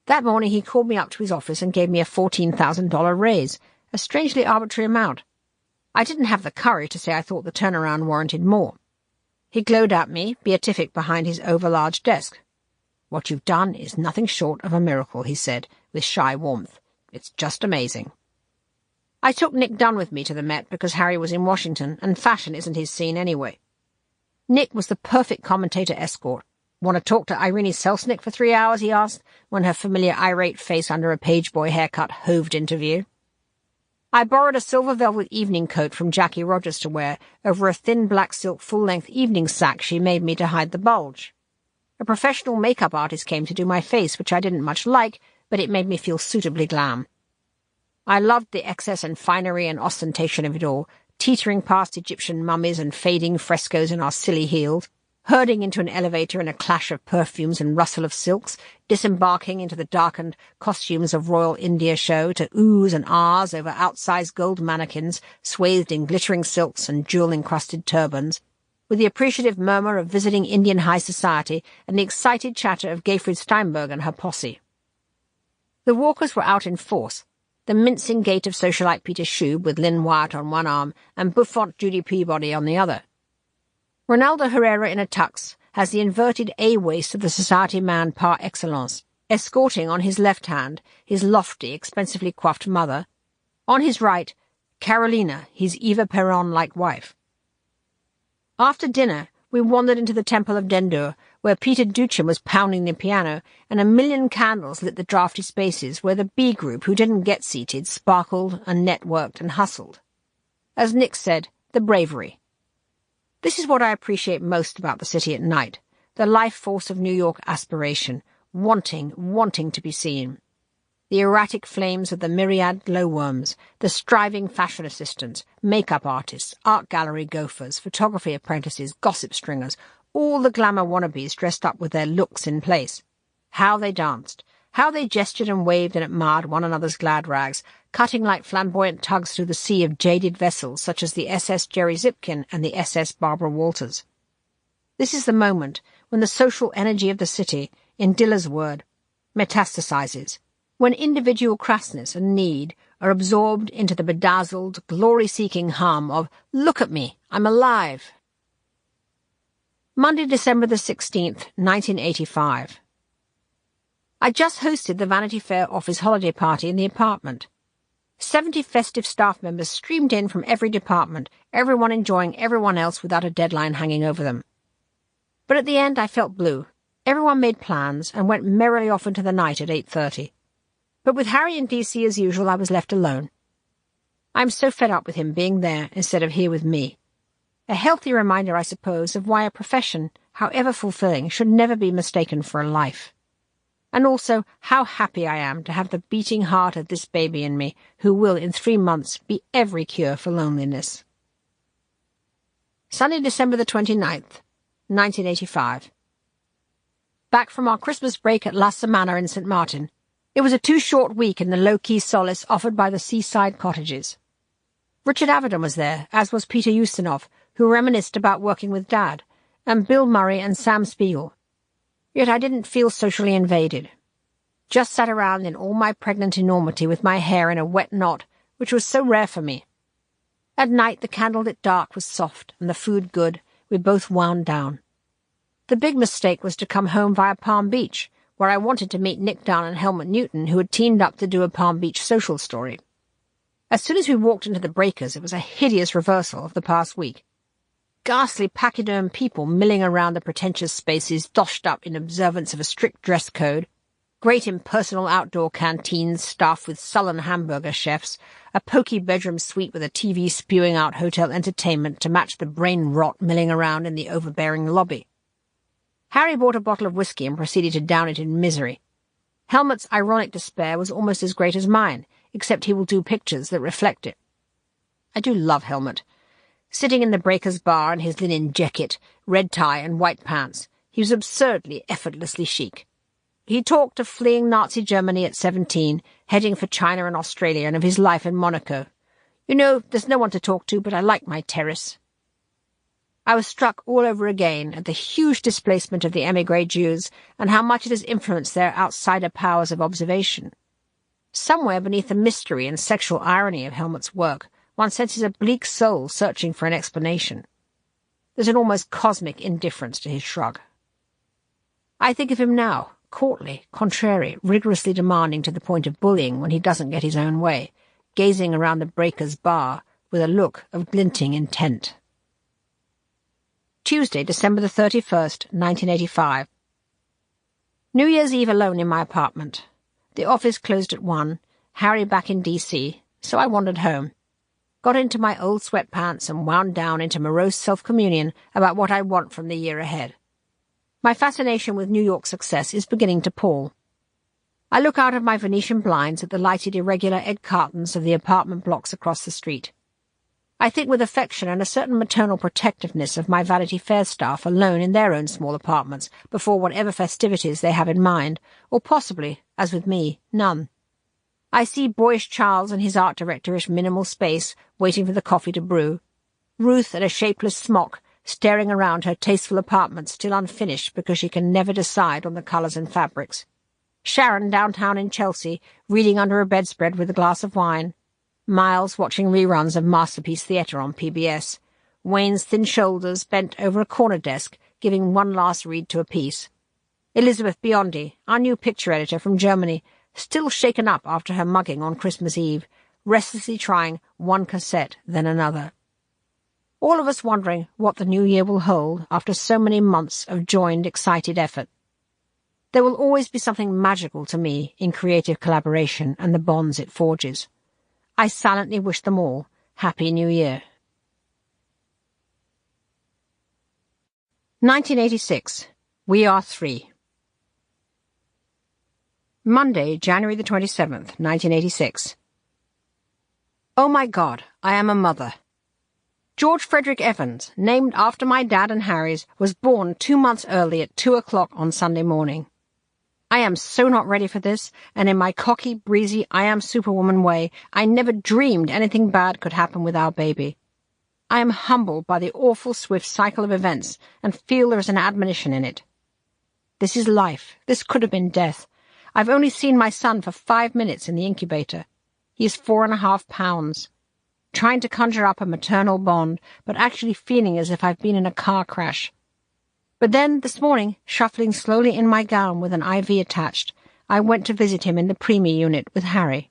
That morning he called me up to his office and gave me a $14,000 raise, a strangely arbitrary amount. I didn't have the courage to say I thought the turnaround warranted more. He glowed at me, beatific behind his over-large desk. "What you've done is nothing short of a miracle," he said, with shy warmth. "It's just amazing." I took Nick Dunn with me to the Met because Harry was in Washington, and fashion isn't his scene anyway. Nick was the perfect commentator escort. "Want to talk to Irene Selznick for 3 hours?" he asked, when her familiar irate face under a pageboy haircut hoved into view. I borrowed a silver velvet evening coat from Jackie Rogers to wear over a thin black silk full-length evening sack she made me to hide the bulge. A professional makeup artist came to do my face, which I didn't much like, but it made me feel suitably glam. I loved the excess and finery and ostentation of it all, teetering past Egyptian mummies and fading frescoes in our silly heels, herding into an elevator in a clash of perfumes and rustle of silks, disembarking into the darkened costumes of Royal India Show to oohs and ahs over outsized gold mannequins swathed in glittering silks and jewel-encrusted turbans, with the appreciative murmur of visiting Indian high society and the excited chatter of Gertrude Steinberg and her posse. The walkers were out in force, the mincing gait of socialite Peter Shube with Lynn Wyatt on one arm and bouffant Judy Peabody on the other. Ronaldo Herrera in a tux has the inverted A-waist of the society man par excellence, escorting on his left hand his lofty, expensively coiffed mother, on his right Carolina, his Eva Peron-like wife. After dinner, we wandered into the Temple of Dendur, where Peter Duchin was pounding the piano, and a million candles lit the draughty spaces where the B group who didn't get seated sparkled and networked and hustled. As Nick said, the bravery. This is what I appreciate most about the city at night, the life force of New York aspiration, wanting to be seen. The erratic flames of the myriad glowworms, the striving fashion assistants, makeup artists, art gallery gophers, photography apprentices, gossip stringers, all the glamour wannabes dressed up with their looks in place. How they danced, how they gestured and waved and admired one another's glad rags, cutting like flamboyant tugs through the sea of jaded vessels such as the SS Jerry Zipkin and the SS Barbara Walters. This is the moment when the social energy of the city, in Diller's word, metastasizes, when individual crassness and need are absorbed into the bedazzled, glory-seeking hum of, "Look at me, I'm alive." Monday, December the 16th, 1985. I just hosted the Vanity Fair office holiday party in the apartment. 70 festive staff members streamed in from every department, everyone enjoying everyone else without a deadline hanging over them. But at the end I felt blue. Everyone made plans and went merrily off into the night at 8:30. But with Harry in D.C. as usual, I was left alone. I'm so fed up with him being there instead of here with me. A healthy reminder, I suppose, of why a profession, however fulfilling, should never be mistaken for a life. And also how happy I am to have the beating heart of this baby in me, who will in 3 months be every cure for loneliness. Sunday, December the 29th, 1985. Back from our Christmas break at La Samana in St. Martin. It was a too-short week in the low-key solace offered by the seaside cottages. Richard Avedon was there, as was Peter Ustinov, who reminisced about working with Dad, and Bill Murray and Sam Spiegel. Yet I didn't feel socially invaded. Just sat around in all my pregnant enormity with my hair in a wet knot, which was so rare for me. At night the candlelit dark was soft and the food good. We both wound down. The big mistake was to come home via Palm Beach, where I wanted to meet Nick Dunn and Helmut Newton, who had teamed up to do a Palm Beach social story. As soon as we walked into the breakers, it was a hideous reversal of the past week. Ghastly pachyderm people milling around the pretentious spaces doshed up in observance of a strict dress code, great impersonal outdoor canteens staffed with sullen hamburger chefs, a poky bedroom suite with a TV spewing out hotel entertainment to match the brain rot milling around in the overbearing lobby. Harry bought a bottle of whiskey and proceeded to down it in misery. Helmut's ironic despair was almost as great as mine, except he will do pictures that reflect it. I do love Helmut. Sitting in the breaker's bar in his linen jacket, red tie and white pants, he was absurdly, effortlessly chic. He talked of fleeing Nazi Germany at 17, heading for China and Australia, and of his life in Monaco. You know, there's no one to talk to, but I like my terrace. I was struck all over again at the huge displacement of the émigré Jews and how much it has influenced their outsider powers of observation. Somewhere beneath the mystery and sexual irony of Helmut's work, one senses a bleak soul searching for an explanation. There's an almost cosmic indifference to his shrug. I think of him now, courtly, contrary, rigorously demanding to the point of bullying when he doesn't get his own way, gazing around the breaker's bar with a look of glinting intent. Tuesday, December the 31st, 1985. New Year's Eve alone in my apartment. The office closed at 1, Harry back in D.C., so I wandered home. Got into my old sweatpants and wound down into morose self-communion about what I want from the year ahead. My fascination with New York success is beginning to pall. I look out of my Venetian blinds at the lighted irregular egg cartons of the apartment blocks across the street. I think with affection and a certain maternal protectiveness of my Vanity Fair staff alone in their own small apartments before whatever festivities they have in mind, or possibly, as with me, none. I see boyish Charles and his art directorish minimal space waiting for the coffee to brew, Ruth in a shapeless smock staring around her tasteful apartment still unfinished because she can never decide on the colours and fabrics, Sharon downtown in Chelsea reading under a bedspread with a glass of wine, Miles watching reruns of Masterpiece Theatre on PBS, Wayne's thin shoulders bent over a corner desk giving one last read to a piece, Elizabeth Biondi, our new picture editor from Germany, still shaken up after her mugging on Christmas Eve, restlessly trying one cassette then another. All of us wondering what the new year will hold after so many months of joined, excited effort. There will always be something magical to me in creative collaboration and the bonds it forges. I silently wish them all Happy New Year. 1986. We Are Three. Monday, January the 27th, 1986. Oh my God, I am a mother. George Frederick Evans, named after my dad and Harry's, was born 2 months early at 2 o'clock on Sunday morning. I am so not ready for this, and in my cocky, breezy, I am Superwoman way, I never dreamed anything bad could happen with our baby. I am humbled by the awful swift cycle of events, and feel there is an admonition in it. This is life. This could have been death. I've only seen my son for 5 minutes in the incubator. He is 4.5 pounds. Trying to conjure up a maternal bond, but actually feeling as if I've been in a car crash. But then, this morning, shuffling slowly in my gown with an IV attached, I went to visit him in the preemie unit with Harry.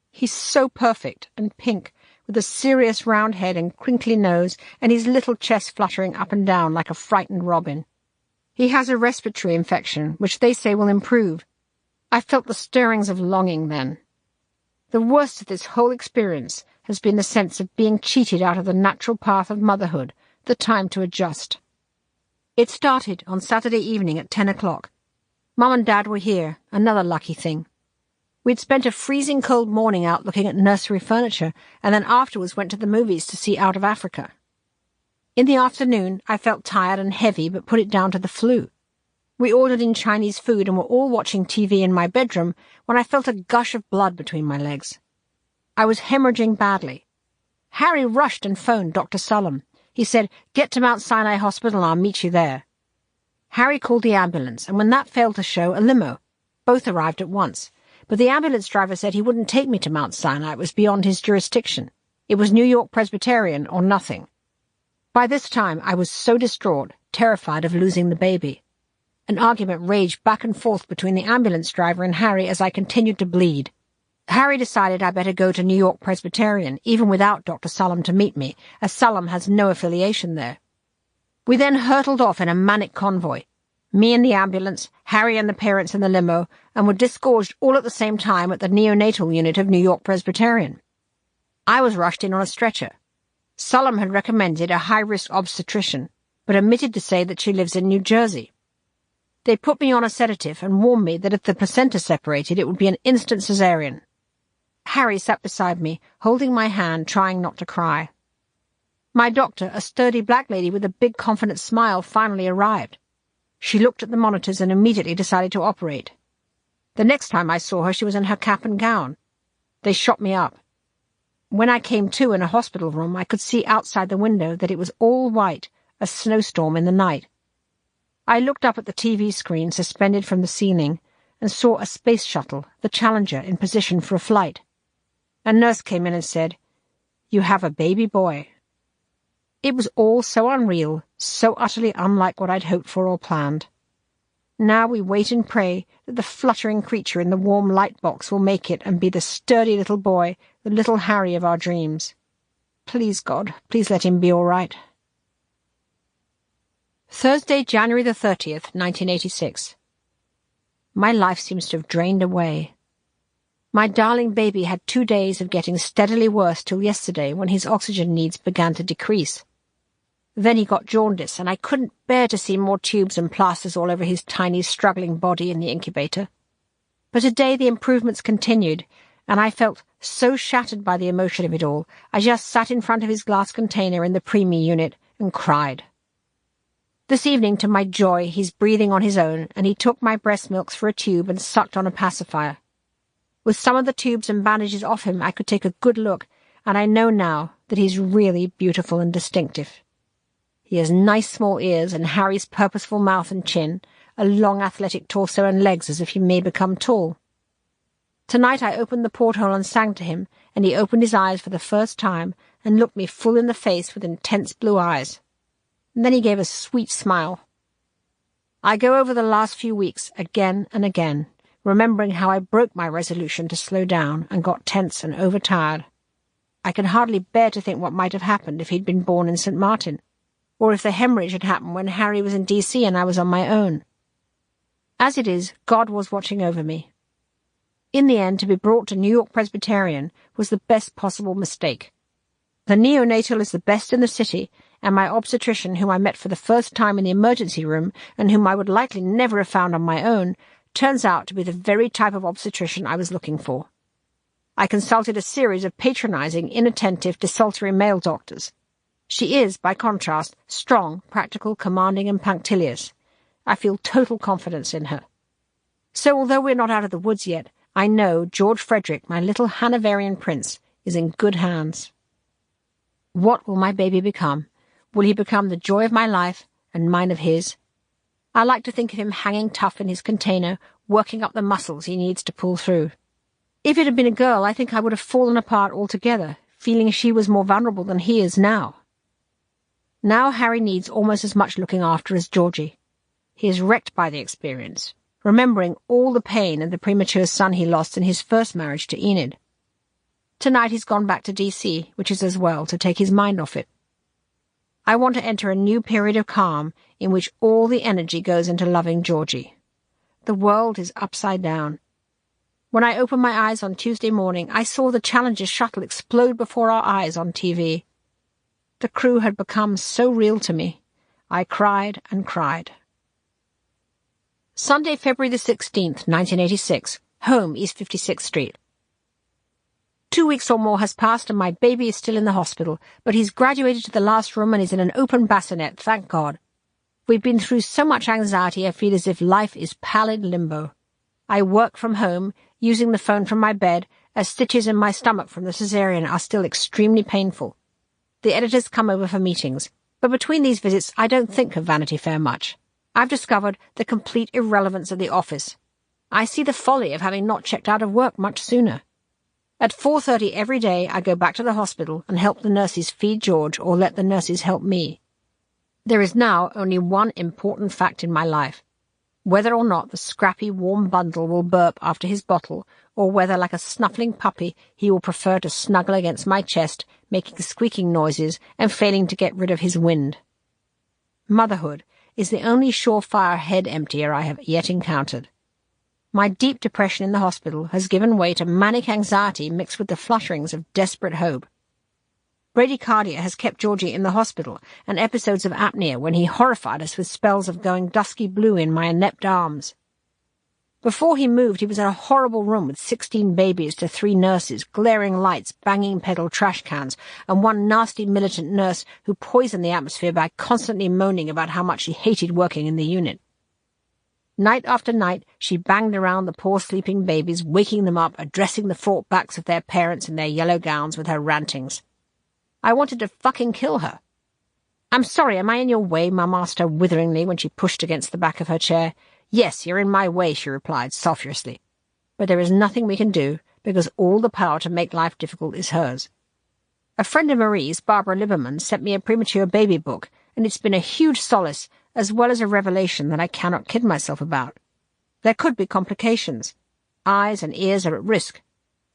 He's so perfect and pink, with a serious round head and crinkly nose, and his little chest fluttering up and down like a frightened robin. He has a respiratory infection, which they say will improve. I felt the stirrings of longing then. The worst of this whole experience has been the sense of being cheated out of the natural path of motherhood, the time to adjust. It started on Saturday evening at 10 o'clock. Mum and Dad were here, another lucky thing. We'd spent a freezing cold morning out looking at nursery furniture, and then afterwards went to the movies to see Out of Africa. In the afternoon, I felt tired and heavy, but put it down to the flu. We ordered in Chinese food and were all watching TV in my bedroom when I felt a gush of blood between my legs. I was hemorrhaging badly. Harry rushed and phoned Dr. Sullum. He said, "Get to Mount Sinai Hospital and I'll meet you there." Harry called the ambulance, and when that failed to show, a limo. Both arrived at once, but the ambulance driver said he wouldn't take me to Mount Sinai. It was beyond his jurisdiction. It was New York Presbyterian or nothing. By this time, I was so distraught, terrified of losing the baby. An argument raged back and forth between the ambulance driver and Harry as I continued to bleed. Harry decided I better go to New York Presbyterian, even without Dr. Sullum to meet me, as Sullum has no affiliation there. We then hurtled off in a manic convoy, me in the ambulance, Harry and the parents in the limo, and were disgorged all at the same time at the neonatal unit of New York Presbyterian. I was rushed in on a stretcher. Sullum had recommended a high-risk obstetrician, but omitted to say that she lives in New Jersey. They put me on a sedative and warned me that if the placenta separated, it would be an instant cesarean. Harry sat beside me, holding my hand, trying not to cry. My doctor, a sturdy black lady with a big confident smile, finally arrived. She looked at the monitors and immediately decided to operate. The next time I saw her, she was in her cap and gown. They shot me up. When I came to in a hospital room, I could see outside the window that it was all white, a snowstorm in the night. I looked up at the TV screen suspended from the ceiling and saw a space shuttle, the Challenger, in position for a flight. A nurse came in and said, "You have a baby boy." It was all so unreal, so utterly unlike what I'd hoped for or planned. Now we wait and pray that the fluttering creature in the warm light box will make it and be the sturdy little boy, the little Harry of our dreams. Please, God, please let him be all right. Thursday, January the 30th, 1986. My life seems to have drained away. My darling baby had 2 days of getting steadily worse till yesterday when his oxygen needs began to decrease. Then he got jaundice, and I couldn't bear to see more tubes and plasters all over his tiny, struggling body in the incubator. But today the improvements continued, and I felt so shattered by the emotion of it all, I just sat in front of his glass container in the preemie unit and cried. This evening, to my joy, he's breathing on his own, and he took my breast milks for a tube and sucked on a pacifier. With some of the tubes and bandages off him, I could take a good look, and I know now that he's really beautiful and distinctive. He has nice small ears and Harry's purposeful mouth and chin, a long athletic torso and legs as if he may become tall. Tonight I opened the porthole and sang to him, and he opened his eyes for the first time and looked me full in the face with intense blue eyes. And then he gave a sweet smile. I go over the last few weeks again and again, remembering how I broke my resolution to slow down and got tense and overtired. I can hardly bear to think what might have happened if he'd been born in St. Martin, or if the hemorrhage had happened when Harry was in D.C. and I was on my own. As it is, God was watching over me. In the end, to be brought to New York Presbyterian was the best possible mistake. The neonatal is the best in the city, and my obstetrician, whom I met for the first time in the emergency room and whom I would likely never have found on my own, turns out to be the very type of obstetrician I was looking for. I consulted a series of patronizing, inattentive, desultory male doctors. She is, by contrast, strong, practical, commanding, and punctilious. I feel total confidence in her. So although we're not out of the woods yet, I know George Frederick, my little Hanoverian prince, is in good hands. What will my baby become? Will he become the joy of my life and mine of his? I like to think of him hanging tough in his container, working up the muscles he needs to pull through. If it had been a girl, I think I would have fallen apart altogether, feeling she was more vulnerable than he is now. Now Harry needs almost as much looking after as Georgie. He is wrecked by the experience, remembering all the pain and the premature son he lost in his first marriage to Enid. Tonight he's gone back to D.C., which is as well, to take his mind off it. I want to enter a new period of calm in which all the energy goes into loving Georgie. The world is upside down. When I opened my eyes on Tuesday morning, I saw the Challenger shuttle explode before our eyes on TV. The crew had become so real to me. I cried and cried. Sunday, February the 16th, 1986. Home, East 56th Street. 2 weeks or more has passed and my baby is still in the hospital, but he's graduated to the last room and is in an open bassinet, thank God. We've been through so much anxiety I feel as if life is pallid limbo. I work from home, using the phone from my bed, as stitches in my stomach from the cesarean are still extremely painful. The editors come over for meetings, but between these visits I don't think of Vanity Fair much. I've discovered the complete irrelevance of the office. I see the folly of having not checked out of work much sooner. At 4:30 every day I go back to the hospital and help the nurses feed George or let the nurses help me. There is now only one important fact in my life. Whether or not the scrappy, warm bundle will burp after his bottle, or whether, like a snuffling puppy, he will prefer to snuggle against my chest, making squeaking noises and failing to get rid of his wind. Motherhood is the only surefire head emptier I have yet encountered. My deep depression in the hospital has given way to manic anxiety mixed with the flutterings of desperate hope. Bradycardia has kept Georgie in the hospital, and episodes of apnea when he horrified us with spells of going dusky blue in my inept arms. Before he moved, he was in a horrible room with 16 babies to 3 nurses, glaring lights, banging pedal trash cans, and one nasty militant nurse who poisoned the atmosphere by constantly moaning about how much she hated working in the unit. Night after night, she banged around the poor sleeping babies, waking them up, addressing the fraught backs of their parents in their yellow gowns with her rantings. I wanted to fucking kill her. "I'm sorry, am I in your way?" Mum asked her witheringly when she pushed against the back of her chair. "Yes, you're in my way," she replied sulphurously. "But there is nothing we can do, because all the power to make life difficult is hers." A friend of Marie's, Barbara Lieberman, sent me a premature baby book, and it's been a huge solace, as well as a revelation that I cannot kid myself about. There could be complications. Eyes and ears are at risk.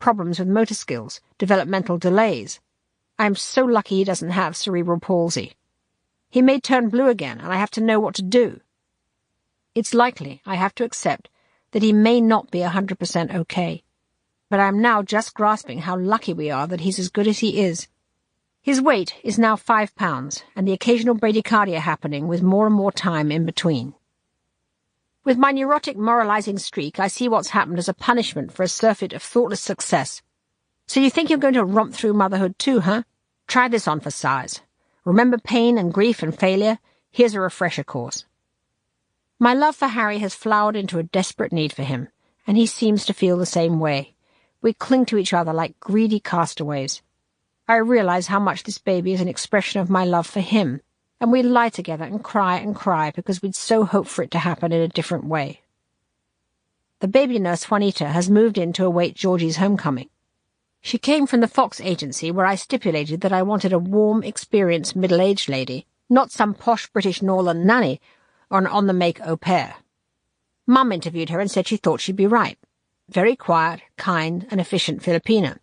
Problems with motor skills, developmental delays. I am so lucky he doesn't have cerebral palsy. He may turn blue again, and I have to know what to do. It's likely, I have to accept, that he may not be 100% okay. But I am now just grasping how lucky we are that he's as good as he is. His weight is now 5 pounds, and the occasional bradycardia happening with more and more time in between. With my neurotic moralizing streak, I see what's happened as a punishment for a surfeit of thoughtless success. So you think you're going to romp through motherhood too, huh? Try this on for size. Remember pain and grief and failure? Here's a refresher course. My love for Harry has flowered into a desperate need for him, and he seems to feel the same way. We cling to each other like greedy castaways. I realize how much this baby is an expression of my love for him, and we lie together and cry because we'd so hoped for it to happen in a different way. The baby nurse Juanita has moved in to await Georgie's homecoming. She came from the Fox agency where I stipulated that I wanted a warm, experienced, middle-aged lady, not some posh British Norland nanny or an on-the-make au pair. Mum interviewed her and said she thought she'd be right. Very quiet, kind, and efficient Filipina.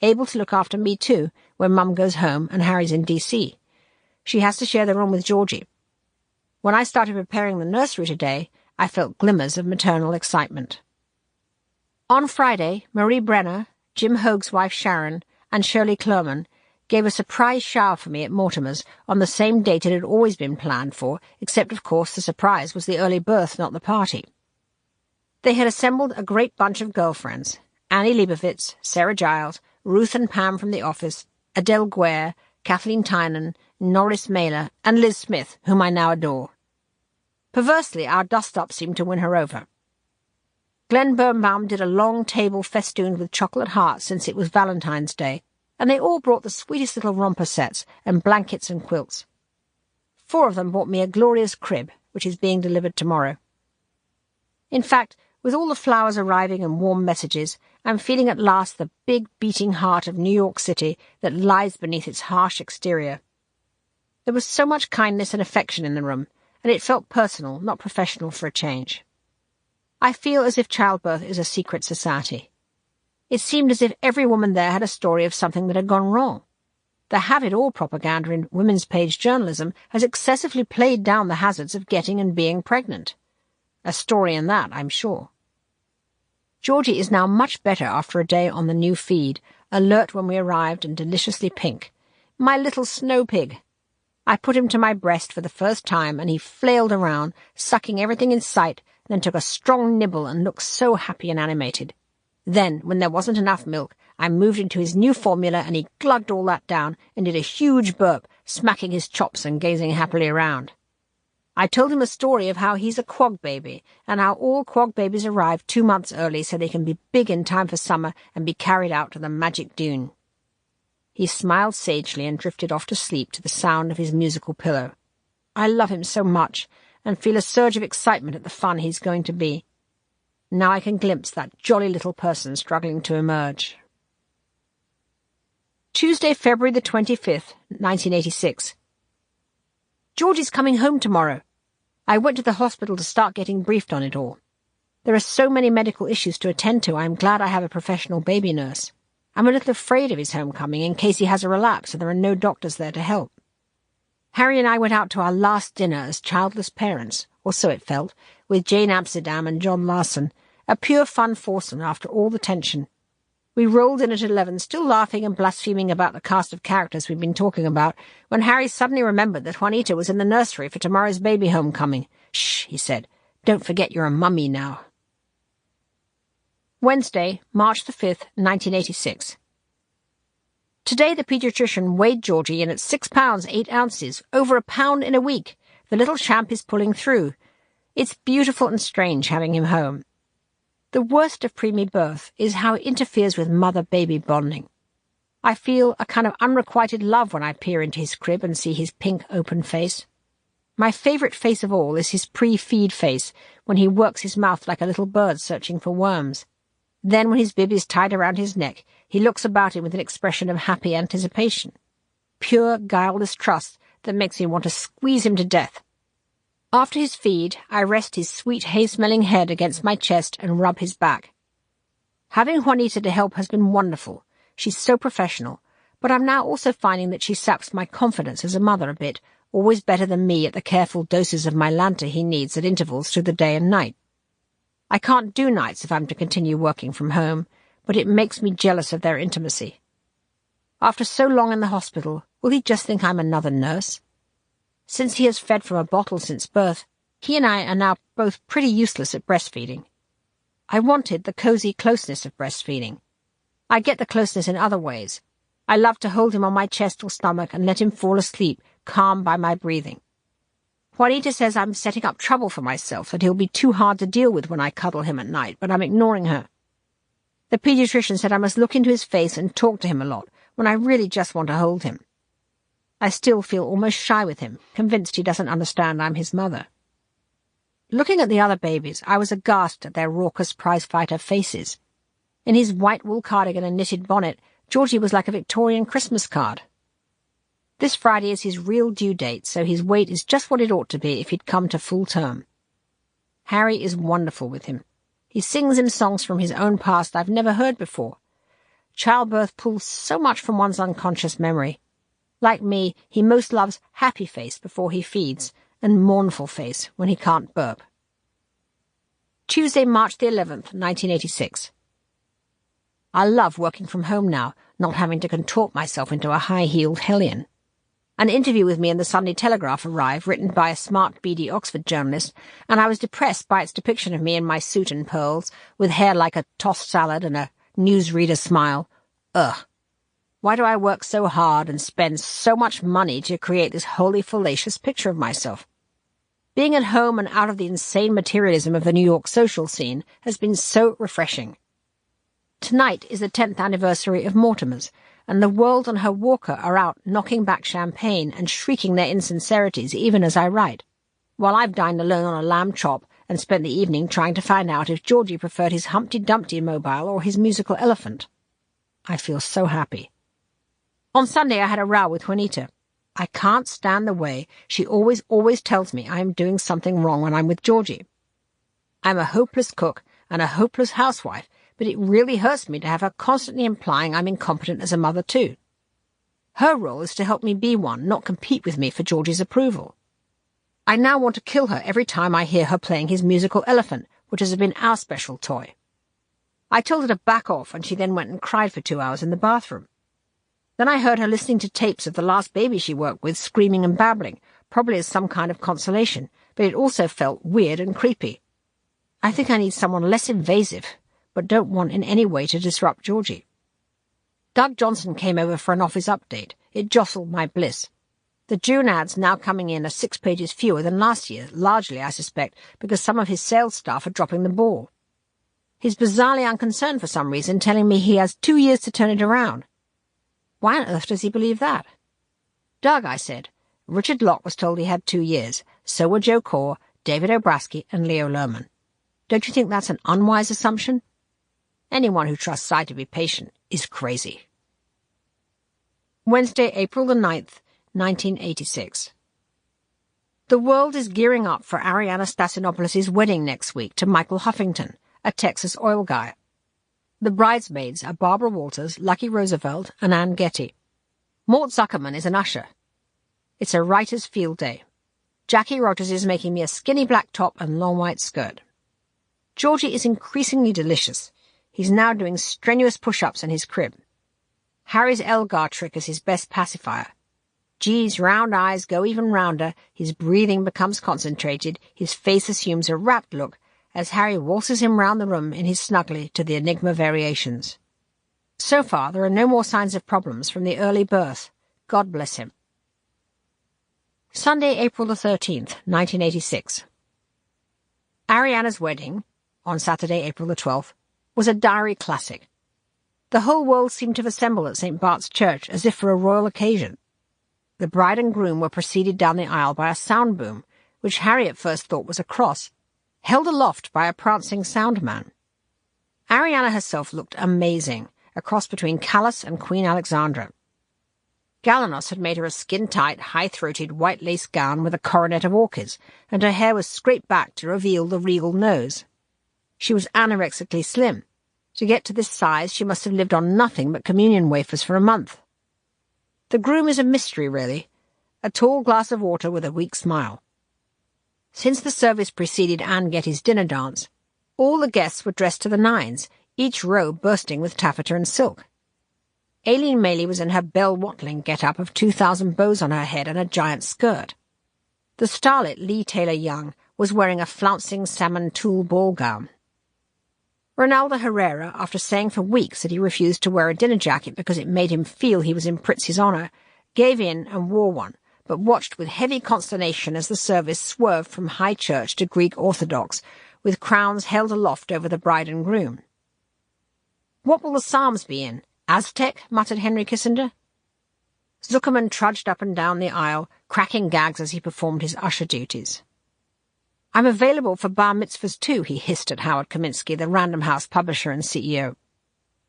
Able to look after me too when Mum goes home and Harry's in D.C. She has to share the room with Georgie. When I started preparing the nursery today, I felt glimmers of maternal excitement. On Friday, Marie Brenner, Jim Hoag's wife Sharon, and Shirley Clerman gave a surprise shower for me at Mortimer's on the same date it had always been planned for, except, of course, the surprise was the early birth, not the party. They had assembled a great bunch of girlfriends: Annie Leibovitz, Sarah Giles, Ruth and Pam from the office, Adele Guare, Kathleen Tynan, Norris Mailer, and Liz Smith, whom I now adore. Perversely, our dust-up seemed to win her over. Glenn Birnbaum did a long table festooned with chocolate hearts since it was Valentine's Day, and they all brought the sweetest little romper sets and blankets and quilts. 4 of them bought me a glorious crib, which is being delivered tomorrow. In fact, with all the flowers arriving and warm messages, I'm feeling at last the big beating heart of New York City that lies beneath its harsh exterior. There was so much kindness and affection in the room, and it felt personal, not professional for a change. I feel as if childbirth is a secret society. It seemed as if every woman there had a story of something that had gone wrong. The have-it-all propaganda in women's page journalism has excessively played down the hazards of getting and being pregnant. A story in that, I'm sure. Georgie is now much better after a day on the new feed, alert when we arrived and deliciously pink. My little snow pig. I put him to my breast for the first time, and he flailed around, sucking everything in sight, then took a strong nibble and looked so happy and animated. Then, when there wasn't enough milk, I moved into his new formula, and he glugged all that down and did a huge burp, smacking his chops and gazing happily around. I told him a story of how he's a quag baby, and how all quag babies arrive 2 months early so they can be big in time for summer and be carried out to the magic dune. He smiled sagely and drifted off to sleep to the sound of his musical pillow. I love him so much, and feel a surge of excitement at the fun he's going to be. Now I can glimpse that jolly little person struggling to emerge. Tuesday, February the 25th, 1986. Georgie's coming home tomorrow. I went to the hospital to start getting briefed on it all. There are so many medical issues to attend to, I'm glad I have a professional baby nurse. I'm a little afraid of his homecoming in case he has a relapse and there are no doctors there to help. Harry and I went out to our last dinner as childless parents, or so it felt, with Jane Amsterdam and John Larson, a pure fun foursome after all the tension. We rolled in at 11, still laughing and blaspheming about the cast of characters we'd been talking about, when Harry suddenly remembered that Juanita was in the nursery for tomorrow's baby homecoming. "Shh," he said. "Don't forget you're a mummy now." Wednesday, March the 5th, 1986. Today the paediatrician weighed Georgie in at 6 pounds 8 ounces, over a pound in a week. The little champ is pulling through. It's beautiful and strange having him home. The worst of preemie birth is how it interferes with mother-baby bonding. I feel a kind of unrequited love when I peer into his crib and see his pink, open face. My favourite face of all is his pre-feed face, when he works his mouth like a little bird searching for worms. Then, when his bib is tied around his neck, he looks about him with an expression of happy anticipation. Pure, guileless trust that makes me want to squeeze him to death. After his feed, I rest his sweet hay-smelling head against my chest and rub his back. Having Juanita to help has been wonderful. She's so professional, but I'm now also finding that she saps my confidence as a mother a bit, always better than me at the careful doses of Mylanta he needs at intervals through the day and night. I can't do nights if I'm to continue working from home, but it makes me jealous of their intimacy. After so long in the hospital, will he just think I'm another nurse? Since he has fed from a bottle since birth, He and I are now both pretty useless at breastfeeding. I wanted the cosy closeness of breastfeeding. I get the closeness in other ways. I love to hold him on my chest or stomach and let him fall asleep, calmed by my breathing. Juanita says I'm setting up trouble for myself, that he'll be too hard to deal with when I cuddle him at night, but I'm ignoring her. The pediatrician said I must look into his face and talk to him a lot, when I really just want to hold him. I still feel almost shy with him, convinced he doesn't understand I'm his mother. Looking at the other babies, I was aghast at their raucous prizefighter faces. In his white wool cardigan and knitted bonnet, Georgie was like a Victorian Christmas card. This Friday is his real due date, so his weight is just what it ought to be if he'd come to full term. Harry is wonderful with him. He sings him songs from his own past I've never heard before. Childbirth pulls so much from one's unconscious memory. Like me, he most loves happy face before he feeds, and mournful face when he can't burp. Tuesday, March the 11th, 1986. I love working from home now, not having to contort myself into a high-heeled hellion. An interview with me in the Sunday Telegraph arrived, written by a smart, beady Oxford journalist, and I was depressed by its depiction of me in my suit and pearls, with hair like a tossed salad and a newsreader smile. Ugh. Why do I work so hard and spend so much money to create this wholly fallacious picture of myself? Being at home and out of the insane materialism of the New York social scene has been so refreshing. Tonight is the 10th anniversary of Mortimer's, and the world and her walker are out knocking back champagne and shrieking their insincerities even as I write, while I've dined alone on a lamb chop and spent the evening trying to find out if Georgie preferred his Humpty Dumpty mobile or his musical elephant. I feel so happy. On Sunday I had a row with Juanita. I can't stand the way she always tells me I am doing something wrong when I'm with Georgie. I'm a hopeless cook and a hopeless housewife, but it really hurts me to have her constantly implying I'm incompetent as a mother too. Her role is to help me be one, not compete with me for Georgie's approval. I now want to kill her every time I hear her playing his musical elephant, which has been our special toy. I told her to back off, and she then went and cried for 2 hours in the bathroom. Then I heard her listening to tapes of the last baby she worked with, screaming and babbling, probably as some kind of consolation, but it also felt weird and creepy. I think I need someone less invasive, but don't want in any way to disrupt Georgie. Doug Johnson came over for an office update. It jostled my bliss. The June ads now coming in are 6 pages fewer than last year, largely, I suspect, because some of his sales staff are dropping the ball. He's bizarrely unconcerned for some reason, telling me he has 2 years to turn it around. Why on earth does he believe that? Doug, I said. Richard Locke was told he had 2 years. So were Joe Corr, David Obrasky, and Leo Lerman. Don't you think that's an unwise assumption? Anyone who trusts Cy to be patient is crazy. Wednesday, April the 9th, 1986. The world is gearing up for Ariana Stassinopoulos' wedding next week to Michael Huffington, a Texas oil guy. The bridesmaids are Barbara Walters, Lucky Roosevelt, and Ann Getty. Mort Zuckerman is an usher. It's a writer's field day. Jackie Rogers is making me a skinny black top and long white skirt. Georgie is increasingly delicious. He's now doing strenuous push-ups in his crib. Harry's Elgar trick is his best pacifier. G's round eyes go even rounder, his breathing becomes concentrated, his face assumes a rapt look, as Harry waltzes him round the room in his snuggly to the Enigma variations. So far, there are no more signs of problems from the early birth. God bless him. Sunday, April the 13th, 1986. Ariana's wedding, on Saturday, April the 12th, was a diary classic. The whole world seemed to have assembled at St. Bart's Church as if for a royal occasion. The bride and groom were preceded down the aisle by a sound boom, which Harry at first thought was a cross, held aloft by a prancing soundman. Ariana herself looked amazing, a cross between Callas and Queen Alexandra. Galanos had made her a skin-tight, high-throated, white lace gown with a coronet of orchids, and her hair was scraped back to reveal the regal nose. She was anorexically slim. To get to this size, she must have lived on nothing but communion wafers for a month. The groom is a mystery, really. A tall glass of water with a weak smile. Since the service preceded Ann Getty's dinner dance, all the guests were dressed to the nines, each row bursting with taffeta and silk. Aileen Maley was in her Belle Watling get-up of 2,000 bows on her head and a giant skirt. The starlet Lee Taylor Young was wearing a flouncing salmon tulle ball gown. Ronaldo Herrera, after saying for weeks that he refused to wear a dinner jacket because it made him feel he was in Pritz's honour, gave in and wore one, but watched with heavy consternation as the service swerved from High Church to Greek Orthodox, with crowns held aloft over the bride and groom. "What will the psalms be in? Aztec?" muttered Henry Kissinger. Zuckerman trudged up and down the aisle, cracking gags as he performed his usher duties. "I'm available for bar mitzvahs too," he hissed at Howard Kaminsky, the Random House publisher and CEO.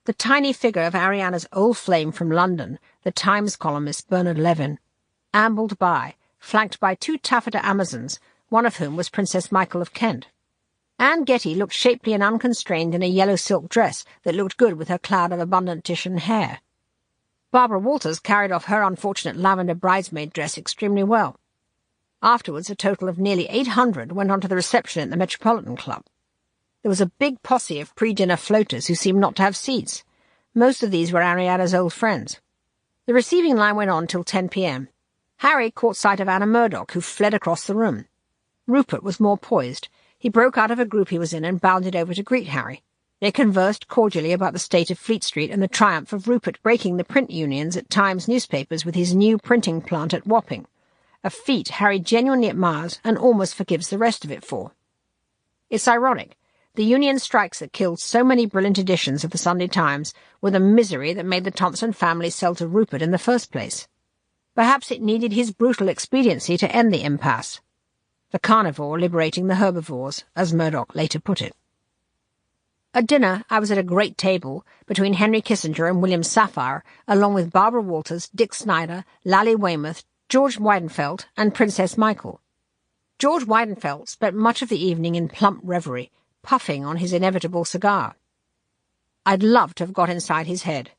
The tiny figure of Ariana's old flame from London, the Times columnist Bernard Levin, ambled by, flanked by 2 taffeta Amazons, one of whom was Princess Michael of Kent. Anne Getty looked shapely and unconstrained in a yellow silk dress that looked good with her cloud of abundant Titian hair. Barbara Walters carried off her unfortunate lavender bridesmaid dress extremely well. Afterwards, a total of nearly 800 went on to the reception at the Metropolitan Club. There was a big posse of pre-dinner floaters who seemed not to have seats. Most of these were Ariana's old friends. The receiving line went on till 10 p.m. Harry caught sight of Anna Murdoch, who fled across the room. Rupert was more poised. He broke out of a group he was in and bounded over to greet Harry. They conversed cordially about the state of Fleet Street and the triumph of Rupert breaking the print unions at Times newspapers with his new printing plant at Wapping, a feat Harry genuinely admires and almost forgives the rest of it for. It's ironic. The union strikes that killed so many brilliant editions of the Sunday Times were the misery that made the Thompson family sell to Rupert in the first place. Perhaps it needed his brutal expediency to end the impasse. The carnivore liberating the herbivores, as Murdoch later put it. At dinner, I was at a great table between Henry Kissinger and William Safire, along with Barbara Walters, Dick Snyder, Lally Weymouth, George Weidenfeld, and Princess Michael. George Weidenfeld spent much of the evening in plump reverie, puffing on his inevitable cigar. I'd love to have got inside his head.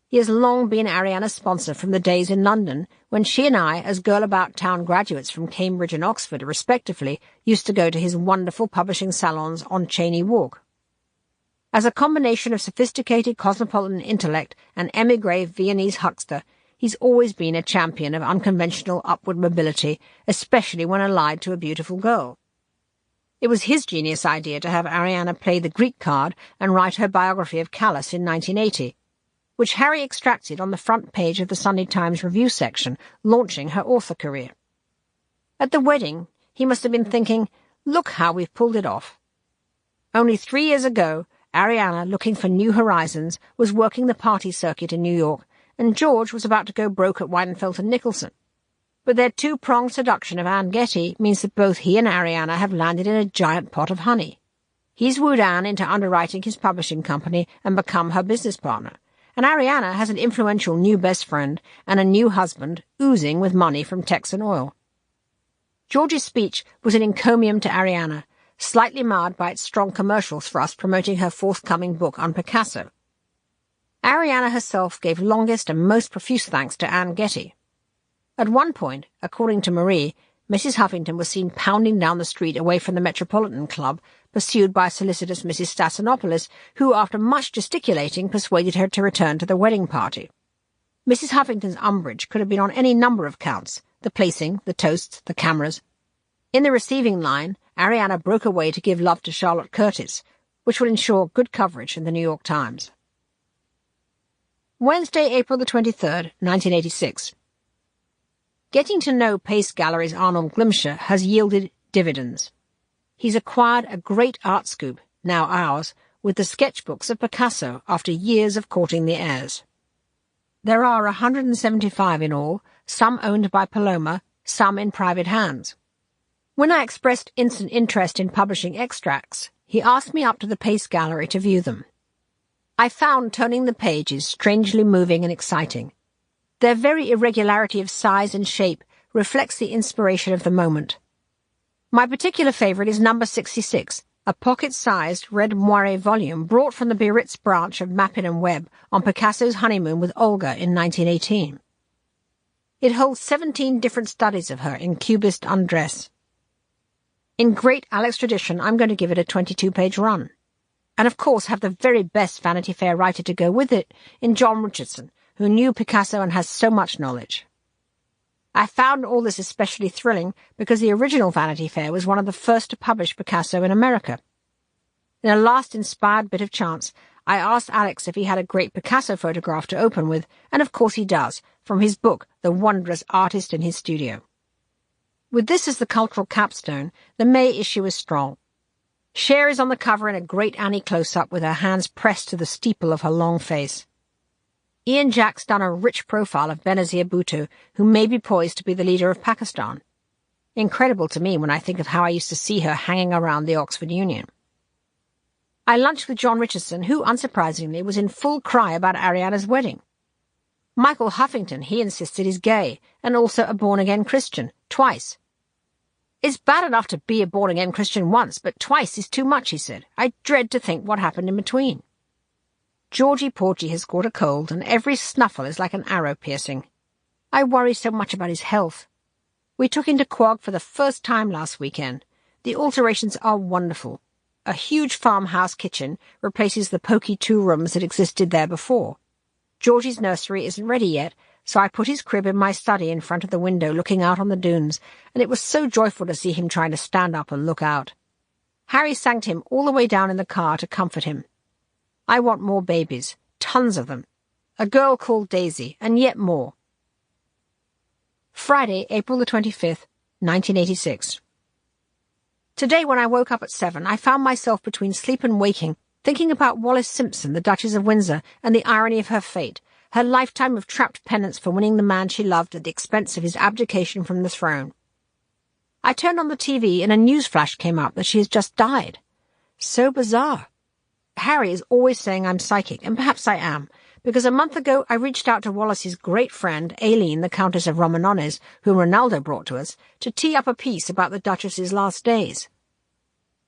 He has long been Ariana's sponsor from the days in London, when she and I, as girl-about-town graduates from Cambridge and Oxford, respectively, used to go to his wonderful publishing salons on Cheyne Walk. As a combination of sophisticated cosmopolitan intellect and émigré Viennese huckster, he's always been a champion of unconventional upward mobility, especially when allied to a beautiful girl. It was his genius idea to have Ariana play the Greek card and write her biography of Callas in 1980, which Harry extracted on the front page of the Sunday Times review section, launching her author career. At the wedding, he must have been thinking, "Look how we've pulled it off." Only 3 years ago, Ariana, looking for new horizons, was working the party circuit in New York, and George was about to go broke at Weidenfeld and Nicholson. But their 2-pronged seduction of Anne Getty means that both he and Ariana have landed in a giant pot of honey. He's wooed Anne into underwriting his publishing company and become her business partner, and Ariana has an influential new best friend and a new husband oozing with money from Texan oil. George's speech was an encomium to Ariana, slightly marred by its strong commercial thrust promoting her forthcoming book on Picasso. Ariana herself gave longest and most profuse thanks to Anne Getty. At one point, according to Marie, Mrs. Huffington was seen pounding down the street away from the Metropolitan Club, pursued by solicitous Mrs. Stassinopoulos, who, after much gesticulating, persuaded her to return to the wedding party. Mrs. Huffington's umbrage could have been on any number of counts: the placing, the toasts, the cameras. In the receiving line, Ariana broke away to give love to Charlotte Curtis, which will ensure good coverage in the New York Times. Wednesday, April the 23rd, 1986. Getting to know Pace Gallery's Arnold Glimcher has yielded dividends. He's acquired a great art scoop, now ours, with the sketchbooks of Picasso after years of courting the heirs. There are 175 in all, some owned by Paloma, some in private hands. When I expressed instant interest in publishing extracts, he asked me up to the Pace Gallery to view them. I found turning the pages strangely moving and exciting. Their very irregularity of size and shape reflects the inspiration of the moment. My particular favourite is number 66, a pocket-sized red moire volume brought from the Biarritz branch of Mappin and Webb on Picasso's honeymoon with Olga in 1918. It holds 17 different studies of her in cubist undress. In great Alex tradition, I'm going to give it a 22-page run. And of course have the very best Vanity Fair writer to go with it in John Richardson, who knew Picasso and has so much knowledge. I found all this especially thrilling because the original Vanity Fair was one of the first to publish Picasso in America. In a last inspired bit of chance, I asked Alex if he had a great Picasso photograph to open with, and of course he does, from his book, The Wondrous Artist in His Studio. With this as the cultural capstone, the May issue is strong. Cher is on the cover in a great Annie close-up with her hands pressed to the steeple of her long face. Ian Jack's done a rich profile of Benazir Bhutto, who may be poised to be the leader of Pakistan. Incredible to me when I think of how I used to see her hanging around the Oxford Union. I lunched with John Richardson, who, unsurprisingly, was in full cry about Ariana's wedding. Michael Huffington, he insisted, is gay, and also a born-again Christian, twice. It's bad enough to be a born-again Christian once, but twice is too much, he said. I dread to think what happened in between. Georgie Porgy has caught a cold, and every snuffle is like an arrow piercing. I worry so much about his health. We took him to Quogue for the first time last weekend. The alterations are wonderful. A huge farmhouse kitchen replaces the poky 2 rooms that existed there before. Georgie's nursery isn't ready yet, so I put his crib in my study in front of the window looking out on the dunes, and it was so joyful to see him trying to stand up and look out. Harry sang to him all the way down in the car to comfort him. I want more babies, tons of them. A girl called Daisy, and yet more. Friday, April the 25th, 1986. Today, when I woke up at 7, I found myself between sleep and waking, thinking about Wallis Simpson, the Duchess of Windsor, and the irony of her fate, her lifetime of trapped penance for winning the man she loved at the expense of his abdication from the throne. I turned on the TV, and a news flash came up that she has just died. So bizarre. Harry is always saying I'm psychic, and perhaps I am, because a month ago I reached out to Wallis's great friend, Aileen, the Countess of Romanones, whom Ronaldo brought to us, to tee up a piece about the Duchess's last days.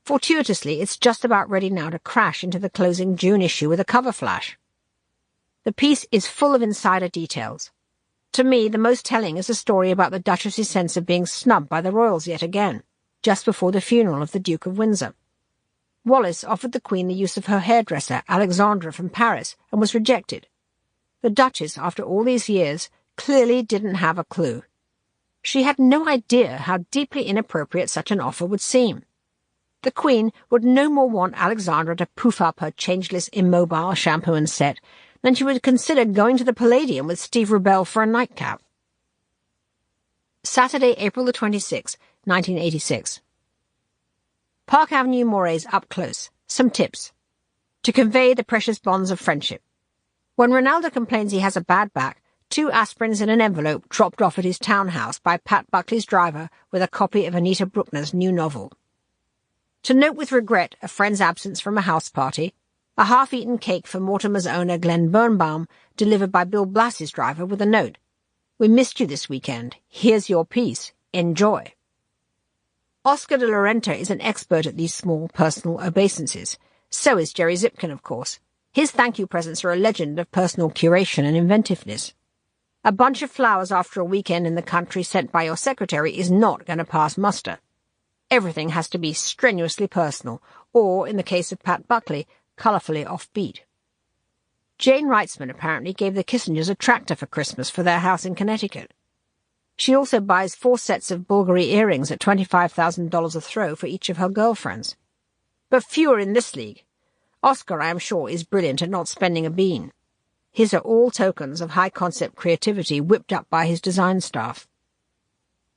Fortuitously, it's just about ready now to crash into the closing June issue with a cover flash. The piece is full of insider details. To me, the most telling is a story about the Duchess's sense of being snubbed by the royals yet again, just before the funeral of the Duke of Windsor. Wallis offered the Queen the use of her hairdresser, Alexandra, from Paris, and was rejected. The Duchess, after all these years, clearly didn't have a clue. She had no idea how deeply inappropriate such an offer would seem. The Queen would no more want Alexandra to poof up her changeless immobile shampoo and set than she would consider going to the Palladium with Steve Rubell for a nightcap. Saturday, April the 26th, 1986. Park Avenue Mores up close. Some tips. To convey the precious bonds of friendship. When Ronaldo complains he has a bad back, 2 aspirins in an envelope dropped off at his townhouse by Pat Buckley's driver with a copy of Anita Bruckner's new novel. To note with regret a friend's absence from a house party, a half-eaten cake for Mortimer's owner Glenn Birnbaum, delivered by Bill Blass's driver with a note. We missed you this weekend. Here's your piece. Enjoy. Oscar de la Renta is an expert at these small personal obeisances. So is Jerry Zipkin, of course. His thank-you presents are a legend of personal curation and inventiveness. A bunch of flowers after a weekend in the country sent by your secretary is not going to pass muster. Everything has to be strenuously personal, or, in the case of Pat Buckley, colourfully offbeat. Jane Reitzman apparently gave the Kissingers a tractor for Christmas for their house in Connecticut. She also buys 4 sets of Bulgari earrings at $25,000 a throw for each of her girlfriends. But fewer in this league. Oscar, I am sure, is brilliant at not spending a bean. His are all tokens of high-concept creativity whipped up by his design staff.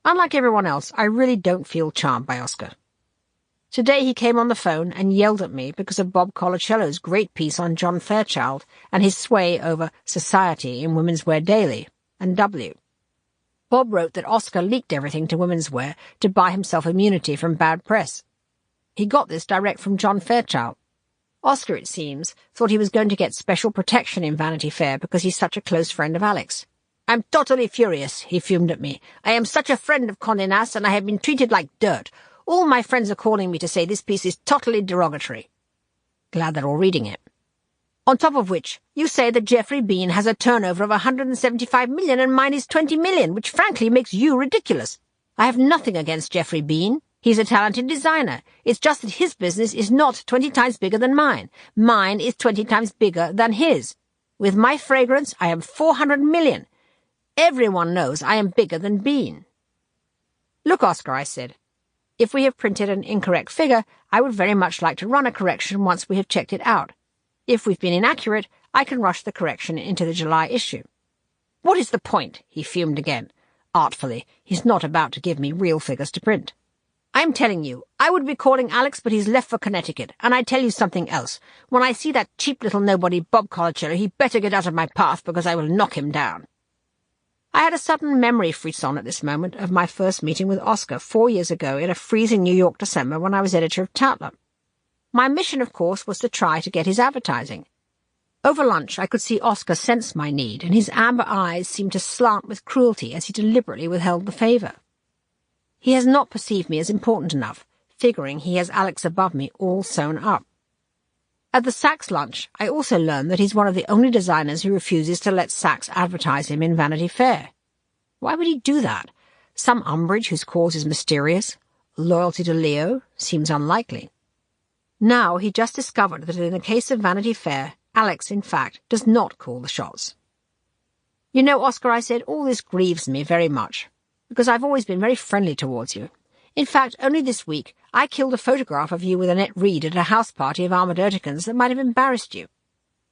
Unlike everyone else, I really don't feel charmed by Oscar. Today he came on the phone and yelled at me because of Bob Colacello's great piece on John Fairchild and his sway over Society in Women's Wear Daily and W. Bob wrote that Oscar leaked everything to Women's Wear to buy himself immunity from bad press. He got this direct from John Fairchild. Oscar, it seems, thought he was going to get special protection in Vanity Fair because he's such a close friend of Alex. I'm totally furious, he fumed at me. I am such a friend of Condé Nast, and I have been treated like dirt. All my friends are calling me to say this piece is totally derogatory. Glad they're all reading it. On top of which, you say that Geoffrey Bean has a turnover of 175 million and mine is 20 million, which frankly makes you ridiculous. I have nothing against Geoffrey Bean. He's a talented designer. It's just that his business is not 20 times bigger than mine. Mine is 20 times bigger than his. With my fragrance, I am 400 million. Everyone knows I am bigger than Bean. Look, Oscar, I said. If we have printed an incorrect figure, I would very much like to run a correction once we have checked it out. If we've been inaccurate, I can rush the correction into the July issue. What is the point? He fumed again. Artfully, he's not about to give me real figures to print. I'm telling you, I would be calling Alex, but he's left for Connecticut, and I tell you something else. When I see that cheap little nobody Bob Colacello, he better get out of my path, because I will knock him down. I had a sudden memory frisson at this moment of my first meeting with Oscar 4 years ago in a freezing New York December when I was editor of Tatler. My mission, of course, was to try to get his advertising. Over lunch, I could see Oscar sense my need, and his amber eyes seemed to slant with cruelty as he deliberately withheld the favour. He has not perceived me as important enough, figuring he has Alex above me all sewn up. At the Saks lunch, I also learned that he's one of the only designers who refuses to let Saks advertise him in Vanity Fair. Why would he do that? Some umbrage whose cause is mysterious? Loyalty to Leo? Seems unlikely. Now he just discovered that in the case of Vanity Fair, Alex, in fact, does not call the shots. You know, Oscar, I said, all this grieves me very much, because I've always been very friendly towards you. In fact, only this week, I killed a photograph of you with Annette Reed at a house party of armoured Ertikans that might have embarrassed you.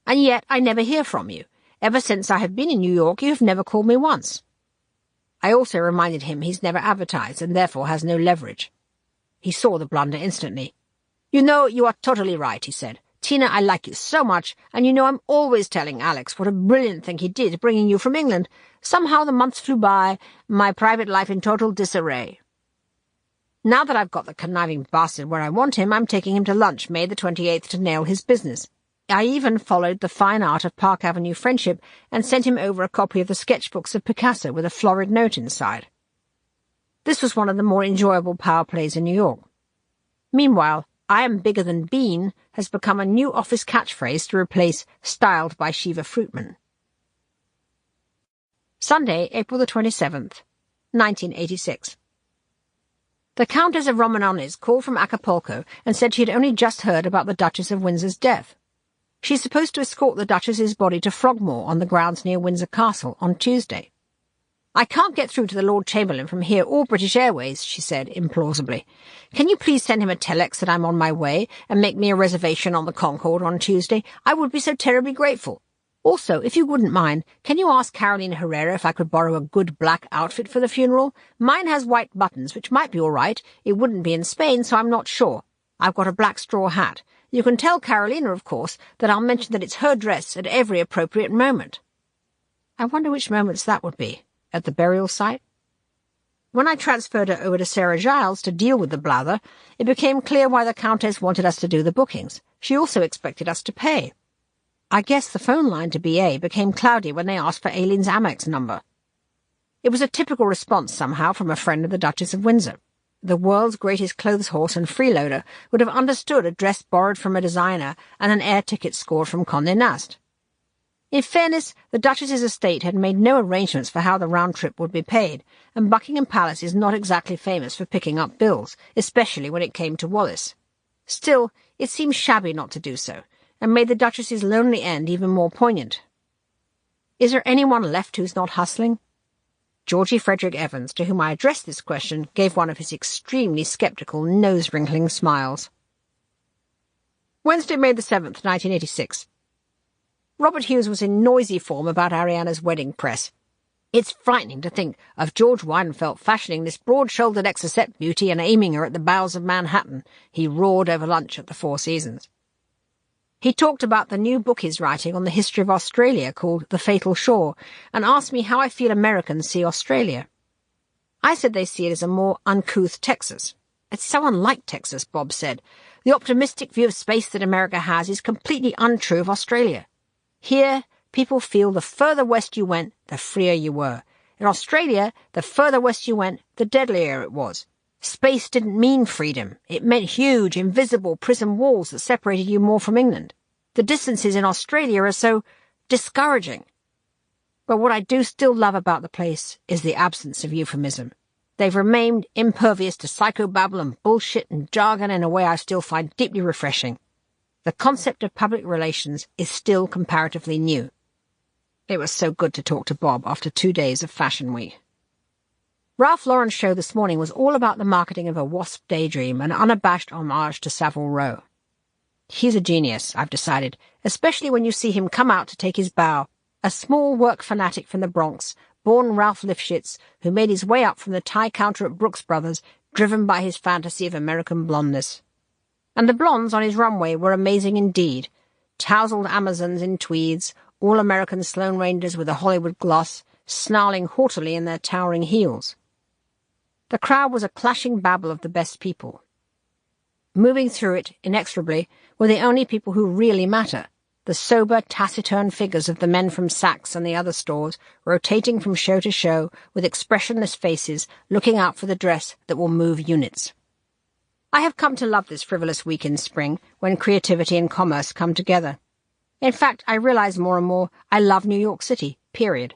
And yet I never hear from you. Ever since I have been in New York, you have never called me once. I also reminded him he's never advertised and therefore has no leverage. He saw the blunder instantly. You know, you are totally right, he said. Tina, I like you so much, and you know I'm always telling Alex what a brilliant thing he did bringing you from England. Somehow the months flew by, my private life in total disarray. Now that I've got the conniving bastard where I want him, I'm taking him to lunch May the 28th to nail his business. I even followed the fine art of Park Avenue friendship and sent him over a copy of the sketchbooks of Picasso with a florid note inside. This was one of the more enjoyable power plays in New York. Meanwhile, I am bigger than Bean has become a new office catchphrase to replace styled by Shiva Fruitman. Sunday, April the 27th, 1986. The Countess of Romanones called from Acapulco and said she had only just heard about the Duchess of Windsor's death. She's supposed to escort the Duchess's body to Frogmore on the grounds near Windsor Castle on Tuesday. I can't get through to the Lord Chamberlain from here or British Airways, she said implausibly. Can you please send him a telex that I'm on my way and make me a reservation on the Concorde on Tuesday? I would be so terribly grateful. Also, if you wouldn't mind, can you ask Carolina Herrera if I could borrow a good black outfit for the funeral? Mine has white buttons, which might be all right. It wouldn't be in Spain, so I'm not sure. I've got a black straw hat. You can tell Carolina, of course, that I'll mention that it's her dress at every appropriate moment. I wonder which moments that would be. At the burial site? When I transferred her over to Sarah Giles to deal with the blather, it became clear why the Countess wanted us to do the bookings. She also expected us to pay. I guess the phone line to BA became cloudy when they asked for Aileen's Amex number. It was a typical response somehow from a friend of the Duchess of Windsor. The world's greatest clothes horse and freeloader would have understood a dress borrowed from a designer and an air ticket scored from Condé Nast. In fairness, the Duchess's estate had made no arrangements for how the round trip would be paid, and Buckingham Palace is not exactly famous for picking up bills, especially when it came to Wallis. Still, it seemed shabby not to do so, and made the Duchess's lonely end even more poignant. Is there anyone left who's not hustling? Georgie Frederick Evans, to whom I addressed this question, gave one of his extremely sceptical, nose-wrinkling smiles. Wednesday, May the 7th, 1986. Robert Hughes was in noisy form about Ariana's wedding press. It's frightening to think of George Weidenfeld fashioning this broad-shouldered Exocet beauty and aiming her at the bowels of Manhattan, he roared over lunch at the Four Seasons. He talked about the new book he's writing on the history of Australia called The Fatal Shore, and asked me how I feel Americans see Australia. I said they see it as a more uncouth Texas. It's so unlike Texas, Bob said. The optimistic view of space that America has is completely untrue of Australia. Here, people feel the further west you went, the freer you were. In Australia, the further west you went, the deadlier it was. Space didn't mean freedom. It meant huge, invisible prison walls that separated you more from England. The distances in Australia are so discouraging. But what I do still love about the place is the absence of euphemism. They've remained impervious to psychobabble and bullshit and jargon in a way I still find deeply refreshing. The concept of public relations is still comparatively new. It was so good to talk to Bob after 2 days of Fashion Week. Ralph Lauren's show this morning was all about the marketing of a wasp daydream, an unabashed homage to Savile Row. He's a genius, I've decided, especially when you see him come out to take his bow, a small work fanatic from the Bronx, born Ralph Lifshitz, who made his way up from the tie counter at Brooks Brothers, driven by his fantasy of American blondness. And the blondes on his runway were amazing indeed. Tousled Amazons in tweeds, all-American Sloane Rangers with a Hollywood gloss, snarling haughtily in their towering heels. The crowd was a clashing babble of the best people. Moving through it, inexorably, were the only people who really matter, the sober, taciturn figures of the men from Saks and the other stores, rotating from show to show, with expressionless faces, looking out for the dress that will move units. I have come to love this frivolous week in spring, when creativity and commerce come together. In fact, I realize more and more I love New York City, period.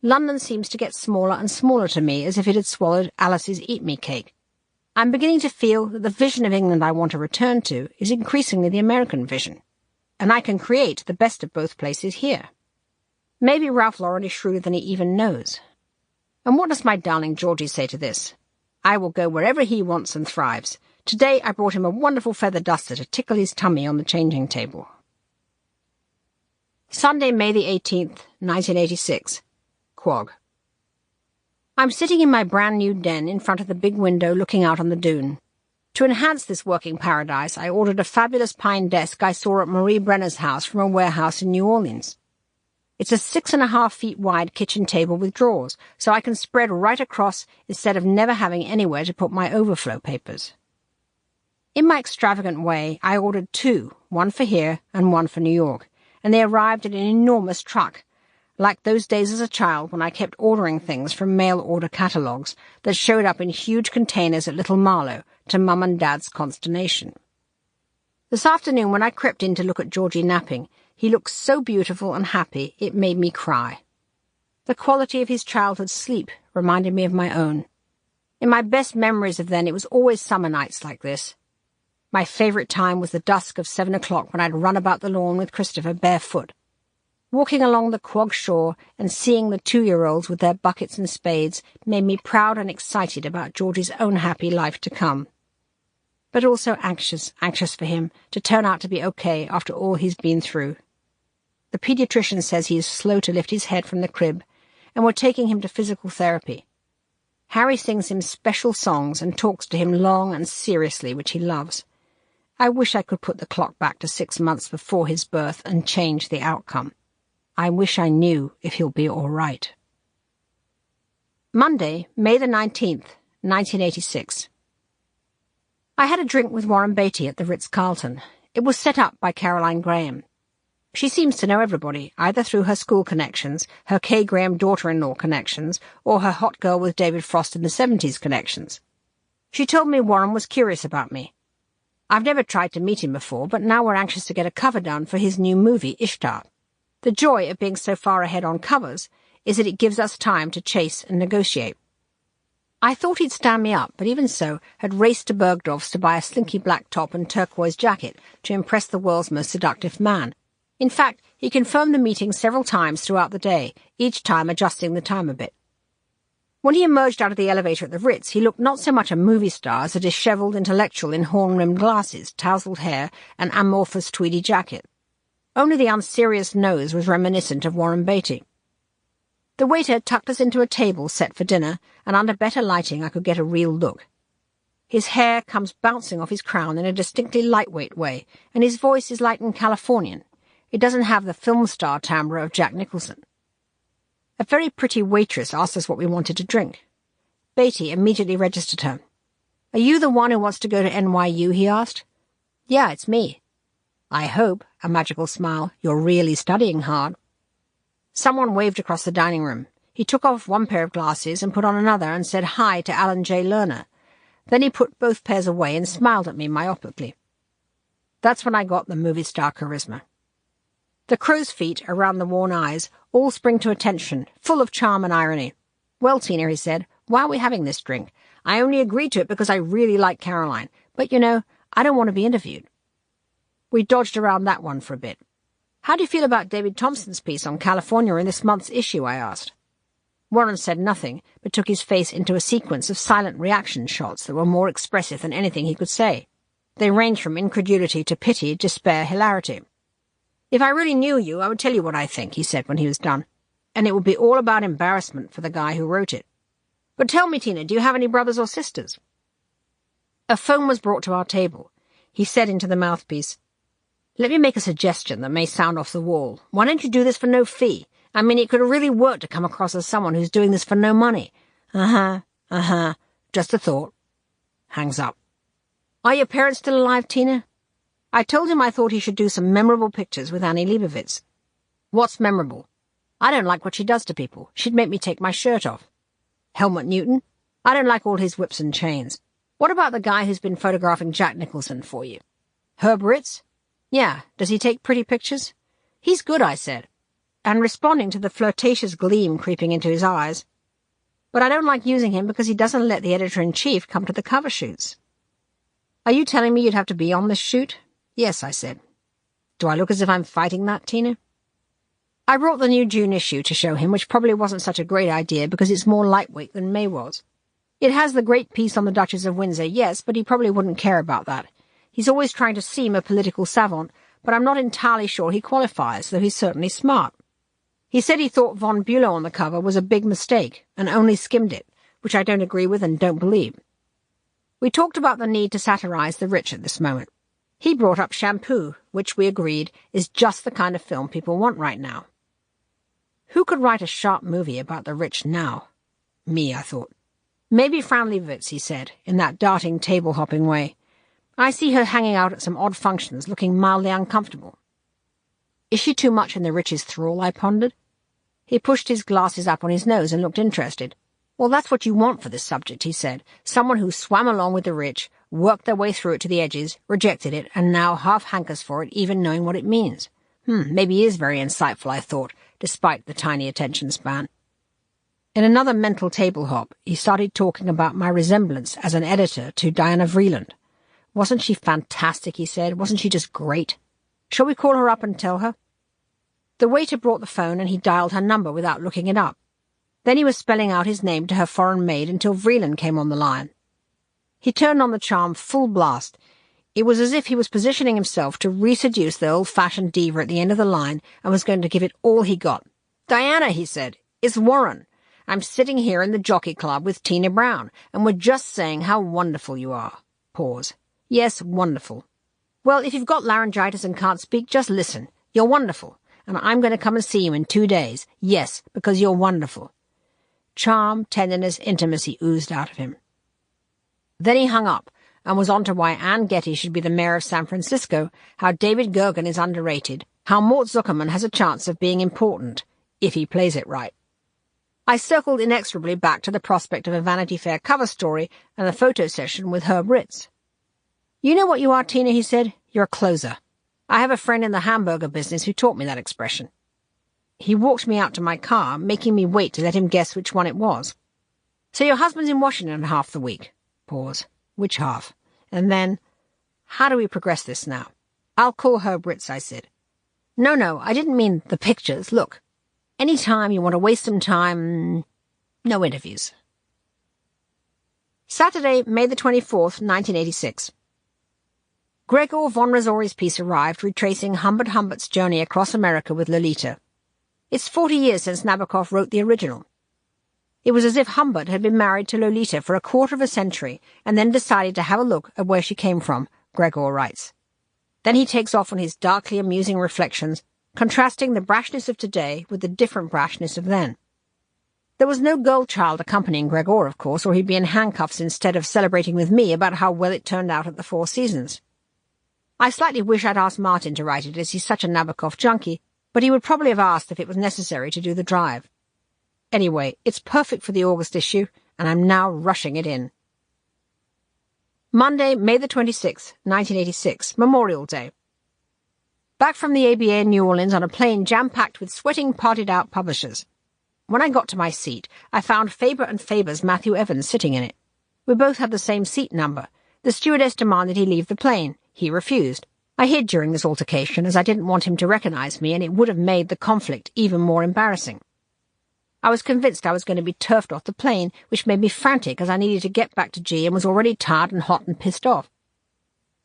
London seems to get smaller and smaller to me, as if it had swallowed Alice's Eat-Me cake. I'm beginning to feel that the vision of England I want to return to is increasingly the American vision, and I can create the best of both places here. Maybe Ralph Lauren is shrewder than he even knows. And what does my darling Georgie say to this? I will go wherever he wants and thrives. Today I brought him a wonderful feather duster to tickle his tummy on the changing table. Sunday, May the 18th, 1986. Quog. I'm sitting in my brand-new den in front of the big window looking out on the dune. To enhance this working paradise, I ordered a fabulous pine desk I saw at Marie Brenner's house from a warehouse in New Orleans. It's a 6.5 feet wide kitchen table with drawers, so I can spread right across instead of never having anywhere to put my overflow papers. In my extravagant way, I ordered 2, one for here and one for New York, and they arrived in an enormous truck, like those days as a child when I kept ordering things from mail-order catalogues that showed up in huge containers at Little Marlow, to Mum and Dad's consternation. This afternoon, when I crept in to look at Georgie napping, he looked so beautiful and happy it made me cry. The quality of his childhood sleep reminded me of my own. In my best memories of then, it was always summer nights like this. My favourite time was the dusk of 7 o'clock when I'd run about the lawn with Christopher barefoot, walking along the Quogue shore and seeing the 2-year-olds with their buckets and spades made me proud and excited about Georgie's own happy life to come. But also anxious for him to turn out to be okay after all he's been through. The paediatrician says he is slow to lift his head from the crib, and we're taking him to physical therapy. Harry sings him special songs and talks to him long and seriously, which he loves. I wish I could put the clock back to 6 months before his birth and change the outcome. I wish I knew if he'll be all right. Monday, May the 19th, 1986. I had a drink with Warren Beatty at the Ritz-Carlton. It was set up by Caroline Graham. She seems to know everybody, either through her school connections, her Kay Graham daughter-in-law connections, or her hot girl with David Frost in the 70s connections. She told me Warren was curious about me. I've never tried to meet him before, but now we're anxious to get a cover done for his new movie, Ishtar. The joy of being so far ahead on covers is that it gives us time to chase and negotiate. I thought he'd stand me up, but even so, had raced to Bergdorf's to buy a slinky black top and turquoise jacket to impress the world's most seductive man. In fact, he confirmed the meeting several times throughout the day, each time adjusting the time a bit. When he emerged out of the elevator at the Ritz, he looked not so much a movie star as a dishevelled intellectual in horn-rimmed glasses, tousled hair, and amorphous tweedy jacket. Only the unserious nose was reminiscent of Warren Beatty. The waiter tucked us into a table set for dinner, and under better lighting I could get a real look. His hair comes bouncing off his crown in a distinctly lightweight way, and his voice is light and Californian. It doesn't have the film star timbre of Jack Nicholson. A very pretty waitress asked us what we wanted to drink. Beatty immediately registered her. "Are you the one who wants to go to NYU?" he asked. "Yeah, it's me." "I hope," a magical smile, "you're really studying hard." Someone waved across the dining room. He took off one pair of glasses and put on another and said hi to Alan J. Lerner. Then he put both pairs away and smiled at me myopically. That's when I got the movie star charisma. The crow's feet around the worn eyes all spring to attention, full of charm and irony. "Well, Tina," he said, "why are we having this drink? I only agreed to it because I really like Caroline. But, I don't want to be interviewed." We dodged around that one for a bit. "How do you feel about David Thompson's piece on California in this month's issue?" I asked. Warren said nothing, but took his face into a sequence of silent reaction shots that were more expressive than anything he could say. They ranged from incredulity to pity, despair, hilarity. "If I really knew you, I would tell you what I think," he said when he was done. "And it would be all about embarrassment for the guy who wrote it. But tell me, Tina, do you have any brothers or sisters?" A phone was brought to our table. He said into the mouthpiece, "Let me make a suggestion that may sound off the wall. Why don't you do this for no fee? I mean, it could really work to come across as someone who's doing this for no money." Just a thought." Hangs up. "Are your parents still alive, Tina?" I told him I thought he should do some memorable pictures with Annie Leibovitz. "What's memorable?" "I don't like what she does to people. She'd make me take my shirt off." "Helmut Newton?" "I don't like all his whips and chains." "What about the guy who's been photographing Jack Nicholson for you?" "Herb Ritz?" "Yeah. Does he take pretty pictures?" "He's good," I said, and responding to the flirtatious gleam creeping into his eyes. "But I don't like using him because he doesn't let the editor-in-chief come to the cover shoots." "Are you telling me you'd have to be on this shoot?" "Yes," I said. "Do I look as if I'm fighting that, Tina?" I brought the new June issue to show him, which probably wasn't such a great idea because it's more lightweight than May was. It has the great piece on the Duchess of Windsor, yes, but he probably wouldn't care about that. He's always trying to seem a political savant, but I'm not entirely sure he qualifies, though he's certainly smart. He said he thought von Bülow on the cover was a big mistake, and only skimmed it, which I don't agree with and don't believe. We talked about the need to satirize the rich at this moment. He brought up Shampoo, which we agreed is just the kind of film people want right now. Who could write a sharp movie about the rich now? Me, I thought. Maybe Fran Lebowitz, he said, in that darting, table-hopping way. I see her hanging out at some odd functions, looking mildly uncomfortable. Is she too much in the rich's thrall, I pondered. He pushed his glasses up on his nose and looked interested. Well, that's what you want for this subject, he said. Someone who swam along with the rich, worked their way through it to the edges, rejected it, and now half hankers for it, even knowing what it means. Maybe he is very insightful, I thought, despite the tiny attention span. In another mental table hop, he started talking about my resemblance as an editor to Diana Vreeland. Wasn't she fantastic, he said. Wasn't she just great? Shall we call her up and tell her? The waiter brought the phone and he dialed her number without looking it up. Then he was spelling out his name to her foreign maid until Vreeland came on the line. He turned on the charm full blast. It was as if he was positioning himself to re-seduce the old-fashioned diva at the end of the line and was going to give it all he got. "Diana," he said, "it's Warren. I'm sitting here in the Jockey Club with Tina Brown, and we're just saying how wonderful you are." Pause. "Yes, wonderful. Well, if you've got laryngitis and can't speak, just listen. You're wonderful, and I'm going to come and see you in 2 days. Yes, because you're wonderful." Charm, tenderness, intimacy oozed out of him. Then he hung up, and was on to why Ann Getty should be the mayor of San Francisco, how David Gergen is underrated, how Mort Zuckerman has a chance of being important, if he plays it right. I circled inexorably back to the prospect of a Vanity Fair cover story and a photo session with Herb Ritz. "You know what you are, Tina," he said. "You're a closer. I have a friend in the hamburger business who taught me that expression." He walked me out to my car, making me wait to let him guess which one it was. "So your husband's in Washington half the week." Pause. "Which half?" And then, "How do we progress this now?" "I'll call Herb Ritz," I said. No, I didn't mean the pictures. Look, any time you want to waste some time, no interviews." Saturday, May the 24th, 1986. Gregor von Razori's piece arrived, retracing Humbert Humbert's journey across America with Lolita. It's 40 years since Nabokov wrote the original. It was as if Humbert had been married to Lolita for a quarter of a century and then decided to have a look at where she came from, Gregor writes. Then he takes off on his darkly amusing reflections, contrasting the brashness of today with the different brashness of then. There was no girl child accompanying Gregor, of course, or he'd be in handcuffs instead of celebrating with me about how well it turned out at the Four Seasons. I slightly wish I'd asked Martin to write it, as he's such a Nabokov junkie, but he would probably have asked if it was necessary to do the drive. Anyway, it's perfect for the August issue, and I'm now rushing it in. Monday, May the 26th, 1986, Memorial Day. Back from the ABA in New Orleans on a plane jam-packed with sweating, parted-out publishers. When I got to my seat, I found Faber and Faber's Matthew Evans sitting in it. We both had the same seat number. The stewardess demanded he leave the plane. He refused. I hid during this altercation, as I didn't want him to recognize me, and it would have made the conflict even more embarrassing. I was convinced I was going to be turfed off the plane, which made me frantic as I needed to get back to G and was already tired and hot and pissed off.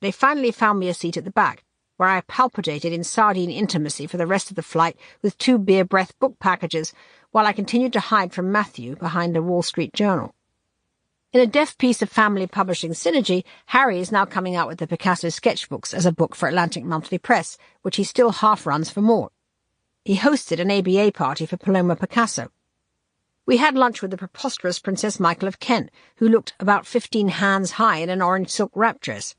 They finally found me a seat at the back, where I palpitated in sardine intimacy for the rest of the flight with 2 beer-breath book packages, while I continued to hide from Matthew behind a Wall Street Journal. In a deft piece of family publishing synergy, Harry is now coming out with the Picasso sketchbooks as a book for Atlantic Monthly Press, which he still half-runs for more. He hosted an ABA party for Paloma Picasso. We had lunch with the preposterous Princess Michael of Kent, who looked about 15 hands high in an orange silk wrap dress.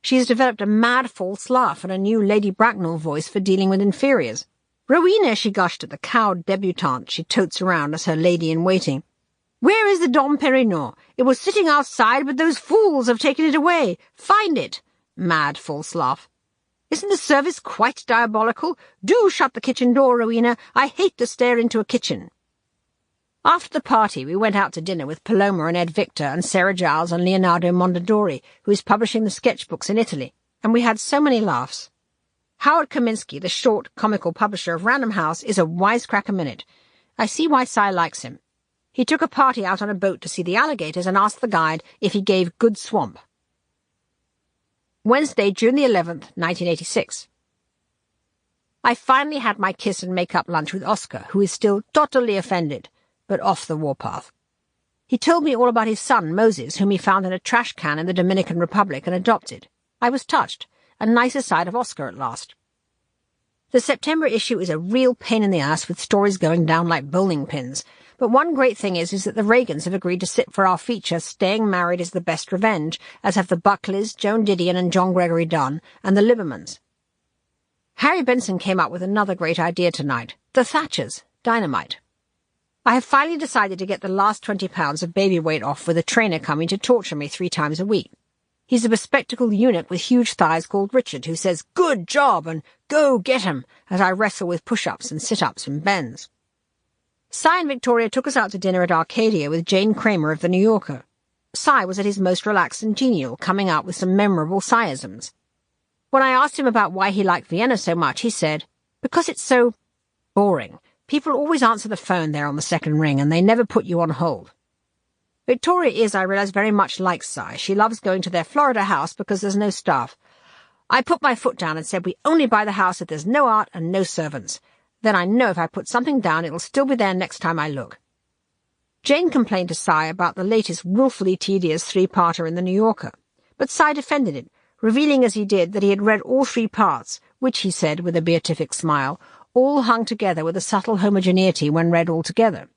She has developed a mad false laugh and a new Lady Bracknell voice for dealing with inferiors. "Rowena," she gushed at the cowed debutante she totes around as her lady-in-waiting. "Where is the Dom Perignon? It was sitting outside, but those fools have taken it away. Find it!" Mad false laugh. "Isn't the service quite diabolical? Do shut the kitchen door, Rowena. I hate to stare into a kitchen." After the party, we went out to dinner with Paloma and Ed Victor and Sarah Giles and Leonardo Mondadori, who is publishing the sketchbooks in Italy, and we had so many laughs. Howard Kaminsky, the short, comical publisher of Random House, is a wisecrack a minute. I see why Cy likes him. He took a party out on a boat to see the alligators and asked the guide if he gave good swamp. Wednesday, June the 11th, 1986. I finally had my kiss and make-up lunch with Oscar, who is still totally offended, but off the warpath. He told me all about his son, Moses, whom he found in a trash can in the Dominican Republic and adopted. I was touched. A nicer side of Oscar at last. The September issue is a real pain in the ass with stories going down like bowling pins, but one great thing is that the Reagans have agreed to sit for our feature Staying Married is the Best Revenge, as have the Buckleys, Joan Didion and John Gregory Dunn, and the Libermans. Harry Benson came up with another great idea tonight. The Thatchers. Dynamite. I have finally decided to get the last 20 pounds of baby weight off with a trainer coming to torture me 3 times a week. He's a bespectacled eunuch with huge thighs called Richard, who says, "Good job," and "Go get 'em," as I wrestle with push-ups and sit-ups and bends. Cy and Victoria took us out to dinner at Arcadia with Jane Kramer of The New Yorker. Cy was at his most relaxed and genial, coming out with some memorable Cyisms. When I asked him about why he liked Vienna so much, he said, "Because it's so boring. People always answer the phone there on the second ring, and they never put you on hold." Victoria is, I realise, very much like Cy. She loves going to their Florida house because there's no staff. I put my foot down and said we only buy the house if there's no art and no servants. Then I know if I put something down it'll still be there next time I look. Jane complained to Cy about the latest wilfully tedious 3-parter in The New Yorker, but Cy defended it, revealing as he did that he had read all 3 parts, which, he said with a beatific smile, all hung together with a subtle homogeneity when read all together.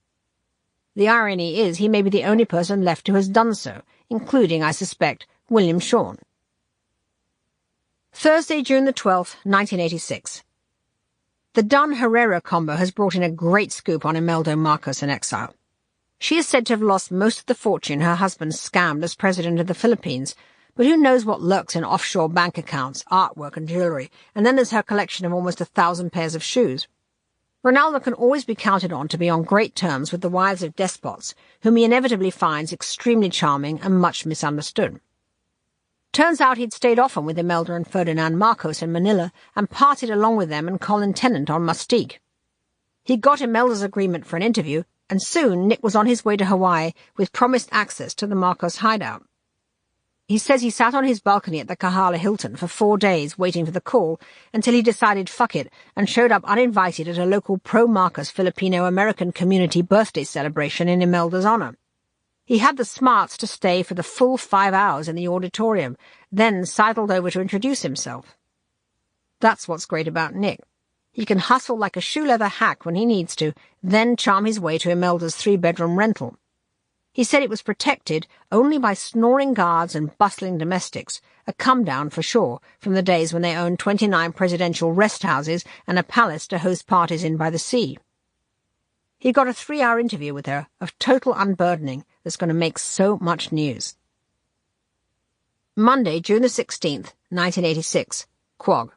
The irony is he may be the only person left who has done so, including, I suspect, William Shawn. Thursday, June the 12th, 1986. The Dunn-Herrera combo has brought in a great scoop on Imelda Marcos in exile. She is said to have lost most of the fortune her husband scammed as president of the Philippines, but who knows what lurks in offshore bank accounts, artwork and jewellery, and then there's her collection of almost 1,000 pairs of shoes. Ronaldo can always be counted on to be on great terms with the wives of despots, whom he inevitably finds extremely charming and much misunderstood. Turns out he'd stayed often with Imelda and Ferdinand Marcos in Manila and partied along with them and Colin Tennant on Mustique. He got Imelda's agreement for an interview, and soon Nick was on his way to Hawaii with promised access to the Marcos hideout. He says he sat on his balcony at the Kahala Hilton for 4 days waiting for the call until he decided fuck it and showed up uninvited at a local pro-Marcos Filipino-American community birthday celebration in Imelda's honour. He had the smarts to stay for the full 5 hours in the auditorium, then sidled over to introduce himself. That's what's great about Nick. He can hustle like a shoe-leather hack when he needs to, then charm his way to Imelda's 3-bedroom rental. He said it was protected only by snoring guards and bustling domestics, a come-down for sure from the days when they owned 29 presidential rest houses and a palace to host parties in by the sea. He got a 3-hour interview with her of total unburdening that's going to make so much news. Monday, June the 16th, 1986. Quog.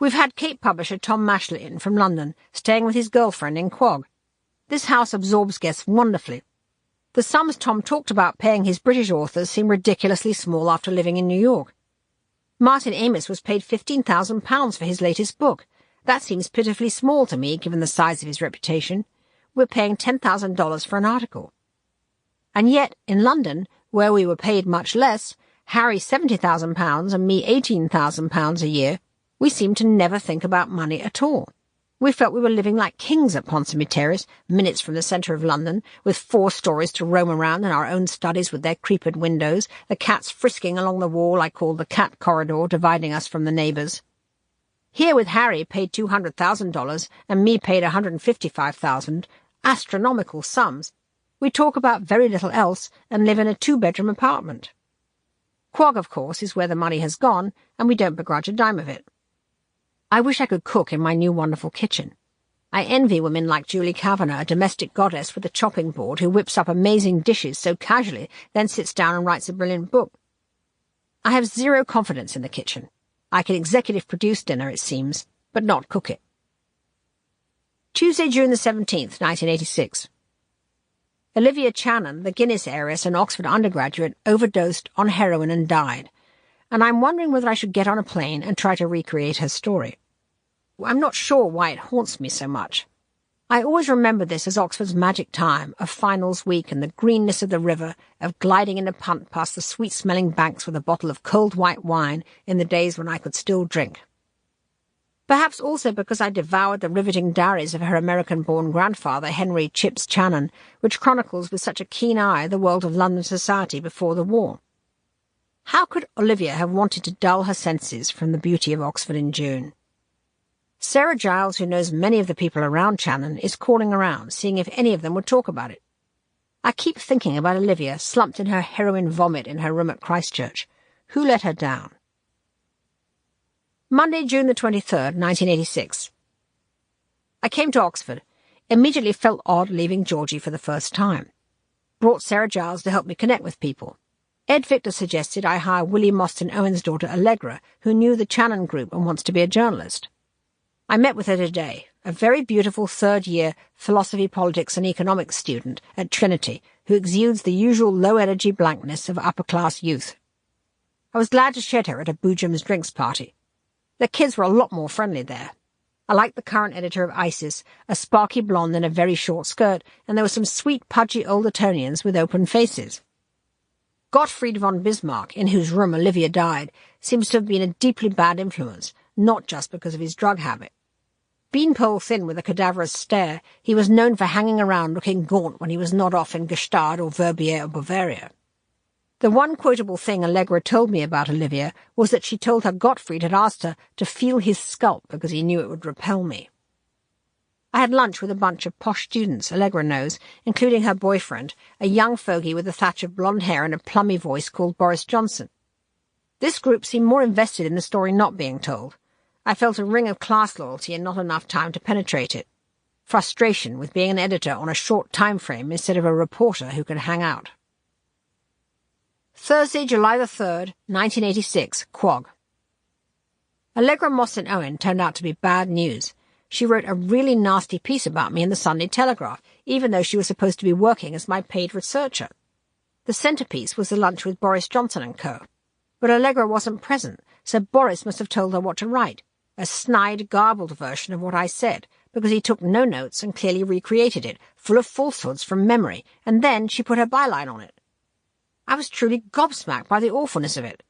We've had Cape publisher Tom Mashley in from London, staying with his girlfriend in Quog. This house absorbs guests wonderfully. The sums Tom talked about paying his British authors seem ridiculously small after living in New York. Martin Amis was paid £15,000 for his latest book. That seems pitifully small to me, given the size of his reputation. We're paying $10,000 for an article. And yet, in London, where we were paid much less, Harry £70,000 and me £18,000 a year, we seemed to never think about money at all. We felt we were living like kings at Ponsonby Terrace, minutes from the centre of London, with 4 stories to roam around and our own studies with their creeped windows, the cats frisking along the wall I called the cat corridor, dividing us from the neighbours. Here with Harry paid $200,000 and me paid $155,000, astronomical sums, we talk about very little else and live in a 2-bedroom apartment. Quog, of course, is where the money has gone, and we don't begrudge a dime of it. I wish I could cook in my new wonderful kitchen. I envy women like Julie Kavanagh, a domestic goddess with a chopping board who whips up amazing dishes so casually, then sits down and writes a brilliant book. I have zero confidence in the kitchen. I can executive produce dinner, it seems, but not cook it. Tuesday, June the 17th, 1986. Olivia Channon, the Guinness heiress and Oxford undergraduate, overdosed on heroin and died, and I'm wondering whether I should get on a plane and try to recreate her story. I'm not sure why it haunts me so much. I always remember this as Oxford's magic time, of finals week and the greenness of the river, of gliding in a punt past the sweet-smelling banks with a bottle of cold white wine in the days when I could still drink. Perhaps also because I devoured the riveting diaries of her American-born grandfather, Henry Chips Channon, which chronicles with such a keen eye the world of London society before the war. How could Olivia have wanted to dull her senses from the beauty of Oxford in June? Sarah Giles, who knows many of the people around Channon, is calling around, seeing if any of them would talk about it. I keep thinking about Olivia, slumped in her heroin vomit in her room at Christchurch. Who let her down? Monday, June the 23rd, 1986. I came to Oxford. Immediately felt odd leaving Georgie for the first time. Brought Sarah Giles to help me connect with people. Ed Victor suggested I hire William Mostyn Owen's daughter Allegra, who knew the Channon group and wants to be a journalist. I met with her today, a very beautiful third-year philosophy, politics and economics student at Trinity, who exudes the usual low-energy blankness of upper-class youth. I was glad to shed her at a Boojum's drinks party. The kids were a lot more friendly there. I liked the current editor of ISIS, a sparky blonde in a very short skirt, and there were some sweet, pudgy old Etonians with open faces. Gottfried von Bismarck, in whose room Olivia died, seems to have been a deeply bad influence, not just because of his drug habit. Beanpole thin with a cadaverous stare, he was known for hanging around looking gaunt when he was not off in Gstaad or Verbier or Bavaria. The one quotable thing Allegra told me about Olivia was that she told her Gottfried had asked her to feel his scalp because he knew it would repel me. I had lunch with a bunch of posh students Allegra knows, including her boyfriend, a young fogey with a thatch of blonde hair and a plummy voice called Boris Johnson. This group seemed more invested in the story not being told. I felt a ring of class loyalty and not enough time to penetrate it. Frustration with being an editor on a short time frame instead of a reporter who could hang out. Thursday, July the 3rd, 1986, Quog. Allegra Mostyn Owen turned out to be bad news. She wrote a really nasty piece about me in the Sunday Telegraph, even though she was supposed to be working as my paid researcher. The centrepiece was the lunch with Boris Johnson and co. But Allegra wasn't present, so Boris must have told her what to write, a snide, garbled version of what I said, because he took no notes and clearly recreated it, full of falsehoods from memory, and then she put her byline on it. I was truly gobsmacked by the awfulness of it.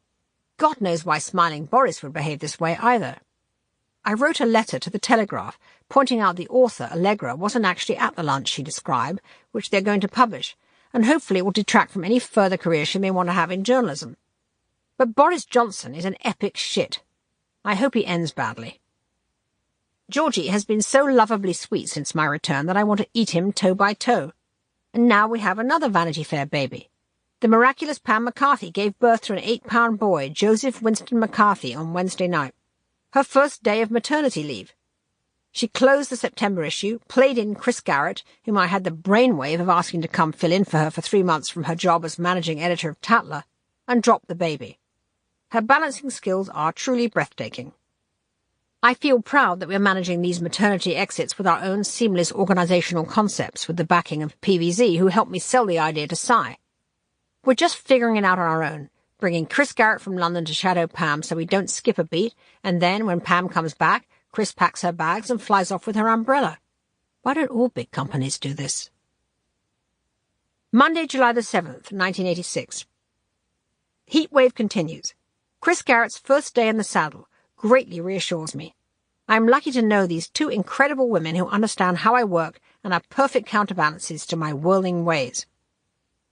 God knows why smiling Boris would behave this way either. I wrote a letter to the Telegraph, pointing out the author, Allegra, wasn't actually at the lunch she described, which they're going to publish, and hopefully it will detract from any further career she may want to have in journalism. But Boris Johnson is an epic shit. I hope he ends badly. Georgie has been so lovably sweet since my return that I want to eat him toe by toe. And now we have another Vanity Fair baby. The miraculous Pam McCarthy gave birth to an 8-pound boy, Joseph Winston McCarthy, on Wednesday night. Her first day of maternity leave. She closed the September issue, played in Chris Garrett, whom I had the brainwave of asking to come fill in for her for 3 months from her job as managing editor of Tatler, and dropped the baby. Her balancing skills are truly breathtaking. I feel proud that we are managing these maternity exits with our own seamless organisational concepts with the backing of PVZ, who helped me sell the idea to Cy. We're just figuring it out on our own, bringing Chris Garrett from London to shadow Pam so we don't skip a beat, and then, when Pam comes back, Chris packs her bags and flies off with her umbrella. Why don't all big companies do this? Monday, July the 7th, 1986. Heatwave continues. Chris Garrett's first day in the saddle greatly reassures me. I am lucky to know these two incredible women who understand how I work and are perfect counterbalances to my whirling ways.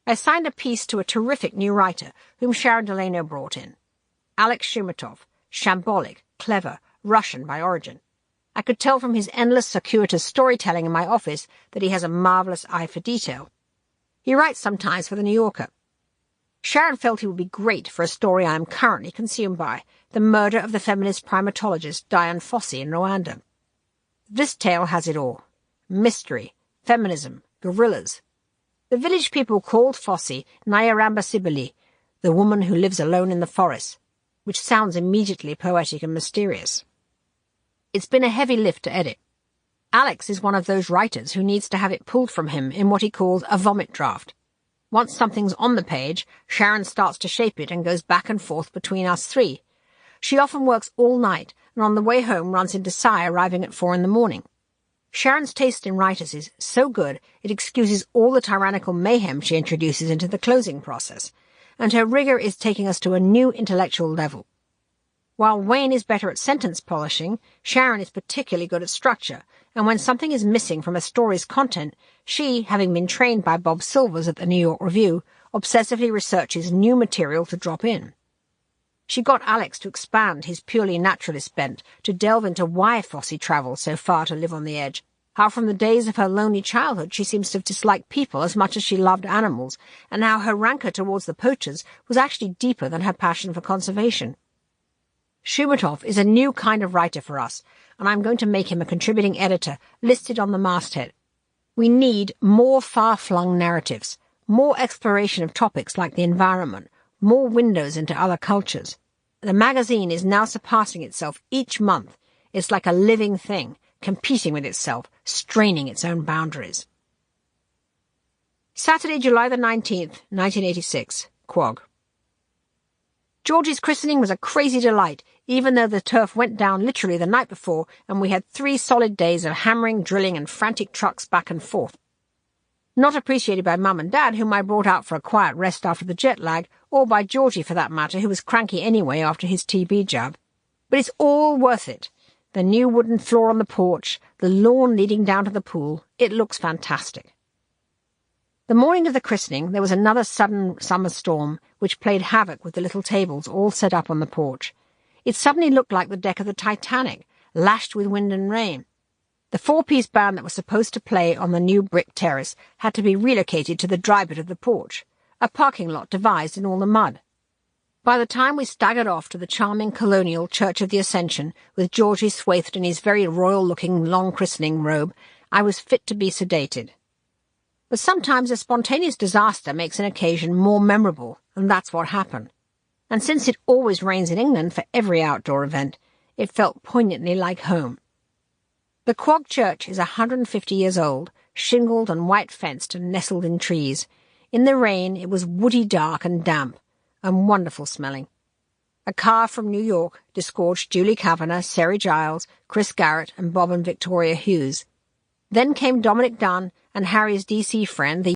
I signed a piece to a terrific new writer whom Sharon Delano brought in. Alex Shumatov, shambolic, clever, Russian by origin. I could tell from his endless circuitous storytelling in my office that he has a marvellous eye for detail. He writes sometimes for The New Yorker. Sharon felt he would be great for a story I am currently consumed by, the murder of the feminist primatologist Dian Fossey in Rwanda. This tale has it all. Mystery, feminism, guerrillas. The village people called Fossey Nyaramba Sibili, the woman who lives alone in the forest, which sounds immediately poetic and mysterious. It's been a heavy lift to edit. Alex is one of those writers who needs to have it pulled from him in what he calls a vomit draft. Once something's on the page, Sharon starts to shape it and goes back and forth between us three. She often works all night, and on the way home runs into Cy arriving at 4 a.m. Sharon's taste in writers is so good it excuses all the tyrannical mayhem she introduces into the closing process, and her rigour is taking us to a new intellectual level. While Wayne is better at sentence polishing, Sharon is particularly good at structure, and when something is missing from a story's content, she, having been trained by Bob Silvers at the New York Review, obsessively researches new material to drop in. She got Alex to expand his purely naturalist bent, to delve into why Fossey travels so far to live on the edge, how from the days of her lonely childhood she seems to have disliked people as much as she loved animals, and how her rancour towards the poachers was actually deeper than her passion for conservation. Shumatov is a new kind of writer for us, and I'm going to make him a contributing editor, listed on the masthead. We need more far-flung narratives, more exploration of topics like the environment, more windows into other cultures. The magazine is now surpassing itself each month. It's like a living thing, competing with itself, straining its own boundaries. Saturday, July the 19th, 1986. Quog. Georgie's christening was a crazy delight, even though the turf went down literally the night before and we had 3 solid days of hammering, drilling and frantic trucks back and forth. Not appreciated by Mum and Dad, whom I brought out for a quiet rest after the jet lag, or by Georgie for that matter, who was cranky anyway after his TB jab. But it's all worth it. The new wooden floor on the porch, the lawn leading down to the pool, it looks fantastic. The morning of the christening there was another sudden summer storm, which played havoc with the little tables all set up on the porch. It suddenly looked like the deck of the Titanic, lashed with wind and rain. The 4-piece band that was supposed to play on the new brick terrace had to be relocated to the dry bit of the porch, a parking lot devised in all the mud. By the time we staggered off to the charming colonial Church of the Ascension, with Georgie swathed in his very royal-looking long christening robe, I was fit to be sedated. But sometimes a spontaneous disaster makes an occasion more memorable, and that's what happened. And since it always rains in England for every outdoor event, it felt poignantly like home. The Quog Church is 150 years old, shingled and white-fenced and nestled in trees. In the rain it was woody dark and damp, and wonderful smelling. A car from New York disgorged Julie Kavanagh, Sarah Giles, Chris Garrett, and Bob and Victoria Hughes. Then came Dominic Dunn and Harry's DC friend, the